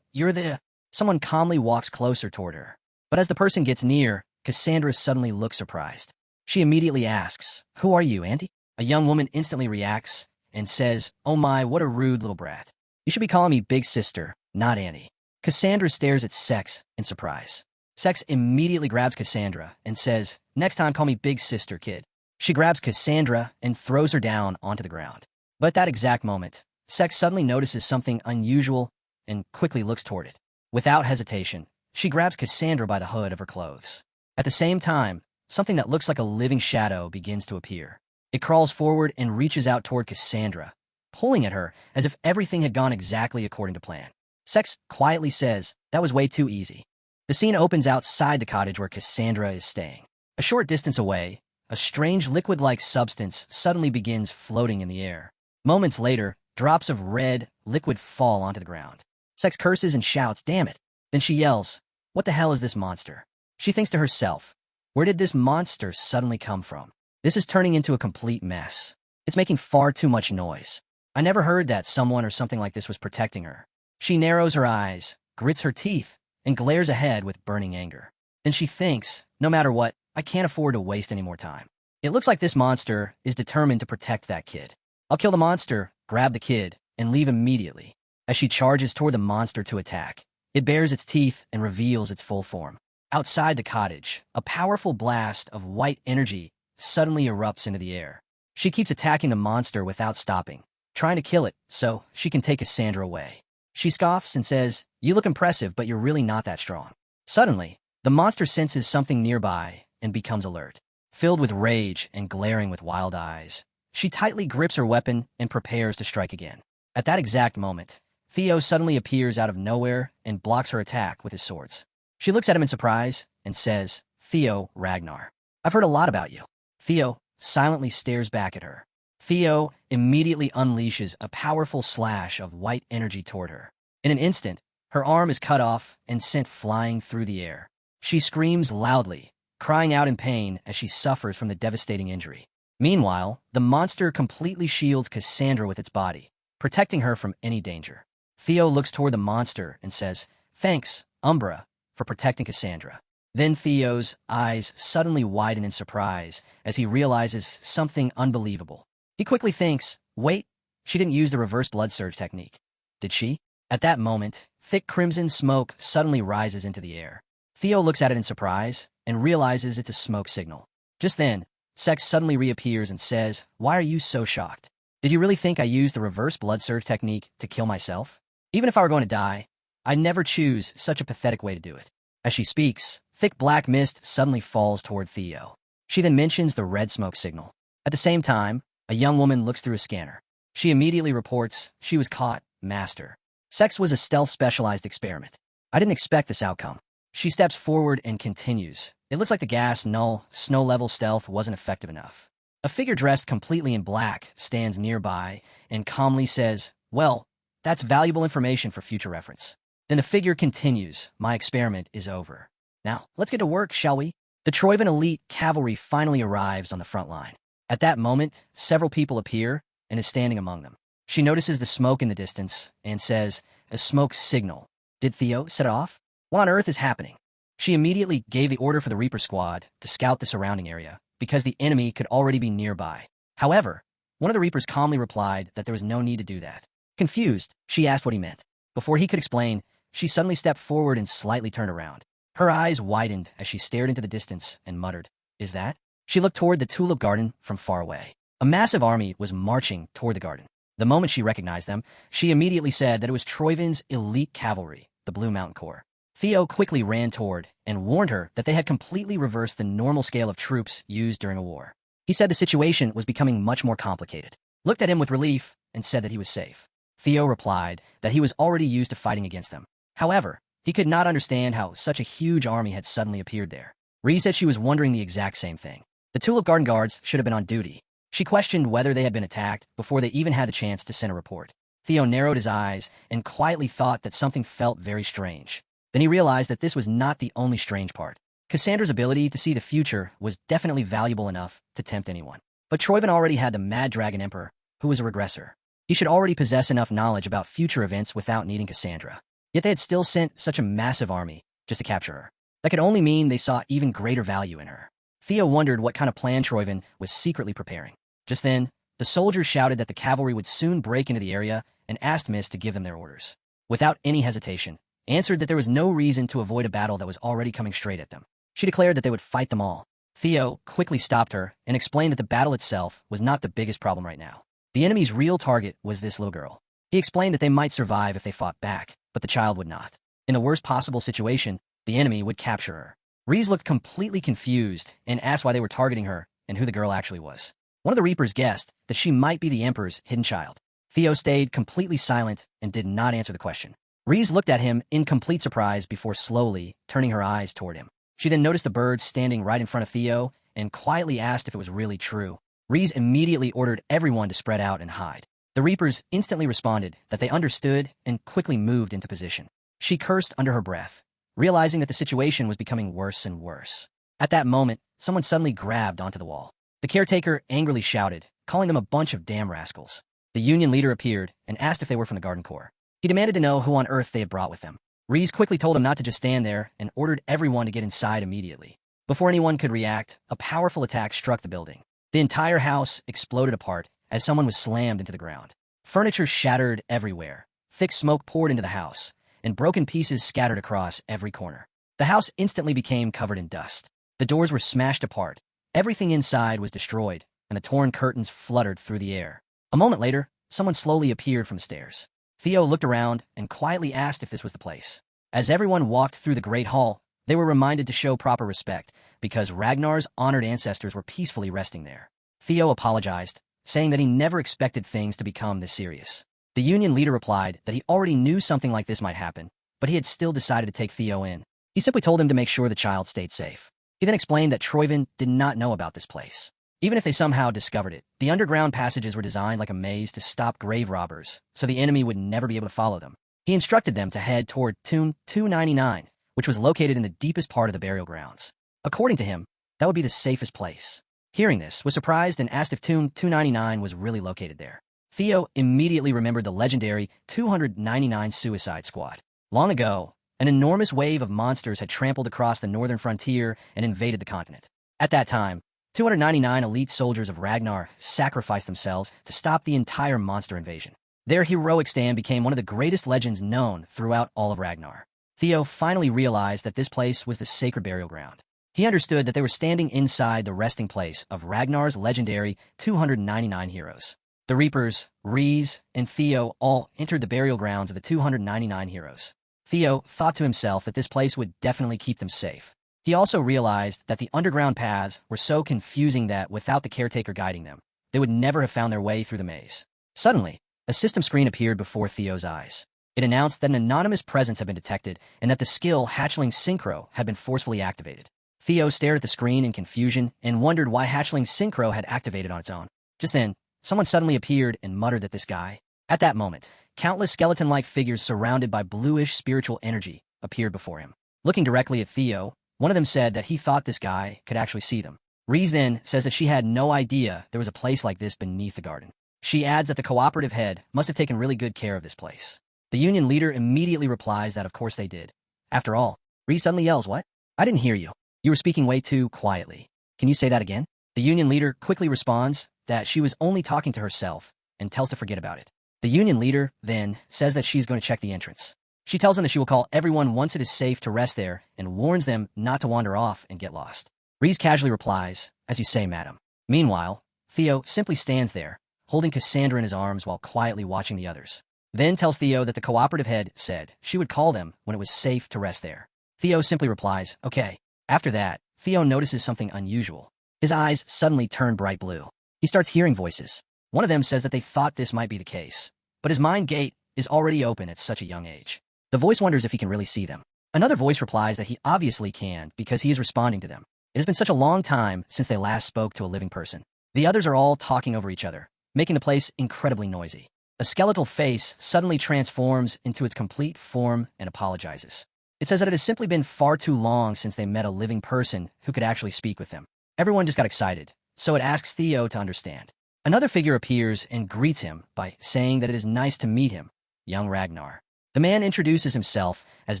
you're the... Someone calmly walks closer toward her. But as the person gets near, Cassandra suddenly looks surprised. She immediately asks, who are you, auntie? A young woman instantly reacts and says, oh my, what a rude little brat. You should be calling me big sister, not auntie. Cassandra stares at Sex in surprise. Sex immediately grabs Cassandra and says, next time call me big sister, kid. She grabs Cassandra and throws her down onto the ground. But at that exact moment, Sex suddenly notices something unusual and quickly looks toward it. Without hesitation, she grabs Cassandra by the hood of her clothes. At the same time, something that looks like a living shadow begins to appear. It crawls forward and reaches out toward Cassandra, pulling at her as if everything had gone exactly according to plan. Sex quietly says, that was way too easy. The scene opens outside the cottage where Cassandra is staying. A short distance away, a strange liquid-like substance suddenly begins floating in the air. Moments later, drops of red liquid fall onto the ground. Sex curses and shouts, damn it. Then she yells, what the hell is this monster? She thinks to herself, where did this monster suddenly come from? This is turning into a complete mess. It's making far too much noise. I never heard that someone or something like this was protecting her. She narrows her eyes, grits her teeth, and glares ahead with burning anger. Then she thinks, no matter what, I can't afford to waste any more time. It looks like this monster is determined to protect that kid. I'll kill the monster, grab the kid, and leave immediately. As she charges toward the monster to attack, it bares its teeth and reveals its full form. Outside the cottage, a powerful blast of white energy suddenly erupts into the air. She keeps attacking the monster without stopping, trying to kill it so she can take Cassandra away. She scoffs and says, you look impressive, but you're really not that strong. Suddenly, the monster senses something nearby and becomes alert. Filled with rage and glaring with wild eyes, she tightly grips her weapon and prepares to strike again. At that exact moment, Theo suddenly appears out of nowhere and blocks her attack with his swords. She looks at him in surprise and says, Theo Ragnar, I've heard a lot about you. Theo silently stares back at her. Theo immediately unleashes a powerful slash of white energy toward her. In an instant, her arm is cut off and sent flying through the air. She screams loudly, crying out in pain as she suffers from the devastating injury. Meanwhile, the monster completely shields Cassandra with its body, protecting her from any danger. Theo looks toward the monster and says, "Thanks, Umbra, for protecting Cassandra." Then Theo's eyes suddenly widen in surprise as he realizes something unbelievable. He quickly thinks, wait, she didn't use the reverse blood surge technique, did she? At that moment, thick crimson smoke suddenly rises into the air. Theo looks at it in surprise and realizes it's a smoke signal. Just then, Sex suddenly reappears and says, "Why are you so shocked? Did you really think I used the reverse blood surge technique to kill myself? Even if I were going to die, I'd never choose such a pathetic way to do it." As she speaks, thick black mist suddenly falls toward Theo. She then mentions the red smoke signal. At the same time, a young woman looks through a scanner. She immediately reports she was caught, Master. Sex was a stealth-specialized experiment. I didn't expect this outcome. She steps forward and continues. It looks like the gas null, snow-level stealth wasn't effective enough. A figure dressed completely in black stands nearby and calmly says, "Well, that's valuable information for future reference." Then the figure continues, "My experiment is over. Now, let's get to work, shall we?" The Troivan elite cavalry finally arrives on the front line. At that moment, several people appear and is standing among them. She notices the smoke in the distance and says, "A smoke signal. Did Theo set it off? What on earth is happening?" She immediately gave the order for the Reaper squad to scout the surrounding area because the enemy could already be nearby. However, one of the Reapers calmly replied that there was no need to do that. Confused, she asked what he meant. Before he could explain, she suddenly stepped forward and slightly turned around. Her eyes widened as she stared into the distance and muttered, "Is that?" She looked toward the tulip garden from far away. A massive army was marching toward the garden. The moment she recognized them, she immediately said that it was Troivan's elite cavalry, the Blue Mountain Corps. Theo quickly ran toward and warned her that they had completely reversed the normal scale of troops used during a war. He said the situation was becoming much more complicated, looked at him with relief, and said that he was safe. Theo replied that he was already used to fighting against them. However, he could not understand how such a huge army had suddenly appeared there. Ree said she was wondering the exact same thing. The Tulip Garden guards should have been on duty. She questioned whether they had been attacked before they even had the chance to send a report. Theo narrowed his eyes and quietly thought that something felt very strange. Then he realized that this was not the only strange part. Cassandra's ability to see the future was definitely valuable enough to tempt anyone. But Troivan already had the Mad Dragon Emperor, who was a regressor. He should already possess enough knowledge about future events without needing Cassandra. Yet they had still sent such a massive army just to capture her. That could only mean they saw even greater value in her. Theo wondered what kind of plan Troivan was secretly preparing. Just then, the soldiers shouted that the cavalry would soon break into the area and asked Mist to give them their orders. Without any hesitation, answered that there was no reason to avoid a battle that was already coming straight at them. She declared that they would fight them all. Theo quickly stopped her and explained that the battle itself was not the biggest problem right now. The enemy's real target was this little girl. He explained that they might survive if they fought back, but the child would not. In the worst possible situation, the enemy would capture her. Reese looked completely confused and asked why they were targeting her and who the girl actually was. One of the Reapers guessed that she might be the Emperor's hidden child. Theo stayed completely silent and did not answer the question. Reese looked at him in complete surprise before slowly turning her eyes toward him. She then noticed the bird standing right in front of Theo and quietly asked if it was really true. Reese immediately ordered everyone to spread out and hide. The Reapers instantly responded that they understood and quickly moved into position. She cursed under her breath, realizing that the situation was becoming worse and worse. At that moment, someone suddenly grabbed onto the wall. The caretaker angrily shouted, calling them a bunch of damn rascals. The Union leader appeared and asked if they were from the Garden Corps. He demanded to know who on earth they had brought with them. Reese quickly told him not to just stand there and ordered everyone to get inside immediately. Before anyone could react, a powerful attack struck the building. The entire house exploded apart as someone was slammed into the ground. Furniture shattered everywhere. Thick smoke poured into the house, and broken pieces scattered across every corner. The house instantly became covered in dust. The doors were smashed apart. Everything inside was destroyed, and the torn curtains fluttered through the air. A moment later, someone slowly appeared from the stairs. Theo looked around and quietly asked if this was the place. As everyone walked through the Great Hall, they were reminded to show proper respect because Ragnar's honored ancestors were peacefully resting there. Theo apologized, saying that he never expected things to become this serious. The Union leader replied that he already knew something like this might happen, but he had still decided to take Theo in. He simply told him to make sure the child stayed safe. He then explained that Troivan did not know about this place. Even if they somehow discovered it, the underground passages were designed like a maze to stop grave robbers, so the enemy would never be able to follow them. He instructed them to head toward Tomb 299, which was located in the deepest part of the burial grounds. According to him, that would be the safest place. Hearing this, was surprised and asked if Tomb 299 was really located there. Theo immediately remembered the legendary 299 Suicide Squad. Long ago, an enormous wave of monsters had trampled across the northern frontier and invaded the continent. At that time, 299 elite soldiers of Ragnar sacrificed themselves to stop the entire monster invasion. Their heroic stand became one of the greatest legends known throughout all of Ragnar. Theo finally realized that this place was the sacred burial ground. He understood that they were standing inside the resting place of Ragnar's legendary 299 heroes. The Reapers, Rees, and Theo all entered the burial grounds of the 299 heroes. Theo thought to himself that this place would definitely keep them safe. He also realized that the underground paths were so confusing that without the caretaker guiding them, they would never have found their way through the maze. Suddenly, a system screen appeared before Theo's eyes. It announced that an anonymous presence had been detected and that the skill Hatchling Synchro had been forcefully activated. Theo stared at the screen in confusion and wondered why Hatchling Synchro had activated on its own. Just then, someone suddenly appeared and muttered that this guy. At that moment, countless skeleton-like figures surrounded by bluish spiritual energy appeared before him. Looking directly at Theo, one of them said that he thought this guy could actually see them. Rees then says that she had no idea there was a place like this beneath the garden. She adds that the cooperative head must have taken really good care of this place. The union leader immediately replies that of course they did. After all, Rees suddenly yells, "What? I didn't hear you. You were speaking way too quietly. Can you say that again?" The union leader quickly responds that she was only talking to herself and tells to forget about it. The union leader then says that she's going to check the entrance. She tells them that she will call everyone once it is safe to rest there and warns them not to wander off and get lost. Rees casually replies, "As you say, madam." Meanwhile, Theo simply stands there, holding Cassandra in his arms while quietly watching the others. Then tells Theo that the cooperative head said she would call them when it was safe to rest there. Theo simply replies, "Okay." After that, Theo notices something unusual. His eyes suddenly turn bright blue. He starts hearing voices. One of them says that they thought this might be the case, but his mind gate is already open at such a young age. The voice wonders if he can really see them. Another voice replies that he obviously can because he is responding to them. It has been such a long time since they last spoke to a living person. The others are all talking over each other, making the place incredibly noisy. A skeletal face suddenly transforms into its complete form and apologizes. It says that it has simply been far too long since they met a living person who could actually speak with them. Everyone just got excited, so it asks Theo to understand. Another figure appears and greets him by saying that it is nice to meet him, young Ragnar. The man introduces himself as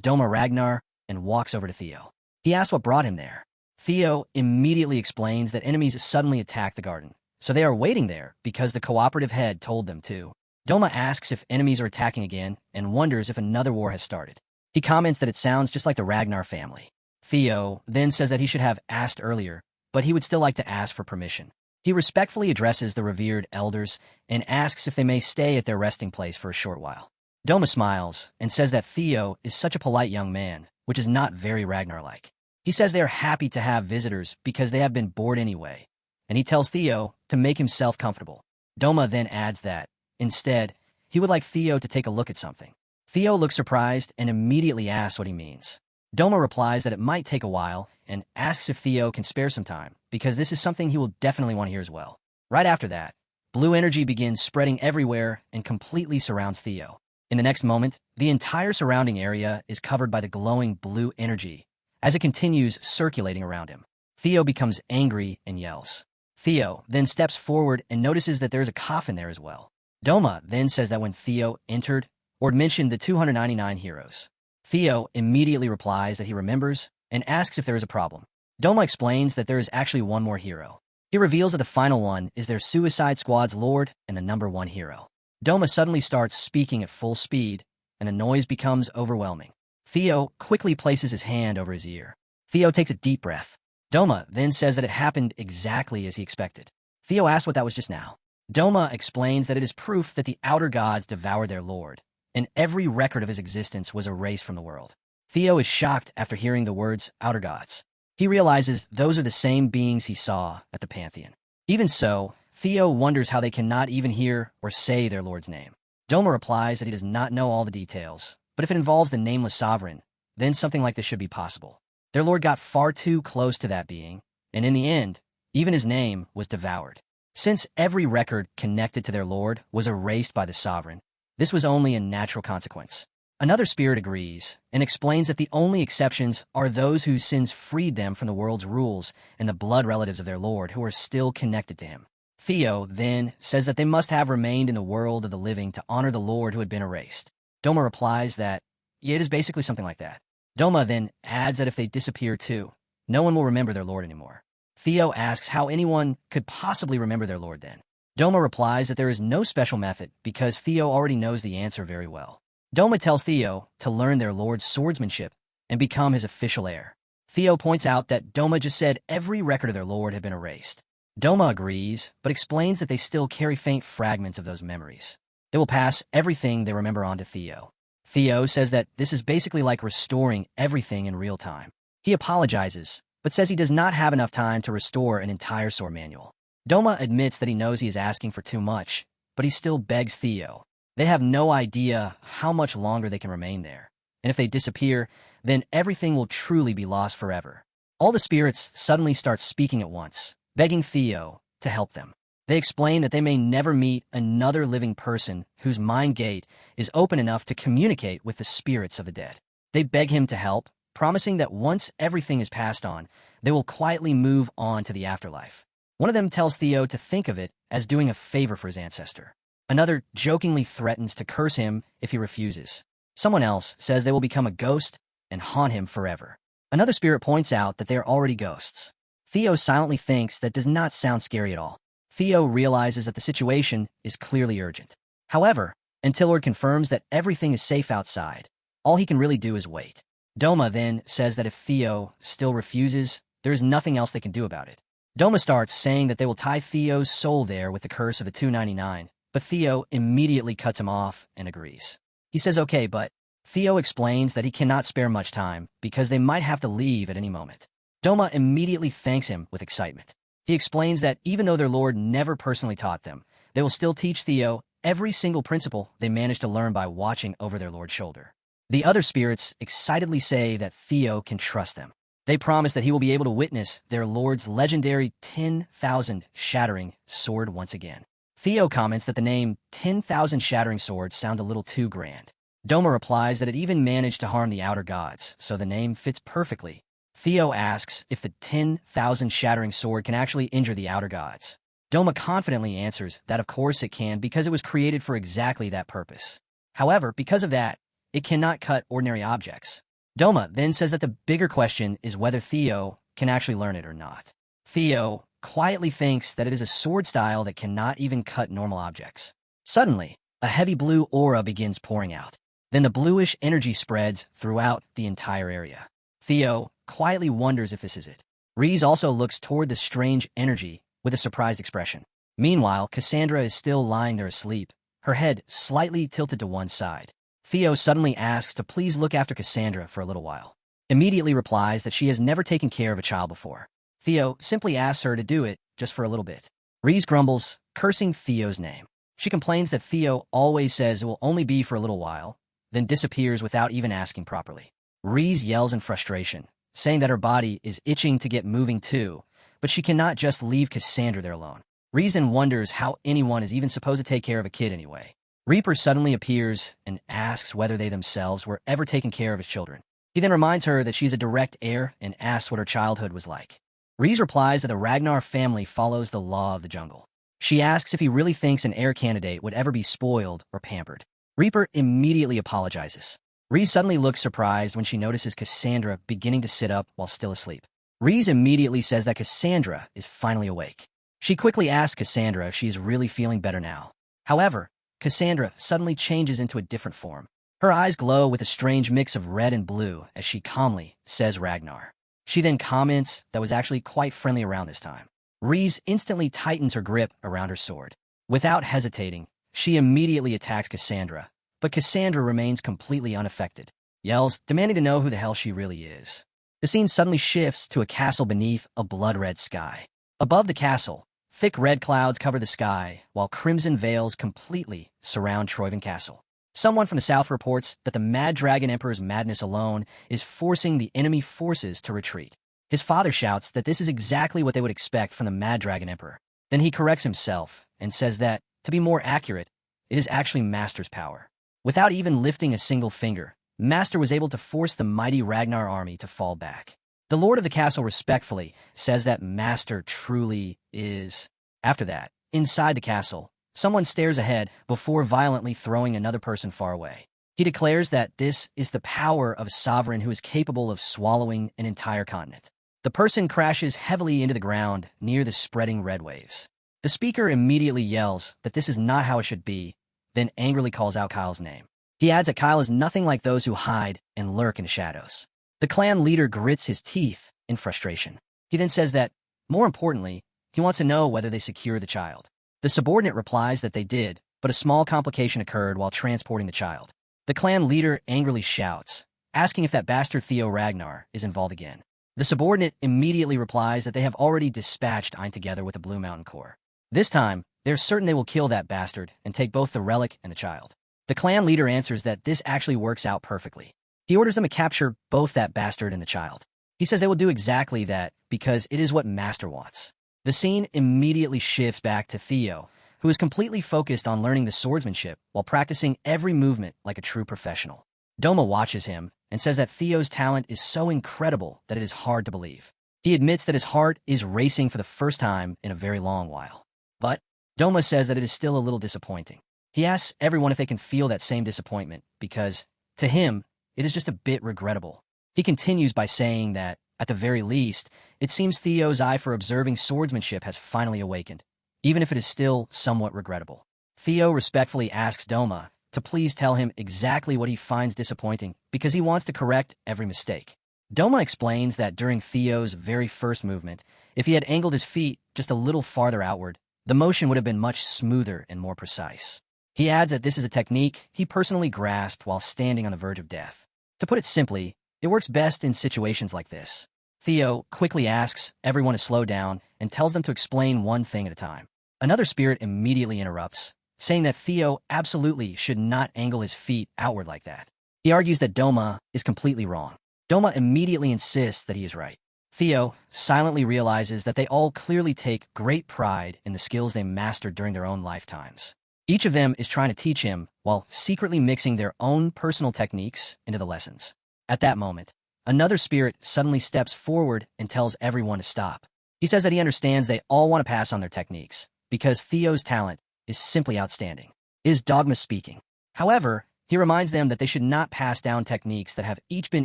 Doma Ragnar and walks over to Theo. He asks what brought him there. Theo immediately explains that enemies suddenly attacked the garden, so they are waiting there because the cooperative head told them to. Doma asks if enemies are attacking again and wonders if another war has started. He comments that it sounds just like the Ragnar family. Theo then says that he should have asked earlier, but he would still like to ask for permission. He respectfully addresses the revered elders and asks if they may stay at their resting place for a short while. Doma smiles and says that Theo is such a polite young man, which is not very Ragnar-like. He says they are happy to have visitors because they have been bored anyway, and he tells Theo to make himself comfortable. Doma then adds that, instead, he would like Theo to take a look at something. Theo looks surprised and immediately asks what he means. Doma replies that it might take a while and asks if Theo can spare some time, because this is something he will definitely want to hear as well. Right after that, blue energy begins spreading everywhere and completely surrounds Theo. In the next moment, the entire surrounding area is covered by the glowing blue energy as it continues circulating around him. Theo becomes angry and yells. Theo then steps forward and notices that there is a coffin there as well. Doma then says that when Theo entered or mentioned the 299 heroes, Theo immediately replies that he remembers and asks if there is a problem. Doma explains that there is actually one more hero. He reveals that the final one is their Suicide Squad's lord and the #1 hero. Doma suddenly starts speaking at full speed, and the noise becomes overwhelming. Theo quickly places his hand over his ear. Theo takes a deep breath. Doma then says that it happened exactly as he expected. Theo asks what that was just now. Doma explains that it is proof that the outer gods devoured their lord, and every record of his existence was erased from the world. Theo is shocked after hearing the words outer gods. He realizes those are the same beings he saw at the Pantheon. Even so, Theo wonders how they cannot even hear or say their lord's name. Doma replies that he does not know all the details, but if it involves the nameless sovereign, then something like this should be possible. Their lord got far too close to that being, and in the end, even his name was devoured. Since every record connected to their lord was erased by the sovereign, this was only a natural consequence. Another spirit agrees and explains that the only exceptions are those whose sins freed them from the world's rules and the blood relatives of their lord who are still connected to him. Theo then says that they must have remained in the world of the living to honor the Lord who had been erased. Doma replies that, yeah, it is basically something like that. Doma then adds that if they disappear too, no one will remember their Lord anymore. Theo asks how anyone could possibly remember their Lord then. Doma replies that there is no special method because Theo already knows the answer very well. Doma tells Theo to learn their Lord's swordsmanship and become his official heir. Theo points out that Doma just said every record of their Lord had been erased. Doma agrees, but explains that they still carry faint fragments of those memories. They will pass everything they remember on to Theo. Theo says that this is basically like restoring everything in real time. He apologizes, but says he does not have enough time to restore an entire sword manual. Doma admits that he knows he is asking for too much, but he still begs Theo. They have no idea how much longer they can remain there, and if they disappear, then everything will truly be lost forever. All the spirits suddenly start speaking at once, begging Theo to help them. They explain that they may never meet another living person whose mind gate is open enough to communicate with the spirits of the dead. They beg him to help, promising that once everything is passed on, they will quietly move on to the afterlife. One of them tells Theo to think of it as doing a favor for his ancestor. Another jokingly threatens to curse him if he refuses. Someone else says they will become a ghost and haunt him forever. Another spirit points out that they are already ghosts. Theo silently thinks that does not sound scary at all. Theo realizes that the situation is clearly urgent. However, until Lord confirms that everything is safe outside, all he can really do is wait. Doma then says that if Theo still refuses, there is nothing else they can do about it. Doma starts saying that they will tie Theo's soul there with the curse of the 299, but Theo immediately cuts him off and agrees. He says okay, but Theo explains that he cannot spare much time because they might have to leave at any moment. Doma immediately thanks him with excitement. He explains that even though their Lord never personally taught them, they will still teach Theo every single principle they managed to learn by watching over their Lord's shoulder. The other spirits excitedly say that Theo can trust them. They promise that he will be able to witness their Lord's legendary 10,000 shattering sword once again. Theo comments that the name 10,000 shattering sword sounds a little too grand. Doma replies that it even managed to harm the outer gods, so the name fits perfectly. Theo asks if the 10,000 shattering sword can actually injure the outer gods. Doma confidently answers that of course it can because it was created for exactly that purpose. However, because of that, it cannot cut ordinary objects. Doma then says that the bigger question is whether Theo can actually learn it or not. Theo quietly thinks that it is a sword style that cannot even cut normal objects. Suddenly, a heavy blue aura begins pouring out. Then the bluish energy spreads throughout the entire area. Theo quietly wonders if this is it. Reese also looks toward the strange energy with a surprised expression. Meanwhile, Cassandra is still lying there asleep, her head slightly tilted to one side. Theo suddenly asks to please look after Cassandra for a little while. Immediately replies that she has never taken care of a child before. Theo simply asks her to do it just for a little bit. Reese grumbles, cursing Theo's name. She complains that Theo always says it will only be for a little while, then disappears without even asking properly. Reese yells in frustration, saying that her body is itching to get moving too, but she cannot just leave Cassandra there alone. Reese then wonders how anyone is even supposed to take care of a kid anyway. Reaper suddenly appears and asks whether they themselves were ever taking care of his children. He then reminds her that she's a direct heir and asks what her childhood was like. Reese replies that the Ragnar family follows the law of the jungle. She asks if he really thinks an heir candidate would ever be spoiled or pampered. Reaper immediately apologizes. Reese suddenly looks surprised when she notices Cassandra beginning to sit up while still asleep. Reese immediately says that Cassandra is finally awake. She quickly asks Cassandra if she is really feeling better now. However, Cassandra suddenly changes into a different form. Her eyes glow with a strange mix of red and blue as she calmly says Ragnar. She then comments that was actually quite friendly around this time. Reese instantly tightens her grip around her sword. Without hesitating, she immediately attacks Cassandra, but Cassandra remains completely unaffected, yells, demanding to know who the hell she really is. The scene suddenly shifts to a castle beneath a blood-red sky. Above the castle, thick red clouds cover the sky, while crimson veils completely surround Troyven Castle. Someone from the south reports that the Mad Dragon Emperor's madness alone is forcing the enemy forces to retreat. His father shouts that this is exactly what they would expect from the Mad Dragon Emperor. Then he corrects himself and says that, to be more accurate, it is actually Master's power. Without even lifting a single finger, Master was able to force the mighty Ragnar army to fall back. The Lord of the Castle respectfully says that Master truly is. After that, Inside the castle, someone stares ahead before violently throwing another person far away. He declares that this is the power of a sovereign who is capable of swallowing an entire continent. The person crashes heavily into the ground near the spreading red waves. The speaker immediately yells that this is not how it should be, then angrily calls out Kyle's name. He adds that Kyle is nothing like those who hide and lurk in the shadows. The clan leader grits his teeth in frustration. He then says that, more importantly, he wants to know whether they secure the child. The subordinate replies that they did, but a small complication occurred while transporting the child. The clan leader angrily shouts, asking if that bastard Theo Ragnar is involved again. The subordinate immediately replies that they have already dispatched Ein together with the Blue Mountain Corps. This time, they're certain they will kill that bastard and take both the relic and the child. The clan leader answers that this actually works out perfectly. He orders them to capture both that bastard and the child. He says they will do exactly that because it is what Master wants. The scene immediately shifts back to Theo, who is completely focused on learning the swordsmanship while practicing every movement like a true professional. Doma watches him and says that Theo's talent is so incredible that it is hard to believe. He admits that his heart is racing for the first time in a very long while. But Doma says that it is still a little disappointing. He asks everyone if they can feel that same disappointment because, to him, it is just a bit regrettable. He continues by saying that, at the very least, it seems Theo's eye for observing swordsmanship has finally awakened, even if it is still somewhat regrettable. Theo respectfully asks Doma to please tell him exactly what he finds disappointing because he wants to correct every mistake. Doma explains that during Theo's very first movement, if he had angled his feet just a little farther outward, the motion would have been much smoother and more precise. He adds that this is a technique he personally grasped while standing on the verge of death. To put it simply, it works best in situations like this. Theo quickly asks everyone to slow down and tells them to explain one thing at a time. Another spirit immediately interrupts, saying that Theo absolutely should not angle his feet outward like that. He argues that Doma is completely wrong. Doma immediately insists that he is right. Theo silently realizes that they all clearly take great pride in the skills they mastered during their own lifetimes. Each of them is trying to teach him while secretly mixing their own personal techniques into the lessons. At that moment, another spirit suddenly steps forward and tells everyone to stop. He says that he understands they all want to pass on their techniques because Theo's talent is simply outstanding. It is Dogma speaking. However, he reminds them that they should not pass down techniques that have each been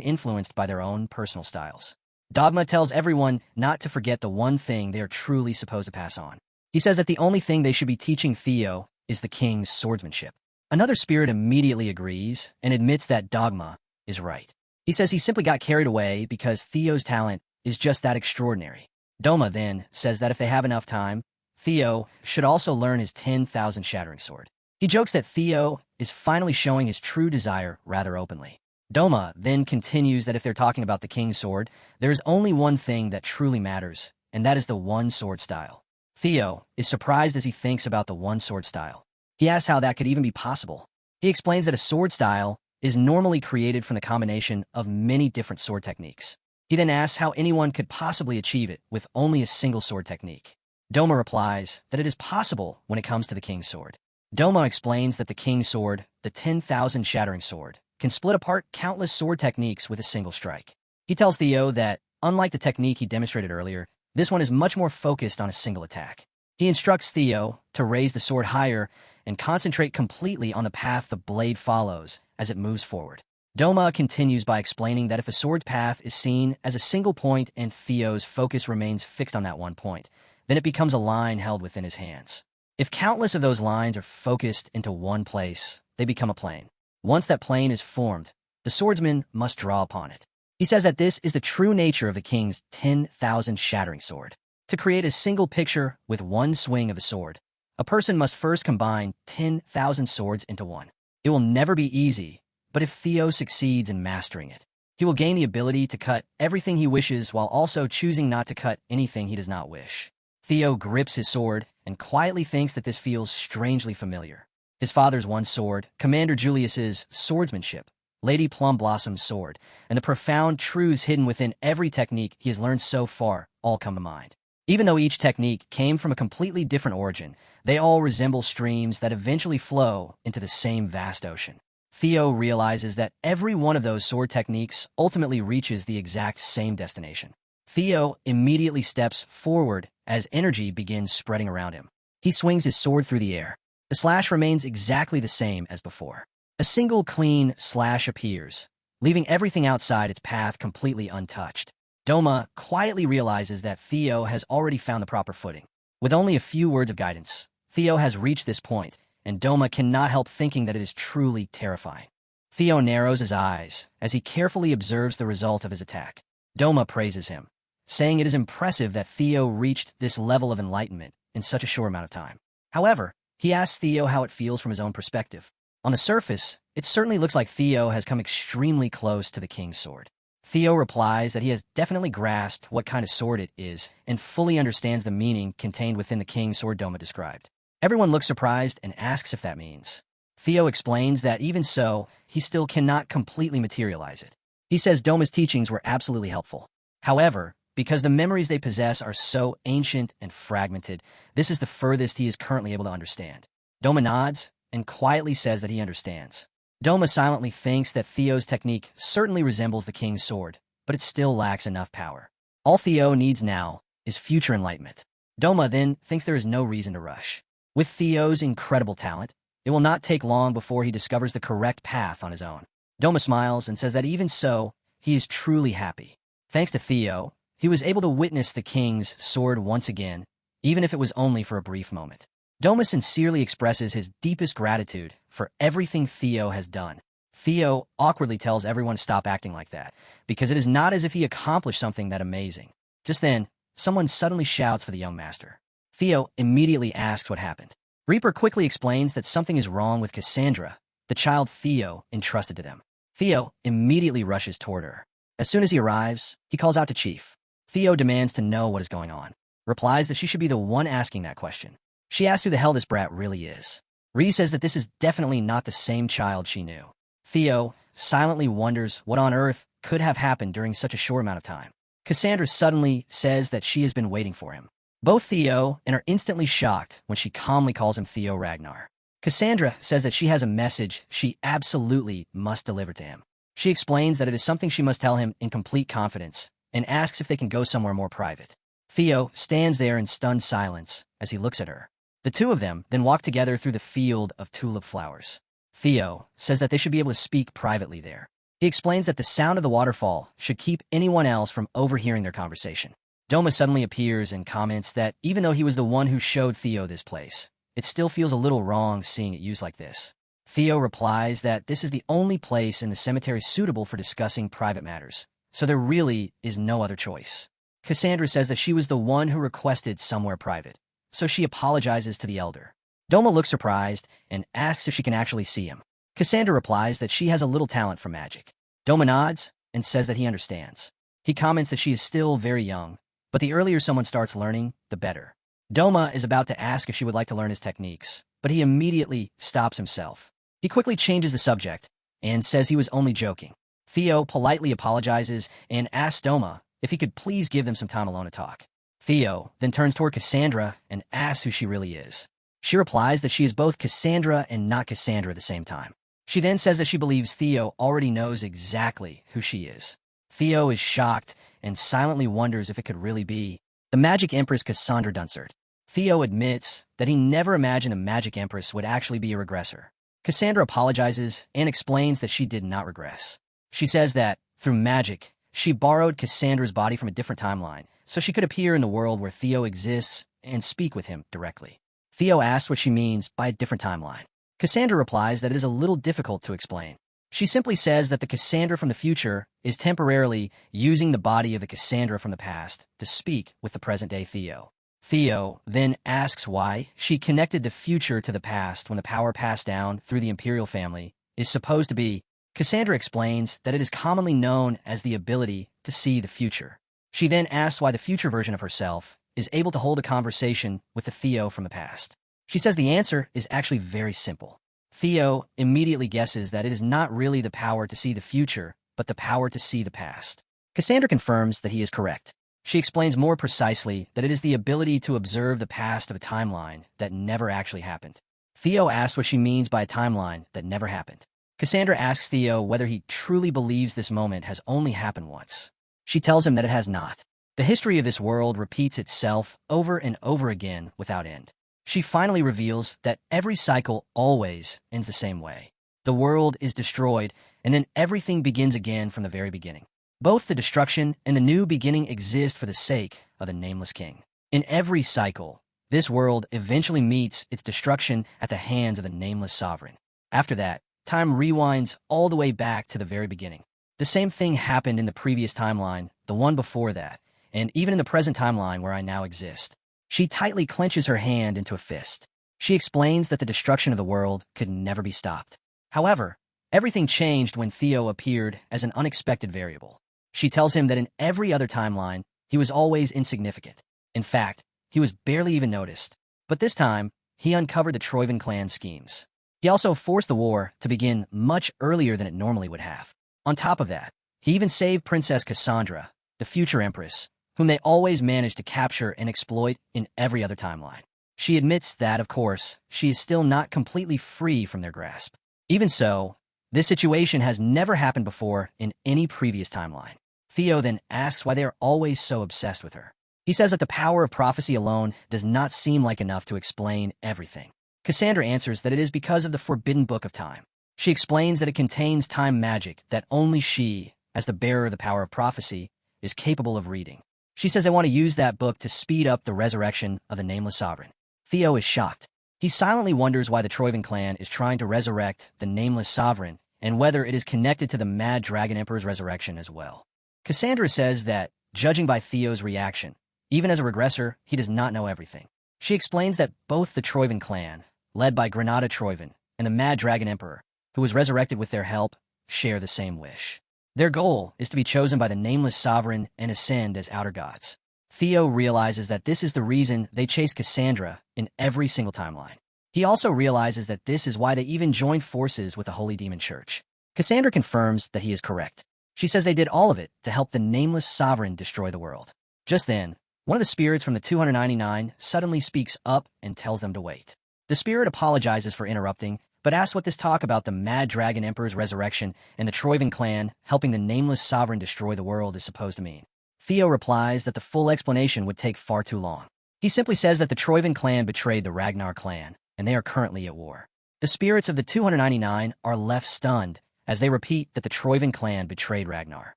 influenced by their own personal styles. Dogma tells everyone not to forget the one thing they are truly supposed to pass on. He says that the only thing they should be teaching Theo is the king's swordsmanship. Another spirit immediately agrees and admits that Dogma is right. He says he simply got carried away because Theo's talent is just that extraordinary. Doma then says that if they have enough time, Theo should also learn his 10,000 shattering sword. He jokes that Theo is finally showing his true desire rather openly. Doma then continues that if they're talking about the king's sword, there is only one thing that truly matters, and that is the one sword style. Theo is surprised as he thinks about the one sword style. He asks how that could even be possible. He explains that a sword style is normally created from the combination of many different sword techniques. He then asks how anyone could possibly achieve it with only a single sword technique. Doma replies that it is possible when it comes to the king's sword. Doma explains that the king's sword, the 10,000 shattering sword, can split apart countless sword techniques with a single strike. He tells Theo that, unlike the technique he demonstrated earlier, this one is much more focused on a single attack. He instructs Theo to raise the sword higher and concentrate completely on the path the blade follows as it moves forward. Doma continues by explaining that if a sword's path is seen as a single point and Theo's focus remains fixed on that one point, then it becomes a line held within his hands. If countless of those lines are focused into one place, they become a plane. Once that plane is formed, the swordsman must draw upon it. He says that this is the true nature of the king's 10,000 shattering sword. To create a single picture with one swing of the sword, a person must first combine 10,000 swords into one. It will never be easy, but if Theo succeeds in mastering it, he will gain the ability to cut everything he wishes while also choosing not to cut anything he does not wish. Theo grips his sword and quietly thinks that this feels strangely familiar. His father's one sword, Commander Julius's swordsmanship, Lady Plumbossom's sword, and the profound truths hidden within every technique he has learned so far all come to mind. Even though each technique came from a completely different origin, they all resemble streams that eventually flow into the same vast ocean. Theo realizes that every one of those sword techniques ultimately reaches the exact same destination. Theo immediately steps forward as energy begins spreading around him. He swings his sword through the air. The slash remains exactly the same as before. A single clean slash appears, leaving everything outside its path completely untouched. Doma quietly realizes that Theo has already found the proper footing. With only a few words of guidance, Theo has reached this point, and Doma cannot help thinking that it is truly terrifying. Theo narrows his eyes as he carefully observes the result of his attack. Doma praises him, saying it is impressive that Theo reached this level of enlightenment in such a short amount of time. However, he asks Theo how it feels from his own perspective. On the surface, it certainly looks like Theo has come extremely close to the king's sword. Theo replies that he has definitely grasped what kind of sword it is and fully understands the meaning contained within the king's sword Doma described. Everyone looks surprised and asks if that means. Theo explains that even so, he still cannot completely materialize it. He says Doma's teachings were absolutely helpful. However, because the memories they possess are so ancient and fragmented, this is the furthest he is currently able to understand. Doma nods and quietly says that he understands. Doma silently thinks that Theo's technique certainly resembles the king's sword, but it still lacks enough power. All Theo needs now is future enlightenment. Doma then thinks there is no reason to rush. With Theo's incredible talent, it will not take long before he discovers the correct path on his own. Doma smiles and says that even so, he is truly happy. Thanks to Theo, he was able to witness the king's sword once again, even if it was only for a brief moment. Doma sincerely expresses his deepest gratitude for everything Theo has done. Theo awkwardly tells everyone to stop acting like that, because it is not as if he accomplished something that amazing. Just then, someone suddenly shouts for the young master. Theo immediately asks what happened. Reaper quickly explains that something is wrong with Cassandra, the child Theo entrusted to them. Theo immediately rushes toward her. As soon as he arrives, he calls out to Chief. Theo demands to know what is going on, replies that she should be the one asking that question. She asks who the hell this brat really is. Ree says that this is definitely not the same child she knew. Theo silently wonders what on earth could have happened during such a short amount of time. Cassandra suddenly says that she has been waiting for him. Both Theo and are instantly shocked when she calmly calls him Theo Ragnar. Cassandra says that she has a message she absolutely must deliver to him. She explains that it is something she must tell him in complete confidence and asks if they can go somewhere more private. Theo stands there in stunned silence as he looks at her. The two of them then walk together through the field of tulip flowers. Theo says that they should be able to speak privately there. He explains that the sound of the waterfall should keep anyone else from overhearing their conversation. Doma suddenly appears and comments that even though he was the one who showed Theo this place, it still feels a little wrong seeing it used like this. Theo replies that this is the only place in the cemetery suitable for discussing private matters, so there really is no other choice. Cassandra says that she was the one who requested somewhere private, so she apologizes to the elder. Doma looks surprised and asks if she can actually see him. Cassandra replies that she has a little talent for magic. Doma nods and says that he understands. He comments that she is still very young, but the earlier someone starts learning, the better. Doma is about to ask if she would like to learn his techniques, but he immediately stops himself. He quickly changes the subject and says he was only joking. Theo politely apologizes and asks Doma if he could please give them some time alone to talk. Theo then turns toward Cassandra and asks who she really is. She replies that she is both Cassandra and not Cassandra at the same time. She then says that she believes Theo already knows exactly who she is. Theo is shocked and silently wonders if it could really be the Magic Empress Cassandra Dunsert. Theo admits that he never imagined a Magic Empress would actually be a regressor. Cassandra apologizes and explains that she did not regress. She says that, through magic, she borrowed Cassandra's body from a different timeline, so she could appear in the world where Theo exists and speak with him directly. Theo asks what she means by a different timeline. Cassandra replies that it is a little difficult to explain. She simply says that the Cassandra from the future is temporarily using the body of the Cassandra from the past to speak with the present-day Theo. Theo then asks why she connected the future to the past when the power passed down through the imperial family is supposed to be. Cassandra explains that it is commonly known as the ability to see the future. She then asks why the future version of herself is able to hold a conversation with the Theo from the past. She says the answer is actually very simple. Theo immediately guesses that it is not really the power to see the future, but the power to see the past. Cassandra confirms that he is correct. She explains more precisely that it is the ability to observe the past of a timeline that never actually happened. Theo asks what she means by a timeline that never happened. Cassandra asks Theo whether he truly believes this moment has only happened once. She tells him that it has not. The history of this world repeats itself over and over again without end. She finally reveals that every cycle always ends the same way. The world is destroyed, and then everything begins again from the very beginning. Both the destruction and the new beginning exist for the sake of the Nameless King. In every cycle, this world eventually meets its destruction at the hands of the Nameless Sovereign. After that, time rewinds all the way back to the very beginning. The same thing happened in the previous timeline, the one before that, and even in the present timeline where I now exist. She tightly clenches her hand into a fist. She explains that the destruction of the world could never be stopped. However, everything changed when Theo appeared as an unexpected variable. She tells him that in every other timeline, he was always insignificant. In fact, he was barely even noticed. But this time, he uncovered the Troivan clan schemes. He also forced the war to begin much earlier than it normally would have. On top of that, he even saved Princess Cassandra, the future empress, whom they always managed to capture and exploit in every other timeline. She admits that, of course, she is still not completely free from their grasp. Even so, this situation has never happened before in any previous timeline. Theo then asks why they are always so obsessed with her. He says that the power of prophecy alone does not seem like enough to explain everything. Cassandra answers that it is because of the Forbidden Book of Time. She explains that it contains time magic that only she, as the bearer of the power of prophecy, is capable of reading. She says they want to use that book to speed up the resurrection of the Nameless Sovereign. Theo is shocked. He silently wonders why the Troivan clan is trying to resurrect the Nameless Sovereign and whether it is connected to the Mad Dragon Emperor's resurrection as well. Cassandra says that, judging by Theo's reaction, even as a regressor, he does not know everything. She explains that both the Troivan clan, led by Granada Troivan, and the Mad Dragon Emperor, who was resurrected with their help, share the same wish. Their goal is to be chosen by the Nameless Sovereign and ascend as outer gods. Theo realizes that this is the reason they chase Cassandra in every single timeline. He also realizes that this is why they even joined forces with the Holy Demon Church. Cassandra confirms that he is correct. She says they did all of it to help the Nameless Sovereign destroy the world. Just then, one of the spirits from the 299 suddenly speaks up and tells them to wait. The spirit apologizes for interrupting, but asks what this talk about the Mad Dragon Emperor's resurrection and the Troivan clan helping the Nameless Sovereign destroy the world is supposed to mean. Theo replies that the full explanation would take far too long. He simply says that the Troivan clan betrayed the Ragnar clan, and they are currently at war. The spirits of the 299 are left stunned as they repeat that the Troivan clan betrayed Ragnar.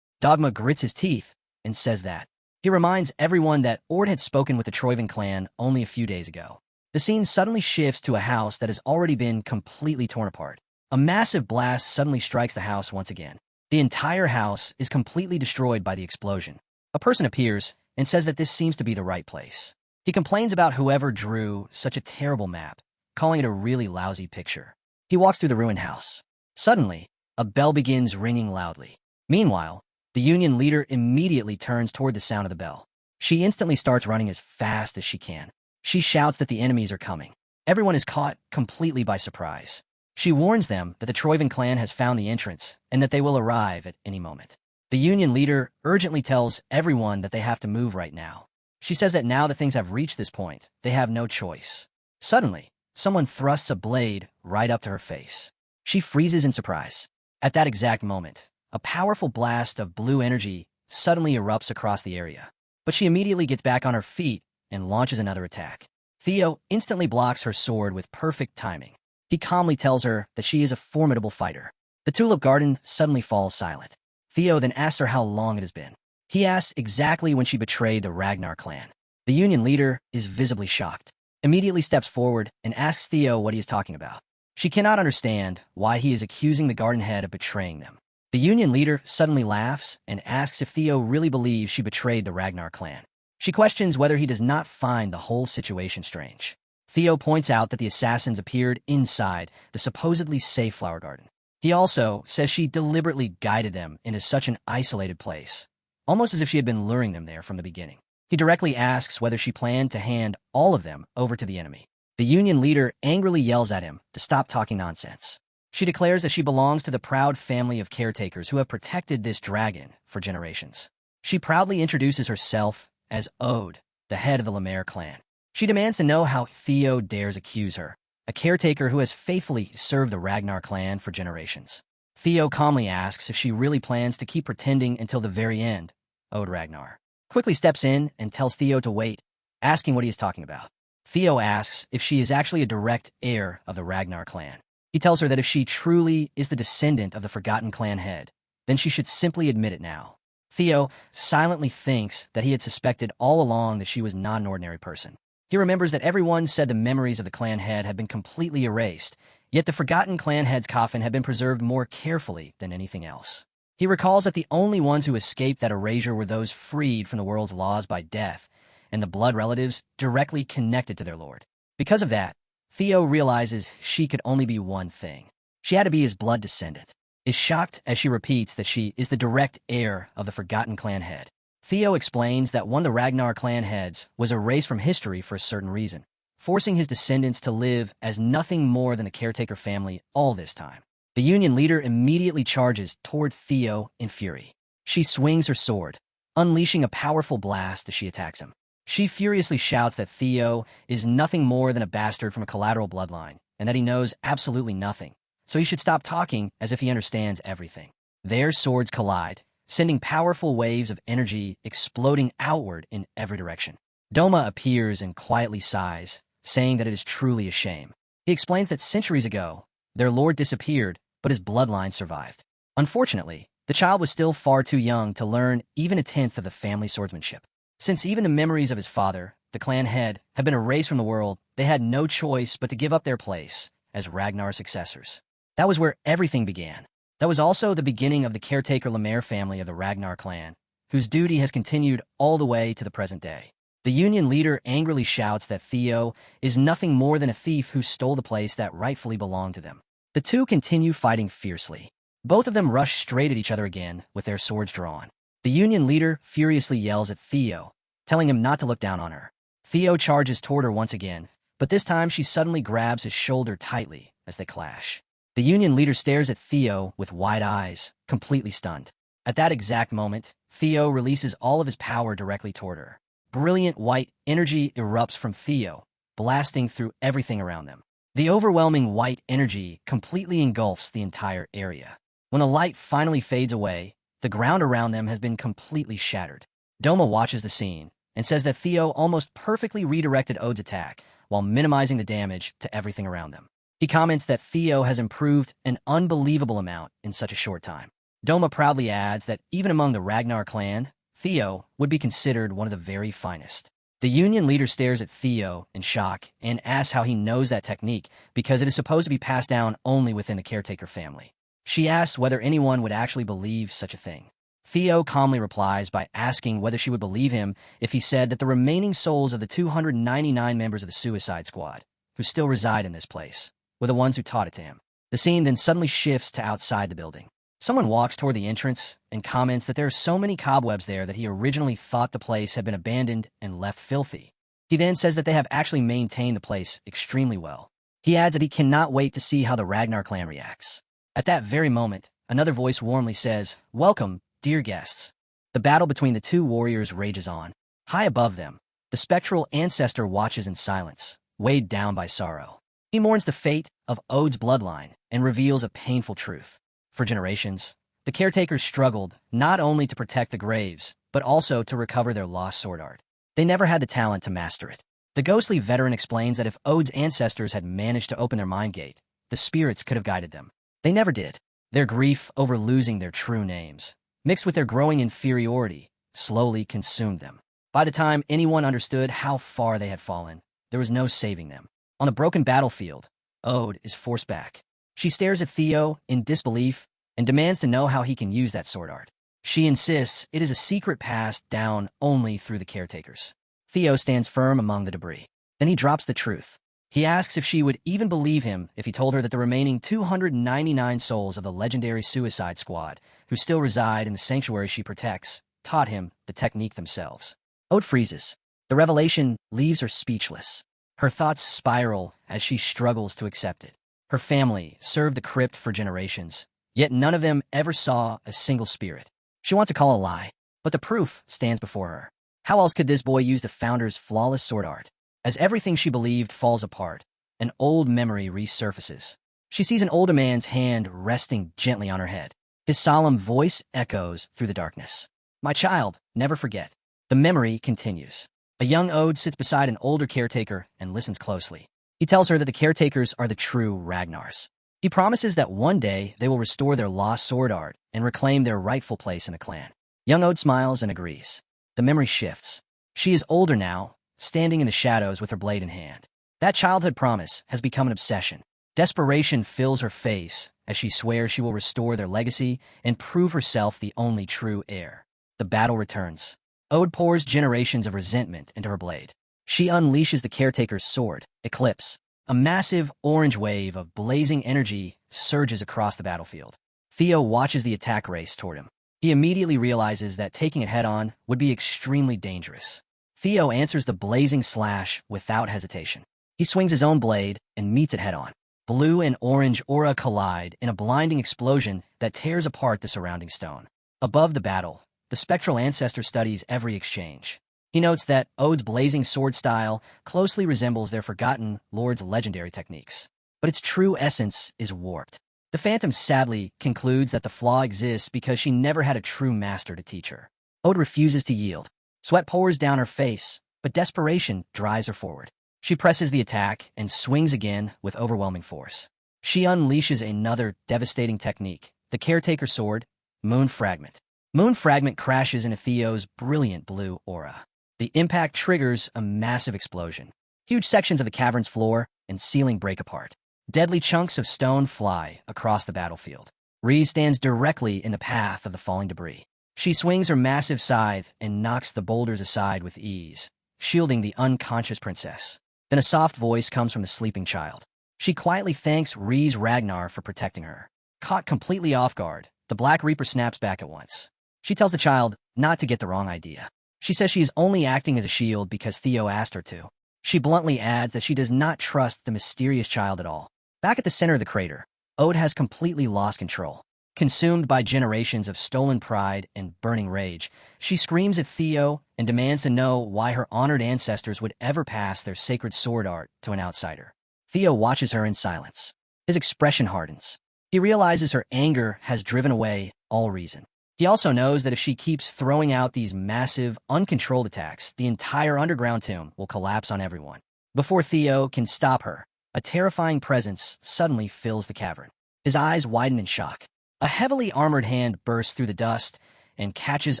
Dogma grits his teeth and says that. He reminds everyone that Ord had spoken with the Troivan clan only a few days ago. The scene suddenly shifts to a house that has already been completely torn apart. A massive blast suddenly strikes the house once again. The entire house is completely destroyed by the explosion. A person appears and says that this seems to be the right place. He complains about whoever drew such a terrible map, calling it a really lousy picture. He walks through the ruined house. Suddenly, a bell begins ringing loudly. Meanwhile, the Union leader immediately turns toward the sound of the bell. She instantly starts running as fast as she can. She shouts that the enemies are coming. Everyone is caught completely by surprise. She warns them that the Troivan clan has found the entrance and that they will arrive at any moment. The Union leader urgently tells everyone that they have to move right now. She says that now that things have reached this point, they have no choice. Suddenly, someone thrusts a blade right up to her face. She freezes in surprise. At that exact moment, a powerful blast of blue energy suddenly erupts across the area. But she immediately gets back on her feet and launches another attack. Theo instantly blocks her sword with perfect timing. He calmly tells her that she is a formidable fighter. The Tulip Garden suddenly falls silent. Theo then asks her how long it has been. He asks exactly when she betrayed the Ragnar clan. The Union leader is visibly shocked, immediately steps forward and asks Theo what he is talking about. She cannot understand why he is accusing the Garden Head of betraying them. The Union leader suddenly laughs and asks if Theo really believes she betrayed the Ragnar clan. She questions whether he does not find the whole situation strange. Theo points out that the assassins appeared inside the supposedly safe flower garden. He also says she deliberately guided them into such an isolated place, almost as if she had been luring them there from the beginning. He directly asks whether she planned to hand all of them over to the enemy. The Union leader angrily yells at him to stop talking nonsense. She declares that she belongs to the proud family of caretakers who have protected this dragon for generations. She proudly introduces herself as Ode, the head of the Lemaire clan. She demands to know how Theo dares accuse her, a caretaker who has faithfully served the Ragnar clan for generations. Theo calmly asks if she really plans to keep pretending until the very end. Ode Ragnar quickly steps in and tells Theo to wait, asking what he is talking about. Theo asks if she is actually a direct heir of the Ragnar clan. He tells her that if she truly is the descendant of the Forgotten Clan head, then she should simply admit it now. Theo silently thinks that he had suspected all along that she was not an ordinary person. He remembers that everyone said the memories of the clan head had been completely erased, yet the Forgotten Clan head's coffin had been preserved more carefully than anything else. He recalls that the only ones who escaped that erasure were those freed from the world's laws by death, and the blood relatives directly connected to their lord. Because of that, Theo realizes she could only be one thing. She had to be his blood descendant. Is shocked as she repeats that she is the direct heir of the Forgotten Clan head. Theo explains that one of the Ragnar clan heads was erased from history for a certain reason, forcing his descendants to live as nothing more than the caretaker family all this time. The Union leader immediately charges toward Theo in fury. She swings her sword, unleashing a powerful blast as she attacks him. She furiously shouts that Theo is nothing more than a bastard from a collateral bloodline, and that he knows absolutely nothing, so he should stop talking as if he understands everything. Their swords collide, sending powerful waves of energy exploding outward in every direction. Doma appears and quietly sighs, saying that it is truly a shame. He explains that centuries ago, their lord disappeared, but his bloodline survived. Unfortunately, the child was still far too young to learn even a tenth of the family swordsmanship. Since even the memories of his father, the clan head, had been erased from the world, they had no choice but to give up their place as Ragnar's successors. That was where everything began. That was also the beginning of the caretaker Lemaire family of the Ragnar clan, whose duty has continued all the way to the present day. The Union leader angrily shouts that Theo is nothing more than a thief who stole the place that rightfully belonged to them. The two continue fighting fiercely. Both of them rush straight at each other again with their swords drawn. The Union leader furiously yells at Theo, telling him not to look down on her. Theo charges toward her once again, but this time she suddenly grabs his shoulder tightly as they clash. The Union leader stares at Theo with wide eyes, completely stunned. At that exact moment, Theo releases all of his power directly toward her. Brilliant white energy erupts from Theo, blasting through everything around them. The overwhelming white energy completely engulfs the entire area. When the light finally fades away, the ground around them has been completely shattered. Doma watches the scene and says that Theo almost perfectly redirected Ode's attack while minimizing the damage to everything around them. He comments that Theo has improved an unbelievable amount in such a short time. Doma proudly adds that even among the Ragnar clan, Theo would be considered one of the very finest. The Union leader stares at Theo in shock and asks how he knows that technique because it is supposed to be passed down only within the caretaker family. She asks whether anyone would actually believe such a thing. Theo calmly replies by asking whether she would believe him if he said that the remaining souls of the 299 members of the Suicide Squad, who still reside in this place, were the ones who taught it to him. The scene then suddenly shifts to outside the building. Someone walks toward the entrance and comments that there are so many cobwebs there that he originally thought the place had been abandoned and left filthy. He then says that they have actually maintained the place extremely well. He adds that he cannot wait to see how the Ragnar clan reacts. At that very moment, another voice warmly says, "Welcome, dear guests." The battle between the two warriors rages on. High above them, the spectral ancestor watches in silence, weighed down by sorrow. He mourns the fate of Ode's bloodline and reveals a painful truth. For generations, the caretakers struggled not only to protect the graves, but also to recover their lost sword art. They never had the talent to master it. The ghostly veteran explains that if Ode's ancestors had managed to open their mind gate, the spirits could have guided them. They never did. Their grief over losing their true names, mixed with their growing inferiority, slowly consumed them. By the time anyone understood how far they had fallen, there was no saving them. On the broken battlefield, Ode is forced back. She stares at Theo in disbelief and demands to know how he can use that sword art. She insists it is a secret passed down only through the caretakers. Theo stands firm among the debris. Then he drops the truth. He asks if she would even believe him if he told her that the remaining 299 souls of the legendary Suicide Squad, who still reside in the sanctuary she protects, taught him the technique themselves. Ode freezes. The revelation leaves her speechless. Her thoughts spiral as she struggles to accept it. Her family served the crypt for generations, yet none of them ever saw a single spirit. She wants to call a lie, but the proof stands before her. How else could this boy use the Founder's flawless sword art? As everything she believed falls apart, an old memory resurfaces. She sees an older man's hand resting gently on her head. His solemn voice echoes through the darkness. "My child, never forget." The memory continues. A young Ode sits beside an older caretaker and listens closely. He tells her that the caretakers are the true Ragnars. He promises that one day they will restore their lost sword art and reclaim their rightful place in the clan. Young Ode smiles and agrees. The memory shifts. She is older now, standing in the shadows with her blade in hand. That childhood promise has become an obsession. Desperation fills her face as she swears she will restore their legacy and prove herself the only true heir. The battle returns. Ode pours generations of resentment into her blade. She unleashes the caretaker's sword, Eclipse. A massive orange wave of blazing energy surges across the battlefield. Theo watches the attack race toward him. He immediately realizes that taking it head-on would be extremely dangerous. Theo answers the blazing slash without hesitation. He swings his own blade and meets it head-on. Blue and orange aura collide in a blinding explosion that tears apart the surrounding stone. Above the battle, the spectral ancestor studies every exchange. He notes that Ode's blazing sword style closely resembles their forgotten lord's legendary techniques, but its true essence is warped. The Phantom sadly concludes that the flaw exists because she never had a true master to teach her. Ode refuses to yield. Sweat pours down her face, but desperation drives her forward. She presses the attack and swings again with overwhelming force. She unleashes another devastating technique, the caretaker sword, Moon Fragment. Moon Fragment crashes into Theo's brilliant blue aura. The impact triggers a massive explosion. Huge sections of the cavern's floor and ceiling break apart. Deadly chunks of stone fly across the battlefield. Reese stands directly in the path of the falling debris. She swings her massive scythe and knocks the boulders aside with ease, shielding the unconscious princess. Then a soft voice comes from the sleeping child. She quietly thanks Reese Ragnar for protecting her. Caught completely off guard, the Black Reaper snaps back at once. She tells the child not to get the wrong idea. She says she is only acting as a shield because Theo asked her to. She bluntly adds that she does not trust the mysterious child at all. Back at the center of the crater, Ode has completely lost control. Consumed by generations of stolen pride and burning rage, she screams at Theo and demands to know why her honored ancestors would ever pass their sacred sword art to an outsider. Theo watches her in silence. His expression hardens. He realizes her anger has driven away all reason. He also knows that if she keeps throwing out these massive, uncontrolled attacks, the entire underground tomb will collapse on everyone. Before Theo can stop her, a terrifying presence suddenly fills the cavern. His eyes widen in shock. A heavily armored hand bursts through the dust and catches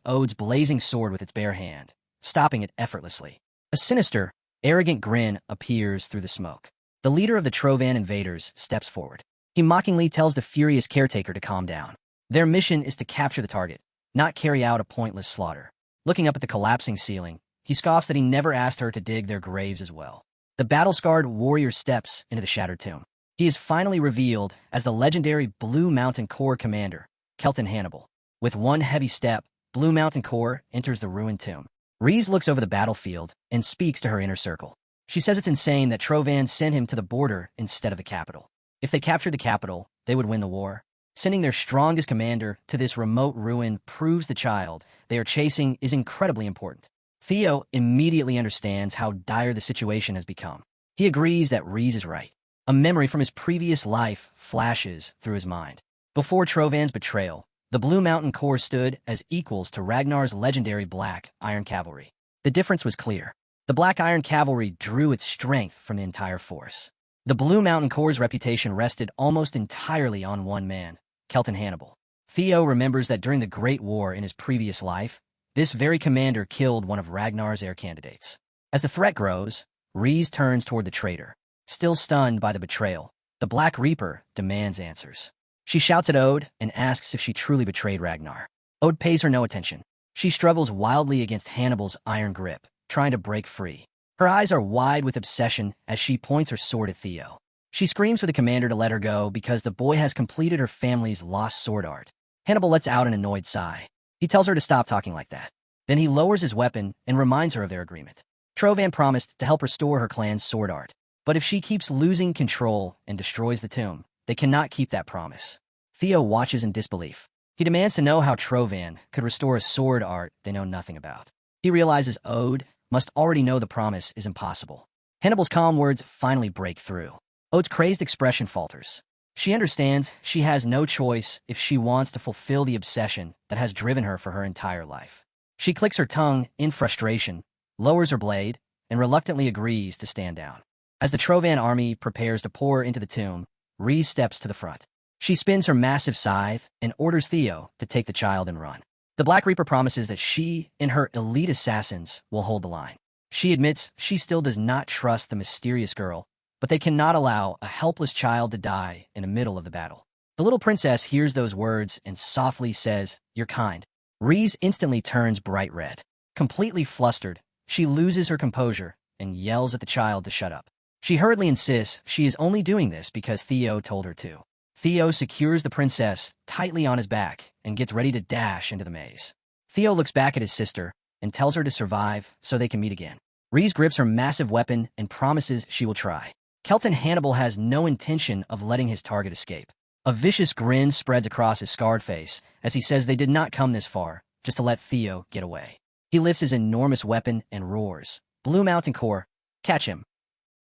Ode's blazing sword with its bare hand, stopping it effortlessly. A sinister, arrogant grin appears through the smoke. The leader of the Trovan invaders steps forward. He mockingly tells the furious caretaker to calm down. Their mission is to capture the target, not carry out a pointless slaughter. Looking up at the collapsing ceiling, he scoffs that he never asked her to dig their graves as well. The battle-scarred warrior steps into the shattered tomb. He is finally revealed as the legendary Blue Mountain Corps commander, Kelton Hannibal. With one heavy step, Blue Mountain Corps enters the ruined tomb. Reese looks over the battlefield and speaks to her inner circle. She says it's insane that Trovan sent him to the border instead of the capital. If they captured the capital, they would win the war. Sending their strongest commander to this remote ruin proves the child they are chasing is incredibly important. Theo immediately understands how dire the situation has become. He agrees that Reese is right. A memory from his previous life flashes through his mind. Before Trovan's betrayal, the Blue Mountain Corps stood as equals to Ragnar's legendary Black Iron Cavalry. The difference was clear. The Black Iron Cavalry drew its strength from the entire force. The Blue Mountain Corps' reputation rested almost entirely on one man, Kelton Hannibal. Theo remembers that during the Great War in his previous life, this very commander killed one of Ragnar's heir candidates. As the threat grows, Reese turns toward the traitor. Still stunned by the betrayal, the Black Reaper demands answers. She shouts at Ode and asks if she truly betrayed Ragnar. Ode pays her no attention. She struggles wildly against Hannibal's iron grip, trying to break free. Her eyes are wide with obsession as she points her sword at Theo. She screams for the commander to let her go because the boy has completed her family's lost sword art. Hannibal lets out an annoyed sigh. He tells her to stop talking like that. Then he lowers his weapon and reminds her of their agreement. Trovan promised to help restore her clan's sword art. But if she keeps losing control and destroys the tomb, they cannot keep that promise. Theo watches in disbelief. He demands to know how Trovan could restore a sword art they know nothing about. He realizes Ode must already know the promise is impossible. Hannibal's calm words finally break through. Ode's crazed expression falters. She understands she has no choice if she wants to fulfill the obsession that has driven her for her entire life. She clicks her tongue in frustration, lowers her blade, and reluctantly agrees to stand down. As the Trovan army prepares to pour into the tomb, Reese steps to the front. She spins her massive scythe and orders Theo to take the child and run. The Black Reaper promises that she and her elite assassins will hold the line. She admits she still does not trust the mysterious girl, but they cannot allow a helpless child to die in the middle of the battle. The little princess hears those words and softly says, "You're kind." Reese instantly turns bright red. Completely flustered, she loses her composure and yells at the child to shut up. She hurriedly insists she is only doing this because Theo told her to. Theo secures the princess tightly on his back and gets ready to dash into the maze. Theo looks back at his sister and tells her to survive so they can meet again. Reese grips her massive weapon and promises she will try. Kelton Hannibal has no intention of letting his target escape. A vicious grin spreads across his scarred face as he says they did not come this far just to let Theo get away. He lifts his enormous weapon and roars, "Blue Mountain Corps, catch him."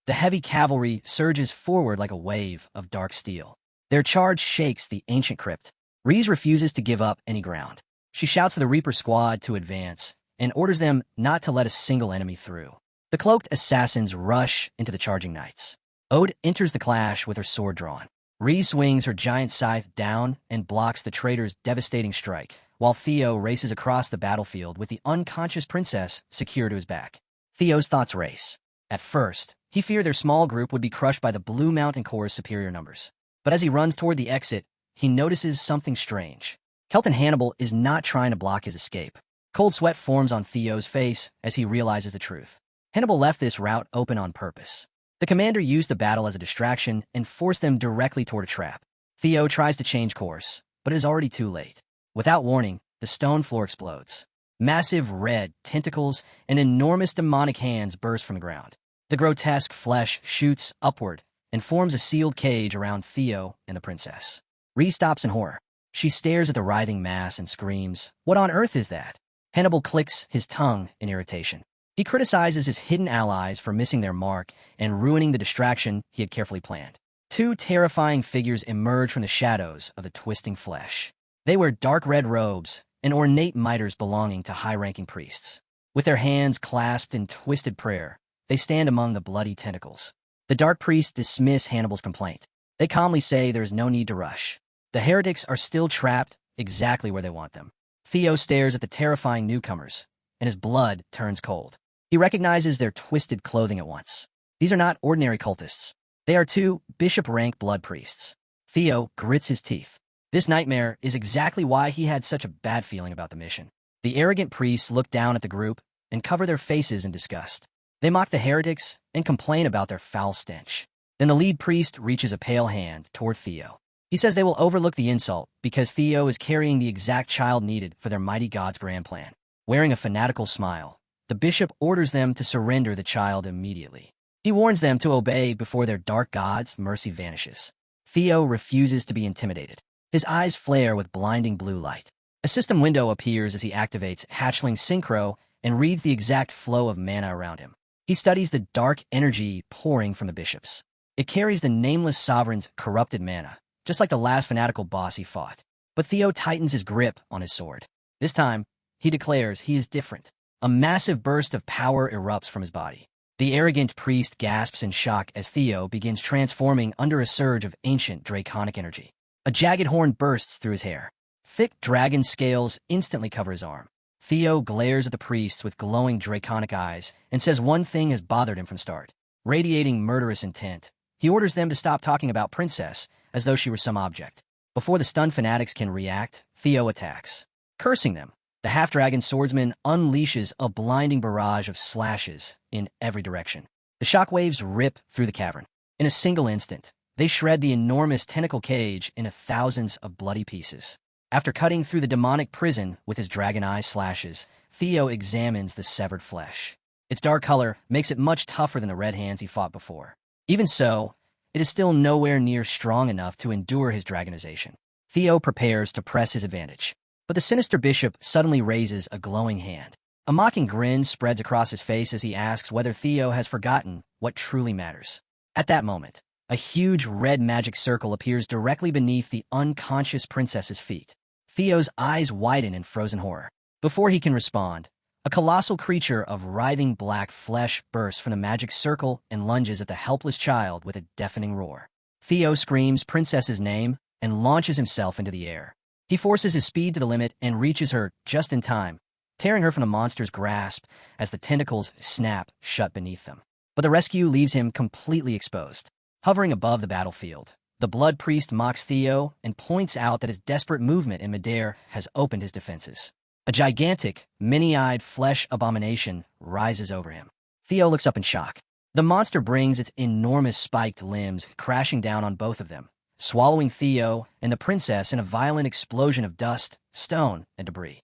The heavy cavalry surges forward like a wave of dark steel. Their charge shakes the ancient crypt. Reese refuses to give up any ground. She shouts for the Reaper squad to advance and orders them not to let a single enemy through. The cloaked assassins rush into the charging knights. Ode enters the clash with her sword drawn. Reese swings her giant scythe down and blocks the traitor's devastating strike, while Theo races across the battlefield with the unconscious princess secured to his back. Theo's thoughts race. At first, he feared their small group would be crushed by the Blue Mountain Corps' superior numbers. But as he runs toward the exit, he notices something strange. Kelton Hannibal is not trying to block his escape. Cold sweat forms on Theo's face as he realizes the truth. Hannibal left this route open on purpose. The commander used the battle as a distraction and forced them directly toward a trap. Theo tries to change course, but it is already too late. Without warning, the stone floor explodes. Massive red tentacles and enormous demonic hands burst from the ground. The grotesque flesh shoots upward and forms a sealed cage around Theo and the princess. Reese stops in horror. She stares at the writhing mass and screams, "What on earth is that?" Hannibal clicks his tongue in irritation. He criticizes his hidden allies for missing their mark and ruining the distraction he had carefully planned. Two terrifying figures emerge from the shadows of the twisting flesh. They wear dark red robes and ornate mitres belonging to high-ranking priests. With their hands clasped in twisted prayer, they stand among the bloody tentacles. The dark priests dismiss Hannibal's complaint. They calmly say there is no need to rush. The heretics are still trapped exactly where they want them. Theo stares at the terrifying newcomers, and his blood turns cold. He recognizes their twisted clothing at once. These are not ordinary cultists. They are two bishop-rank blood priests. Theo grits his teeth. This nightmare is exactly why he had such a bad feeling about the mission. The arrogant priests look down at the group and cover their faces in disgust. They mock the heretics and complain about their foul stench. Then the lead priest reaches a pale hand toward Theo. He says they will overlook the insult because Theo is carrying the exact child needed for their mighty god's grand plan. Wearing a fanatical smile, the bishop orders them to surrender the child immediately. He warns them to obey before their dark god's mercy vanishes. Theo refuses to be intimidated. His eyes flare with blinding blue light. A system window appears as he activates Hatchling Synchro and reads the exact flow of mana around him. He studies the dark energy pouring from the bishops. It carries the nameless sovereign's corrupted mana, just like the last fanatical boss he fought. But Theo tightens his grip on his sword. This time, he declares he is different. A massive burst of power erupts from his body. The arrogant priest gasps in shock as Theo begins transforming under a surge of ancient draconic energy. A jagged horn bursts through his hair. Thick dragon scales instantly cover his arm. Theo glares at the priest with glowing draconic eyes and says one thing has bothered him from start. Radiating murderous intent, he orders them to stop talking about Princess as though she were some object. Before the stunned fanatics can react, Theo attacks. Cursing them, the half-dragon swordsman unleashes a blinding barrage of slashes in every direction. The shockwaves rip through the cavern. In a single instant, they shred the enormous tentacle cage into thousands of bloody pieces. After cutting through the demonic prison with his dragon eye slashes, Theo examines the severed flesh. Its dark color makes it much tougher than the red hands he fought before. Even so, it is still nowhere near strong enough to endure his dragonization. Theo prepares to press his advantage. But the sinister bishop suddenly raises a glowing hand. A mocking grin spreads across his face as he asks whether Theo has forgotten what truly matters. At that moment, a huge red magic circle appears directly beneath the unconscious princess's feet. Theo's eyes widen in frozen horror. Before he can respond, A colossal creature of writhing black flesh bursts from the magic circle and lunges at the helpless child with a deafening roar. Theo screams Princess's name and launches himself into the air. He forces his speed to the limit and reaches her just in time, tearing her from the monster's grasp as the tentacles snap shut beneath them. But the rescue leaves him completely exposed. Hovering above the battlefield, the Blood Priest mocks Theo and points out that his desperate movement in midair has opened his defenses. A gigantic, many-eyed flesh abomination rises over him. Theo looks up in shock. The monster brings its enormous spiked limbs crashing down on both of them, swallowing Theo and the princess in a violent explosion of dust, stone, and debris.